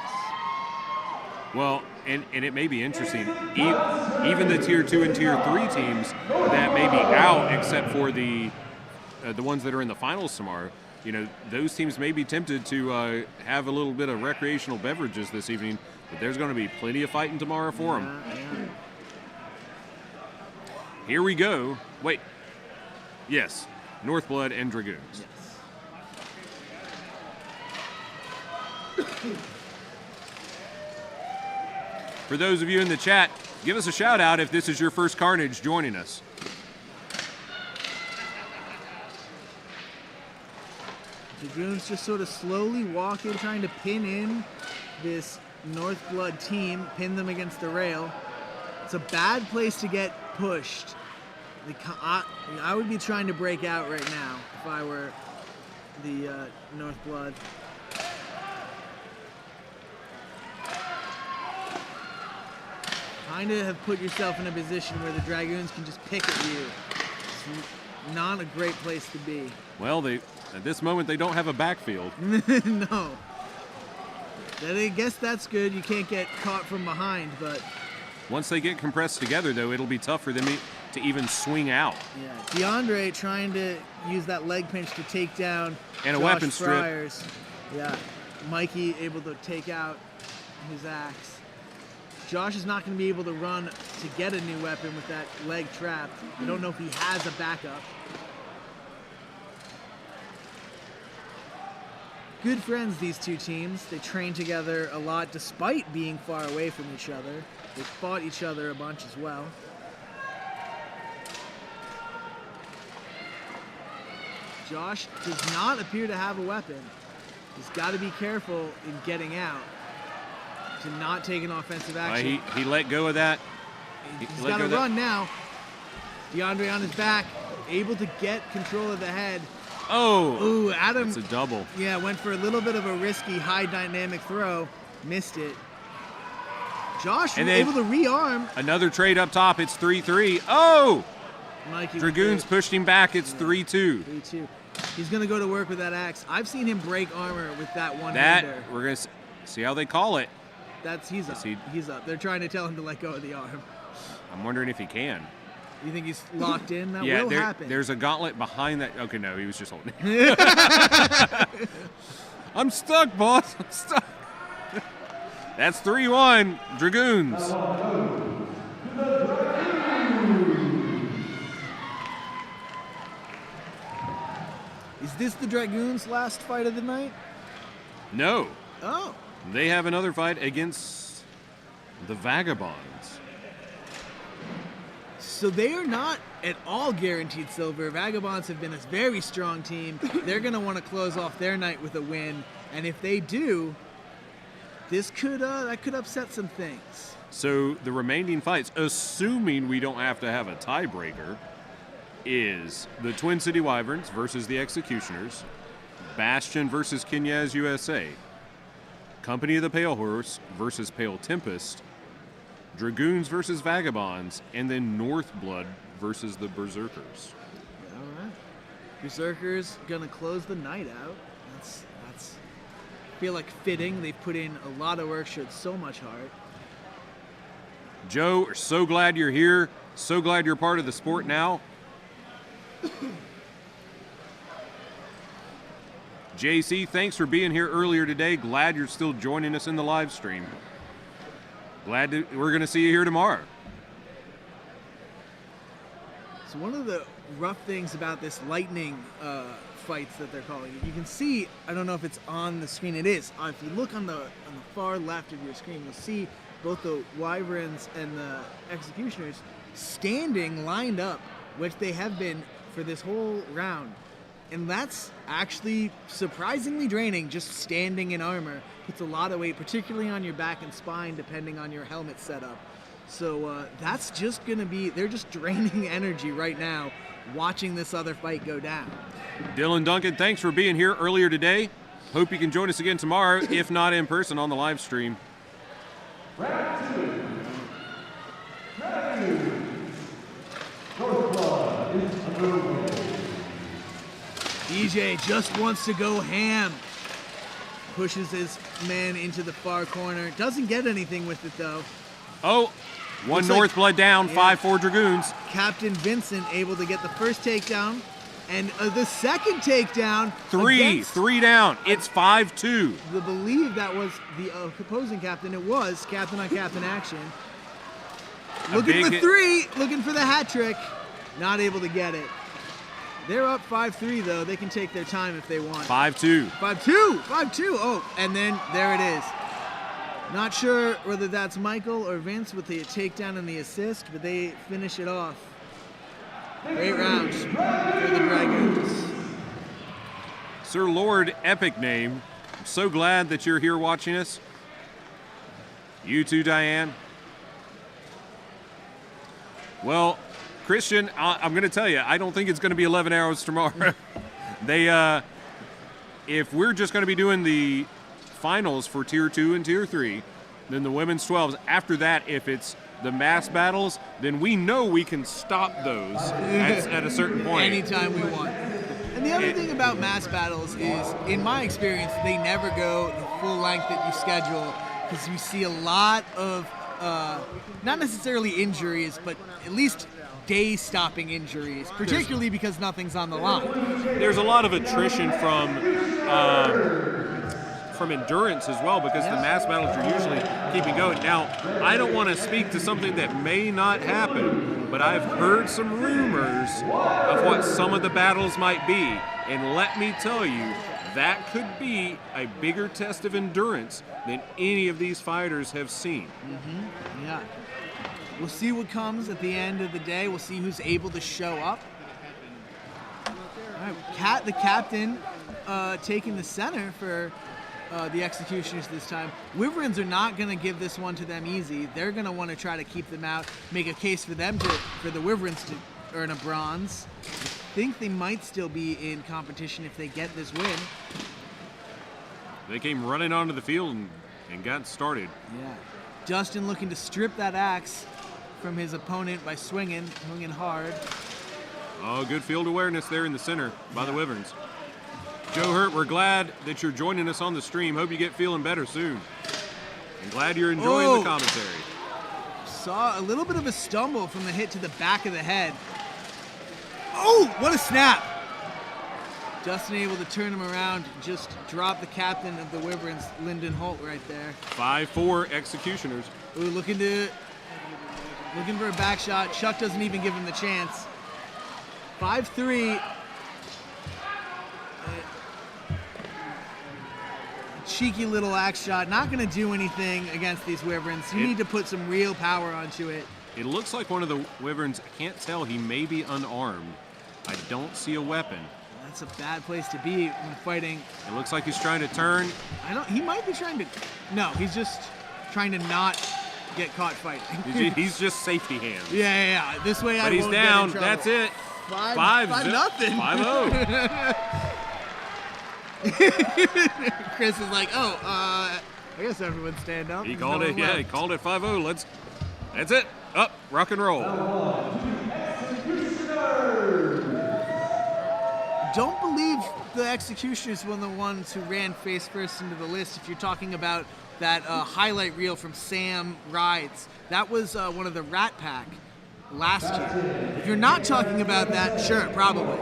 Well, and it may be interesting. Even the tier 2 and tier 3 teams that may be out, except for the ones that are in the finals tomorrow, those teams may be tempted to have a little bit of recreational beverages this evening, but there's going to be plenty of fighting tomorrow for them. Yeah. Here we go. Wait. Yes. Northblood and Dragoons. Yes. For those of you in the chat, give us a shout out if this is your first Carnage joining us. Dragoons just sort of slowly walking, trying to pin in this Northblood team, pin them against the rail. It's a bad place to get pushed. I would be trying to break out right now if I were the Northblood. Kind of have put yourself in a position where the Dragoons can just pick at you. It's not a great place to be. Well, at this moment they don't have a backfield. No. I guess that's good. You can't get caught from behind, but once they get compressed together, though, it'll be tough for them to even swing out. Yeah, DeAndre trying to use that leg pinch to take down and a Josh weapon Friars. strip. Yeah, Mikey able to take out his axe. Josh is not going to be able to run to get a new weapon with that leg trapped. I don't know if he has a backup. Good friends, these two teams. They train together a lot despite being far away from each other. They fought each other a bunch as well. Josh does not appear to have a weapon. He's got to be careful in getting out. to not take an offensive action. He let go of that. He's got to run now. DeAndre on his back, able to get control of the head. Oh, ooh, Adam. It's a double. Yeah, went for a little bit of a risky, high dynamic throw. Missed it. Josh was able to rearm. Another trade up top. It's 3-3. Oh! Mikey Dragoons pushed him back. It's 3-2. 3-2. He's going to go to work with that axe. I've seen him break armor with that one-hander. We're going to see how they call it. He's up. He's up. They're trying to tell him to let go of the arm. I'm wondering if he can. You think he's locked in? That will happen. There's a gauntlet behind that. Okay, no, he was just holding it. I'm stuck, boss. I'm stuck. That's 3-1. Dragoons. Is this the Dragoons' last fight of the night? No. Oh. They have another fight against the Vagabonds. So they are not at all guaranteed silver. Vagabonds have been a very strong team. They're going to want to close off their night with a win. And if they do, that could upset some things. So the remaining fights, assuming we don't have to have a tiebreaker, is the Twin City Wyverns versus the Executioners, Bastion versus Knyaz USA, Company of the Pale Horse versus Pale Tempest, Dragoons versus Vagabonds, and then Northblood versus the Berserkers. All right. Berserkers gonna close the night out. That's feel like fitting. They've put in a lot of work, showed so much heart. Joe, we're so glad you're here. So glad you're part of the sport now. JC, thanks for being here earlier today. Glad you're still joining us in the live stream. We're going to see you here tomorrow. So one of the rough things about this lightning fights that they're calling it, you can see, I don't know if it's on the screen, it is. If you look on the far left of your screen, you'll see both the Wyverns and the Executioners standing lined up, which they have been for this whole round. And that's actually surprisingly draining, just standing in armor. Puts a lot of weight, particularly on your back and spine, depending on your helmet setup. So that's just going to be, they're just draining energy right now, watching this other fight go down. Dylan Duncan, thanks for being here earlier today. Hope you can join us again tomorrow, if not in person on the live stream. Round 2. Northblood is underway. DJ just wants to go ham. Pushes his man into the far corner. Doesn't get anything with it, though. Oh, one Northblood down, 5-4 Dragoons. Captain Vincent able to get the first takedown. And the second takedown. Three down. It's 5-2. I believe that was the opposing captain. It was captain on captain action. Looking for three. Looking for the hat trick. Not able to get it. They're up 5-3, though. They can take their time if they want. 5-2. 5-2. 5-2. Oh, and then there it is. Not sure whether that's Michael or Vince with the takedown and the assist, but they finish it off. Great rounds for the Dragoons. Sir Lord Epic Name, I'm so glad that you're here watching us. You too, Diane. Well, Christian, I'm going to tell you, I don't think it's going to be 11 hours tomorrow. If we're just going to be doing the finals for Tier 2 and Tier 3, then the women's 12s. After that, if it's the mass battles, then we know we can stop those at a certain point. Anytime we want. And the other thing about mass battles is, in my experience, they never go the full length that you schedule, because you see a lot of, not necessarily injuries, but at least day-stopping injuries, particularly because nothing's on the line. There's a lot of attrition from endurance as well, because the mass battles are usually keeping going. Now, I don't want to speak to something that may not happen, but I've heard some rumors of what some of the battles might be, and let me tell you, that could be a bigger test of endurance than any of these fighters have seen. Mm-hmm. Yeah. We'll see what comes at the end of the day. We'll see who's able to show up. All right, the captain taking the center for the Executioners this time. Wyverns are not going to give this one to them easy. They're going to want to try to keep them out, make a case for them for the Wyverns to earn a bronze. I think they might still be in competition if they get this win. They came running onto the field and got started. Yeah. Dustin looking to strip that axe from his opponent by swinging hard. Oh, good field awareness there in the center by the Wyverns. Joe Hurt, we're glad that you're joining us on the stream. Hope you get feeling better soon. And glad you're enjoying the commentary. Saw a little bit of a stumble from the hit to the back of the head. Oh, what a snap! Dustin able to turn him around, just drop the captain of the Wyverns, Lyndon Holt, right there. 5-4 Executioners. Ooh, looking for a back shot. Chuck doesn't even give him the chance. 5-3. Cheeky little axe shot. Not going to do anything against these Wyverns. You need to put some real power onto it. It looks like one of the Wyverns, I can't tell, he may be unarmed. I don't see a weapon. That's a bad place to be when fighting. It looks like he's trying to turn. He might be trying to, no, he's just trying to not get caught fighting. He's just safety hands. Yeah. This way but he's down. That's it. 5-0. 5-0. Chris is like, I guess everyone stand up. He called it. Yeah, he called it 5-0. That's it. Up, rock and roll. Don't believe the Executioners were the ones who ran face first into the list. If you're talking about that highlight reel from Sam Rides, that was one of the Rat Pack last year. If you're not talking about that, sure, probably.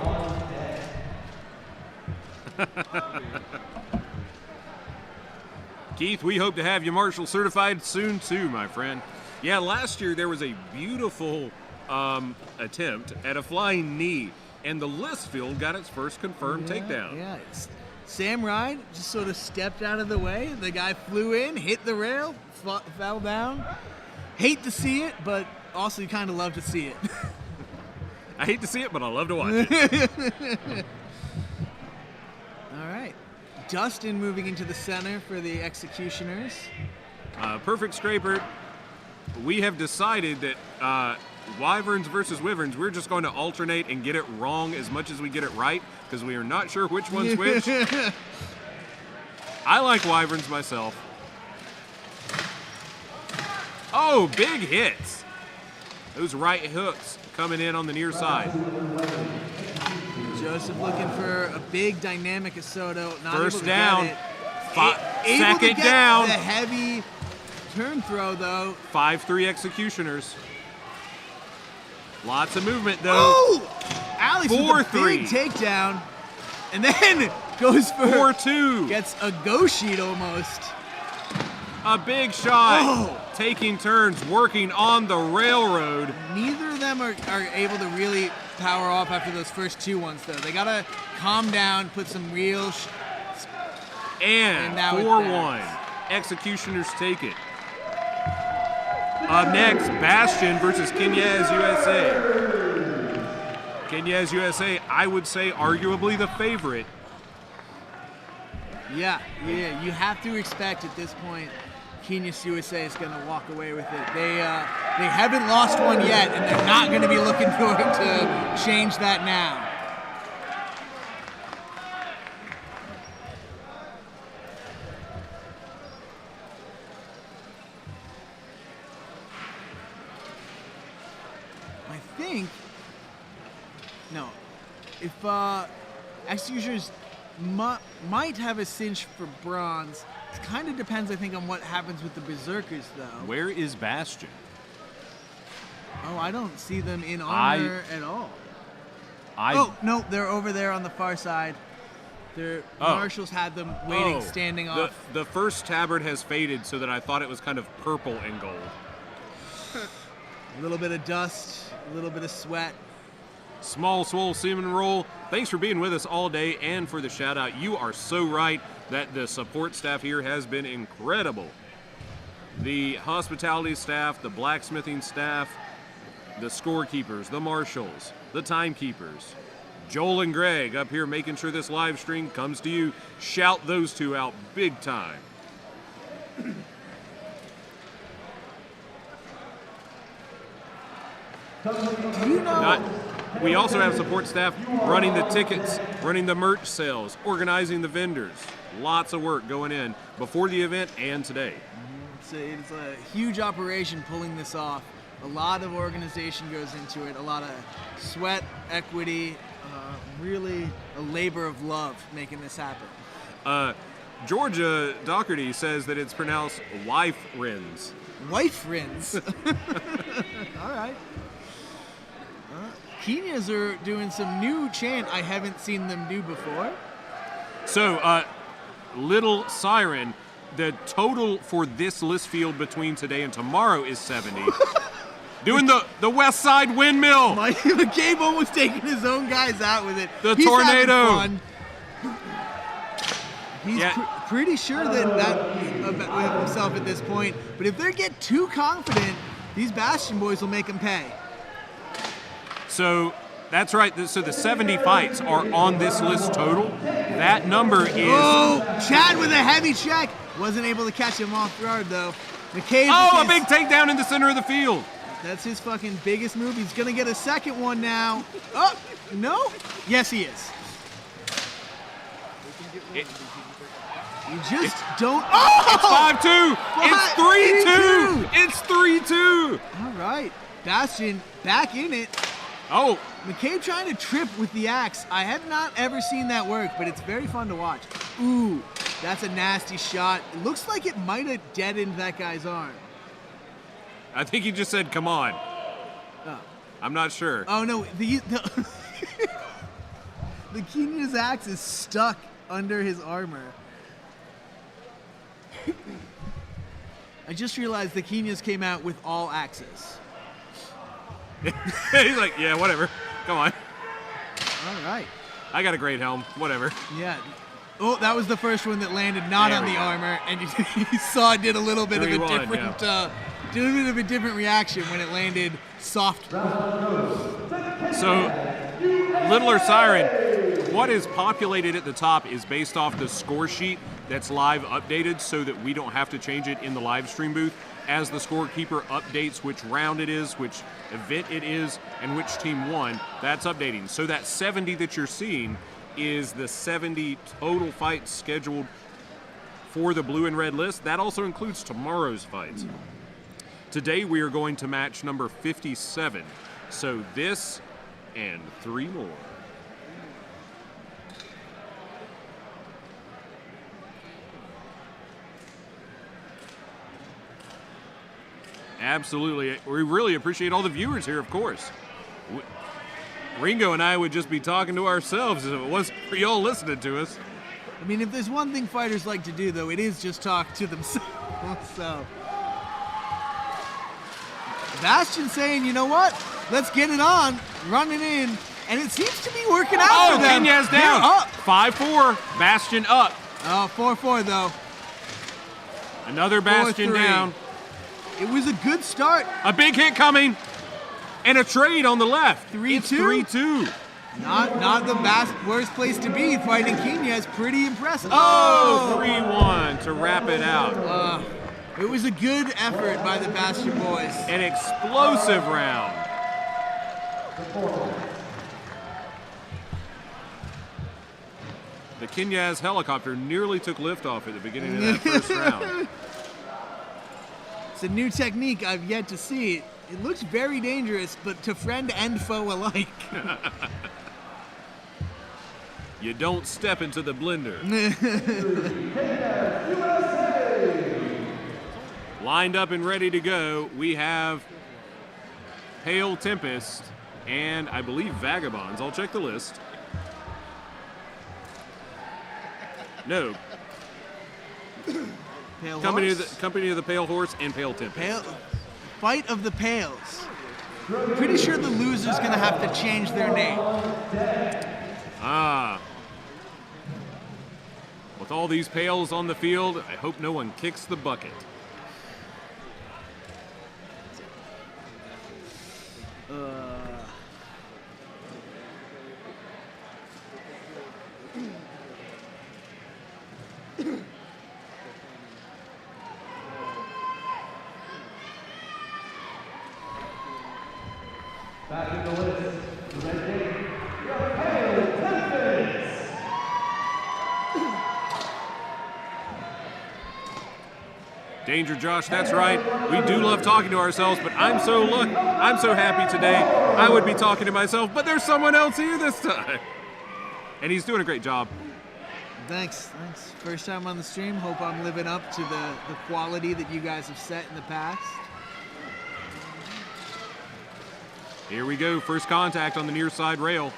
Keith, we hope to have you Marshal certified soon too, my friend. Yeah, last year there was a beautiful attempt at a flying knee, and the Listfield got its first confirmed takedown. Yeah, Sam Ride just sort of stepped out of the way. The guy flew in, hit the rail, fell down. Hate to see it, but also you kind of love to see it. I hate to see it, but I love to watch it. All right. Dustin moving into the center for the Executioners. Perfect Scraper. We have decided that Wyverns versus Wyverns, we're just going to alternate and get it wrong as much as we get it right, because we are not sure which one's which. I like Wyverns myself. Oh, big hits. Those right hooks coming in on the near side. Joseph looking for a big dynamic of Soto. Not First able to down. get it. Second down. The heavy turn throw, though. 5-3 Executioners. Lots of movement, though. Oh! Alex with a big takedown. And then goes for 4-2. Gets a go sheet almost. A big shot. Oh. Taking turns, working on the railroad. Neither of them are able to really power off after those first two ones, though. They got to calm down, put some real... And 4-1. Executioners take it. Up next, Bastion versus Knyaz USA. Knyaz USA, I would say, arguably the favorite. Yeah. You have to expect at this point Knyaz USA is going to walk away with it. They haven't lost one yet, and they're not going to be looking for it to change that now. I think, no, if Executioners might have a cinch for bronze. It kind of depends, I think, on what happens with the Berserkers, though. Where is Bastion? Oh, I don't see them in armor at all. No, they're over there on the far side. Their marshals had them waiting, standing off. The first tabard has faded so that I thought it was kind of purple and gold. A little bit of dust, a little bit of sweat. Small Swole Seaman Roll, thanks for being with us all day and for the shout out. You are so right that the support staff here has been incredible. The hospitality staff, the blacksmithing staff, the scorekeepers, the marshals, the timekeepers, Joel and Greg up here making sure this live stream comes to you. Shout those two out big time. Do you know? We also have support staff running the tickets, running the merch sales, organizing the vendors. Lots of work going in before the event and today. It's a huge operation pulling this off. A lot of organization goes into it, a lot of sweat, equity, really a labor of love making this happen. Georgia Doherty says that it's pronounced Wyverns. Wyverns. All right. Knyaz are doing some new chant I haven't seen them do before. So, Little Siren, the total for this list field between today and tomorrow is 70. Doing the West Side Windmill. McCabe almost taking his own guys out with it. The He's tornado. having fun. He's pretty sure that about himself at this point. But if they get too confident, these Bastion boys will make him pay. So that's right. So the 70 fights are on this list total. That number is. Oh, Chad with a heavy check. Wasn't able to catch him off guard though. McCabe. Oh, a big takedown in the center of the field. That's his fucking biggest move. He's gonna get a second one now. Oh, no? Yes, he is. You just don't. Oh! It's 5-2. It's 3-2. It's 3-2. All right. Bastion back in it. Oh. McCabe trying to trip with the axe. I have not ever seen that work, but it's very fun to watch. Ooh, that's a nasty shot. It looks like it might have deadened that guy's arm. I think he just said, come on. Oh. I'm not sure. Oh, no. The Knyaz axe is stuck under his armor. I just realized the Knyaz came out with all axes. He's like, yeah, whatever. Come on. All right. I got a great helm. Whatever. Yeah. Oh, that was the first one that landed not on the armor, and you saw it did a little bit of a different, did a bit of a different reaction when it landed soft. So, Littler Siren, what is populated at the top is based off the score sheet that's live updated so that we don't have to change it in the live stream booth. As the scorekeeper updates which round it is, which event it is, and which team won, that's updating. So that 70 that you're seeing is the 70 total fights scheduled for the blue and red list. That also includes tomorrow's fights. Today we are going to match number 57. So this and 3 more. Absolutely. We really appreciate all the viewers here, of course. Ringo and I would just be talking to ourselves if it wasn't for y'all listening to us. I mean, if there's one thing fighters like to do, though, it is just talk to themselves. So, Bastion saying, you know what? Let's get it on, running in, and it seems to be working out for them. Knyaz down. They're up. 5-4. Bastion up. Oh, 4-4, though. Another Bastion 4-3. down. It was a good start. A big hit coming. And a trade on the left. 3-2. It's 3-2. Not the worst place to be. Fighting Knyaz, pretty impressive. Oh, 3-1 to wrap it out. It was a good effort by the Bastion boys. An explosive round. The Knyaz helicopter nearly took liftoff at the beginning of that first round. It's a new technique I've yet to see. It looks very dangerous, but to friend and foe alike. You don't step into the blender. Lined up and ready to go, we have Pale Tempest and I believe Vagabonds. I'll check the list. No. Pale Company Horse? of the Pale Horse and Pale Tempest. Fight of the Pales. Pretty sure the loser's gonna have to change their name. With all these pails on the field, I hope no one kicks the bucket. Danger Josh, that's right. We do love talking to ourselves, but I'm so happy today. I would be talking to myself, but there's someone else here this time. And he's doing a great job. Thanks. First time on the stream. Hope I'm living up to the quality that you guys have set in the past. Here we go, first contact on the near side rail.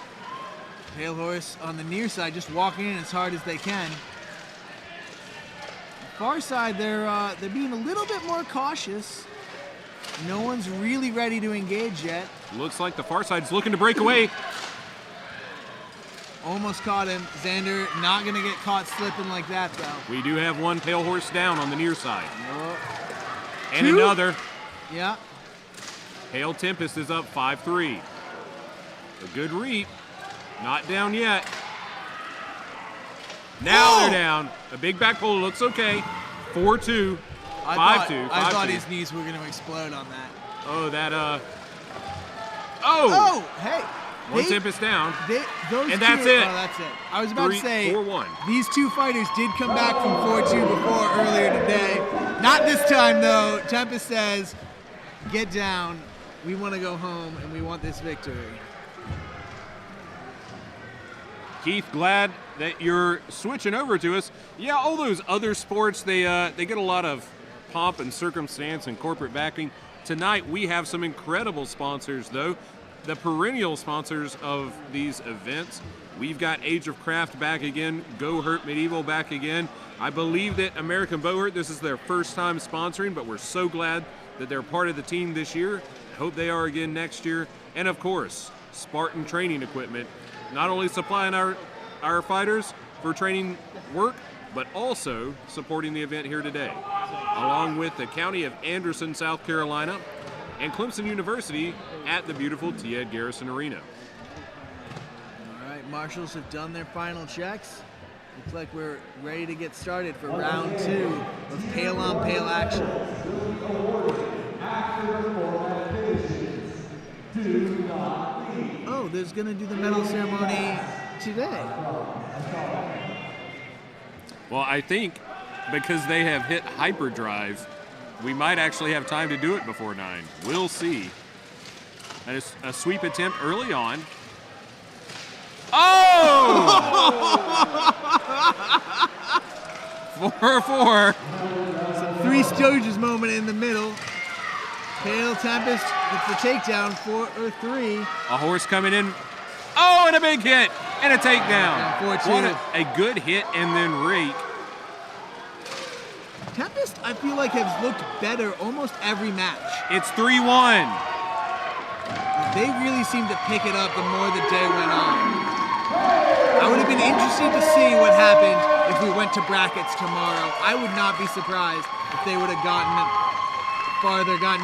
Pale Horse on the near side, just walking in as hard as they can. Far side, they're being a little bit more cautious. No one's really ready to engage yet. Looks like the far side's looking to break away. Almost caught him. Xander not gonna get caught slipping like that though. We do have one Pale Horse down on the near side. Oh. And Two? another. Yeah. Pale Tempest is up 5-3. A good reap. Not down yet. Now they're down. A big back pull looks okay. 4-2. 5-2. I thought his knees were going to explode on that. Oh, that, Oh, hey. One Tempest down. Those and two, that's it. Oh, that's it. I was about to say, 4-1. These two fighters did come back from 4-2 before earlier today. Not this time, though. Tempest says, get down. We want to go home, and we want this victory. Keith, glad that you're switching over to us. Yeah, all those other sports, they get a lot of pomp and circumstance and corporate backing. Tonight, we have some incredible sponsors, though. The perennial sponsors of these events. We've got Age of Craft back again, Go Hurt Medieval back again. I believe that American Bow Hurt, this is their first time sponsoring, but we're so glad that they're part of the team this year. I hope they are again next year. And of course, Spartan Training Equipment, not only supplying our fighters for training work, but also supporting the event here today, along with the County of Anderson, South Carolina, and Clemson University at the beautiful T. Ed Garrison Arena. All right, marshals have done their final checks. Looks like we're ready to get started for round 2 of Pale on Pale action. Oh, there's gonna do the medal ceremony today. Well, I think because they have hit hyperdrive, we might actually have time to do it before 9. We'll see. A sweep attempt early on. Oh! 4-4. Some Three Stooges moment in the middle. Pale Tempest gets the takedown, 4-3. A horse coming in. Oh, and a big hit and a takedown. Yeah, 4-2. What a good hit and then rake. Tempest, I feel like, has looked better almost every match. It's 3-1. They really seem to pick it up the more the day went on. I would have been interested to see what happened if we went to brackets tomorrow. I would not be surprised if they would have gotten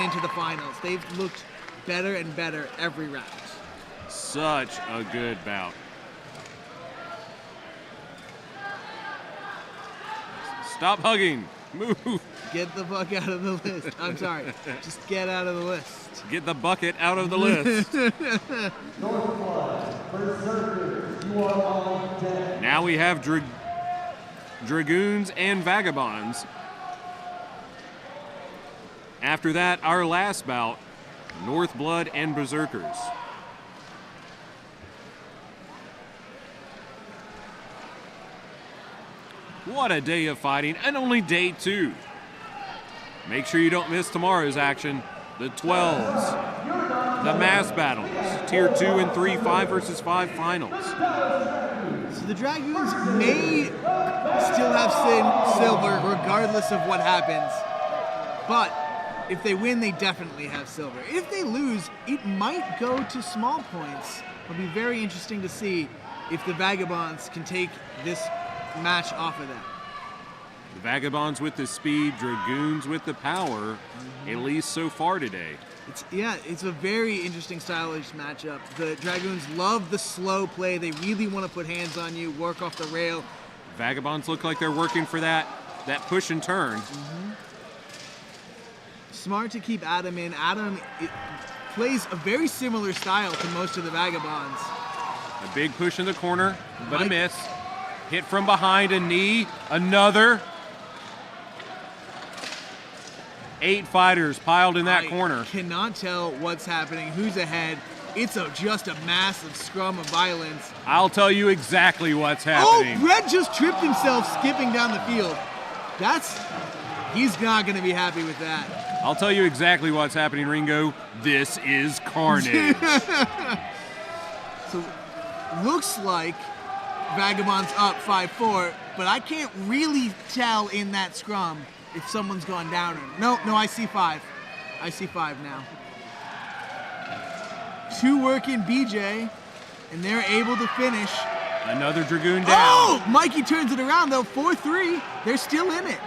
into the finals. They've looked better and better every round. Such a good bout. Stop hugging. Move. Get the fuck out of the list. I'm sorry. Just get out of the list. Get the bucket out of the list. Northblood, Berserkers, you are on deck. Now we have Dragoons and Vagabonds. After that, our last bout, Northblood and Berserkers. What a day of fighting, and only day 2. Make sure you don't miss tomorrow's action. The 12s, the mass battles, tier 2 and 3, 5 versus 5 finals. So the Dragoons may still have silver regardless of what happens. But if they win, they definitely have silver. If they lose, it might go to small points. It'll be very interesting to see if the Vagabonds can take this match off of them. The Vagabonds with the speed, Dragoons with the power, at least so far today. It's a very interesting stylish matchup. The Dragoons love the slow play. They really want to put hands on you, work off the rail. Vagabonds look like they're working for that push and turn. Smart to keep Adam in. Adam plays a very similar style to most of the Vagabonds. A big push in the corner, but a miss. Hit from behind, a knee, another. 8 fighters piled in that corner. Cannot tell what's happening, who's ahead. It's just a massive scrum of violence. I'll tell you exactly what's happening. Oh, Brett just tripped himself skipping down the field. He's not going to be happy with that. I'll tell you exactly what's happening, Ringo. This is Carnage. So, looks like Vagabonds up 5-4, but I can't really tell in that scrum if someone's gone down or no, I see 5. I see 5 now. 2 working BJ, and they're able to finish. Another Dragoon down. Oh, Mikey turns it around though, 4-3. They're still in it.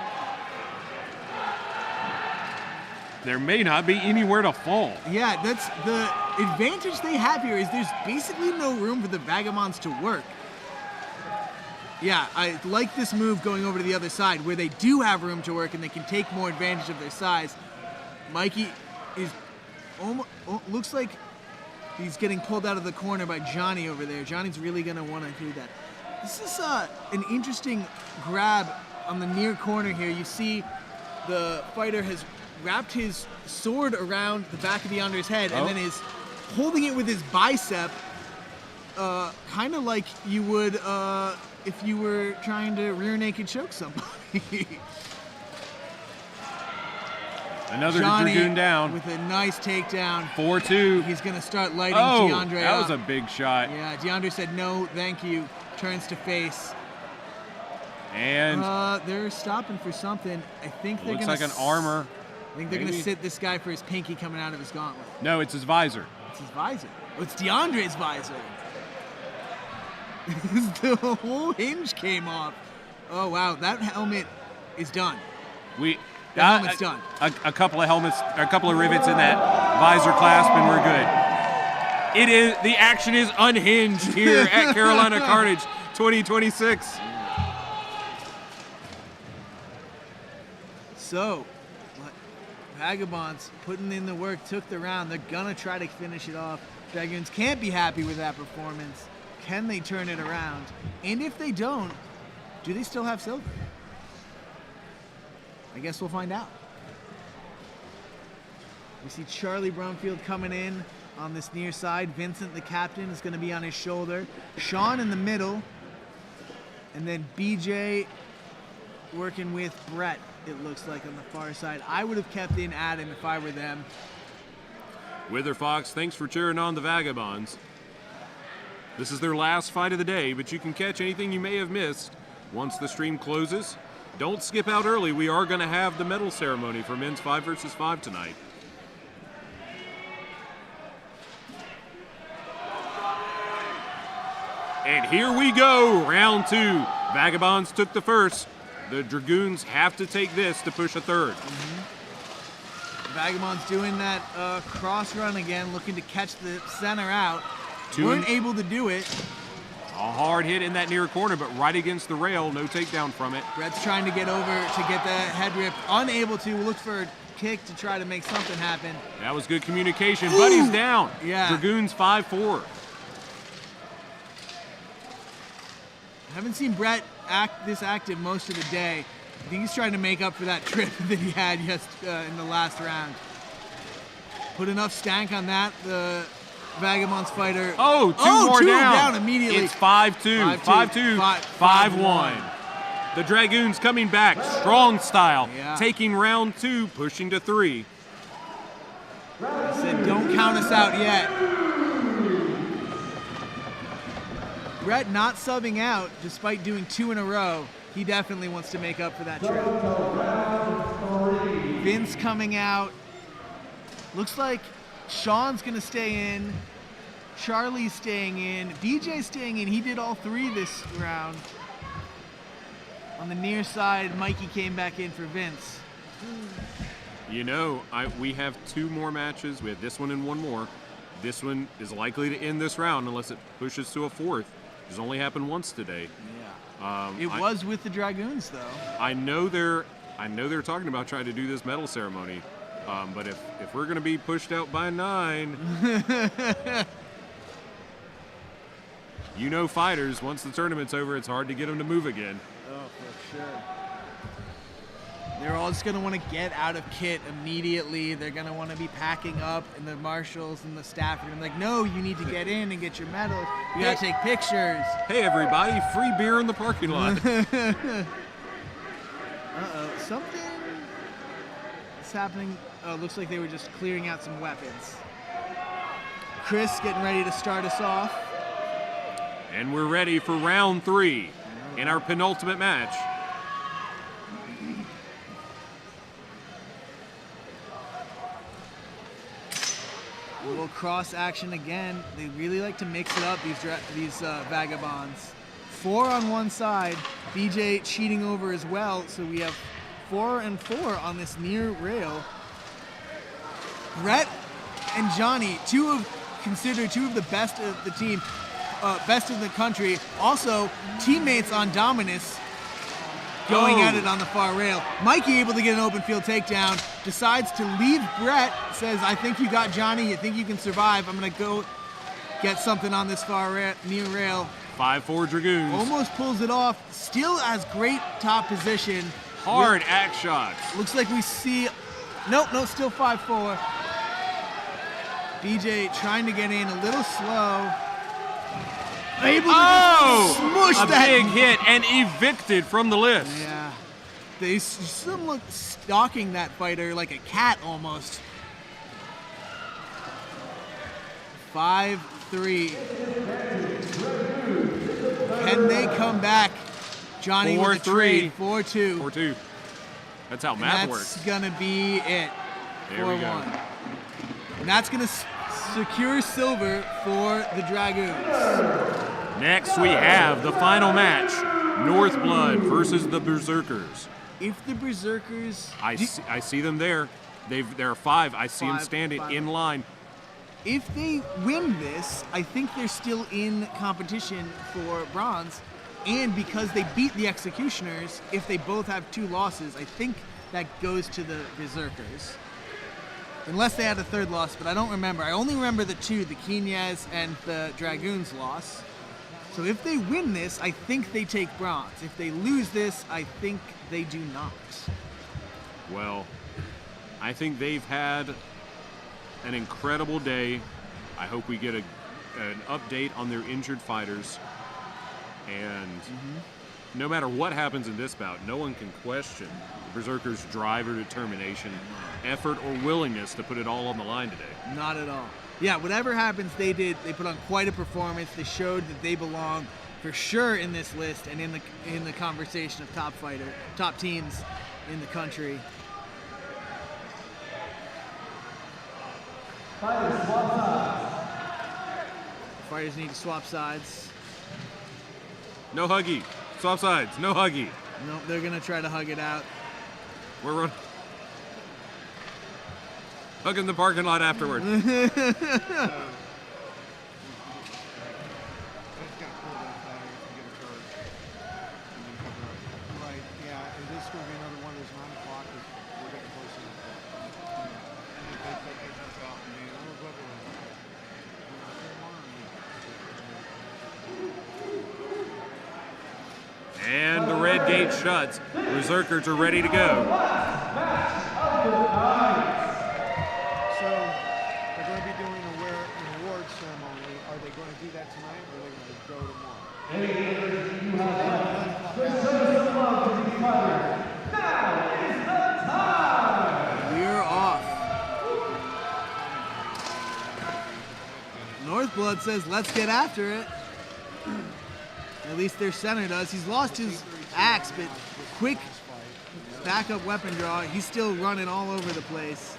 There may not be anywhere to fall. Yeah, that's the advantage they have here is there's basically no room for the Vagabonds to work. Yeah, I like this move going over to the other side where they do have room to work and they can take more advantage of their size. Mikey is almost, looks like he's getting pulled out of the corner by Johnny over there. Johnny's really going to want to do that. This is an interesting grab on the near corner here. You see the fighter has wrapped his sword around the back of DeAndre's head and then is holding it with his bicep, kind of like you would if you were trying to rear naked choke somebody. Another Johnny Dragoon down. With a nice takedown. 4-2. He's going to start lighting DeAndre that up. was a big shot. Yeah, DeAndre said no, thank you. Turns to face. And they're stopping for something. I think they're going to... looks like an armor. I think they're going to sit this guy for his pinky coming out of his gauntlet. No, it's his visor. It's his visor. Oh, it's DeAndre's visor. The whole hinge came off. Oh, wow. That helmet is done. The helmet's done. A couple of helmets, a couple of rivets in that visor clasp, and we're good. It is, the action is unhinged here at Carolina Carnage 2026. So, Vagabonds putting in the work, took the round. They're going to try to finish it off. Dragoons can't be happy with that performance. Can they turn it around? And if they don't, do they still have silver? I guess we'll find out. We see Charlie Brumfield coming in on this near side. Vincent, the captain, is going to be on his shoulder. Sean in the middle. And then BJ working with Brett, it looks like, on the far side. I would have kept in Adam if I were them. Wither Fox, thanks for cheering on the Vagabonds. This is their last fight of the day, but you can catch anything you may have missed once the stream closes. Don't skip out early. We are going to have the medal ceremony for men's 5 versus 5 tonight. And here we go, round 2. Vagabonds took the first. The Dragoons have to take this to push a third. Vagabonds doing that cross run again, looking to catch the center out. Weren't able to do it. A hard hit in that near corner, but right against the rail, no takedown from it. Brett's trying to get over to get the head rip, unable to, look for a kick to try to make something happen. That was good communication, but he's down. Yeah. Dragoons 5-4. I haven't seen Brett act this active most of the day. I think he's trying to make up for that trip that he had in the last round. Put enough stank on that, the Vagabonds fighter. Oh, two more down immediately. It's 5-2, 5-2, 5-1. The Dragoons coming back, strong style, taking round 2, pushing to 3. I said, don't count us out yet. Brett not subbing out despite doing 2 in a row. He definitely wants to make up for that trip. Vince coming out. Looks like Sean's gonna stay in. Charlie's staying in. BJ's staying in. He did all 3 this round. On the near side, Mikey came back in for Vince. You know, we have 2 more matches. We have this one and 1 more. This one is likely to end this round unless it pushes to a 4th. It's only happened once today. Yeah. It was with the Dragoons, though. I know they're talking about trying to do this medal ceremony, but if we're going to be pushed out by 9, you know, fighters, once the tournament's over, it's hard to get them to move again. Oh, for sure. They're all just going to want to get out of kit immediately. They're going to want to be packing up, and the marshals and the staff are going to be like, no, you need to get in and get your medals. You got to take pictures. Hey, everybody, free beer in the parking lot. Uh-oh, something is happening. Oh, looks like they were just clearing out some weapons. Chris getting ready to start us off. And we're ready for round 3 in our penultimate match. A little cross action again. They really like to mix it up, these Vagabonds. 4 on one side. BJ cheating over as well, so we have 4 and 4 on this near rail. Brett and Johnny, considered two of the best of the team, best in the country. Also, teammates on Dominus going at it on the far rail. Mikey able to get an open field takedown, decides to leave Brett, says, I think you got Johnny, you think you can survive. I'm going to go get something on this far near rail. 5-4 Dragoons. Almost pulls it off, still has great top position. Hard axe shots. Looks like we see, nope, still 5-4. BJ trying to get in a little slow. Able to smush a that. big hit and evicted from the list. Yeah. They some look stalking that fighter like a cat almost. 5-3. Can they come back? Johnny with the trade. 4-2. 4-2. That's how math works. That's gonna be it. There we go. 4-1. And that's gonna secure silver for the Dragoons. Next, we have the final match, Northblood versus the Berserkers. If the Berserkers... I see them there. There are 5. I see them standing in line. If they win this, I think they're still in competition for bronze. And because they beat the Executioners, if they both have 2 losses, I think that goes to the Berserkers. Unless they had a 3rd loss, but I don't remember. I only remember the 2, the Knyaz and the Dragoons loss. So if they win this, I think they take bronze. If they lose this, I think they do not. Well, I think they've had an incredible day. I hope we get an update on their injured fighters. And no matter what happens in this bout, no one can question the Berserkers' drive or determination, effort or willingness to put it all on the line today. Not at all. Yeah, whatever happens, they put on quite a performance. They showed that they belong for sure in this list and in the conversation of top teams in the country. Fighters, swap sides. Fighters need to swap sides. No huggy. Swap sides. No huggy. Nope, they're gonna try to hug it out. We're running. Hug in the parking lot afterward. And the red gate shuts. Berserkers are ready to go. So they're going to be doing an award ceremony. Are they going to do that tonight, or are they going to go tomorrow? We're off. Northblood says, let's get after it. At least their center does. He's lost his axe, but quick backup weapon draw. He's still running all over the place.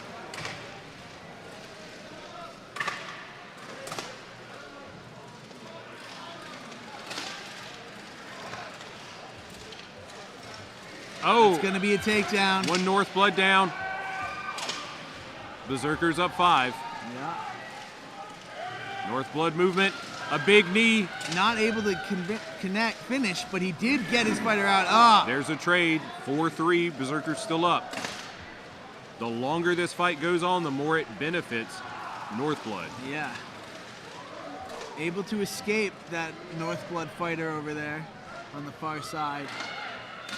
Oh, It's going to be a takedown. one Northblood down. Berserkers up 5. Yeah. Northblood movement. A big knee. Not able to finish, but he did get his fighter out. There's a trade. 4-3. Berserkers still up. The longer this fight goes on, the more it benefits Northblood. Yeah. Able to escape that Northblood fighter over there on the far side.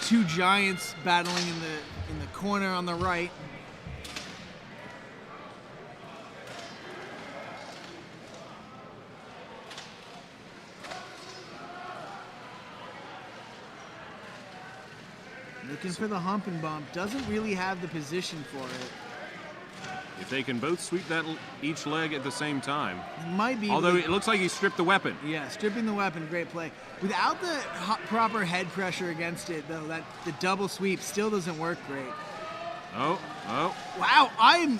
two giants battling in the corner on the right. Looking for the hump and bump. Doesn't really have the position for it. If they can both sweep that each leg at the same time. It might be. Although it looks like he stripped the weapon. Yeah, stripping the weapon, great play. Without the proper head pressure against it, though, the double sweep still doesn't work great. Oh. Wow, I'm...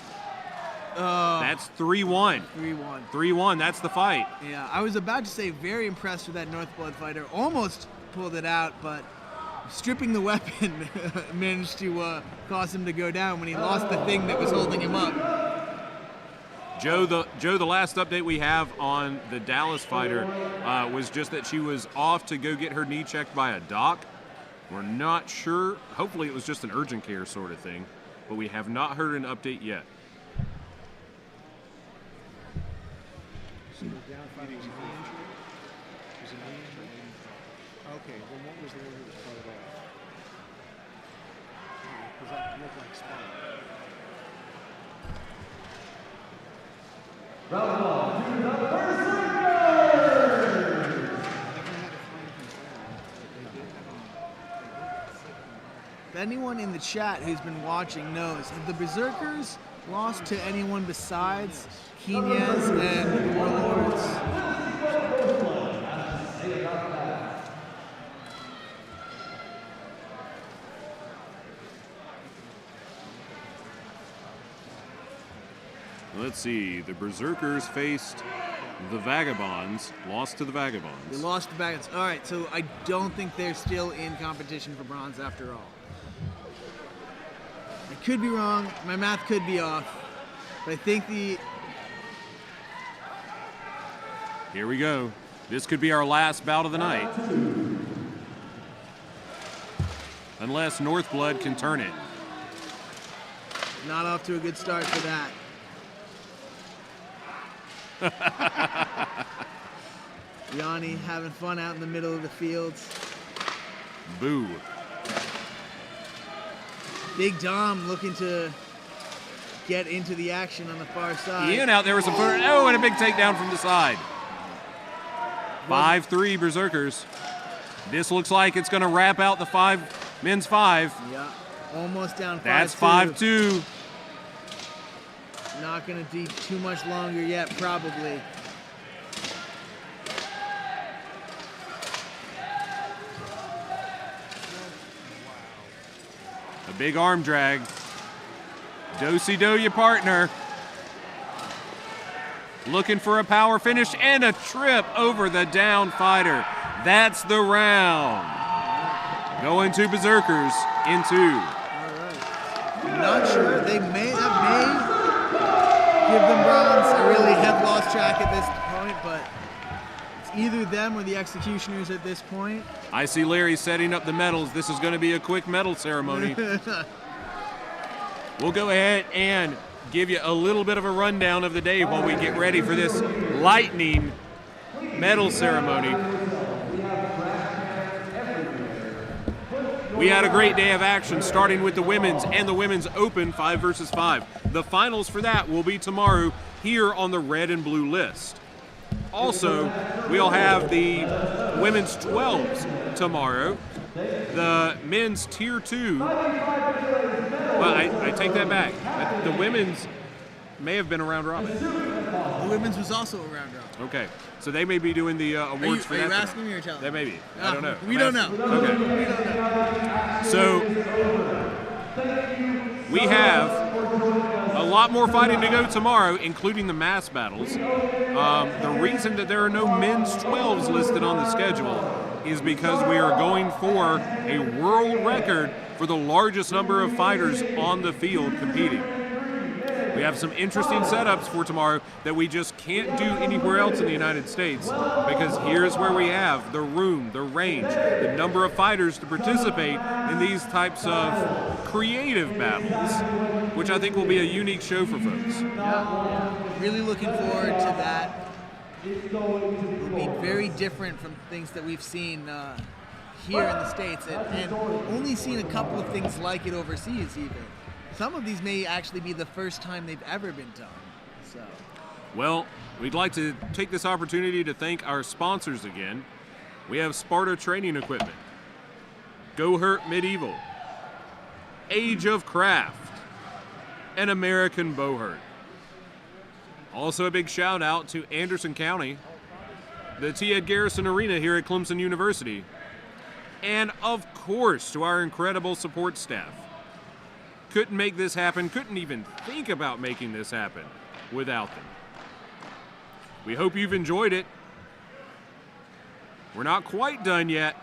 That's 3-1. 3-1. 3-1, that's the fight. Yeah, I was about to say very impressed with that Northblood fighter. Almost pulled it out, but stripping the weapon managed to cause him to go down when he lost the thing that was holding him up. Joe, the last update we have on the Dallas fighter was just that she was off to go get her knee checked by a doc. We're not sure. Hopefully it was just an urgent care sort of thing, but we have not heard an update yet. So the down fighting was a knee injury? Was a knee injury? Okay, well what was the one that was carted off? Because that looked like spine. Round one, to the Berserkers! If anyone in the chat who's been watching knows, have the Berserkers lost to anyone besides Knyaz and Warlords? Let's see. The Berserkers faced the Vagabonds, lost to the Vagabonds. They lost to Vagabonds. All right, so I don't think they're still in competition for bronze after all. I could be wrong. My math could be off. But I think Here we go. This could be our last bout of the night. Unless Northblood can turn it. Not off to a good start for that. Yanni having fun out in the middle of the fields. Boo. Big Dom looking to get into the action on the far side. Ian out there with some footer. Oh, and a big takedown from the side. 5-3 Berserkers. This looks like it's going to wrap out the men's five. Yeah, almost down 5-2. That's 5-2. Not going to be too much longer yet, probably. A big arm drag. Do-si-do your partner. Looking for a power finish and a trip over the down fighter. That's the round. Going to Berserkers in 2. All right. I'm not sure. That may give them bronze. I really have lost track at this point, but it's either them or the Executioners at this point. I see Larry setting up the medals. This is going to be a quick medal ceremony. We'll go ahead and give you a little bit of a rundown of the day while we get ready for this lightning medal ceremony. We had a great day of action, starting with the women's and the women's open 5 versus 5. The finals for that will be tomorrow here on the red and blue list. Also, we'll have the women's 12s tomorrow. The men's tier 2. Well, I take that back. The women's may have been a round robin. The women's was also a round robin. Okay, so they may be doing the awards for that. Are you asking me or telling me? They may be. I don't know. We don't know. Okay. So we have a lot more fighting to go tomorrow, including the mass battles. The reason that there are no men's 12s listed on the schedule is because we are going for a world record for the largest number of fighters on the field competing. We have some interesting setups for tomorrow that we just can't do anywhere else in the United States, because here's where we have the room, the range, the number of fighters to participate in these types of creative battles, which I think will be a unique show for folks. Yeah. Really looking forward to that. It'll be very different from things that we've seen here in the States, and only seen a couple of things like it overseas even. Some of these may actually be the first time they've ever been done. So, Well, we'd like to take this opportunity to thank our sponsors again. We have Sparta Training Equipment, Go Hurt Medieval, Age of Craft, and American Bowhurt. Also a big shout out to Anderson County, the T. Ed Garrison Arena here at Clemson University, and of course to our incredible support staff. Couldn't make this happen, couldn't even think about making this happen without them. We hope you've enjoyed it. We're not quite done yet,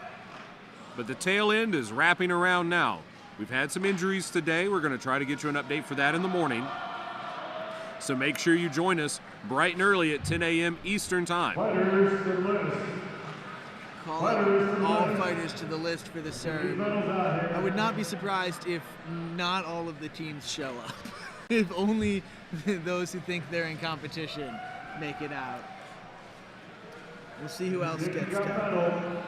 but the tail end is wrapping around now. We've had some injuries today. We're going to try to get you an update for that in the morning. So make sure you join us bright and early at 10 a.m. Eastern Time. Fighters to the list. calling all fighters to the list for the CERN. I would not be surprised if not all of the teams show up. If only those who think they're in competition make it out. We'll see who else gets down.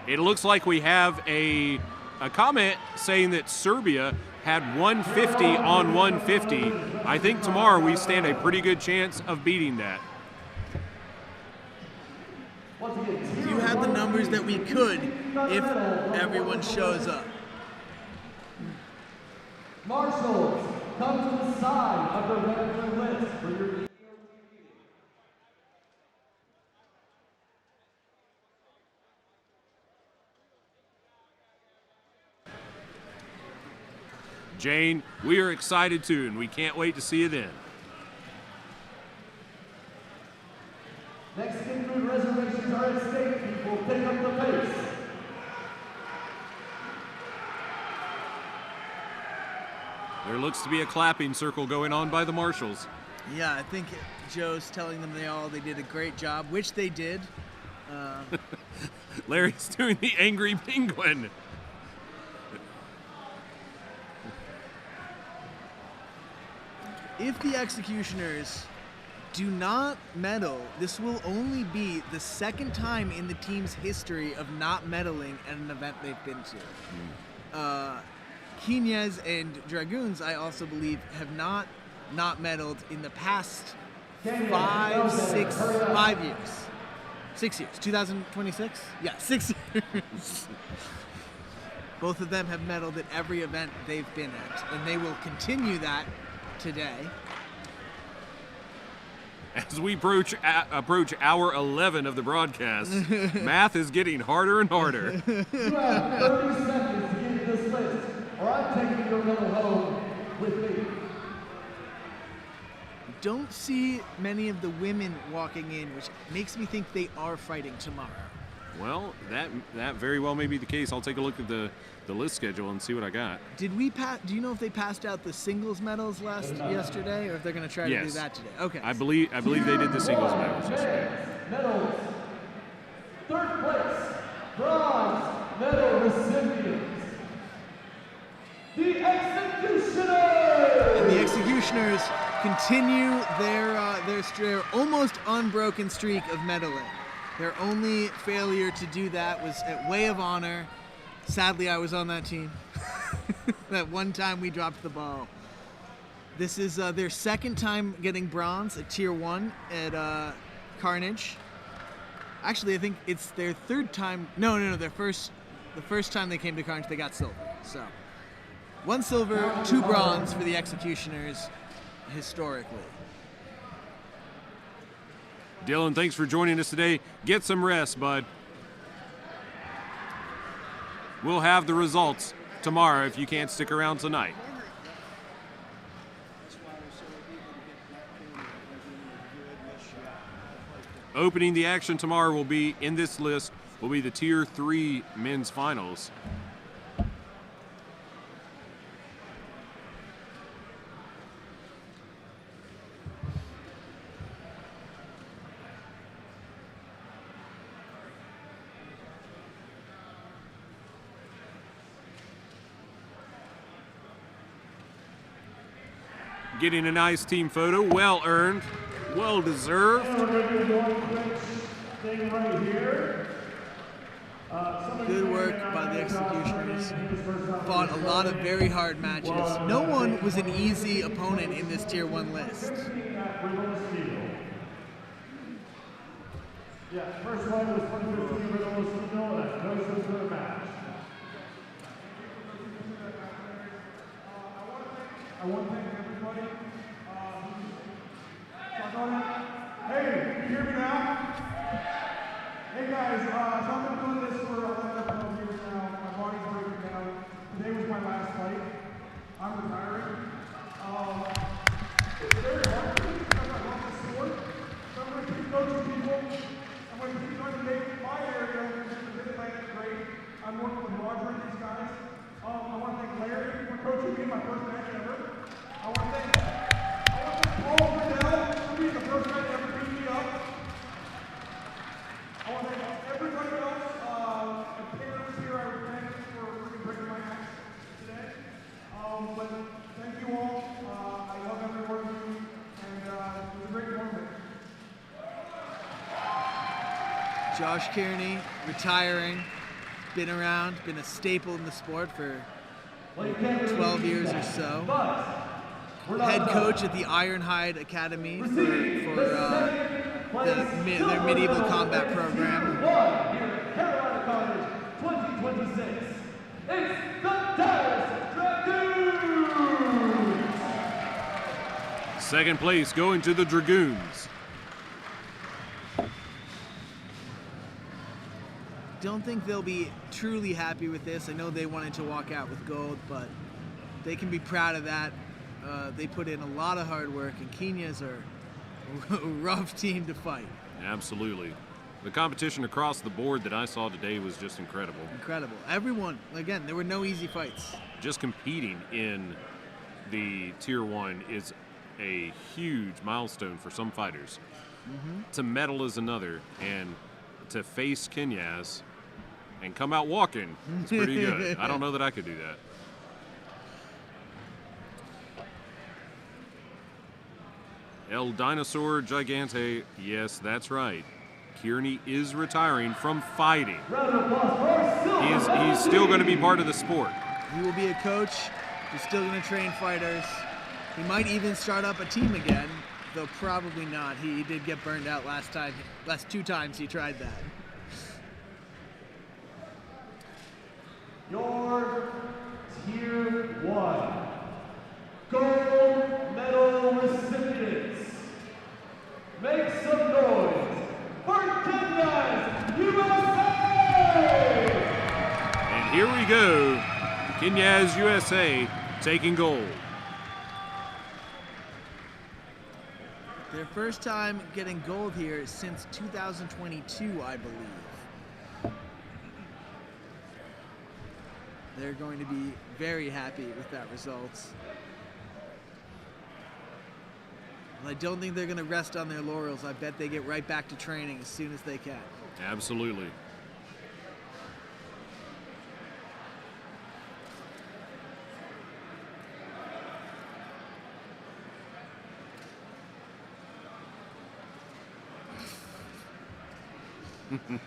It looks like we have a comment saying that Serbia had 150 on 150. I think tomorrow we stand a pretty good chance of beating that. You have the numbers that we could if everyone shows up. Marshals, come to the side of the red list for your Jane, we are excited too, and we can't wait to see you then. Mexican food reservations are at stake. People, pick up the pace. There looks to be a clapping circle going on by the marshals. Yeah, I think Joe's telling them they did a great job, which they did. Larry's doing the angry penguin. If the Executioners do not medal, this will only be the second time in the team's history of not medaling at an event they've been to. Knyaz and Dragoons, I also believe, have not medaled in the past 5 years. 6 years. 2026? Yeah, 6 years. Both of them have medaled at every event they've been at, and they will continue that today. As we approach hour 11 of the broadcast, math is getting harder and harder. You have 30 seconds to get this list, or I'm taking your little home with me. Don't see many of the women walking in, which makes me think they are fighting tomorrow. Well, that very well may be the case. I'll take a look at the list schedule and see what I got. Did we do you know if they passed out the singles medals yesterday, or if they're going to try to do that today? Okay. I believe they did the singles medals yesterday. Medals. Third place, bronze medal recipients, the Executioners. And the Executioners continue their almost unbroken streak of medaling. Their only failure to do that was at Way of Honor. Sadly, I was on that team. That one time we dropped the ball. This is their second time getting bronze at Tier 1 at Carnage. Actually, I think it's their third time. No, the first time they came to Carnage, they got silver. So, 1 silver, 2 bronze for the Executioners historically. Dylan, thanks for joining us today. Get some rest, bud. We'll have the results tomorrow if you can't stick around tonight. Opening the action tomorrow will be, in this list, will be the Tier 3 men's finals. getting a nice team photo. Well earned, well deserved. And we're going to do one quick thing right here. Good work by the Executioners. Fought a lot of very hard matches. No one was an easy opponent in this Tier 1 list. Yeah, first one was 2015 Riddle Steel, and that goes to the match. I want to thank everybody. Hey, you hear me now? Hey guys, so I've been doing this for a couple of years now. My body's breaking down. Today was my last fight. I'm retiring. It's very hard for me because I love the sport. So I'm going to keep coaching people. I'm going to keep trying to make my area the Mid-Atlantic great. I'm working with Roger and these guys. I want to thank Larry for coaching me in my first match ever. I want to thank Paul Riddell for being the first guy to ever beat me up. I want to thank everybody else, and parents here. I thank for breaking my axe today. But thank you all. I love every one of you, and it was a great moment. Josh Kearney, retiring, been around, been a staple in the sport for 12 years or so. Head coach at the Ironhide Academy for their medieval combat program. Here at Carolina Carnage 2026, it's the Dallas Dragoons! Second place going to the Dragoons. Don't think they'll be truly happy with this. I know they wanted to walk out with gold, but they can be proud of that. They put in a lot of hard work, and Knyaz are a rough team to fight. Absolutely. The competition across the board that I saw today was just incredible. Incredible. Everyone, again, there were no easy fights. Just competing in the Tier 1 is a huge milestone for some fighters. To medal is another, and to face Knyaz and come out walking, it's pretty good. I don't know that I could do that. El Dinosaur Gigante, yes, that's right. Kearney is retiring from fighting. He's still going to be part of the sport. He will be a coach. He's still going to train fighters. He might even start up a team again, though probably not. He did get burned out last 2 times he tried that. Your Tier 1 gold medal recipients. Make some noise for Knyaz USA! And here we go. Knyaz USA taking gold. Their first time getting gold here since 2022, I believe. They're going to be very happy with that result. And I don't think they're going to rest on their laurels. I bet they get right back to training as soon as they can. Absolutely.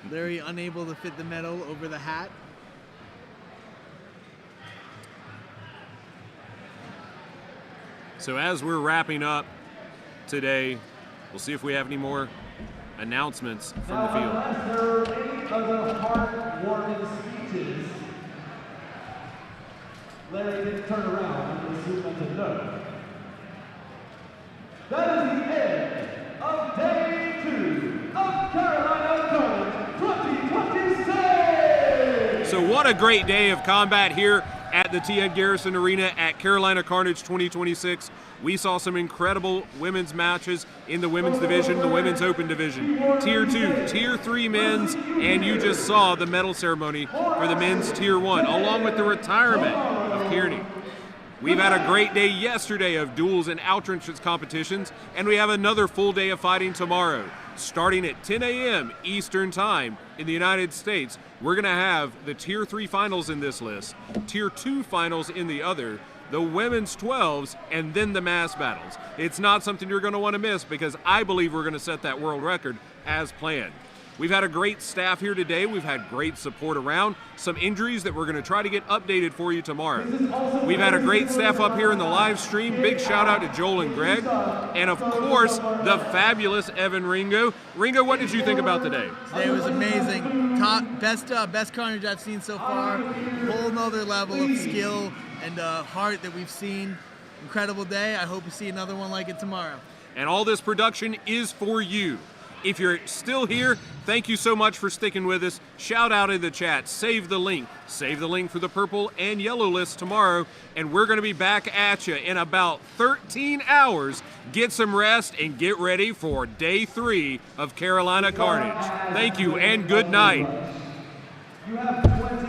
Very unable to fit the medal over the hat. So as we're wrapping up today, we'll see if we have any more announcements from the field. Unless there are any other heart-warming speeches, Larry didn't turn around and assume that's a no. That is the end of Day 2 of Carolina Carnage 2026! So what a great day of combat here at the T. Ed Garrison Arena at Carolina Carnage 2026. We saw some incredible women's matches in the women's division, the women's open division. Tier 2, Tier 3 men's, and you just saw the medal ceremony for the men's Tier 1, along with the retirement of Kearney. We've had a great day yesterday of duels and out-entrance competitions, and we have another full day of fighting tomorrow. Starting at 10 a.m. Eastern Time in the United States, we're going to have the Tier 3 finals in this list, Tier 2 finals in the other, the women's 12s, and then the mass battles. It's not something you're going to want to miss because I believe we're going to set that world record as planned. We've had a great staff here today. We've had great support around. Some injuries that we're going to try to get updated for you tomorrow. We've had a great staff up here in the live stream. Big shout out to Joel and Greg. And of course, the fabulous Evan Ringo. Ringo, what did you think about today? Today was amazing. Best Carnage I've seen so far. Whole nother level of skill and heart that we've seen. Incredible day. I hope we see another one like it tomorrow. And all this production is for you. If you're still here, thank you so much for sticking with us. Shout out in the chat, save the link. Save the link for the purple and yellow list tomorrow, and we're going to be back at you in about 13 hours. Get some rest and get ready for day 3 of Carolina Carnage. Thank you and good night. You have 20